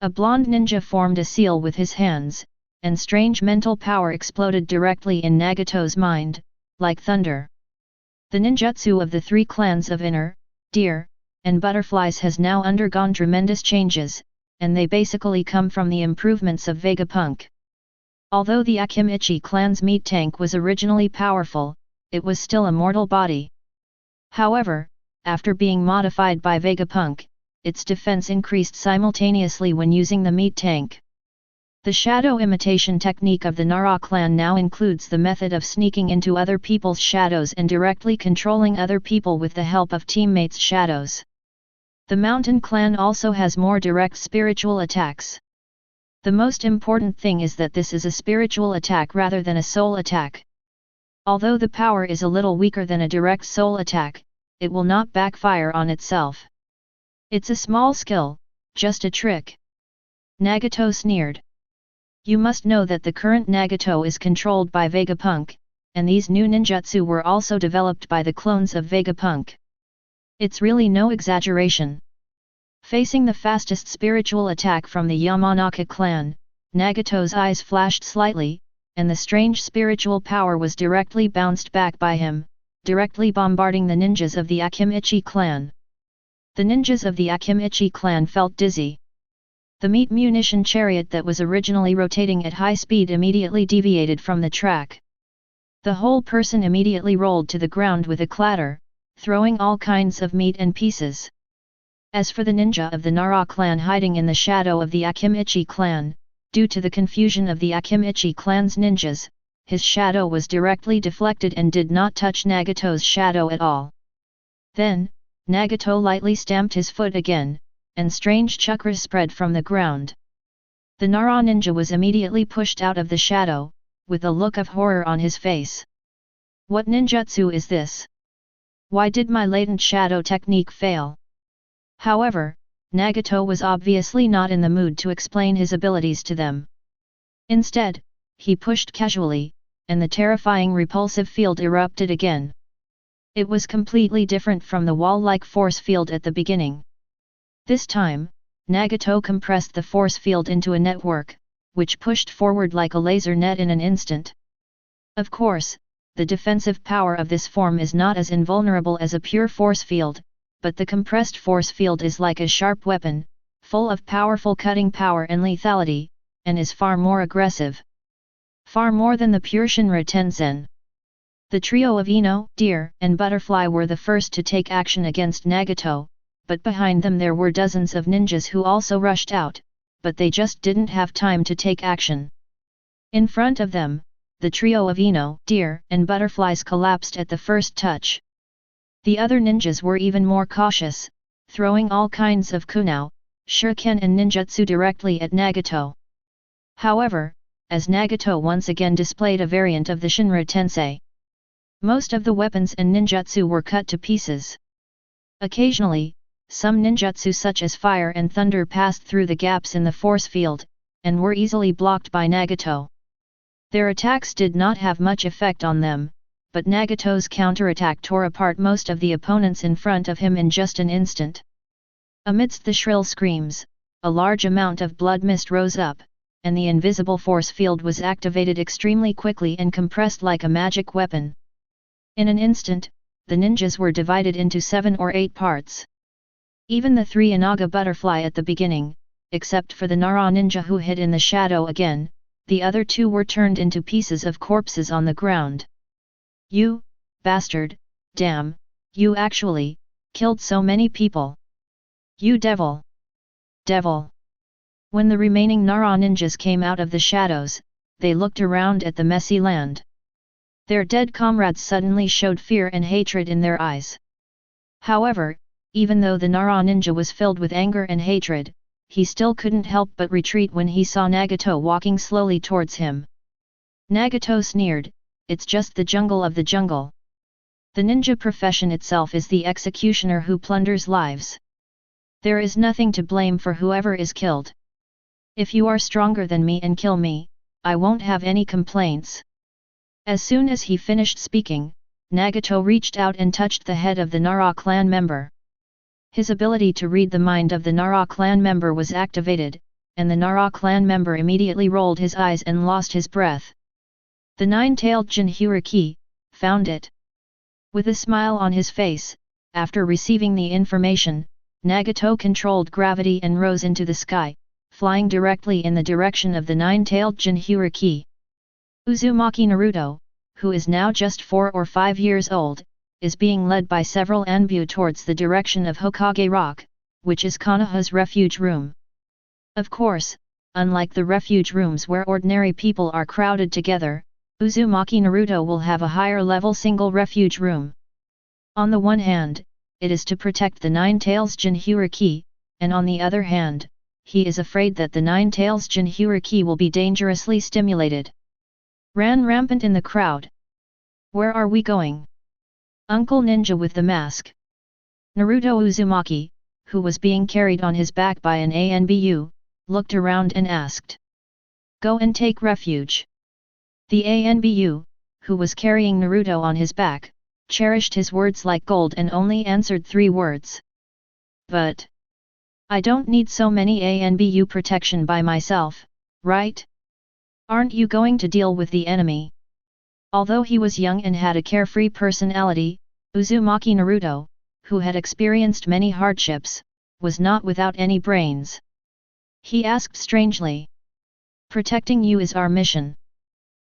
A blonde ninja formed a seal with his hands, and strange mental power exploded directly in Nagato's mind, like thunder. The ninjutsu of the three clans of Inner, Deer, and Butterflies has now undergone tremendous changes, and they basically come from the improvements of Vegapunk. Although the Akimichi clan's meat tank was originally powerful, it was still a mortal body. However, after being modified by Vegapunk, its defense increased simultaneously when using the meat tank. The shadow imitation technique of the Nara clan now includes the method of sneaking into other people's shadows and directly controlling other people with the help of teammates' shadows. The Mountain clan also has more direct spiritual attacks. The most important thing is that this is a spiritual attack rather than a soul attack. Although the power is a little weaker than a direct soul attack, it will not backfire on itself. It's a small skill, just a trick. Nagato sneered. You must know that the current Nagato is controlled by Vegapunk, and these new ninjutsu were also developed by the clones of Vegapunk. It's really no exaggeration. Facing the fastest spiritual attack from the Yamanaka clan, Nagato's eyes flashed slightly, and the strange spiritual power was directly bounced back by him, directly bombarding the ninjas of the Akimichi clan. The ninjas of the Akimichi clan felt dizzy. The meat munition chariot that was originally rotating at high speed immediately deviated from the track. The whole person immediately rolled to the ground with a clatter, throwing all kinds of meat and pieces. As for the ninja of the Nara clan hiding in the shadow of the Akimichi clan, due to the confusion of the Akimichi clan's ninjas, his shadow was directly deflected and did not touch Nagato's shadow at all. Then, Nagato lightly stamped his foot again, and strange chakras spread from the ground. The Nara ninja was immediately pushed out of the shadow, with a look of horror on his face. What ninjutsu is this? Why did my latent shadow technique fail? However, Nagato was obviously not in the mood to explain his abilities to them. Instead, he pushed casually, and the terrifying repulsive field erupted again. It was completely different from the wall-like force field at the beginning. This time, Nagato compressed the force field into a network, which pushed forward like a laser net in an instant. Of course, the defensive power of this form is not as invulnerable as a pure force field, but the compressed force field is like a sharp weapon, full of powerful cutting power and lethality, and is far more aggressive. Far more than the pure Shinra Tensen. The trio of Ino, Deer, and Butterfly were the first to take action against Nagato, but behind them there were dozens of ninjas who also rushed out, but they just didn't have time to take action. In front of them, the trio of Ino, Deer, and Butterflies collapsed at the first touch. The other ninjas were even more cautious, throwing all kinds of kunao, shuriken and ninjutsu directly at Nagato. However, as Nagato once again displayed a variant of the Shinra Tensei, most of the weapons and ninjutsu were cut to pieces. Occasionally, some ninjutsu such as fire and thunder passed through the gaps in the force field, and were easily blocked by Nagato. Their attacks did not have much effect on them, but Nagato's counterattack tore apart most of the opponents in front of him in just an instant. Amidst the shrill screams, a large amount of blood mist rose up, and the invisible force field was activated extremely quickly and compressed like a magic weapon. In an instant, the ninjas were divided into 7 or 8 parts. Even the 3 Inaga Butterfly at the beginning, except for the Nara ninja who hid in the shadow again, the other 2 were turned into pieces of corpses on the ground. You, bastard, damn, you actually, killed so many people. You devil! Devil! When the remaining Nara ninjas came out of the shadows, they looked around at the messy land. Their dead comrades suddenly showed fear and hatred in their eyes. However, even though the Nara ninja was filled with anger and hatred, he still couldn't help but retreat when he saw Nagato walking slowly towards him. Nagato sneered, "It's just the jungle of the jungle. The ninja profession itself is the executioner who plunders lives. There is nothing to blame for whoever is killed. If you are stronger than me and kill me, I won't have any complaints." As soon as he finished speaking, Nagato reached out and touched the head of the Nara clan member. His ability to read the mind of the Nara clan member was activated, and the Nara clan member immediately rolled his eyes and lost his breath. The nine-tailed Jinhyuriki found it. With a smile on his face, after receiving the information, Nagato controlled gravity and rose into the sky, flying directly in the direction of the nine-tailed Jinhyuriki. Uzumaki Naruto, who is now just 4 or 5 years old, is being led by several Anbu towards the direction of Hokage Rock, which is Konoha's refuge room. Of course, unlike the refuge rooms where ordinary people are crowded together, Uzumaki Naruto will have a higher-level single refuge room. On the one hand, it is to protect the Nine-Tails Jinhyuriki, and on the other hand, he is afraid that the Nine-Tails Jinhyuriki will be dangerously stimulated. Ran rampant in the crowd. Where are we going? Uncle Ninja with the mask. Naruto Uzumaki, who was being carried on his back by an ANBU, looked around and asked. Go and take refuge. The ANBU, who was carrying Naruto on his back, cherished his words like gold and only answered 3 words. But I don't need so many ANBU protection by myself, right? Aren't you going to deal with the enemy? Although he was young and had a carefree personality, Uzumaki Naruto, who had experienced many hardships, was not without any brains. He asked strangely. "Protecting you is our mission."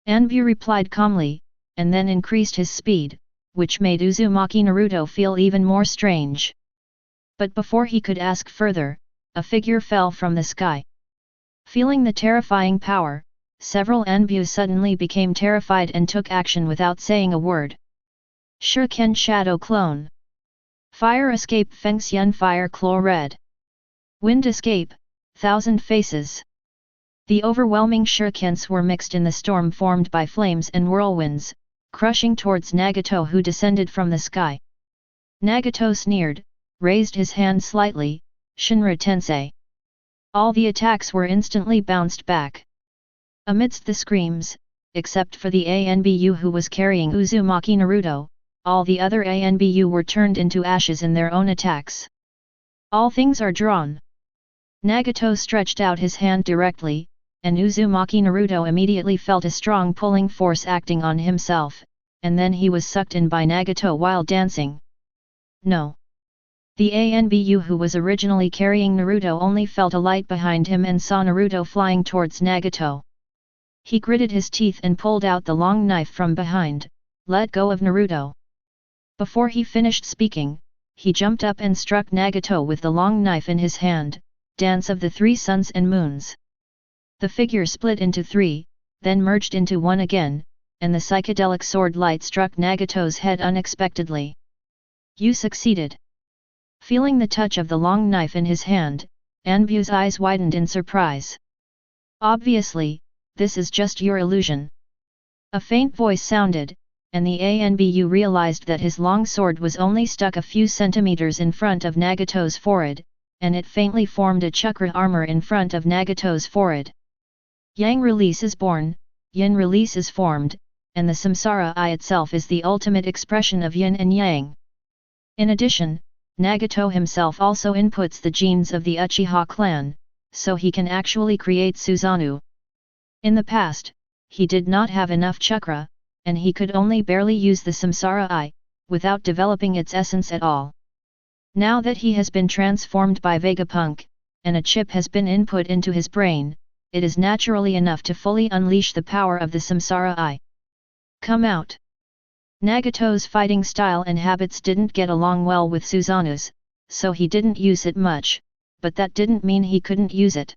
Anbu replied calmly, and then increased his speed, which made Uzumaki Naruto feel even more strange. But before he could ask further, a figure fell from the sky. Feeling the terrifying power, several Anbu suddenly became terrified and took action without saying a word. Shuriken Shadow Clone. Fire Escape Fengxian Fire Claw Red. Wind Escape, Thousand Faces. The overwhelming shurikens were mixed in the storm formed by flames and whirlwinds, crushing towards Nagato, who descended from the sky. Nagato sneered, raised his hand slightly, Shinra Tensei. All the attacks were instantly bounced back. Amidst the screams, except for the ANBU who was carrying Uzumaki Naruto, all the other ANBU were turned into ashes in their own attacks. All things are drawn. Nagato stretched out his hand directly, and Uzumaki Naruto immediately felt a strong pulling force acting on himself, and then he was sucked in by Nagato while dancing. No. The ANBU who was originally carrying Naruto only felt a light behind him and saw Naruto flying towards Nagato. He gritted his teeth and pulled out the long knife from behind, let go of Naruto. Before he finished speaking, he jumped up and struck Nagato with the long knife in his hand, Dance of the Three Suns and Moons. The figure split into three, then merged into one again, and the psychedelic sword light struck Nagato's head unexpectedly. You succeeded. Feeling the touch of the long knife in his hand, Anbu's eyes widened in surprise. Obviously, this is just your illusion. A faint voice sounded, and the ANBU realized that his long sword was only stuck a few centimeters in front of Nagato's forehead, and it faintly formed a chakra armor in front of Nagato's forehead. Yang release is born, Yin release is formed, and the samsara eye itself is the ultimate expression of Yin and Yang. In addition, Nagato himself also inputs the genes of the Uchiha clan, so he can actually create Susanoo. In the past, he did not have enough chakra, and he could only barely use the samsara eye, without developing its essence at all. Now that he has been transformed by Vegapunk, and a chip has been input into his brain, it is naturally enough to fully unleash the power of the samsara eye. Come out! Nagato's fighting style and habits didn't get along well with Susanoo's, so he didn't use it much, but that didn't mean he couldn't use it.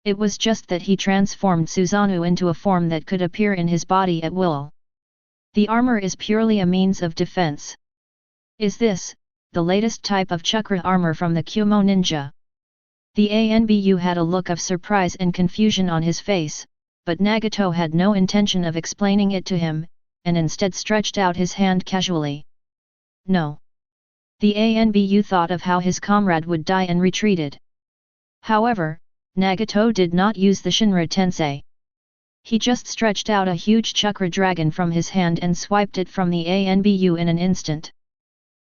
It was just that he transformed Susanoo into a form that could appear in his body at will. The armor is purely a means of defense. Is this the latest type of chakra armor from the Kumo ninja? The ANBU had a look of surprise and confusion on his face, but Nagato had no intention of explaining it to him, and instead stretched out his hand casually. No. The ANBU thought of how his comrade would die and retreated. However, Nagato did not use the Shinra Tensei. He just stretched out a huge chakra dragon from his hand and swiped it from the ANBU in an instant.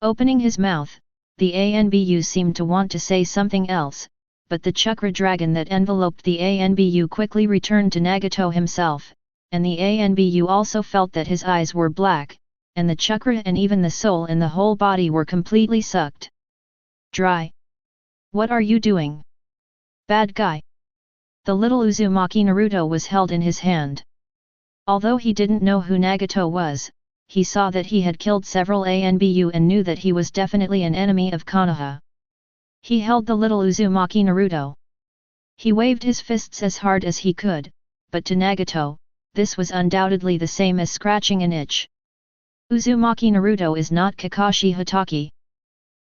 Opening his mouth, the ANBU seemed to want to say something else, but the chakra dragon that enveloped the ANBU quickly returned to Nagato himself, and the ANBU also felt that his eyes were black, and the chakra and even the soul in the whole body were completely sucked dry. What are you doing? Bad guy. The little Uzumaki Naruto was held in his hand. Although he didn't know who Nagato was, he saw that he had killed several ANBU and knew that he was definitely an enemy of Konoha. He held the little Uzumaki Naruto. He waved his fists as hard as he could, but to Nagato, this was undoubtedly the same as scratching an itch. Uzumaki Naruto is not Kakashi Hatake.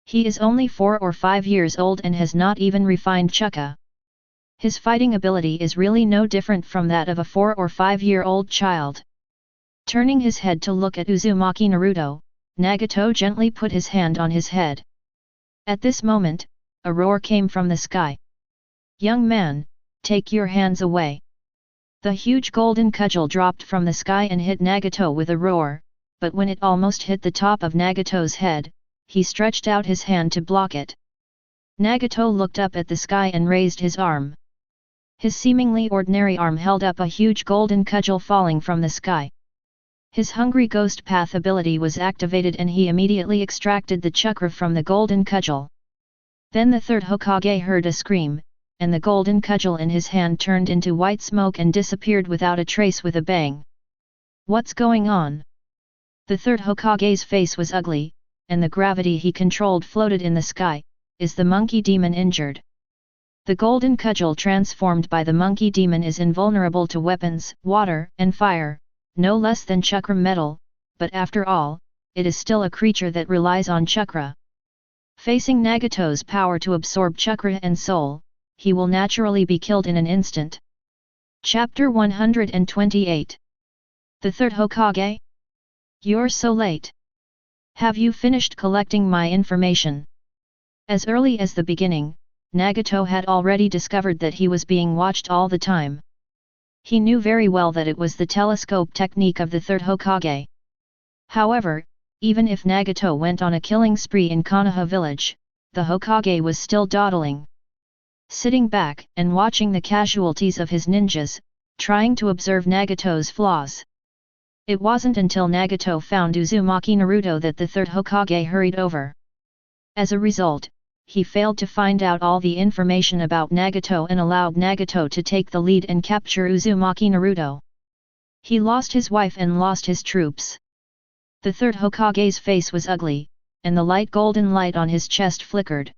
He is only 4 or 5 years old and has not even refined chakra. His fighting ability is really no different from that of a 4 or 5-year-old child. Turning his head to look at Uzumaki Naruto, Nagato gently put his hand on his head. At this moment, a roar came from the sky. Young man, take your hands away. The huge golden cudgel dropped from the sky and hit Nagato with a roar, but when it almost hit the top of Nagato's head, he stretched out his hand to block it. Nagato looked up at the sky and raised his arm. His seemingly ordinary arm held up a huge golden cudgel falling from the sky. His Hungry Ghost Path ability was activated and he immediately extracted the chakra from the golden cudgel. Then the third Hokage heard a scream, and the golden cudgel in his hand turned into white smoke and disappeared without a trace with a bang. What's going on? The third Hokage's face was ugly, and the gravity he controlled floated in the sky. Is the monkey demon injured? The golden cudgel transformed by the monkey demon is invulnerable to weapons, water, and fire, no less than chakra metal, but after all, it is still a creature that relies on chakra. Facing Nagato's power to absorb chakra and soul, he will naturally be killed in an instant. Chapter 128. The third Hokage? You're so late. Have you finished collecting my information? As early as the beginning, Nagato had already discovered that he was being watched all the time. He knew very well that it was the telescope technique of the third Hokage. However, even if Nagato went on a killing spree in Konoha village, the Hokage was still dawdling. Sitting back and watching the casualties of his ninjas, trying to observe Nagato's flaws. It wasn't until Nagato found Uzumaki Naruto that the third Hokage hurried over. As a result, he failed to find out all the information about Nagato and allowed Nagato to take the lead and capture Uzumaki Naruto. He lost his wife and lost his troops. The third Hokage's face was ugly, and the light golden light on his chest flickered.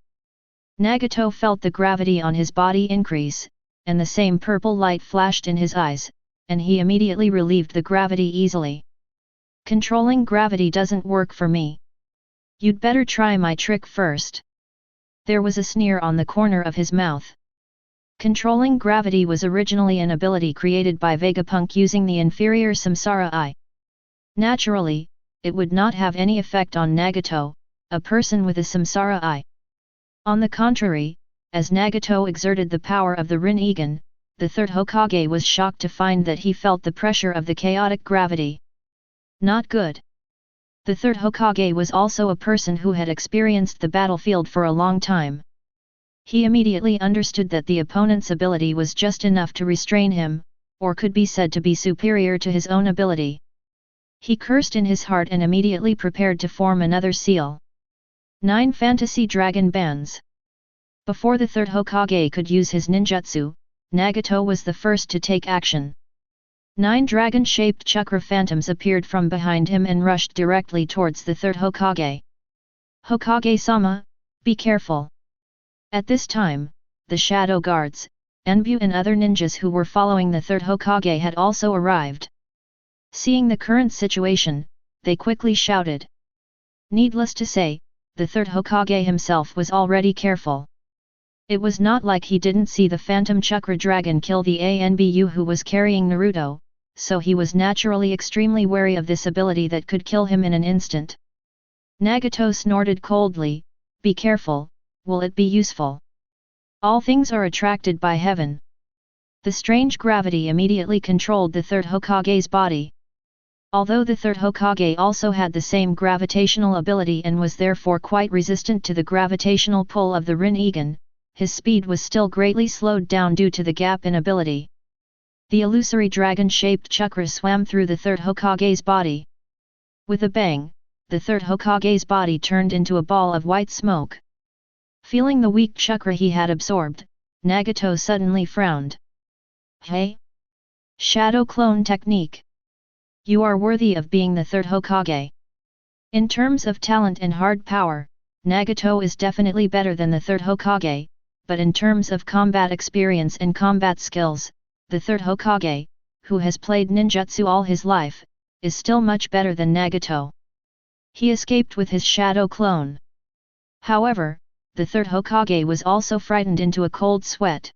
Nagato felt the gravity on his body increase, and the same purple light flashed in his eyes, and he immediately relieved the gravity easily. Controlling gravity doesn't work for me. You'd better try my trick first. There was a sneer on the corner of his mouth. Controlling gravity was originally an ability created by Vegapunk using the inferior Samsara Eye. Naturally, it would not have any effect on Nagato, a person with a Samsara Eye. On the contrary, as Nagato exerted the power of the Rinnegan, the third Hokage was shocked to find that he felt the pressure of the chaotic gravity. Not good. The third Hokage was also a person who had experienced the battlefield for a long time. He immediately understood that the opponent's ability was just enough to restrain him, or could be said to be superior to his own ability. He cursed in his heart and immediately prepared to form another seal. 9 Fantasy Dragon Bands. Before the third Hokage could use his ninjutsu, Nagato was the first to take action. 9 dragon-shaped chakra phantoms appeared from behind him and rushed directly towards the third Hokage. Hokage-sama, be careful. At this time, the Shadow Guards, Enbu and other ninjas who were following the third Hokage had also arrived. Seeing the current situation, they quickly shouted. Needless to say, the third Hokage himself was already careful. It was not like he didn't see the Phantom Chakra Dragon kill the Anbu who was carrying Naruto, so he was naturally extremely wary of this ability that could kill him in an instant. Nagato snorted coldly, be careful, will it be useful? All things are attracted by heaven. The strange gravity immediately controlled the third Hokage's body. Although the third Hokage also had the same gravitational ability and was therefore quite resistant to the gravitational pull of the Rinnegan, his speed was still greatly slowed down due to the gap in ability. The illusory dragon-shaped chakra swam through the third Hokage's body. With a bang, the third Hokage's body turned into a ball of white smoke. Feeling the weak chakra he had absorbed, Nagato suddenly frowned. Hey! Shadow Clone Technique! You are worthy of being the third Hokage. In terms of talent and hard power, Nagato is definitely better than the third Hokage, but in terms of combat experience and combat skills, the third Hokage, who has played ninjutsu all his life, is still much better than Nagato. He escaped with his shadow clone. However, the third Hokage was also frightened into a cold sweat.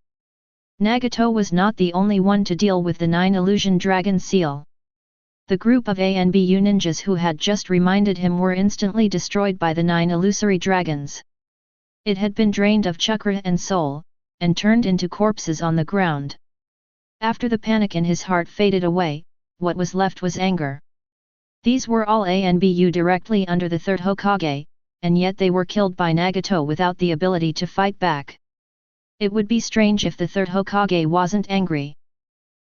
Nagato was not the only one to deal with the 9 illusion dragon seal. The group of Anbu ninjas who had just reminded him were instantly destroyed by the 9 illusory dragons. It had been drained of chakra and soul, and turned into corpses on the ground. After the panic in his heart faded away, what was left was anger. These were all Anbu directly under the third Hokage, and yet they were killed by Nagato without the ability to fight back. It would be strange if the third Hokage wasn't angry.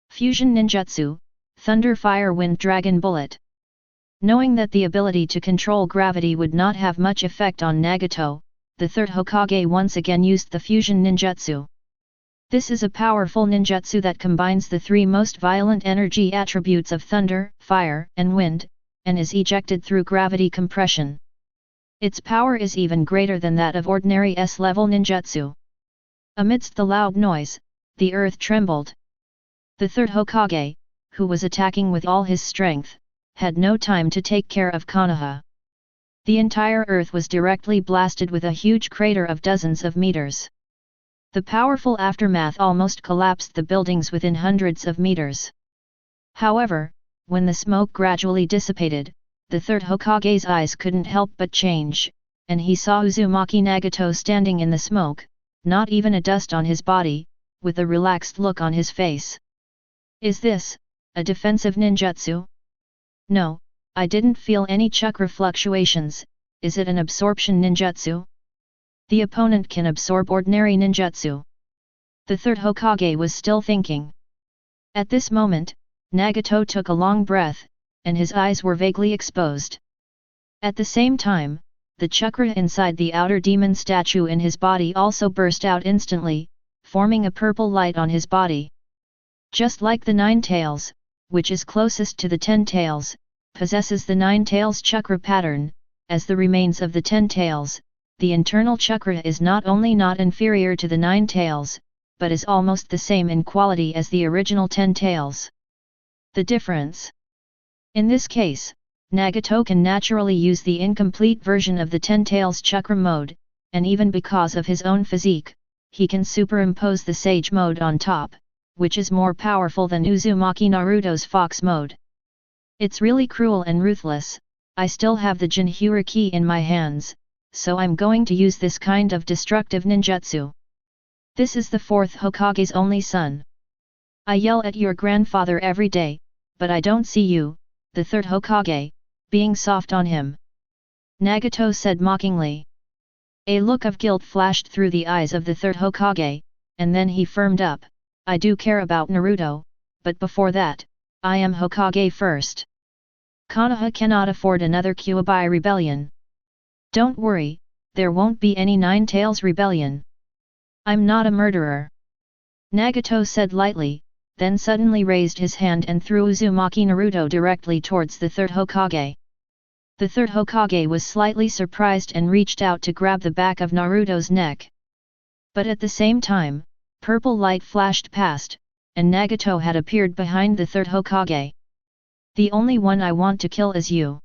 Fusion Ninjutsu, Thunder Fire Wind Dragon Bullet. Knowing that the ability to control gravity would not have much effect on Nagato, the third Hokage once again used the fusion ninjutsu. This is a powerful ninjutsu that combines the three most violent energy attributes of thunder, fire, and wind, and is ejected through gravity compression. Its power is even greater than that of ordinary S-level ninjutsu. Amidst the loud noise, the earth trembled. The third Hokage, who was attacking with all his strength, had no time to take care of Konoha. The entire earth was directly blasted with a huge crater of dozens of meters. The powerful aftermath almost collapsed the buildings within hundreds of meters. However, when the smoke gradually dissipated, the third Hokage's eyes couldn't help but change, and he saw Uzumaki Nagato standing in the smoke, not even a dust on his body, with a relaxed look on his face. Is this a defensive ninjutsu? No, I didn't feel any chakra fluctuations. Is it an absorption ninjutsu? The opponent can absorb ordinary ninjutsu. The third Hokage was still thinking. At this moment, Nagato took a long breath, and his eyes were vaguely exposed. At the same time, the chakra inside the outer demon statue in his body also burst out instantly, forming a purple light on his body. Just like the Nine Tails, which is closest to the 10 Tails, possesses the 9 Tails chakra pattern, as the remains of the 10 Tails, the internal chakra is not only not inferior to the 9 Tails, but is almost the same in quality as the original 10 Tails. The difference. In this case, Nagato can naturally use the incomplete version of the 10 Tails chakra mode, and even because of his own physique, he can superimpose the Sage mode on top, which is more powerful than Uzumaki Naruto's Fox mode. It's really cruel and ruthless. I still have the Jinhyura key in my hands, so I'm going to use this kind of destructive ninjutsu. This is the fourth Hokage's only son. I yell at your grandfather every day, but I don't see you, the third Hokage, being soft on him. Nagato said mockingly. A look of guilt flashed through the eyes of the third Hokage, and then he firmed up. I do care about Naruto, but before that, I am Hokage first. Konoha cannot afford another Kyuubi rebellion. Don't worry, there won't be any Nine Tails rebellion. I'm not a murderer. Nagato said lightly, then suddenly raised his hand and threw Uzumaki Naruto directly towards the third Hokage. The third Hokage was slightly surprised and reached out to grab the back of Naruto's neck. But at the same time, purple light flashed past, and Nagato had appeared behind the third Hokage. The only one I want to kill is you.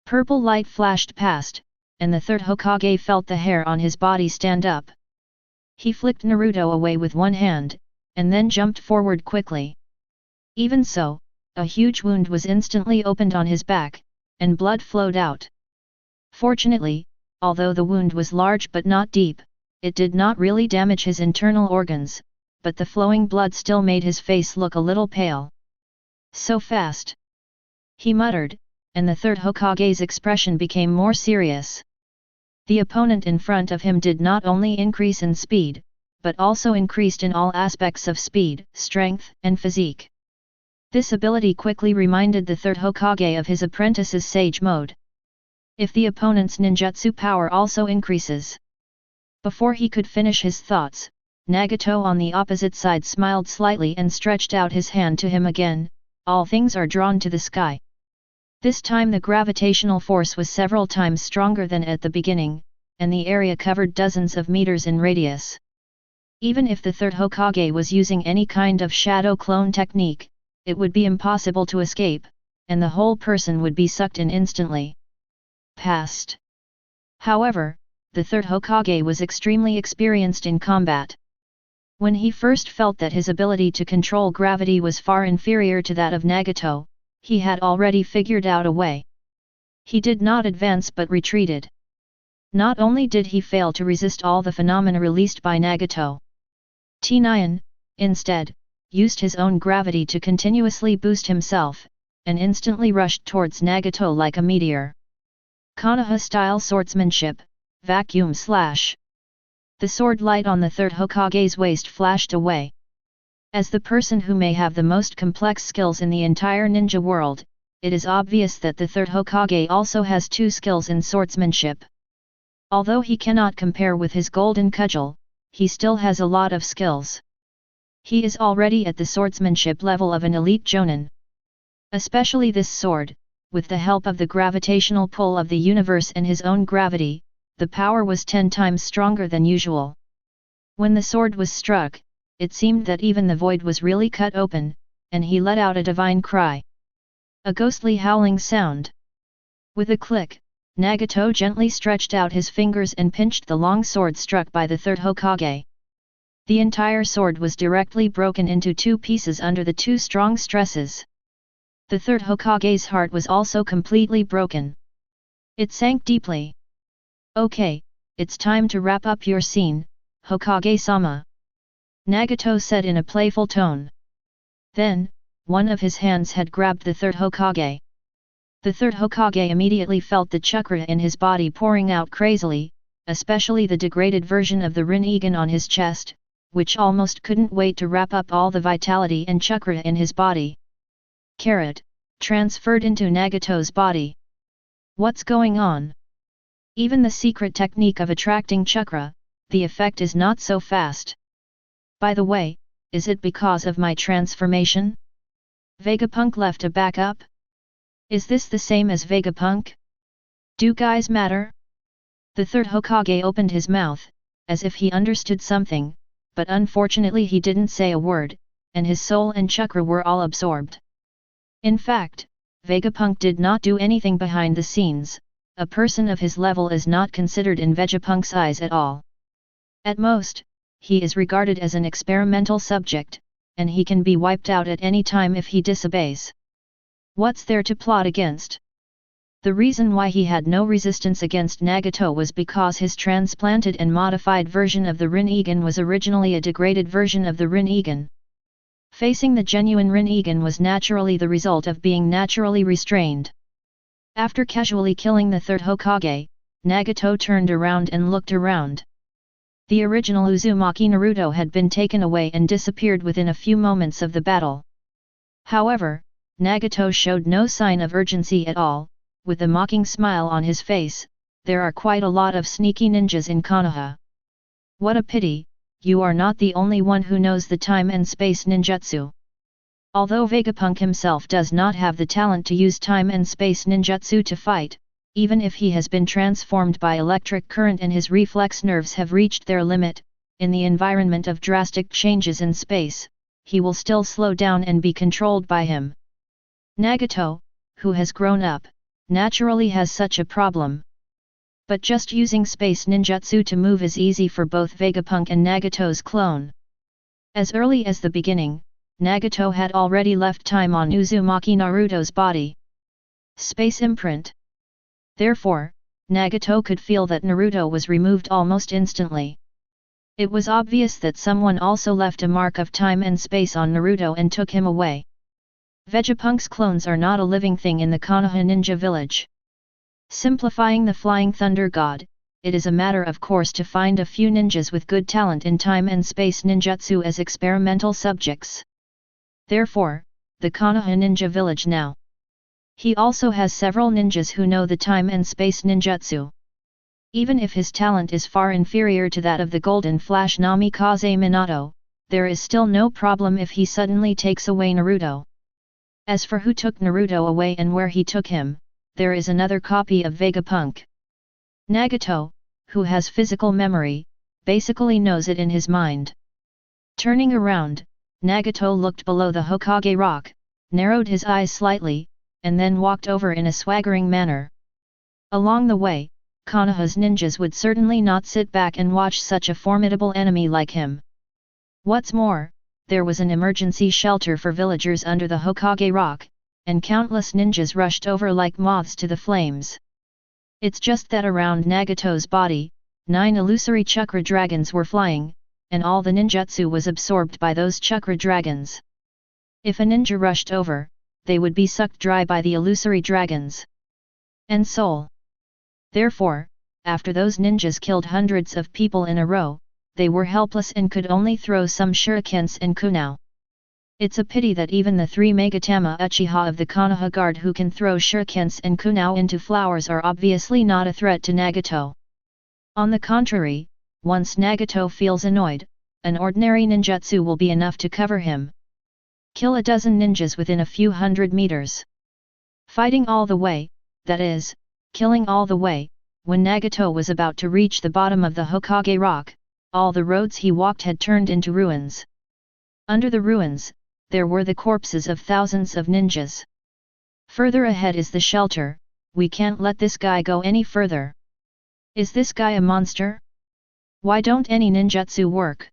Purple light flashed past, and the third Hokage felt the hair on his body stand up. He flicked Naruto away with one hand, and then jumped forward quickly. Even so, a huge wound was instantly opened on his back, and blood flowed out. Fortunately, although the wound was large but not deep, it did not really damage his internal organs, but the flowing blood still made his face look a little pale. So fast! He muttered, and the third Hokage's expression became more serious. The opponent in front of him did not only increase in speed, but also increased in all aspects of speed, strength, and physique. This ability quickly reminded the third Hokage of his apprentice's Sage mode. If the opponent's ninjutsu power also increases. Before he could finish his thoughts, Nagato on the opposite side smiled slightly and stretched out his hand to him again. All things are drawn to the sky. This time the gravitational force was several times stronger than at the beginning, and the area covered dozens of meters in radius. Even if the third Hokage was using any kind of shadow clone technique, it would be impossible to escape, and the whole person would be sucked in instantly. Past. However, the third Hokage was extremely experienced in combat. When he first felt that his ability to control gravity was far inferior to that of Nagato, he had already figured out a way. He did not advance but retreated. Not only did he fail to resist all the phenomena released by Nagato, T9, instead, used his own gravity to continuously boost himself, and instantly rushed towards Nagato like a meteor. Konoha-style swordsmanship, vacuum slash. The sword light on the third Hokage's waist flashed away. As the person who may have the most complex skills in the entire ninja world, it is obvious that the third Hokage also has 2 skills in swordsmanship. Although he cannot compare with his golden cudgel, he still has a lot of skills. He is already at the swordsmanship level of an elite jonin. Especially this sword, with the help of the gravitational pull of the universe and his own gravity, the power was 10 times stronger than usual. When the sword was struck, it seemed that even the void was really cut open, and he let out a divine cry. A ghostly howling sound. With a click, Nagato gently stretched out his fingers and pinched the long sword struck by the third Hokage. The entire sword was directly broken into 2 pieces under the 2 strong stresses. The third Hokage's heart was also completely broken. It sank deeply. "Okay, it's time to wrap up your scene, Hokage-sama," Nagato said in a playful tone. Then, one of his hands had grabbed the third Hokage. The third Hokage immediately felt the chakra in his body pouring out crazily, especially the degraded version of the Rinnegan on his chest, which almost couldn't wait to wrap up all the vitality and chakra in his body. Carrot, transferred into Nagato's body. What's going on? Even the secret technique of attracting chakra, the effect is not so fast. By the way, is it because of my transformation? Vegapunk left a backup? Is this the same as Vegapunk? Do guys matter? The third Hokage opened his mouth, as if he understood something, but unfortunately he didn't say a word, and his soul and chakra were all absorbed. In fact, Vegapunk did not do anything behind the scenes. A person of his level is not considered in Vegapunk's eyes at all. At most, he is regarded as an experimental subject, and he can be wiped out at any time if he disobeys. What's there to plot against? The reason why he had no resistance against Nagato was because his transplanted and modified version of the Rinnegan was originally a degraded version of the Rinnegan. Facing the genuine Rinnegan was naturally the result of being naturally restrained. After casually killing the third Hokage, Nagato turned around and looked around. The original Uzumaki Naruto had been taken away and disappeared within a few moments of the battle. However, Nagato showed no sign of urgency at all. With a mocking smile on his face, "There are quite a lot of sneaky ninjas in Konoha. What a pity, you are not the only one who knows the time and space ninjutsu." Although Vegapunk himself does not have the talent to use time and space ninjutsu to fight, even if he has been transformed by electric current and his reflex nerves have reached their limit, in the environment of drastic changes in space, he will still slow down and be controlled by him. Nagato, who has grown up, naturally has such a problem. But just using space ninjutsu to move is easy for both Vegapunk and Nagato's clone. As early as the beginning, Nagato had already left time on Uzumaki Naruto's body. Space imprint. Therefore, Nagato could feel that Naruto was removed almost instantly. It was obvious that someone also left a mark of time and space on Naruto and took him away. Vegapunk's clones are not a living thing in the Konoha ninja village. Simplifying the Flying Thunder God, it is a matter of course to find a few ninjas with good talent in time and space ninjutsu as experimental subjects. Therefore, the Konoha ninja village now. He also has several ninjas who know the time and space ninjutsu. Even if his talent is far inferior to that of the Golden Flash Namikaze Minato, there is still no problem if he suddenly takes away Naruto. As for who took Naruto away and where he took him, there is another copy of Vegapunk. Nagato, who has physical memory, basically knows it in his mind. Turning around, Nagato looked below the Hokage rock, narrowed his eyes slightly, and then walked over in a swaggering manner. Along the way, Konoha's ninjas would certainly not sit back and watch such a formidable enemy like him. What's more, there was an emergency shelter for villagers under the Hokage rock, and countless ninjas rushed over like moths to the flames. It's just that around Nagato's body, 9 illusory chakra dragons were flying, and all the ninjutsu was absorbed by those chakra dragons. If a ninja rushed over, they would be sucked dry by the illusory dragons. And soul. Therefore, after those ninjas killed hundreds of people in a row, they were helpless and could only throw some shurikens and kunai. It's a pity that even the 3 Megatama Uchiha of the Konoha Guard who can throw shurikens and kunao into flowers are obviously not a threat to Nagato. On the contrary, once Nagato feels annoyed, an ordinary ninjutsu will be enough to cover him. Kill a dozen ninjas within a few hundred meters. Fighting all the way, that is, killing all the way, when Nagato was about to reach the bottom of the Hokage Rock, all the roads he walked had turned into ruins. Under the ruins, there were the corpses of thousands of ninjas. Further ahead is the shelter, we can't let this guy go any further. Is this guy a monster? Why don't any ninjutsu work?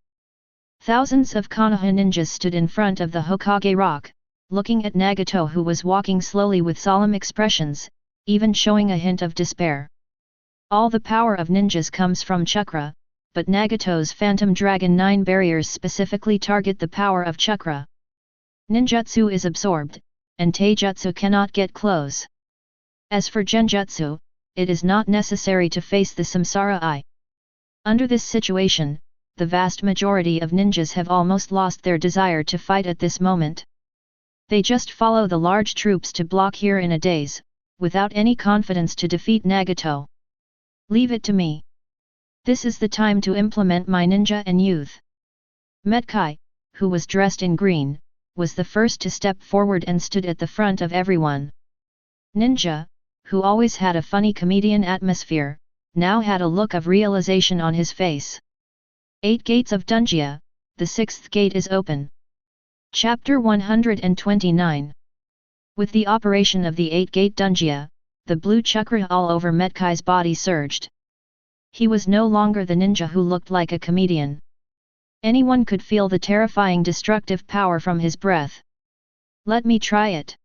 Thousands of Konoha ninjas stood in front of the Hokage Rock, looking at Nagato who was walking slowly with solemn expressions, even showing a hint of despair. All the power of ninjas comes from chakra, but Nagato's Phantom Dragon 9 barriers specifically target the power of chakra. Ninjutsu is absorbed, and taijutsu cannot get close. As for genjutsu, it is not necessary to face the samsara eye. Under this situation, the vast majority of ninjas have almost lost their desire to fight at this moment. They just follow the large troops to block here in a daze, without any confidence to defeat Nagato. Leave it to me. This is the time to implement my ninja and youth. Metkai, who was dressed in green, was the first to step forward and stood at the front of everyone. Ninja, who always had a funny comedian atmosphere, now had a look of realization on his face. 8 gates of Dungia, the 6th gate is open. Chapter 129. With the operation of the 8-gate Dungia, the blue chakra all over Metkai's body surged. He was no longer the ninja who looked like a comedian. Anyone could feel the terrifying destructive power from his breath. Let me try it.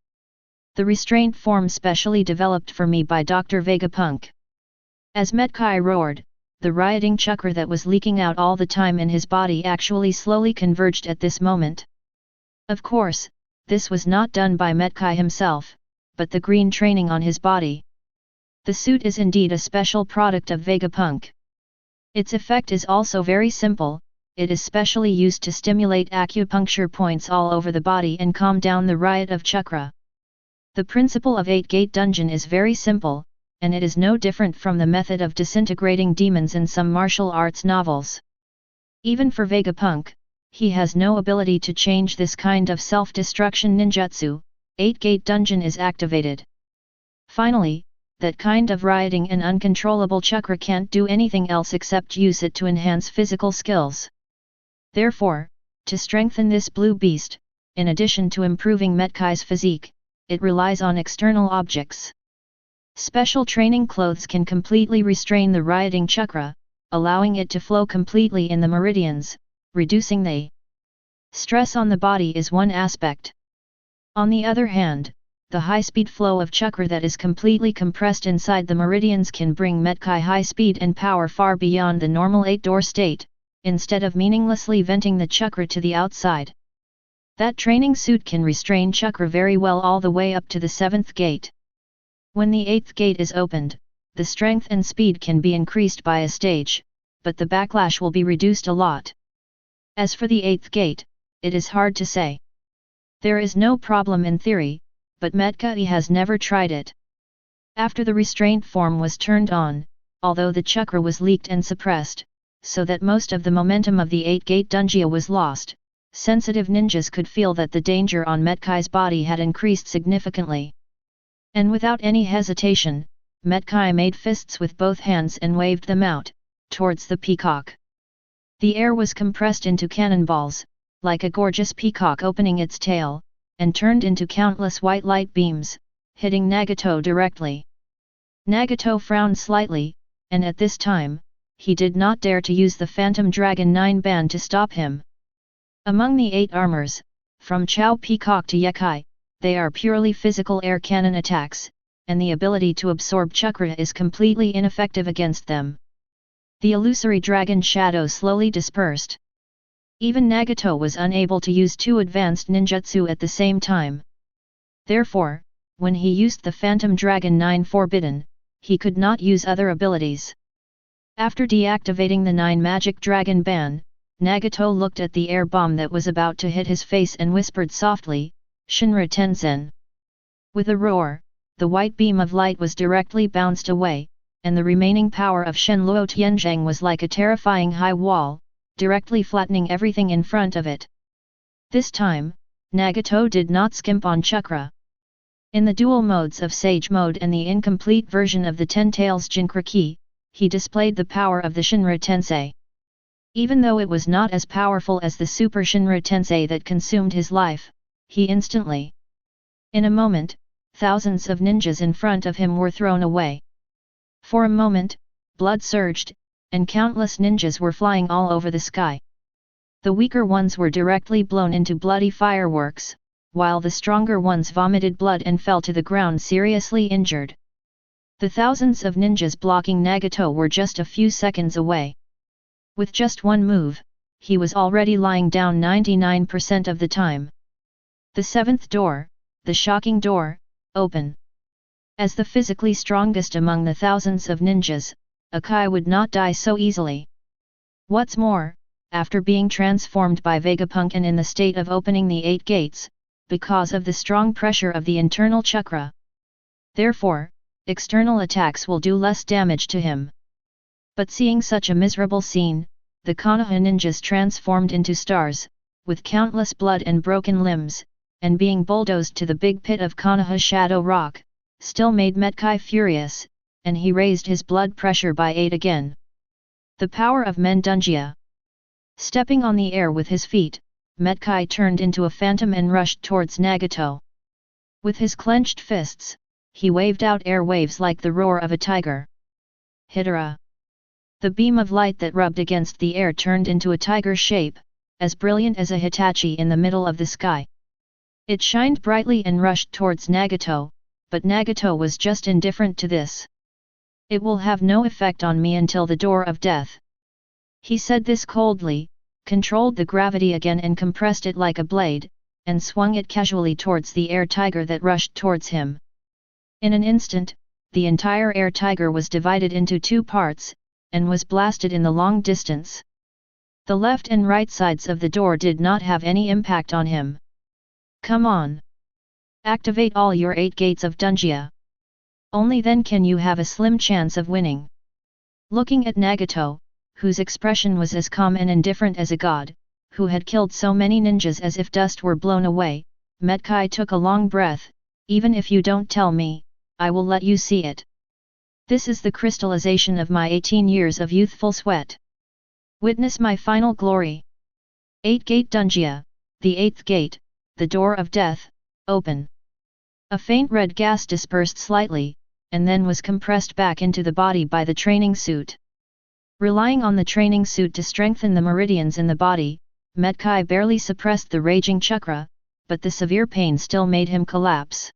The restraint form specially developed for me by Dr. Vegapunk. As Metkai roared, the rioting chakra that was leaking out all the time in his body actually slowly converged at this moment. Of course, this was not done by Metkai himself, but the green training on his body. The suit is indeed a special product of Vegapunk. Its effect is also very simple. It is specially used to stimulate acupuncture points all over the body and calm down the riot of chakra. The principle of 8-gate dungeon is very simple, and it is no different from the method of disintegrating demons in some martial arts novels. Even for Vegapunk, he has no ability to change this kind of self-destruction ninjutsu. 8-gate dungeon is activated. Finally, that kind of rioting and uncontrollable chakra can't do anything else except use it to enhance physical skills. Therefore, to strengthen this blue beast, in addition to improving Metkai's physique, it relies on external objects. Special training clothes can completely restrain the rioting chakra, allowing it to flow completely in the meridians, reducing the stress on the body is one aspect. On the other hand, the high-speed flow of chakra that is completely compressed inside the meridians can bring Metkai high speed and power far beyond the normal 8-door state, instead of meaninglessly venting the chakra to the outside. That training suit can restrain chakra very well all the way up to the 7th gate. When the 8th gate is opened, the strength and speed can be increased by a stage, but the backlash will be reduced a lot. As for the 8th gate, it is hard to say. There is no problem in theory, but Metkai has never tried it. After the restraint form was turned on, although the chakra was leaked and suppressed, so that most of the momentum of the 8-gate Dungia was lost, sensitive ninjas could feel that the danger on Metkai's body had increased significantly. And without any hesitation, Metkai made fists with both hands and waved them out, towards the peacock. The air was compressed into cannonballs, like a gorgeous peacock opening its tail, and turned into countless white light beams, hitting Nagato directly. Nagato frowned slightly, and at this time, he did not dare to use the Phantom Dragon 9 band to stop him. Among the 8 armors, from Chao Peacock to Yekai, they are purely physical air cannon attacks, and the ability to absorb chakra is completely ineffective against them. The illusory dragon shadow slowly dispersed. Even Nagato was unable to use 2 advanced ninjutsu at the same time. Therefore, when he used the Phantom Dragon 9 Forbidden, he could not use other abilities. After deactivating the 9 Magic Dragon ban, Nagato looked at the air bomb that was about to hit his face and whispered softly, "Shinra Tensen." With a roar, the white beam of light was directly bounced away, and the remaining power of Shenluo Tianzhang was like a terrifying high wall, directly flattening everything in front of it. This time, Nagato did not skimp on chakra. In the dual modes of Sage Mode and the incomplete version of the Ten Tails Jinkra Ki, he displayed the power of the Shinra Tensei. Even though it was not as powerful as the Super Shinra Tensei that consumed his life, he instantly. In a moment, thousands of ninjas in front of him were thrown away. For a moment, blood surged, and countless ninjas were flying all over the sky. The weaker ones were directly blown into bloody fireworks, while the stronger ones vomited blood and fell to the ground seriously injured. The thousands of ninjas blocking Nagato were just a few seconds away. With just one move, he was already lying down 99% of the time. The seventh door, the shocking door, open. As the physically strongest among the thousands of ninjas, Akai would not die so easily. What's more, after being transformed by Vegapunk and in the state of opening the 8 gates, because of the strong pressure of the internal chakra. Therefore, external attacks will do less damage to him. But seeing such a miserable scene, the Konoha ninjas transformed into stars, with countless blood and broken limbs, and being bulldozed to the big pit of Konoha Shadow Rock, still made Metkai furious, and he raised his blood pressure by 8 again. The power of Mendungia. Stepping on the air with his feet, Metkai turned into a phantom and rushed towards Nagato. With his clenched fists, he waved out air waves like the roar of a tiger. Hitara. The beam of light that rubbed against the air turned into a tiger shape, as brilliant as a Hitachi in the middle of the sky. It shined brightly and rushed towards Nagato, but Nagato was just indifferent to this. It will have no effect on me until the door of death. He said this coldly, controlled the gravity again and compressed it like a blade, and swung it casually towards the air tiger that rushed towards him. In an instant, the entire air tiger was divided into 2 parts, and was blasted in the long distance. The left and right sides of the door did not have any impact on him. Come on! Activate all your 8 gates of Dungia. Only then can you have a slim chance of winning. Looking at Nagato, whose expression was as calm and indifferent as a god, who had killed so many ninjas as if dust were blown away, Metkai took a long breath. Even if you don't tell me, I will let you see it. This is the crystallization of my 18 years of youthful sweat. Witness my final glory. 8-gate Dungia, the 8th gate, the door of death, open. A faint red gas dispersed slightly, and then was compressed back into the body by the training suit. Relying on the training suit to strengthen the meridians in the body, Metkai barely suppressed the raging chakra, but the severe pain still made him collapse.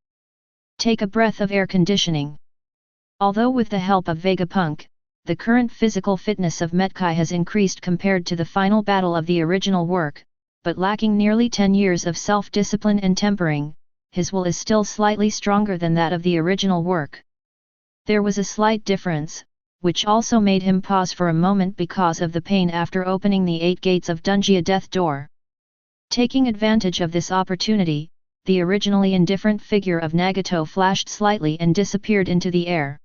Take a breath of air conditioning. Although with the help of Vegapunk, the current physical fitness of Metkai has increased compared to the final battle of the original work, but lacking nearly 10 years of self-discipline and tempering, his will is still slightly stronger than that of the original work. There was a slight difference, which also made him pause for a moment because of the pain after opening the 8 gates of Dungia death door. Taking advantage of this opportunity, the originally indifferent figure of Nagato flashed slightly and disappeared into the air.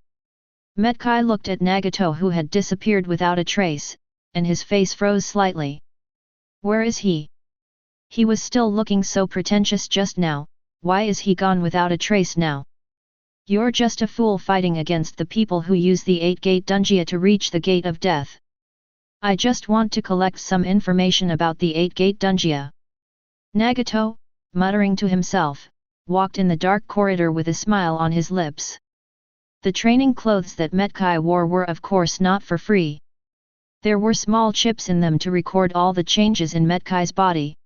Metkai looked at Nagato, who had disappeared without a trace, and his face froze slightly. Where is he? He was still looking so pretentious just now, why is he gone without a trace now? You're just a fool fighting against the people who use the 8-gate Dungia to reach the gate of death. I just want to collect some information about the 8-gate Dungia. Nagato, muttering to himself, walked in the dark corridor with a smile on his lips. The training clothes that Metkai wore were of course not for free. There were small chips in them to record all the changes in Metkai's body.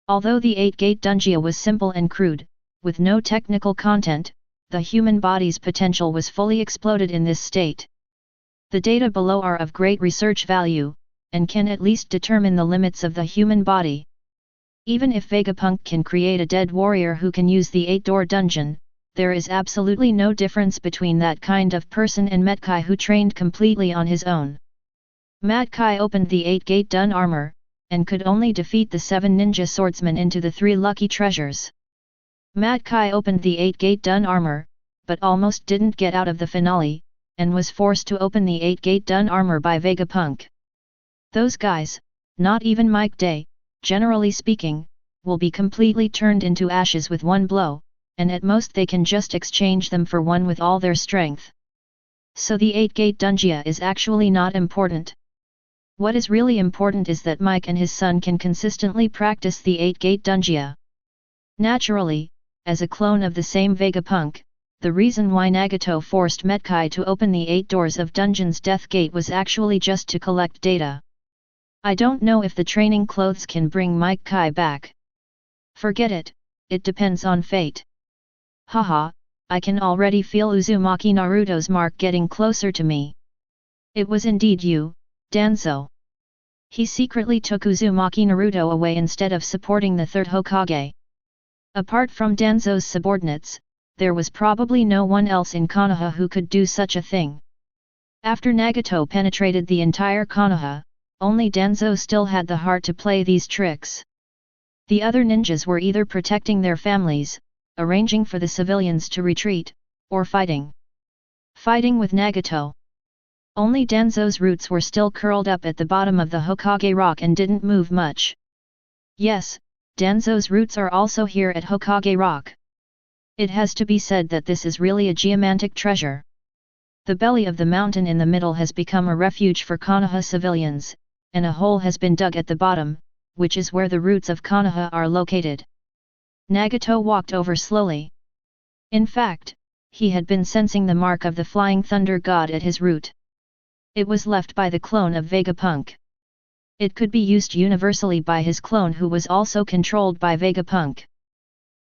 Although the 8-gate Dungia was simple and crude, with no technical content, the human body's potential was fully exploded in this state. The data below are of great research value, and can at least determine the limits of the human body. Even if Vegapunk can create a dead warrior who can use the 8-door dungeon, there is absolutely no difference between that kind of person and Metkai, who trained completely on his own. Metkai opened the 8-gate dun armor, and could only defeat the 7 ninja swordsmen into the 3 lucky treasures. Mad Kai opened the 8-gate Dun armor, but almost didn't get out of the finale, and was forced to open the 8-gate Dun armor by Vegapunk. Those guys, not even Mike Day, generally speaking, will be completely turned into ashes with one blow, and at most they can just exchange them for one with all their strength. So the 8-gate Dunjia is actually not important. What is really important is that Mike and his son can consistently practice the 8-gate Dunjia. Naturally, as a clone of the same Vegapunk, the reason why Nagato forced Metkai to open the 8 doors of Dungeon's Death Gate was actually just to collect data. I don't know if the training clothes can bring Mike Kai back. Forget it, it depends on fate. Haha, I can already feel Uzumaki Naruto's mark getting closer to me. It was indeed you, Danzo. He secretly took Uzumaki Naruto away instead of supporting the 3rd Hokage. Apart from Danzo's subordinates, there was probably no one else in Konoha who could do such a thing. After Nagato penetrated the entire Konoha, only Danzo still had the heart to play these tricks. The other ninjas were either protecting their families, arranging for the civilians to retreat, or fighting. Fighting with Nagato. Only Danzo's roots were still curled up at the bottom of the Hokage rock and didn't move much. Yes, Danzo's roots are also here at Hokage rock. It has to be said that this is really a geomantic treasure. The belly of the mountain in the middle has become a refuge for Konoha civilians, and a hole has been dug at the bottom, which is where the roots of Konoha are located. Nagato walked over slowly. In fact, he had been sensing the mark of the Flying Thunder God at his root. It was left by the clone of Vegapunk. It could be used universally by his clone who was also controlled by Vegapunk.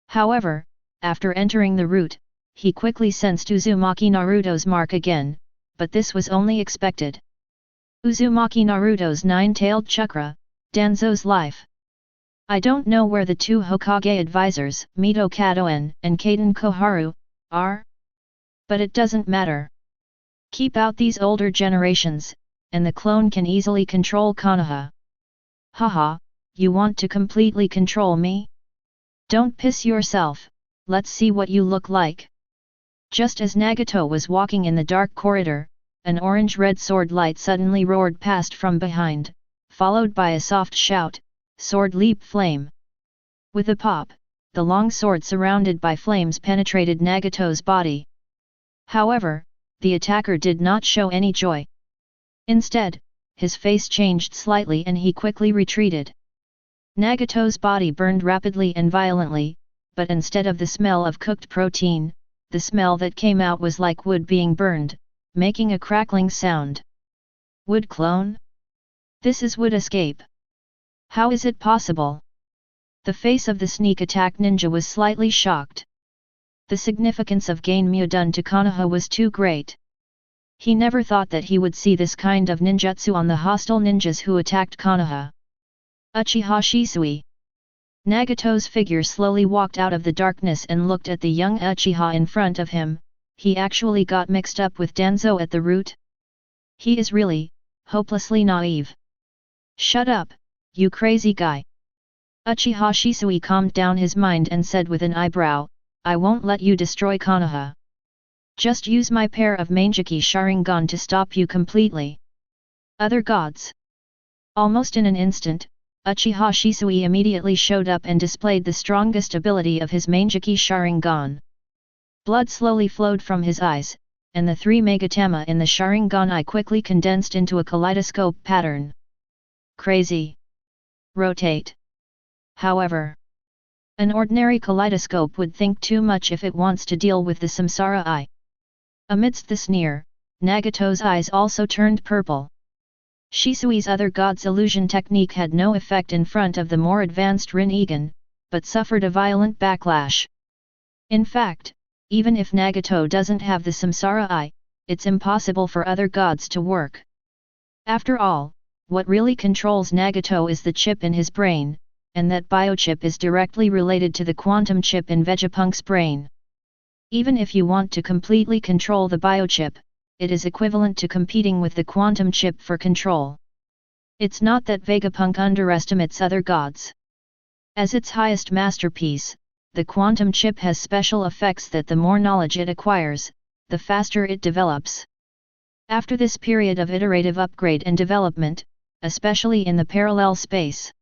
However, after entering the root, he quickly sensed Uzumaki Naruto's mark again, but this was only expected. Uzumaki Naruto's 9-tailed chakra, Danzo's life. I don't know where the 2 Hokage advisors, Mito Katoen and Kaden Koharu, are. But it doesn't matter. Keep out these older generations, and the clone can easily control Konoha. Haha, you want to completely control me? Don't piss yourself, let's see what you look like. Just as Nagato was walking in the dark corridor, an orange-red sword light suddenly roared past from behind, followed by a soft shout, "Sword leap flame!" With a pop, the long sword surrounded by flames penetrated Nagato's body. However, the attacker did not show any joy. Instead, his face changed slightly and he quickly retreated. Nagato's body burned rapidly and violently, but instead of the smell of cooked protein, the smell that came out was like wood being burned, making a crackling sound. Wood clone? This is wood escape. How is it possible? The face of the sneak attack ninja was slightly shocked. The significance of Gainmyu done to Konoha was too great. He never thought that he would see this kind of ninjutsu on the hostile ninjas who attacked Konoha. Uchiha Shisui. Nagato's figure slowly walked out of the darkness and looked at the young Uchiha in front of him. He actually got mixed up with Danzo at the root. He is really, hopelessly naive. Shut up, you crazy guy. Uchiha Shisui calmed down his mind and said with an eyebrow, I won't let you destroy Konoha. Just use my pair of Mangeki Sharingan to stop you completely. Other gods. Almost in an instant, Uchiha Shisui immediately showed up and displayed the strongest ability of his Mangeki Sharingan. Blood slowly flowed from his eyes, and the 3 Megatama in the Sharingan eye quickly condensed into a kaleidoscope pattern. Crazy. Rotate. However, an ordinary kaleidoscope would think too much if it wants to deal with the Samsara eye. Amidst the sneer, Nagato's eyes also turned purple. Shisui's other god's illusion technique had no effect in front of the more advanced Rinnegan, but suffered a violent backlash. In fact, even if Nagato doesn't have the Samsara eye, it's impossible for other gods to work. After all, what really controls Nagato is the chip in his brain, and that biochip is directly related to the quantum chip in Vegapunk's brain. Even if you want to completely control the biochip, it is equivalent to competing with the quantum chip for control. It's not that Vegapunk underestimates other gods. As its highest masterpiece, the quantum chip has special effects that the more knowledge it acquires, the faster it develops. After this period of iterative upgrade and development, especially in the parallel space,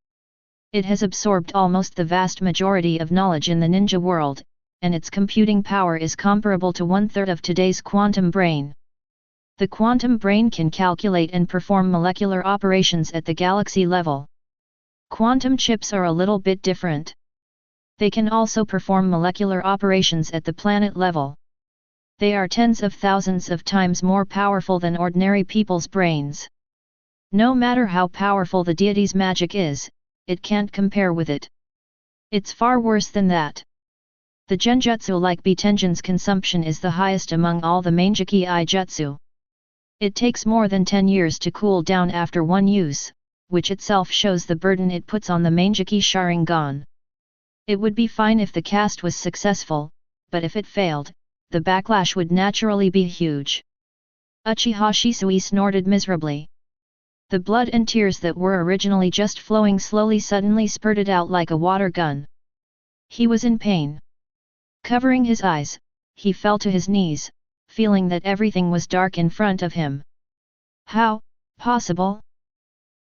it has absorbed almost the vast majority of knowledge in the ninja world, and its computing power is comparable to 1/3 of today's quantum brain. The quantum brain can calculate and perform molecular operations at the galaxy level. Quantum chips are a little bit different. They can also perform molecular operations at the planet level. They are tens of thousands of times more powerful than ordinary people's brains. No matter how powerful the deity's magic is, it can't compare with it. It's far worse than that. The genjutsu like Bitenjin's consumption is the highest among all the Manjiki Jutsu. It takes more than 10 years to cool down after one use, which itself shows the burden it puts on the Manjiki Sharingan. It would be fine if the cast was successful, but if it failed, the backlash would naturally be huge. Uchiha Shisui snorted miserably. The blood and tears that were originally just flowing slowly suddenly spurted out like a water gun. He was in pain. Covering his eyes, he fell to his knees, feeling that everything was dark in front of him. How possible?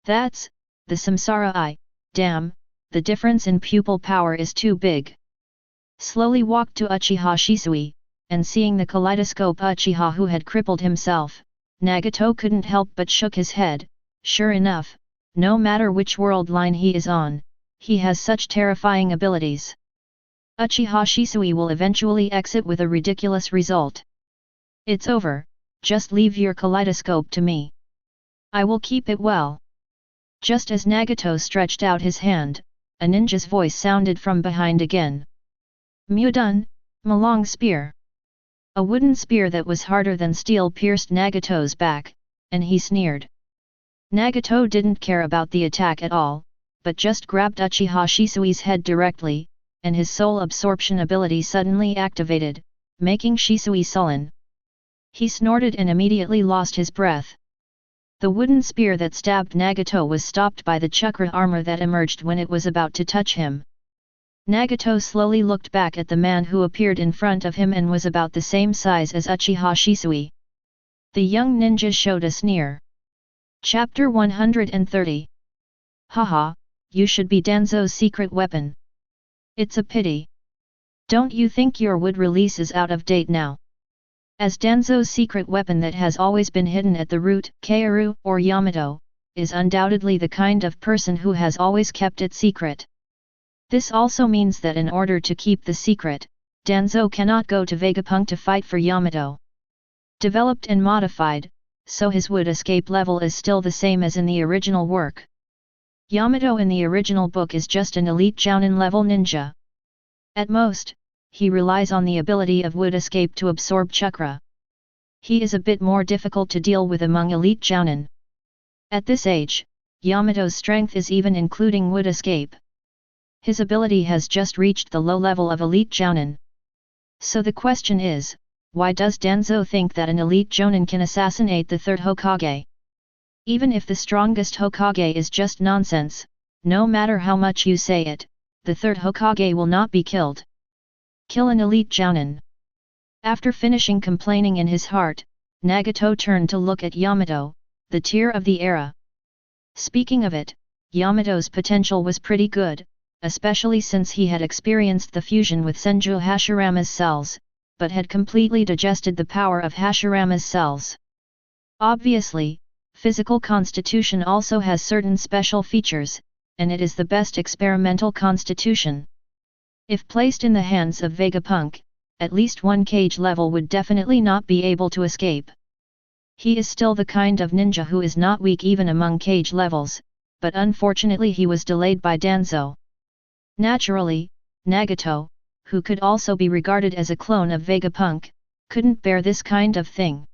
That's the samsara eye. Damn, the difference in pupil power is too big. Slowly walked to Uchiha Shisui, and seeing the kaleidoscope Uchiha who had crippled himself, Nagato couldn't help but shook his head. Sure enough, no matter which world line he is on, he has such terrifying abilities. Uchiha Shisui will eventually exit with a ridiculous result. It's over, just leave your kaleidoscope to me. I will keep it well. Just as Nagato stretched out his hand, a ninja's voice sounded from behind again. Mudun, Malong spear. A wooden spear that was harder than steel pierced Nagato's back, and he sneered. Nagato didn't care about the attack at all, but just grabbed Uchiha Shisui's head directly, and his soul absorption ability suddenly activated, making Shisui sullen. He snorted and immediately lost his breath. The wooden spear that stabbed Nagato was stopped by the chakra armor that emerged when it was about to touch him. Nagato slowly looked back at the man who appeared in front of him and was about the same size as Uchiha Shisui. The young ninja showed a sneer. Chapter 130. Haha, you should be Danzo's secret weapon. It's a pity. Don't you think your wood release is out of date now? As Danzo's secret weapon that has always been hidden at the root, Kaoru or Yamato, is undoubtedly the kind of person who has always kept it secret. This also means that in order to keep the secret, Danzo cannot go to Vegapunk to fight for Yamato. Developed and modified, so his wood escape level is still the same as in the original work. Yamato in the original book is just an elite Jounin level ninja. At most, he relies on the ability of wood escape to absorb chakra. He is a bit more difficult to deal with among elite Jounin. At this age, Yamato's strength is even including wood escape. His ability has just reached the low level of elite Jounin. So the question is, why does Danzo think that an elite Jounin can assassinate the third Hokage? Even if the strongest Hokage is just nonsense, no matter how much you say it, the third Hokage will not be killed. Kill an elite Jounin. After finishing complaining in his heart, Nagato turned to look at Yamato, the tear of the era. Speaking of it, Yamato's potential was pretty good, especially since he had experienced the fusion with Senju Hashirama's cells, but had completely digested the power of Hashirama's cells. Obviously, physical constitution also has certain special features, and it is the best experimental constitution. If placed in the hands of Vegapunk, at least one cage level would definitely not be able to escape. He is still the kind of ninja who is not weak even among cage levels, but unfortunately he was delayed by Danzo. Naturally, Nagato, who could also be regarded as a clone of Vegapunk, couldn't bear this kind of thing.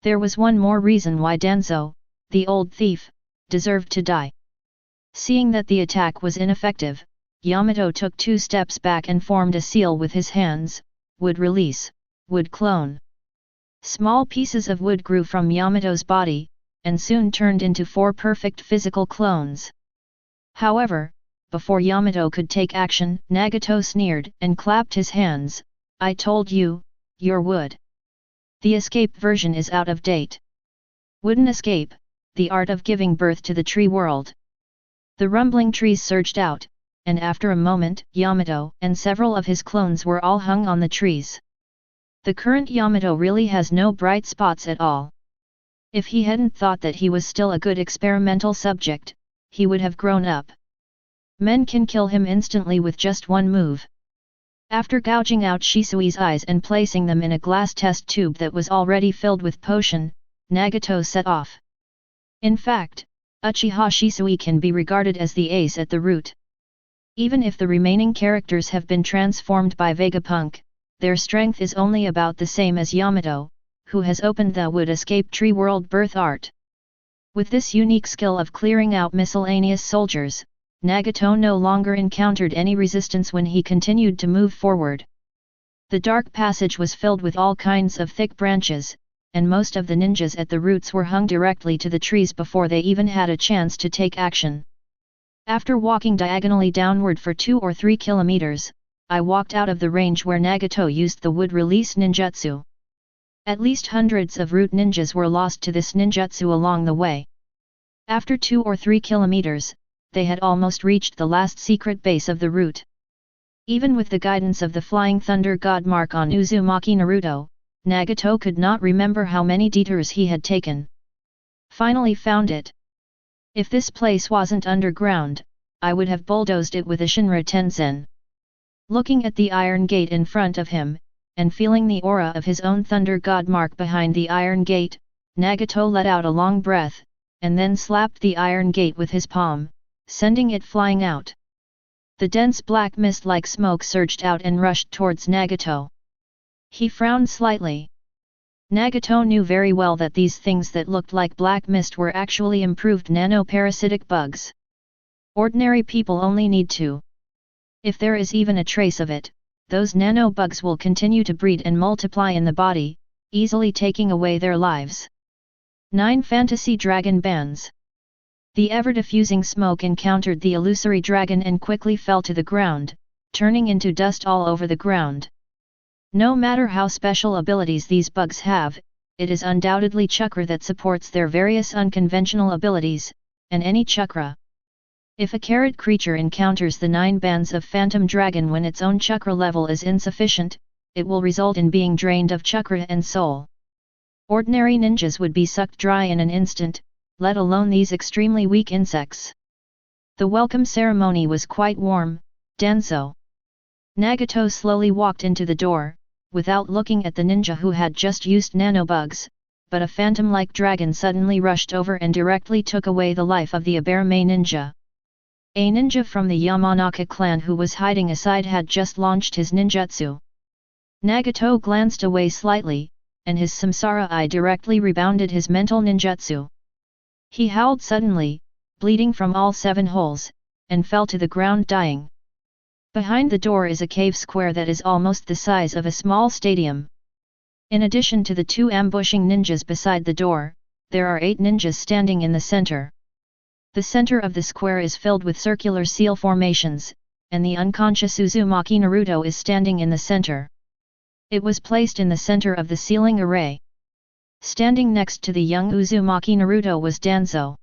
There was one more reason why Danzo, the old thief, deserved to die. Seeing that the attack was ineffective, Yamato took 2 steps back and formed a seal with his hands, wood release, wood clone. Small pieces of wood grew from Yamato's body, and soon turned into 4 perfect physical clones. However, before Yamato could take action, Nagato sneered and clapped his hands. "I told you, you're wood. The escape version is out of date. Wooden escape, the art of giving birth to the tree world." The rumbling trees surged out, and after a moment, Yamato and several of his clones were all hung on the trees. The current Yamato really has no bright spots at all. If he hadn't thought that he was still a good experimental subject, he would have grown up. Men can kill him instantly with just one move. After gouging out Shisui's eyes and placing them in a glass test tube that was already filled with potion, Nagato set off. In fact, Uchiha Shisui can be regarded as the ace at the root. Even if the remaining characters have been transformed by Vegapunk, their strength is only about the same as Yamato, who has opened the wood escape tree world birth art. With this unique skill of clearing out miscellaneous soldiers, Nagato no longer encountered any resistance when he continued to move forward. The dark passage was filled with all kinds of thick branches, and most of the ninjas at the roots were hung directly to the trees before they even had a chance to take action. After walking diagonally downward for 2 or 3 kilometers, I walked out of the range where Nagato used the wood release ninjutsu. At least hundreds of root ninjas were lost to this ninjutsu along the way. After 2 or 3 kilometers, they had almost reached the last secret base of the root. Even with the guidance of the Flying Thunder God mark on Uzumaki Naruto, Nagato could not remember how many detours he had taken. Finally found it. If this place wasn't underground, I would have bulldozed it with a Shinra Tenzen. Looking at the iron gate in front of him, and feeling the aura of his own Thunder God mark behind the iron gate, Nagato let out a long breath, and then slapped the iron gate with his palm, sending it flying out. The dense black mist like smoke surged out and rushed towards Nagato. He frowned slightly. Nagato knew very well that these things that looked like black mist were actually improved nanoparasitic bugs. Ordinary people only need to. If there is even a trace of it, those nanobugs will continue to breed and multiply in the body, easily taking away their lives. 9 Fantasy Dragon Bands. The ever-diffusing smoke encountered the illusory dragon and quickly fell to the ground, turning into dust all over the ground. No matter how special abilities these bugs have, it is undoubtedly chakra that supports their various unconventional abilities, and any chakra. If a carrot creature encounters the 9 bands of Phantom Dragon when its own chakra level is insufficient, it will result in being drained of chakra and soul. Ordinary ninjas would be sucked dry in an instant, let alone these extremely weak insects. The welcome ceremony was quite warm, Danzo. Nagato slowly walked into the door, without looking at the ninja who had just used nanobugs, but a phantom-like dragon suddenly rushed over and directly took away the life of the Aberame ninja. A ninja from the Yamanaka clan who was hiding aside had just launched his ninjutsu. Nagato glanced away slightly, and his samsara eye directly rebounded his mental ninjutsu. He howled suddenly, bleeding from all 7 holes, and fell to the ground dying. Behind the door is a cave square that is almost the size of a small stadium. In addition to the 2 ambushing ninjas beside the door, there are 8 ninjas standing in the center. The center of the square is filled with circular seal formations, and the unconscious Uzumaki Naruto is standing in the center. It was placed in the center of the ceiling array. Standing next to the young Uzumaki Naruto was Danzo.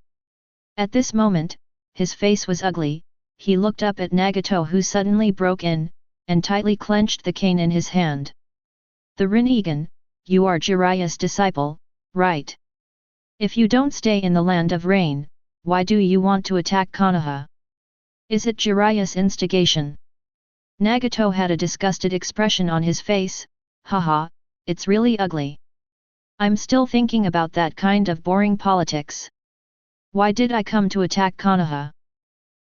At this moment, his face was ugly. He looked up at Nagato who suddenly broke in, and tightly clenched the cane in his hand. "The Rinnegan, you are Jiraiya's disciple, right? If you don't stay in the land of rain, why do you want to attack Konoha? Is it Jiraiya's instigation?" Nagato had a disgusted expression on his face. "Haha, it's really ugly. I'm still thinking about that kind of boring politics. Why did I come to attack Konoha?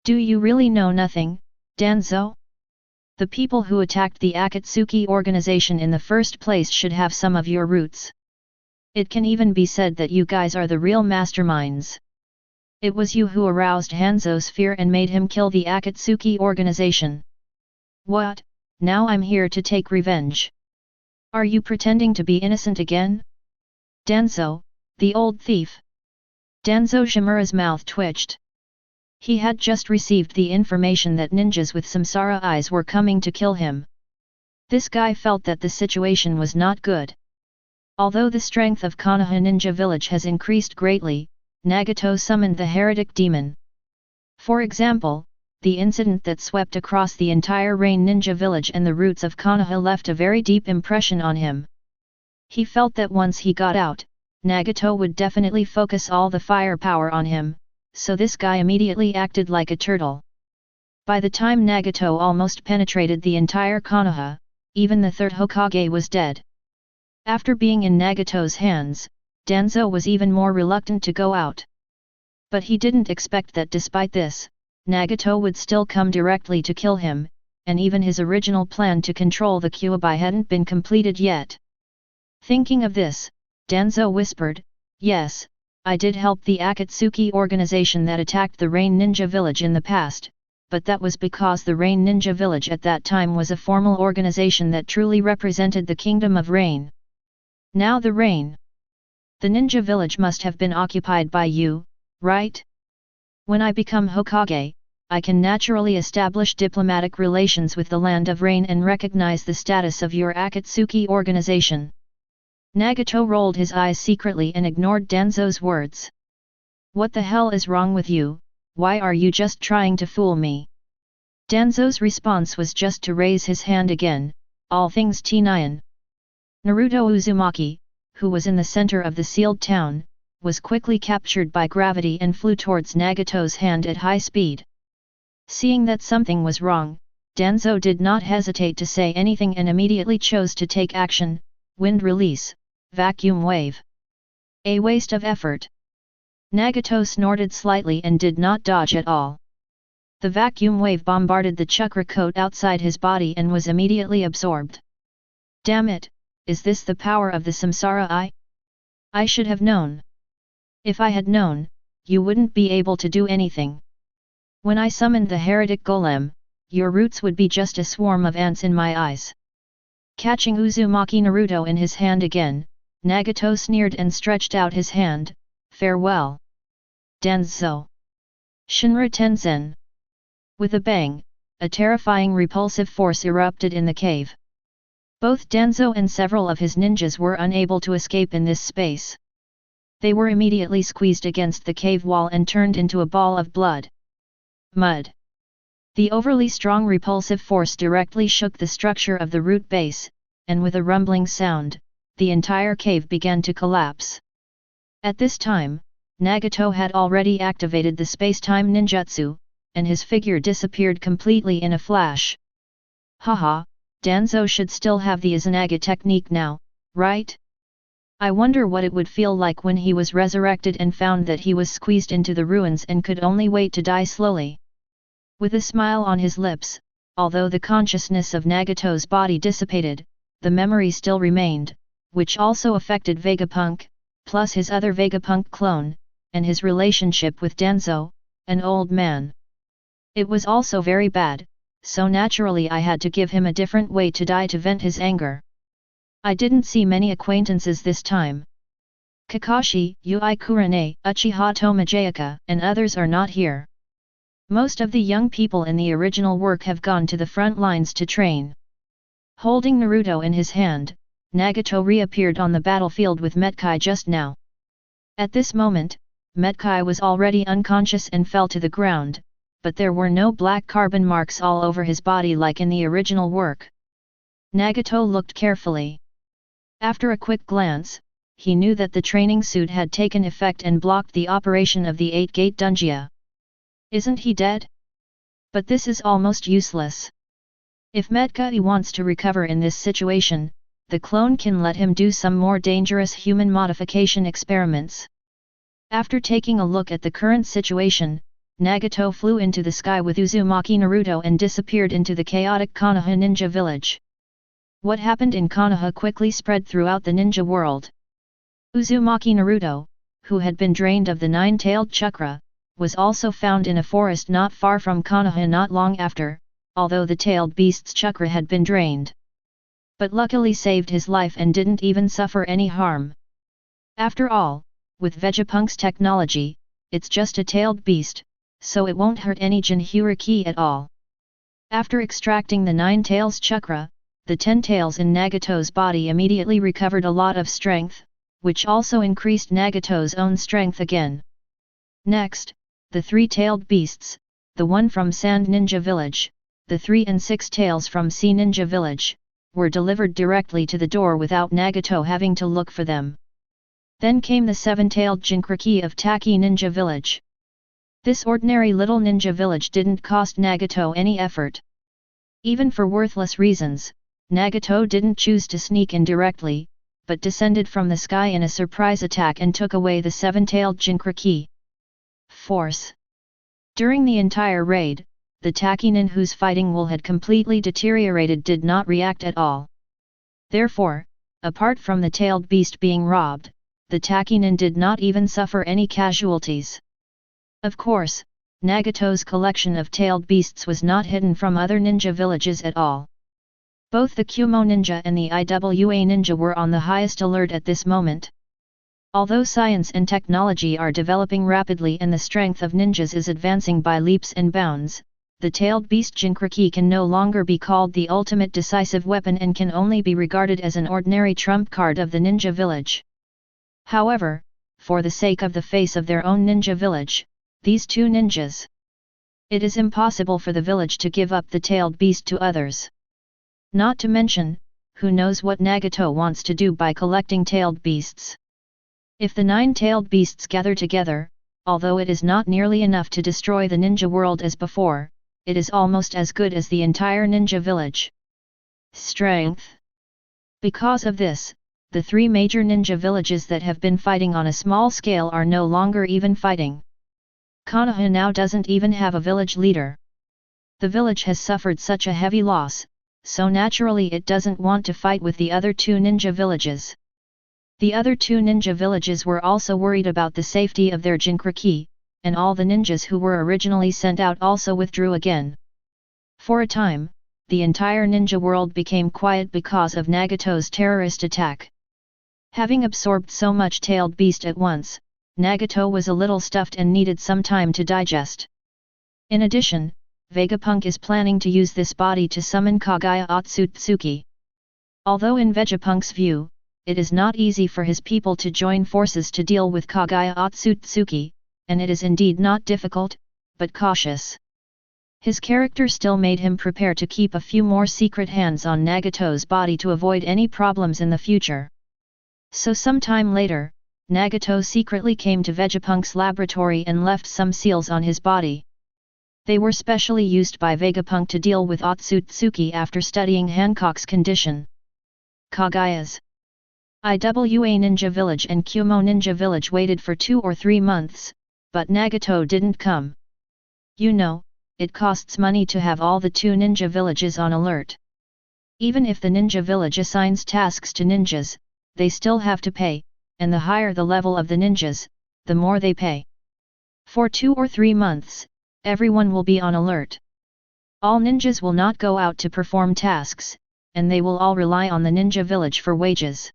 Do you really know nothing, Danzo? The people who attacked the Akatsuki organization in the first place should have some of your roots. It can even be said that you guys are the real masterminds. It was you who aroused Hanzo's fear and made him kill the Akatsuki organization. What, now I'm here to take revenge? Are you pretending to be innocent again? Danzo, the old thief. Danzo Shimura's mouth twitched. He had just received the information that ninjas with samsara eyes were coming to kill him. This guy felt that the situation was not good. Although the strength of Konoha Ninja Village has increased greatly, Nagato summoned the heretic demon. For example, the incident that swept across the entire Rain Ninja Village and the roots of Konoha left a very deep impression on him. He felt that once he got out, Nagato would definitely focus all the firepower on him, so this guy immediately acted like a turtle. By the time Nagato almost penetrated the entire Konoha, even the third Hokage was dead. After being in Nagato's hands, Danzo was even more reluctant to go out. But he didn't expect that despite this, Nagato would still come directly to kill him, and even his original plan to control the Kyuubi hadn't been completed yet. Thinking of this, Danzo whispered, "Yes, I did help the Akatsuki organization that attacked the Rain Ninja Village in the past, but that was because the Rain Ninja Village at that time was a formal organization that truly represented the Kingdom of Rain. Now the Rain. The Ninja Village must have been occupied by you, right? When I become Hokage, I can naturally establish diplomatic relations with the Land of Rain and recognize the status of your Akatsuki organization." Nagato rolled his eyes secretly and ignored Danzo's words. "What the hell is wrong with you? Why are you just trying to fool me?" Danzo's response was just to raise his hand again, "All things T9. Naruto Uzumaki, who was in the center of the sealed town, was quickly captured by gravity and flew towards Nagato's hand at high speed. Seeing that something was wrong, Danzo did not hesitate to say anything and immediately chose to take action. Wind release, vacuum wave. A waste of effort. Nagato snorted slightly and did not dodge at all. The vacuum wave bombarded the chakra coat outside his body and was immediately absorbed. Damn it, is this the power of the Samsara Eye? I should have known. If I had known, you wouldn't be able to do anything. When I summoned the heretic golem, your roots would be just a swarm of ants in my eyes. Catching Uzumaki Naruto in his hand again, Nagato sneered and stretched out his hand. Farewell. Danzo. Shinra Tenzen. With a bang, a terrifying repulsive force erupted in the cave. Both Danzo and several of his ninjas were unable to escape in this space. They were immediately squeezed against the cave wall and turned into a ball of blood. Mud. The overly strong repulsive force directly shook the structure of the root base, and with a rumbling sound, the entire cave began to collapse. At this time, Nagato had already activated the space-time ninjutsu, and his figure disappeared completely in a flash. Haha, Danzo should still have the Izanaga technique now, right? I wonder what it would feel like when he was resurrected and found that he was squeezed into the ruins and could only wait to die slowly. With a smile on his lips, although the consciousness of Nagato's body dissipated, the memory still remained, which also affected Vegapunk, plus his other Vegapunk clone, and his relationship with Danzo, an old man. It was also very bad, so naturally I had to give him a different way to die to vent his anger. I didn't see many acquaintances this time. Kakashi, Ui Kurane, Uchiha Tomajayaka, and others are not here. Most of the young people in the original work have gone to the front lines to train. Holding Naruto in his hand, Nagato reappeared on the battlefield with Metkai just now. At this moment, Metkai was already unconscious and fell to the ground, but there were no black carbon marks all over his body like in the original work. Nagato looked carefully. After a quick glance, he knew that the training suit had taken effect and blocked the operation of the 8-gate Dungia. Isn't he dead? But this is almost useless. If Metkai wants to recover in this situation, the clone can let him do some more dangerous human modification experiments. After taking a look at the current situation, Nagato flew into the sky with Uzumaki Naruto and disappeared into the chaotic Konoha ninja village. What happened in Konoha quickly spread throughout the ninja world. Uzumaki Naruto, who had been drained of the nine-tailed chakra, was also found in a forest not far from Konoha not long after, although the tailed beast's chakra had been drained. But luckily saved his life and didn't even suffer any harm. After all, with Vegapunk's technology, it's just a tailed beast, so it won't hurt any Jinhyuriki at all. After extracting the 9 tails chakra, the 10 tails in Nagato's body immediately recovered a lot of strength, which also increased Nagato's own strength again. Next, the 3-tailed beasts, the one from Sand Ninja Village, the 3 and 6 tails from Sea Ninja Village, were delivered directly to the door without Nagato having to look for them. Then came the 7-tailed Jinchuriki of Taki Ninja Village. This ordinary little ninja village didn't cost Nagato any effort. Even for worthless reasons, Nagato didn't choose to sneak in directly, but descended from the sky in a surprise attack and took away the 7-tailed Jinchuriki force. During the entire raid, the Takinin whose fighting will had completely deteriorated did not react at all. Therefore, apart from the tailed beast being robbed, the Takinin did not even suffer any casualties. Of course, Nagato's collection of tailed beasts was not hidden from other ninja villages at all. Both the Kumo ninja and the IWA ninja were on the highest alert at this moment. Although science and technology are developing rapidly and the strength of ninjas is advancing by leaps and bounds, the tailed beast Jinchuriki can no longer be called the ultimate decisive weapon and can only be regarded as an ordinary trump card of the ninja village. However, for the sake of the face of their own ninja village, these 2 ninjas, it is impossible for the village to give up the tailed beast to others. Not to mention, who knows what Nagato wants to do by collecting tailed beasts. If the 9 tailed beasts gather together, although it is not nearly enough to destroy the ninja world as before, it is almost as good as the entire ninja village strength. Because of this, the 3 major ninja villages that have been fighting on a small scale are no longer even fighting. Konoha now doesn't even have a village leader. The village has suffered such a heavy loss, so naturally it doesn't want to fight with the other 2 ninja villages. The other 2 ninja villages were also worried about the safety of their Jinchuriki, and all the ninjas who were originally sent out also withdrew again. For a time, the entire ninja world became quiet because of Nagato's terrorist attack. Having absorbed so much tailed beast at once, Nagato was a little stuffed and needed some time to digest. In addition, Vegapunk is planning to use this body to summon Kaguya Otsutsuki. Although in Vegapunk's view, it is not easy for his people to join forces to deal with Kaguya Otsutsuki, and it is indeed not difficult, but cautious. His character still made him prepare to keep a few more secret hands on Nagato's body to avoid any problems in the future. So some time later, Nagato secretly came to Vegapunk's laboratory and left some seals on his body. They were specially used by Vegapunk to deal with Otsutsuki after studying Hancock's condition. Kaguya's IWA Ninja Village and Kumo Ninja Village waited for 2 or 3 months, but Nagato didn't come. You know, it costs money to have all the 2 ninja villages on alert. Even if the ninja village assigns tasks to ninjas, they still have to pay, and the higher the level of the ninjas, the more they pay. For 2 or 3 months, everyone will be on alert. All ninjas will not go out to perform tasks, and they will all rely on the ninja village for wages.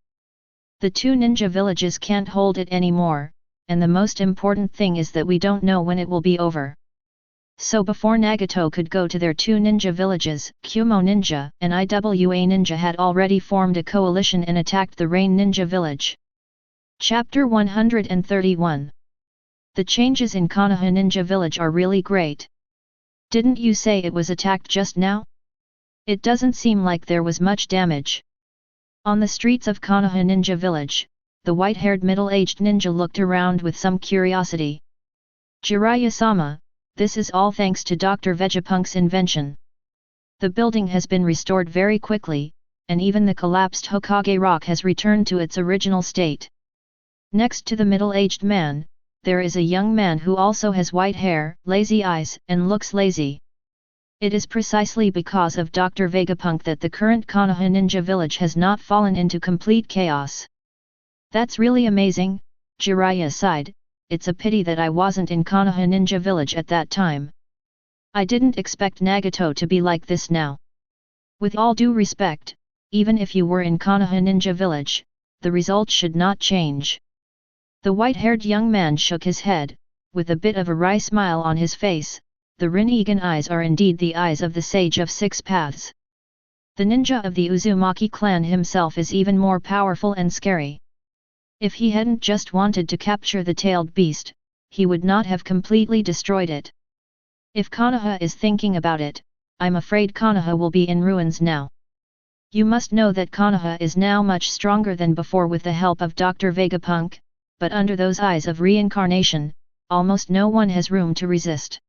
The 2 ninja villages can't hold it anymore, and the most important thing is that we don't know when it will be over. So before Nagato could go to their 2 ninja villages, Kumo Ninja and IWA Ninja had already formed a coalition and attacked the Rain Ninja Village. Chapter 131. The changes in Konoha Ninja Village are really great. Didn't you say it was attacked just now? It doesn't seem like there was much damage. On the streets of Konoha Ninja Village, the white-haired middle-aged ninja looked around with some curiosity. Jiraiya-sama, this is all thanks to Dr. Vegapunk's invention. The building has been restored very quickly, and even the collapsed Hokage rock has returned to its original state. Next to the middle-aged man, there is a young man who also has white hair, lazy eyes, and looks lazy. It is precisely because of Dr. Vegapunk that the current Konoha Ninja Village has not fallen into complete chaos. That's really amazing, Jiraiya sighed. It's a pity that I wasn't in Konoha Ninja Village at that time. I didn't expect Nagato to be like this now. With all due respect, even if you were in Konoha Ninja Village, the result should not change. The white-haired young man shook his head, with a bit of a wry smile on his face. The Rinnegan eyes are indeed the eyes of the Sage of Six Paths. The ninja of the Uzumaki clan himself is even more powerful and scary. If he hadn't just wanted to capture the tailed beast, he would not have completely destroyed it. If Konoha is thinking about it, I'm afraid Konoha will be in ruins now. You must know that Konoha is now much stronger than before with the help of Dr. Vegapunk, but under those eyes of reincarnation, almost no one has room to resist.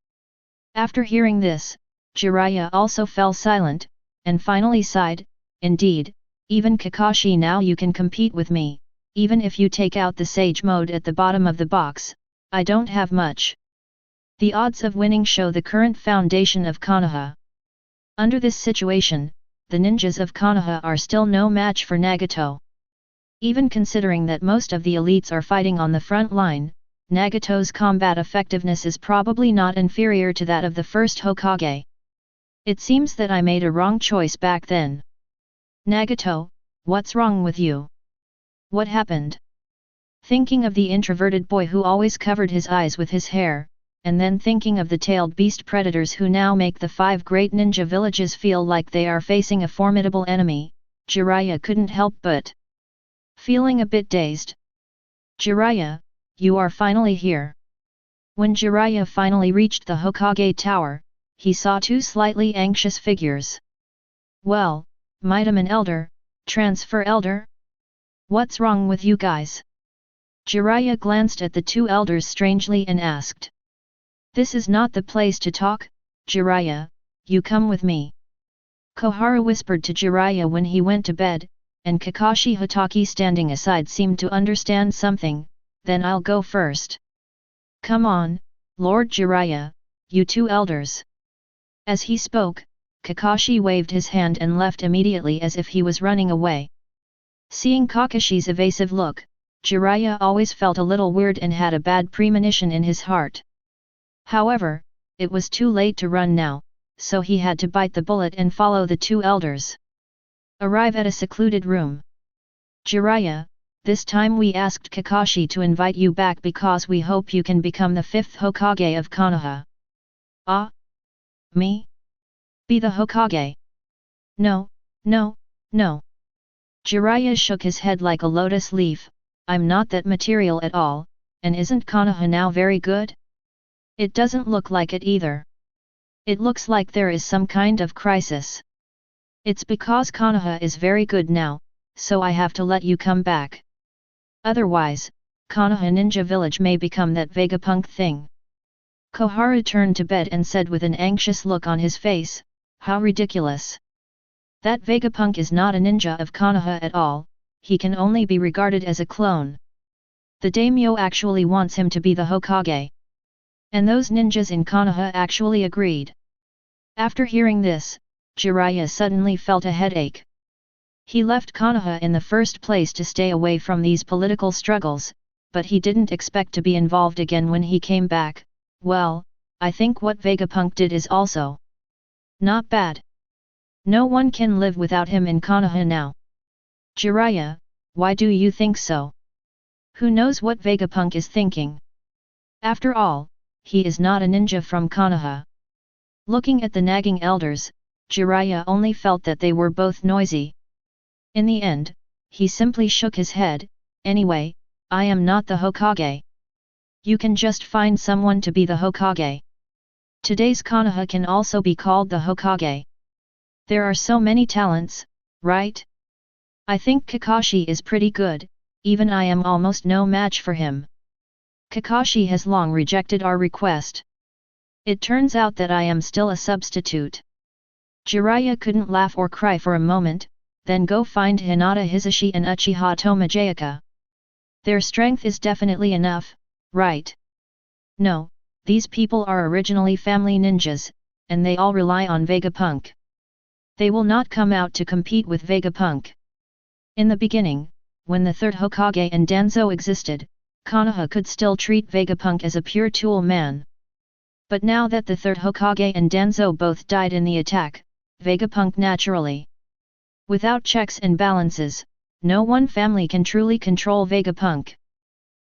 After hearing this, Jiraiya also fell silent, and finally sighed, indeed, even Kakashi now you can compete with me, even if you take out the sage mode at the bottom of the box, I don't have much. The odds of winning show the current foundation of Konoha. Under this situation, the ninjas of Konoha are still no match for Nagato. Even considering that most of the elites are fighting on the front line, Nagato's combat effectiveness is probably not inferior to that of the first Hokage. It seems that I made a wrong choice back then. Nagato, what's wrong with you? What happened? Thinking of the introverted boy who always covered his eyes with his hair, and then thinking of the tailed beast predators who now make the 5 great ninja villages feel like they are facing a formidable enemy, Jiraiya couldn't help but feeling a bit dazed. Jiraiya, you are finally here. When Jiraiya finally reached the Hokage Tower, he saw 2 slightly anxious figures. Well, Mightaman Elder, Transfer Elder? What's wrong with you guys? Jiraiya glanced at the 2 elders strangely and asked. This is not the place to talk, Jiraiya, you come with me. Koharu whispered to Jiraiya when he went to bed, and Kakashi Hatake standing aside seemed to understand something. Then I'll go first. Come on, Lord Jiraiya, you 2 elders. As he spoke, Kakashi waved his hand and left immediately as if he was running away. Seeing Kakashi's evasive look, Jiraiya always felt a little weird and had a bad premonition in his heart. However, it was too late to run now, so he had to bite the bullet and follow the 2 elders. Arrive at a secluded room. Jiraiya, this time we asked Kakashi to invite you back because we hope you can become the 5th Hokage of Konoha. Ah? Me? Be the Hokage? No, no, no. Jiraiya shook his head like a lotus leaf. I'm not that material at all, and isn't Konoha now very good? It doesn't look like it either. It looks like there is some kind of crisis. It's because Konoha is very good now, so I have to let you come back. Otherwise, Konoha Ninja Village may become that Vegapunk thing. Koharu turned to bed and said with an anxious look on his face, how ridiculous. That Vegapunk is not a ninja of Konoha at all, he can only be regarded as a clone. The daimyo actually wants him to be the Hokage. And those ninjas in Konoha actually agreed. After hearing this, Jiraiya suddenly felt a headache. He left Konoha in the first place to stay away from these political struggles, but he didn't expect to be involved again when he came back. Well, I think what Vegapunk did is also not bad. No one can live without him in Konoha now. Jiraiya, why do you think so? Who knows what Vegapunk is thinking? After all, he is not a ninja from Konoha. Looking at the nagging elders, Jiraiya only felt that they were both noisy. In the end, he simply shook his head. Anyway, I am not the Hokage. You can just find someone to be the Hokage. Today's Konoha can also be called the Hokage. There are so many talents, right? I think Kakashi is pretty good, even I am almost no match for him. Kakashi has long rejected our request. It turns out that I am still a substitute. Jiraiya couldn't laugh or cry for a moment, then go find Hinata Hisashi and Uchiha Tomijaka. Their strength is definitely enough, right? No, these people are originally family ninjas, and they all rely on Vegapunk. They will not come out to compete with Vegapunk. In the beginning, when the 3rd Hokage and Danzo existed, Konoha could still treat Vegapunk as a pure tool man. But now that the 3rd Hokage and Danzo both died in the attack, Vegapunk naturally. Without checks and balances, no one family can truly control Vegapunk.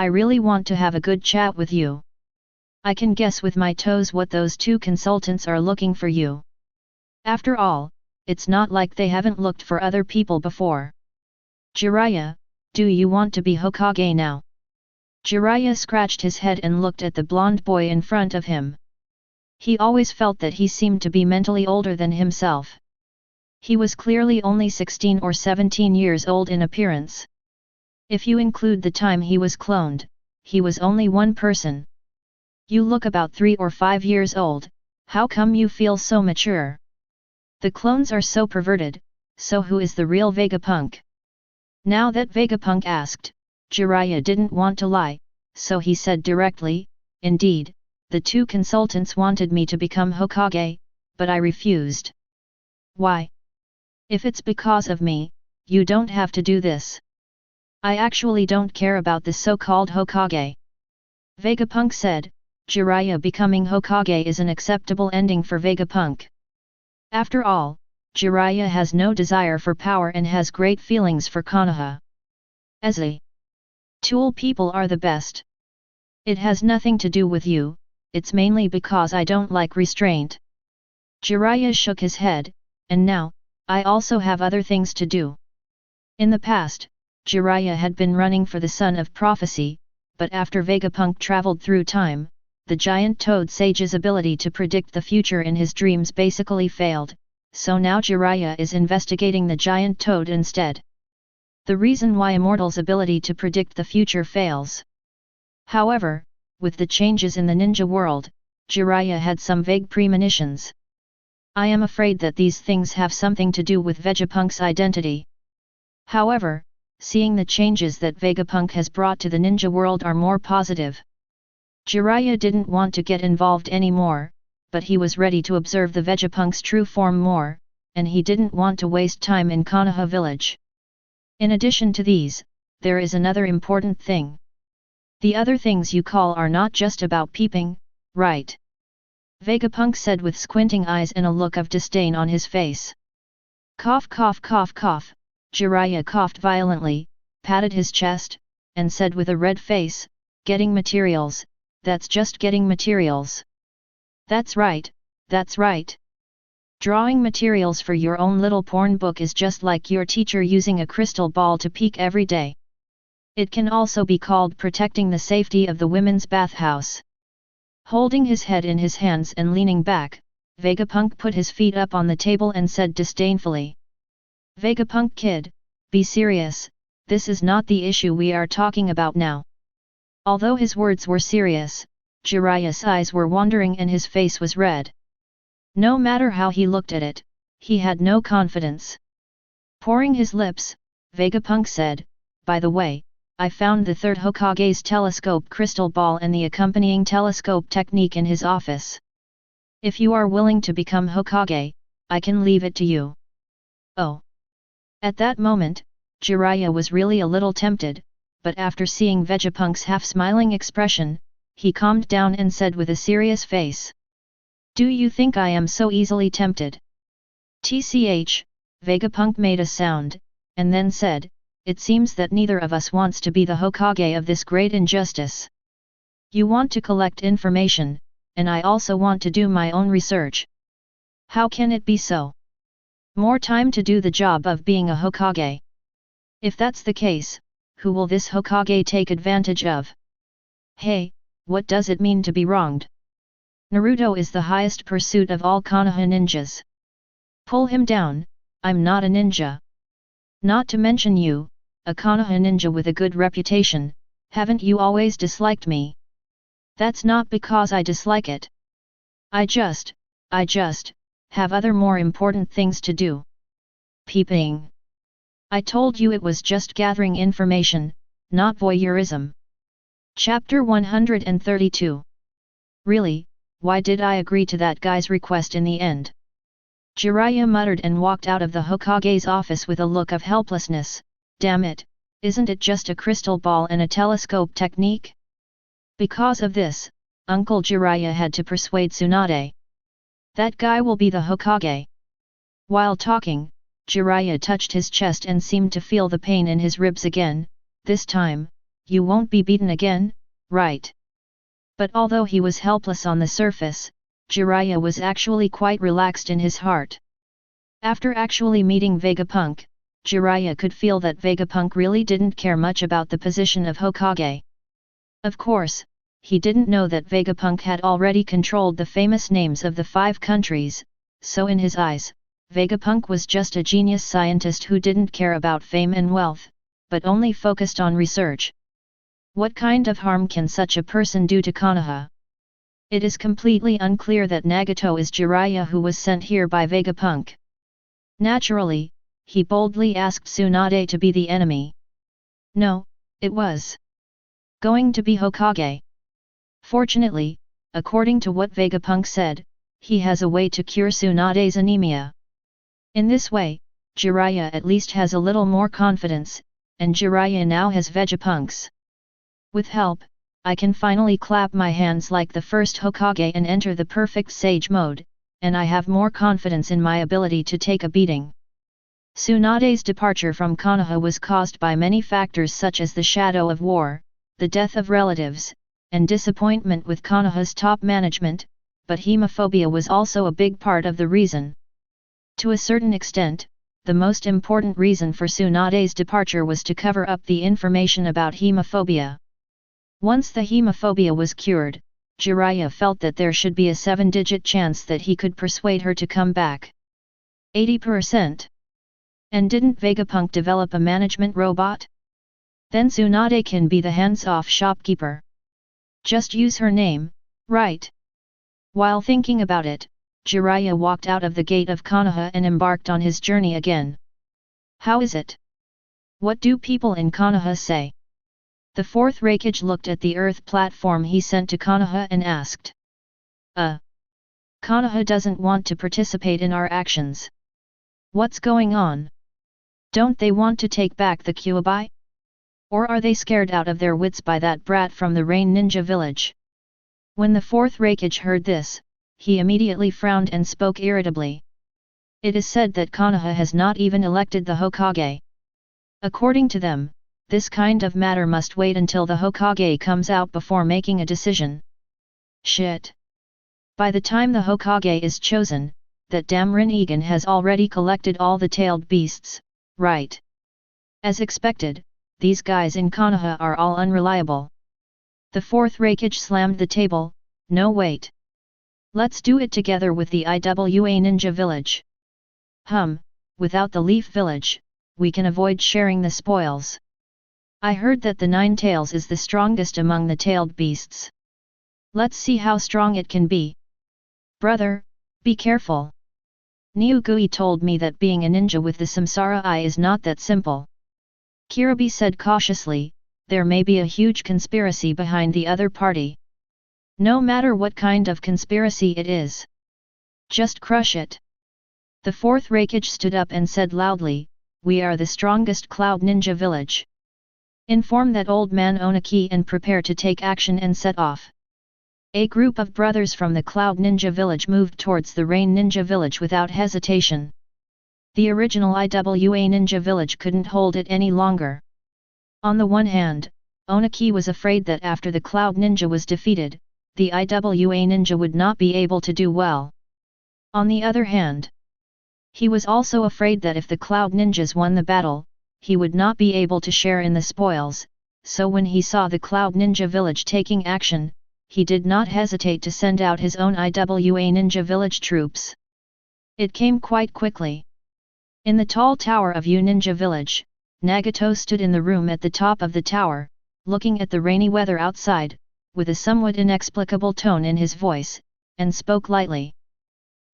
I really want to have a good chat with you. I can guess with my toes what those two consultants are looking for you. After all, it's not like they haven't looked for other people before. Jiraiya, do you want to be Hokage now? Jiraiya scratched his head and looked at the blonde boy in front of him. He always felt that he seemed to be mentally older than himself. He was clearly only 16 or 17 years old in appearance. If you include the time he was cloned, he was only one person. You look about 3 or 5 years old, how come you feel so mature? The clones are so perverted, so who is the real Vegapunk? Now that Vegapunk asked, Jiraiya didn't want to lie, so he said directly, indeed, the two consultants wanted me to become Hokage, but I refused. Why? If it's because of me, you don't have to do this. I actually don't care about the so-called Hokage. Vegapunk said, Jiraiya becoming Hokage is an acceptable ending for Vegapunk. After all, Jiraiya has no desire for power and has great feelings for Konoha. As a tool, people are the best. It has nothing to do with you, it's mainly because I don't like restraint. Jiraiya shook his head, and now, I also have other things to do. In the past, Jiraiya had been running for the Son of Prophecy, but after Vegapunk traveled through time, the giant toad sage's ability to predict the future in his dreams basically failed, so now Jiraiya is investigating the giant toad instead. The reason why Immortal's ability to predict the future fails. However, with the changes in the ninja world, Jiraiya had some vague premonitions. I am afraid that these things have something to do with Vegapunk's identity. However, seeing the changes that Vegapunk has brought to the ninja world are more positive. Jiraiya didn't want to get involved anymore, but he was ready to observe the Vegapunk's true form more, and he didn't want to waste time in Konoha village. In addition to these, there is another important thing. The other things you call are not just about peeping, right? Vegapunk said with squinting eyes and a look of disdain on his face. Cough cough cough cough, Jiraiya coughed violently, patted his chest, and said with a red face, getting materials, that's just getting materials. That's right, that's right. Drawing materials for your own little porn book is just like your teacher using a crystal ball to peek every day. It can also be called protecting the safety of the women's bathhouse. Holding his head in his hands and leaning back, Vegapunk put his feet up on the table and said disdainfully. Vegapunk kid, be serious, this is not the issue we are talking about now. Although his words were serious, Jiraiya's eyes were wandering and his face was red. No matter how he looked at it, he had no confidence. Pouring his lips, Vegapunk said, by the way, I found the third Hokage's telescope crystal ball and the accompanying telescope technique in his office. If you are willing to become Hokage, I can leave it to you. Oh! At that moment, Jiraiya was really a little tempted, but after seeing Vegapunk's half-smiling expression, he calmed down and said with a serious face. Do you think I am so easily tempted? TCH, Vegapunk made a sound, and then said, it seems that neither of us wants to be the Hokage of this great injustice. You want to collect information, and I also want to do my own research. How can it be so? More time to do the job of being a Hokage. If that's the case, who will this Hokage take advantage of? Hey, what does it mean to be wronged? Naruto is the highest pursuit of all Konoha ninjas. Pull him down, I'm not a ninja. Not to mention you, a Konoha ninja with a good reputation, haven't you always disliked me? That's not because I dislike it. I just, have other more important things to do. Peeping. I told you it was just gathering information, not voyeurism. Chapter 132. Really, why did I agree to that guy's request in the end? Jiraiya muttered and walked out of the Hokage's office with a look of helplessness. Damn it, isn't it just a crystal ball and a telescope technique? Because of this, Uncle Jiraiya had to persuade Tsunade. That guy will be the Hokage. While talking, Jiraiya touched his chest and seemed to feel the pain in his ribs again. This time, You won't be beaten again, right? But although he was helpless on the surface, Jiraiya was actually quite relaxed in his heart. After actually meeting Vegapunk, Jiraiya could feel that Vegapunk really didn't care much about the position of Hokage. Of course, he didn't know that Vegapunk had already controlled the famous names of the 5 countries, so in his eyes, Vegapunk was just a genius scientist who didn't care about fame and wealth, but only focused on research. What kind of harm can such a person do to Konoha? It is completely unclear that Nagato is Jiraiya who was sent here by Vegapunk. Naturally, he boldly asked Tsunade to be the enemy. No, it was going to be Hokage. Fortunately, according to what Vegapunk said, he has a way to cure Tsunade's anemia. In this way, Jiraiya at least has a little more confidence, and Jiraiya now has Vegapunk's. With help, I can finally clap my hands like the first Hokage and enter the perfect sage mode, and I have more confidence in my ability to take a beating. Tsunade's departure from Konoha was caused by many factors such as the shadow of war, the death of relatives, and disappointment with Konoha's top management, but hemophobia was also a big part of the reason. To a certain extent, the most important reason for Tsunade's departure was to cover up the information about hemophobia. Once the hemophobia was cured, Jiraiya felt that there should be a 7-digit chance that he could persuade her to come back. 80%. And didn't Vegapunk develop a management robot? Then Tsunade can be the hands-off shopkeeper. Just use her name, right? While thinking about it, Jiraiya walked out of the gate of Konoha and embarked on his journey again. How is it? What do people in Konoha say? The 4th Raikage looked at the earth platform he sent to Konoha and asked. Konoha doesn't want to participate in our actions. What's going on? Don't they want to take back the Kyuubi? Or are they scared out of their wits by that brat from the Rain Ninja village? When the 4th Raikage heard this, he immediately frowned and spoke irritably. It is said that Konoha has not even elected the Hokage. According to them, this kind of matter must wait until the Hokage comes out before making a decision. Shit! By the time the Hokage is chosen, that damn Rinnegan has already collected all the tailed beasts, right? As expected, these guys in Konoha are all unreliable. The 4th Raikage slammed the table. No wait. Let's do it together with the IWA Ninja Village. Without the Leaf Village, we can avoid sharing the spoils. I heard that the 9 tails is the strongest among the tailed beasts. Let's see how strong it can be. Brother, be careful. Ryugui told me that being a ninja with the Samsara Eye is not that simple. Kiribi said cautiously, there may be a huge conspiracy behind the other party. No matter what kind of conspiracy it is. Just crush it. The 4th Raikage stood up and said loudly, we are the strongest Cloud Ninja village. Inform that old man Onaki and prepare to take action and set off. A group of brothers from the Cloud Ninja village moved towards the Rain Ninja village without hesitation. The original IWA Ninja village couldn't hold it any longer. On the one hand, Onaki was afraid that after the Cloud Ninja was defeated, the IWA Ninja would not be able to do well. On the other hand, he was also afraid that if the Cloud Ninjas won the battle, he would not be able to share in the spoils, so when he saw the Cloud Ninja village taking action, he did not hesitate to send out his own IWA Ninja village troops. It came quite quickly. In the tall tower of Ninja village, Nagato stood in the room at the top of the tower, looking at the rainy weather outside, with a somewhat inexplicable tone in his voice, and spoke lightly.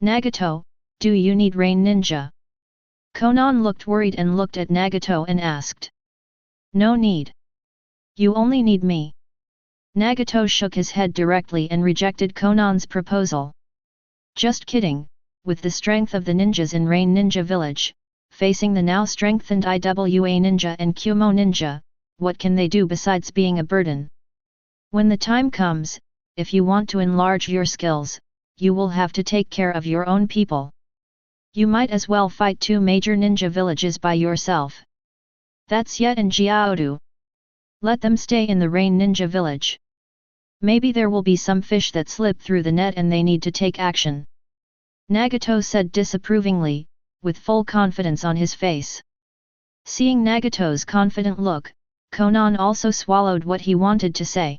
Nagato, do you need Rain Ninja? Konan looked worried and looked at Nagato and asked. No need. You only need me. Nagato shook his head directly and rejected Konan's proposal. Just kidding, with the strength of the ninjas in Rain Ninja village, facing the now strengthened IWA Ninja and Kumo Ninja, what can they do besides being a burden? When the time comes, if you want to enlarge your skills, you will have to take care of your own people. You might as well fight 2 major ninja villages by yourself. That's Yet and Jiaodu. Let them stay in the Rain Ninja village. Maybe there will be some fish that slip through the net and they need to take action. Nagato said disapprovingly, with full confidence on his face. Seeing Nagato's confident look, Konan also swallowed what he wanted to say.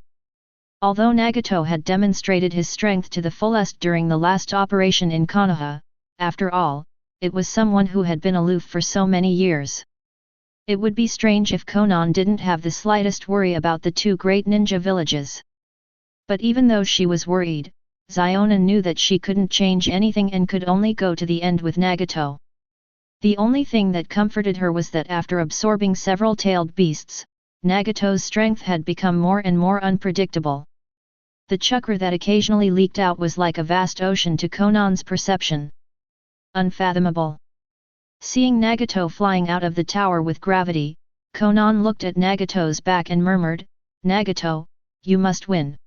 Although Nagato had demonstrated his strength to the fullest during the last operation in Konoha, after all, it was someone who had been aloof for so many years. It would be strange if Konan didn't have the slightest worry about the two great ninja villages. But even though she was worried, Ziona knew that she couldn't change anything and could only go to the end with Nagato. The only thing that comforted her was that after absorbing several tailed beasts, Nagato's strength had become more and more unpredictable. The chakra that occasionally leaked out was like a vast ocean to Konan's perception. Unfathomable. Seeing Nagato flying out of the tower with gravity, Konan looked at Nagato's back and murmured, "Nagato, you must win."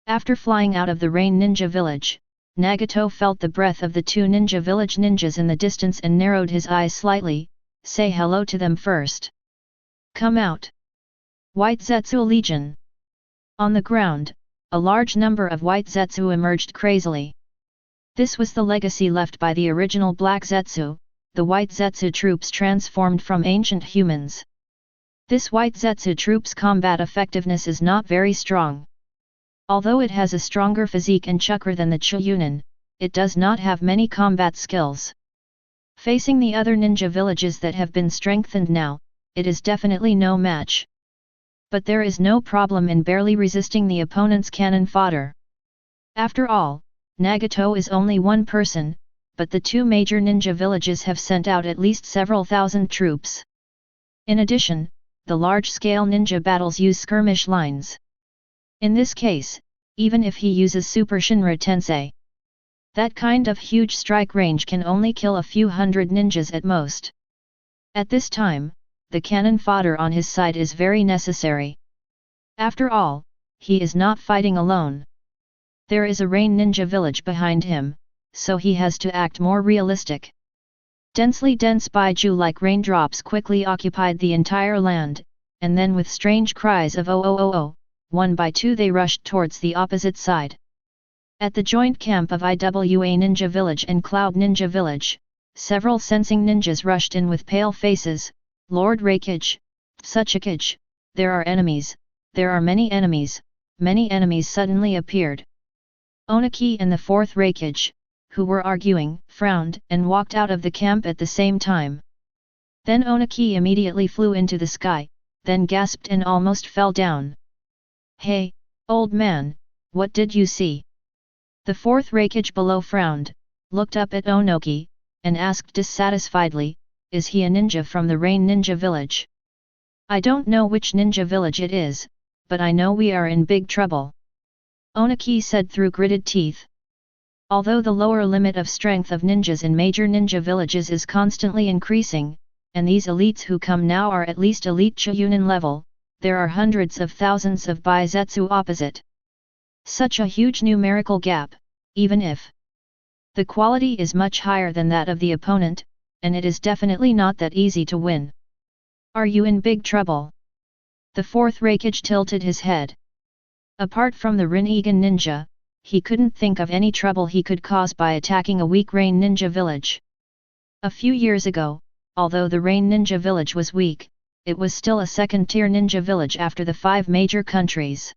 After flying out of the Rain Ninja village, Nagato felt the breath of the two ninja village ninjas in the distance and narrowed his eyes slightly. "Say hello to them first. Come out." White Zetsu Legion. On the ground, a large number of white Zetsu emerged crazily. This was the legacy left by the original Black Zetsu, the white Zetsu troops transformed from ancient humans. This white Zetsu troops' combat effectiveness is not very strong. Although it has a stronger physique and chakra than the Chuunin, it does not have many combat skills. Facing the other ninja villages that have been strengthened now, it is definitely no match. But there is no problem in barely resisting the opponent's cannon fodder. After all, Nagato is only one person, but the two major ninja villages have sent out at least several thousand troops. In addition, the large-scale ninja battles use skirmish lines. In this case, even if he uses Super Shinra Tensei, that kind of huge strike range can only kill a few hundred ninjas at most. At this time, the cannon fodder on his side is very necessary. After all, he is not fighting alone. There is a Rain Ninja village behind him, so he has to act more realistic. Densely dense baiju-like raindrops quickly occupied the entire land, and then with strange cries of "oh oh oh oh," one by two they rushed towards the opposite side. At the joint camp of IWA Ninja Village and Cloud Ninja Village, several sensing ninjas rushed in with pale faces. "Lord Raikage, Tsuchikage, there are enemies, there are many enemies suddenly appeared." Onaki and the fourth Raikage, who were arguing, frowned and walked out of the camp at the same time. Then Onaki immediately flew into the sky, then gasped and almost fell down. "Hey, old man, what did you see?" The fourth Raikage below frowned, looked up at Onaki, and asked dissatisfiedly, "Is he a ninja from the Rain Ninja village?" "I don't know which ninja village it is, but I know we are in big trouble," Onaki said through gritted teeth. Although the lower limit of strength of ninjas in major ninja villages is constantly increasing, and these elites who come now are at least elite Chuunin level, there are hundreds of thousands of Baizetsu opposite. Such a huge numerical gap, even if the quality is much higher than that of the opponent, and it is definitely not that easy to win. "Are you in big trouble?" The fourth Raikage tilted his head. Apart from the Rinnegan ninja, he couldn't think of any trouble he could cause by attacking a weak Rain Ninja village. A few years ago, although the Rain Ninja village was weak, it was still a second-tier ninja village after the 5 major countries.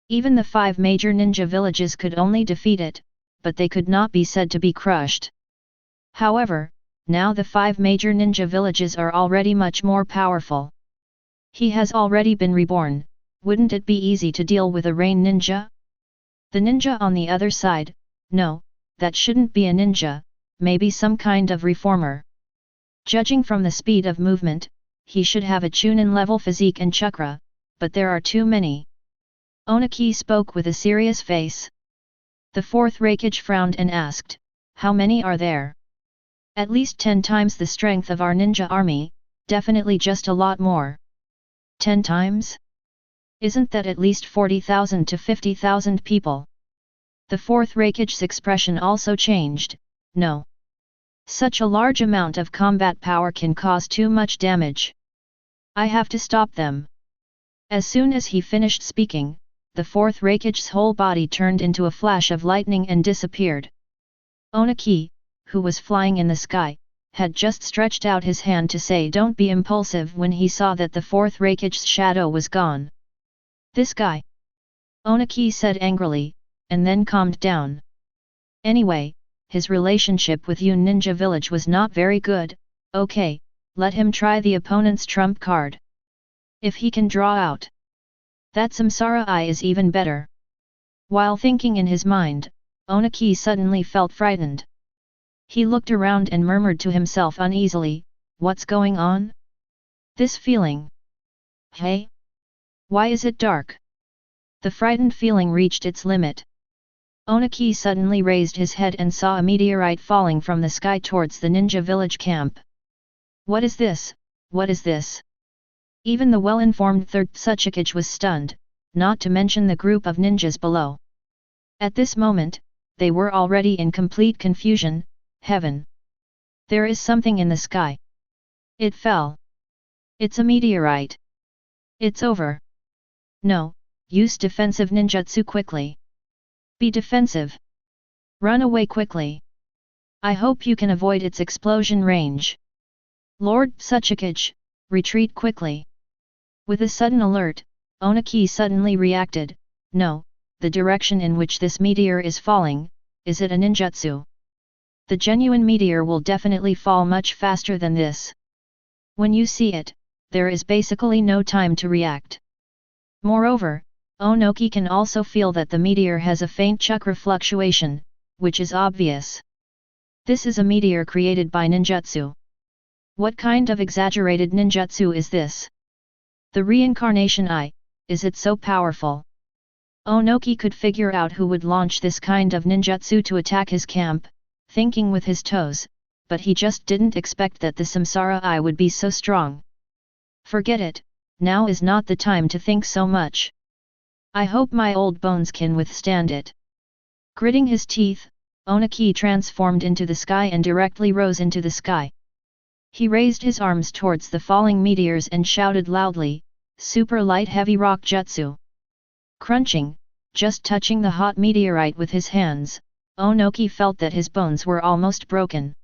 Even the 5 major ninja villages could only defeat it, but they could not be said to be crushed. However, now the 5 major ninja villages are already much more powerful. He has already been reborn, wouldn't it be easy to deal with a Rain Ninja? The ninja on the other side, no, that shouldn't be a ninja, maybe some kind of reformer. Judging from the speed of movement, he should have a Chuunin level physique and chakra, but there are too many. Onaki spoke with a serious face. The fourth Raikage frowned and asked, "How many are there?" "At least 10 times the strength of our ninja army, definitely just a lot more." 10 times? Isn't that at least 40,000 to 50,000 people? The fourth Raikage's expression also changed. "No. Such a large amount of combat power can cause too much damage. I have to stop them." As soon as he finished speaking, the fourth Raikage's whole body turned into a flash of lightning and disappeared. Onaki, who was flying in the sky, had just stretched out his hand to say don't be impulsive when he saw that the fourth Raikage's shadow was gone. This guy! Onaki said angrily, and then calmed down. Anyway, his relationship with Yun Ninja Village was not very good. Okay, let him try the opponent's trump card. If he can draw out that Samsara Eye is even better. While thinking in his mind, Onaki suddenly felt frightened. He looked around and murmured to himself uneasily, what's going on? This feeling. Hey? Why is it dark? The frightened feeling reached its limit. Onaki suddenly raised his head and saw a meteorite falling from the sky towards the ninja village camp. What is this? What is this? Even the well-informed third Tsuchikage was stunned, not to mention the group of ninjas below. At this moment, they were already in complete confusion. Heaven! There is something in the sky. It fell. It's a meteorite. It's over. No, use defensive ninjutsu quickly. Be defensive. Run away quickly. I hope you can avoid its explosion range. Lord Tsuchikage, retreat quickly. With a sudden alert, Onaki suddenly reacted, no, the direction in which this meteor is falling, is it a ninjutsu? The genuine meteor will definitely fall much faster than this. When you see it, there is basically no time to react. Moreover, Onoki can also feel that the meteor has a faint chakra fluctuation, which is obvious. This is a meteor created by ninjutsu. What kind of exaggerated ninjutsu is this? The reincarnation eye, is it so powerful? Onoki could figure out who would launch this kind of ninjutsu to attack his camp, thinking with his toes, but he just didn't expect that the Samsara Eye would be so strong. Forget it, now is not the time to think so much. I hope my old bones can withstand it. Gritting his teeth, Onaki transformed into the sky and directly rose into the sky. He raised his arms towards the falling meteors and shouted loudly, Super Light Heavy Rock Jutsu. Crunching, just touching the hot meteorite with his hands, Onoki felt that his bones were almost broken.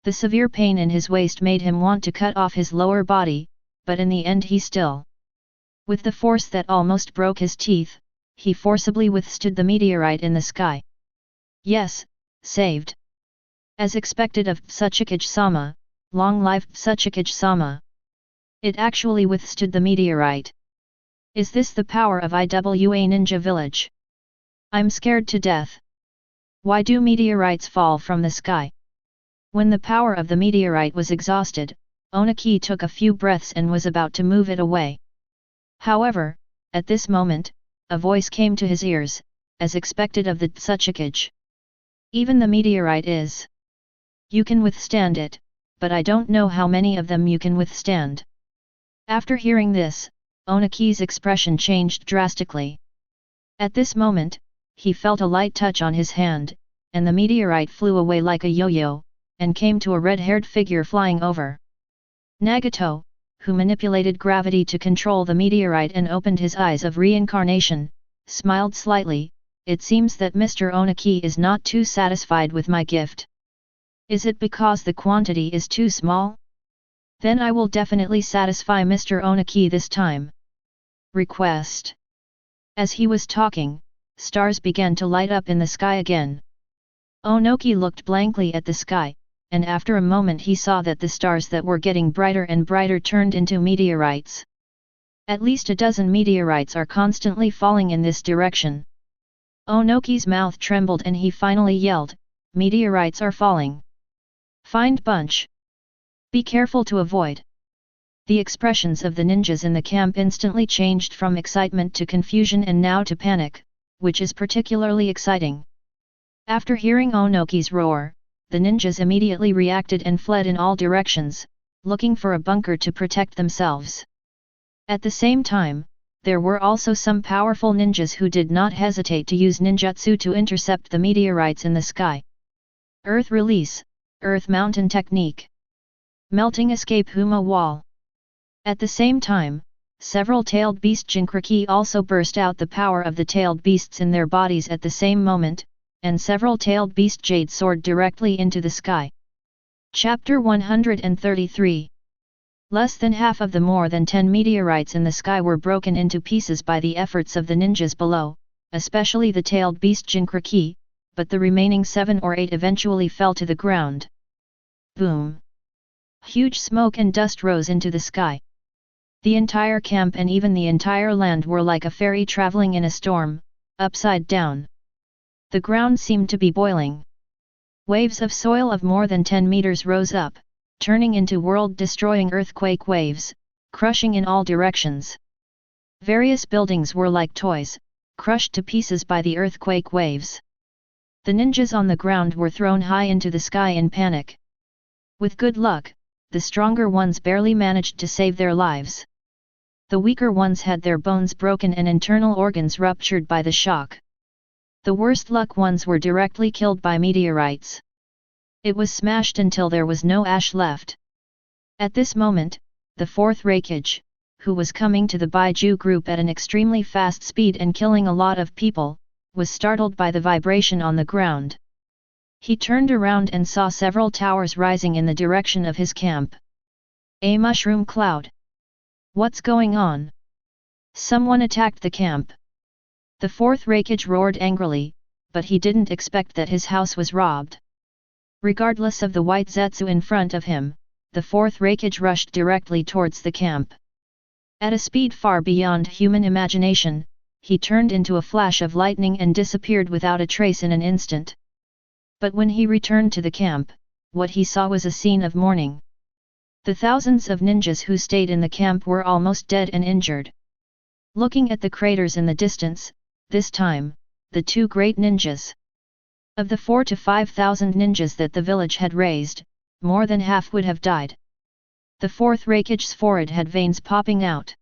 The severe pain in his waist made him want to cut off his lower body, but in the end he still. With the force that almost broke his teeth, he forcibly withstood the meteorite in the sky. Yes, saved. As expected of Tsuchikage-sama, long live Tsuchikage-sama. It actually withstood the meteorite. Is this the power of IWA Ninja Village? I'm scared to death. Why do meteorites fall from the sky? When the power of the meteorite was exhausted, Onaki took a few breaths and was about to move it away. However, at this moment, a voice came to his ears, as expected of the Tsuchikage. Even the meteorite is. You can withstand it, but I don't know how many of them you can withstand. After hearing this, Onaki's expression changed drastically. At this moment, he felt a light touch on his hand, and the meteorite flew away like a yo-yo, and came to a red-haired figure flying over. Nagato, who manipulated gravity to control the meteorite and opened his eyes of reincarnation, smiled slightly. It seems that Mr. Onaki is not too satisfied with my gift. Is it because the quantity is too small? Then I will definitely satisfy Mr. Onaki this time. Request. As he was talking, stars began to light up in the sky again. Onoki looked blankly at the sky, and after a moment he saw that the stars that were getting brighter and brighter turned into meteorites. At least a dozen meteorites are constantly falling in this direction. Onoki's mouth trembled and he finally yelled, meteorites are falling. Find bunch. Be careful to avoid. The expressions of the ninjas in the camp instantly changed from excitement to confusion and now to panic, which is particularly exciting. After hearing Onoki's roar, the ninjas immediately reacted and fled in all directions, looking for a bunker to protect themselves. At the same time, there were also some powerful ninjas who did not hesitate to use ninjutsu to intercept the meteorites in the sky. Earth Release, Earth Mountain Technique. Melting Escape Huma Wall. At the same time, several tailed beast Jinkraki also burst out the power of the tailed beasts in their bodies at the same moment, and several tailed beast jade soared directly into the sky. Chapter 133. Less than half of the more than 10 meteorites in the sky were broken into pieces by the efforts of the ninjas below, especially the tailed beast Jinkraki, but the remaining 7 or 8 eventually fell to the ground. Boom! Huge smoke and dust rose into the sky. The entire camp and even the entire land were like a ferry traveling in a storm, upside down. The ground seemed to be boiling. Waves of soil of more than 10 meters rose up, turning into world-destroying earthquake waves, crushing in all directions. Various buildings were like toys, crushed to pieces by the earthquake waves. The ninjas on the ground were thrown high into the sky in panic. With good luck, the stronger ones barely managed to save their lives. The weaker ones had their bones broken and internal organs ruptured by the shock. The worst luck ones were directly killed by meteorites. It was smashed until there was no ash left. At this moment, the fourth Raikage, who was coming to the Baiju group at an extremely fast speed and killing a lot of people, was startled by the vibration on the ground. He turned around and saw several towers rising in the direction of his camp. A mushroom cloud. What's going on? Someone attacked the camp. The fourth Raikage roared angrily, but he didn't expect that his house was robbed. Regardless of the white Zetsu in front of him, the fourth Raikage rushed directly towards the camp. At a speed far beyond human imagination, he turned into a flash of lightning and disappeared without a trace in an instant. But when he returned to the camp, what he saw was a scene of mourning. The thousands of ninjas who stayed in the camp were almost dead and injured. Looking at the craters in the distance, this time, the two great ninjas. Of the 4,000 to 5,000 ninjas that the village had raised, more than half would have died. The fourth Raikage's forehead had veins popping out.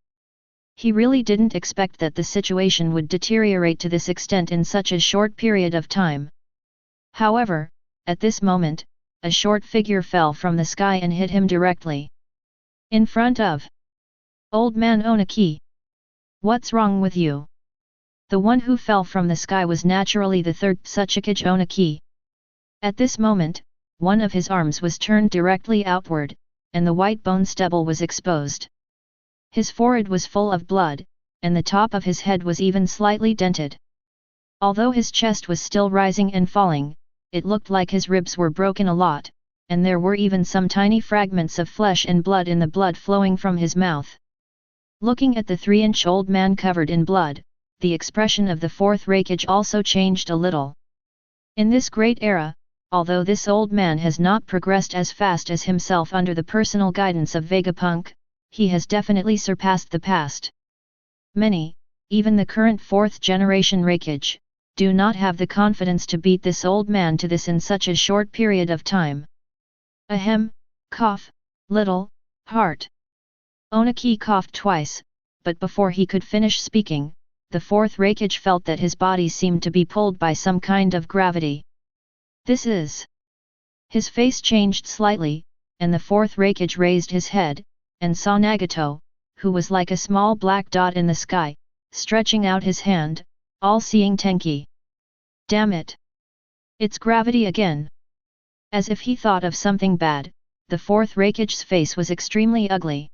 He really didn't expect that the situation would deteriorate to this extent in such a short period of time. However, at this moment, a short figure fell from the sky and hit him directly. In front of Old Man Onaki. What's wrong with you? The one who fell from the sky was naturally the third Tsuchikage Onaki. At this moment, one of his arms was turned directly outward, and the white bone stubble was exposed. His forehead was full of blood, and the top of his head was even slightly dented. Although his chest was still rising and falling, it looked like his ribs were broken a lot, and there were even some tiny fragments of flesh and blood in the blood flowing from his mouth. Looking at the 3-inch-old man covered in blood, the expression of the fourth Raikage also changed a little. In this great era, although this old man has not progressed as fast as himself under the personal guidance of Vegapunk, he has definitely surpassed the past. Many, even the current 4th generation Raikage, do not have the confidence to beat this old man to this in such a short period of time. Ahem, cough, little, heart. Onaki coughed twice, but before he could finish speaking, the fourth Raikage felt that his body seemed to be pulled by some kind of gravity. This is... His face changed slightly, and the fourth Raikage raised his head, and saw Nagato, who was like a small black dot in the sky, stretching out his hand, all-seeing Tenki. Damn it! It's gravity again! As if he thought of something bad, the fourth Raikage's face was extremely ugly.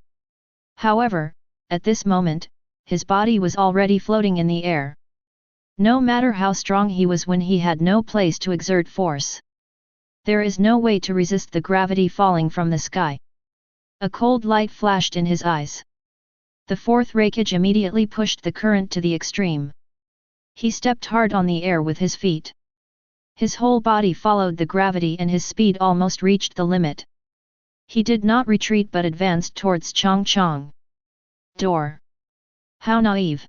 However, at this moment, his body was already floating in the air. No matter how strong he was when he had no place to exert force. There is no way to resist the gravity falling from the sky. A cold light flashed in his eyes. The fourth Raikage immediately pushed the current to the extreme. He stepped hard on the air with his feet. His whole body followed the gravity and his speed almost reached the limit. He did not retreat but advanced towards Chong Chong. Door. How naive!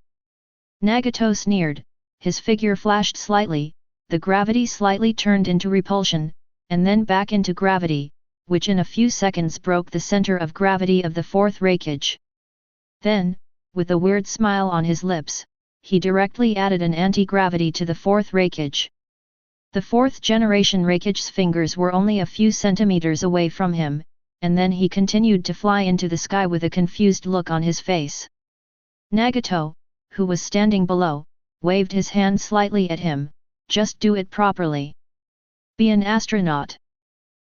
Nagato sneered, his figure flashed slightly, the gravity slightly turned into repulsion, and then back into gravity, which in a few seconds broke the center of gravity of the fourth Raikage. Then, with a weird smile on his lips, he directly added an anti-gravity to the fourth Raikage. The fourth generation Raikage's fingers were only a few centimeters away from him, and then he continued to fly into the sky with a confused look on his face. Nagato, who was standing below, waved his hand slightly at him, just do it properly. Be an astronaut.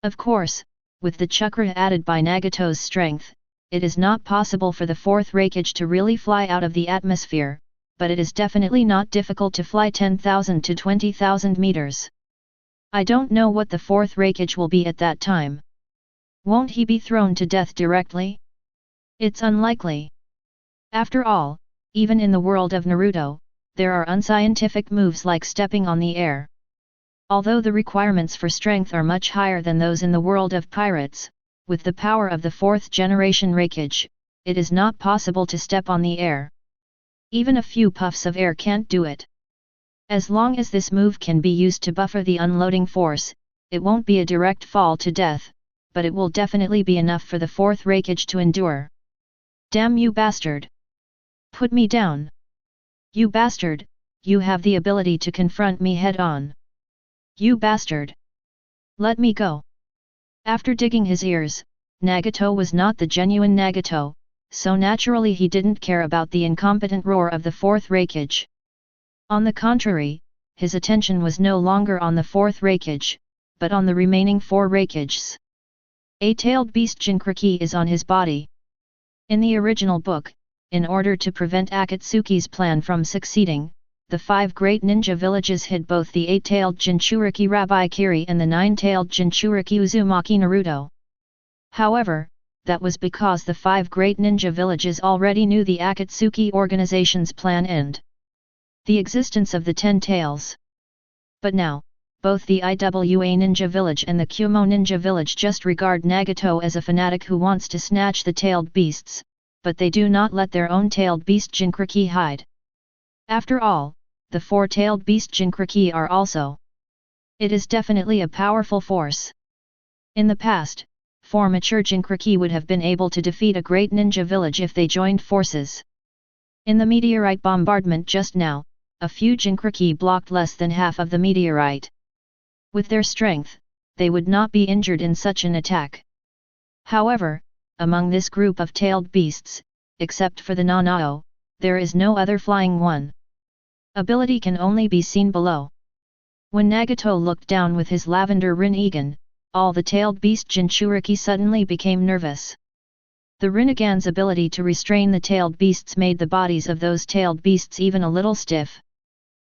Of course, with the chakra added by Nagato's strength, it is not possible for the fourth Raikage to really fly out of the atmosphere, but it is definitely not difficult to fly 10,000 to 20,000 meters. I don't know what the fourth Raikage will be at that time. Won't he be thrown to death directly? It's unlikely. After all, even in the world of Naruto, there are unscientific moves like stepping on the air. Although the requirements for strength are much higher than those in the world of pirates, with the power of the fourth generation Raikage, it is not possible to step on the air. Even a few puffs of air can't do it. As long as this move can be used to buffer the unloading force, it won't be a direct fall to death, but it will definitely be enough for the fourth Raikage to endure. Damn you bastard! Put me down! You bastard, you have the ability to confront me head-on. You bastard! Let me go! After digging his ears, Nagato was not the genuine Nagato, so naturally he didn't care about the incompetent roar of the fourth Raikage. On the contrary, his attention was no longer on the fourth Raikage, but on the remaining four Raikages. A tailed beast Jinchuriki is on his body. In the original book, in order to prevent Akatsuki's plan from succeeding, the 5 great ninja villages hid both the 8-tailed Jinchuriki Rabbi Kiri and the 9-tailed Jinchuriki Uzumaki Naruto. However, that was because the 5 great ninja villages already knew the Akatsuki organization's plan and the existence of the 10 tails. But now, both the Iwa Ninja Village and the Kumo Ninja Village just regard Nagato as a fanatic who wants to snatch the tailed beasts, but they do not let their own tailed beast Jinchuriki hide. After all, the 4-tailed beast Jinchuriki are also. It is definitely a powerful force. In the past, 4 mature Jinchuriki would have been able to defeat a great ninja village if they joined forces. In the meteorite bombardment just now, a few Jinchuriki blocked less than half of the meteorite. With their strength, they would not be injured in such an attack. However, among this group of tailed beasts, except for the Nanao, there is no other flying one. Ability can only be seen below. When Nagato looked down with his lavender Rinnegan, all the tailed beast Jinchuriki suddenly became nervous. The Rinnegan's ability to restrain the tailed beasts made the bodies of those tailed beasts even a little stiff.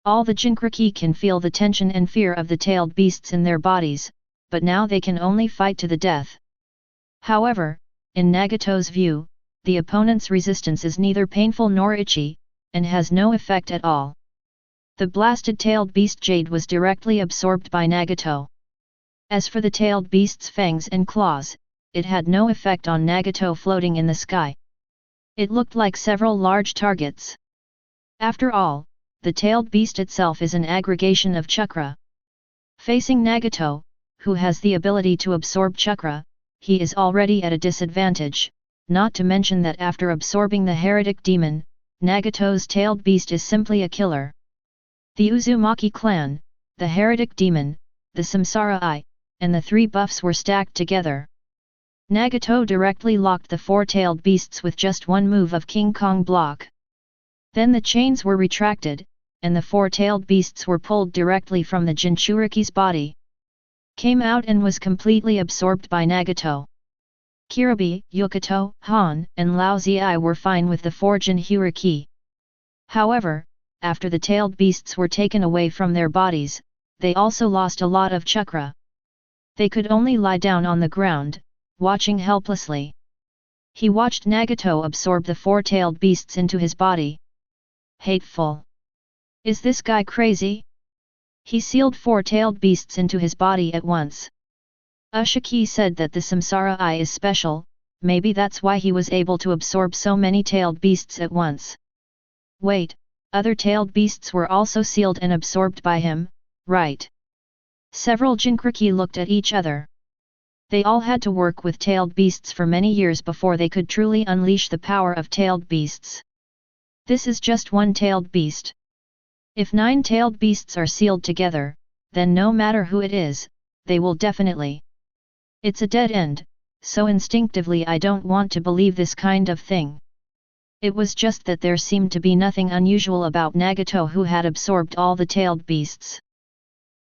All the Jinchuriki can feel the tension and fear of the tailed beasts in their bodies, but now they can only fight to the death. However, in Nagato's view, the opponent's resistance is neither painful nor itchy, and has no effect at all. The blasted tailed beast Jade was directly absorbed by Nagato. As for the tailed beast's fangs and claws, it had no effect on Nagato floating in the sky. It looked like several large targets. After all, the tailed beast itself is an aggregation of chakra. Facing Nagato, who has the ability to absorb chakra, he is already at a disadvantage, not to mention that after absorbing the heretic demon, Nagato's tailed beast is simply a killer. The Uzumaki clan, the heretic demon, the Samsara Eye, and the 3 buffs were stacked together. Nagato directly locked the 4-tailed beasts with just one move of King Kong block. Then the chains were retracted, and the 4-tailed beasts were pulled directly from the Jinchuriki's body. Came out and was completely absorbed by Nagato. Kiribi, Yukato, Han, and Lao Zi were fine with the 4 Jinchuriki. However, after the tailed beasts were taken away from their bodies, they also lost a lot of chakra. They could only lie down on the ground, watching helplessly. He watched Nagato absorb the 4-tailed beasts into his body. Hateful. Is this guy crazy? He sealed 4-tailed beasts into his body at once. Ushiki said that the Samsara Eye is special, maybe that's why he was able to absorb so many tailed beasts at once. Wait, other tailed beasts were also sealed and absorbed by him, right? Several Jinchuriki looked at each other. They all had to work with tailed beasts for many years before they could truly unleash the power of tailed beasts. This is just one tailed beast. If 9 tailed beasts are sealed together, then no matter who it is, they will definitely. It's a dead end, so instinctively I don't want to believe this kind of thing. It was just that there seemed to be nothing unusual about Nagato, who had absorbed all the tailed beasts.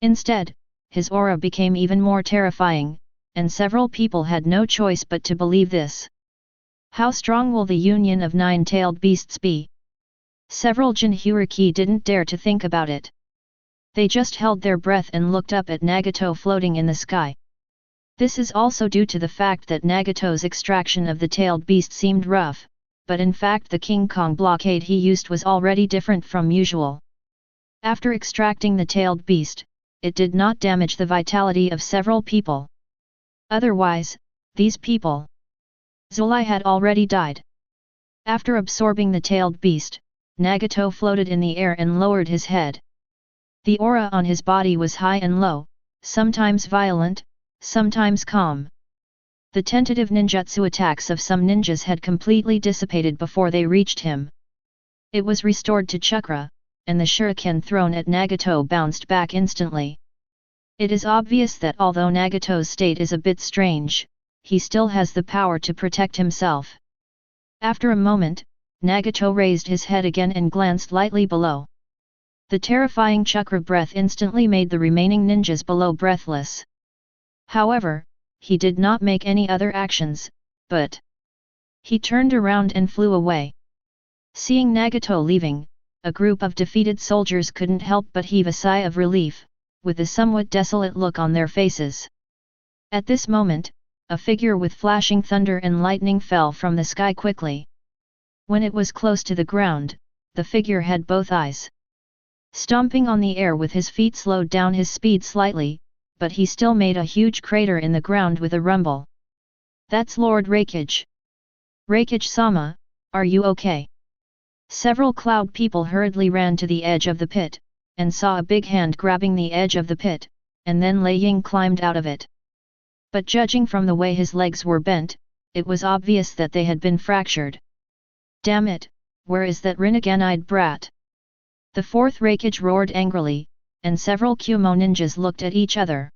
Instead, his aura became even more terrifying, and several people had no choice but to believe this. How strong will the union of 9-tailed beasts be? Several Jinhyuriki didn't dare to think about it. They just held their breath and looked up at Nagato floating in the sky. This is also due to the fact that Nagato's extraction of the tailed beast seemed rough, but in fact the King Kong blockade he used was already different from usual. After extracting the tailed beast, it did not damage the vitality of several people. Otherwise, these people Zulai had already died. After absorbing the tailed beast, Nagato floated in the air and lowered his head. The aura on his body was high and low, sometimes violent, sometimes calm. The tentative ninjutsu attacks of some ninjas had completely dissipated before they reached him. It was restored to chakra, and the shuriken thrown at Nagato bounced back instantly. It is obvious that although Nagato's state is a bit strange, he still has the power to protect himself. After a moment, Nagato raised his head again and glanced lightly below. The terrifying chakra breath instantly made the remaining ninjas below breathless. However, he did not make any other actions, but he turned around and flew away. Seeing Nagato leaving, a group of defeated soldiers couldn't help but heave a sigh of relief, with a somewhat desolate look on their faces. At this moment, a figure with flashing thunder and lightning fell from the sky quickly. When it was close to the ground, the figure had both eyes. Stomping on the air with his feet slowed down his speed slightly, but he still made a huge crater in the ground with a rumble. That's Lord Raikage. Raikage-sama, are you okay? Several cloud people hurriedly ran to the edge of the pit, and saw a big hand grabbing the edge of the pit, and then Lei Ying climbed out of it. But judging from the way his legs were bent, it was obvious that they had been fractured. Damn it, where is that Rinnegan-eyed brat? The fourth Raikage roared angrily, and several Kumo ninjas looked at each other.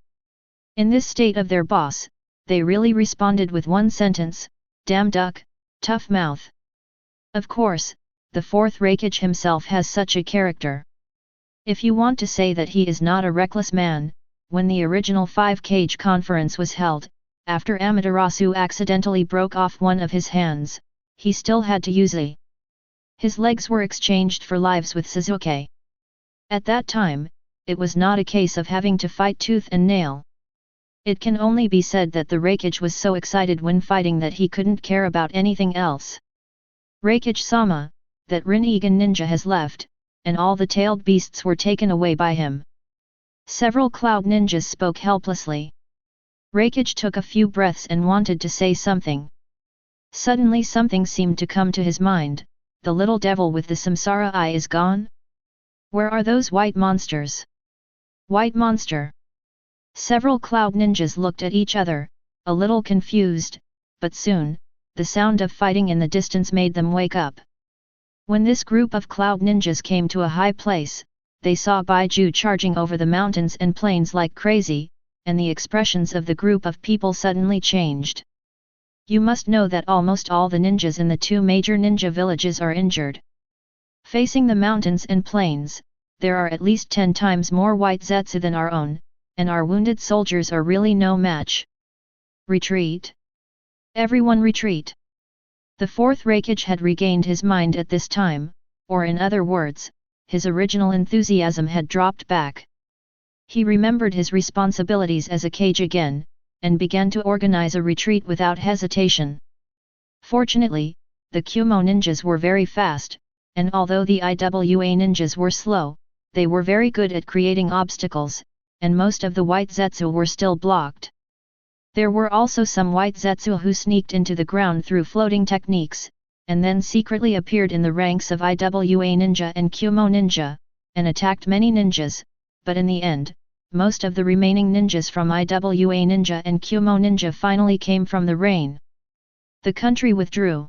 In this state of their boss, they really responded with one sentence, damn duck, tough mouth. Of course, the fourth Raikage himself has such a character. If you want to say that he is not a reckless man, when the original 5-cage conference was held, after Amaterasu accidentally broke off one of his hands, he still had to use a. His legs were exchanged for lives with Suzuki. At that time, it was not a case of having to fight tooth and nail. It can only be said that the Raikage was so excited when fighting that he couldn't care about anything else. Raikage-sama, that Rinnegan ninja has left, and all the tailed beasts were taken away by him. Several cloud ninjas spoke helplessly. Raikage took a few breaths and wanted to say something. Suddenly something seemed to come to his mind, the little devil with the samsara eye is gone? Where are those white monsters? White monster? Several cloud ninjas looked at each other, a little confused, but soon, the sound of fighting in the distance made them wake up. When this group of cloud ninjas came to a high place, they saw Baiju charging over the mountains and plains like crazy, and the expressions of the group of people suddenly changed. You must know that almost all the ninjas in the 2 major ninja villages are injured. Facing the mountains and plains, there are at least 10 times more white Zetsu than our own, and our wounded soldiers are really no match. Retreat! Everyone retreat! The fourth Raikage had regained his mind at this time, or in other words, his original enthusiasm had dropped back. He remembered his responsibilities as a kage again, and began to organize a retreat without hesitation. Fortunately, the Kumo ninjas were very fast, and although the IWA ninjas were slow, they were very good at creating obstacles, and most of the white Zetsu were still blocked. There were also some white Zetsu who sneaked into the ground through floating techniques, and then secretly appeared in the ranks of IWA ninja and Kumo ninja, and attacked many ninjas, but in the end, most of the remaining ninjas from IWA ninja and Kumo ninja finally came from the rain. The country withdrew.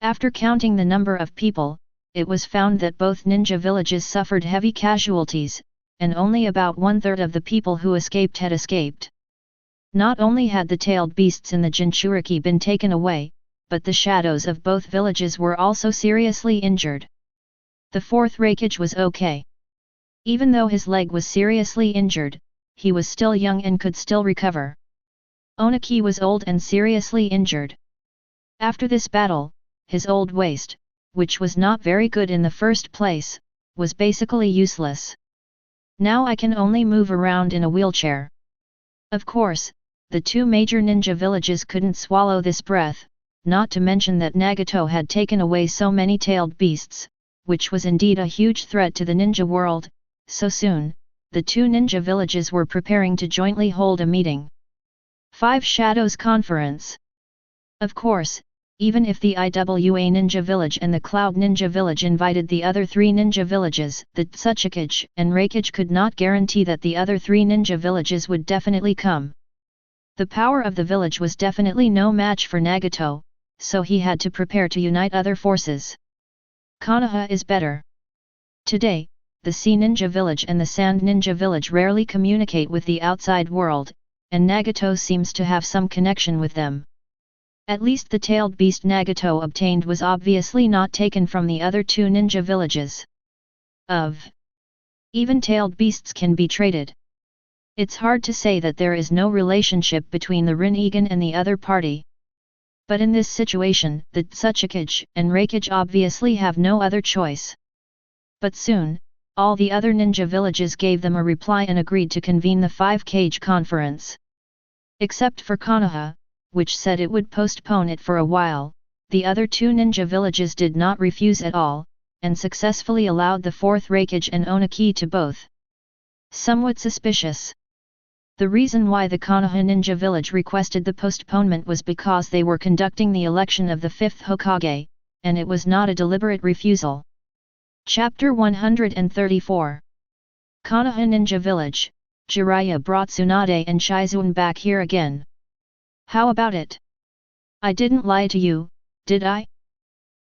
After counting the number of people, it was found that both ninja villages suffered heavy casualties, and only about 1/3 of the people who escaped had escaped. Not only had the tailed beasts in the Jinchuriki been taken away, but the shadows of both villages were also seriously injured. The fourth Raikage was okay. Even though his leg was seriously injured, he was still young and could still recover. Onaki was old and seriously injured. After this battle, his old waist, which was not very good in the first place, was basically useless. Now I can only move around in a wheelchair. Of course, the two major ninja villages couldn't swallow this breath, not to mention that Nagato had taken away so many tailed beasts, which was indeed a huge threat to the ninja world. So soon, the two ninja villages were preparing to jointly hold a meeting. 5 Shadows Conference. Of course, even if the IWA Ninja Village and the Cloud Ninja Village invited the other 3 ninja villages, the Tsuchikage and Raikage could not guarantee that the other 3 ninja villages would definitely come. The power of the village was definitely no match for Nagato, so he had to prepare to unite other forces. Konoha is better. Today, the Sea Ninja Village and the Sand Ninja Village rarely communicate with the outside world, and Nagato seems to have some connection with them. At least the tailed beast Nagato obtained was obviously not taken from the other 2 ninja villages. Even tailed beasts can be traded. It's hard to say that there is no relationship between the Rinnegan and the other party. But in this situation, the Tsuchikage and Raikage obviously have no other choice. But soon, all the other ninja villages gave them a reply and agreed to convene the 5-Kage conference. Except for Konoha, which said it would postpone it for a while, the other 2 ninja villages did not refuse at all, and successfully allowed the 4th Raikage and Onaki to both. Somewhat suspicious. The reason why the Konoha ninja village requested the postponement was because they were conducting the election of the 5th Hokage, and it was not a deliberate refusal. Chapter 134. Konoha Ninja Village. Jiraiya brought Tsunade and Shizuan back here again. How about it? I didn't lie to you, did I?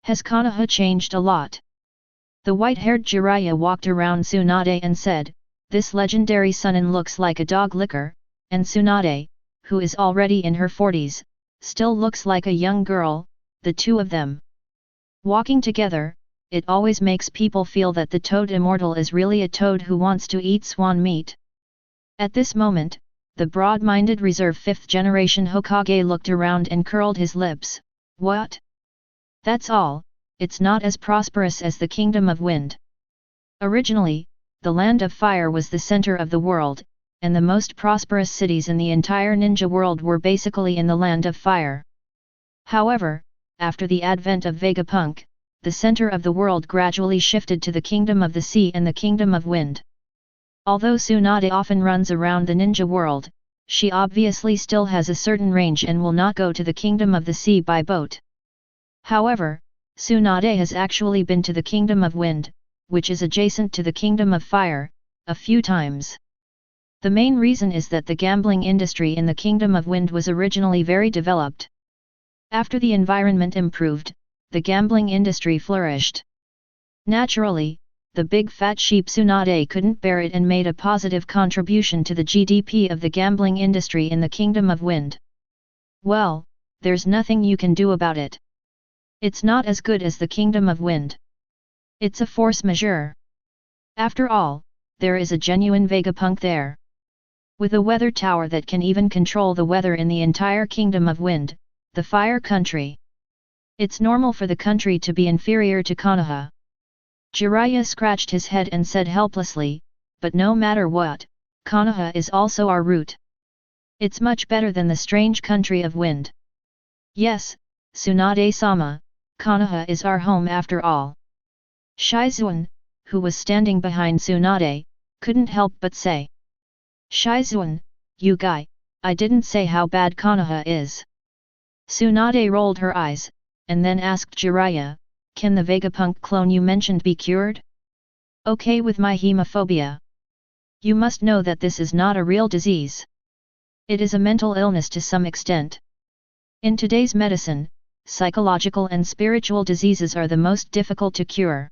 Has Konoha changed a lot? The white-haired Jiraiya walked around Tsunade and said, "This legendary Sunin looks like a dog licker," and Tsunade, who is already in her 40s, still looks like a young girl. The two of them walking together, it always makes people feel that the toad immortal is really a toad who wants to eat swan meat. At this moment, the broad-minded reserve 5th generation Hokage looked around and curled his lips. What? That's all, it's not as prosperous as the Kingdom of Wind. Originally, the Land of Fire was the center of the world, and the most prosperous cities in the entire ninja world were basically in the Land of Fire. However, after the advent of Vegapunk, the center of the world gradually shifted to the Kingdom of the Sea and the Kingdom of Wind. Although Tsunade often runs around the ninja world, she obviously still has a certain range and will not go to the Kingdom of the Sea by boat. However, Tsunade has actually been to the Kingdom of Wind, which is adjacent to the Kingdom of Fire, a few times. The main reason is that the gambling industry in the Kingdom of Wind was originally very developed. After the environment improved, the gambling industry flourished. Naturally, the big fat sheep Tsunade couldn't bear it and made a positive contribution to the GDP of the gambling industry in the Kingdom of Wind. Well, there's nothing you can do about it. It's not as good as the Kingdom of Wind. It's a force majeure. After all, there is a genuine Vegapunk there. With a weather tower that can even control the weather in the entire Kingdom of Wind, the Fire Country. It's normal for the country to be inferior to Konoha. Jiraiya scratched his head and said helplessly, but no matter what, Konoha is also our root. It's much better than the strange country of wind. Yes, Tsunade-sama, Konoha is our home after all. Shizuan, who was standing behind Tsunade, couldn't help but say. Shizuan, you guy, I didn't say how bad Konoha is. Tsunade rolled her eyes, and then asked Jiraiya, can the Vegapunk clone you mentioned be cured? Okay with my hemophobia. You must know that this is not a real disease. It is a mental illness to some extent. In today's medicine, psychological and spiritual diseases are the most difficult to cure.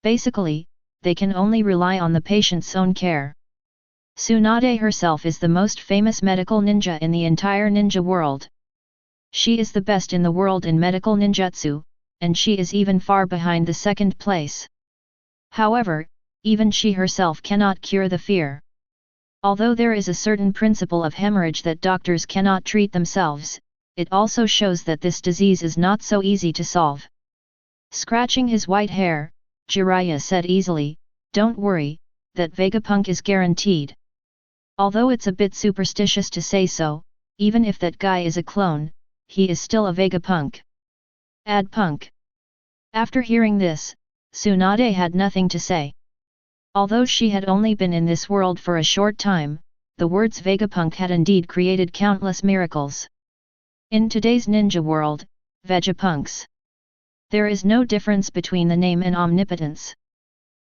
Basically, they can only rely on the patient's own care. Tsunade herself is the most famous medical ninja in the entire ninja world. She is the best in the world in medical ninjutsu, and she is even far behind the second place. However, even she herself cannot cure the fear. Although there is a certain principle of hemorrhage that doctors cannot treat themselves, it also shows that this disease is not so easy to solve. Scratching his white hair, Jiraiya said easily, "Don't worry, that Vegapunk is guaranteed. Although it's a bit superstitious to say so, even if that guy is a clone, he is still a Vegapunk. Ad punk." After hearing this, Tsunade had nothing to say. Although she had only been in this world for a short time, the words Vegapunk had indeed created countless miracles. In today's ninja world, Vegapunks. There is no difference between the name and omnipotence.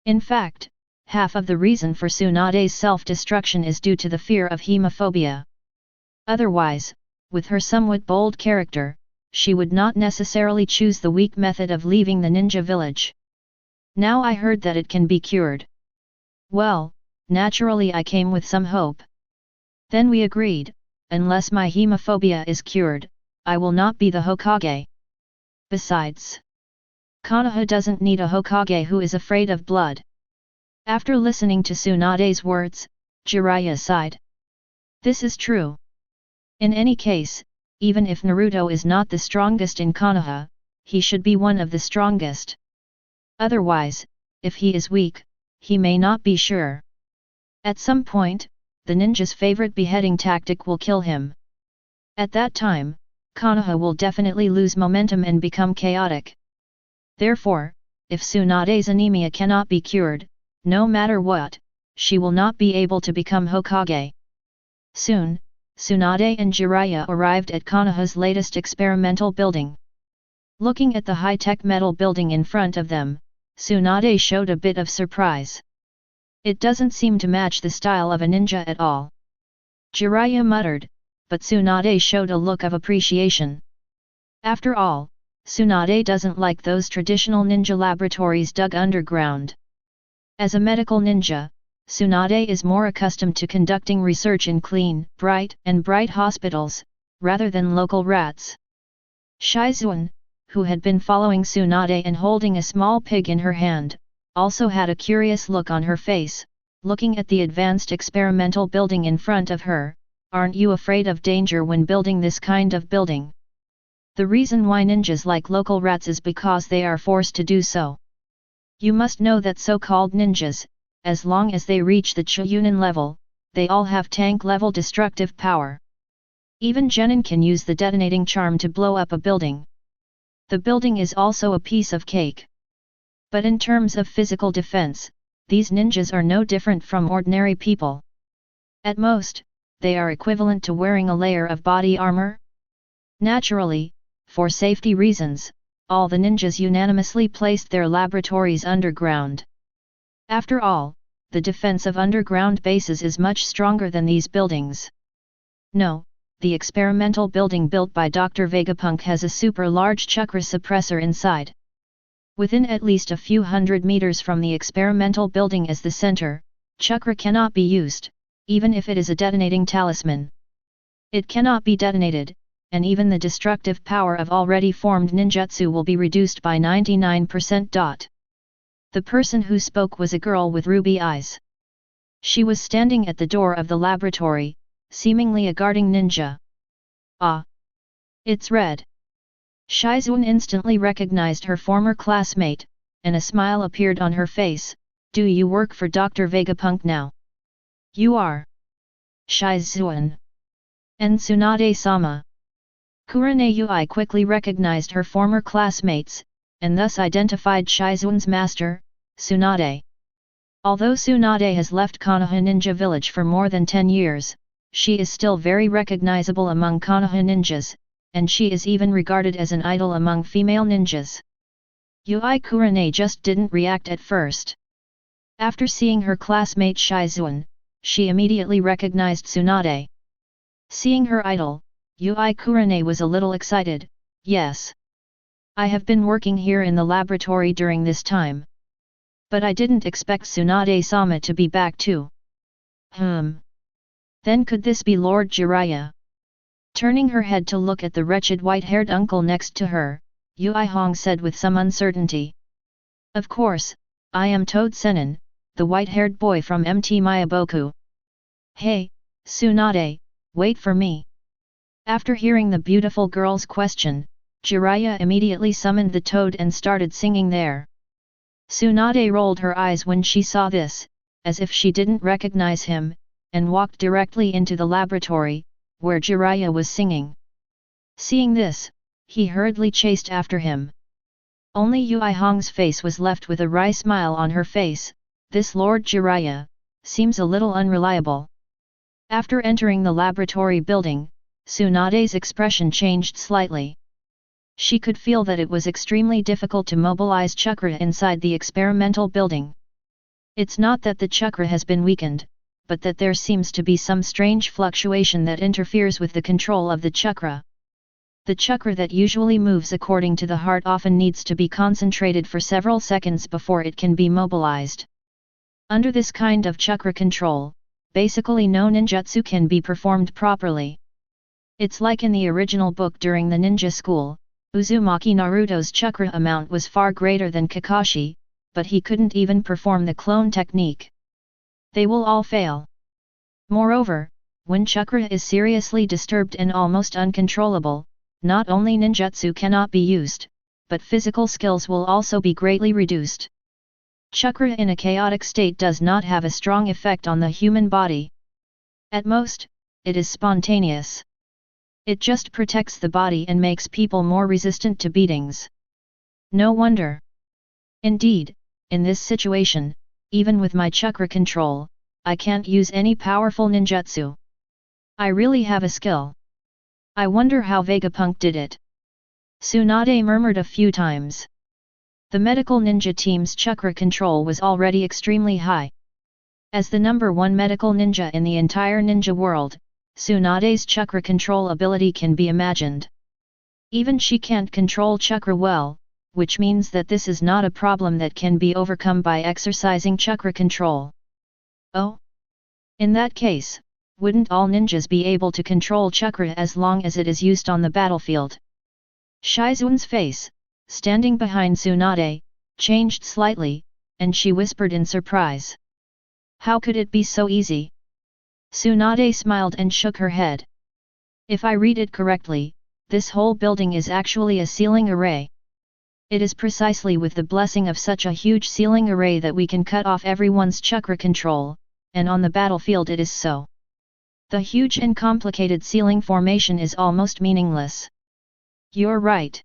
In fact, half of the reason for Tsunade's self-destruction is due to the fear of hemophobia. Otherwise, with her somewhat bold character, she would not necessarily choose the weak method of leaving the ninja village. Now I heard that it can be cured. Well, naturally I came with some hope. Then we agreed, unless my hemophobia is cured, I will not be the Hokage. Besides, Konoha doesn't need a Hokage who is afraid of blood. After listening to Tsunade's words, Jiraiya sighed. This is true. In any case, even if Naruto is not the strongest in Konoha, he should be one of the strongest. Otherwise, if he is weak, he may not be sure. At some point, the ninja's favorite beheading tactic will kill him. At that time, Konoha will definitely lose momentum and become chaotic. Therefore, if Tsunade's anemia cannot be cured, no matter what, she will not be able to become Hokage. Soon, Tsunade and Jiraiya arrived at Konoha's latest experimental building. Looking at the high-tech metal building in front of them, Tsunade showed a bit of surprise. It doesn't seem to match the style of a ninja at all. Jiraiya muttered, but Tsunade showed a look of appreciation. After all, Tsunade doesn't like those traditional ninja laboratories dug underground. As a medical ninja, Tsunade is more accustomed to conducting research in clean, bright hospitals, rather than local rats. Shizuan, who had been following Tsunade and holding a small pig in her hand, also had a curious look on her face, looking at the advanced experimental building in front of her. Aren't you afraid of danger when building this kind of building? The reason why ninjas like local rats is because they are forced to do so. You must know that so-called ninjas, as long as they reach the Chunin level, they all have tank-level destructive power. Even Genin can use the detonating charm to blow up a building. The building is also a piece of cake. But in terms of physical defense, these ninjas are no different from ordinary people. At most, they are equivalent to wearing a layer of body armor. Naturally, for safety reasons, all the ninjas unanimously placed their laboratories underground. After all, the defense of underground bases is much stronger than these buildings. No, the experimental building built by Dr. Vegapunk has a super large chakra suppressor inside. Within at least a few hundred meters from the experimental building as the center, chakra cannot be used, even if it is a detonating talisman. It cannot be detonated, and even the destructive power of already formed ninjutsu will be reduced by 99%. The person who spoke was a girl with ruby eyes. She was standing at the door of the laboratory, seemingly a guarding ninja. Ah! It's Red. Shizuan instantly recognized her former classmate, and a smile appeared on her face. Do you work for Dr. Vegapunk now? You are. Shizuan. And Tsunade-sama. Kurane Yui quickly recognized her former classmates, and thus identified Shizuan's master, Tsunade. Although Tsunade has left Konoha Ninja Village for more than 10 years, she is still very recognizable among Konoha ninjas, and she is even regarded as an idol among female ninjas. Yui Kurane just didn't react at first. After seeing her classmate Shizuan, she immediately recognized Tsunade. Seeing her idol, Yui Kurane was a little excited. Yes. I have been working here in the laboratory during this time. But I didn't expect Tsunade-sama to be back too. Then could this be Lord Jiraiya? Turning her head to look at the wretched white-haired uncle next to her, Ui said with some uncertainty. Of course, I am Toad Senin, the white-haired boy from MT Mayaboku. Hey, Tsunade, wait for me. After hearing the beautiful girl's question, Jiraiya immediately summoned the toad and started singing there. Tsunade rolled her eyes when she saw this, as if she didn't recognize him, and walked directly into the laboratory, where Jiraiya was singing. Seeing this, he hurriedly chased after him. Only Ui face was left with a wry smile on her face. This Lord Jiraiya seems a little unreliable. After entering the laboratory building, Tsunade's expression changed slightly. She could feel that it was extremely difficult to mobilize chakra inside the experimental building. It's not that the chakra has been weakened, but that there seems to be some strange fluctuation that interferes with the control of the chakra. The chakra that usually moves according to the heart often needs to be concentrated for several seconds before it can be mobilized. Under this kind of chakra control, basically no ninjutsu can be performed properly. It's like in the original book during the ninja school, Uzumaki Naruto's chakra amount was far greater than Kakashi, but he couldn't even perform the clone technique. They will all fail. Moreover, when chakra is seriously disturbed and almost uncontrollable, not only ninjutsu cannot be used, but physical skills will also be greatly reduced. Chakra in a chaotic state does not have a strong effect on the human body. At most, it is spontaneous. It just protects the body and makes people more resistant to beatings. No wonder. Indeed, in this situation, even with my chakra control, I can't use any powerful ninjutsu. I really have a skill. I wonder how Vegapunk did it. Tsunade murmured a few times. The medical ninja team's chakra control was already extremely high. As the #1 medical ninja in the entire ninja world, Tsunade's chakra control ability can be imagined. Even she can't control chakra well, which means that this is not a problem that can be overcome by exercising chakra control. Oh? In that case, wouldn't all ninjas be able to control chakra as long as it is used on the battlefield? Shizun's face, standing behind Tsunade, changed slightly, and she whispered in surprise. How could it be so easy? Tsunade smiled and shook her head. If I read it correctly, this whole building is actually a sealing array. It is precisely with the blessing of such a huge sealing array that we can cut off everyone's chakra control, and on the battlefield it is so. The huge and complicated sealing formation is almost meaningless. You're right.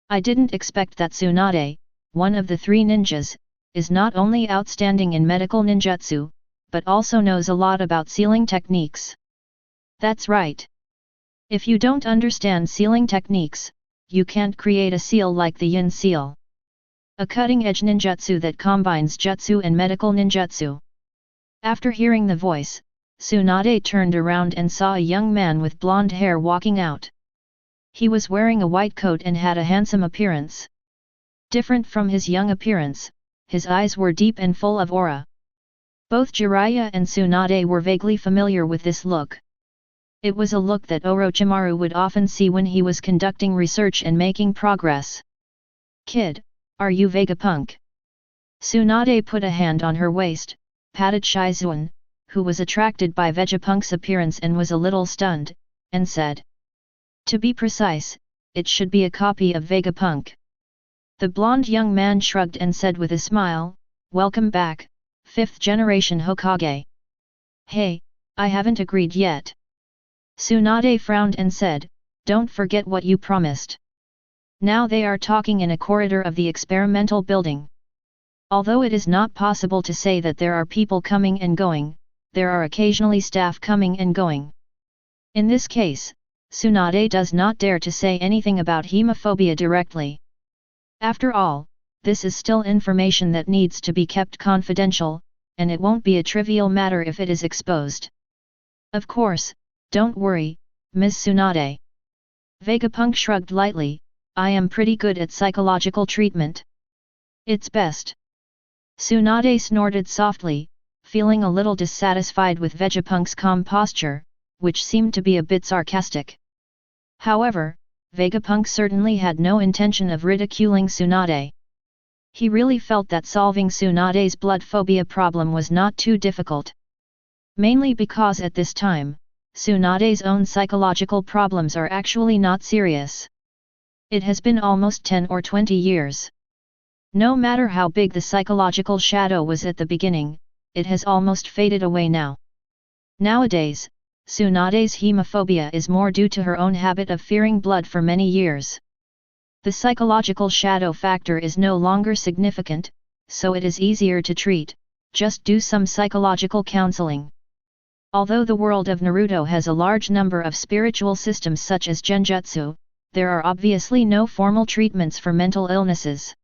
I didn't expect that Tsunade, one of the 3 ninjas, is not only outstanding in medical ninjutsu, but also knows a lot about sealing techniques. That's right. If you don't understand sealing techniques, you can't create a seal like the Yin seal. A cutting-edge ninjutsu that combines jutsu and medical ninjutsu. After hearing the voice, Tsunade turned around and saw a young man with blonde hair walking out. He was wearing a white coat and had a handsome appearance. Different from his young appearance, his eyes were deep and full of aura. Both Jiraiya and Tsunade were vaguely familiar with this look. It was a look that Orochimaru would often see when he was conducting research and making progress. Kid, are you Vegapunk? Tsunade put a hand on her waist, patted Shizun, who was attracted by Vegapunk's appearance and was a little stunned, and said. To be precise, it should be a copy of Vegapunk. The blonde young man shrugged and said with a smile, Welcome back, 5th generation Hokage. Hey, I haven't agreed yet. Tsunade frowned and said, Don't forget what you promised. Now they are talking in a corridor of the experimental building. Although it is not possible to say that there are people coming and going, there are occasionally staff coming and going. In this case, Tsunade does not dare to say anything about hemophobia directly. After all, this is still information that needs to be kept confidential, and it won't be a trivial matter if it is exposed. Of course, don't worry, Ms. Tsunade. Vegapunk shrugged lightly, I am pretty good at psychological treatment. It's best. Tsunade snorted softly, feeling a little dissatisfied with Vegapunk's calm posture, which seemed to be a bit sarcastic. However, Vegapunk certainly had no intention of ridiculing Tsunade. He really felt that solving Tsunade's blood phobia problem was not too difficult. Mainly because at this time, Tsunade's own psychological problems are actually not serious. It has been almost 10 or 20 years. No matter how big the psychological shadow was at the beginning, it has almost faded away now. Nowadays, Tsunade's hemophobia is more due to her own habit of fearing blood for many years. The psychological shadow factor is no longer significant, so it is easier to treat, just do some psychological counseling. Although the world of Naruto has a large number of spiritual systems such as genjutsu, there are obviously no formal treatments for mental illnesses.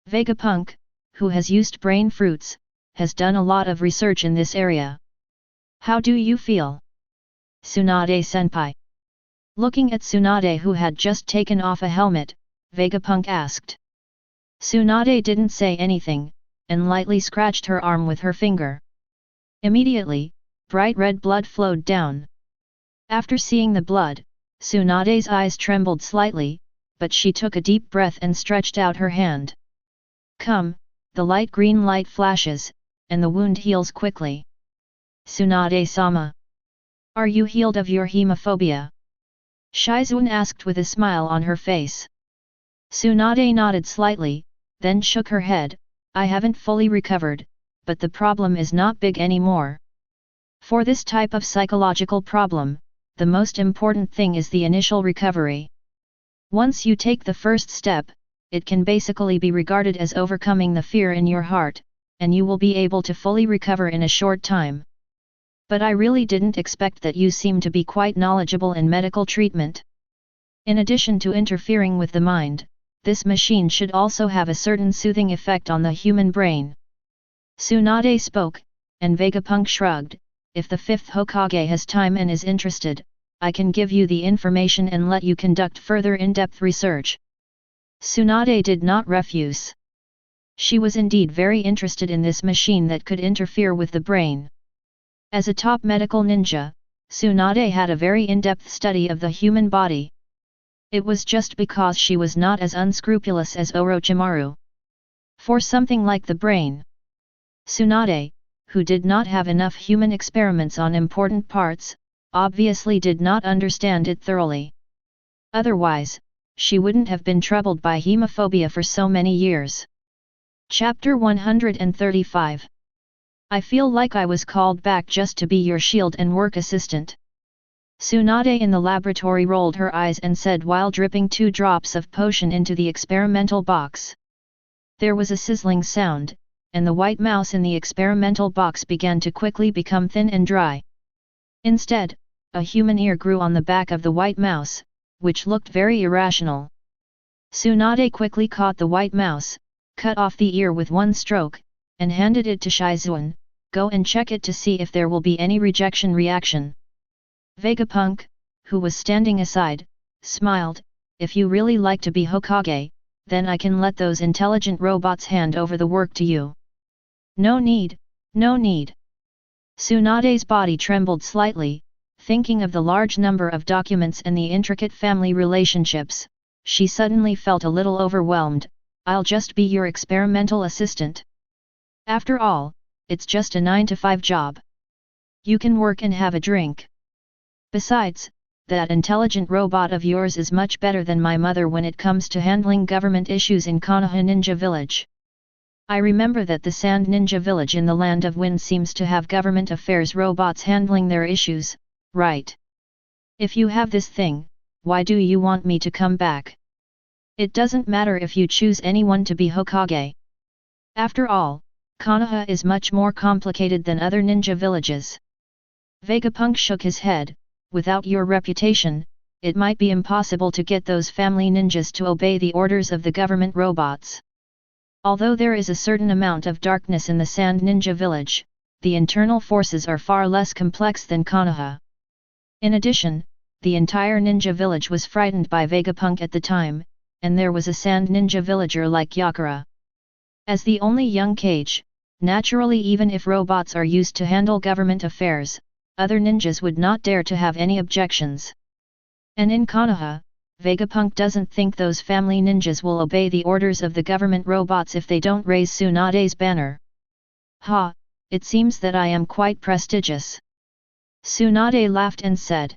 Vegapunk, who has used brain fruits, has done a lot of research in this area. How do you feel, Tsunade-senpai? Looking at Tsunade, who had just taken off a helmet, Vegapunk asked. Tsunade didn't say anything, and lightly scratched her arm with her finger. Immediately, bright red blood flowed down. After seeing the blood, Tsunade's eyes trembled slightly, but she took a deep breath and stretched out her hand. Come, the light green light flashes, and the wound heals quickly. Tsunade-sama, are you healed of your hemophobia? Shizuan asked with a smile on her face. Tsunade nodded slightly, then shook her head. I haven't fully recovered, but the problem is not big anymore. For this type of psychological problem, the most important thing is the initial recovery. Once you take the first step, it can basically be regarded as overcoming the fear in your heart, and you will be able to fully recover in a short time. But I really didn't expect that you seem to be quite knowledgeable in medical treatment. In addition to interfering with the mind, this machine should also have a certain soothing effect on the human brain. Tsunade spoke, and Vegapunk shrugged. If the fifth Hokage has time and is interested, I can give you the information and let you conduct further in-depth research. Tsunade did not refuse. She was indeed very interested in this machine that could interfere with the brain. As a top medical ninja, Tsunade had a very in-depth study of the human body. It was just because she was not as unscrupulous as Orochimaru. For something like the brain, Tsunade, who did not have enough human experiments on important parts, obviously did not understand it thoroughly. Otherwise, she wouldn't have been troubled by hemophobia for so many years. Chapter 135. I feel like I was called back just to be your shield and work assistant. Tsunade in the laboratory rolled her eyes and said while dripping 2 drops of potion into the experimental box. There was a sizzling sound, and the white mouse in the experimental box began to quickly become thin and dry. Instead, a human ear grew on the back of the white mouse, which looked very irrational. Tsunade quickly caught the white mouse, cut off the ear with one stroke, and handed it to Shizuan. Go and check it to see if there will be any rejection reaction. Vegapunk, who was standing aside, smiled. If you really like to be Hokage, then I can let those intelligent robots hand over the work to you. No need, no need. Tsunade's body trembled slightly, thinking of the large number of documents and the intricate family relationships. She suddenly felt a little overwhelmed. I'll just be your experimental assistant. After all, it's just a 9-to-5 job. You can work and have a drink. Besides, that intelligent robot of yours is much better than my mother when it comes to handling government issues in Konoha Ninja Village. I remember that the Sand Ninja Village in the Land of Wind seems to have government affairs robots handling their issues, right? If you have this thing, why do you want me to come back? It doesn't matter if you choose anyone to be Hokage. After all, Konoha is much more complicated than other ninja villages. Vegapunk shook his head. Without your reputation, it might be impossible to get those family ninjas to obey the orders of the government robots. Although there is a certain amount of darkness in the Sand Ninja Village, the internal forces are far less complex than Konoha. In addition, the entire ninja village was frightened by Vegapunk at the time, and there was a Sand Ninja villager like Yakura. As the only young Kage, naturally even if robots are used to handle government affairs, other ninjas would not dare to have any objections. And in Konoha, Vegapunk doesn't think those family ninjas will obey the orders of the government robots if they don't raise Tsunade's banner. Ha, it seems that I am quite prestigious. Tsunade laughed and said.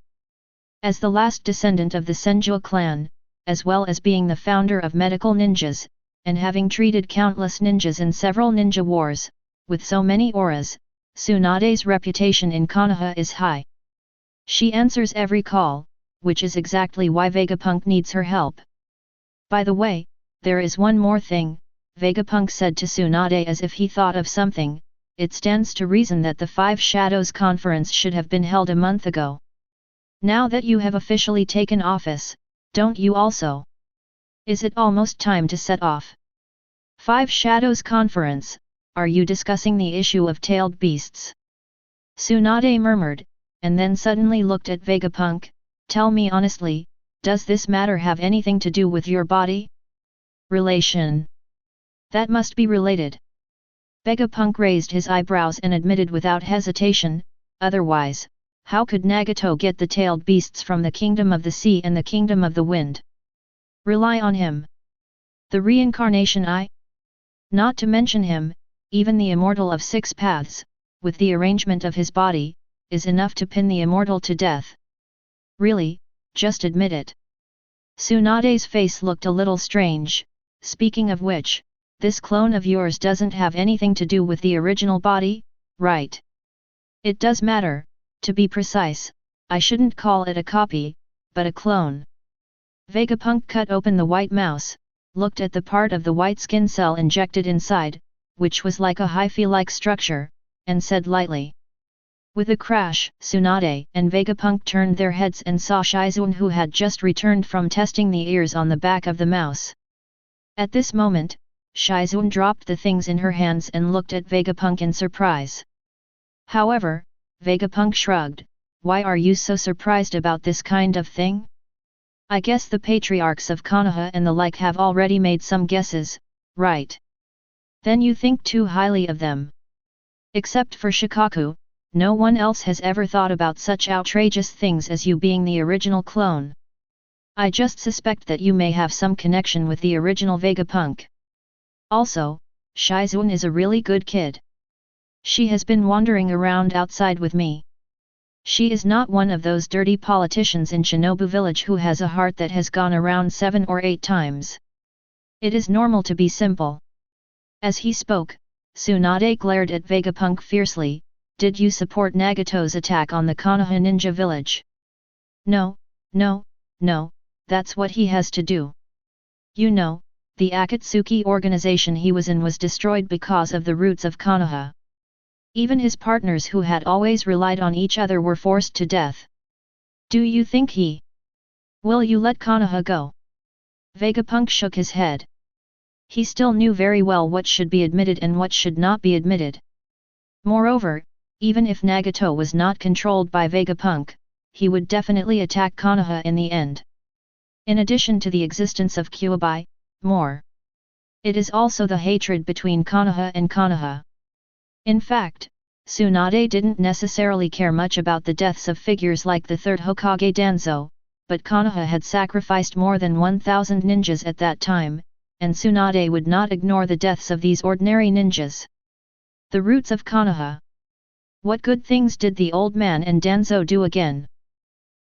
As the last descendant of the Senju clan, as well as being the founder of medical ninjas, and having treated countless ninjas in several ninja wars, with so many auras, Tsunade's reputation in Konoha is high. She answers every call, which is exactly why Vegapunk needs her help. By the way, there is one more thing, Vegapunk said to Tsunade as if he thought of something. It stands to reason that the Five Shadows conference should have been held a month ago. Now that you have officially taken office, don't you also? Is it almost time to set off? Five Shadows conference, are you discussing the issue of tailed beasts? Tsunade murmured, and then suddenly looked at Vegapunk. Tell me honestly, does this matter have anything to do with your body? Relation. That must be related. Vegapunk raised his eyebrows and admitted without hesitation, otherwise, how could Nagato get the tailed beasts from the Kingdom of the Sea and the Kingdom of the Wind? Rely on him. The reincarnation Not to mention him, even the immortal of six paths, with the arrangement of his body, is enough to pin the immortal to death. Really, just admit it. Tsunade's face looked a little strange. Speaking of which, this clone of yours doesn't have anything to do with the original body, right? It does matter, to be precise, I shouldn't call it a copy, but a clone. Vegapunk cut open the white mouse, looked at the part of the white skin cell injected inside, which was like a hyphae-like structure, and said lightly. With a crash, Tsunade and Vegapunk turned their heads and saw Shizune, who had just returned from testing the ears on the back of the mouse. At this moment, Shizune dropped the things in her hands and looked at Vegapunk in surprise. However, Vegapunk shrugged. Why are you so surprised about this kind of thing? I guess the patriarchs of Konoha and the like have already made some guesses, right? Then you think too highly of them. Except for Shikaku, no one else has ever thought about such outrageous things as you being the original clone. I just suspect that you may have some connection with the original Vegapunk. Also, Shizune is a really good kid. She has been wandering around outside with me. She is not one of those dirty politicians in Shinobu village who has a heart that has gone around 7 or 8 times. It is normal to be simple. As he spoke, Tsunade glared at Vegapunk fiercely. Did you support Nagato's attack on the Konoha ninja village? No, no, no, that's what he has to do. You know, the Akatsuki organization he was in was destroyed because of the roots of Konoha. Even his partners who had always relied on each other were forced to death. Do you think he will you let Konoha go? Vegapunk shook his head. He still knew very well what should be admitted and what should not be admitted. Moreover, even if Nagato was not controlled by Vegapunk, he would definitely attack Konoha in the end. In addition to the existence of Kyuubi, it is also the hatred between Konoha and Konoha. In fact, Tsunade didn't necessarily care much about the deaths of figures like the third Hokage Danzo, but Konoha had sacrificed more than 1,000 ninjas at that time, and Tsunade would not ignore the deaths of these ordinary ninjas. The roots of Konoha. What good things did the old man and Danzo do again?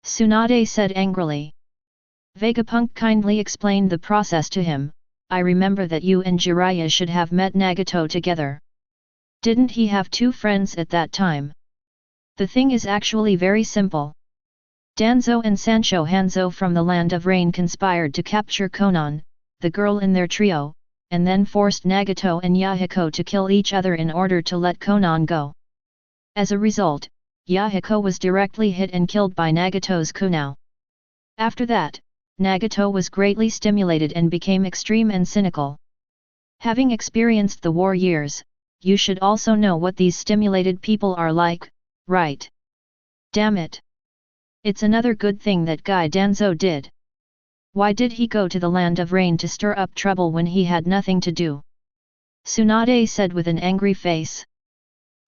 Tsunade said angrily. Vegapunk kindly explained the process to him. I remember that you and Jiraiya should have met Nagato together. Didn't he have 2 friends at that time? The thing is actually very simple. Danzo and Sancho Hanzo from the Land of Rain conspired to capture Konan, the girl in their trio, and then forced Nagato and Yahiko to kill each other in order to let Konan go. As a result, Yahiko was directly hit and killed by Nagato's kunai. After that, Nagato was greatly stimulated and became extreme and cynical. Having experienced the war years, you should also know what these stimulated people are like, right? Damn it! It's another good thing that guy Danzo did. Why did he go to the Land of Rain to stir up trouble when he had nothing to do? Tsunade said with an angry face.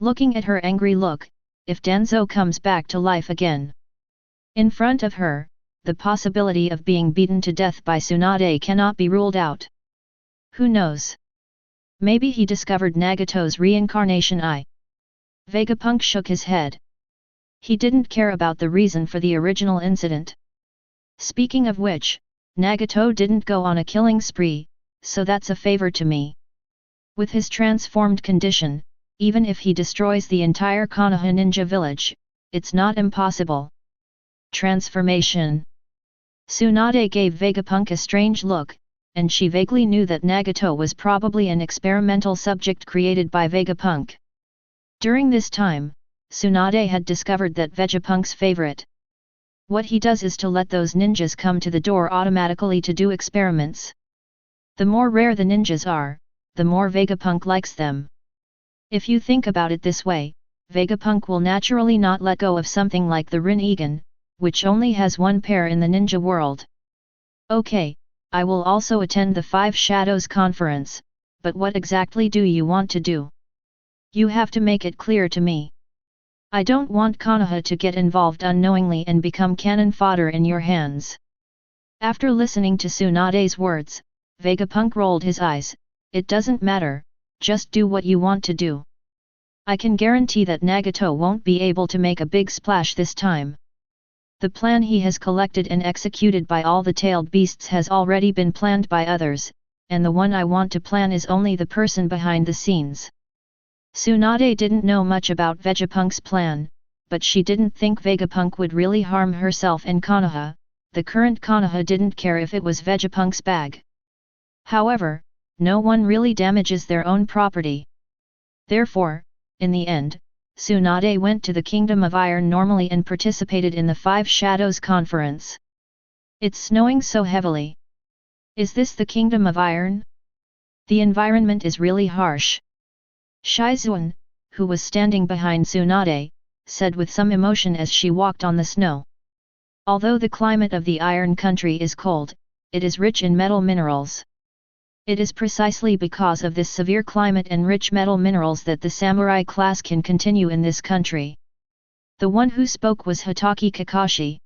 Looking at her angry look, if Danzo comes back to life again. In front of her, the possibility of being beaten to death by Tsunade cannot be ruled out. Who knows? Maybe he discovered Nagato's reincarnation. Vegapunk shook his head. He didn't care about the reason for the original incident. Speaking of which, Nagato didn't go on a killing spree, so that's a favor to me. With his transformed condition, even if he destroys the entire Konoha ninja village, it's not impossible. Transformation. Tsunade gave Vegapunk a strange look, and she vaguely knew that Nagato was probably an experimental subject created by Vegapunk. During this time, Tsunade had discovered that Vegapunk's favorite. What he does is to let those ninjas come to the door automatically to do experiments. The more rare the ninjas are, the more Vegapunk likes them. If you think about it this way, Vegapunk will naturally not let go of something like the Rinnegan, which only has one pair in the ninja world. Okay, I will also attend the Five Shadows conference, but what exactly do you want to do? You have to make it clear to me. I don't want Konoha to get involved unknowingly and become cannon fodder in your hands. After listening to Tsunade's words, Vegapunk rolled his eyes. It doesn't matter, just do what you want to do. I can guarantee that Nagato won't be able to make a big splash this time. The plan he has collected and executed by all the tailed beasts has already been planned by others, and the one I want to plan is only the person behind the scenes. Tsunade didn't know much about Vegapunk's plan, but she didn't think Vegapunk would really harm herself and Konoha. The current Konoha didn't care if it was Vegapunk's bag. However, no one really damages their own property. Therefore, in the end, Tsunade went to the Kingdom of Iron normally and participated in the Five Shadows conference. It's snowing so heavily. Is this the Kingdom of Iron? The environment is really harsh. Shizuan, who was standing behind Tsunade, said with some emotion as she walked on the snow. Although the climate of the Iron Country is cold, it is rich in metal minerals. It is precisely because of this severe climate and rich metal minerals that the samurai class can continue in this country. The one who spoke was Hitaki Kakashi.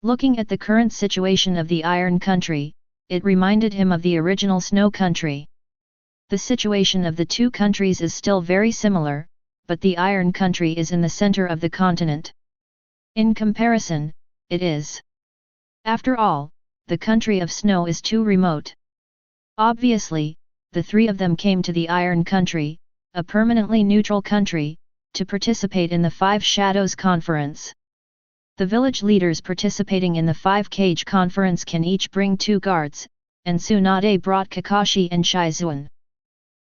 Looking at the current situation of the Iron Country, it reminded him of the original Snow Country. The situation of the two countries is still very similar, but the Iron Country is in the center of the continent. In comparison, it is. After all, the country of snow is too remote. Obviously, the three of them came to the Iron Country, a permanently neutral country, to participate in the Five Shadows conference. The village leaders participating in the Five Cage conference can each bring 2 guards, and Tsunade brought Kakashi and Shizuan.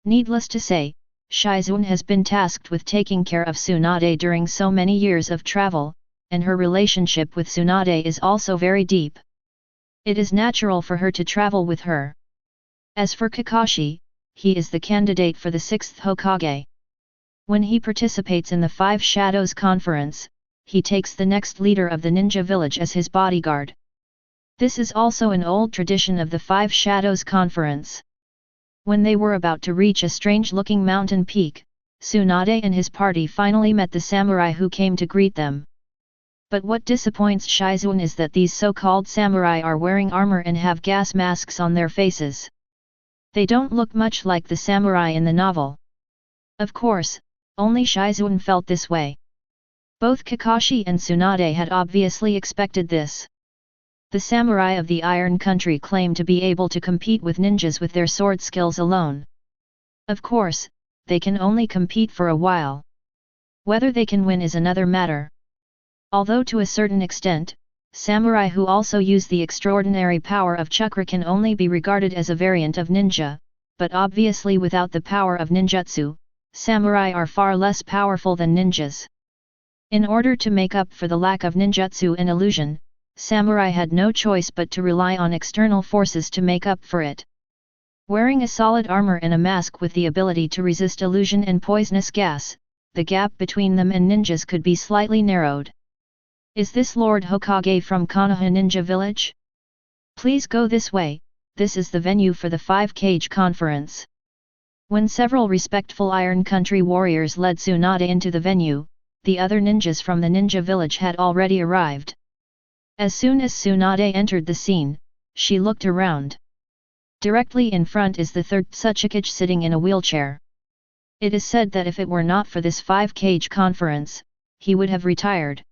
Needless to say, Shizuan has been tasked with taking care of Tsunade during so many years of travel, and her relationship with Tsunade is also very deep. It is natural for her to travel with her. As for Kakashi, he is the candidate for the 6th Hokage. When he participates in the Five Shadows conference, he takes the next leader of the ninja village as his bodyguard. This is also an old tradition of the Five Shadows conference. When they were about to reach a strange-looking mountain peak, Tsunade and his party finally met the samurai who came to greet them. But what disappoints Shizuan is that these so-called samurai are wearing armor and have gas masks on their faces. They don't look much like the samurai in the novel. Of course, only Shizuan felt this way. Both Kakashi and Tsunade had obviously expected this. The samurai of the Iron Country claim to be able to compete with ninjas with their sword skills alone. Of course, they can only compete for a while. Whether they can win is another matter. Although to a certain extent, samurai who also use the extraordinary power of chakra can only be regarded as a variant of ninja, but obviously without the power of ninjutsu, samurai are far less powerful than ninjas. In order to make up for the lack of ninjutsu and illusion, samurai had no choice but to rely on external forces to make up for it. Wearing a solid armor and a mask with the ability to resist illusion and poisonous gas, the gap between them and ninjas could be slightly narrowed. Is this Lord Hokage from Konoha Ninja Village? Please go this way, this is the venue for the Five Cage conference. When several respectful Iron Country warriors led Tsunade into the venue, the other ninjas from the ninja village had already arrived. As soon as Tsunade entered the scene, she looked around. Directly in front is the third Tsuchikage sitting in a wheelchair. It is said that if it were not for this 5-cage conference, he would have retired.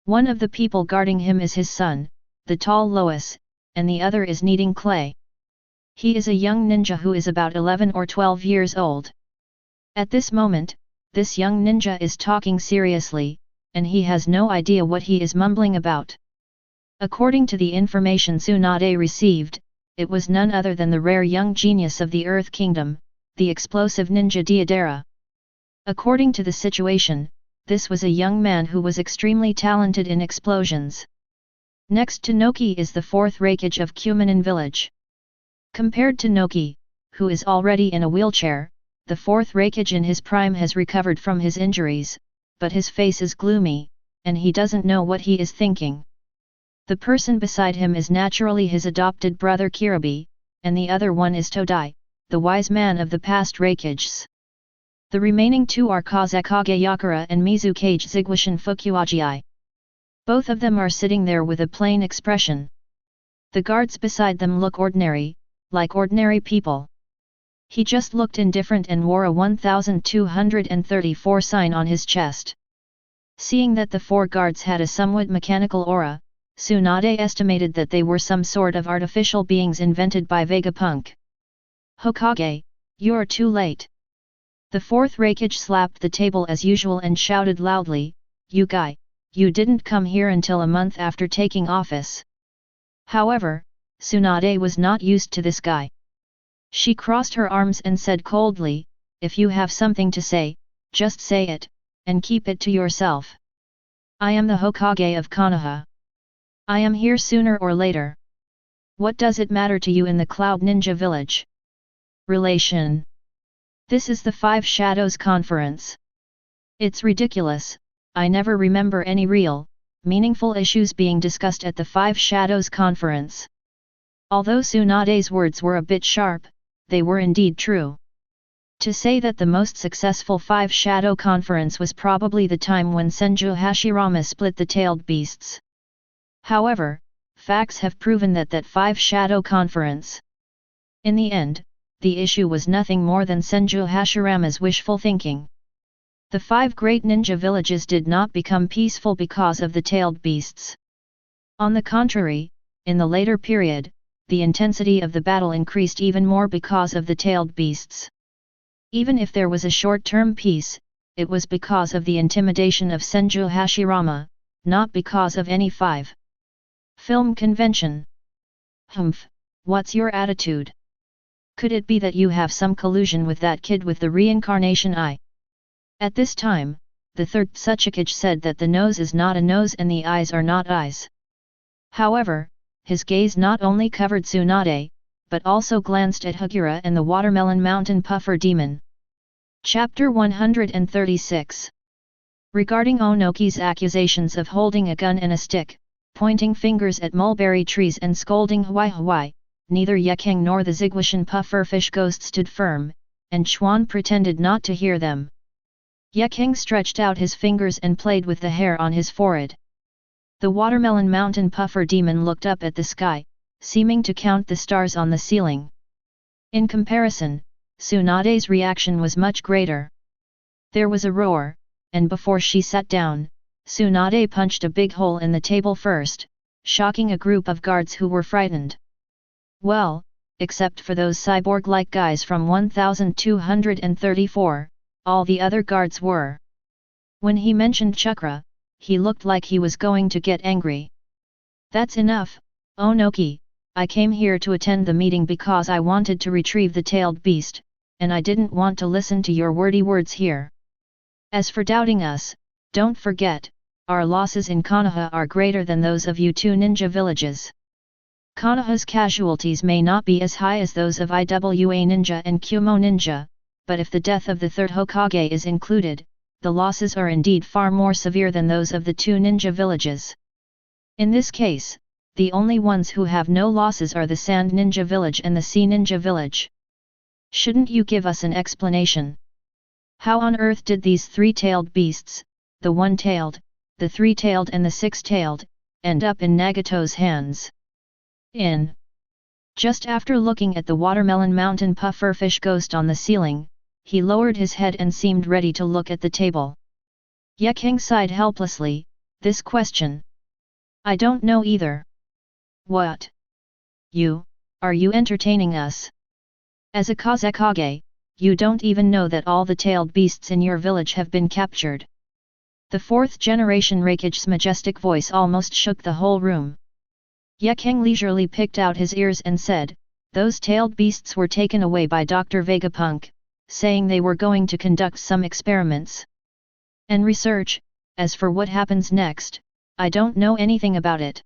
One of the people guarding him is his son, the tall Lois, and the other is kneading clay. He is a young ninja who is about 11 or 12 years old. At this moment, this young ninja is talking seriously, and he has no idea what he is mumbling about. According to the information Tsunade received, it was none other than the rare young genius of the Earth Kingdom, the explosive ninja Deidara. According to the situation, this was a young man who was extremely talented in explosions. Next to Noki is the 4th Raikage of Kumanon village. Compared to Noki, who is already in a wheelchair, the 4th Raikage in his prime has recovered from his injuries, but his face is gloomy, and he doesn't know what he is thinking. The person beside him is naturally his adopted brother Kiribi, and the other one is Todai, the wise man of the past Raikages. The remaining two are Kazekage Yakura and Mizukage Ziguishin Fukuagi. Both of them are sitting there with a plain expression. The guards beside them look ordinary, like ordinary people. He just looked indifferent and wore a 1234 sign on his chest. Seeing that the 4 guards had a somewhat mechanical aura, Tsunade estimated that they were some sort of artificial beings invented by Vegapunk. Hokage, you're too late. The 4th Raikage slapped the table as usual and shouted loudly, "You guy, you didn't come here until a month after taking office." However, Tsunade was not used to this guy. She crossed her arms and said coldly, "If you have something to say, just say it, and keep it to yourself. I am the Hokage of Konoha. I am here sooner or later. What does it matter to you in the Cloud Ninja village? Relation. This is the 5 Shadows Conference. It's ridiculous, I never remember any real, meaningful issues being discussed at the 5 Shadows Conference." Although Tsunade's words were a bit sharp, they were indeed true. To say that the most successful 5 Shadow Conference was probably the time when Senju Hashirama split the tailed beasts. However, facts have proven that 5 Shadow Conference. In the end, the issue was nothing more than Senju Hashirama's wishful thinking. The 5 great ninja villages did not become peaceful because of the tailed beasts. On the contrary, in the later period, the intensity of the battle increased even more because of the tailed beasts. Even if there was a short-term peace, it was because of the intimidation of Senju Hashirama, not because of any 5 film convention. Humph, what's your attitude? Could it be that you have some collusion with that kid with the reincarnation eye? At this time, the 3rd Tsuchikage said that the nose is not a nose and the eyes are not eyes. However, his gaze not only covered Tsunade, but also glanced at Hagura and the Watermelon Mountain Puffer Demon. Chapter 136. Regarding Onoki's accusations of holding a gun and a stick, pointing fingers at mulberry trees and scolding Huai, neither Yekeng nor the Ziguishin pufferfish ghost stood firm, and Chuan pretended not to hear them. Yekeng stretched out his fingers and played with the hair on his forehead. The Watermelon Mountain Puffer Demon looked up at the sky, seeming to count the stars on the ceiling. In comparison, Tsunade's reaction was much greater. There was a roar, and before she sat down, Tsunade punched a big hole in the table first, shocking a group of guards who were frightened. Well, except for those cyborg-like guys from 1234, all the other guards were. When he mentioned chakra, he looked like he was going to get angry. "That's enough, Onoki, I came here to attend the meeting because I wanted to retrieve the tailed beast, and I didn't want to listen to your wordy words here. As for doubting us, don't forget, our losses in Konoha are greater than those of you 2 ninja villages. Konoha's casualties may not be as high as those of Iwa Ninja and Kumo Ninja, but if the death of the 3rd Hokage is included, the losses are indeed far more severe than those of the 2 ninja villages. In this case, the only ones who have no losses are the Sand Ninja Village and the Sea Ninja Village. Shouldn't you give us an explanation? How on earth did these 3-tailed beasts, the 1-tailed, the 3-tailed and the 6-tailed, end up in Nagato's hands. Just after looking at the watermelon mountain pufferfish ghost on the ceiling, he lowered his head and seemed ready to look at the table. Yeking sighed helplessly, this question. I don't know either. What? Are you entertaining us? As a Kazekage, you don't even know that all the tailed beasts in your village have been captured. The fourth generation Raikage's majestic voice almost shook the whole room. Yeking leisurely picked out his ears and said, those tailed beasts were taken away by Dr. Vegapunk, saying they were going to conduct some experiments and research. As for what happens next, I don't know anything about it.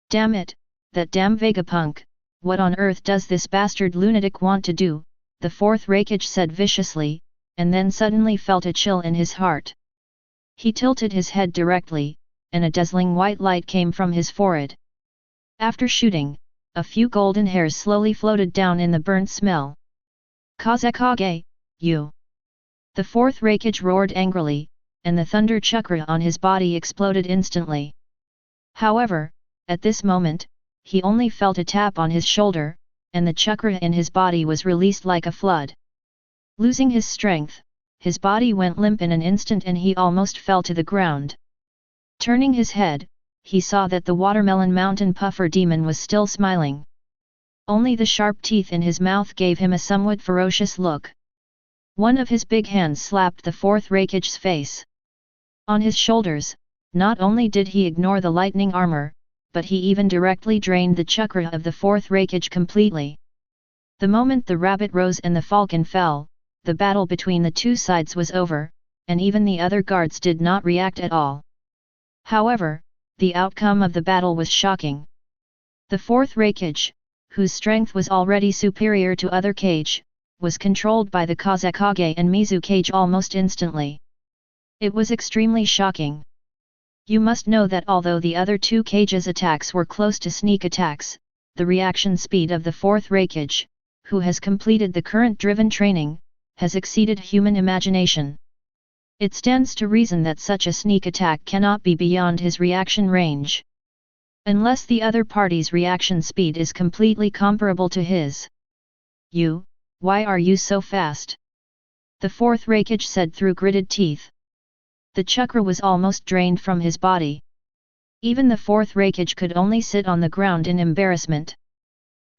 Damn it, that damn Vegapunk, what on earth does this bastard lunatic want to do? The fourth Raikage said viciously, and then suddenly felt a chill in his heart. He tilted his head directly, and a dazzling white light came from his forehead. After shooting, a few golden hairs slowly floated down in the burnt smell. Kazekage, you! The fourth Raikage roared angrily, and the thunder chakra on his body exploded instantly. However, at this moment, he only felt a tap on his shoulder, and the chakra in his body was released like a flood. Losing his strength, his body went limp in an instant and he almost fell to the ground. Turning his head, he saw that the watermelon mountain puffer demon was still smiling. Only the sharp teeth in his mouth gave him a somewhat ferocious look. One of his big hands slapped the fourth Raikage's face. On his shoulders, not only did he ignore the lightning armor, but he even directly drained the chakra of the fourth Raikage completely. The moment the rabbit rose and the falcon fell, the battle between the two sides was over, and even the other guards did not react at all. However, the outcome of the battle was shocking. The fourth Raikage, whose strength was already superior to other Kage, was controlled by the Kazekage and Mizukage almost instantly. It was extremely shocking. You must know that although the other two Kage's attacks were close to sneak attacks, the reaction speed of the fourth Raikage, who has completed the current-driven training, has exceeded human imagination. It stands to reason that such a sneak attack cannot be beyond his reaction range. Unless the other party's reaction speed is completely comparable to his. Why are you so fast? The fourth Raikage said through gritted teeth. The chakra was almost drained from his body. Even the fourth Raikage could only sit on the ground in embarrassment.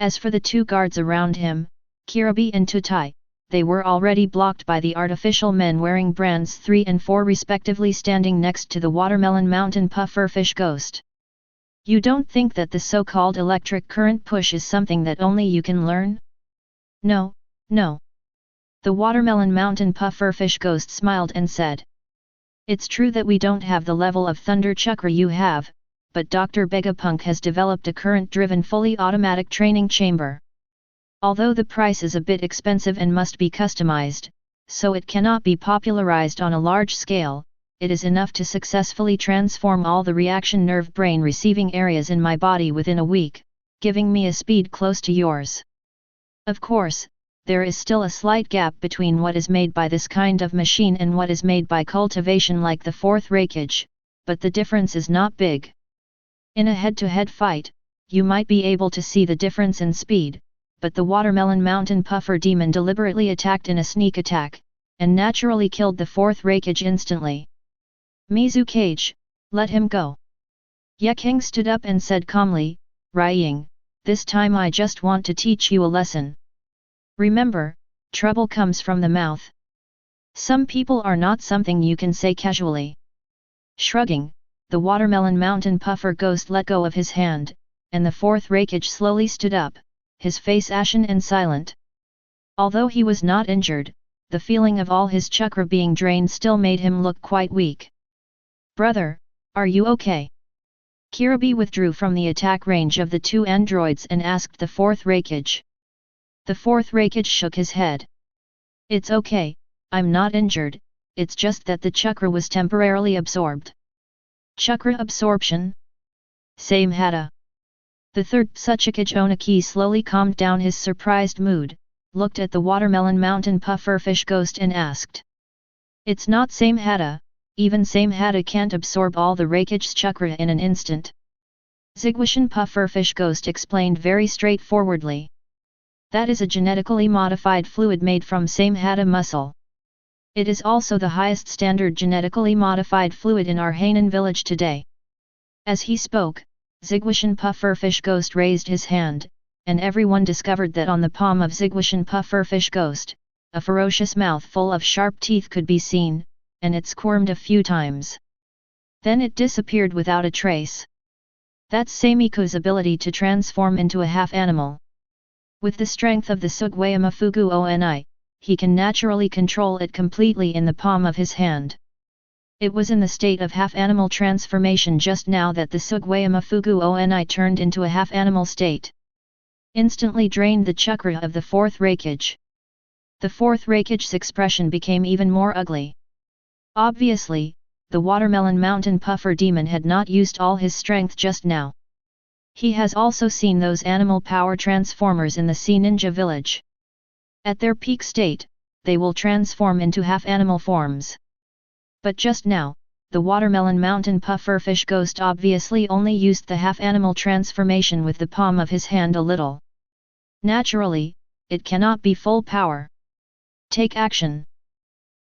As for the two guards around him, Kiribi and Tutai, they were already blocked by the artificial men wearing brands 3 and 4 respectively standing next to the watermelon mountain pufferfish ghost. You don't think that the so-called electric current push is something that only you can learn? No. The watermelon mountain pufferfish ghost smiled and said. It's true that we don't have the level of thunder chakra you have, but Dr. Vegapunk has developed a current-driven fully automatic training chamber. Although the price is a bit expensive and must be customized, so it cannot be popularized on a large scale, it is enough to successfully transform all the reaction nerve brain receiving areas in my body within a week, giving me a speed close to yours. Of course, there is still a slight gap between what is made by this kind of machine and what is made by cultivation like the fourth Raikage, but the difference is not big. In a head-to-head fight, you might be able to see the difference in speed, but the watermelon mountain puffer demon deliberately attacked in a sneak attack, and naturally killed the fourth Raikage instantly. Mizukage, let him go. Yeking stood up and said calmly, Rying, this time I just want to teach you a lesson. Remember, trouble comes from the mouth. Some people are not something you can say casually. Shrugging, the watermelon mountain puffer ghost let go of his hand, and the fourth Raikage slowly stood up, his face ashen and silent. Although he was not injured, the feeling of all his chakra being drained still made him look quite weak. Brother, are you okay? Kiribi withdrew from the attack range of the two androids and asked the fourth Raikage. The fourth Raikage shook his head. It's okay, I'm not injured, it's just that the chakra was temporarily absorbed. Chakra absorption? Same hata. The third Tsuchikage Onaki slowly calmed down his surprised mood, looked at the watermelon mountain pufferfish ghost and asked. It's not same hata, even same hata can't absorb all the Raikage's chakra in an instant. Zigwashan Pufferfish Ghost explained very straightforwardly. That is a genetically modified fluid made from same Hatha muscle. It is also the highest standard genetically modified fluid in our Hainan village today. As he spoke, Zigwashan Pufferfish Ghost raised his hand, and everyone discovered that on the palm of Zigwashan Pufferfish Ghost, a ferocious mouth full of sharp teeth could be seen, and it squirmed a few times. Then it disappeared without a trace. That's Samiko's ability to transform into a half-animal. With the strength of the Sugwayamafugu Oni, he can naturally control it completely in the palm of his hand. It was in the state of half-animal transformation just now that the Sugwayamafugu Oni turned into a half-animal state. Instantly drained the chakra of the fourth rakage. The fourth rakage's expression became even more ugly. Obviously, the Watermelon Mountain Puffer Demon had not used all his strength just now. He has also seen those animal power transformers in the Sea Ninja village. At their peak state, they will transform into half-animal forms. But just now, the Watermelon Mountain Pufferfish Ghost obviously only used the half-animal transformation with the palm of his hand a little. Naturally, it cannot be full power. Take action.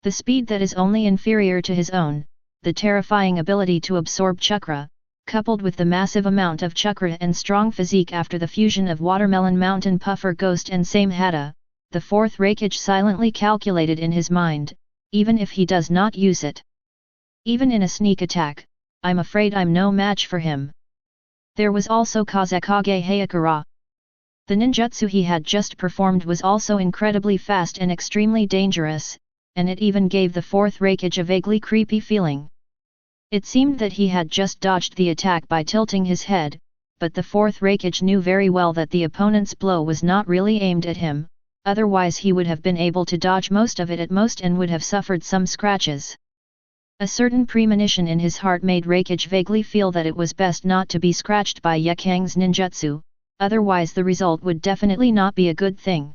The speed that is only inferior to his own, the terrifying ability to absorb chakra, coupled with the massive amount of chakra and strong physique after the fusion of Watermelon Mountain Puffer Ghost and Same Hatha, the fourth rakage silently calculated in his mind, even if he does not use it. Even in a sneak attack, I'm afraid I'm no match for him. There was also Kazakage Hayakura. The ninjutsu he had just performed was also incredibly fast and extremely dangerous, and it even gave the fourth rakage a vaguely creepy feeling. It seemed that he had just dodged the attack by tilting his head, but the fourth rakage knew very well that the opponent's blow was not really aimed at him, otherwise he would have been able to dodge most of it at most and would have suffered some scratches. A certain premonition in his heart made Rakage vaguely feel that it was best not to be scratched by Yekang's ninjutsu, otherwise the result would definitely not be a good thing.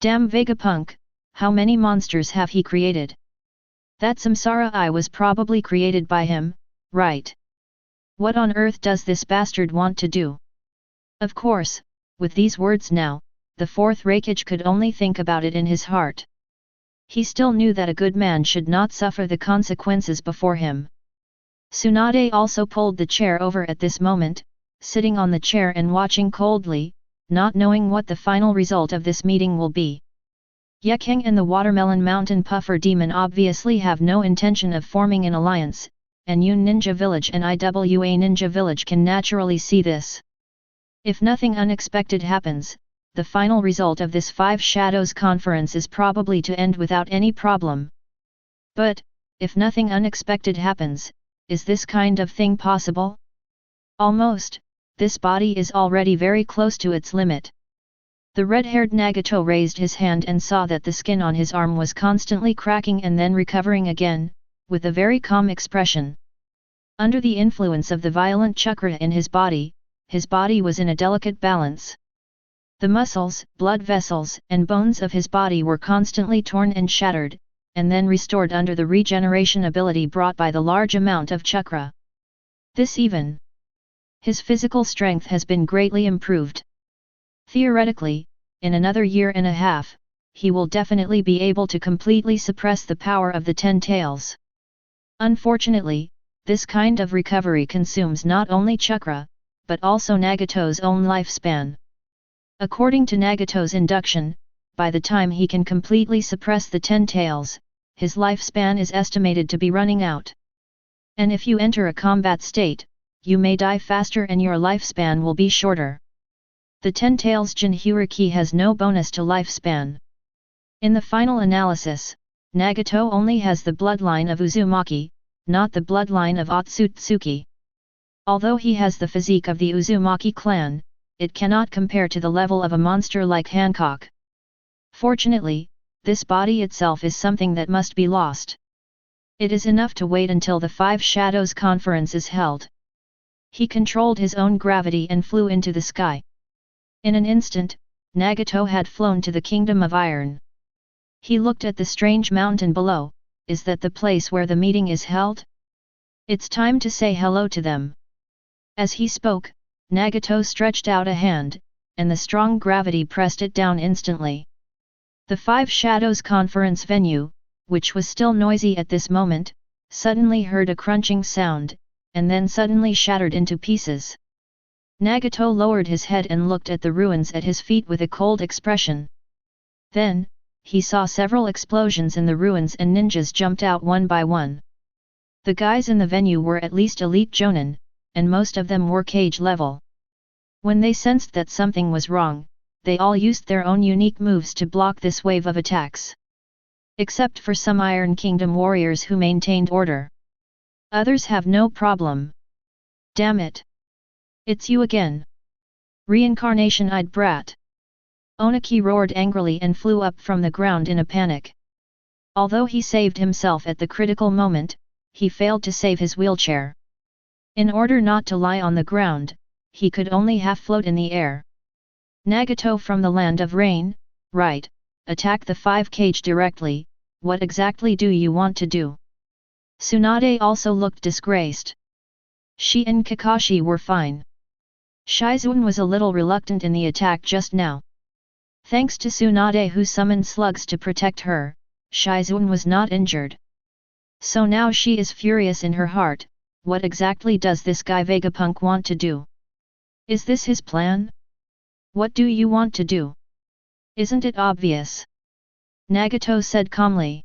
Damn Vegapunk, how many monsters have he created? That Samsara Eye was probably created by him, right? What on earth does this bastard want to do? Of course, with these words now, the fourth Rakage could only think about it in his heart. He still knew that a good man should not suffer the consequences before him. Tsunade also pulled the chair over at this moment, sitting on the chair and watching coldly, not knowing what the final result of this meeting will be. Yekang and the Watermelon Mountain Puffer Demon obviously have no intention of forming an alliance, and Yun Ninja Village and IWA Ninja Village can naturally see this. If nothing unexpected happens, the final result of this Five Shadows conference is probably to end without any problem. But, if nothing unexpected happens, is this kind of thing possible? Almost, this body is already very close to its limit. The red-haired Nagato raised his hand and saw that the skin on his arm was constantly cracking and then recovering again, with a very calm expression. Under the influence of the violent chakra in his body was in a delicate balance. The muscles, blood vessels, and bones of his body were constantly torn and shattered, and then restored under the regeneration ability brought by the large amount of chakra. His physical strength has been greatly improved. Theoretically, in another year and a half, he will definitely be able to completely suppress the power of the 10 tails. Unfortunately, this kind of recovery consumes not only chakra, but also Nagato's own lifespan. According to Nagato's induction, by the time he can completely suppress the 10 tails, his lifespan is estimated to be running out. And if you enter a combat state, you may die faster and your lifespan will be shorter. The 10 tails Jinhyuriki has no bonus to lifespan. In the final analysis, Nagato only has the bloodline of Uzumaki, not the bloodline of Otsutsuki. Although he has the physique of the Uzumaki clan, it cannot compare to the level of a monster like Hancock. Fortunately, this body itself is something that must be lost. It is enough to wait until the Five Shadows conference is held. He controlled his own gravity and flew into the sky. In an instant, Nagato had flown to the Kingdom of Iron. He looked at the strange mountain below. Is that the place where the meeting is held? It's time to say hello to them. As he spoke, Nagato stretched out a hand, and the strong gravity pressed it down instantly. The Five Shadows conference venue, which was still noisy at this moment, suddenly heard a crunching sound, and then suddenly shattered into pieces. Nagato lowered his head and looked at the ruins at his feet with a cold expression. Then, he saw several explosions in the ruins and ninjas jumped out one by one. The guys in the venue were at least elite jonin, and most of them were cage level. When they sensed that something was wrong, they all used their own unique moves to block this wave of attacks. Except for some Iron Kingdom warriors who maintained order. Others have no problem. Damn it! It's you again! Reincarnation-eyed brat! Onaki roared angrily and flew up from the ground in a panic. Although he saved himself at the critical moment, he failed to save his wheelchair. In order not to lie on the ground, he could only half float in the air. Nagato from the land of rain, right, attack the 5 cage directly, what exactly do you want to do? Tsunade also looked disgraced. She and Kakashi were fine. Shizune was a little reluctant in the attack just now. Thanks to Tsunade who summoned slugs to protect her, Shizune was not injured. So now she is furious in her heart. What exactly does this guy Vegapunk want to do? Is this his plan? What do you want to do? Isn't it obvious? Nagato said calmly.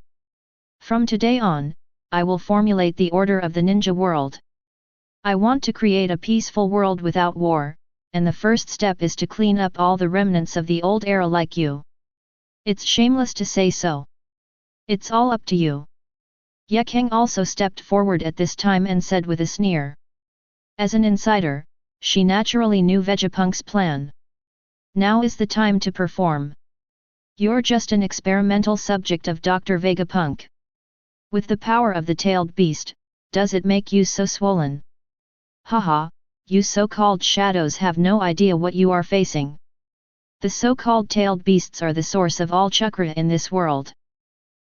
From today on, I will formulate the order of the ninja world. I want to create a peaceful world without war, and the first step is to clean up all the remnants of the old era like you. It's shameless to say so. It's all up to you. Yekeng also stepped forward at this time and said with a sneer. As an insider, she naturally knew Vegapunk's plan. Now is the time to perform. You're just an experimental subject of Dr. Vegapunk. With the power of the tailed beast, does it make you so swollen? Haha, you so-called shadows have no idea what you are facing. The so-called tailed beasts are the source of all chakra in this world.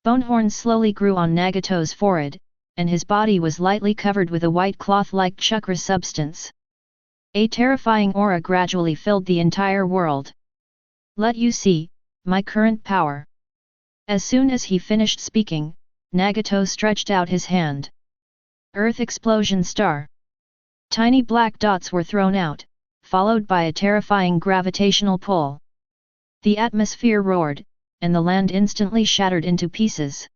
Bonehorns slowly grew on Nagato's forehead, and his body was lightly covered with a white cloth-like chakra substance. A terrifying aura gradually filled the entire world. Let you see, my current power. As soon as he finished speaking, Nagato stretched out his hand. Earth Explosion Star. Tiny black dots were thrown out, followed by a terrifying gravitational pull. The atmosphere roared, and the land instantly shattered into pieces.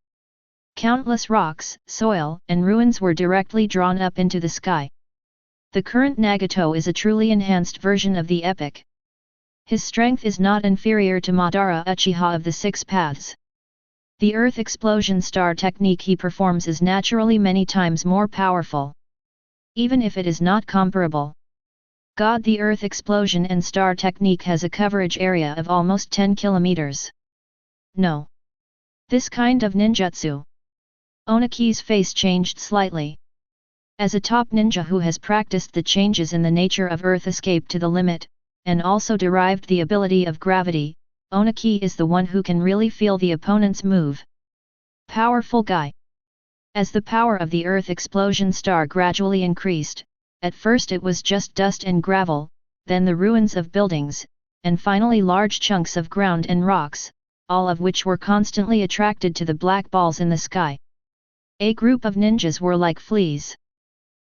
Countless rocks, soil, and ruins were directly drawn up into the sky. The current Nagato is a truly enhanced version of the epic. His strength is not inferior to Madara Uchiha of the Six Paths. The Earth Explosion Star technique he performs is naturally many times more powerful. Even if it is not comparable. God, the Earth Explosion and Star technique has a coverage area of almost 10 kilometers. No. This kind of ninjutsu. Onaki's face changed slightly. As a top ninja who has practiced the changes in the nature of Earth escape to the limit, and also derived the ability of gravity, Onaki is the one who can really feel the opponent's move. Powerful guy. As the power of the Earth Explosion Star gradually increased, at first it was just dust and gravel, then the ruins of buildings, and finally large chunks of ground and rocks, all of which were constantly attracted to the black balls in the sky. A group of ninjas were like fleas.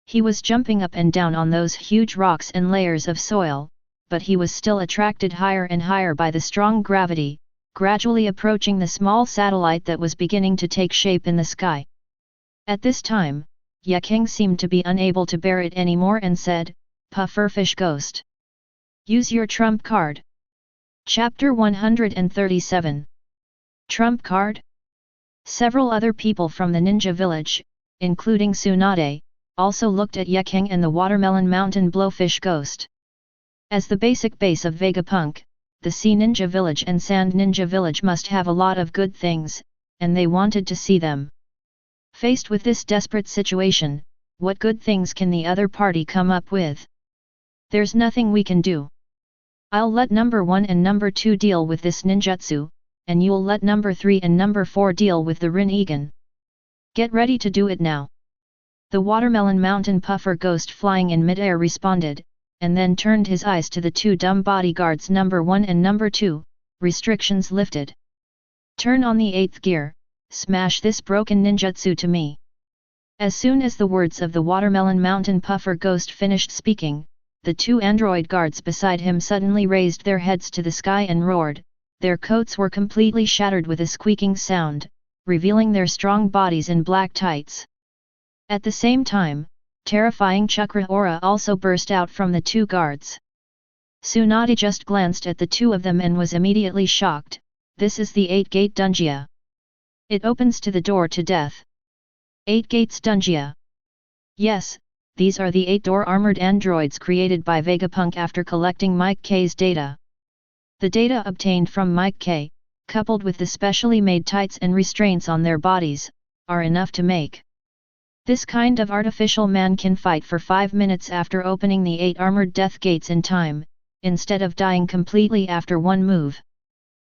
He was jumping up and down on those huge rocks and layers of soil, but he was still attracted higher and higher by the strong gravity, gradually approaching the small satellite that was beginning to take shape in the sky. At this time, Yekeng seemed to be unable to bear it anymore and said, "Pufferfish Ghost. Use your trump card." Chapter 137. Trump card? Several other people from the ninja village, including Tsunade, also looked at Yekeng and the Watermelon Mountain Blowfish Ghost. As the basic base of Vegapunk, the Sea Ninja Village and Sand Ninja Village must have a lot of good things, and they wanted to see them. Faced with this desperate situation, what good things can the other party come up with? There's nothing we can do. I'll let number 1 and number 2 deal with this ninjutsu, and you'll let number 3 and number 4 deal with the Rinnegan. Get ready to do it now. The Watermelon Mountain Puffer Ghost flying in midair responded, and then turned his eyes to the two dumb bodyguards number 1 and number 2, restrictions lifted. Turn on the 8th gear, smash this broken ninjutsu to me. As soon as the words of the Watermelon Mountain Puffer Ghost finished speaking, the two android guards beside him suddenly raised their heads to the sky and roared. Their coats were completely shattered with a squeaking sound, revealing their strong bodies in black tights. At the same time, terrifying chakra aura also burst out from the two guards. Tsunade just glanced at the two of them and was immediately shocked. This is the 8-gate Dungia. It opens to the door to death. 8 gates Dungia. Yes, these are the 8-door armored androids created by Vegapunk after collecting Mike K's data. The data obtained from Mike K, coupled with the specially made tights and restraints on their bodies, are enough to make this kind of artificial man can fight for 5 minutes after opening the 8 armored death gates in time, instead of dying completely after one move.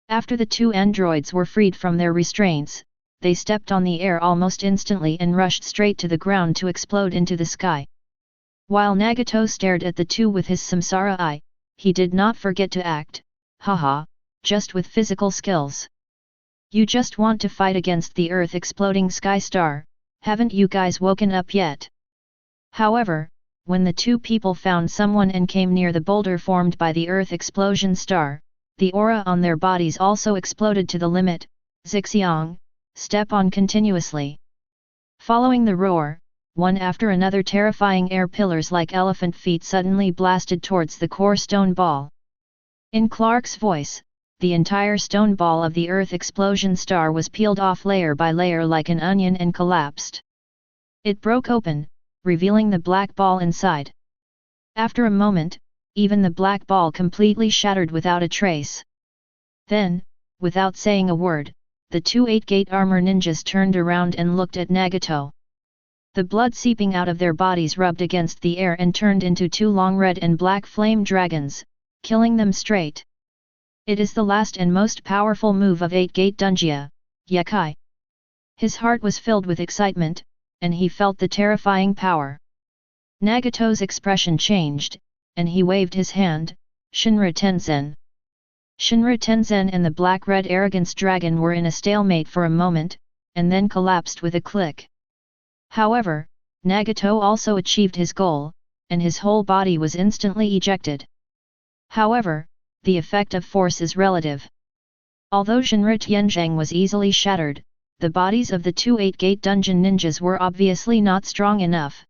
After the two androids were freed from their restraints, they stepped on the air almost instantly and rushed straight to the ground to explode into the sky. While Nagato stared at the two with his samsara eye, he did not forget to act, haha, just with physical skills. You just want to fight against the Earth exploding sky star, haven't you guys woken up yet? However, when the two people found someone and came near the boulder formed by the Earth explosion star, the aura on their bodies also exploded to the limit. Zixiang, step on continuously. Following the roar, one after another terrifying air pillars like elephant feet suddenly blasted towards the core stone ball. In Clark's voice, the entire stone ball of the Earth explosion star was peeled off layer by layer like an onion and collapsed. It broke open, revealing the black ball inside. After a moment, even the black ball completely shattered without a trace. Then, without saying a word, the two 8-gate armor ninjas turned around and looked at Nagato. The blood seeping out of their bodies rubbed against the air and turned into two long red and black flame dragons, killing them straight. It is the last and most powerful move of 8-gate Dungia, Yakai. His heart was filled with excitement, and he felt the terrifying power. Nagato's expression changed, and he waved his hand, Shinra Tenzen. Shinra Tenzen and the black-red arrogance dragon were in a stalemate for a moment, and then collapsed with a click. However, Nagato also achieved his goal, and his whole body was instantly ejected. However, the effect of force is relative. Although Shinra Tianzhang was easily shattered, the bodies of the two 8-gate dungeon ninjas were obviously not strong enough.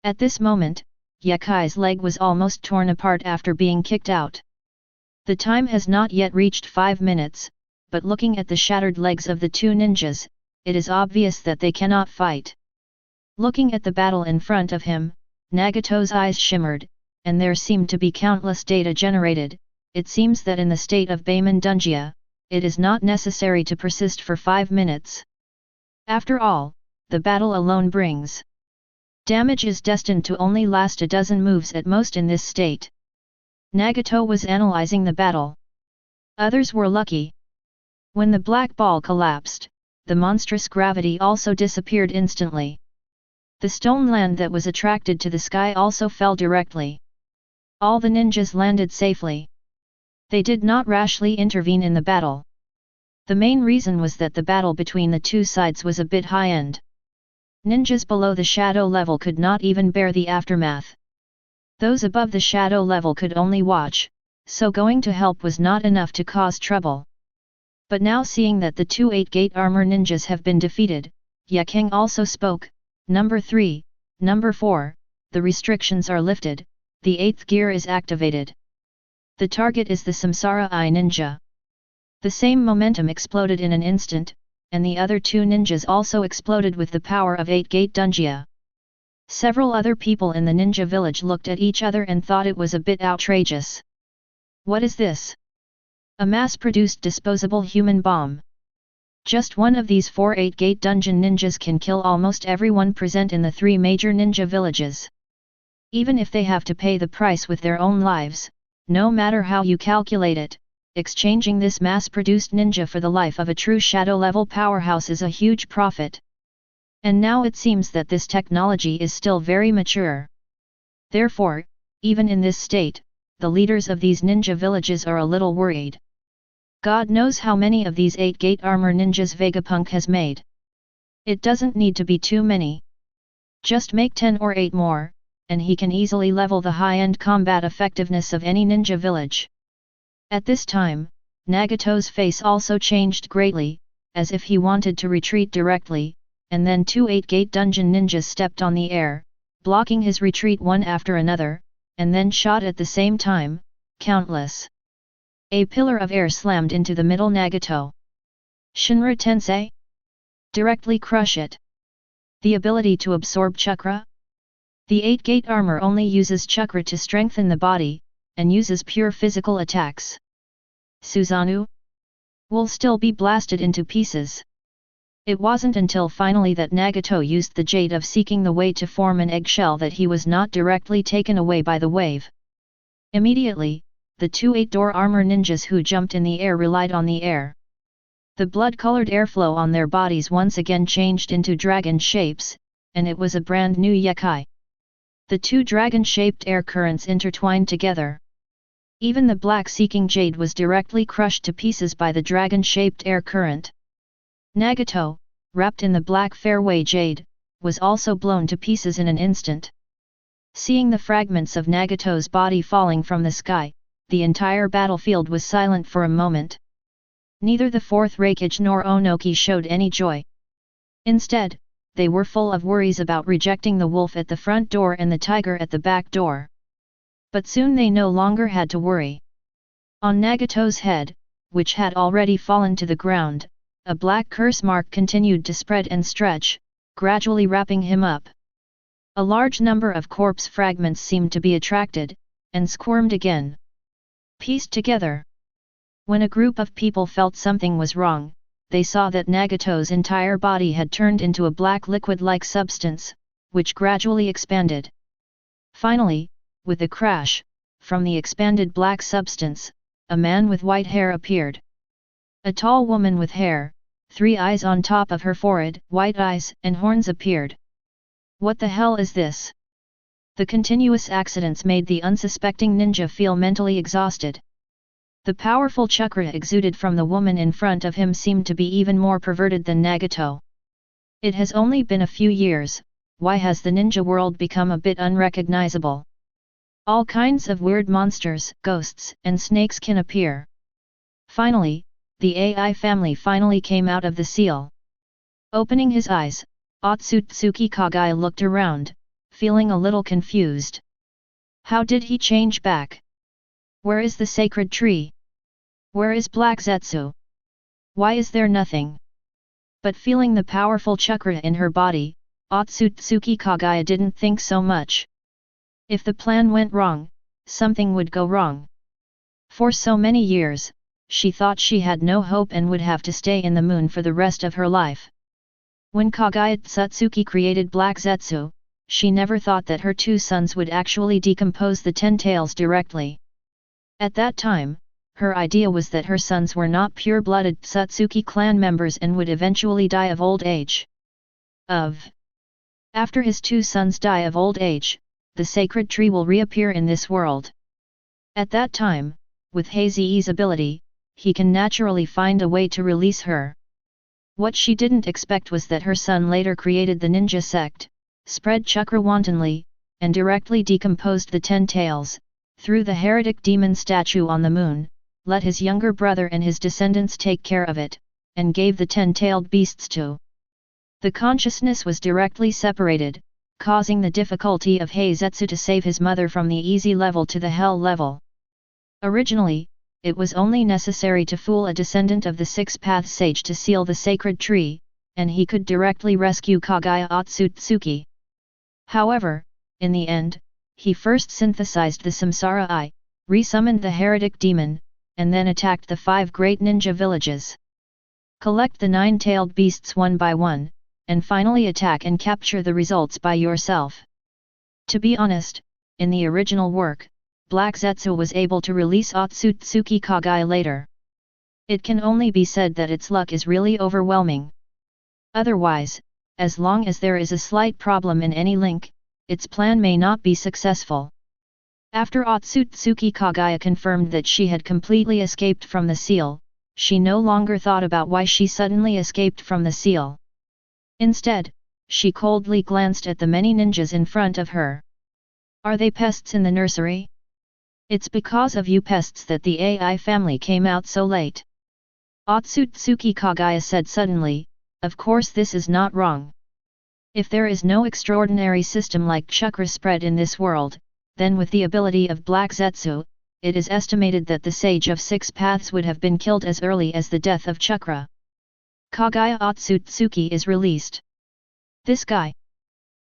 At this moment, Yakai's leg was almost torn apart after being kicked out. The time has not yet reached 5 minutes, but looking at the shattered legs of the two ninjas, it is obvious that they cannot fight. Looking at the battle in front of him, Nagato's eyes shimmered, and there seemed to be countless data generated. It seems that in the state of Bayman Dungia, it is not necessary to persist for 5 minutes. After all, the battle alone brings damage is destined to only last a dozen moves at most in this state. Nagato was analyzing the battle. Others were lucky. When the black ball collapsed, the monstrous gravity also disappeared instantly. The stone land that was attracted to the sky also fell directly. All the ninjas landed safely. They did not rashly intervene in the battle. The main reason was that the battle between the two sides was a bit high-end. Ninjas below the shadow level could not even bear the aftermath. Those above the shadow level could only watch, so going to help was not enough to cause trouble. But now seeing that the two 8-gate armor ninjas have been defeated, Yakeng also spoke, Number 3, Number 4, the restrictions are lifted, the 8th gear is activated. The target is the Samsara Eye Ninja. The same momentum exploded in an instant, and the other two ninjas also exploded with the power of 8-gate Dungia. Several other people in the ninja village looked at each other and thought it was a bit outrageous. What is this? A mass-produced disposable human bomb. Just one of these 4 8-gate dungeon ninjas can kill almost everyone present in the 3 major ninja villages. Even if they have to pay the price with their own lives, no matter how you calculate it, exchanging this mass-produced ninja for the life of a true shadow-level powerhouse is a huge profit. And now it seems that this technology is still very mature. Therefore, Even in this state, the leaders of these ninja villages are a little worried. God knows how many of these 8-gate armor ninjas Vegapunk has made. It doesn't need to be too many. Just make 10 or 8 more, and he can easily level the high-end combat effectiveness of any ninja village. At this time, Nagato's face also changed greatly, as if he wanted to retreat directly, and then 2 8-gate dungeon ninjas stepped on the air, blocking his retreat one after another, and then shot at the same time, countless. A pillar of air slammed into the middle Nagato. Shinra Tensei? Directly crush it. The ability to absorb chakra? The 8-gate armor only uses chakra to strengthen the body, and uses pure physical attacks. Susanoo? Will still be blasted into pieces. It wasn't until finally that Nagato used the jade of seeking the way to form an eggshell that he was not directly taken away by the wave. Immediately, the 2 8-door armor ninjas who jumped in the air relied on the air. The blood-colored airflow on their bodies once again changed into dragon shapes, and it was a brand new Yekai. The 2 dragon-shaped air currents intertwined together. Even the black-seeking jade was directly crushed to pieces by the dragon-shaped air current. Nagato, wrapped in the black fairway jade, was also blown to pieces in an instant. Seeing the fragments of Nagato's body falling from the sky, the entire battlefield was silent for a moment. Neither the 4th Raikage nor Onoki showed any joy. Instead, they were full of worries about rejecting the wolf at the front door and the tiger at the back door. But soon they no longer had to worry. On Nagato's head, which had already fallen to the ground, a black curse mark continued to spread and stretch, gradually wrapping him up. A large number of corpse fragments seemed to be attracted, and squirmed again. Pieced together. When a group of people felt something was wrong, they saw that Nagato's entire body had turned into a black liquid-like substance, which gradually expanded. Finally, with a crash, from the expanded black substance, a man with white hair appeared. A tall woman with hair, 3 eyes on top of her forehead, white eyes and horns appeared. What the hell is this? The continuous accidents made the unsuspecting ninja feel mentally exhausted. The powerful chakra exuded from the woman in front of him seemed to be even more perverted than Nagato. It has only been a few years, why has the ninja world become a bit unrecognizable? All kinds of weird monsters, ghosts, and snakes can appear. Finally, the AI family finally came out of the seal. Opening his eyes, Otsutsuki Kagaya looked around, feeling a little confused. How did he change back? Where is the sacred tree? Where is Black Zetsu? Why is there nothing? But feeling the powerful chakra in her body, Otsutsuki Kagaya didn't think so much. If the plan went wrong, something would go wrong. For so many years, she thought she had no hope and would have to stay in the moon for the rest of her life. When Kagaya Tsutsuki created Black Zetsu, she never thought that her 2 sons would actually decompose the 10 tails directly. At that time, her idea was that her sons were not pure-blooded Tsutsuki clan members and would eventually die of old age. After his 2 sons die of old age, the sacred tree will reappear in this world. At that time, with Haze's ability, he can naturally find a way to release her. What she didn't expect was that her son later created the ninja sect, spread chakra wantonly, and directly decomposed the 10 tails, threw the heretic demon statue on the moon, let his younger brother and his descendants take care of it, and gave the 10-tailed beasts to. The consciousness was directly separated, causing the difficulty of Heizetsu to save his mother from the easy level to the hell level. Originally, it was only necessary to fool a descendant of the 6-path sage to seal the sacred tree, and he could directly rescue Kagaya Otsutsuki. However, in the end, he first synthesized the Samsara Eye, resummoned the heretic demon, and then attacked the 5 great ninja villages. Collect the 9-tailed beasts one by one, and finally attack and capture the results by yourself. To be honest, in the original work, Black Zetsu was able to release Otsutsuki Kagaya later. It can only be said that its luck is really overwhelming. Otherwise, as long as there is a slight problem in any link, its plan may not be successful. After Otsutsuki Kagaya confirmed that she had completely escaped from the seal, she no longer thought about why she suddenly escaped from the seal. Instead, she coldly glanced at the many ninjas in front of her. Are they pests in the nursery? It's because of you pests that the AI family came out so late. Otsutsuki Kagaya said suddenly, of course this is not wrong. If there is no extraordinary system like chakra spread in this world, then with the ability of Black Zetsu, it is estimated that the Sage of Six Paths would have been killed as early as the death of Chakra. Kagaya Otsutsuki is released. This guy.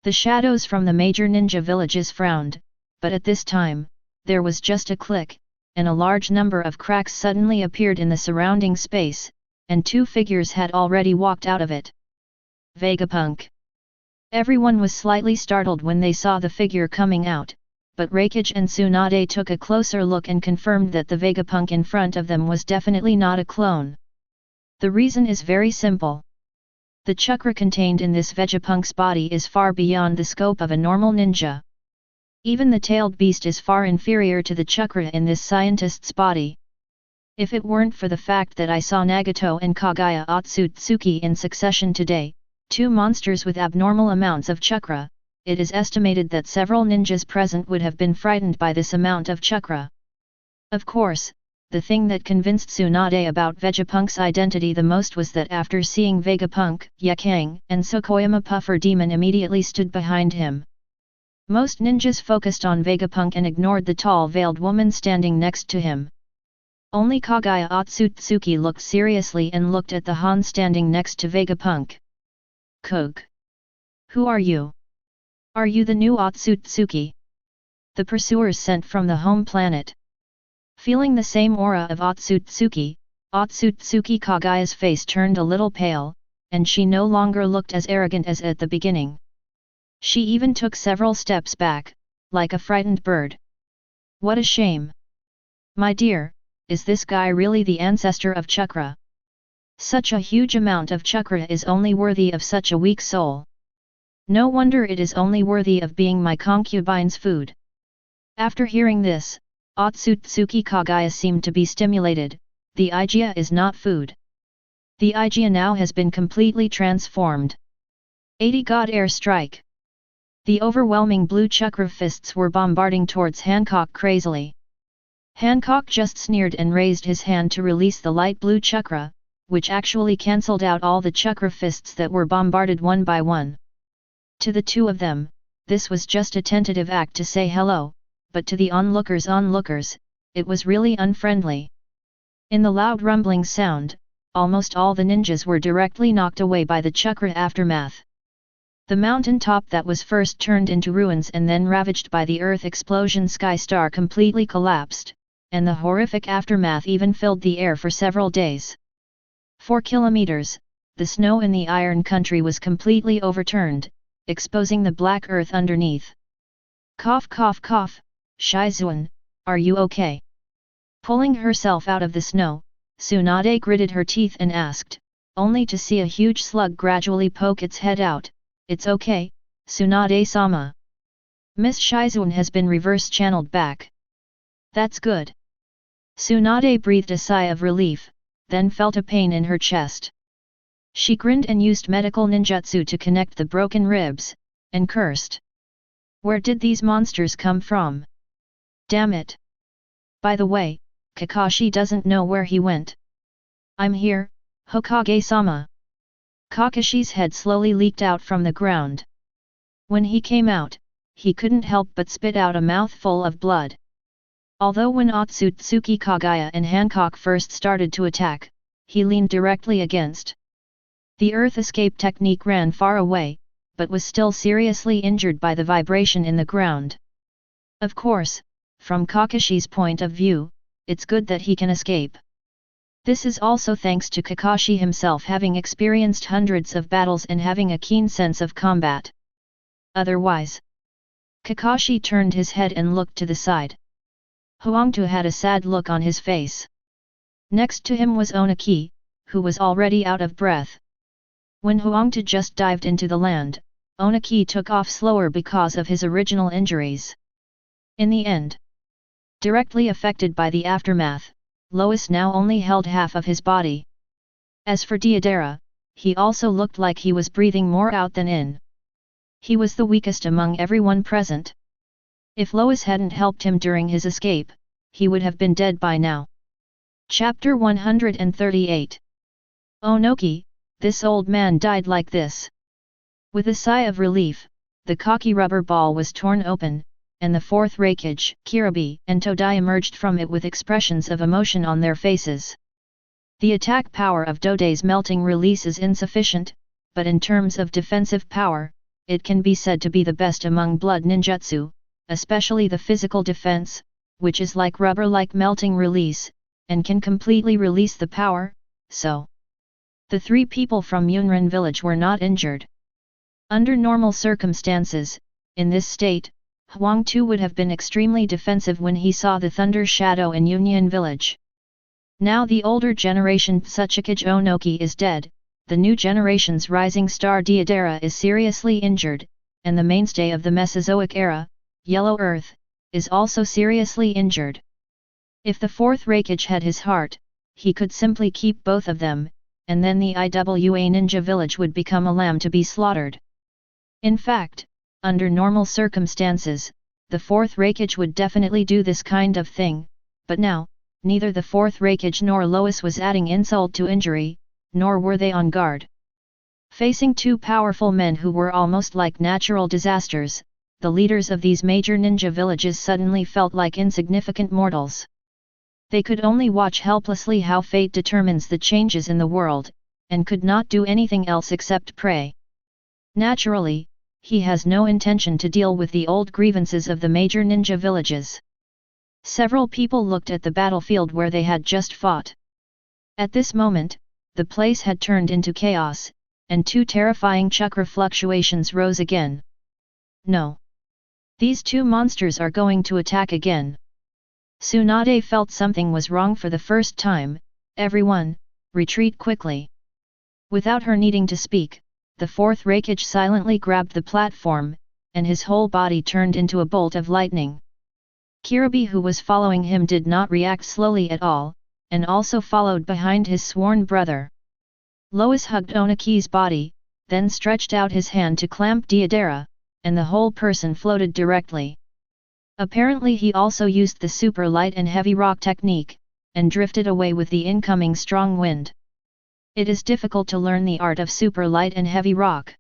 The shadows from the major ninja villages frowned, but at this time, there was just a click, and a large number of cracks suddenly appeared in the surrounding space, and two figures had already walked out of it. Vegapunk. Everyone was slightly startled when they saw the figure coming out, but Reikage and Tsunade took a closer look and confirmed that the Vegapunk in front of them was definitely not a clone. The reason is very simple. The chakra contained in this Vegapunk's body is far beyond the scope of a normal ninja. Even the tailed beast is far inferior to the chakra in this scientist's body. If it weren't for the fact that I saw Nagato and Kagaya Otsutsuki in succession today, two monsters with abnormal amounts of chakra, it is estimated that several ninjas present would have been frightened by this amount of chakra. Of course, the thing that convinced Tsunade about Vegapunk's identity the most was that after seeing Vegapunk, Yakang and Sokoyama Puffer Demon immediately stood behind him. Most ninjas focused on Vegapunk and ignored the tall veiled woman standing next to him. Only Kagaya Otsutsuki looked seriously and looked at the Han standing next to Vegapunk. Kug. Who are you? Are you the new Otsutsuki? The pursuers sent from the home planet. Feeling the same aura of Otsutsuki Kagaya's face turned a little pale, and she no longer looked as arrogant as at the beginning. She even took several steps back, like a frightened bird. What a shame! My dear, is this guy really the ancestor of chakra? Such a huge amount of chakra is only worthy of such a weak soul. No wonder it is only worthy of being my concubine's food. After hearing this, Otsutsuki Kagaya seemed to be stimulated. The Igia is not food. The Igia now has been completely transformed. 80 God Air Strike. The overwhelming blue chakra fists were bombarding towards Hancock crazily. Hancock just sneered and raised his hand to release the light blue chakra, which actually cancelled out all the chakra fists that were bombarded one by one. To the two of them, this was just a tentative act to say hello, but to the onlookers, it was really unfriendly. In the loud rumbling sound, almost all the ninjas were directly knocked away by the chakra aftermath. The mountain top that was first turned into ruins and then ravaged by the earth explosion Sky Star completely collapsed, and the horrific aftermath even filled the air for several days. 4 kilometers, the snow in the Iron Country was completely overturned, exposing the black earth underneath. Cough cough cough, Shizuan, are you okay? Pulling herself out of the snow, Tsunade gritted her teeth and asked, only to see a huge slug gradually poke its head out. It's okay, Tsunade-sama. Miss Shizuan has been reverse-channeled back. That's good. Tsunade breathed a sigh of relief, then felt a pain in her chest. She grinned and used medical ninjutsu to connect the broken ribs, and cursed. Where did these monsters come from? Damn it! By the way, Kakashi doesn't know where he went. I'm here, Hokage-sama. Kakashi's head slowly leaked out from the ground. When he came out, he couldn't help but spit out a mouthful of blood. Although when Otsutsuki Kagaya and Hancock first started to attack, he leaned directly against. The earth escape technique ran far away, but was still seriously injured by the vibration in the ground. Of course, from Kakashi's point of view, it's good that he can escape. This is also thanks to Kakashi himself having experienced hundreds of battles and having a keen sense of combat. Otherwise, Kakashi turned his head and looked to the side. Huangtu had a sad look on his face. Next to him was Onaki, who was already out of breath. When Huangtu just dived into the land, Onaki took off slower because of his original injuries. In the end, Directly affected by the aftermath, Lois now only held half of his body. As for Deidara, he also looked like he was breathing more out than in. He was the weakest among everyone present. If Lois hadn't helped him during his escape, he would have been dead by now. Chapter 138. Onoki, this old man died like this. With a sigh of relief, the cocky rubber ball was torn open, and the fourth Raikage, Kiribi and Todai emerged from it with expressions of emotion on their faces. The attack power of Dodai's melting release is insufficient, but in terms of defensive power, it can be said to be the best among blood ninjutsu, especially the physical defense, which is like rubber-like melting release, and can completely release the power, so. The three people from Yunrin village were not injured. Under normal circumstances, in this state, Huang Tu would have been extremely defensive when he saw the thunder shadow in Yunyan village. Now the older generation Tsuchikage Onoki is dead, the new generation's rising star Deidara is seriously injured, and the mainstay of the Mesozoic era, Yellow Earth, is also seriously injured. If the fourth Raikage had his heart, he could simply keep both of them, and then the Iwa ninja village would become a lamb to be slaughtered. In fact, under normal circumstances, the fourth Raikage would definitely do this kind of thing, but now, neither the fourth Raikage nor Lois was adding insult to injury, nor were they on guard. Facing two powerful men who were almost like natural disasters, the leaders of these major ninja villages suddenly felt like insignificant mortals. They could only watch helplessly how fate determines the changes in the world, and could not do anything else except pray. Naturally, he has no intention to deal with the old grievances of the major ninja villages. Several people looked at the battlefield where they had just fought. At this moment, the place had turned into chaos, and two terrifying chakra fluctuations rose again. No. These two monsters are going to attack again. Tsunade felt something was wrong for the first time. Everyone, retreat quickly. Without her needing to speak, the fourth Raikage silently grabbed the platform, and his whole body turned into a bolt of lightning. Kiribi, who was following him, did not react slowly at all, and also followed behind his sworn brother. Lois hugged Onoki's body, then stretched out his hand to clamp Deidara, and the whole person floated directly. Apparently he also used the super light and heavy rock technique, and drifted away with the incoming strong wind. It is difficult to learn the art of super light and heavy rock.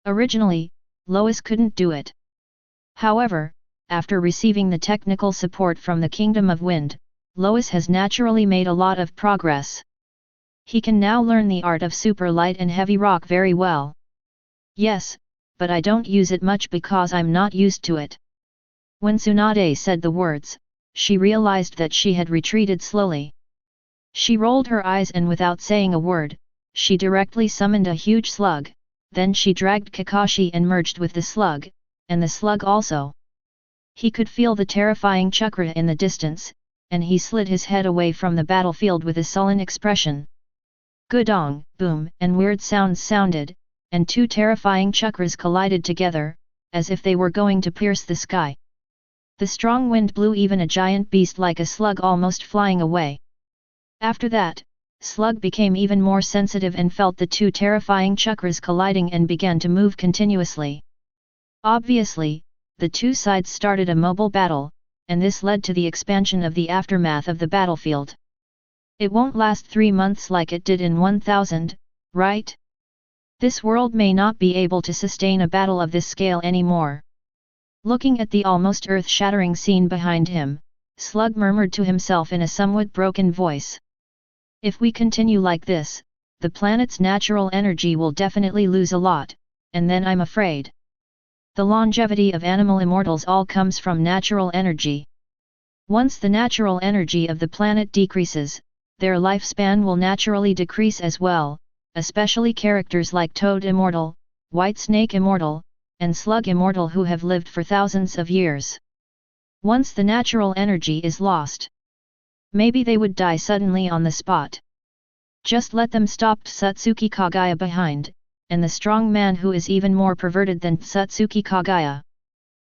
Originally, Lois couldn't do it. However, after receiving the technical support from the Kingdom of Wind, Lois has naturally made a lot of progress. He can now learn the art of super light and heavy rock very well. Yes, but I don't use it much because I'm not used to it. When Tsunade said the words, she realized that she had retreated slowly. She rolled her eyes and without saying a word, she directly summoned a huge slug, then she dragged Kakashi and merged with the slug, and the slug also. He could feel the terrifying chakra in the distance, and he slid his head away from the battlefield with a sullen expression. Gudong, boom, and weird sounds sounded, and two terrifying chakras collided together, as if they were going to pierce the sky. The strong wind blew even a giant beast like a slug almost flying away. After that, Slug became even more sensitive and felt the two terrifying chakras colliding and began to move continuously. Obviously, the two sides started a mobile battle, and this led to the expansion of the aftermath of the battlefield. It won't last 3 months like it did in 1000, right? This world may not be able to sustain a battle of this scale anymore. Looking at the almost earth-shattering scene behind him, Slug murmured to himself in a somewhat broken voice. If we continue like this, the planet's natural energy will definitely lose a lot, and then I'm afraid. The longevity of animal immortals all comes from natural energy. Once the natural energy of the planet decreases, their lifespan will naturally decrease as well, especially characters like Toad Immortal, White Snake Immortal, and Slug Immortal who have lived for thousands of years. Once the natural energy is lost, maybe they would die suddenly on the spot. Just let them stop Satsuki Kagaya behind, and the strong man who is even more perverted than Satsuki Kagaya.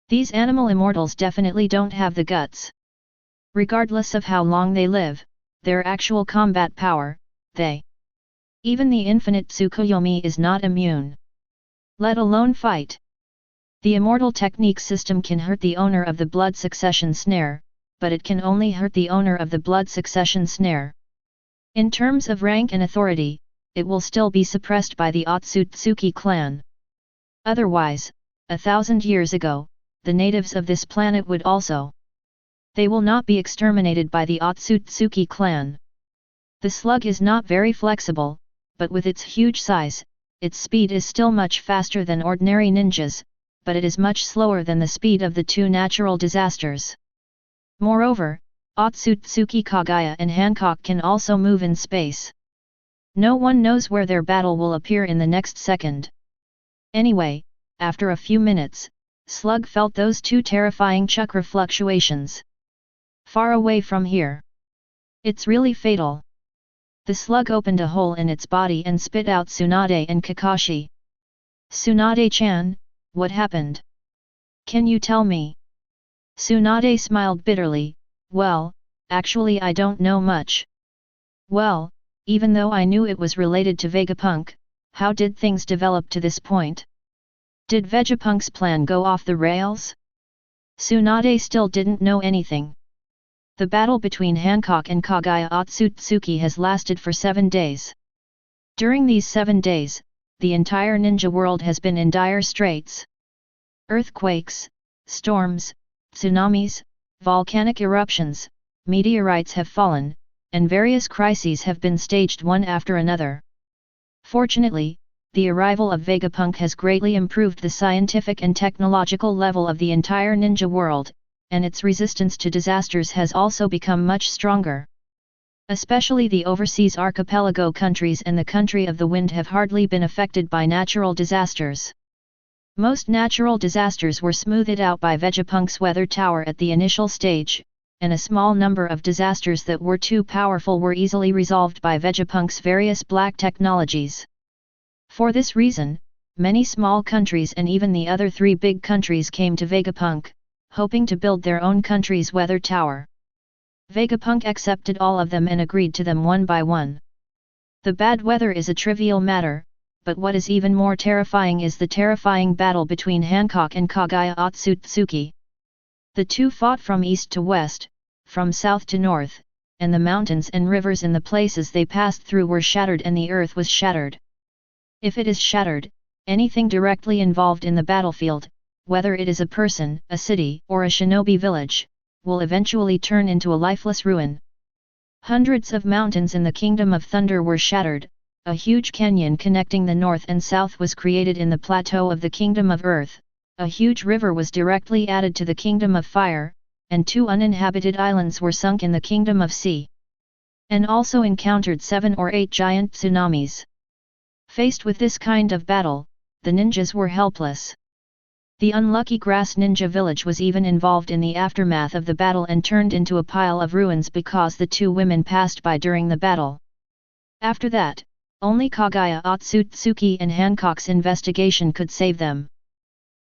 These animal immortals definitely don't have the guts. Regardless of how long they live, their actual combat power, even the infinite Tsukuyomi is not immune. Let alone fight. The immortal technique system can hurt the owner of the blood succession snare, but it can only hurt the owner of the blood succession snare. In terms of rank and authority, it will still be suppressed by the Otsutsuki clan. Otherwise, 1,000 years ago, the natives of this planet would also. They will not be exterminated by the Otsutsuki clan. The slug is not very flexible, but with its huge size, its speed is still much faster than ordinary ninjas, but it is much slower than the speed of the two natural disasters. Moreover, Otsutsuki Kagaya and Hancock can also move in space. No one knows where their battle will appear in the next second. Anyway, after a few minutes, Slug felt those two terrifying chakra fluctuations. Far away from here. It's really fatal. The slug opened a hole in its body and spit out Tsunade and Kakashi. Tsunade-chan, what happened? Can you tell me? Tsunade smiled bitterly, well, actually I don't know much. Well, even though I knew it was related to Vegapunk, how did things develop to this point? Did Vegapunk's plan go off the rails? Tsunade still didn't know anything. The battle between Hancock and Kagaya Otsutsuki has lasted for 7 days. During these 7 days, the entire ninja world has been in dire straits. Earthquakes, storms, tsunamis, volcanic eruptions, meteorites have fallen, and various crises have been staged one after another. Fortunately, the arrival of Vegapunk has greatly improved the scientific and technological level of the entire ninja world, and its resistance to disasters has also become much stronger. Especially the overseas archipelago countries and the country of the wind have hardly been affected by natural disasters. Most natural disasters were smoothed out by Vegapunk's weather tower at the initial stage, and a small number of disasters that were too powerful were easily resolved by Vegapunk's various black technologies. For this reason, many small countries and even the other 3 big countries came to Vegapunk, hoping to build their own country's weather tower. Vegapunk accepted all of them and agreed to them one by one. The bad weather is a trivial matter, but what is even more terrifying is the terrifying battle between Hancock and Kagaya Otsutsuki. The two fought from east to west, from south to north, and the mountains and rivers in the places they passed through were shattered and the earth was shattered. If it is shattered, anything directly involved in the battlefield, whether it is a person, a city, or a shinobi village, will eventually turn into a lifeless ruin. Hundreds of mountains in the Kingdom of Thunder were shattered, a huge canyon connecting the north and south was created in the plateau of the Kingdom of Earth, a huge river was directly added to the Kingdom of Fire, and 2 uninhabited islands were sunk in the Kingdom of Sea. And also encountered 7 or 8 giant tsunamis. Faced with this kind of battle, the ninjas were helpless. The unlucky grass ninja village was even involved in the aftermath of the battle and turned into a pile of ruins because the 2 women passed by during the battle. After that, only Kagaya Otsutsuki and Hancock's investigation could save them.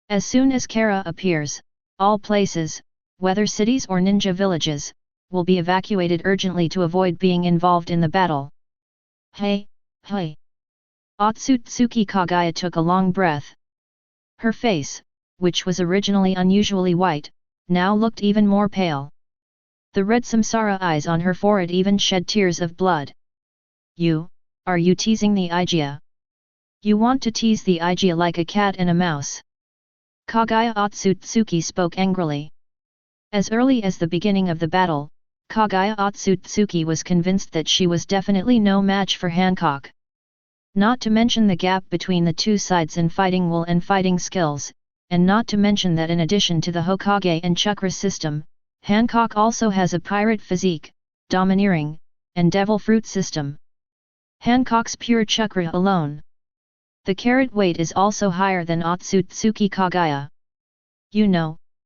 As soon as Kara appears, all places, whether cities or ninja villages, will be evacuated urgently to avoid being involved in the battle. Hey. Otsutsuki Kagaya took a long breath. Her face, which was originally unusually white, now looked even more pale. The red samsara eyes on her forehead even shed tears of blood. Are you teasing the Igia? You want to tease the Igia like a cat and a mouse? Kagaya Otsutsuki spoke angrily. As early as the beginning of the battle, Kagaya Otsutsuki was convinced that she was definitely no match for Hancock. Not to mention the gap between the two sides in fighting will and fighting skills, and not to mention that in addition to the Hokage and Chakra system, Hancock also has a pirate physique, domineering, and devil fruit system. Hancock's pure Chakra alone. The carat weight is also higher than Otsutsuki Kagaya.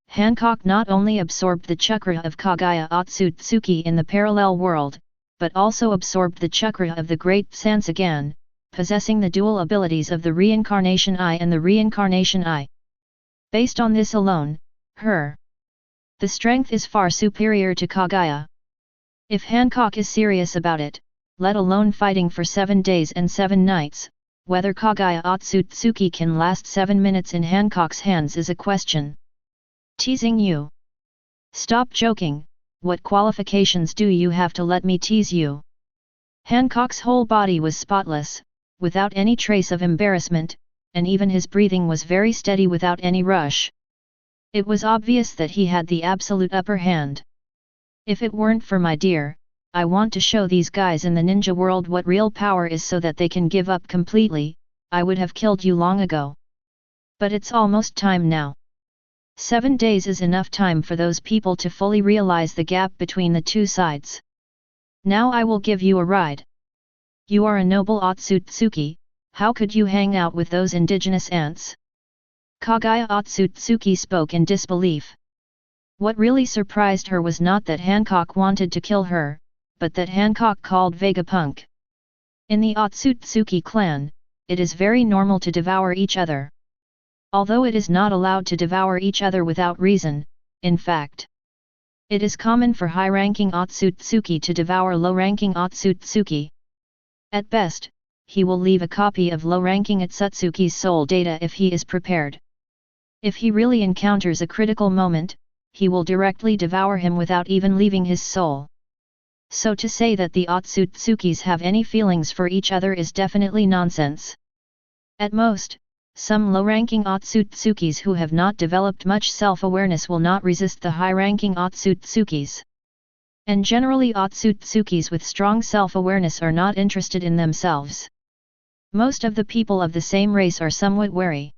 Hancock not only absorbed the Chakra of Kagaya Otsutsuki in the parallel world, but also absorbed the Chakra of the Great Sansagan, possessing the dual abilities of the Reincarnation Eye and the Reincarnation Eye. Based on this alone, her The strength is far superior to Kaguya. If Hancock is serious about it, let alone fighting for 7 days and 7 nights, whether Kaguya Otsutsuki can last 7 minutes in Hancock's hands is a question. Teasing you? Stop joking, what qualifications do you have to let me tease you? Hancock's whole body was spotless, without any trace of embarrassment, and even his breathing was very steady without any rush. It was obvious that he had the absolute upper hand. If it weren't for my dear, I want to show these guys in the ninja world what real power is so that they can give up completely, I would have killed you long ago. But it's almost time now. 7 days is enough time for those people to fully realize the gap between the two sides. Now I will give you a ride. You are a noble Otsutsuki, how could you hang out with those indigenous ants? Kaguya Otsutsuki spoke in disbelief. What really surprised her was not that Hancock wanted to kill her, but that Hancock called Vegapunk. In the Otsutsuki clan, it is very normal to devour each other. Although it is not allowed to devour each other without reason, in fact. It is common for high-ranking Otsutsuki to devour low-ranking Otsutsuki. At best, he will leave a copy of low-ranking Otsutsuki's soul data if he is prepared. If he really encounters a critical moment, he will directly devour him without even leaving his soul. So to say that the Otsutsukis have any feelings for each other is definitely nonsense. At most, some low-ranking Otsutsukis who have not developed much self-awareness will not resist the high-ranking Otsutsukis. And generally Otsutsukis with strong self-awareness are not interested in themselves. Most of the people of the same race are somewhat wary.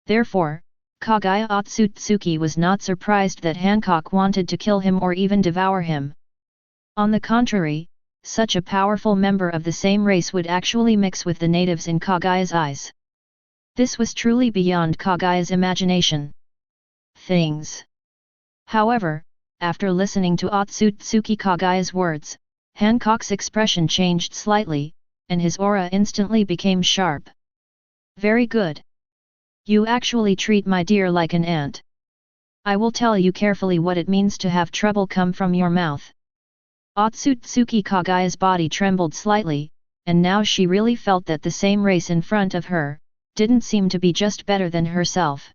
Therefore, Kaguya Otsutsuki was not surprised that Hancock wanted to kill him or even devour him. On the contrary, such a powerful member of the same race would actually mix with the natives in Kaguya's eyes. This was truly beyond Kaguya's imagination. Things. However, after listening to Otsutsuki Kaguya's words, Hancock's expression changed slightly, and his aura instantly became sharp. Very good. You actually treat my dear like an ant. I will tell you carefully what it means to have trouble come from your mouth. Otsutsuki Kaguya's body trembled slightly, and now she really felt that the same race in front of her didn't seem to be just better than herself.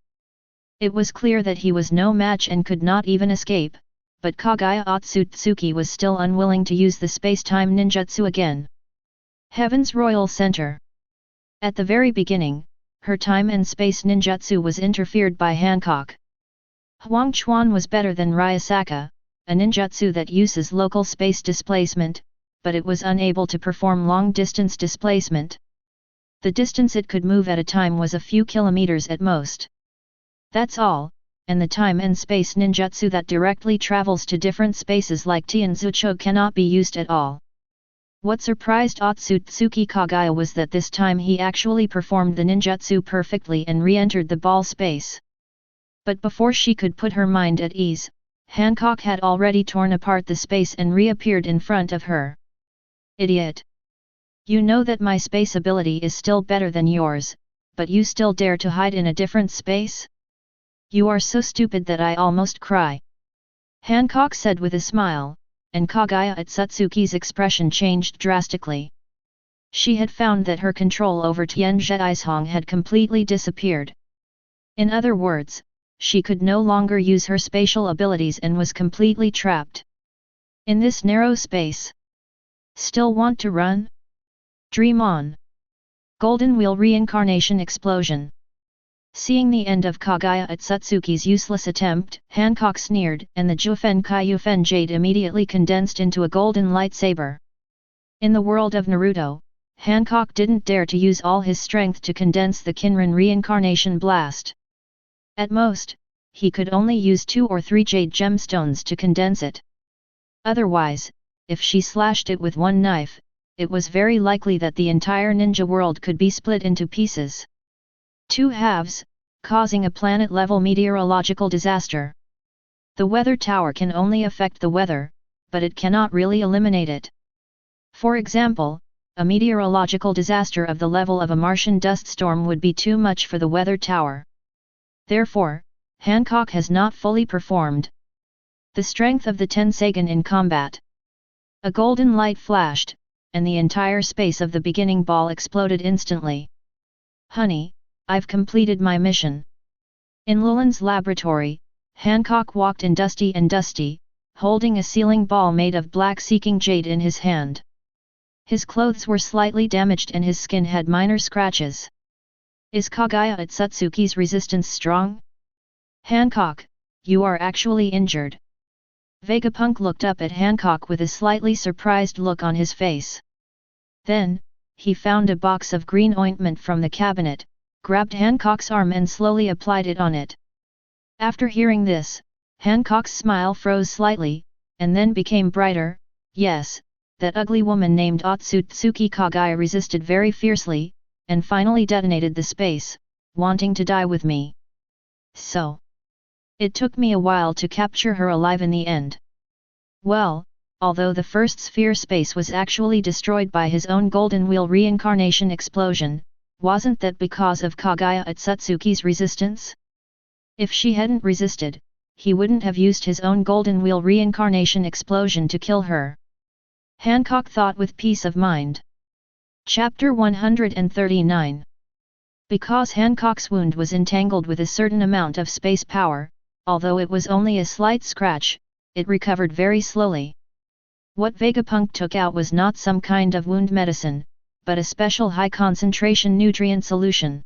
It was clear that he was no match and could not even escape, but Kaguya Otsutsuki was still unwilling to use the space-time ninjutsu again. Heaven's Royal Center. At the very beginning, her time and space ninjutsu was interfered by Hancock. Huang Chuan was better than Ryasaka, a ninjutsu that uses local space displacement, but it was unable to perform long-distance displacement. The distance it could move at a time was a few kilometers at most. That's all, and the time and space ninjutsu that directly travels to different spaces like Tianzucho cannot be used at all. What surprised Otsutsuki Kaguya was that this time he actually performed the ninjutsu perfectly and re-entered the ball space. But before she could put her mind at ease, Hancock had already torn apart the space and reappeared in front of her. Idiot! You know that my space ability is still better than yours, but you still dare to hide in a different space? You are so stupid that I almost cry. Hancock said with a smile, and Kaguya Otsutsuki's expression changed drastically. She had found that her control over Tian Zheishong had completely disappeared. In other words, she could no longer use her spatial abilities and was completely trapped in this narrow space. Still want to run? Dream on! Golden Wheel Reincarnation Explosion. Seeing the end of Kaguya Otsutsuki's useless attempt, Hancock sneered, and the Jufen Kaiyufen Jade immediately condensed into a golden lightsaber. In the world of Naruto, Hancock didn't dare to use all his strength to condense the Kinrin Reincarnation Blast. At most, he could only use 2 or 3 jade gemstones to condense it. Otherwise, if she slashed it with one knife, it was very likely that the entire ninja world could be split into pieces. 2 halves, causing a planet-level meteorological disaster. The weather tower can only affect the weather, but it cannot really eliminate it. For example, a meteorological disaster of the level of a Martian dust storm would be too much for the weather tower. Therefore, Hancock has not fully performed The strength of the Tensagen in combat. A golden light flashed, and the entire space of the beginning ball exploded instantly. Honey, I've completed my mission. In Llewellyn's laboratory, Hancock walked in dusty, holding a sealing ball made of black seeking jade in his hand. His clothes were slightly damaged and his skin had minor scratches. Is Kagaya Otsutsuki's resistance strong? Hancock, you are actually injured. Vegapunk looked up at Hancock with a slightly surprised look on his face. Then, he found a box of green ointment from the cabinet, grabbed Hancock's arm and slowly applied it on it. After hearing this, Hancock's smile froze slightly, and then became brighter. Yes, that ugly woman named Otsutsuki Kagaya resisted very fiercely, and finally detonated the space, wanting to die with me. So. It took me a while to capture her alive in the end. Well, although the first sphere space was actually destroyed by his own Golden Wheel reincarnation explosion, wasn't that because of Kagaya Otsutsuki's resistance? If she hadn't resisted, he wouldn't have used his own Golden Wheel reincarnation explosion to kill her. Hancock thought with peace of mind. Chapter 139. Because Hancock's wound was entangled with a certain amount of space power, although it was only a slight scratch, it recovered very slowly. What Vegapunk took out was not some kind of wound medicine, but a special high-concentration nutrient solution.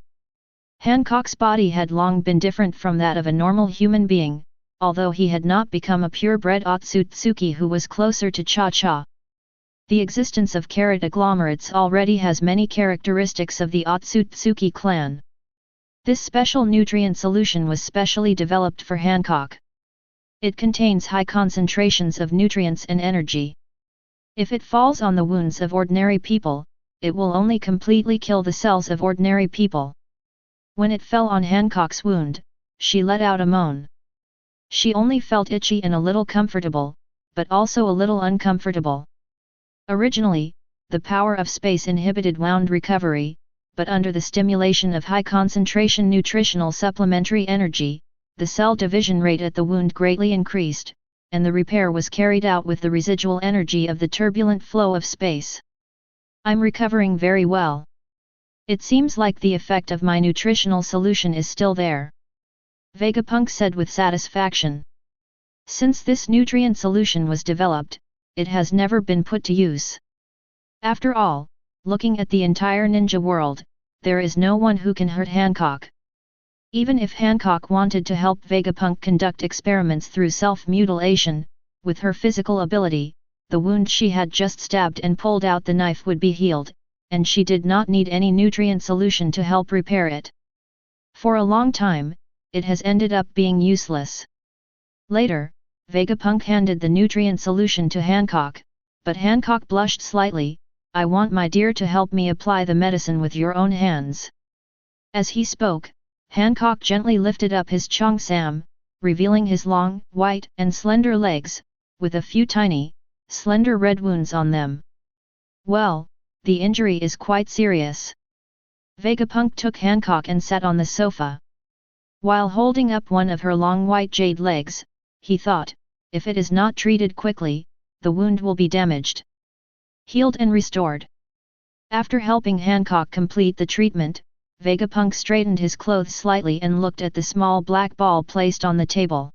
Hancock's body had long been different from that of a normal human being, although he had not become a purebred Otsutsuki who was closer to Cha-Cha. The existence of carrot agglomerates already has many characteristics of the Otsutsuki clan. This special nutrient solution was specially developed for Hancock. It contains high concentrations of nutrients and energy. If it falls on the wounds of ordinary people, it will only completely kill the cells of ordinary people. When it fell on Hancock's wound, she let out a moan. She only felt itchy and a little comfortable, but also a little uncomfortable. Originally, the power of space inhibited wound recovery, but under the stimulation of high-concentration nutritional supplementary energy, the cell division rate at the wound greatly increased, and the repair was carried out with the residual energy of the turbulent flow of space. I'm recovering very well. It seems like the effect of my nutritional solution is still there. Vegapunk said with satisfaction. Since this nutrient solution was developed, it has never been put to use. After all, looking at the entire ninja world, there is no one who can hurt Hancock. Even if Hancock wanted to help Vegapunk conduct experiments through self-mutilation, with her physical ability, the wound she had just stabbed and pulled out the knife would be healed, and she did not need any nutrient solution to help repair it. For a long time, it has ended up being useless. Later, Vegapunk handed the nutrient solution to Hancock, but Hancock blushed slightly. I want my dear to help me apply the medicine with your own hands. As he spoke, Hancock gently lifted up his cheongsam, revealing his long, white and slender legs, with a few tiny, slender red wounds on them. Well, the injury is quite serious. Vegapunk took Hancock and sat on the sofa. While holding up one of her long white jade legs, he thought, if it is not treated quickly, the wound will be damaged. Healed and restored. After helping Hancock complete the treatment, Vegapunk straightened his clothes slightly and looked at the small black ball placed on the table.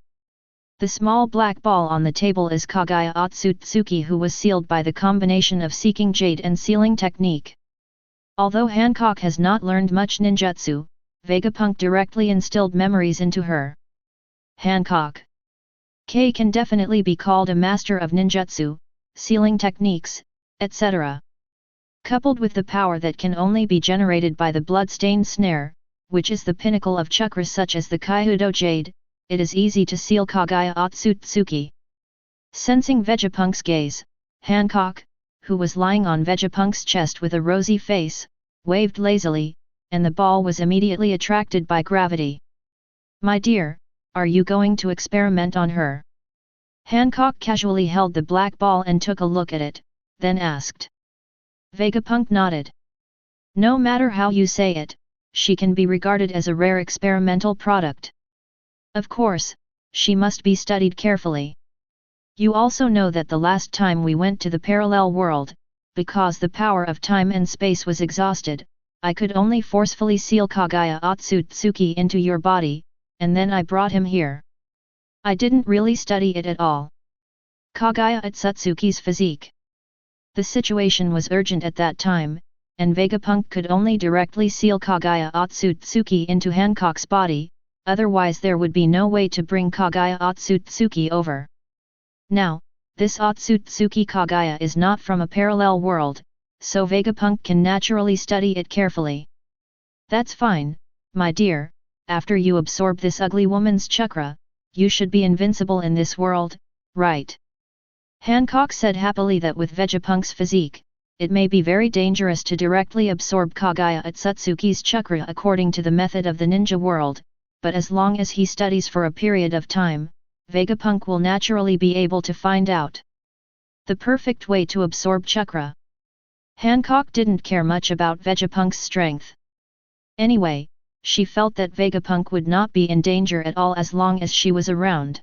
The small black ball on the table is Kagaya Otsutsuki, who was sealed by the combination of seeking jade and sealing technique. Although Hancock has not learned much ninjutsu, Vegapunk directly instilled memories into her. Hancock K can definitely be called a master of ninjutsu, sealing techniques, etc. Coupled with the power that can only be generated by the blood-stained snare, which is the pinnacle of chakras such as the Kaihudo Jade, it is easy to seal Kagaya Otsutsuki. Sensing Vegapunk's gaze, Hancock, who was lying on Vegapunk's chest with a rosy face, waved lazily, and the ball was immediately attracted by gravity. My dear, are you going to experiment on her? Hancock casually held the black ball and took a look at it, then asked. Vegapunk nodded. No matter how you say it, she can be regarded as a rare experimental product. Of course, she must be studied carefully. You also know that the last time we went to the parallel world, because the power of time and space was exhausted, I could only forcefully seal Kagaya Otsutsuki into your body, and then I brought him here. I didn't really study it at all. Kagaya Otsutsuki's physique. The situation was urgent at that time, and Vegapunk could only directly seal Kagaya Otsutsuki into Hancock's body, otherwise there would be no way to bring Kagaya Otsutsuki over. Now, this Otsutsuki Kagaya is not from a parallel world, so Vegapunk can naturally study it carefully. That's fine, my dear, after you absorb this ugly woman's chakra, you should be invincible in this world, right? Hancock said happily that with Vegapunk's physique, it may be very dangerous to directly absorb Kagaya Otsutsuki's chakra according to the method of the ninja world, but as long as he studies for a period of time, Vegapunk will naturally be able to find out the perfect way to absorb chakra. Hancock didn't care much about Vegapunk's strength. Anyway, she felt that Vegapunk would not be in danger at all as long as she was around.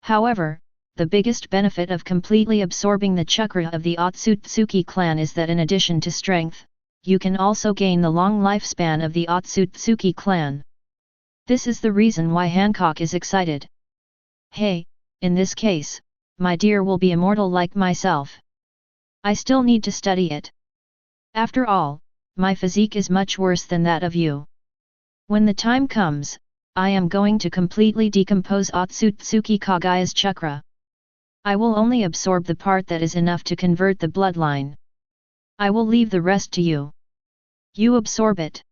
However, the biggest benefit of completely absorbing the chakra of the Otsutsuki clan is that in addition to strength, you can also gain the long lifespan of the Otsutsuki clan. This is the reason why Hancock is excited. Hey, in this case, my dear will be immortal like myself. I still need to study it. After all, my physique is much worse than that of you. When the time comes, I am going to completely decompose Otsutsuki Kagaya's chakra. I will only absorb the part that is enough to convert the bloodline. I will leave the rest to you. You absorb it.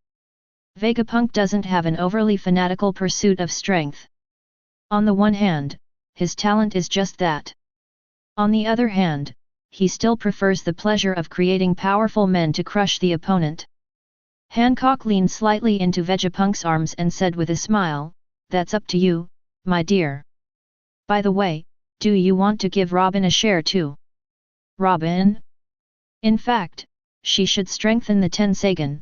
Vegapunk doesn't have an overly fanatical pursuit of strength. On the one hand, his talent is just that. On the other hand, he still prefers the pleasure of creating powerful men to crush the opponent. Hancock leaned slightly into Vegapunk's arms and said with a smile, "That's up to you, my dear. By the way, do you want to give Robin a share too?" Robin? In fact, she should strengthen the Tensagen.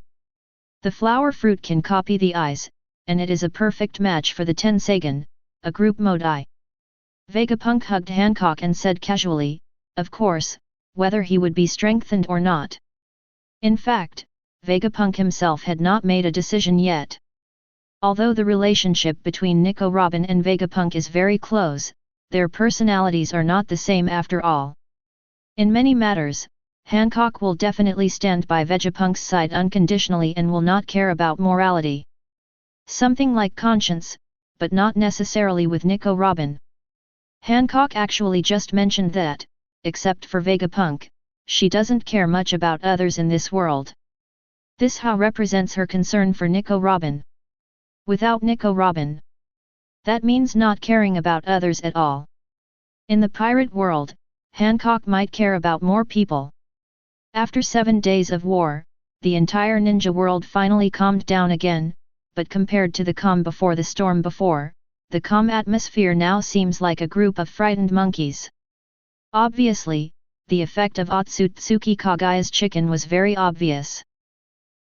The flower fruit can copy the eyes, and it is a perfect match for the Tensagen, a group mode eye. Vegapunk hugged Hancock and said casually, of course, whether he would be strengthened or not. In fact, Vegapunk himself had not made a decision yet. Although the relationship between Nico Robin and Vegapunk is very close, their personalities are not the same after all. In many matters, Hancock will definitely stand by Vegapunk's side unconditionally and will not care about morality. Something like conscience, but not necessarily with Nico Robin. Hancock actually just mentioned that, except for Vegapunk, she doesn't care much about others in this world. This how represents her concern for Nico Robin. Without Nico Robin, that means not caring about others at all. In the pirate world, Hancock might care about more people. After 7 days of war, the entire ninja world finally calmed down again, but compared to the calm before the storm before, the calm atmosphere now seems like a group of frightened monkeys. Obviously, the effect of Otsutsuki Kagaya's chicken was very obvious.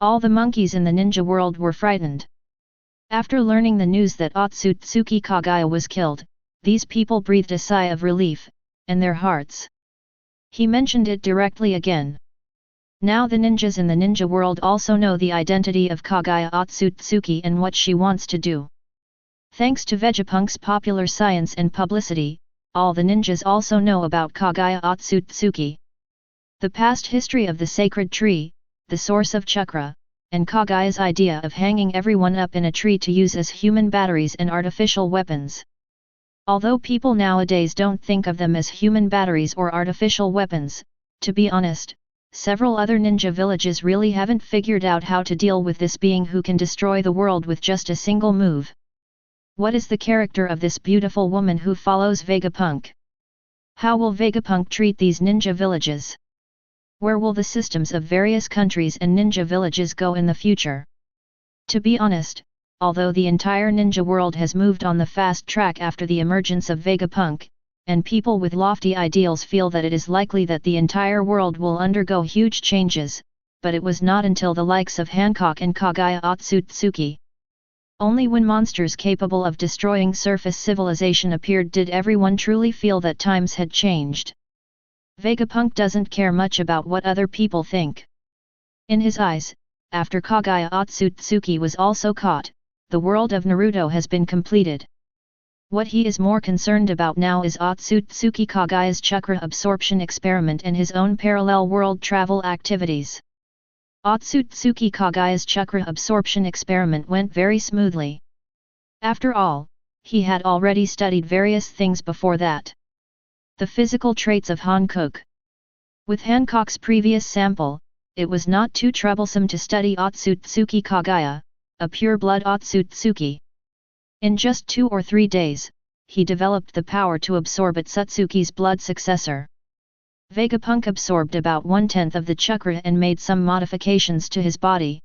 All the monkeys in the ninja world were frightened. After learning the news that Otsutsuki Kagaya was killed, these people breathed a sigh of relief, and their hearts. He mentioned it directly again. Now the ninjas in the ninja world also know the identity of Kagaya Otsutsuki and what she wants to do. Thanks to Vegapunk's popular science and publicity, all the ninjas also know about Kagaya Otsutsuki. The past history of the sacred tree, the source of chakra, and Kagaya's idea of hanging everyone up in a tree to use as human batteries and artificial weapons. Although people nowadays don't think of them as human batteries or artificial weapons, to be honest, several other ninja villages really haven't figured out how to deal with this being who can destroy the world with just a single move. What is the character of this beautiful woman who follows Vegapunk? How will Vegapunk treat these ninja villages? Where will the systems of various countries and ninja villages go in the future? To be honest, although the entire ninja world has moved on the fast track after the emergence of Vegapunk, and people with lofty ideals feel that it is likely that the entire world will undergo huge changes, but it was not until the likes of Hancock and Kagaya Otsutsuki Only when monsters capable of destroying surface civilization appeared did everyone truly feel that times had changed. Vegapunk doesn't care much about what other people think. In his eyes, after Kaguya Otsutsuki was also caught, the world of Naruto has been completed. What he is more concerned about now is Otsutsuki Kaguya's chakra absorption experiment and his own parallel world travel activities. Otsutsuki Kaguya's chakra absorption experiment went very smoothly. After all, he had already studied various things before that. The physical traits of Hankook. With Hancock's previous sample, it was not too troublesome to study Otsutsuki Kaguya, a pure-blood Otsutsuki. In just 2 or 3 days, he developed the power to absorb Otsutsuki's blood successor. Vegapunk absorbed about 1/10 of the chakra and made some modifications to his body.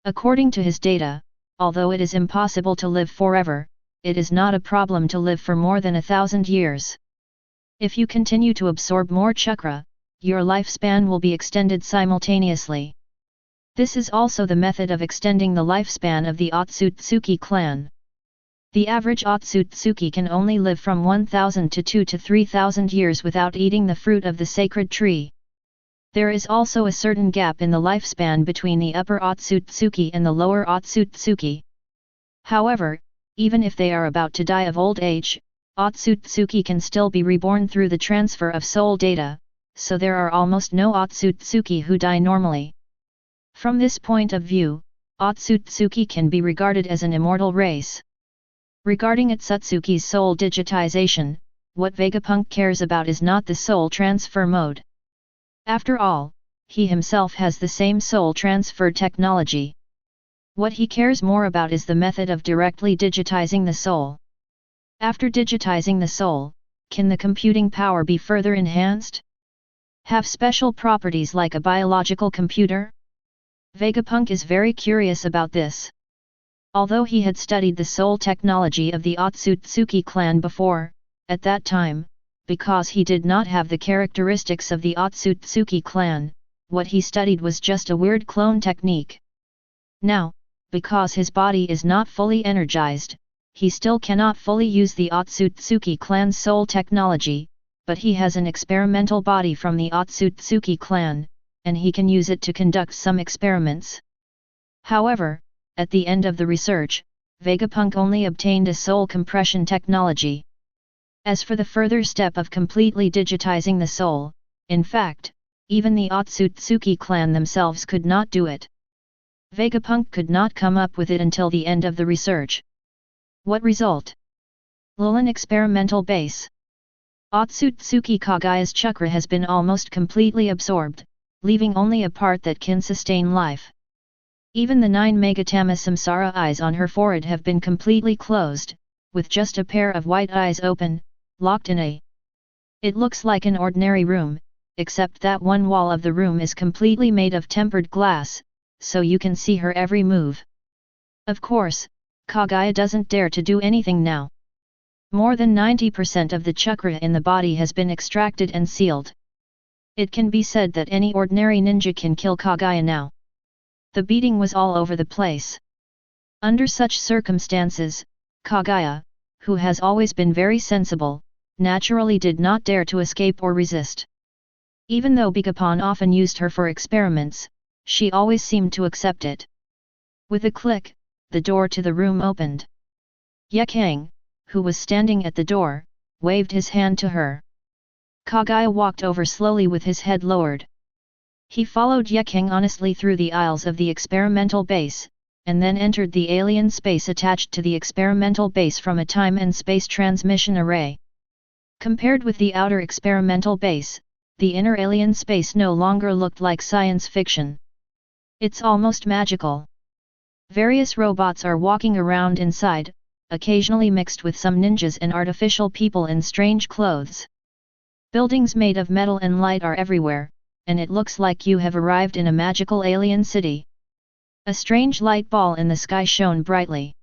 According to his data, although it is impossible to live forever, it is not a problem to live for more than 1,000 years. If you continue to absorb more chakra, your lifespan will be extended simultaneously. This is also the method of extending the lifespan of the Otsutsuki clan. The average Otsutsuki can only live from 1,000 to 2,000 to 3,000 years without eating the fruit of the sacred tree. There is also a certain gap in the lifespan between the upper Otsutsuki and the lower Otsutsuki. However, even if they are about to die of old age, Otsutsuki can still be reborn through the transfer of soul data, so there are almost no Otsutsuki who die normally. From this point of view, Otsutsuki can be regarded as an immortal race. Regarding Otsutsuki's soul digitization, what Vegapunk cares about is not the soul transfer mode. After all, he himself has the same soul transfer technology. What he cares more about is the method of directly digitizing the soul. After digitizing the soul, can the computing power be further enhanced? Have special properties like a biological computer? Vegapunk is very curious about this. Although he had studied the soul technology of the Otsutsuki clan before, at that time, because he did not have the characteristics of the Otsutsuki clan, what he studied was just a weird clone technique. Now, because his body is not fully energized, he still cannot fully use the Otsutsuki clan's soul technology, but he has an experimental body from the Otsutsuki clan, and he can use it to conduct some experiments. However, at the end of the research, Vegapunk only obtained a soul compression technology. As for the further step of completely digitizing the soul, in fact, even the Otsutsuki clan themselves could not do it. Vegapunk could not come up with it until the end of the research. What result? Lulin experimental base. Otsutsuki Kaguya's chakra has been almost completely absorbed, leaving only a part that can sustain life. Even the 9 Megatama Samsara eyes on her forehead have been completely closed, with just a pair of white eyes open, locked in a. It looks like an ordinary room, except that one wall of the room is completely made of tempered glass, so you can see her every move. Of course, Kaguya doesn't dare to do anything now. More than 90% of the chakra in the body has been extracted and sealed. It can be said that any ordinary ninja can kill Kaguya now. The beating was all over the place. Under such circumstances, Kaguya, who has always been very sensible, naturally did not dare to escape or resist. Even though Vegapunk often used her for experiments, she always seemed to accept it. With a click, the door to the room opened. Yekang, who was standing at the door, waved his hand to her. Kaguya walked over slowly with his head lowered. He followed Yekang honestly through the aisles of the experimental base, and then entered the alien space attached to the experimental base from a time and space transmission array. Compared with the outer experimental base, the inner alien space no longer looked like science fiction. It's almost magical. Various robots are walking around inside, occasionally mixed with some ninjas and artificial people in strange clothes. Buildings made of metal and light are everywhere, and it looks like you have arrived in a magical alien city. A strange light ball in the sky shone brightly.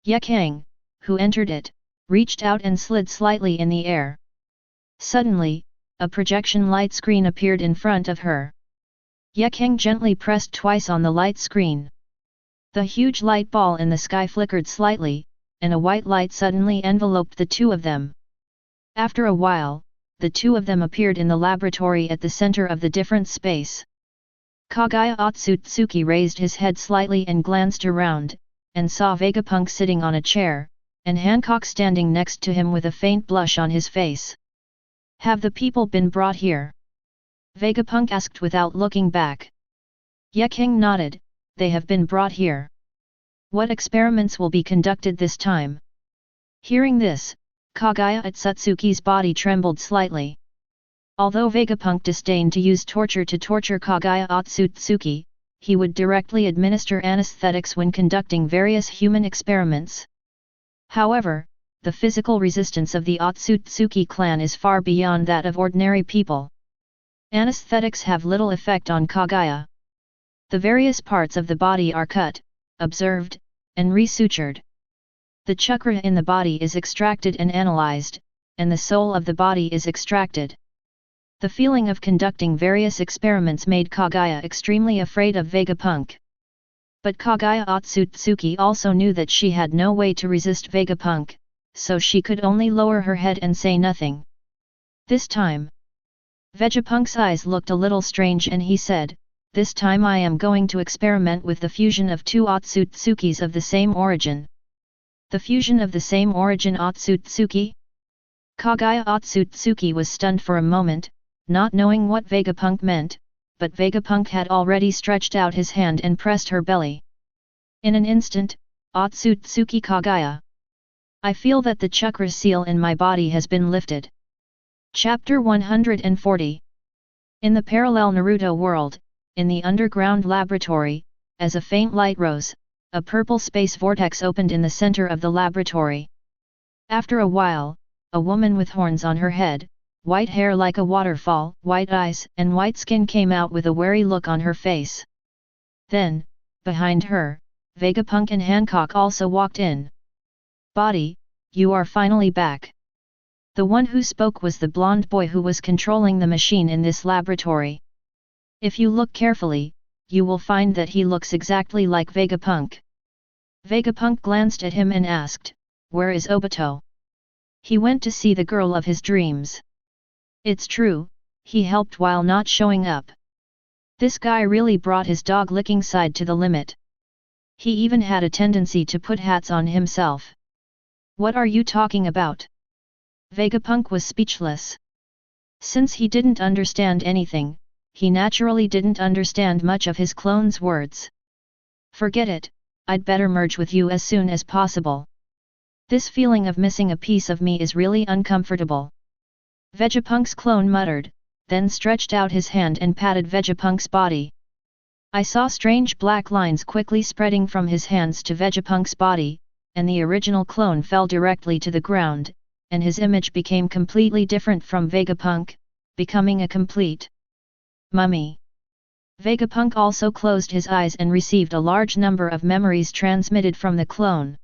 Yekang, who entered it, reached out and slid slightly in the air. Suddenly, a projection light screen appeared in front of her. Yekang gently pressed twice on the light screen. The huge light ball in the sky flickered slightly, and a white light suddenly enveloped the two of them. After a while, the two of them appeared in the laboratory at the center of the different space. Kaguya Otsutsuki raised his head slightly and glanced around, and saw Vegapunk sitting on a chair, and Hancock standing next to him with a faint blush on his face. "Have the people been brought here?" Vegapunk asked without looking back. Ye King nodded, "They have been brought here. What experiments will be conducted this time?" Hearing this, Kaguya Otsutsuki's body trembled slightly. Although Vegapunk disdained to use torture to torture Kaguya Otsutsuki, he would directly administer anesthetics when conducting various human experiments. However, the physical resistance of the Otsutsuki clan is far beyond that of ordinary people. Anesthetics have little effect on Kaguya. The various parts of the body are cut, observed, and resutured. The chakra in the body is extracted and analyzed, and the soul of the body is extracted. The feeling of conducting various experiments made Kaguya extremely afraid of Vegapunk. But Kaguya Otsutsuki also knew that she had no way to resist Vegapunk, so she could only lower her head and say nothing. This time, Vegapunk's eyes looked a little strange and he said, "This time I am going to experiment with the fusion of two Otsutsukis of the same origin." The fusion of the same origin Otsutsuki? Kaguya Otsutsuki was stunned for a moment, not knowing what Vegapunk meant, but Vegapunk had already stretched out his hand and pressed her belly. In an instant, Otsutsuki Kaguya. I feel that the chakra seal in my body has been lifted. Chapter 140. In the parallel Naruto world, in the underground laboratory, as a faint light rose, a purple space vortex opened in the center of the laboratory. After a while, a woman with horns on her head, white hair like a waterfall, white eyes and white skin came out with a wary look on her face. Then, behind her, Vegapunk and Hancock also walked in. "Body, you are finally back." The one who spoke was the blonde boy who was controlling the machine in this laboratory. If you look carefully, you will find that he looks exactly like Vegapunk. Vegapunk glanced at him and asked, "Where is Obito?" "He went to see the girl of his dreams." "It's true, he helped while not showing up. This guy really brought his dog-licking side to the limit. He even had a tendency to put hats on himself." "What are you talking about?" Vegapunk was speechless. Since he didn't understand anything, he naturally didn't understand much of his clone's words. "Forget it, I'd better merge with you as soon as possible. This feeling of missing a piece of me is really uncomfortable." Vegapunk's clone muttered, then stretched out his hand and patted Vegapunk's body. I saw strange black lines quickly spreading from his hands to Vegapunk's body, and the original clone fell directly to the ground, and his image became completely different from Vegapunk, becoming a complete mummy. Vegapunk also closed his eyes and received a large number of memories transmitted from the clone.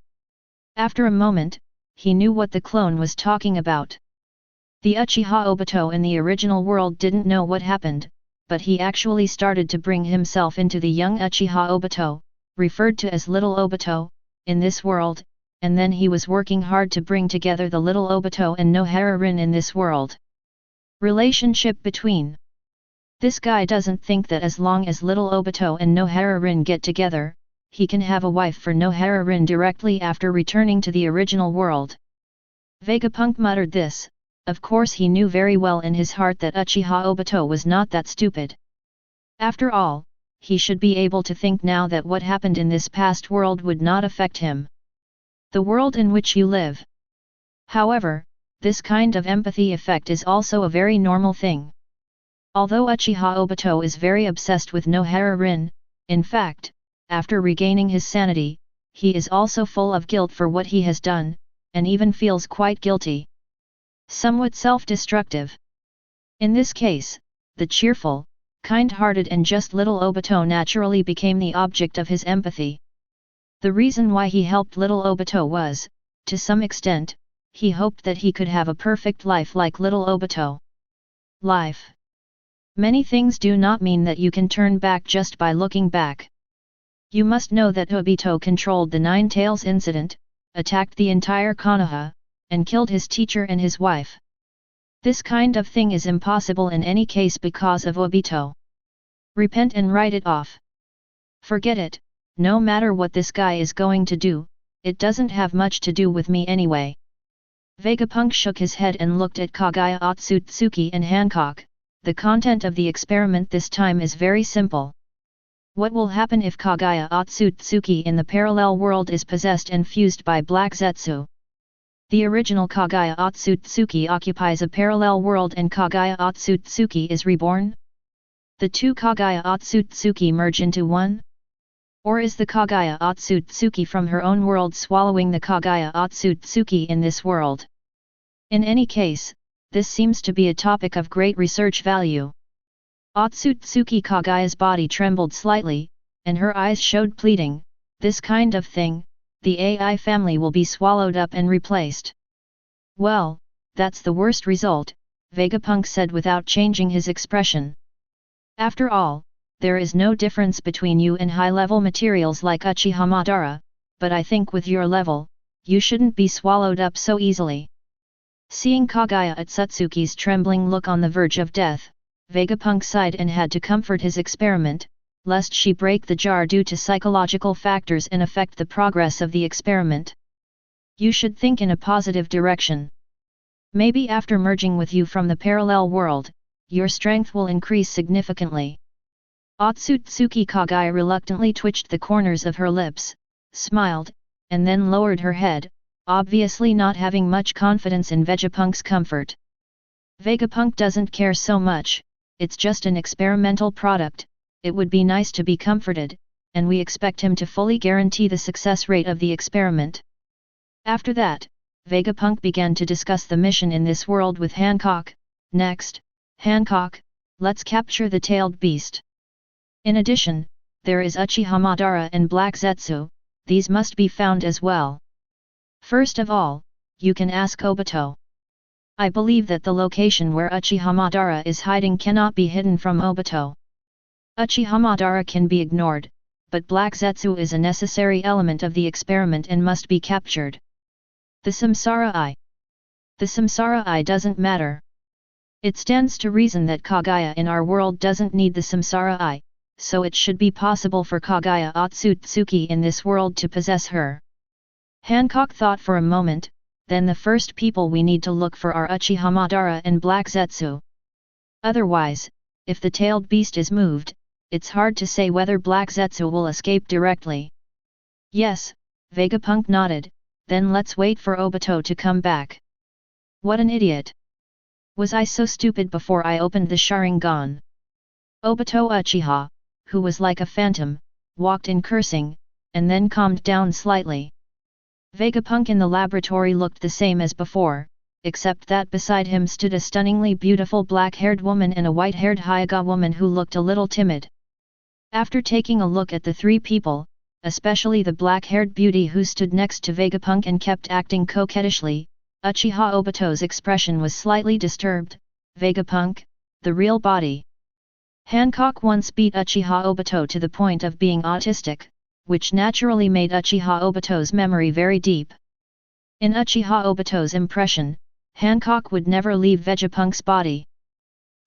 After a moment, he knew what the clone was talking about. The Uchiha Obito in the original world didn't know what happened, but he actually started to bring himself into the young Uchiha Obito, referred to as Little Obito, in this world, and then he was working hard to bring together the Little Obito and Nohara Rin in this world. Relationship between. This guy doesn't think that as long as Little Obito and Nohara Rin get together, he can have a wife for Nohara Rin directly after returning to the original world. Vegapunk muttered this. Of course he knew very well in his heart that Uchiha Obito was not that stupid. After all, he should be able to think now that what happened in this past world would not affect him. The world in which you live. However, this kind of empathy effect is also a very normal thing. Although Uchiha Obito is very obsessed with Nohara Rin, in fact, after regaining his sanity, he is also full of guilt for what he has done, and even feels quite guilty. Somewhat self-destructive. In this case, the cheerful, kind-hearted and just Little Obito naturally became the object of his empathy. The reason why he helped Little Obito was, to some extent, he hoped that he could have a perfect life like Little Obito. Life. Many things do not mean that you can turn back just by looking back. You must know that Obito controlled the Nine Tails incident, attacked the entire Konoha, and killed his teacher and his wife. This kind of thing is impossible in any case because of Obito. Repent and write it off. Forget it, no matter what this guy is going to do, it doesn't have much to do with me anyway. Vegapunk shook his head and looked at Kagaya Otsutsuki and Hancock. The content of the experiment this time is very simple. What will happen if Kagaya Otsutsuki in the parallel world is possessed and fused by Black Zetsu? The original Kagaya Otsutsuki occupies a parallel world and Kagaya Otsutsuki is reborn? The two Kagaya Otsutsuki merge into one? Or is the Kagaya Otsutsuki from her own world swallowing the Kagaya Otsutsuki in this world? In any case, this seems to be a topic of great research value. Otsutsuki Kagaya's body trembled slightly, and her eyes showed pleading. This kind of thing, the AI family will be swallowed up and replaced. Well, that's the worst result, Vegapunk said without changing his expression. After all, there is no difference between you and high-level materials like Uchiha Madara, but I think with your level, you shouldn't be swallowed up so easily. Seeing Kagaya Otsutsuki's trembling look on the verge of death, Vegapunk sighed and had to comfort his experiment, lest she break the jar due to psychological factors and affect the progress of the experiment. You should think in a positive direction. Maybe after merging with you from the parallel world, your strength will increase significantly. Otsutsuki Kagaya reluctantly twitched the corners of her lips, smiled, and then lowered her head, obviously not having much confidence in Vegapunk's comfort. Vegapunk doesn't care so much, it's just an experimental product, it would be nice to be comforted, and we expect him to fully guarantee the success rate of the experiment. After that, Vegapunk began to discuss the mission in this world with Hancock. Next, Hancock, let's capture the tailed beast. In addition, there is Uchiha Madara and Black Zetsu, these must be found as well. First of all, you can ask Obito. I believe that the location where Uchiha Madara is hiding cannot be hidden from Obito. Uchiha Madara can be ignored, but Black Zetsu is a necessary element of the experiment and must be captured. The Samsara Eye. The Samsara Eye doesn't matter. It stands to reason that Kagaya in our world doesn't need the Samsara Eye, so it should be possible for Kagaya Otsutsuki in this world to possess her. Hancock thought for a moment, then the first people we need to look for are Uchiha Madara and Black Zetsu. Otherwise, if the tailed beast is moved, it's hard to say whether Black Zetsu will escape directly. Yes, Vegapunk nodded, then let's wait for Obito to come back. What an idiot! Was I so stupid before I opened the Sharingan? Obito Uchiha, who was like a phantom, walked in cursing, and then calmed down slightly. Vegapunk in the laboratory looked the same as before, except that beside him stood a stunningly beautiful black-haired woman and a white-haired Hyuga woman who looked a little timid. After taking a look at the three people, especially the black-haired beauty who stood next to Vegapunk and kept acting coquettishly, Uchiha Obito's expression was slightly disturbed. Vegapunk, the real body. Hancock once beat Uchiha Obito to the point of being autistic, which naturally made Uchiha Obito's memory very deep. In Uchiha Obito's impression, Hancock would never leave Vegapunk's body.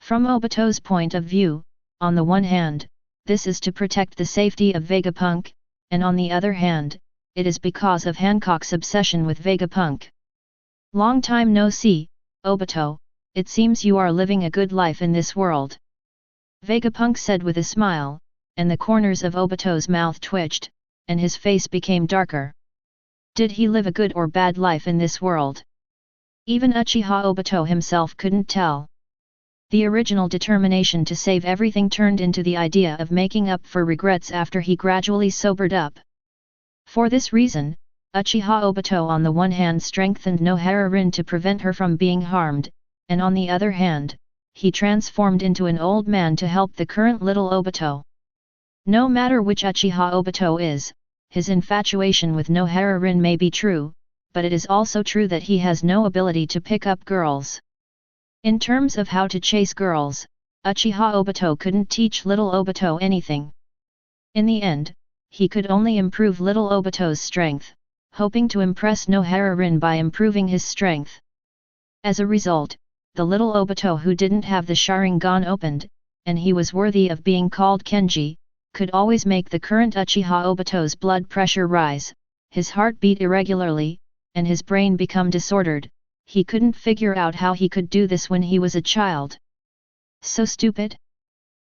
From Obito's point of view, on the one hand, this is to protect the safety of Vegapunk, and on the other hand, it is because of Hancock's obsession with Vegapunk. Long time no see, Obito, it seems you are living a good life in this world. Vegapunk said with a smile, and the corners of Obito's mouth twitched, and his face became darker. Did he live a good or bad life in this world? Even Uchiha Obito himself couldn't tell. The original determination to save everything turned into the idea of making up for regrets after he gradually sobered up. For this reason, Uchiha Obito on the one hand strengthened no Hara-rin to prevent her from being harmed, and on the other hand, he transformed into an old man to help the current little Obito. No matter which Uchiha Obito is, his infatuation with no Hara-rin may be true, but it is also true that he has no ability to pick up girls. In terms of how to chase girls, Uchiha Obito couldn't teach little Obito anything. In the end, he could only improve little Obito's strength, hoping to impress Nohara-rin by improving his strength. As a result, the little Obito who didn't have the Sharingan opened, and he was worthy of being called Kenji, could always make the current Uchiha Obito's blood pressure rise, his heart beat irregularly, and his brain become disordered. He couldn't figure out how he could do this when he was a child. So stupid?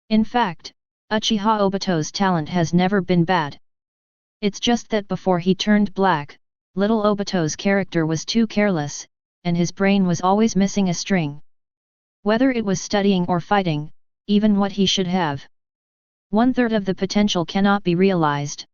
In fact, Uchiha Obito's talent has never been bad. It's just that before he turned black, little Obito's character was too careless, and his brain was always missing a string. Whether it was studying or fighting, even what he should have. 1/3 of the potential cannot be realized.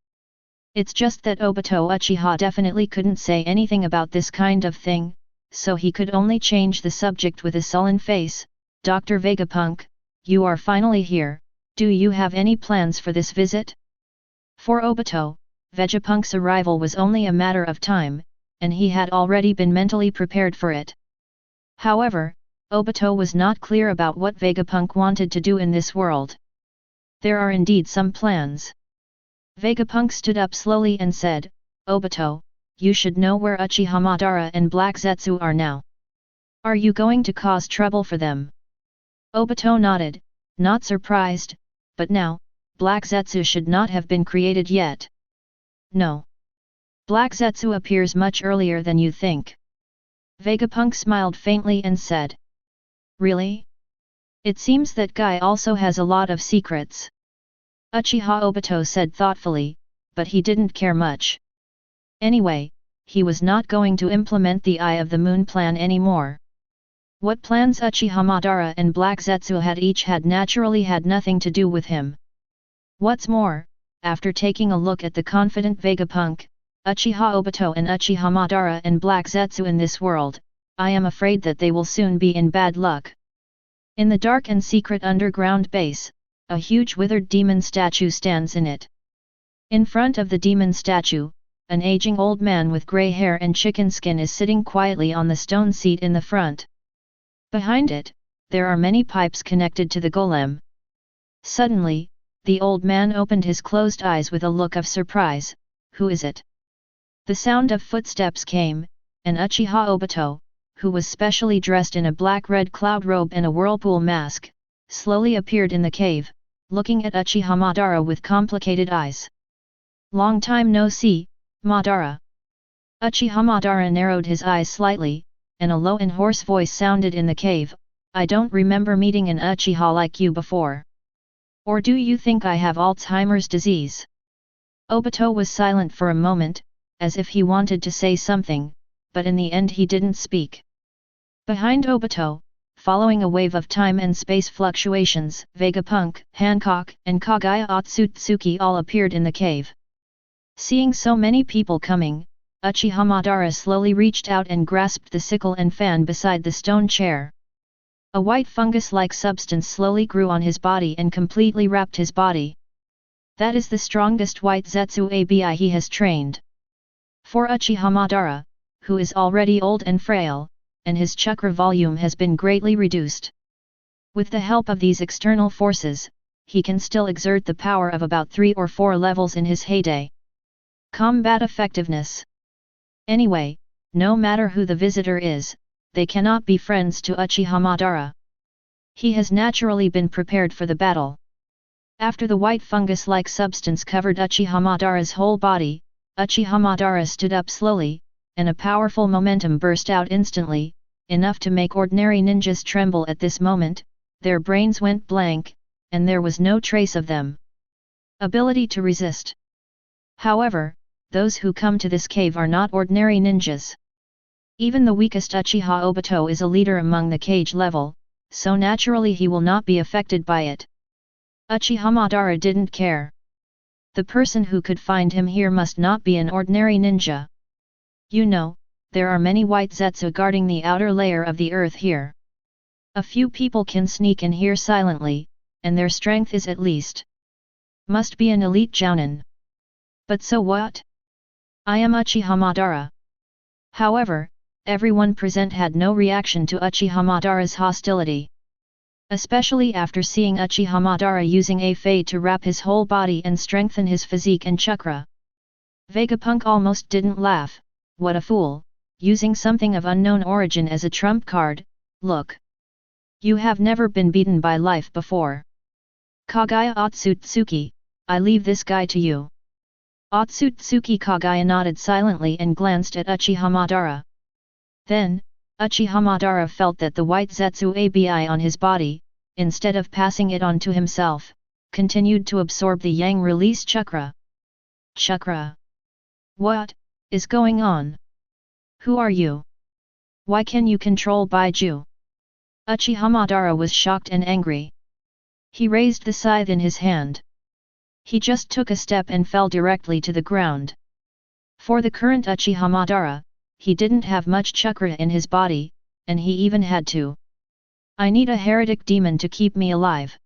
It's just that Obito Uchiha definitely couldn't say anything about this kind of thing, so he could only change the subject with a sullen face. Dr. Vegapunk, you are finally here, do you have any plans for this visit? For Obito, Vegapunk's arrival was only a matter of time, and he had already been mentally prepared for it. However, Obito was not clear about what Vegapunk wanted to do in this world. There are indeed some plans. Vegapunk stood up slowly and said, Obito, you should know where Uchiha Madara and Black Zetsu are now. Are you going to cause trouble for them? Obito nodded, not surprised, but now, Black Zetsu should not have been created yet. No. Black Zetsu appears much earlier than you think. Vegapunk smiled faintly and said. Really? It seems that guy also has a lot of secrets. Uchiha Obito said thoughtfully, but he didn't care much. Anyway, he was not going to implement the Eye of the Moon plan anymore. What plans Uchiha Madara and Black Zetsu had each had naturally had nothing to do with him. What's more, after taking a look at the confident Vegapunk, Uchiha Obito and Uchiha Madara and Black Zetsu in this world, I am afraid that they will soon be in bad luck. In the dark and secret underground base, a huge withered demon statue stands in it. In front of the demon statue, an aging old man with grey hair and chicken skin is sitting quietly on the stone seat in the front. Behind it, there are many pipes connected to the golem. Suddenly, the old man opened his closed eyes with a look of surprise. Who is it? The sound of footsteps came, and Uchiha Obito, who was specially dressed in a black-red cloud robe and a whirlpool mask, slowly appeared in the cave, looking at Uchiha Madara with complicated eyes. Long time no see, Madara. Uchiha Madara narrowed his eyes slightly, and a low and hoarse voice sounded in the cave, I don't remember meeting an Uchiha like you before. Or do you think I have Alzheimer's disease? Obito was silent for a moment, as if he wanted to say something, but in the end he didn't speak. Behind Obito, following a wave of time and space fluctuations, Vegapunk, Hancock, and Kagaya Otsutsuki all appeared in the cave. Seeing so many people coming, Uchiha Madara slowly reached out and grasped the sickle and fan beside the stone chair. A white fungus-like substance slowly grew on his body and completely wrapped his body. That is the strongest white Zetsu Abi he has trained. For Uchiha Madara, who is already old and frail, and his chakra volume has been greatly reduced. With the help of these external forces, he can still exert the power of about 3 or 4 levels in his heyday. Combat effectiveness. Anyway, no matter who the visitor is, they cannot be friends to Uchiha Madara. He has naturally been prepared for the battle. After the white fungus-like substance covered Uchiha Madara's whole body, Uchiha Madara stood up slowly, and a powerful momentum burst out instantly, enough to make ordinary ninjas tremble at this moment. Their brains went blank, and there was no trace of them. Ability to resist. However, those who come to this cave are not ordinary ninjas. Even the weakest Uchiha Obito is a leader among the cage level, so naturally he will not be affected by it. Uchiha Madara didn't care. The person who could find him here must not be an ordinary ninja. You know, there are many white Zetsu guarding the outer layer of the earth here. A few people can sneak in here silently, and their strength is at least. Must be an elite jounin. But so what? I am Uchiha Madara. However, everyone present had no reaction to Uchiha Madara's hostility. especially after seeing Uchiha Madara using a fei to wrap his whole body and strengthen his physique and chakra. Vegapunk almost didn't laugh. What a fool, using something of unknown origin as a trump card. Look. You have never been beaten by life before. Kagaya Otsutsuki, I leave this guy to you. Otsutsuki Kagaya nodded silently and glanced at Uchiha Madara. Then, Uchiha Madara felt that the white Zetsu Abi on his body, instead of passing it on to himself, continued to absorb the yang release chakra. Chakra? What is going on? Who are you? Why can you control Baiju? Uchiha Madara was shocked and angry. He raised the scythe in his hand. He just took a step and fell directly to the ground. For the current Uchiha Madara, he didn't have much chakra in his body, and he even had to. I need a heretic demon to keep me alive.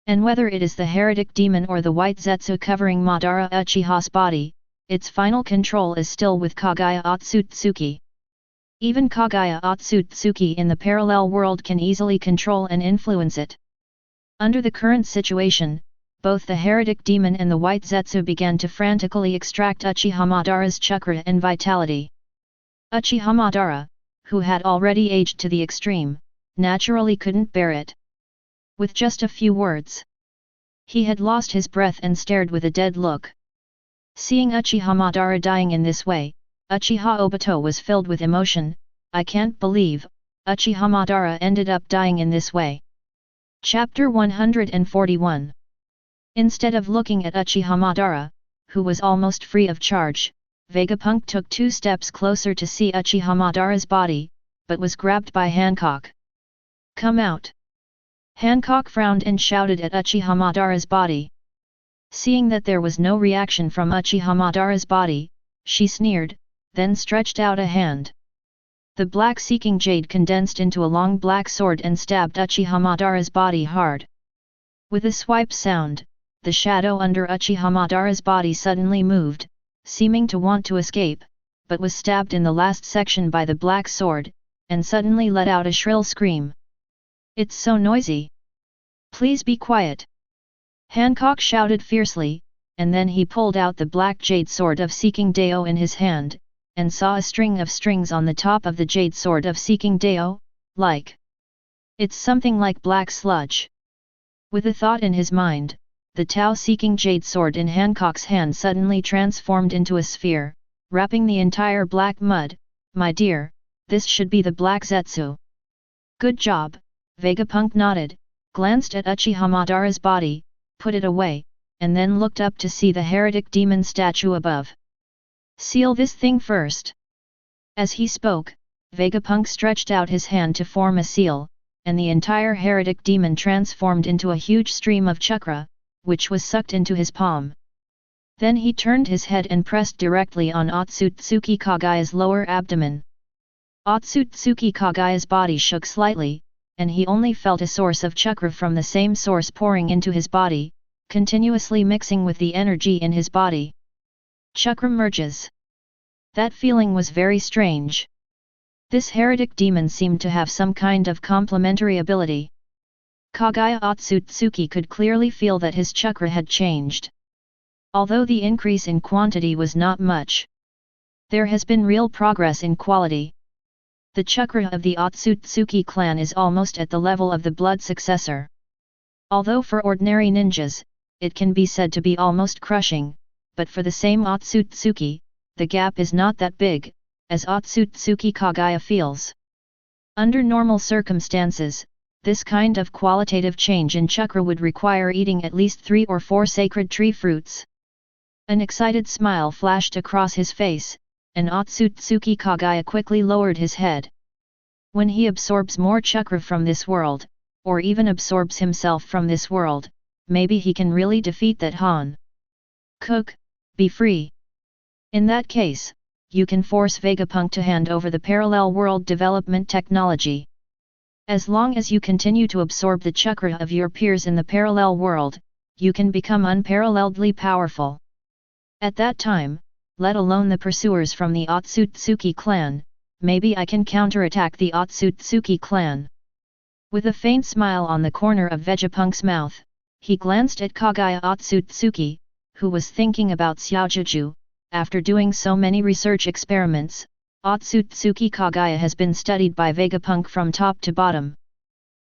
And whether it is the heretic demon or the white Zetsu covering Madara Uchiha's body, its final control is still with Kagaya Otsutsuki. Even Kagaya Otsutsuki in the parallel world can easily control and influence it. Under the current situation, both the heretic demon and the white Zetsu began to frantically extract Uchiha Madara's chakra and vitality. Uchiha Madara, who had already aged to the extreme, naturally couldn't bear it. With just a few words, he had lost his breath and stared with a dead look. Seeing Uchiha Madara dying in this way, Uchiha Obito was filled with emotion. I can't believe, Uchiha Madara ended up dying in this way. Chapter 141. Instead of looking at Uchiha Madara, who was almost free of charge, Vegapunk took 2 steps closer to see Uchiha Madara's body, but was grabbed by Hancock. Come out! Hancock frowned and shouted at Uchiha Madara's body. Seeing that there was no reaction from Uchiha Madara's body, she sneered, then stretched out a hand. The black seeking jade condensed into a long black sword and stabbed Uchiha Madara's body hard. With a swipe sound, the shadow under Uchiha Madara's body suddenly moved, seeming to want to escape, but was stabbed in the last section by the black sword, and suddenly let out a shrill scream. It's so noisy! Please be quiet! Hancock shouted fiercely, and then he pulled out the black jade sword of Seeking Dao in his hand, and saw a string of strings on the top of the jade sword of Seeking Dao, like. It's something like black sludge. With a thought in his mind, the Tao Seeking jade sword in Hancock's hand suddenly transformed into a sphere, wrapping the entire black mud. My dear, this should be the black Zetsu. Good job, Vegapunk nodded, glanced at Uchiha Madara's body, put it away, and then looked up to see the heretic demon statue above. Seal this thing first. As he spoke, Vegapunk stretched out his hand to form a seal, and the entire heretic demon transformed into a huge stream of chakra, which was sucked into his palm. Then he turned his head and pressed directly on Otsutsuki Kagaya's lower abdomen. Otsutsuki Kagaya's body shook slightly, and he only felt a source of chakra from the same source pouring into his body, continuously mixing with the energy in his body. Chakra merges. That feeling was very strange. This heretic demon seemed to have some kind of complementary ability. Kagaya Otsutsuki could clearly feel that his chakra had changed. Although the increase in quantity was not much, there has been real progress in quality. The chakra of the Otsutsuki clan is almost at the level of the blood successor. Although for ordinary ninjas, it can be said to be almost crushing, but for the same Otsutsuki, the gap is not that big, as Otsutsuki Kagaya feels. Under normal circumstances, this kind of qualitative change in chakra would require eating at least 3 or 4 sacred tree fruits. An excited smile flashed across his face, and Otsutsuki Kagaya quickly lowered his head. When he absorbs more chakra from this world, or even absorbs himself from this world, maybe he can really defeat that Han. Cook, be free. In that case, you can force Vegapunk to hand over the parallel world development technology. As long as you continue to absorb the chakra of your peers in the parallel world, you can become unparalleledly powerful. At that time, let alone the pursuers from the Otsutsuki clan, maybe I can counterattack the Otsutsuki clan. With a faint smile on the corner of Vegapunk's mouth, he glanced at Kagaya Otsutsuki, who was thinking about Xiaojuju. After doing so many research experiments, Otsutsuki Kagaya has been studied by Vegapunk from top to bottom.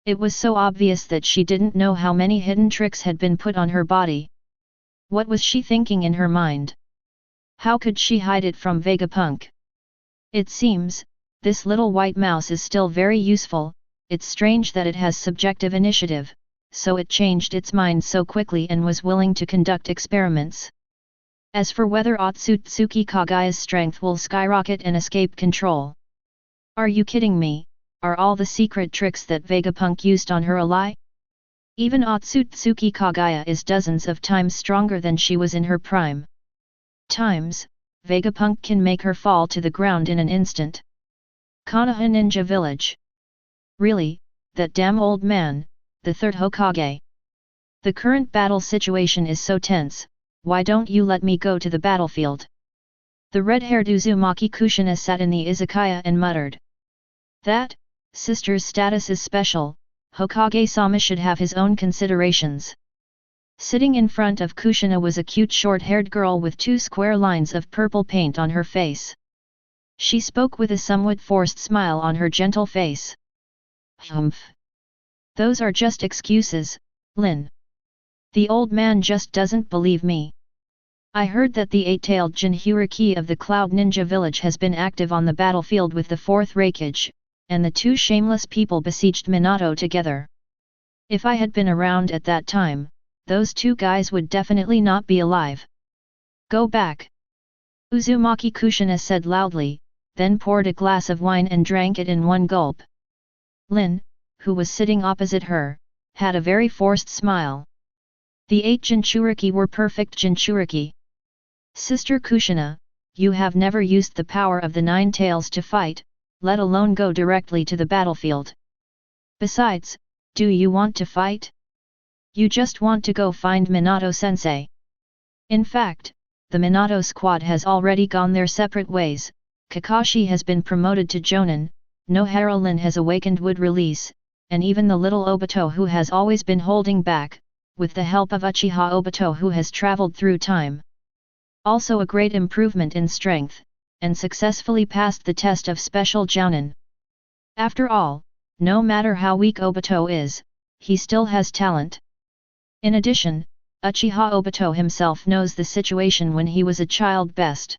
It was so obvious that she didn't know how many hidden tricks had been put on her body. What was she thinking in her mind? How could she hide it from Vegapunk? It seems, this little white mouse is still very useful. It's strange that it has subjective initiative, so it changed its mind so quickly and was willing to conduct experiments. As for whether Otsutsuki Kagaya's strength will skyrocket and escape control. Are you kidding me? Are all the secret tricks that Vegapunk used on her a lie? Even Otsutsuki Kagaya is dozens of times stronger than she was in her prime. Vegapunk can make her fall to the ground in an instant. Konoha Ninja Village. Really, that damn old man, the third Hokage. The current battle situation is so tense, why don't you let me go to the battlefield? The red-haired Uzumaki Kushina sat in the izakaya and muttered. That, sister's status is special, Hokage-sama should have his own considerations. Sitting in front of Kushina was a cute short-haired girl with 2 square lines of purple paint on her face. She spoke with a somewhat forced smile on her gentle face. Humph. Those are just excuses, Lin. The old man just doesn't believe me. I heard that the 8-tailed Jinchuriki of the Cloud Ninja Village has been active on the battlefield with the 4th Raikage, and the 2 shameless people besieged Minato together. If I had been around at that time, those 2 guys would definitely not be alive. Go back. Uzumaki Kushina said loudly, then poured a glass of wine and drank it in one gulp. Lin, who was sitting opposite her, had a very forced smile. The 8 Jinchuriki were perfect Jinchuriki. Sister Kushina, you have never used the power of the 9 tails to fight, let alone go directly to the battlefield. Besides, do you want to fight? You just want to go find Minato-sensei. In fact, the Minato squad has already gone their separate ways. Kakashi has been promoted to Jonin, Nohara Lin has awakened Wood Release, and even the little Obito who has always been holding back, with the help of Uchiha Obito who has traveled through time. Also a great improvement in strength, and successfully passed the test of Special Jounin. After all, no matter how weak Obito is, he still has talent. In addition, Uchiha Obito himself knows the situation when he was a child best.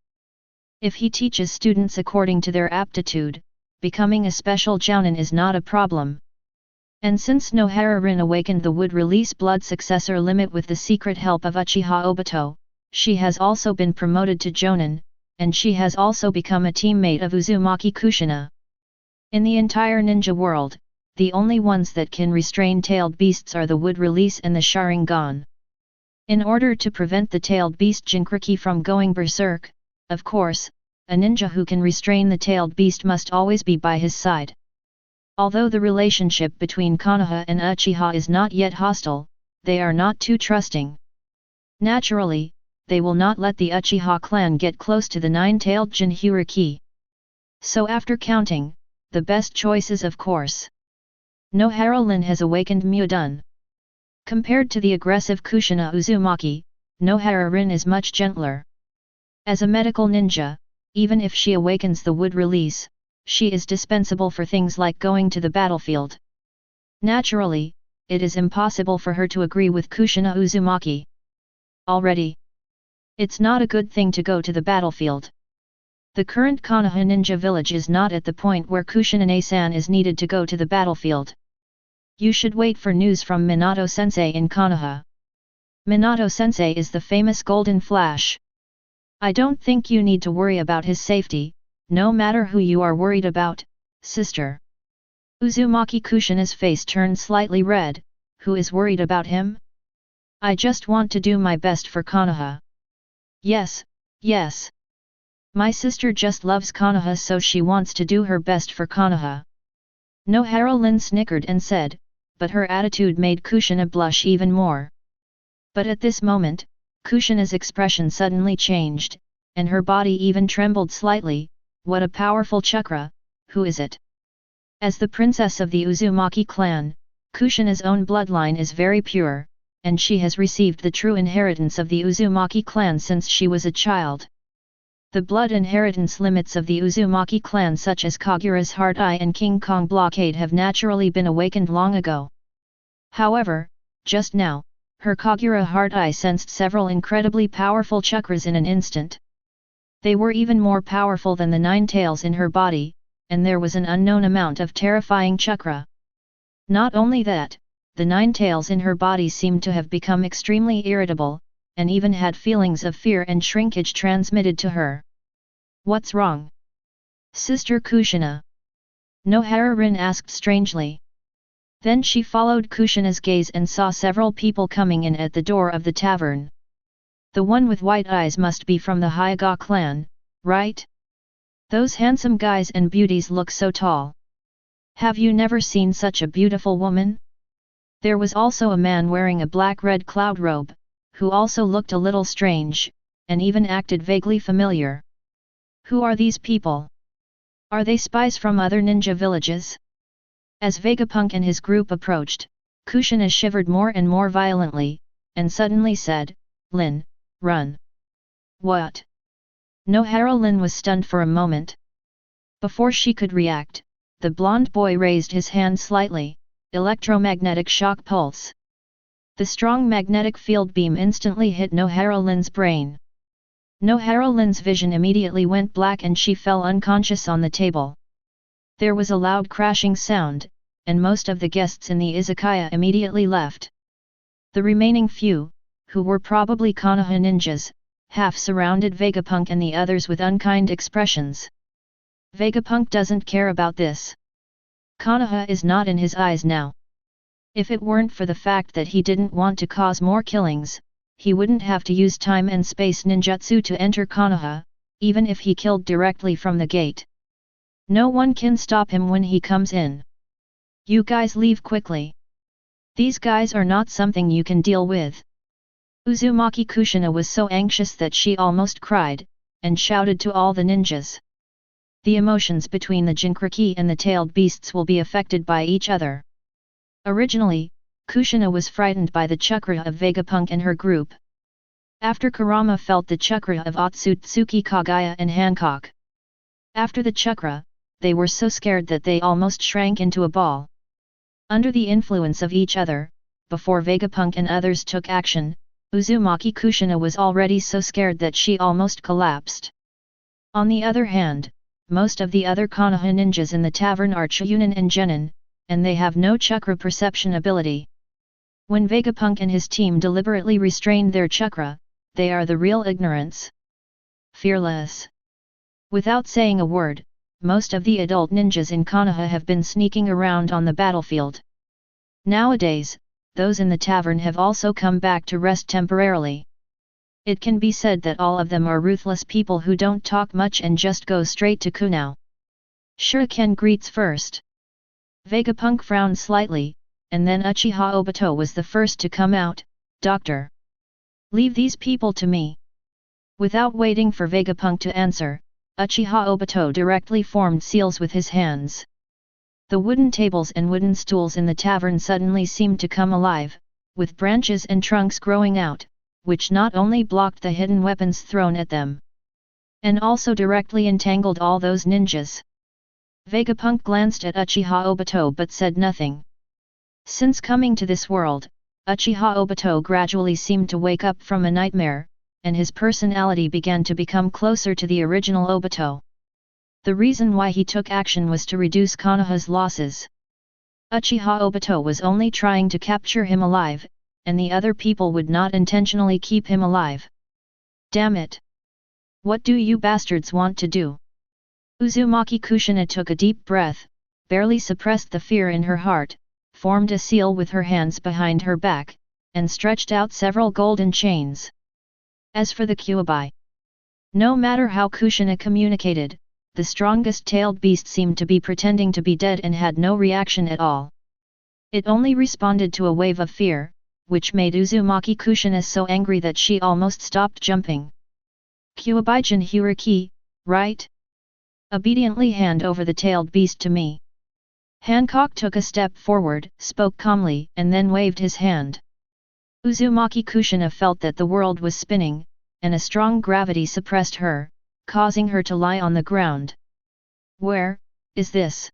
If he teaches students according to their aptitude, becoming a Special Jounin is not a problem. And since Nohara Rin awakened the Wood Release Blood successor limit with the secret help of Uchiha Obito, she has also been promoted to Jonin, and she has also become a teammate of Uzumaki Kushina. In the entire ninja world, the only ones that can restrain tailed beasts are the Wood Release and the Sharingan. In order to prevent the tailed beast Jinchuriki from going berserk, of course, a ninja who can restrain the tailed beast must always be by his side. Although the relationship between Konoha and Uchiha is not yet hostile, they are not too trusting. Naturally, they will not let the Uchiha clan get close to the 9-tailed Jinchuriki. So after counting, the best choice is of course Nohara Lin has awakened Mudun. Compared to the aggressive Kushina Uzumaki, Nohara Rin is much gentler. As a medical ninja, even if she awakens the Wood Release, she is dispensable for things like going to the battlefield. Naturally, it is impossible for her to agree with Kushina Uzumaki. Already, it's not a good thing to go to the battlefield. The current Konoha Ninja Village is not at the point where Kushina-san is needed to go to the battlefield. You should wait for news from Minato-sensei in Konoha. Minato-sensei is the famous Golden Flash. I don't think you need to worry about his safety, no matter who you are worried about, sister. Uzumaki Kushina's face turned slightly red. Who is worried about him? I just want to do my best for Konoha. Yes, yes. My sister just loves Konoha, so she wants to do her best for Konoha. Nohara Lin snickered and said, but her attitude made Kushina blush even more. But at this moment, Kushina's expression suddenly changed, and her body even trembled slightly. What a powerful chakra, who is it? As the princess of the Uzumaki clan, Kushina's own bloodline is very pure, and she has received the true inheritance of the Uzumaki clan since she was a child. The blood inheritance limits of the Uzumaki clan such as Kagura's Heart Eye and King Kong Blockade have naturally been awakened long ago. However, just now, her Kagura Heart Eye sensed several incredibly powerful chakras in an instant. They were even more powerful than the 9 tails in her body, and there was an unknown amount of terrifying chakra. Not only that, the 9 tails in her body seemed to have become extremely irritable, and even had feelings of fear and shrinkage transmitted to her. "What's wrong, Sister Kushina?" Nohara Rin asked strangely. Then she followed Kushina's gaze and saw several people coming in at the door of the tavern. The one with white eyes must be from the Hyuga clan, right? Those handsome guys and beauties look so tall. Have you never seen such a beautiful woman? There was also a man wearing a black-red cloud robe, who also looked a little strange, and even acted vaguely familiar. Who are these people? Are they spies from other ninja villages? As Vegapunk and his group approached, Kushina shivered more and more violently, and suddenly said, "Lin, run." "What?" Nohara Lin was stunned for a moment. Before she could react, the blonde boy raised his hand slightly, electromagnetic shock pulse. The strong magnetic field beam instantly hit Nohara Lin's brain. Nohara Lin's vision immediately went black and she fell unconscious on the table. There was a loud crashing sound, and most of the guests in the izakaya immediately left. The remaining few, who were probably Konoha ninjas, half surrounded Vegapunk and the others with unkind expressions. Vegapunk doesn't care about this. Konoha is not in his eyes now. If it weren't for the fact that he didn't want to cause more killings, he wouldn't have to use time and space ninjutsu to enter Konoha, even if he killed directly from the gate. No one can stop him when he comes in. You guys leave quickly. These guys are not something you can deal with. Uzumaki Kushina was so anxious that she almost cried, and shouted to all the ninjas. The emotions between the Jinchuriki and the tailed beasts will be affected by each other. Originally, Kushina was frightened by the chakra of Vegapunk and her group. After Kurama felt the chakra of Otsutsuki Kagaya and Hancock. After the chakra, they were so scared that they almost shrank into a ball. Under the influence of each other, before Vegapunk and others took action, Uzumaki Kushina was already so scared that she almost collapsed. On the other hand, most of the other Konoha ninjas in the tavern are Chunin and Genin, and they have no chakra perception ability. When Vegapunk and his team deliberately restrained their chakra, they are the real ignorance. Fearless. Without saying a word, most of the adult ninjas in Konoha have been sneaking around on the battlefield. Nowadays, those in the tavern have also come back to rest temporarily. It can be said that all of them are ruthless people who don't talk much and just go straight to Kunao. Shuriken greets first. Vegapunk frowned slightly, and then Uchiha Obito was the first to come out. "Doctor, leave these people to me." Without waiting for Vegapunk to answer, Uchiha Obito directly formed seals with his hands. The wooden tables and wooden stools in the tavern suddenly seemed to come alive, with branches and trunks growing out, which not only blocked the hidden weapons thrown at them, and also directly entangled all those ninjas. Vegapunk glanced at Uchiha Obito but said nothing. Since coming to this world, Uchiha Obito gradually seemed to wake up from a nightmare, and his personality began to become closer to the original Obito. The reason why he took action was to reduce Konoha's losses. Uchiha Obito was only trying to capture him alive, and the other people would not intentionally keep him alive. Damn it! What do you bastards want to do? Uzumaki Kushina took a deep breath, barely suppressed the fear in her heart, formed a seal with her hands behind her back, and stretched out several golden chains. As for the Kyuubi, no matter how Kushina communicated, the strongest tailed beast seemed to be pretending to be dead and had no reaction at all. It only responded to a wave of fear, which made Uzumaki Kushina so angry that she almost stopped jumping. "Kyuubi Jinchuriki, right? Obediently hand over the tailed beast to me." Hancock took a step forward, spoke calmly, and then waved his hand. Uzumaki Kushina felt that the world was spinning, and a strong gravity suppressed her, causing her to lie on the ground. Where is this?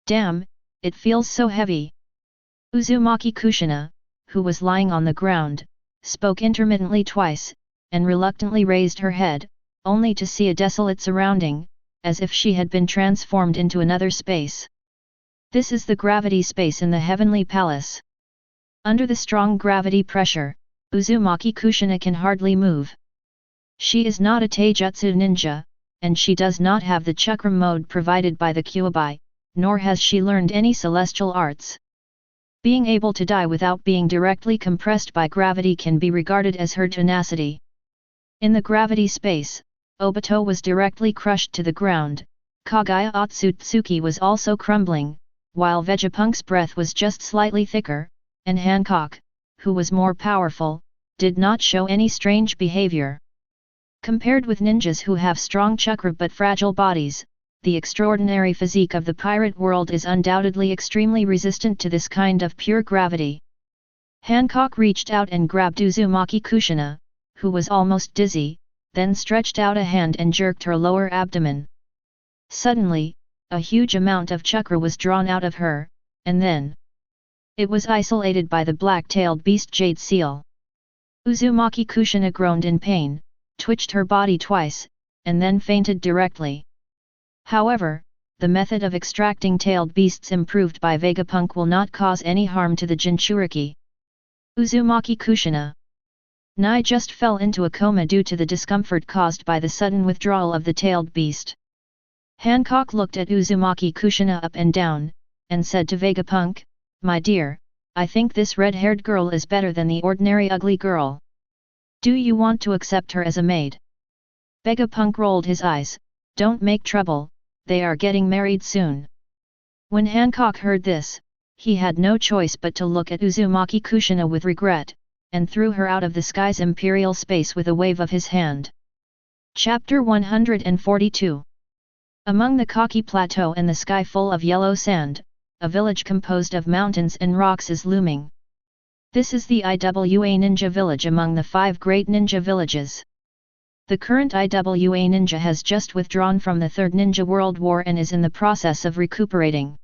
Damn, it feels so heavy. Uzumaki Kushina, who was lying on the ground, spoke intermittently twice, and reluctantly raised her head, only to see a desolate surrounding, as if she had been transformed into another space. This is the gravity space in the heavenly palace. Under the strong gravity pressure, Uzumaki Kushina can hardly move. She is not a taijutsu ninja, and she does not have the chakra mode provided by the Kyuubi, nor has she learned any celestial arts. Being able to die without being directly compressed by gravity can be regarded as her tenacity. In the gravity space, Obito was directly crushed to the ground, Kagaya Otsutsuki was also crumbling, while Vegapunk's breath was just slightly thicker, and Hancock, who was more powerful, did not show any strange behavior. Compared with ninjas who have strong chakra but fragile bodies, the extraordinary physique of the pirate world is undoubtedly extremely resistant to this kind of pure gravity. Hancock reached out and grabbed Uzumaki Kushina, who was almost dizzy, then stretched out a hand and jerked her lower abdomen. Suddenly, a huge amount of chakra was drawn out of her, and then it was isolated by the black-tailed beast Jade Seal. Uzumaki Kushina groaned in pain, twitched her body twice, and then fainted directly. However, the method of extracting tailed beasts improved by Vegapunk will not cause any harm to the Jinchuriki. Uzumaki Kushina Nai just fell into a coma due to the discomfort caused by the sudden withdrawal of the tailed beast. Hancock looked at Uzumaki Kushina up and down, and said to Vegapunk, "My dear, I think this red-haired girl is better than the ordinary ugly girl. Do you want to accept her as a maid?" Vegapunk rolled his eyes, "Don't make trouble, they are getting married soon." When Hancock heard this, he had no choice but to look at Uzumaki Kushina with regret, and threw her out of the sky's imperial space with a wave of his hand. Chapter 142. Among the Kaki Plateau and the sky full of yellow sand, a village composed of mountains and rocks is looming. This is the IWA Ninja Village among the 5 great ninja villages. The current IWA ninja has just withdrawn from the Third Ninja World War and is in the process of recuperating.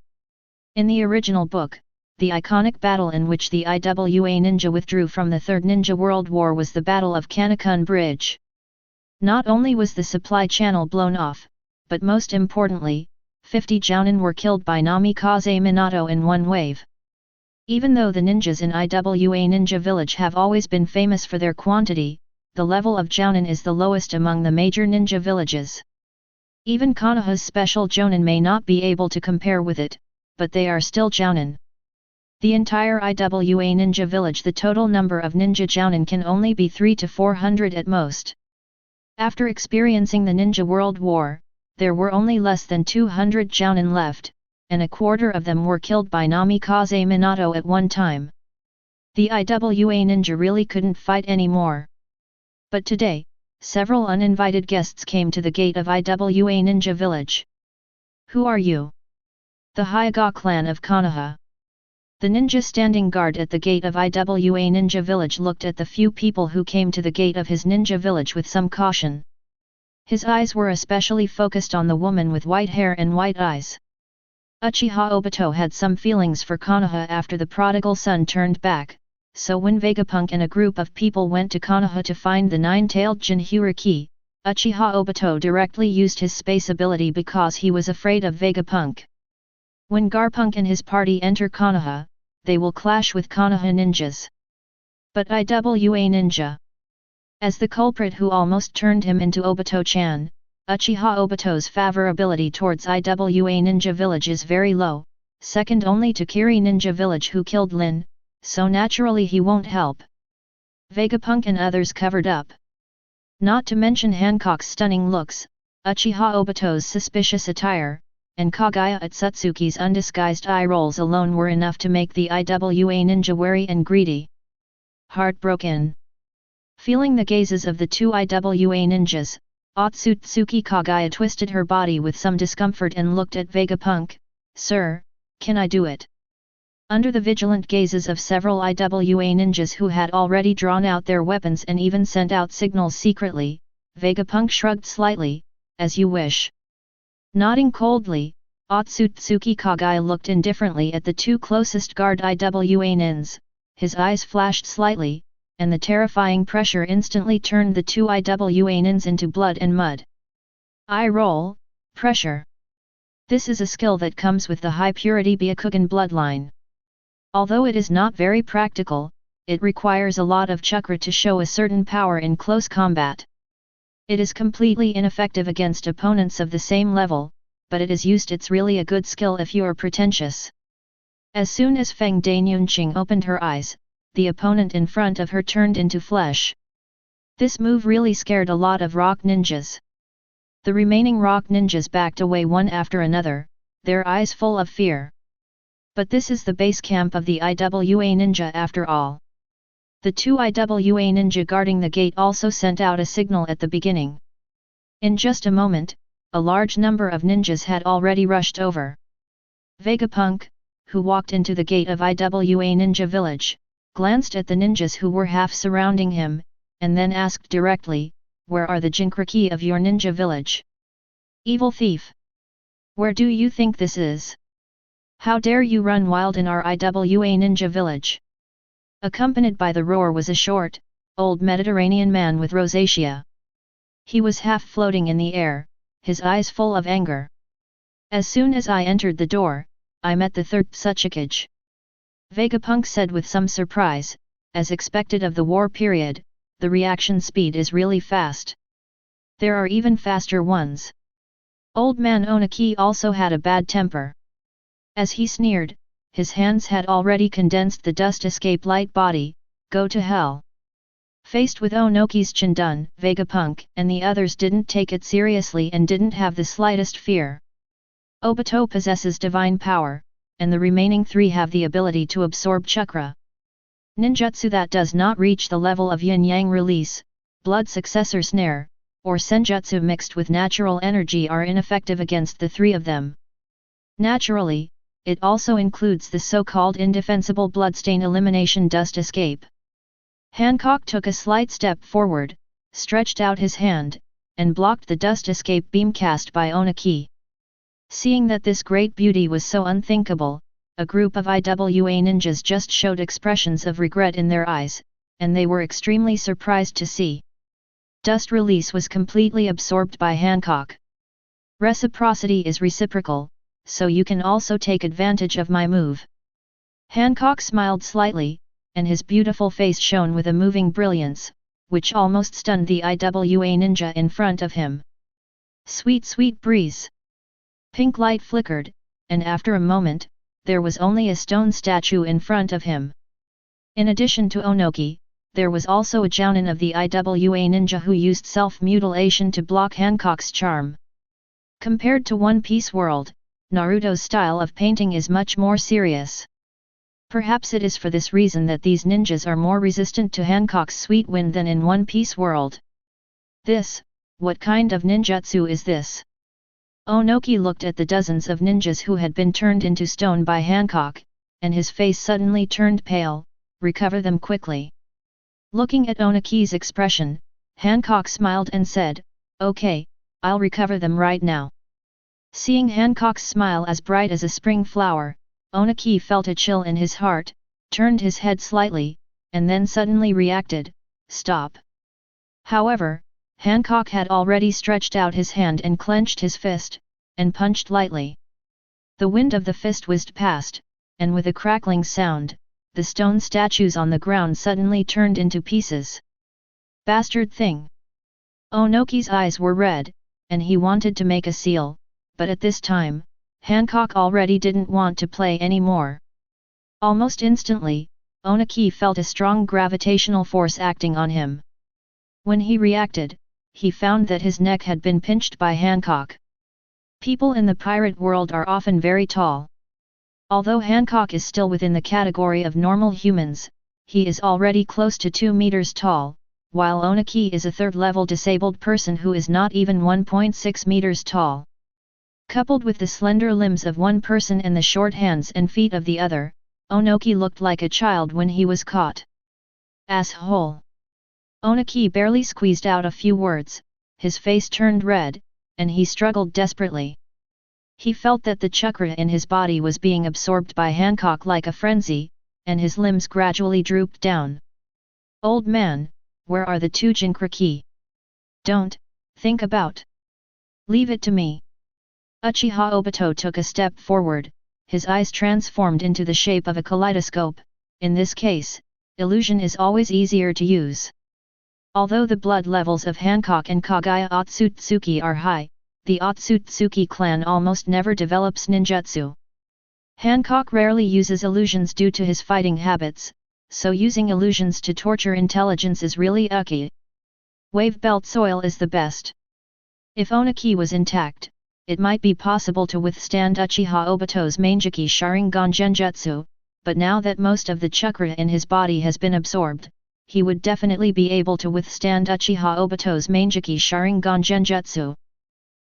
In the original book, the iconic battle in which the IWA ninja withdrew from the Third Ninja World War was the Battle of Kanekun Bridge. Not only was the supply channel blown off, but most importantly, 50 Jounin were killed by Namikaze Minato in one wave. Even though the ninjas in IWA Ninja Village have always been famous for their quantity, the level of Jounin is the lowest among the major ninja villages. Even Konoha's special Jounin may not be able to compare with it, but they are still Jounin. The entire IWA Ninja Village, the total number of ninja Jounin can only be 300 to 400 at most. After experiencing the Ninja World War, there were only less than 200 Jounin left, and a quarter of them were killed by Namikaze Minato at one time. The IWA ninja really couldn't fight anymore. But today, several uninvited guests came to the gate of IWA Ninja Village. "Who are you?" "The Hyuga clan of Konoha." The ninja standing guard at the gate of IWA Ninja Village looked at the few people who came to the gate of his ninja village with some caution. His eyes were especially focused on the woman with white hair and white eyes. Uchiha Obito had some feelings for Konoha after the prodigal son turned back, so when Vegapunk and a group of people went to Konoha to find the 9-tailed Jinchuriki, Uchiha Obito directly used his space ability because he was afraid of Vegapunk. When Garpunk and his party enter Konoha, they will clash with Konoha ninjas. But IWA ninja. As the culprit who almost turned him into Obito-chan, Uchiha Obito's favorability towards IWA Ninja Village is very low, second only to Kiri Ninja Village who killed Lin, so naturally he won't help. Vegapunk and others covered up. Not to mention Hancock's stunning looks, Uchiha Obito's suspicious attire, and Kagaya Otsutsuki's undisguised eye rolls alone were enough to make the IWA ninja wary and greedy. Heartbroken. Feeling the gazes of the 2 IWA ninjas, Otsutsuki Kagaya twisted her body with some discomfort and looked at Vegapunk. "Sir, Can I do it? Under the vigilant gazes of several IWA ninjas who had already drawn out their weapons and even sent out signals secretly, Vegapunk shrugged slightly, as you wish. Nodding coldly, Otsutsuki Kagai looked indifferently at the two closest guard IWA nins, his eyes flashed slightly, and the terrifying pressure instantly turned the two IWA nins into blood and mud. Eye roll, pressure. This is a skill that comes with the high-purity Byakugan bloodline. Although it is not very practical, it requires a lot of chakra to show a certain power in close combat. It is completely ineffective against opponents of the same level, but it is used. It's really a good skill if you are pretentious. As soon as Feng Danyunqing opened her eyes, the opponent in front of her turned into flesh. This move really scared a lot of rock ninjas. The remaining rock ninjas backed away one after another, their eyes full of fear. But this is the base camp of the IWA ninja after all. The two IWA ninja guarding the gate also sent out a signal at the beginning. In just a moment, a large number of ninjas had already rushed over. Vegapunk, who walked into the gate of IWA Ninja Village, glanced at the ninjas who were half surrounding him, and then asked directly, "Where are the Jinkriki of your ninja village? Evil thief! Where do you think this is? How dare you run wild in our IWA Ninja Village?" Accompanied by the roar was a short, old Mediterranean man with rosacea. He was half floating in the air, his eyes full of anger. "As soon as I entered the door, I met the third Tsuchikage," Vegapunk said with some surprise. As expected of the war period, the reaction speed is really fast. There are even faster ones. Old man Onaki also had a bad temper. As he sneered, his hands had already condensed the dust escape light body. "Go to hell." Faced with Onoki's Chindun, Vegapunk and the others didn't take it seriously and didn't have the slightest fear. Obito possesses divine power, and the remaining three have the ability to absorb chakra. Ninjutsu that does not reach the level of yin-yang release, blood successor snare, or senjutsu mixed with natural energy are ineffective against the three of them. Naturally, it also includes the so-called indefensible bloodstain elimination dust escape. Hancock took a slight step forward, stretched out his hand, and blocked the dust escape beam cast by Onaki. Seeing that this great beauty was so unthinkable, a group of IWA ninjas just showed expressions of regret in their eyes, and they were extremely surprised to see. Dust release was completely absorbed by Hancock. Reciprocity is reciprocal, so you can also take advantage of my move. Hancock smiled slightly, and his beautiful face shone with a moving brilliance, which almost stunned the IWA ninja in front of him. Sweet sweet breeze. Pink light flickered, and after a moment, there was only a stone statue in front of him. In addition to Onoki, there was also a jounin of the IWA ninja who used self-mutilation to block Hancock's charm. Compared to One Piece World, Naruto's style of painting is much more serious. Perhaps it is for this reason that these ninjas are more resistant to Hancock's sweet wind than in One Piece World. What kind of ninjutsu is this? Onoki looked at the dozens of ninjas who had been turned into stone by Hancock, and his face suddenly turned pale. "Recover them quickly." Looking at Onoki's expression, Hancock smiled and said, "Okay, I'll recover them right now." Seeing Hancock's smile as bright as a spring flower, Onaki felt a chill in his heart, turned his head slightly, and then suddenly reacted, "Stop." However, Hancock had already stretched out his hand and clenched his fist, and punched lightly. The wind of the fist whizzed past, and with a crackling sound, the stone statues on the ground suddenly turned into pieces. "Bastard thing!" Onoki's eyes were red, and he wanted to make a seal, but at this time, Hancock already didn't want to play anymore. Almost instantly, Onaki felt a strong gravitational force acting on him. When he reacted, he found that his neck had been pinched by Hancock. People in the pirate world are often very tall. Although Hancock is still within the category of normal humans, he is already close to 2 meters tall, while Onaki is a third-level disabled person who is not even 1.6 meters tall. Coupled with the slender limbs of one person and the short hands and feet of the other, Onoki looked like a child when he was caught. Asshole! Onoki barely squeezed out a few words, his face turned red, and he struggled desperately. He felt that the chakra in his body was being absorbed by Hancock like a frenzy, and his limbs gradually drooped down. Old man, where are the two Jinkraki? Don't think about. Leave it to me. Uchiha Obito took a step forward, his eyes transformed into the shape of a kaleidoscope. In this case, illusion is always easier to use. Although the blood levels of Hancock and Kagaya Otsutsuki are high, the Otsutsuki clan almost never develops ninjutsu. Hancock rarely uses illusions due to his fighting habits, so using illusions to torture intelligence is really ucky. Wave belt soil is the best. If Onoki was intact, it might be possible to withstand Uchiha Obito's Manjiki Sharingan Genjutsu, but now that most of the chakra in his body has been absorbed, he would definitely be able to withstand Uchiha Obito's Manjiki Sharingan Genjutsu.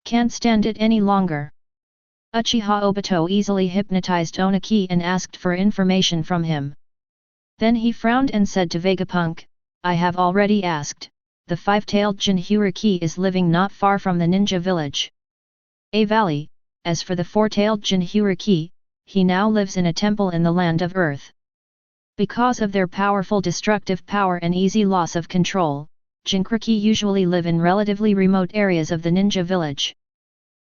Can't stand it any longer. Uchiha Obito easily hypnotized Onoki and asked for information from him. Then he frowned and said to Vegapunk, I have already asked, the five-tailed Jinchuriki is living not far from the ninja village. A valley. As for the four-tailed Jinchuriki, he now lives in a temple in the land of earth. Because of their powerful destructive power and easy loss of control, Jinchuriki usually live in relatively remote areas of the ninja village.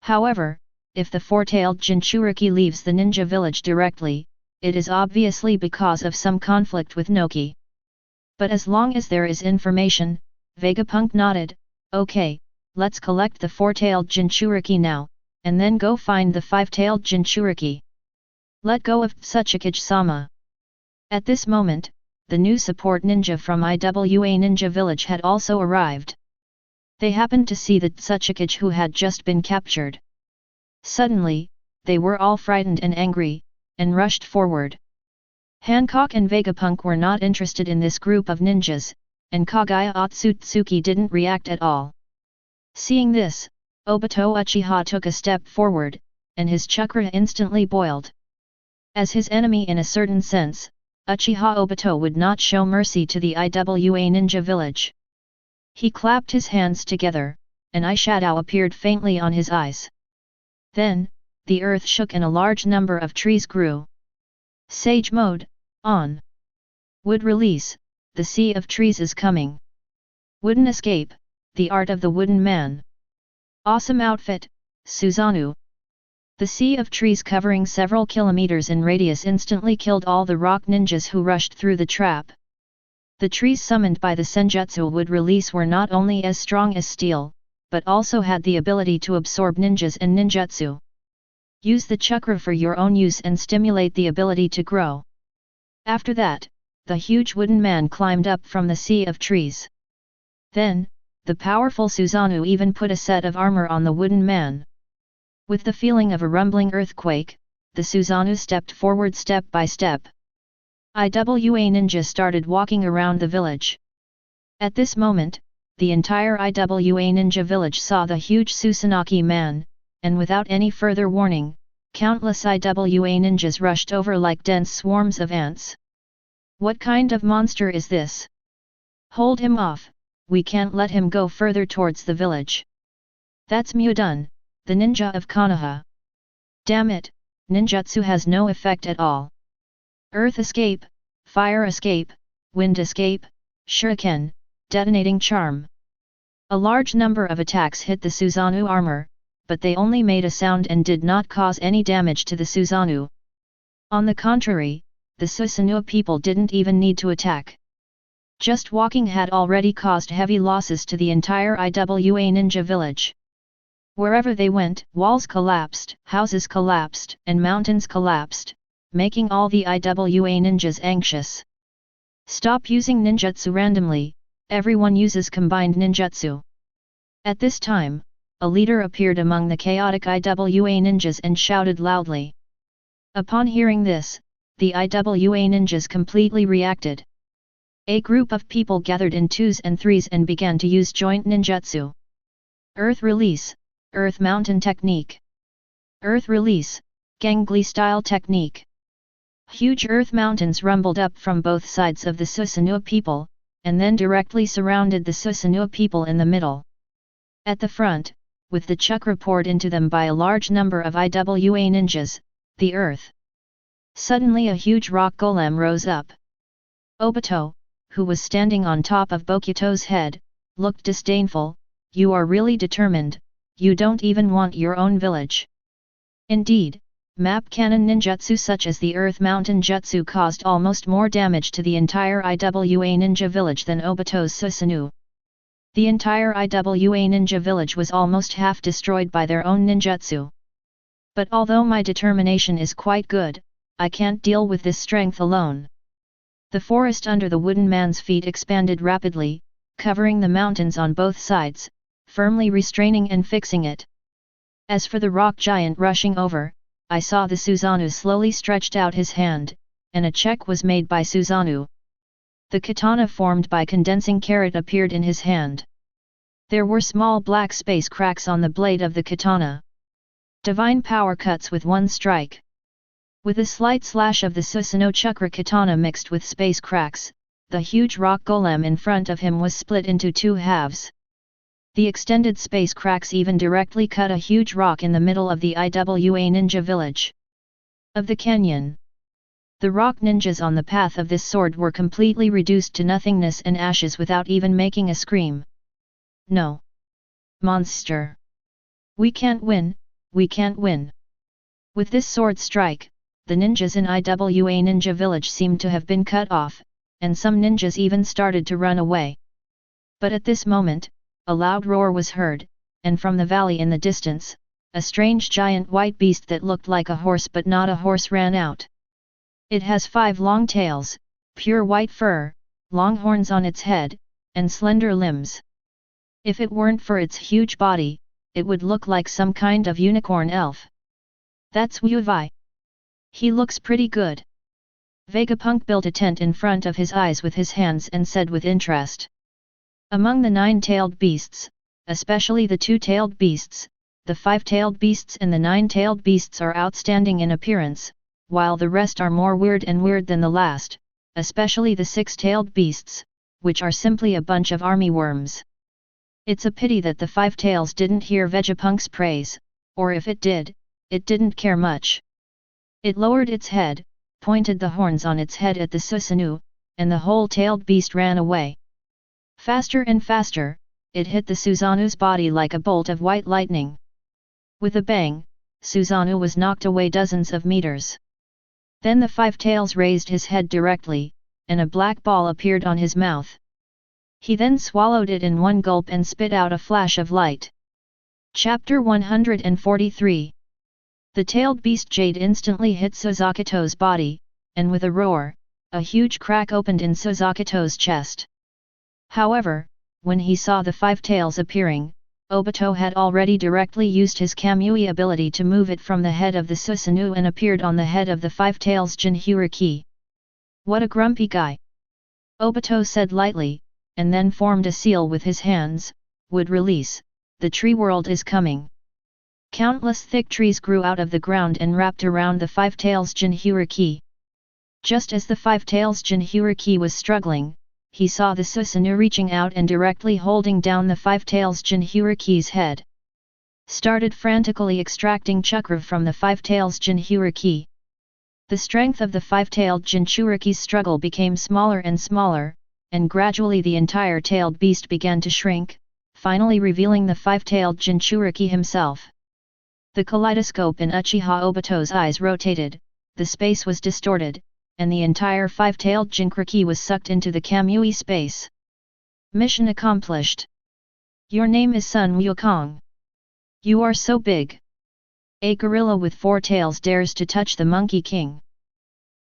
However, if the four-tailed Jinchuriki leaves the ninja village directly, it is obviously because of some conflict with Noki. But as long as there is information, Vegapunk nodded, okay, let's collect the four-tailed Jinchuriki now, and then go find the five-tailed Jinchuriki. Let go of Tsuchikage-sama. At this moment, the new support ninja from Iwa Ninja Village had also arrived. They happened to see the Tsuchikage who had just been captured. Suddenly, they were all frightened and angry, and rushed forward. Hancock and Vegapunk were not interested in this group of ninjas, and Kagaya Otsutsuki didn't react at all. Seeing this, Obito Uchiha took a step forward, and his chakra instantly boiled. As his enemy in a certain sense, Uchiha Obito would not show mercy to the Iwa Ninja Village. He clapped his hands together, and eyeshadow appeared faintly on his eyes. Then, the earth shook and a large number of trees grew. Sage mode, on. Wood release, the sea of trees is coming. Wooden escape, the art of the wooden man. Awesome outfit, Susanoo. The sea of trees covering several kilometers in radius instantly killed all the rock ninjas who rushed through the trap. The trees summoned by the Senjutsu wood release were not only as strong as steel, but also had the ability to absorb ninjas and ninjutsu. Use the chakra for your own use and stimulate the ability to grow. After that, the huge wooden man climbed up from the sea of trees. Then, the powerful Susanoo even put a set of armor on the wooden man. With the feeling of a rumbling earthquake, the Susanoo stepped forward step by step. Iwa ninja started walking around the village. At this moment, the entire Iwa ninja village saw the huge Susanaki man, and without any further warning, countless Iwa ninjas rushed over like dense swarms of ants. What kind of monster is this? Hold him off, we can't let him go further towards the village. That's Mudun, the ninja of Konoha. Damn it, ninjutsu has no effect at all. Earth escape, fire escape, wind escape, shuriken, detonating charm. A large number of attacks hit the Susanoo armor, but they only made a sound and did not cause any damage to the Susanoo. On the contrary, the Susanoo people didn't even need to attack. Just walking had already caused heavy losses to the entire Iwa ninja village. Wherever they went, walls collapsed, houses collapsed, and mountains collapsed, making all the Iwa ninjas anxious. Stop using ninjutsu randomly, everyone uses combined ninjutsu. At this time, a leader appeared among the chaotic Iwa ninjas and shouted loudly. Upon hearing this, the Iwa ninjas completely reacted. A group of people gathered in twos and threes and began to use joint ninjutsu. Earth release, Earth Mountain technique. Earth release, gangly style technique. Huge earth mountains rumbled up from both sides of the Susanoo people, and then directly surrounded the Susanoo people in the middle. At the front, with the chakra poured into them by a large number of IWA ninjas, the earth. Suddenly a huge rock golem rose up. Obito, who was standing on top of Bokuto's head, looked disdainful. You are really determined, you don't even want your own village. Indeed, map cannon ninjutsu such as the Earth Mountain Jutsu caused almost more damage to the entire IWA ninja village than Obito's Susanoo. The entire IWA ninja village was almost half destroyed by their own ninjutsu. But although my determination is quite good, I can't deal with this strength alone. The forest under the wooden man's feet expanded rapidly, covering the mountains on both sides, firmly restraining and fixing it. As for the rock giant rushing over, I saw the Susanoo slowly stretched out his hand, and a check was made by Susanoo. The katana formed by condensing carrot appeared in his hand. There were small black space cracks on the blade of the katana. Divine power cuts with one strike. With a slight slash of the Susanoo chakra katana mixed with space cracks, the huge rock golem in front of him was split into two halves. The extended space cracks even directly cut a huge rock in the middle of the IWA ninja village of the canyon. The rock ninjas on the path of this sword were completely reduced to nothingness and ashes without even making a scream. No. Monster. We can't win, we can't win. With this sword strike, the ninjas in IWA ninja village seemed to have been cut off, and some ninjas even started to run away. But at this moment, a loud roar was heard, and from the valley in the distance, a strange giant white beast that looked like a horse but not a horse ran out. It has 5 long tails, pure white fur, long horns on its head, and slender limbs. If it weren't for its huge body, it would look like some kind of unicorn elf. That's Wu-Vai. He looks pretty good. Vegapunk built a tent in front of his eyes with his hands and said with interest. Among the 9-tailed beasts, especially the 2-tailed beasts, the 5-tailed beasts and the 9-tailed beasts are outstanding in appearance, while the rest are more weird than the last, especially the 6-tailed beasts, which are simply a bunch of army worms. It's a pity that the 5 tails didn't hear Vegapunk's praise, or if it did, it didn't care much. It lowered its head, pointed the horns on its head at the Susanoo, and the whole-tailed beast ran away. Faster and faster, it hit the Susanoo's body like a bolt of white lightning. With a bang, Susanoo was knocked away dozens of meters. Then the 5 tails raised his head directly, and a black ball appeared on his mouth. He then swallowed it in one gulp and spit out a flash of light. Chapter 143. The tailed beast Jade instantly hit Suzakuto's body, and with a roar, a huge crack opened in Suzakuto's chest. However, when he saw the 5 tails appearing, Obito had already directly used his Kamui ability to move it from the head of the Susanoo and appeared on the head of the 5 tails Jinhyuriki. What a grumpy guy! Obito said lightly, and then formed a seal with his hands. Would release, the tree world is coming. Countless thick trees grew out of the ground and wrapped around the 5 tails Jinhyuriki. Just as the 5 tails Jinhyuriki was struggling, he saw the Susanoo reaching out and directly holding down the 5 tails Jinhyuriki's head. Started frantically extracting chakra from the 5 tails Jinhyuriki. The strength of the 5-tailed Jinchuriki's struggle became smaller and smaller, and gradually the entire tailed beast began to shrink, finally revealing the 5-tailed Jinchuriki himself. The kaleidoscope in Uchiha Obito's eyes rotated, the space was distorted, and the entire 5-tailed Jinchuriki was sucked into the Kamui space. Mission accomplished. Your name is Sun Wukong. You are so big. A gorilla with 4 tails dares to touch the Monkey King.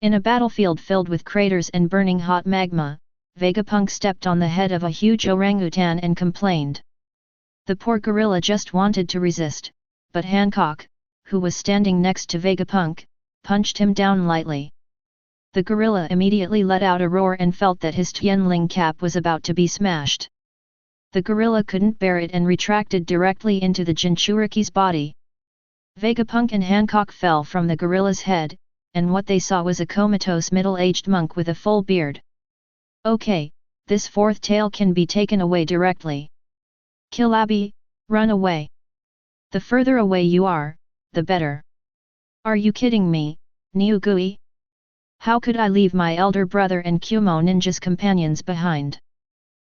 In a battlefield filled with craters and burning hot magma, Vegapunk stepped on the head of a huge orangutan and complained. The poor gorilla just wanted to resist, but Hancock, who was standing next to Vegapunk, punched him down lightly. The gorilla immediately let out a roar and felt that his Tianling cap was about to be smashed. The gorilla couldn't bear it and retracted directly into the Jinchuriki's body. Vegapunk and Hancock fell from the gorilla's head, and what they saw was a comatose middle-aged monk with a full beard. Okay, this fourth tail can be taken away directly. Kilabi, run away. The further away you are, the better. Are you kidding me, Niugui? How could I leave my elder brother and Kumo Ninja's companions behind?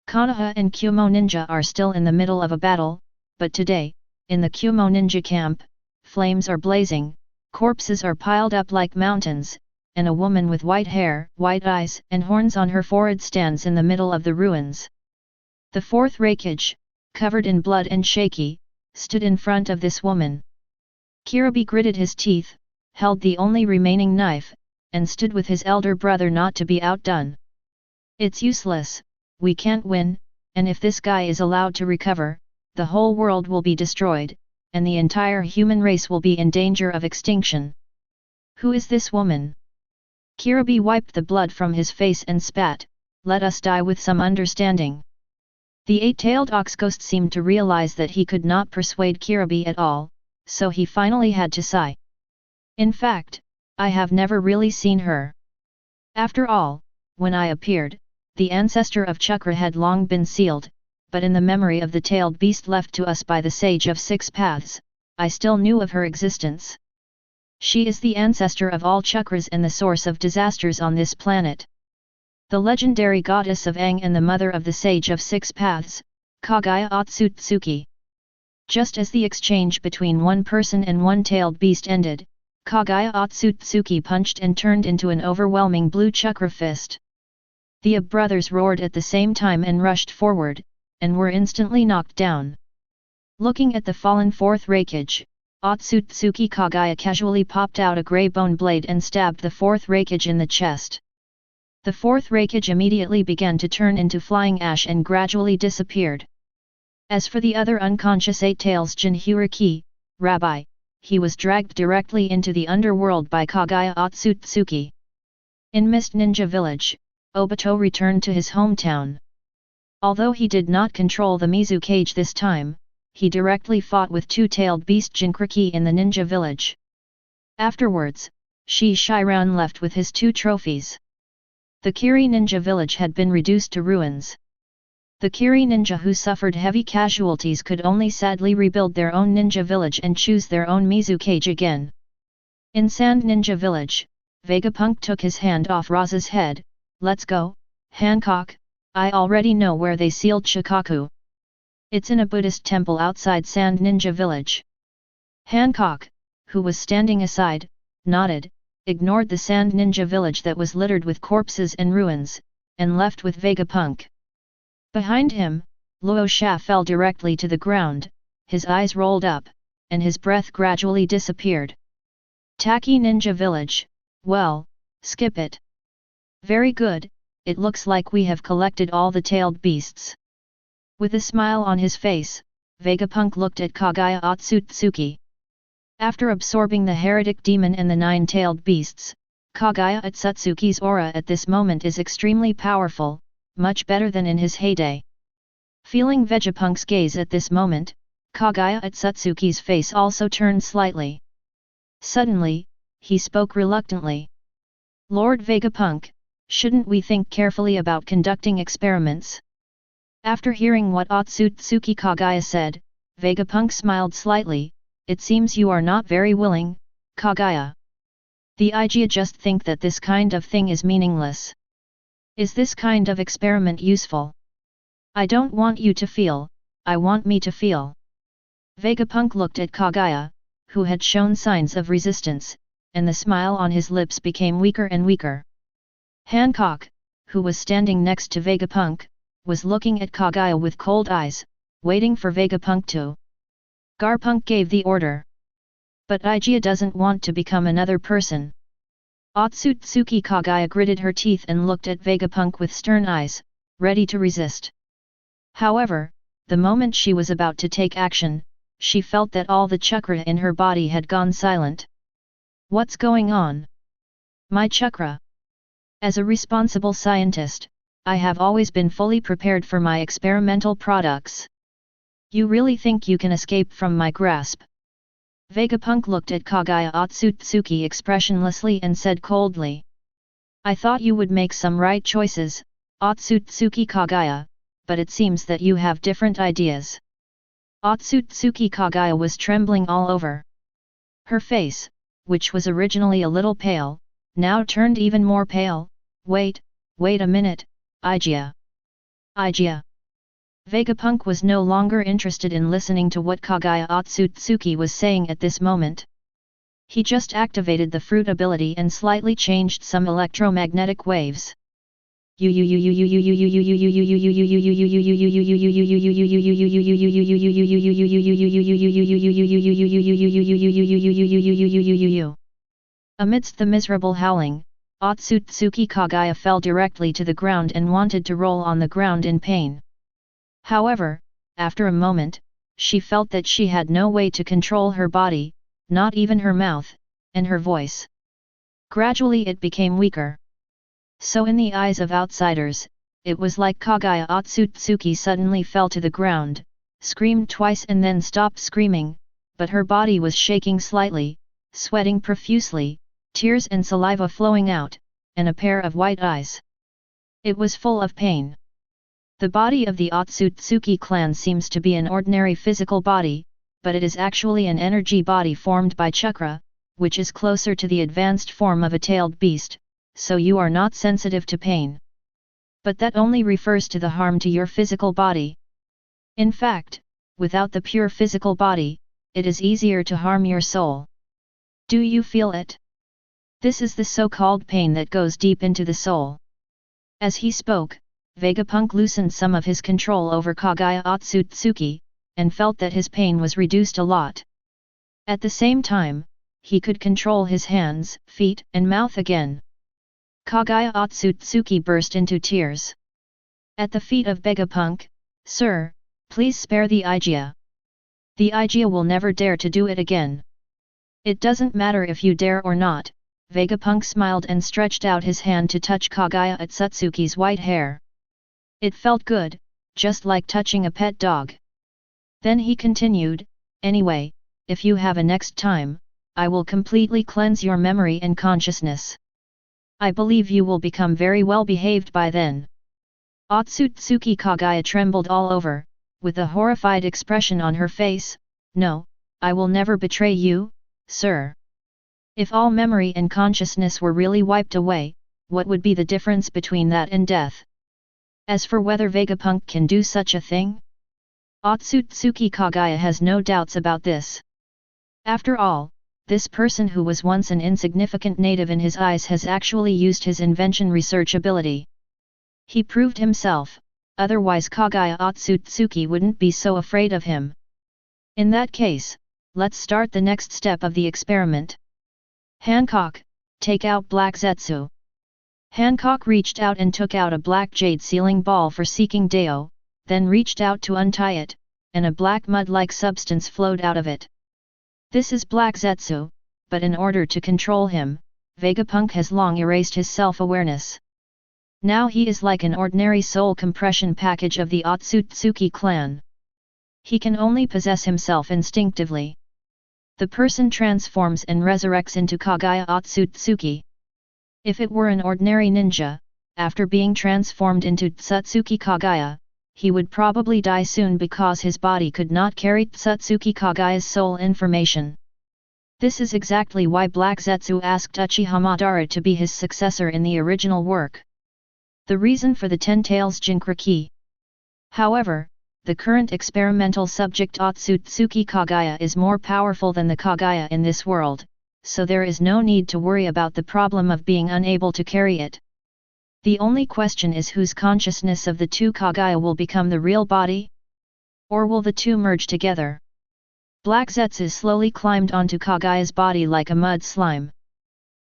Konoha and Kumo Ninja are still in the middle of a battle, but today, in the Kumo Ninja camp, flames are blazing, corpses are piled up like mountains, and a woman with white hair, white eyes and horns on her forehead stands in the middle of the ruins. The fourth Raikage, covered in blood and shaky, stood in front of this woman. Kiribi gritted his teeth, held the only remaining knife, and stood with his elder brother not to be outdone. It's useless, we can't win, and if this guy is allowed to recover, the whole world will be destroyed, and the entire human race will be in danger of extinction. Who is this woman? Kiribi wiped the blood from his face and spat, let us die with some understanding. The eight-tailed ox ghost seemed to realize that he could not persuade Kiribi at all, so he finally had to sigh. In fact, I have never really seen her. After all, when I appeared, the ancestor of Chakra had long been sealed, but in the memory of the tailed beast left to us by the Sage of Six Paths, I still knew of her existence. She is the ancestor of all chakras and the source of disasters on this planet. The legendary goddess of Aang and the mother of the Sage of Six Paths, Kagaya Otsutsuki. Just as the exchange between one person and one tailed beast ended, Kagaya Otsutsuki punched and turned into an overwhelming blue chakra fist. The brothers roared at the same time and rushed forward, and were instantly knocked down. Looking at the fallen fourth Raikage, Otsutsuki Kagaya casually popped out a grey bone blade and stabbed the fourth Raikage in the chest. The fourth Raikage immediately began to turn into flying ash and gradually disappeared. As for the other unconscious eight tails Jinhuriki, Rabbi, he was dragged directly into the underworld by Kagaya Otsutsuki. In Mist Ninja Village, Obito returned to his hometown. Although he did not control the Mizu cage this time, he directly fought with two-tailed beast Jinkriki in the ninja village. Afterwards, Shi Shiran left with his two trophies. The Kiri ninja village had been reduced to ruins. The Kiri ninja who suffered heavy casualties could only sadly rebuild their own ninja village and choose their own Mizu cage again. In Sand Ninja Village, Vegapunk took his hand off Raza's head. Let's go, Hancock, I already know where they sealed Shikaku. It's in a Buddhist temple outside Sand Ninja Village. Hancock, who was standing aside, nodded, ignored the Sand Ninja Village that was littered with corpses and ruins, and left with Vegapunk. Behind him, Luo Sha fell directly to the ground, his eyes rolled up, and his breath gradually disappeared. Taki Ninja Village, well, skip it. Very good, it looks like we have collected all the tailed beasts. With a smile on his face, Vegapunk looked at Kagaya Otsutsuki. After absorbing the heretic demon and the nine-tailed beasts, Kagaya Otsutsuki's aura at this moment is extremely powerful, much better than in his heyday. Feeling Vegapunk's gaze at this moment, Kagaya Otsutsuki's face also turned slightly. Suddenly, he spoke reluctantly. Lord Vegapunk, shouldn't we think carefully about conducting experiments? After hearing what Otsutsuki Kagaya said, Vegapunk smiled slightly. It seems you are not very willing, Kagaya. The Iga just think that this kind of thing is meaningless. Is this kind of experiment useful? I don't want you to feel, I want me to feel. Vegapunk looked at Kagaya, who had shown signs of resistance, and the smile on his lips became weaker and weaker. Hancock, who was standing next to Vegapunk, was looking at Kagaya with cold eyes, waiting for Vegapunk to. Garpunk gave the order. But Iga doesn't want to become another person. Otsutsuki Kagaya gritted her teeth and looked at Vegapunk with stern eyes, ready to resist. However, the moment she was about to take action, she felt that all the chakra in her body had gone silent. What's going on? My chakra. As a responsible scientist, I have always been fully prepared for my experimental products. You really think you can escape from my grasp? Vegapunk looked at Kagaya Otsutsuki expressionlessly and said coldly. I thought you would make some right choices, Otsutsuki Kagaya, but it seems that you have different ideas. Otsutsuki Kagaya was trembling all over. Her face, which was originally a little pale, now turned even more pale. Wait a minute, Igia. Vegapunk was no longer interested in listening to what Kagaya Otsutsuki was saying at this moment. He just activated the fruit ability and slightly changed some electromagnetic waves. Amidst the miserable howling, Otsutsuki Kagaya fell directly to the ground and wanted to roll on the ground in pain. However, after a moment, she felt that she had no way to control her body, not even her mouth, and her voice. Gradually it became weaker. So in the eyes of outsiders, it was like Kagaya Otsutsuki suddenly fell to the ground, screamed twice and then stopped screaming, but her body was shaking slightly, sweating profusely, tears and saliva flowing out, and a pair of white eyes. It was full of pain. The body of the Otsutsuki clan seems to be an ordinary physical body, but it is actually an energy body formed by chakra, which is closer to the advanced form of a tailed beast, so you are not sensitive to pain. But that only refers to the harm to your physical body. In fact, without the pure physical body, it is easier to harm your soul. Do you feel it? This is the so-called pain that goes deep into the soul. As he spoke, Vegapunk loosened some of his control over Kagaya Otsutsuki, and felt that his pain was reduced a lot. At the same time, he could control his hands, feet and mouth again. Kagaya Otsutsuki burst into tears. At the feet of Vegapunk, Sir, please spare the Igia. The Igia will never dare to do it again. It doesn't matter if you dare or not, Vegapunk smiled and stretched out his hand to touch Kagaya Otsutsuki's white hair. It felt good, just like touching a pet dog. Then he continued, anyway, if you have a next time, I will completely cleanse your memory and consciousness. I believe you will become very well behaved by then. Otsutsuki Kagaya trembled all over, with a horrified expression on her face. No, I will never betray you, sir. If all memory and consciousness were really wiped away, what would be the difference between that and death? As for whether Vegapunk can do such a thing, Otsutsuki Kagaya has no doubts about this. After all, this person who was once an insignificant native in his eyes has actually used his invention research ability. He proved himself, otherwise Kagaya Otsutsuki wouldn't be so afraid of him. In that case, let's start the next step of the experiment. Hancock, take out Black Zetsu. Hancock reached out and took out a black jade sealing ball for seeking Deo, then reached out to untie it, and a black mud-like substance flowed out of it. This is Black Zetsu, but in order to control him, Vegapunk has long erased his self-awareness. Now he is like an ordinary soul compression package of the Otsutsuki clan. He can only possess himself instinctively. The person transforms and resurrects into Kagaya Otsutsuki. If it were an ordinary ninja, after being transformed into Tsutsuki Kagaya, he would probably die soon because his body could not carry Tsutsuki Kagaya's soul information. This is exactly why Black Zetsu asked Uchiha Madara to be his successor in the original work. The reason for the Ten Tails Jinchuriki. However, the current experimental subject Otsutsuki Kagaya is more powerful than the Kagaya in this world, so there is no need to worry about the problem of being unable to carry it. The only question is whose consciousness of the two Kagaya will become the real body? Or will the two merge together? Black Zetsu slowly climbed onto Kagaya's body like a mud slime.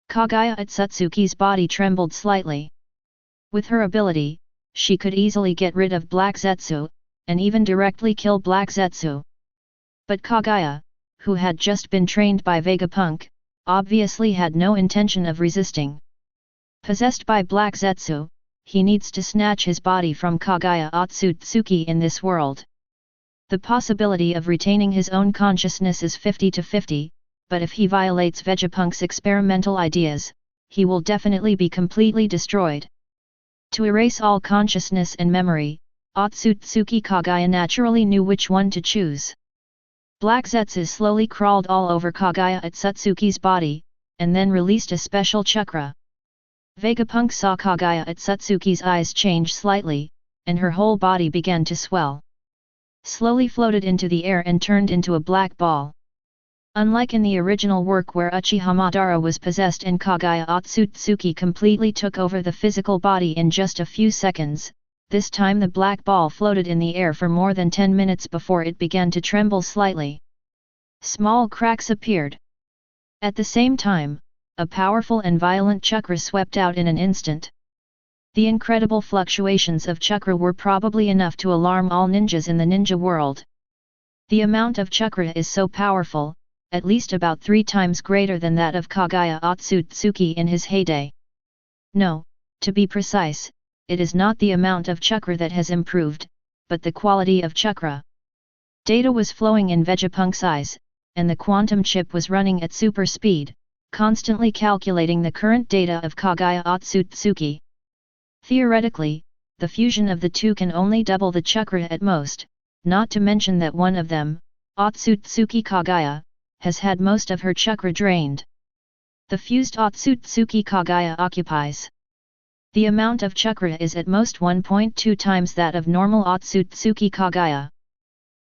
Kagaya Otsutsuki's body trembled slightly. With her ability, she could easily get rid of Black Zetsu, and even directly kill Black Zetsu. But Kagaya, who had just been trained by Vegapunk, obviously had no intention of resisting. Possessed by Black Zetsu, he needs to snatch his body from Kagaya Otsutsuki in this world. The possibility of retaining his own consciousness is 50-50, but if he violates Vegapunk's experimental ideas, he will definitely be completely destroyed. To erase all consciousness and memory, Otsutsuki Kagaya naturally knew which one to choose. Black Zetsu slowly crawled all over Kagaya Otsutsuki's body, and then released a special chakra. Vegapunk saw Kagaya Otsutsuki's eyes change slightly, and her whole body began to swell. Slowly floated into the air and turned into a black ball. Unlike in the original work where Uchiha Madara was possessed and Kagaya Otsutsuki completely took over the physical body in just a few seconds, this time the black ball floated in the air for more than 10 minutes before it began to tremble slightly. Small cracks appeared. At the same time, a powerful and violent chakra swept out in an instant. The incredible fluctuations of chakra were probably enough to alarm all ninjas in the ninja world. The amount of chakra is so powerful, at least about 3 times greater than that of Kagaya Otsutsuki in his heyday. No, to be precise, it is not the amount of chakra that has improved, but the quality of chakra. Data was flowing in Vegapunk's eyes, and the quantum chip was running at super speed, constantly calculating the current data of Kagaya Otsutsuki. Theoretically, the fusion of the two can only double the chakra at most, not to mention that one of them, Otsutsuki Kagaya, has had most of her chakra drained. The fused Otsutsuki Kagaya occupies. The amount of chakra is at most 1.2 times that of normal Otsutsuki Kagaya.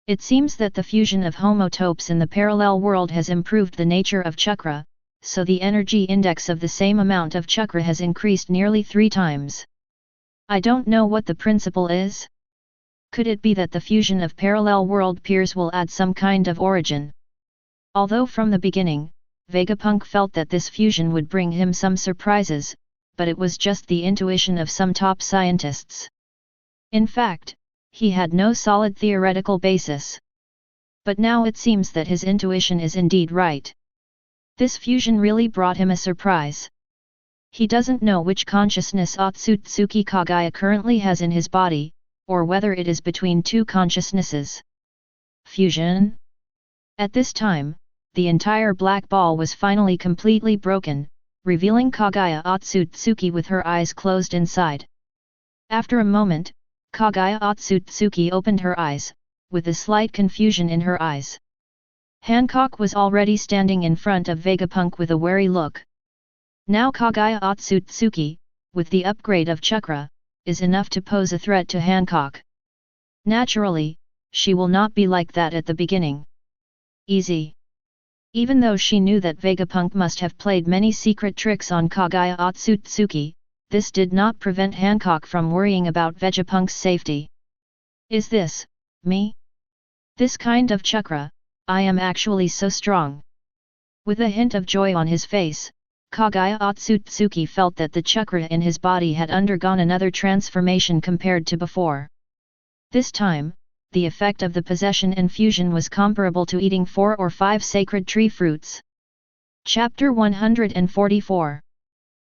It seems that the fusion of homotopes in the parallel world has improved the nature of chakra, so the energy index of the same amount of chakra has increased nearly 3 times. I don't know what the principle is. Could it be that the fusion of parallel world peers will add some kind of origin? Although from the beginning, Vegapunk felt that this fusion would bring him some surprises, but it was just the intuition of some top scientists. In fact, he had no solid theoretical basis. But now it seems that his intuition is indeed right. This fusion really brought him a surprise. He doesn't know which consciousness Otsutsuki Kagaya currently has in his body, or whether it is between 2 consciousnesses. Fusion? At this time, the entire black ball was finally completely broken, revealing Kagaya Otsutsuki with her eyes closed inside. After a moment, Kagaya Otsutsuki opened her eyes, with a slight confusion in her eyes. Hancock was already standing in front of Vegapunk with a wary look. Now Kagaya Otsutsuki, with the upgrade of chakra, is enough to pose a threat to Hancock. Naturally, she will not be like that at the beginning. Easy. Even though she knew that Vegapunk must have played many secret tricks on Kagaya Otsutsuki, this did not prevent Hancock from worrying about Vegapunk's safety. Is this, me? This kind of chakra, I am actually so strong. With a hint of joy on his face, Kagaya Otsutsuki felt that the chakra in his body had undergone another transformation compared to before. This time, the effect of the possession and fusion was comparable to eating 4 or 5 sacred tree fruits. Chapter 144.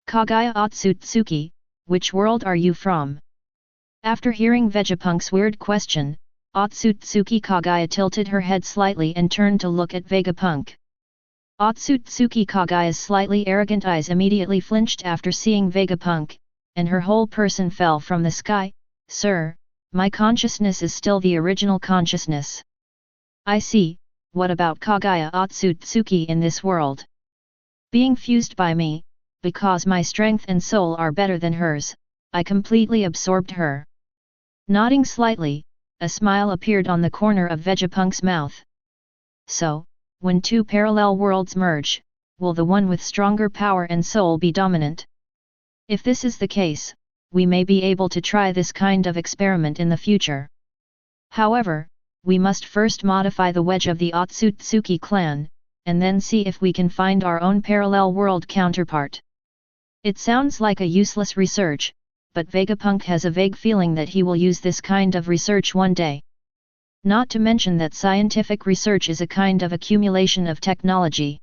Kagaya Otsutsuki, which world are you from? After hearing Vegapunk's weird question, Otsutsuki Kagaya tilted her head slightly and turned to look at Vegapunk. Otsutsuki Kagaya's slightly arrogant eyes immediately flinched after seeing Vegapunk, and her whole person fell from the sky. Sir, my consciousness is still the original consciousness. I see, what about Kagaya Otsutsuki in this world? Being fused by me, because my strength and soul are better than hers, I completely absorbed her. Nodding slightly, a smile appeared on the corner of Vegapunk's mouth. So, when 2 parallel worlds merge, will the one with stronger power and soul be dominant? If this is the case, we may be able to try this kind of experiment in the future. However, we must first modify the wedge of the Otsutsuki clan, and then see if we can find our own parallel world counterpart. It sounds like a useless research, but Vegapunk has a vague feeling that he will use this kind of research one day. Not to mention that scientific research is a kind of accumulation of technology.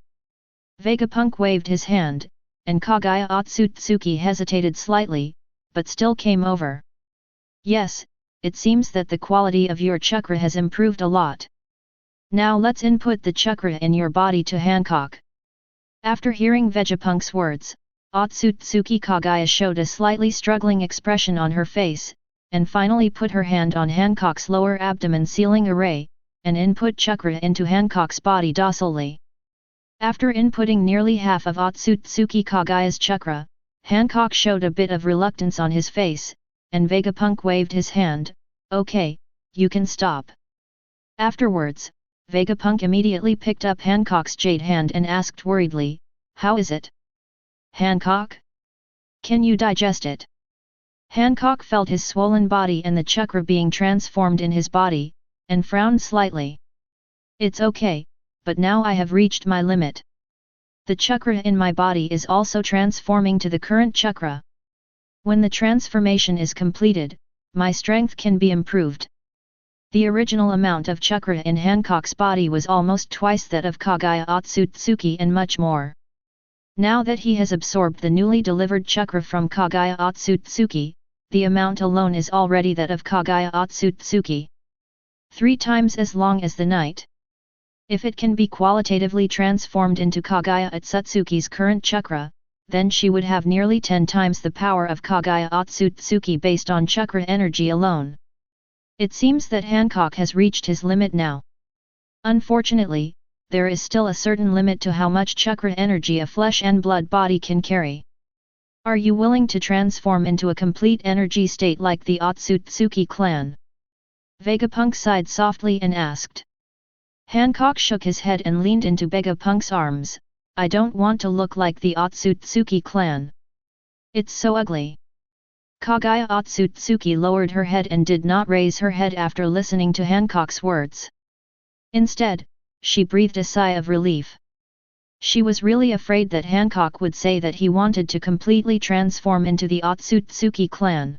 Vegapunk waved his hand, and Kagaya Otsutsuki hesitated slightly, but still came over. Yes, it seems that the quality of your chakra has improved a lot. Now let's input the chakra in your body to Hancock. After hearing Vegapunk's words, Otsutsuki Kagaya showed a slightly struggling expression on her face, and finally put her hand on Hancock's lower abdomen sealing array, and input chakra into Hancock's body docilely. After inputting nearly half of Otsutsuki Kagaya's chakra, Hancock showed a bit of reluctance on his face, and Vegapunk waved his hand, "Okay, you can stop." Afterwards, Vegapunk immediately picked up Hancock's jade hand and asked worriedly, "How is it? Hancock? Can you digest it?" Hancock felt his swollen body and the chakra being transformed in his body, and frowned slightly. "It's okay, but now I have reached my limit. The chakra in my body is also transforming to the current chakra. When the transformation is completed, my strength can be improved." The original amount of chakra in Hancock's body was almost twice that of Kagaya Otsutsuki and much more. Now that he has absorbed the newly delivered chakra from Kagaya Otsutsuki, the amount alone is already that of Kagaya Otsutsuki. 3 times as long as the night. If it can be qualitatively transformed into Kagaya Otsutsuki's current chakra, then she would have nearly 10 times the power of Kagaya Otsutsuki based on chakra energy alone. It seems that Hancock has reached his limit now. Unfortunately, there is still a certain limit to how much chakra energy a flesh and blood body can carry. Are you willing to transform into a complete energy state like the Otsutsuki clan? Vegapunk sighed softly and asked. Hancock shook his head and leaned into Vegapunk's arms. "I don't want to look like the Otsutsuki clan. It's so ugly." Kagaya Otsutsuki lowered her head and did not raise her head after listening to Hancock's words. Instead, she breathed a sigh of relief. She was really afraid that Hancock would say that he wanted to completely transform into the Otsutsuki clan.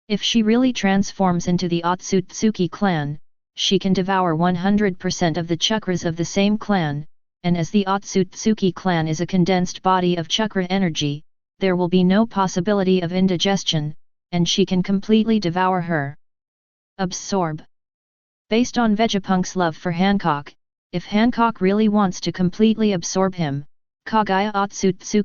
If she really transforms into the Otsutsuki clan, she can devour 100% of the chakras of the same clan, and as the Otsutsuki clan is a condensed body of chakra energy, there will be no possibility of indigestion, and she can completely devour her. Absorb. Based on Vegapunk's love for Hancock, if Hancock really wants to completely absorb him, Kagaya Otsutsuki